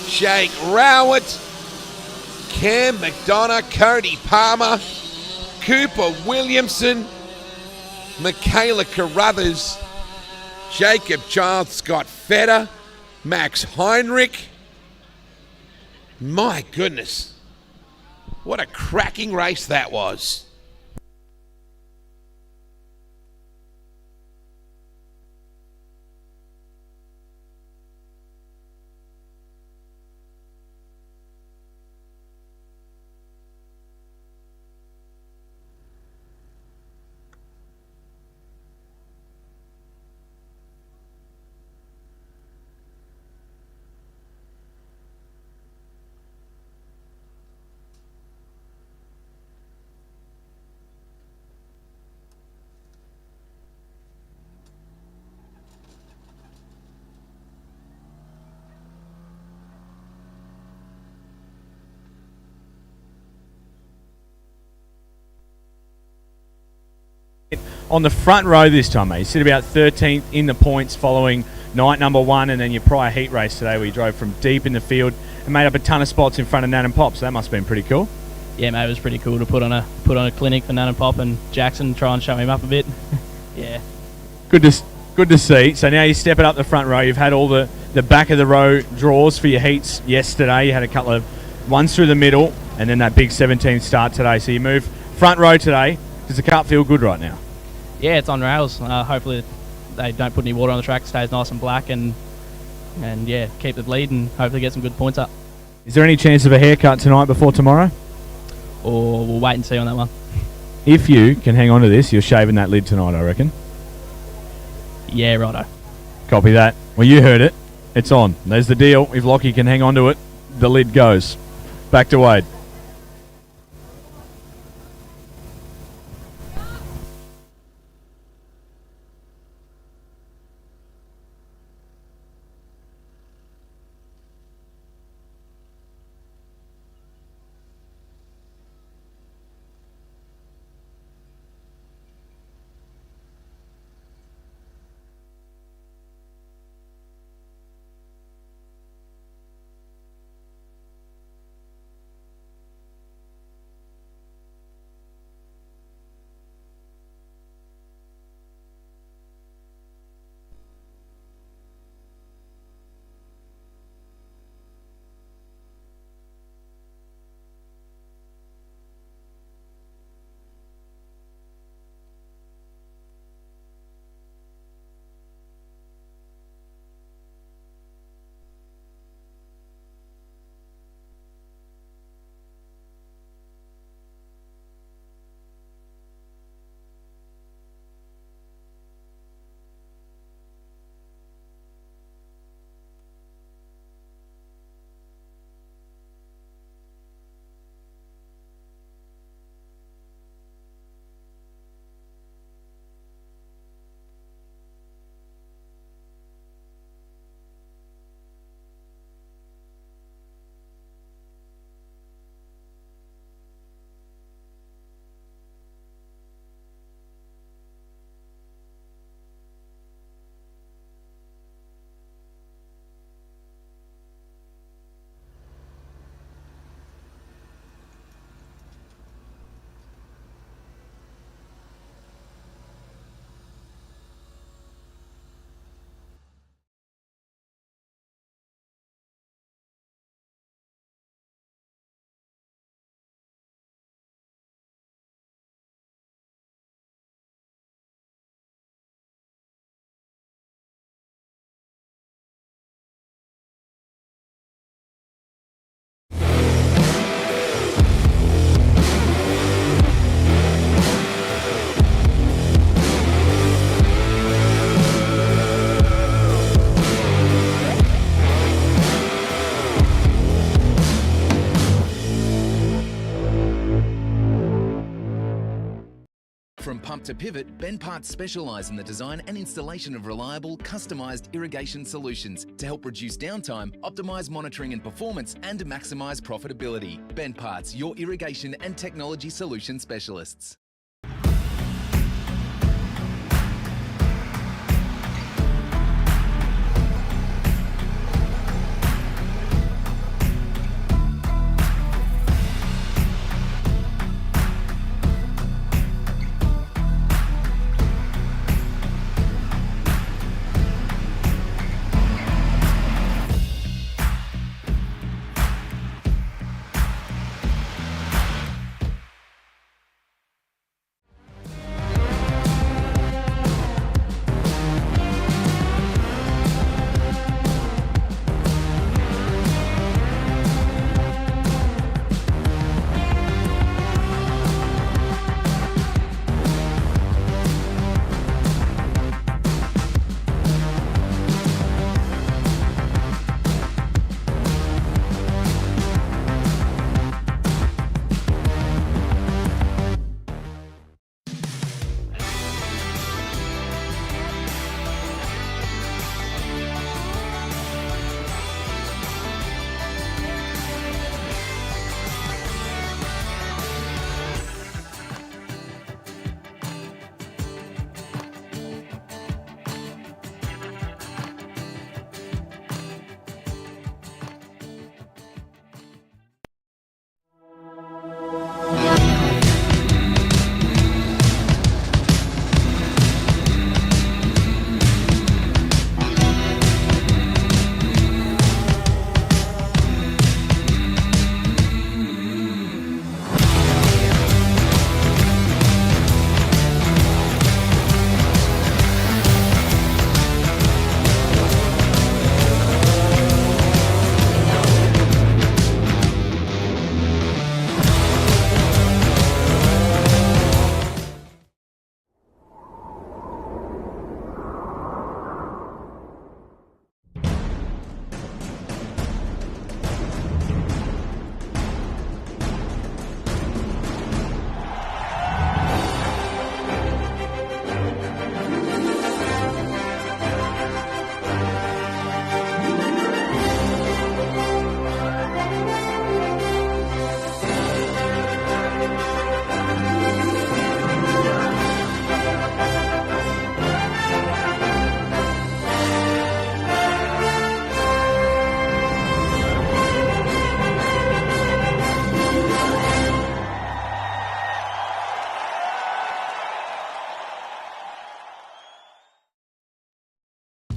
Jake Rowett, Cam McDonough, Cody Palmer, Cooper Williamson, Michaela Carruthers, Jacob Childs, Scott Feder, Max Heinrich. My goodness. What a cracking race that was. On the front row this time, mate. You sit about 13th in the points following night number 1 and then your prior heat race today where you drove from deep in the field and made up a ton of spots in front of Nan and Pop, so that must have been pretty cool. Yeah, mate, it was pretty cool to put on a clinic for Nan and Pop and Jackson, try and show him up a bit. Yeah. Good to see. So now you're stepping up the front row. You've had all the back of the row draws for your heats yesterday. You had a couple of ones through the middle and then that big 17th start today. So you move front row today. Does the kart feel good right now? Yeah, it's on rails. Hopefully they don't put any water on the track, stays nice and black, and yeah, keep the lead and hopefully get some good points up. Is there any chance of a haircut tonight before tomorrow? Or we'll wait and see on that one. If you can hang on to this, you're shaving that lid tonight, I reckon. Yeah, righto. Copy that. Well, you heard it. It's on. There's the deal. If Lockie can hang on to it, the lid goes. Back to Wade. From pump to pivot, Ben Parts specialise in the design and installation of reliable, customised irrigation solutions to help reduce downtime, optimise monitoring and performance, and maximise profitability. Ben Parts, your irrigation and technology solution specialists.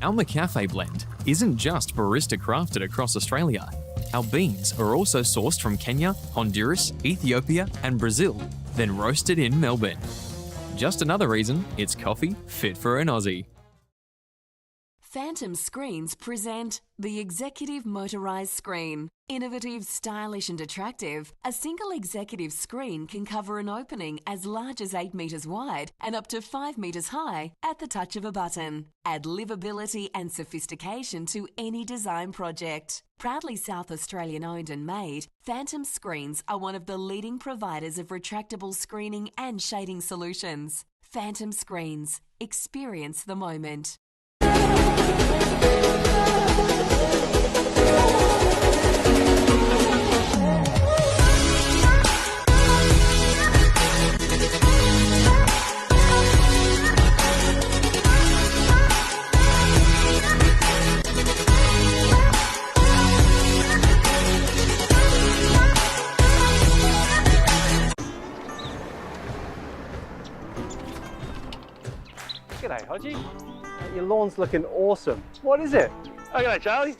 Our McCafe blend isn't just barista crafted across Australia. Our beans are also sourced from Kenya, Honduras, Ethiopia, and Brazil, then roasted in Melbourne. Just another reason it's coffee fit for an Aussie. Phantom Screens present the Executive Motorised Screen. Innovative, stylish and attractive, a single executive screen can cover an opening as large as 8 metres wide and up to 5 metres high at the touch of a button. Add livability and sophistication to any design project. Proudly South Australian owned and made, Phantom Screens are one of the leading providers of retractable screening and shading solutions. Phantom Screens. Experience the moment. G'day, Hodgie. Your lawn's looking awesome. What is it? Oh, g'day, Charlie.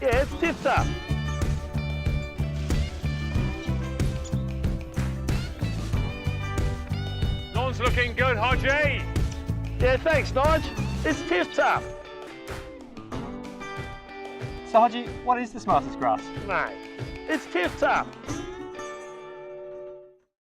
Yeah, it's tip top. Lawn's looking good, Hodgie. Yeah, thanks, Nige. It's tip top. So, Hodgie, what is the smartest grass? Mate, it's tip top.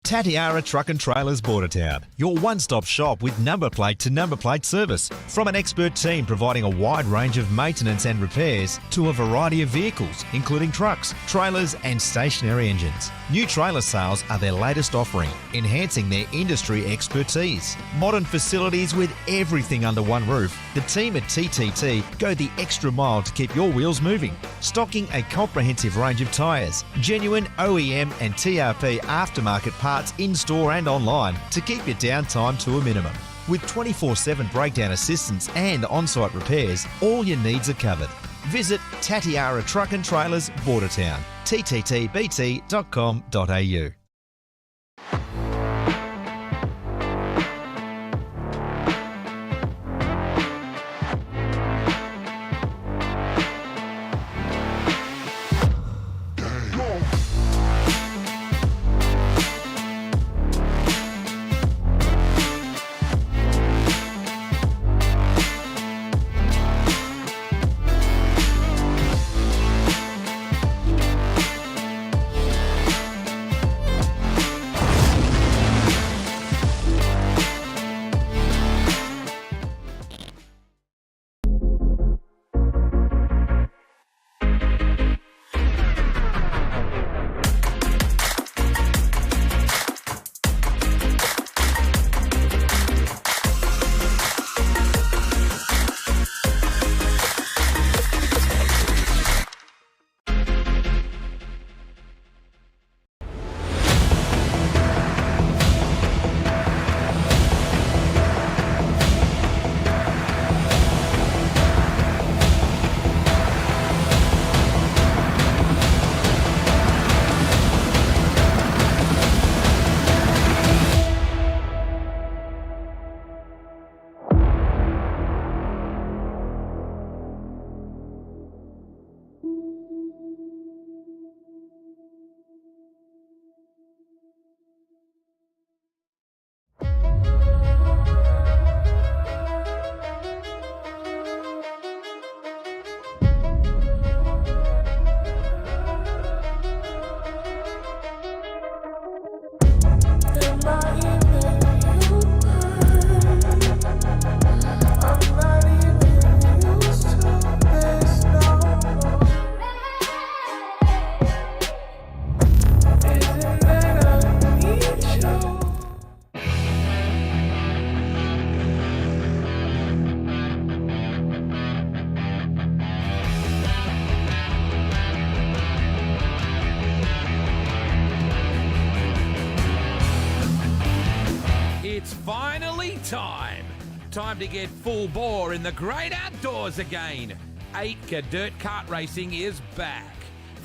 Tatiara Truck and Trailers Bordertown, your one-stop shop with number plate to number plate service. From an expert team providing a wide range of maintenance and repairs to a variety of vehicles, including trucks, trailers and stationary engines. New trailer sales are their latest offering, enhancing their industry expertise. Modern facilities with everything under one roof. The team at TTT go the extra mile to keep your wheels moving. Stocking a comprehensive range of tyres, genuine OEM and TRP aftermarket parts in-store and online to keep your downtime to a minimum. With 24/7 breakdown assistance and on-site repairs, all your needs are covered. Visit Tatiara Truck and Trailers Bordertown, tttbt.com.au. Time to get full bore in the great outdoors again. Australian Dirt Kart Racing is back.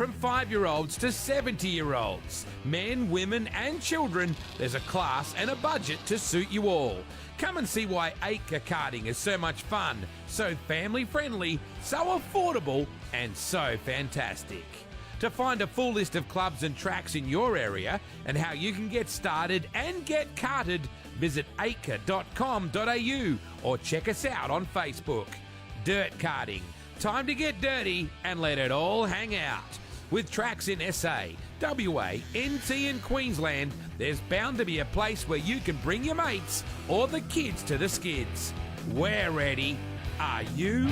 from 5-year-olds to 70-year-olds. Men, women and children, there's a class and a budget to suit you all. Come and see why acre karting is so much fun, so family-friendly, so affordable and so fantastic. To find a full list of clubs and tracks in your area and how you can get started and get karted, visit acre.com.au or check us out on Facebook. Dirt karting. Time to get dirty and let it all hang out. With tracks in SA, WA, NT and Queensland, there's bound to be a place where you can bring your mates or the kids to the skids. We're ready. Are you?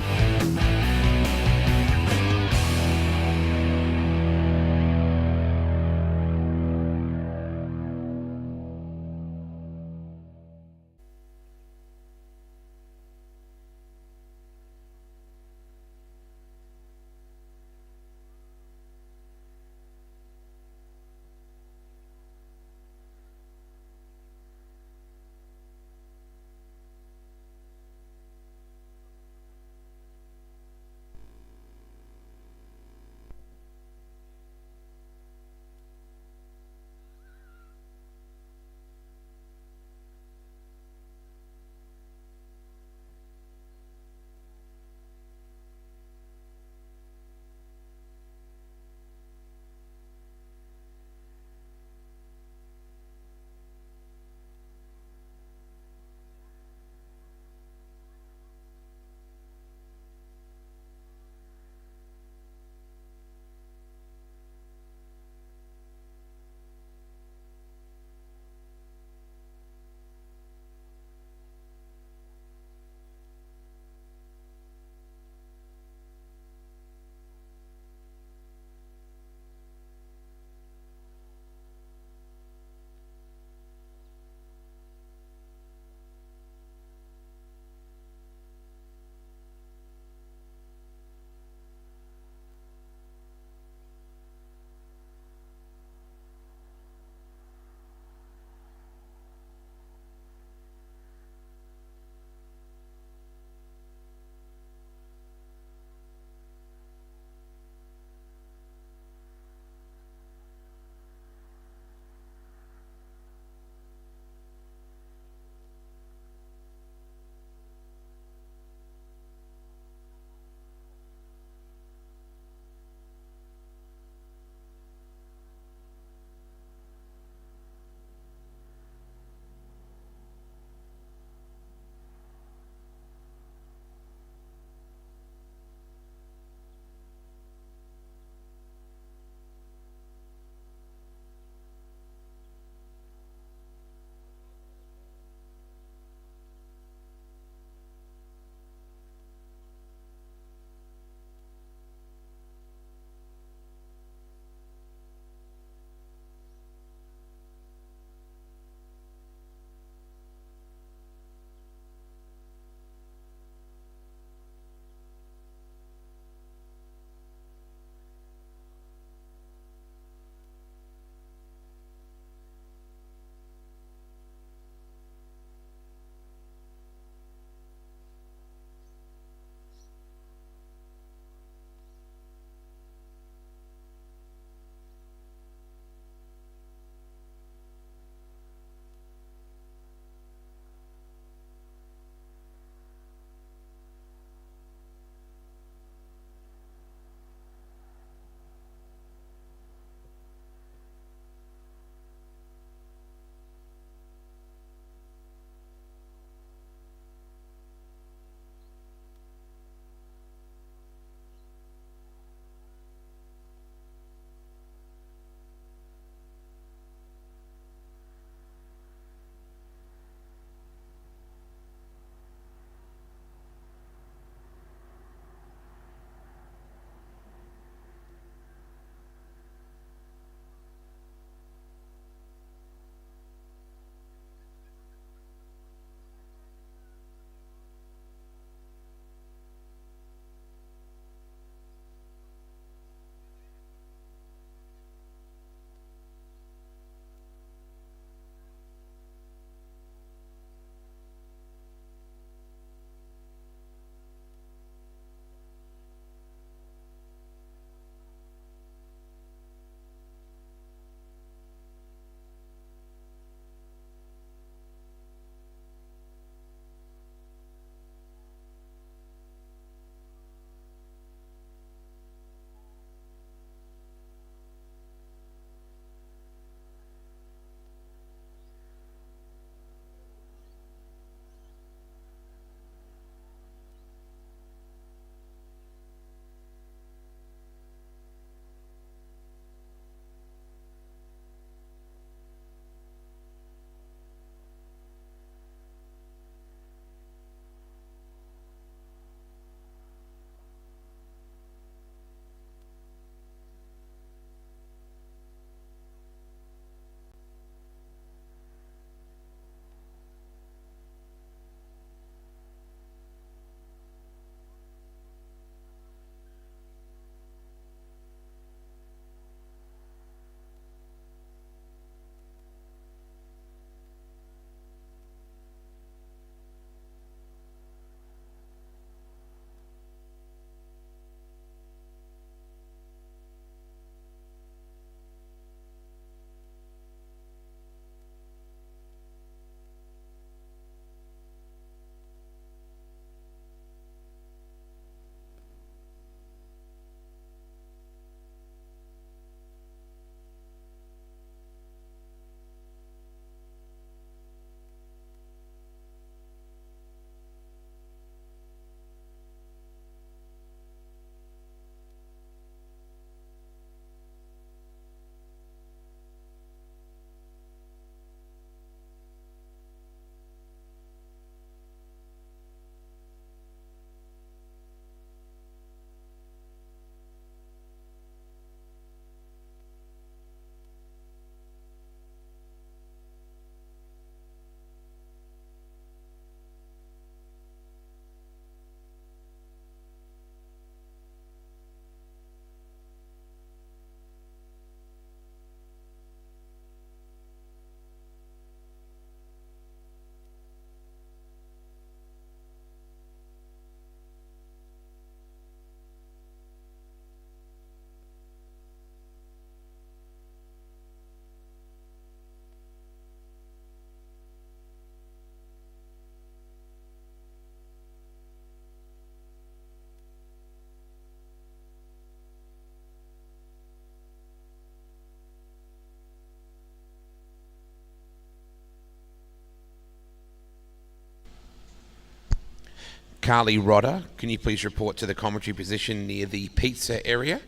Carly Rodder, can you please report to the commentary position near the pizza area?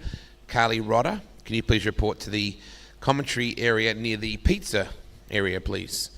Carly Rodder, can you please report to the commentary area near the pizza area, please?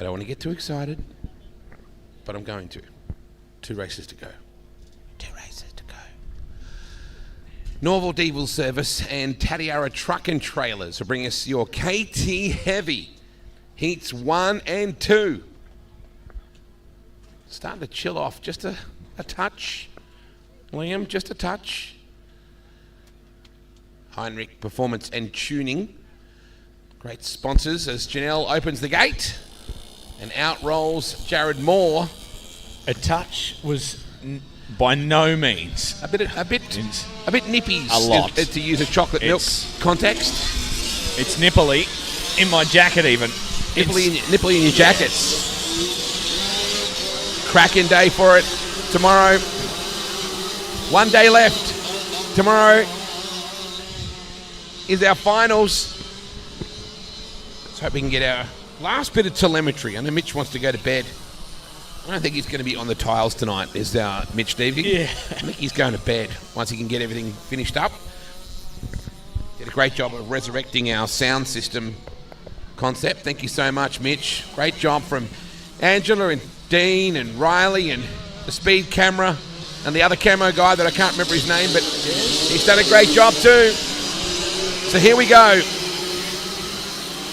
I don't want to get too excited, but I'm going to. 2 races to go. 2 races to go. Norval Diesel Service and Tatiara Truck and Trailers will bring us your KT Heavy Heats 1 and 2. Starting to chill off just a touch. Liam, just a touch. Heinrich Performance and Tuning. Great sponsors as Janelle opens the gate. And out rolls Jared Moore. A touch was by no means. A bit nippy. A lot. To use a chocolate milk context. It's nipply. In my jacket even. Nipply in your jackets. Cracking day for it tomorrow. 1 day left. Tomorrow is our finals. Let's hope we can get our last bit of telemetry. I know Mitch wants to go to bed. I don't think he's going to be on the tiles tonight, is our Mitch Devey. Yeah. I think he's going to bed once he can get everything finished up. Did a great job of resurrecting our sound system concept. Thank you so much, Mitch. Great job from Angela and Dean and Riley and the speed camera and the other camo guy that I can't remember his name, but he's done a great job too. So here we go.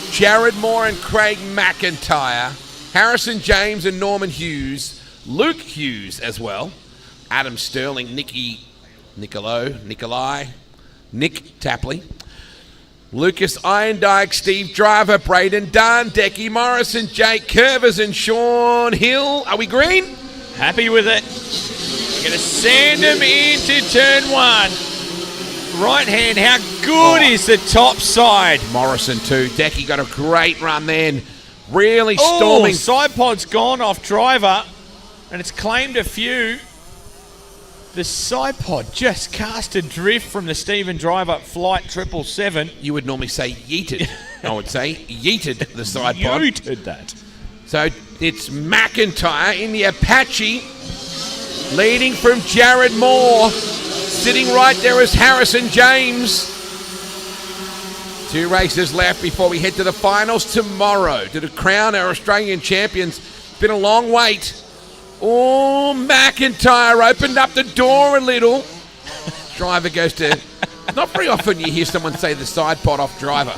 Jared Moore and Craig McIntyre, Harrison James and Norman Hughes, Luke Hughes as well, Adam Sterling, Nikolai, Nick Tapley, Lucas Irondyke, Steve Driver, Braden Dunn, Decky Morrison, Jake Curvers and Sean Hill. Are we green? Happy with it. We're going to send him into turn 1. Right hand, how good is the top side? Morrison too. Decky got a great run then. Really storming. Side pod's gone off Driver, and it's claimed a few. The side pod just cast adrift from the Stephen Driver Flight 777. You would normally say yeeted. I would say yeeted the side pod. Yeeted that. So it's McIntyre in the Apache, leading from Jared Moore. Sitting right there is Harrison James. 2 races left before we head to the finals tomorrow to crown our Australian champions. Been a long wait. Oh, McIntyre opened up the door a little. Driver goes to... Not very often you hear someone say the side pod off Driver.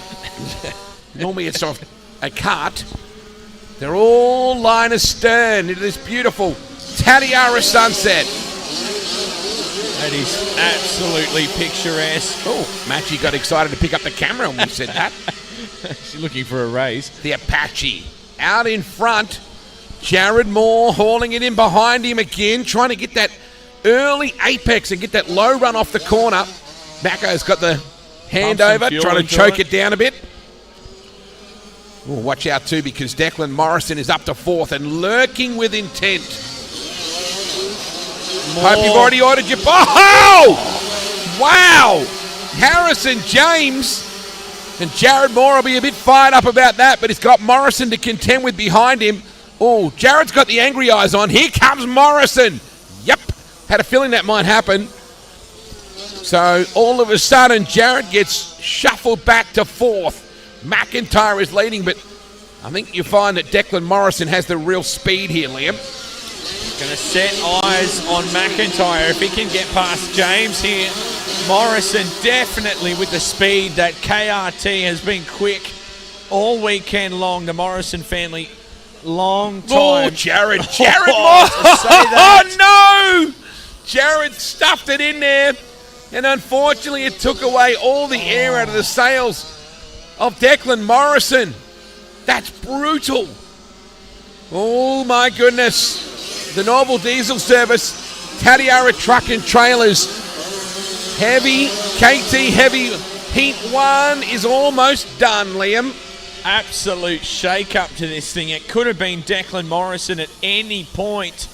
Normally it's off a cart. They're all line astern into this beautiful Tatiara sunset. That is absolutely picturesque. Oh, Matchy got excited to pick up the camera when we said that. She's looking for a raise. The Apache out in front. Jared Moore hauling it in behind him again, trying to get that early apex and get that low run off the corner. Macco's got the hand over, trying to choke it down a bit. Oh, watch out too, because Declan Morrison is up to 4th and lurking with intent. Hope you've already ordered your... Oh! Wow! Harrison James and Jared Moore will be a bit fired up about that, but he's got Morrison to contend with behind him. Oh, Jared's got the angry eyes on. Here comes Morrison. Yep. Had a feeling that might happen. So all of a sudden, Jared gets shuffled back to 4th. McIntyre is leading, but I think you find that Declan Morrison has the real speed here, Liam. Going to set eyes on McIntyre. If he can get past James here, Morrison definitely with the speed. That KRT has been quick all weekend long. The Morrison family, long time. Oh, Jared Moore. Oh, no! Jared stuffed it in there, and unfortunately it took away all the air out of the sails of Declan Morrison. That's brutal. Oh, my goodness. The Norval Diesel Service, Tatiara Truck and Trailers, KT Heavy Heat 1 is almost done, Liam. Absolute shake-up to this thing. It could have been Declan Morrison at any point.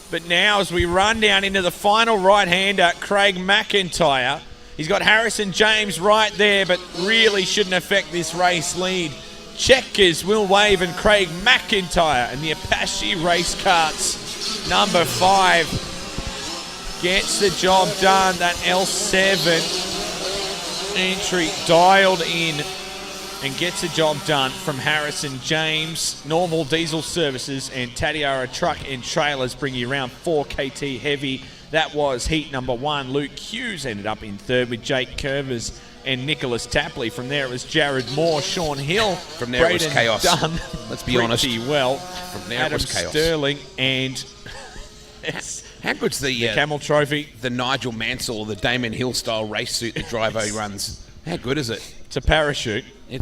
But now as we run down into the final right-hander, Craig McIntyre, he's got Harrison James right there, but really shouldn't affect this race lead. Checkers, Will Wave and Craig McIntyre, and the Apache Race Karts. Number 5 gets the job done. That L7 entry dialed in. and gets the job done from Harrison James. Normal Diesel Services and Tatiara Truck and Trailers bring you around 4 KT heavy. That was heat number 1. Luke Hughes ended up in third with Jake Curvers and Nicholas Tapley. From there it was Jared Moore, Sean Hill. From there it was chaos. Dunn, Let's be honest. Well, from there Adam it was chaos. Sterling and how good's the Camel Trophy? The Nigel Mansell, the Damon Hill style race suit that Drivo runs. How good is it? It's a parachute. But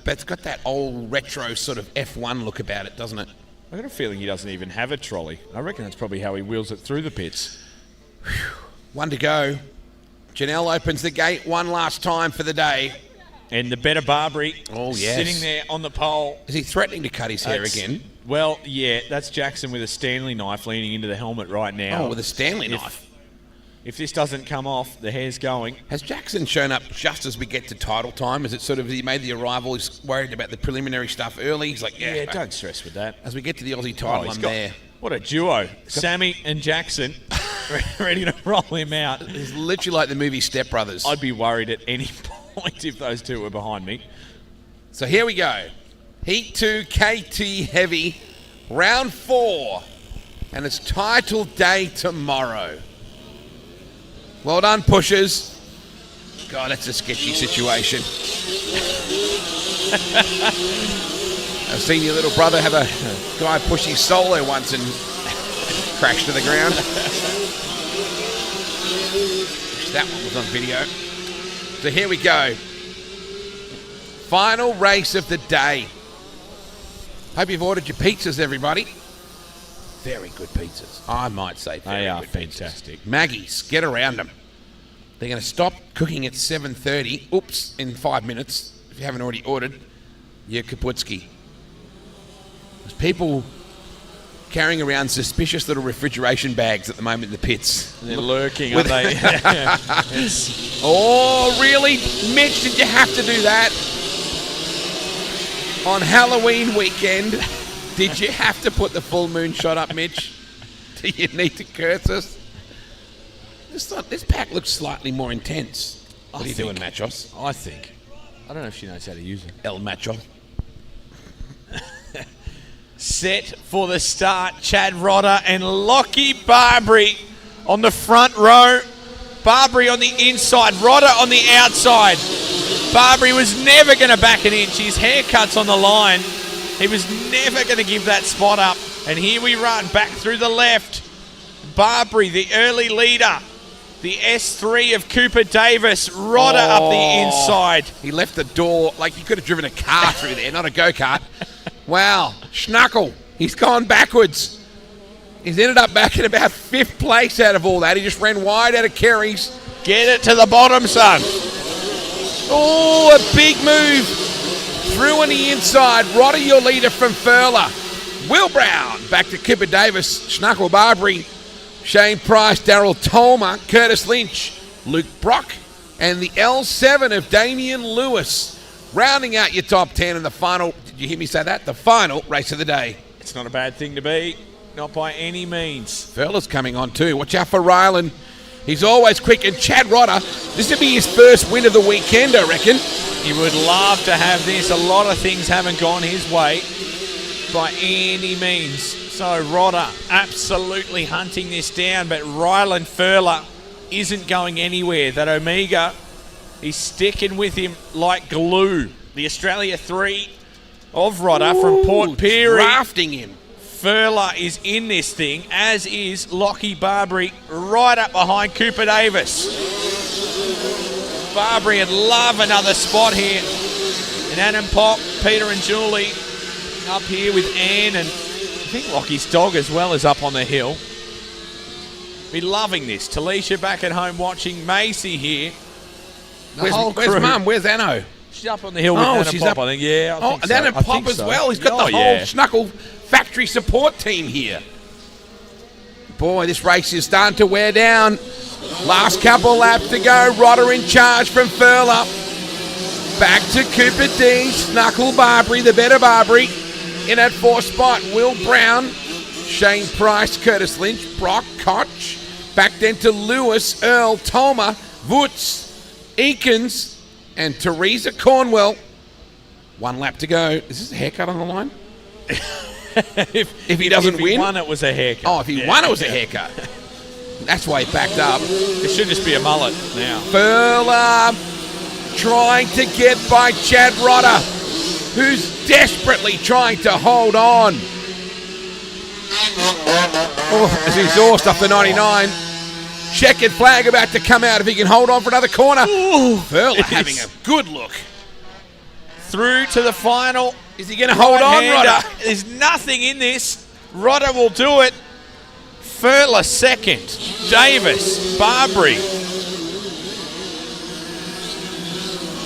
it's got that old retro sort of F1 look about it, doesn't it? I've got a feeling he doesn't even have a trolley. I reckon that's probably how he wheels it through the pits. One to go. Janelle opens the gate one last time for the day. And the better Barbary yes. sitting there on the pole. Is he threatening to cut his hair again? Well, yeah, that's Jackson with a Stanley knife leaning into the helmet right now. Oh, with a Stanley knife. If this doesn't come off, the hair's going. Has Jackson shown up just as we get to title time? Is it sort of he made the arrival, he's worried about the preliminary stuff early? He's like, yeah, don't stress with that. As we get to the Aussie title, I'm there. What a duo. Sammy and Jackson ready to roll him out. It's literally like the movie Step Brothers. I'd be worried at any point if those two were behind me. So here we go. Heat 2 KT Heavy, round 4. And it's title day tomorrow. Well done, pushers. God, that's a sketchy situation. I've seen your little brother have a guy push his solo once and crash to the ground. That one was on video. So here we go. Final race of the day. Hope you've ordered your pizzas, everybody. Very good pizzas. I might say very They are good fantastic. pizzas. Maggie's, get around them. They're going to stop cooking at 7:30. Oops, in 5 minutes. If you haven't already ordered, you're Kaputski. There's people carrying around suspicious little refrigeration bags at the moment in the pits. They're lurking, aren't they? Oh, really? Mitch, did you have to do that? On Halloween weekend, did you have to put the full moon shot up, Mitch? Do you need to curse us? This pack looks slightly more intense. What are you doing, Machos? I think. I don't know if she knows how to use it. El Macho. Set for the start, Chad Rodder and Lockie Barbary on the front row. Barbary on the inside, Rodder on the outside. Barbary was never going to back an inch. His haircut's on the line. He was never going to give that spot up. And here we run back through the left. Barbary, the early leader. The S3 of Cooper Davis. Rodder up the inside. He left the door like he could have driven a car through there, not a go-kart. Wow, Schnuckle, he's gone backwards. He's ended up back in about 5th place out of all that. He just ran wide out of Kerry's. Get it to the bottom, son. Oh, a big move. Through on the inside. Rodder, your leader from Furler. Will Brown, back to Cooper Davis. Schnuckle Barbary. Shane Price, Daryl Tolmer, Curtis Lynch, Luke Brock, and the L7 of Damian Lewis. Rounding out your top 10 in the final, did you hear me say that? The final race of the day. It's not a bad thing to be, not by any means. Furler's coming on too. Watch out for Ryland. He's always quick. And Chad Rodder, this would be his first win of the weekend, I reckon. He would love to have this. A lot of things haven't gone his way by any means. So Rodder absolutely hunting this down, but Ryland Furler isn't going anywhere. That Omega, he's sticking with him like glue. The Australia 3 of Rodder from Port Pirie. Drafting him. Furler is in this thing, as is Lockie Barbary, right up behind Cooper Davis. Barbary would love another spot here. And Adam Pop, Peter and Julie up here with Anne, and I think Lockie's dog as well is up on the hill. Be loving this. Talisha back at home watching. Macy here. Where's Mum? Where's Anno? She's up on the hill with Anna Pop, I think. Yeah, I think and so. Anna Pop as well. He's got the whole Schnuckle factory support team here. Boy, this race is starting to wear down. Last couple laps to go. Rodder in charge from Furler. Back to Cooper D. Schnuckle Barbary, the better Barbary. In at 4th spot, Will Brown, Shane Price, Curtis Lynch, Brock Koch. Back then to Lewis, Earl, Tolmer, Woods, Eakins, and Teresa Cornwell. 1 lap to go. Is this a haircut on the line? if he doesn't win? If he won, it was a haircut. Oh, if he won, it was a haircut. That's why he backed up. It should just be a mullet now. Furler trying to get by Chad Rodder, who's desperately trying to hold on. Oh, as exhaust off the 99. Checkered flag about to come out if he can hold on for another corner. Furler having a good look. Through to the final. Is he going to hold on, Rodder? There's nothing in this. Rodder will do it. Furler second. Davis, Barbary.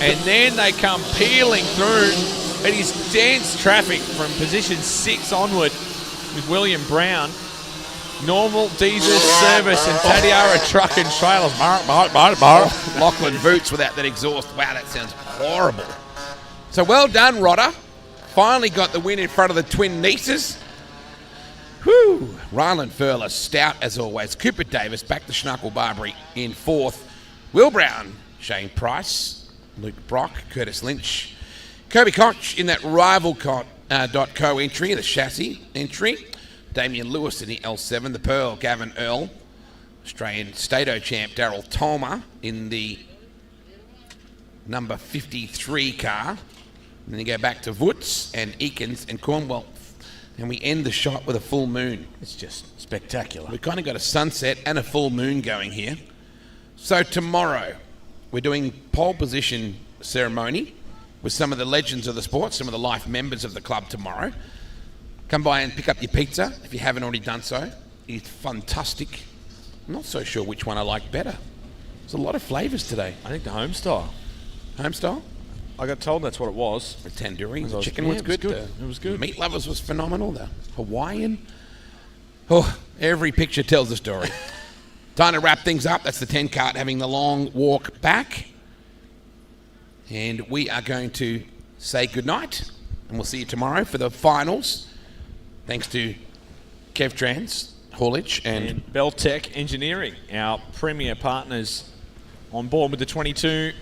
And then they come peeling through. It is dense traffic from position 6 onward with William Brown. Normal, Diesel, Service, and Tatiara Truck and Trailers. Lachlan Boots without that exhaust. Wow, that sounds horrible. So well done, Rodder. Finally got the win in front of the twin nieces. Whew. Ryland Furler, stout as always. Cooper Davis, back to Schnuckle Barbary in 4th. Will Brown, Shane Price, Luke Brock, Curtis Lynch. Kobe Koch in that rival.co entry, the chassis entry. Damien Lewis in the L7, the Pearl, Gavin Earl. Australian Stato champ Daryl Tolmer in the number 53 car. And then you go back to Woods and Eakins and Cornwell. And we end the shot with a full moon. It's just spectacular. We've kind of got a sunset and a full moon going here. So tomorrow, we're doing pole position ceremony with some of the legends of the sport, some of the life members of the club tomorrow. Come by and pick up your pizza if you haven't already done so. It's fantastic. I'm not so sure which one I like better. There's a lot of flavours today. I think the home style. Home style? I got told that's what it was. The tandoori, the chicken was good. It was good. Meat Lovers was phenomenal. The Hawaiian. Oh, every picture tells a story. Time to wrap things up. That's the 10 kart having the long walk back. And we are going to say goodnight. And we'll see you tomorrow for the finals. Thanks to KevTrans, Haulage, and Beltec Engineering, our premier partners on board with the 22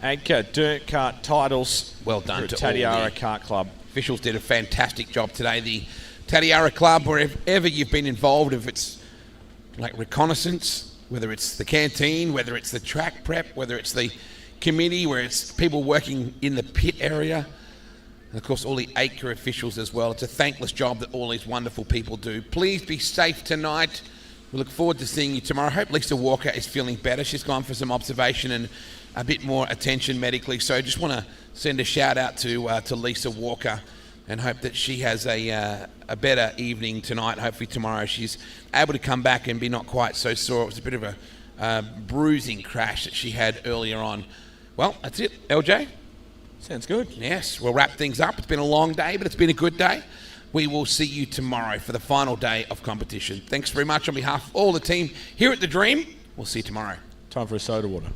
AGCA Dirt Kart Titles. Well done to Tatiara all the Kart Club. Officials did a fantastic job today. The Tatiara Club, wherever you've been involved, if it's like reconnaissance, whether it's the canteen, whether it's the track prep, whether it's the committee, where it's people working in the pit area, and of course all the AGCA officials as well. It's a thankless job that all these wonderful people do. Please be safe tonight. We look forward to seeing you tomorrow. I hope Lisa Walker is feeling better. She's gone for some observation and a bit more attention medically. So I just want to send a shout out to Lisa Walker and hope that she has a better evening tonight. Hopefully tomorrow she's able to come back and be not quite so sore. It was a bit of a bruising crash that she had earlier on. Well, that's it. LJ? Sounds good. Yes, we'll wrap things up. It's been a long day, but it's been a good day. We will see you tomorrow for the final day of competition. Thanks very much on behalf of all the team here at The Dream. We'll see you tomorrow. Time for a soda water.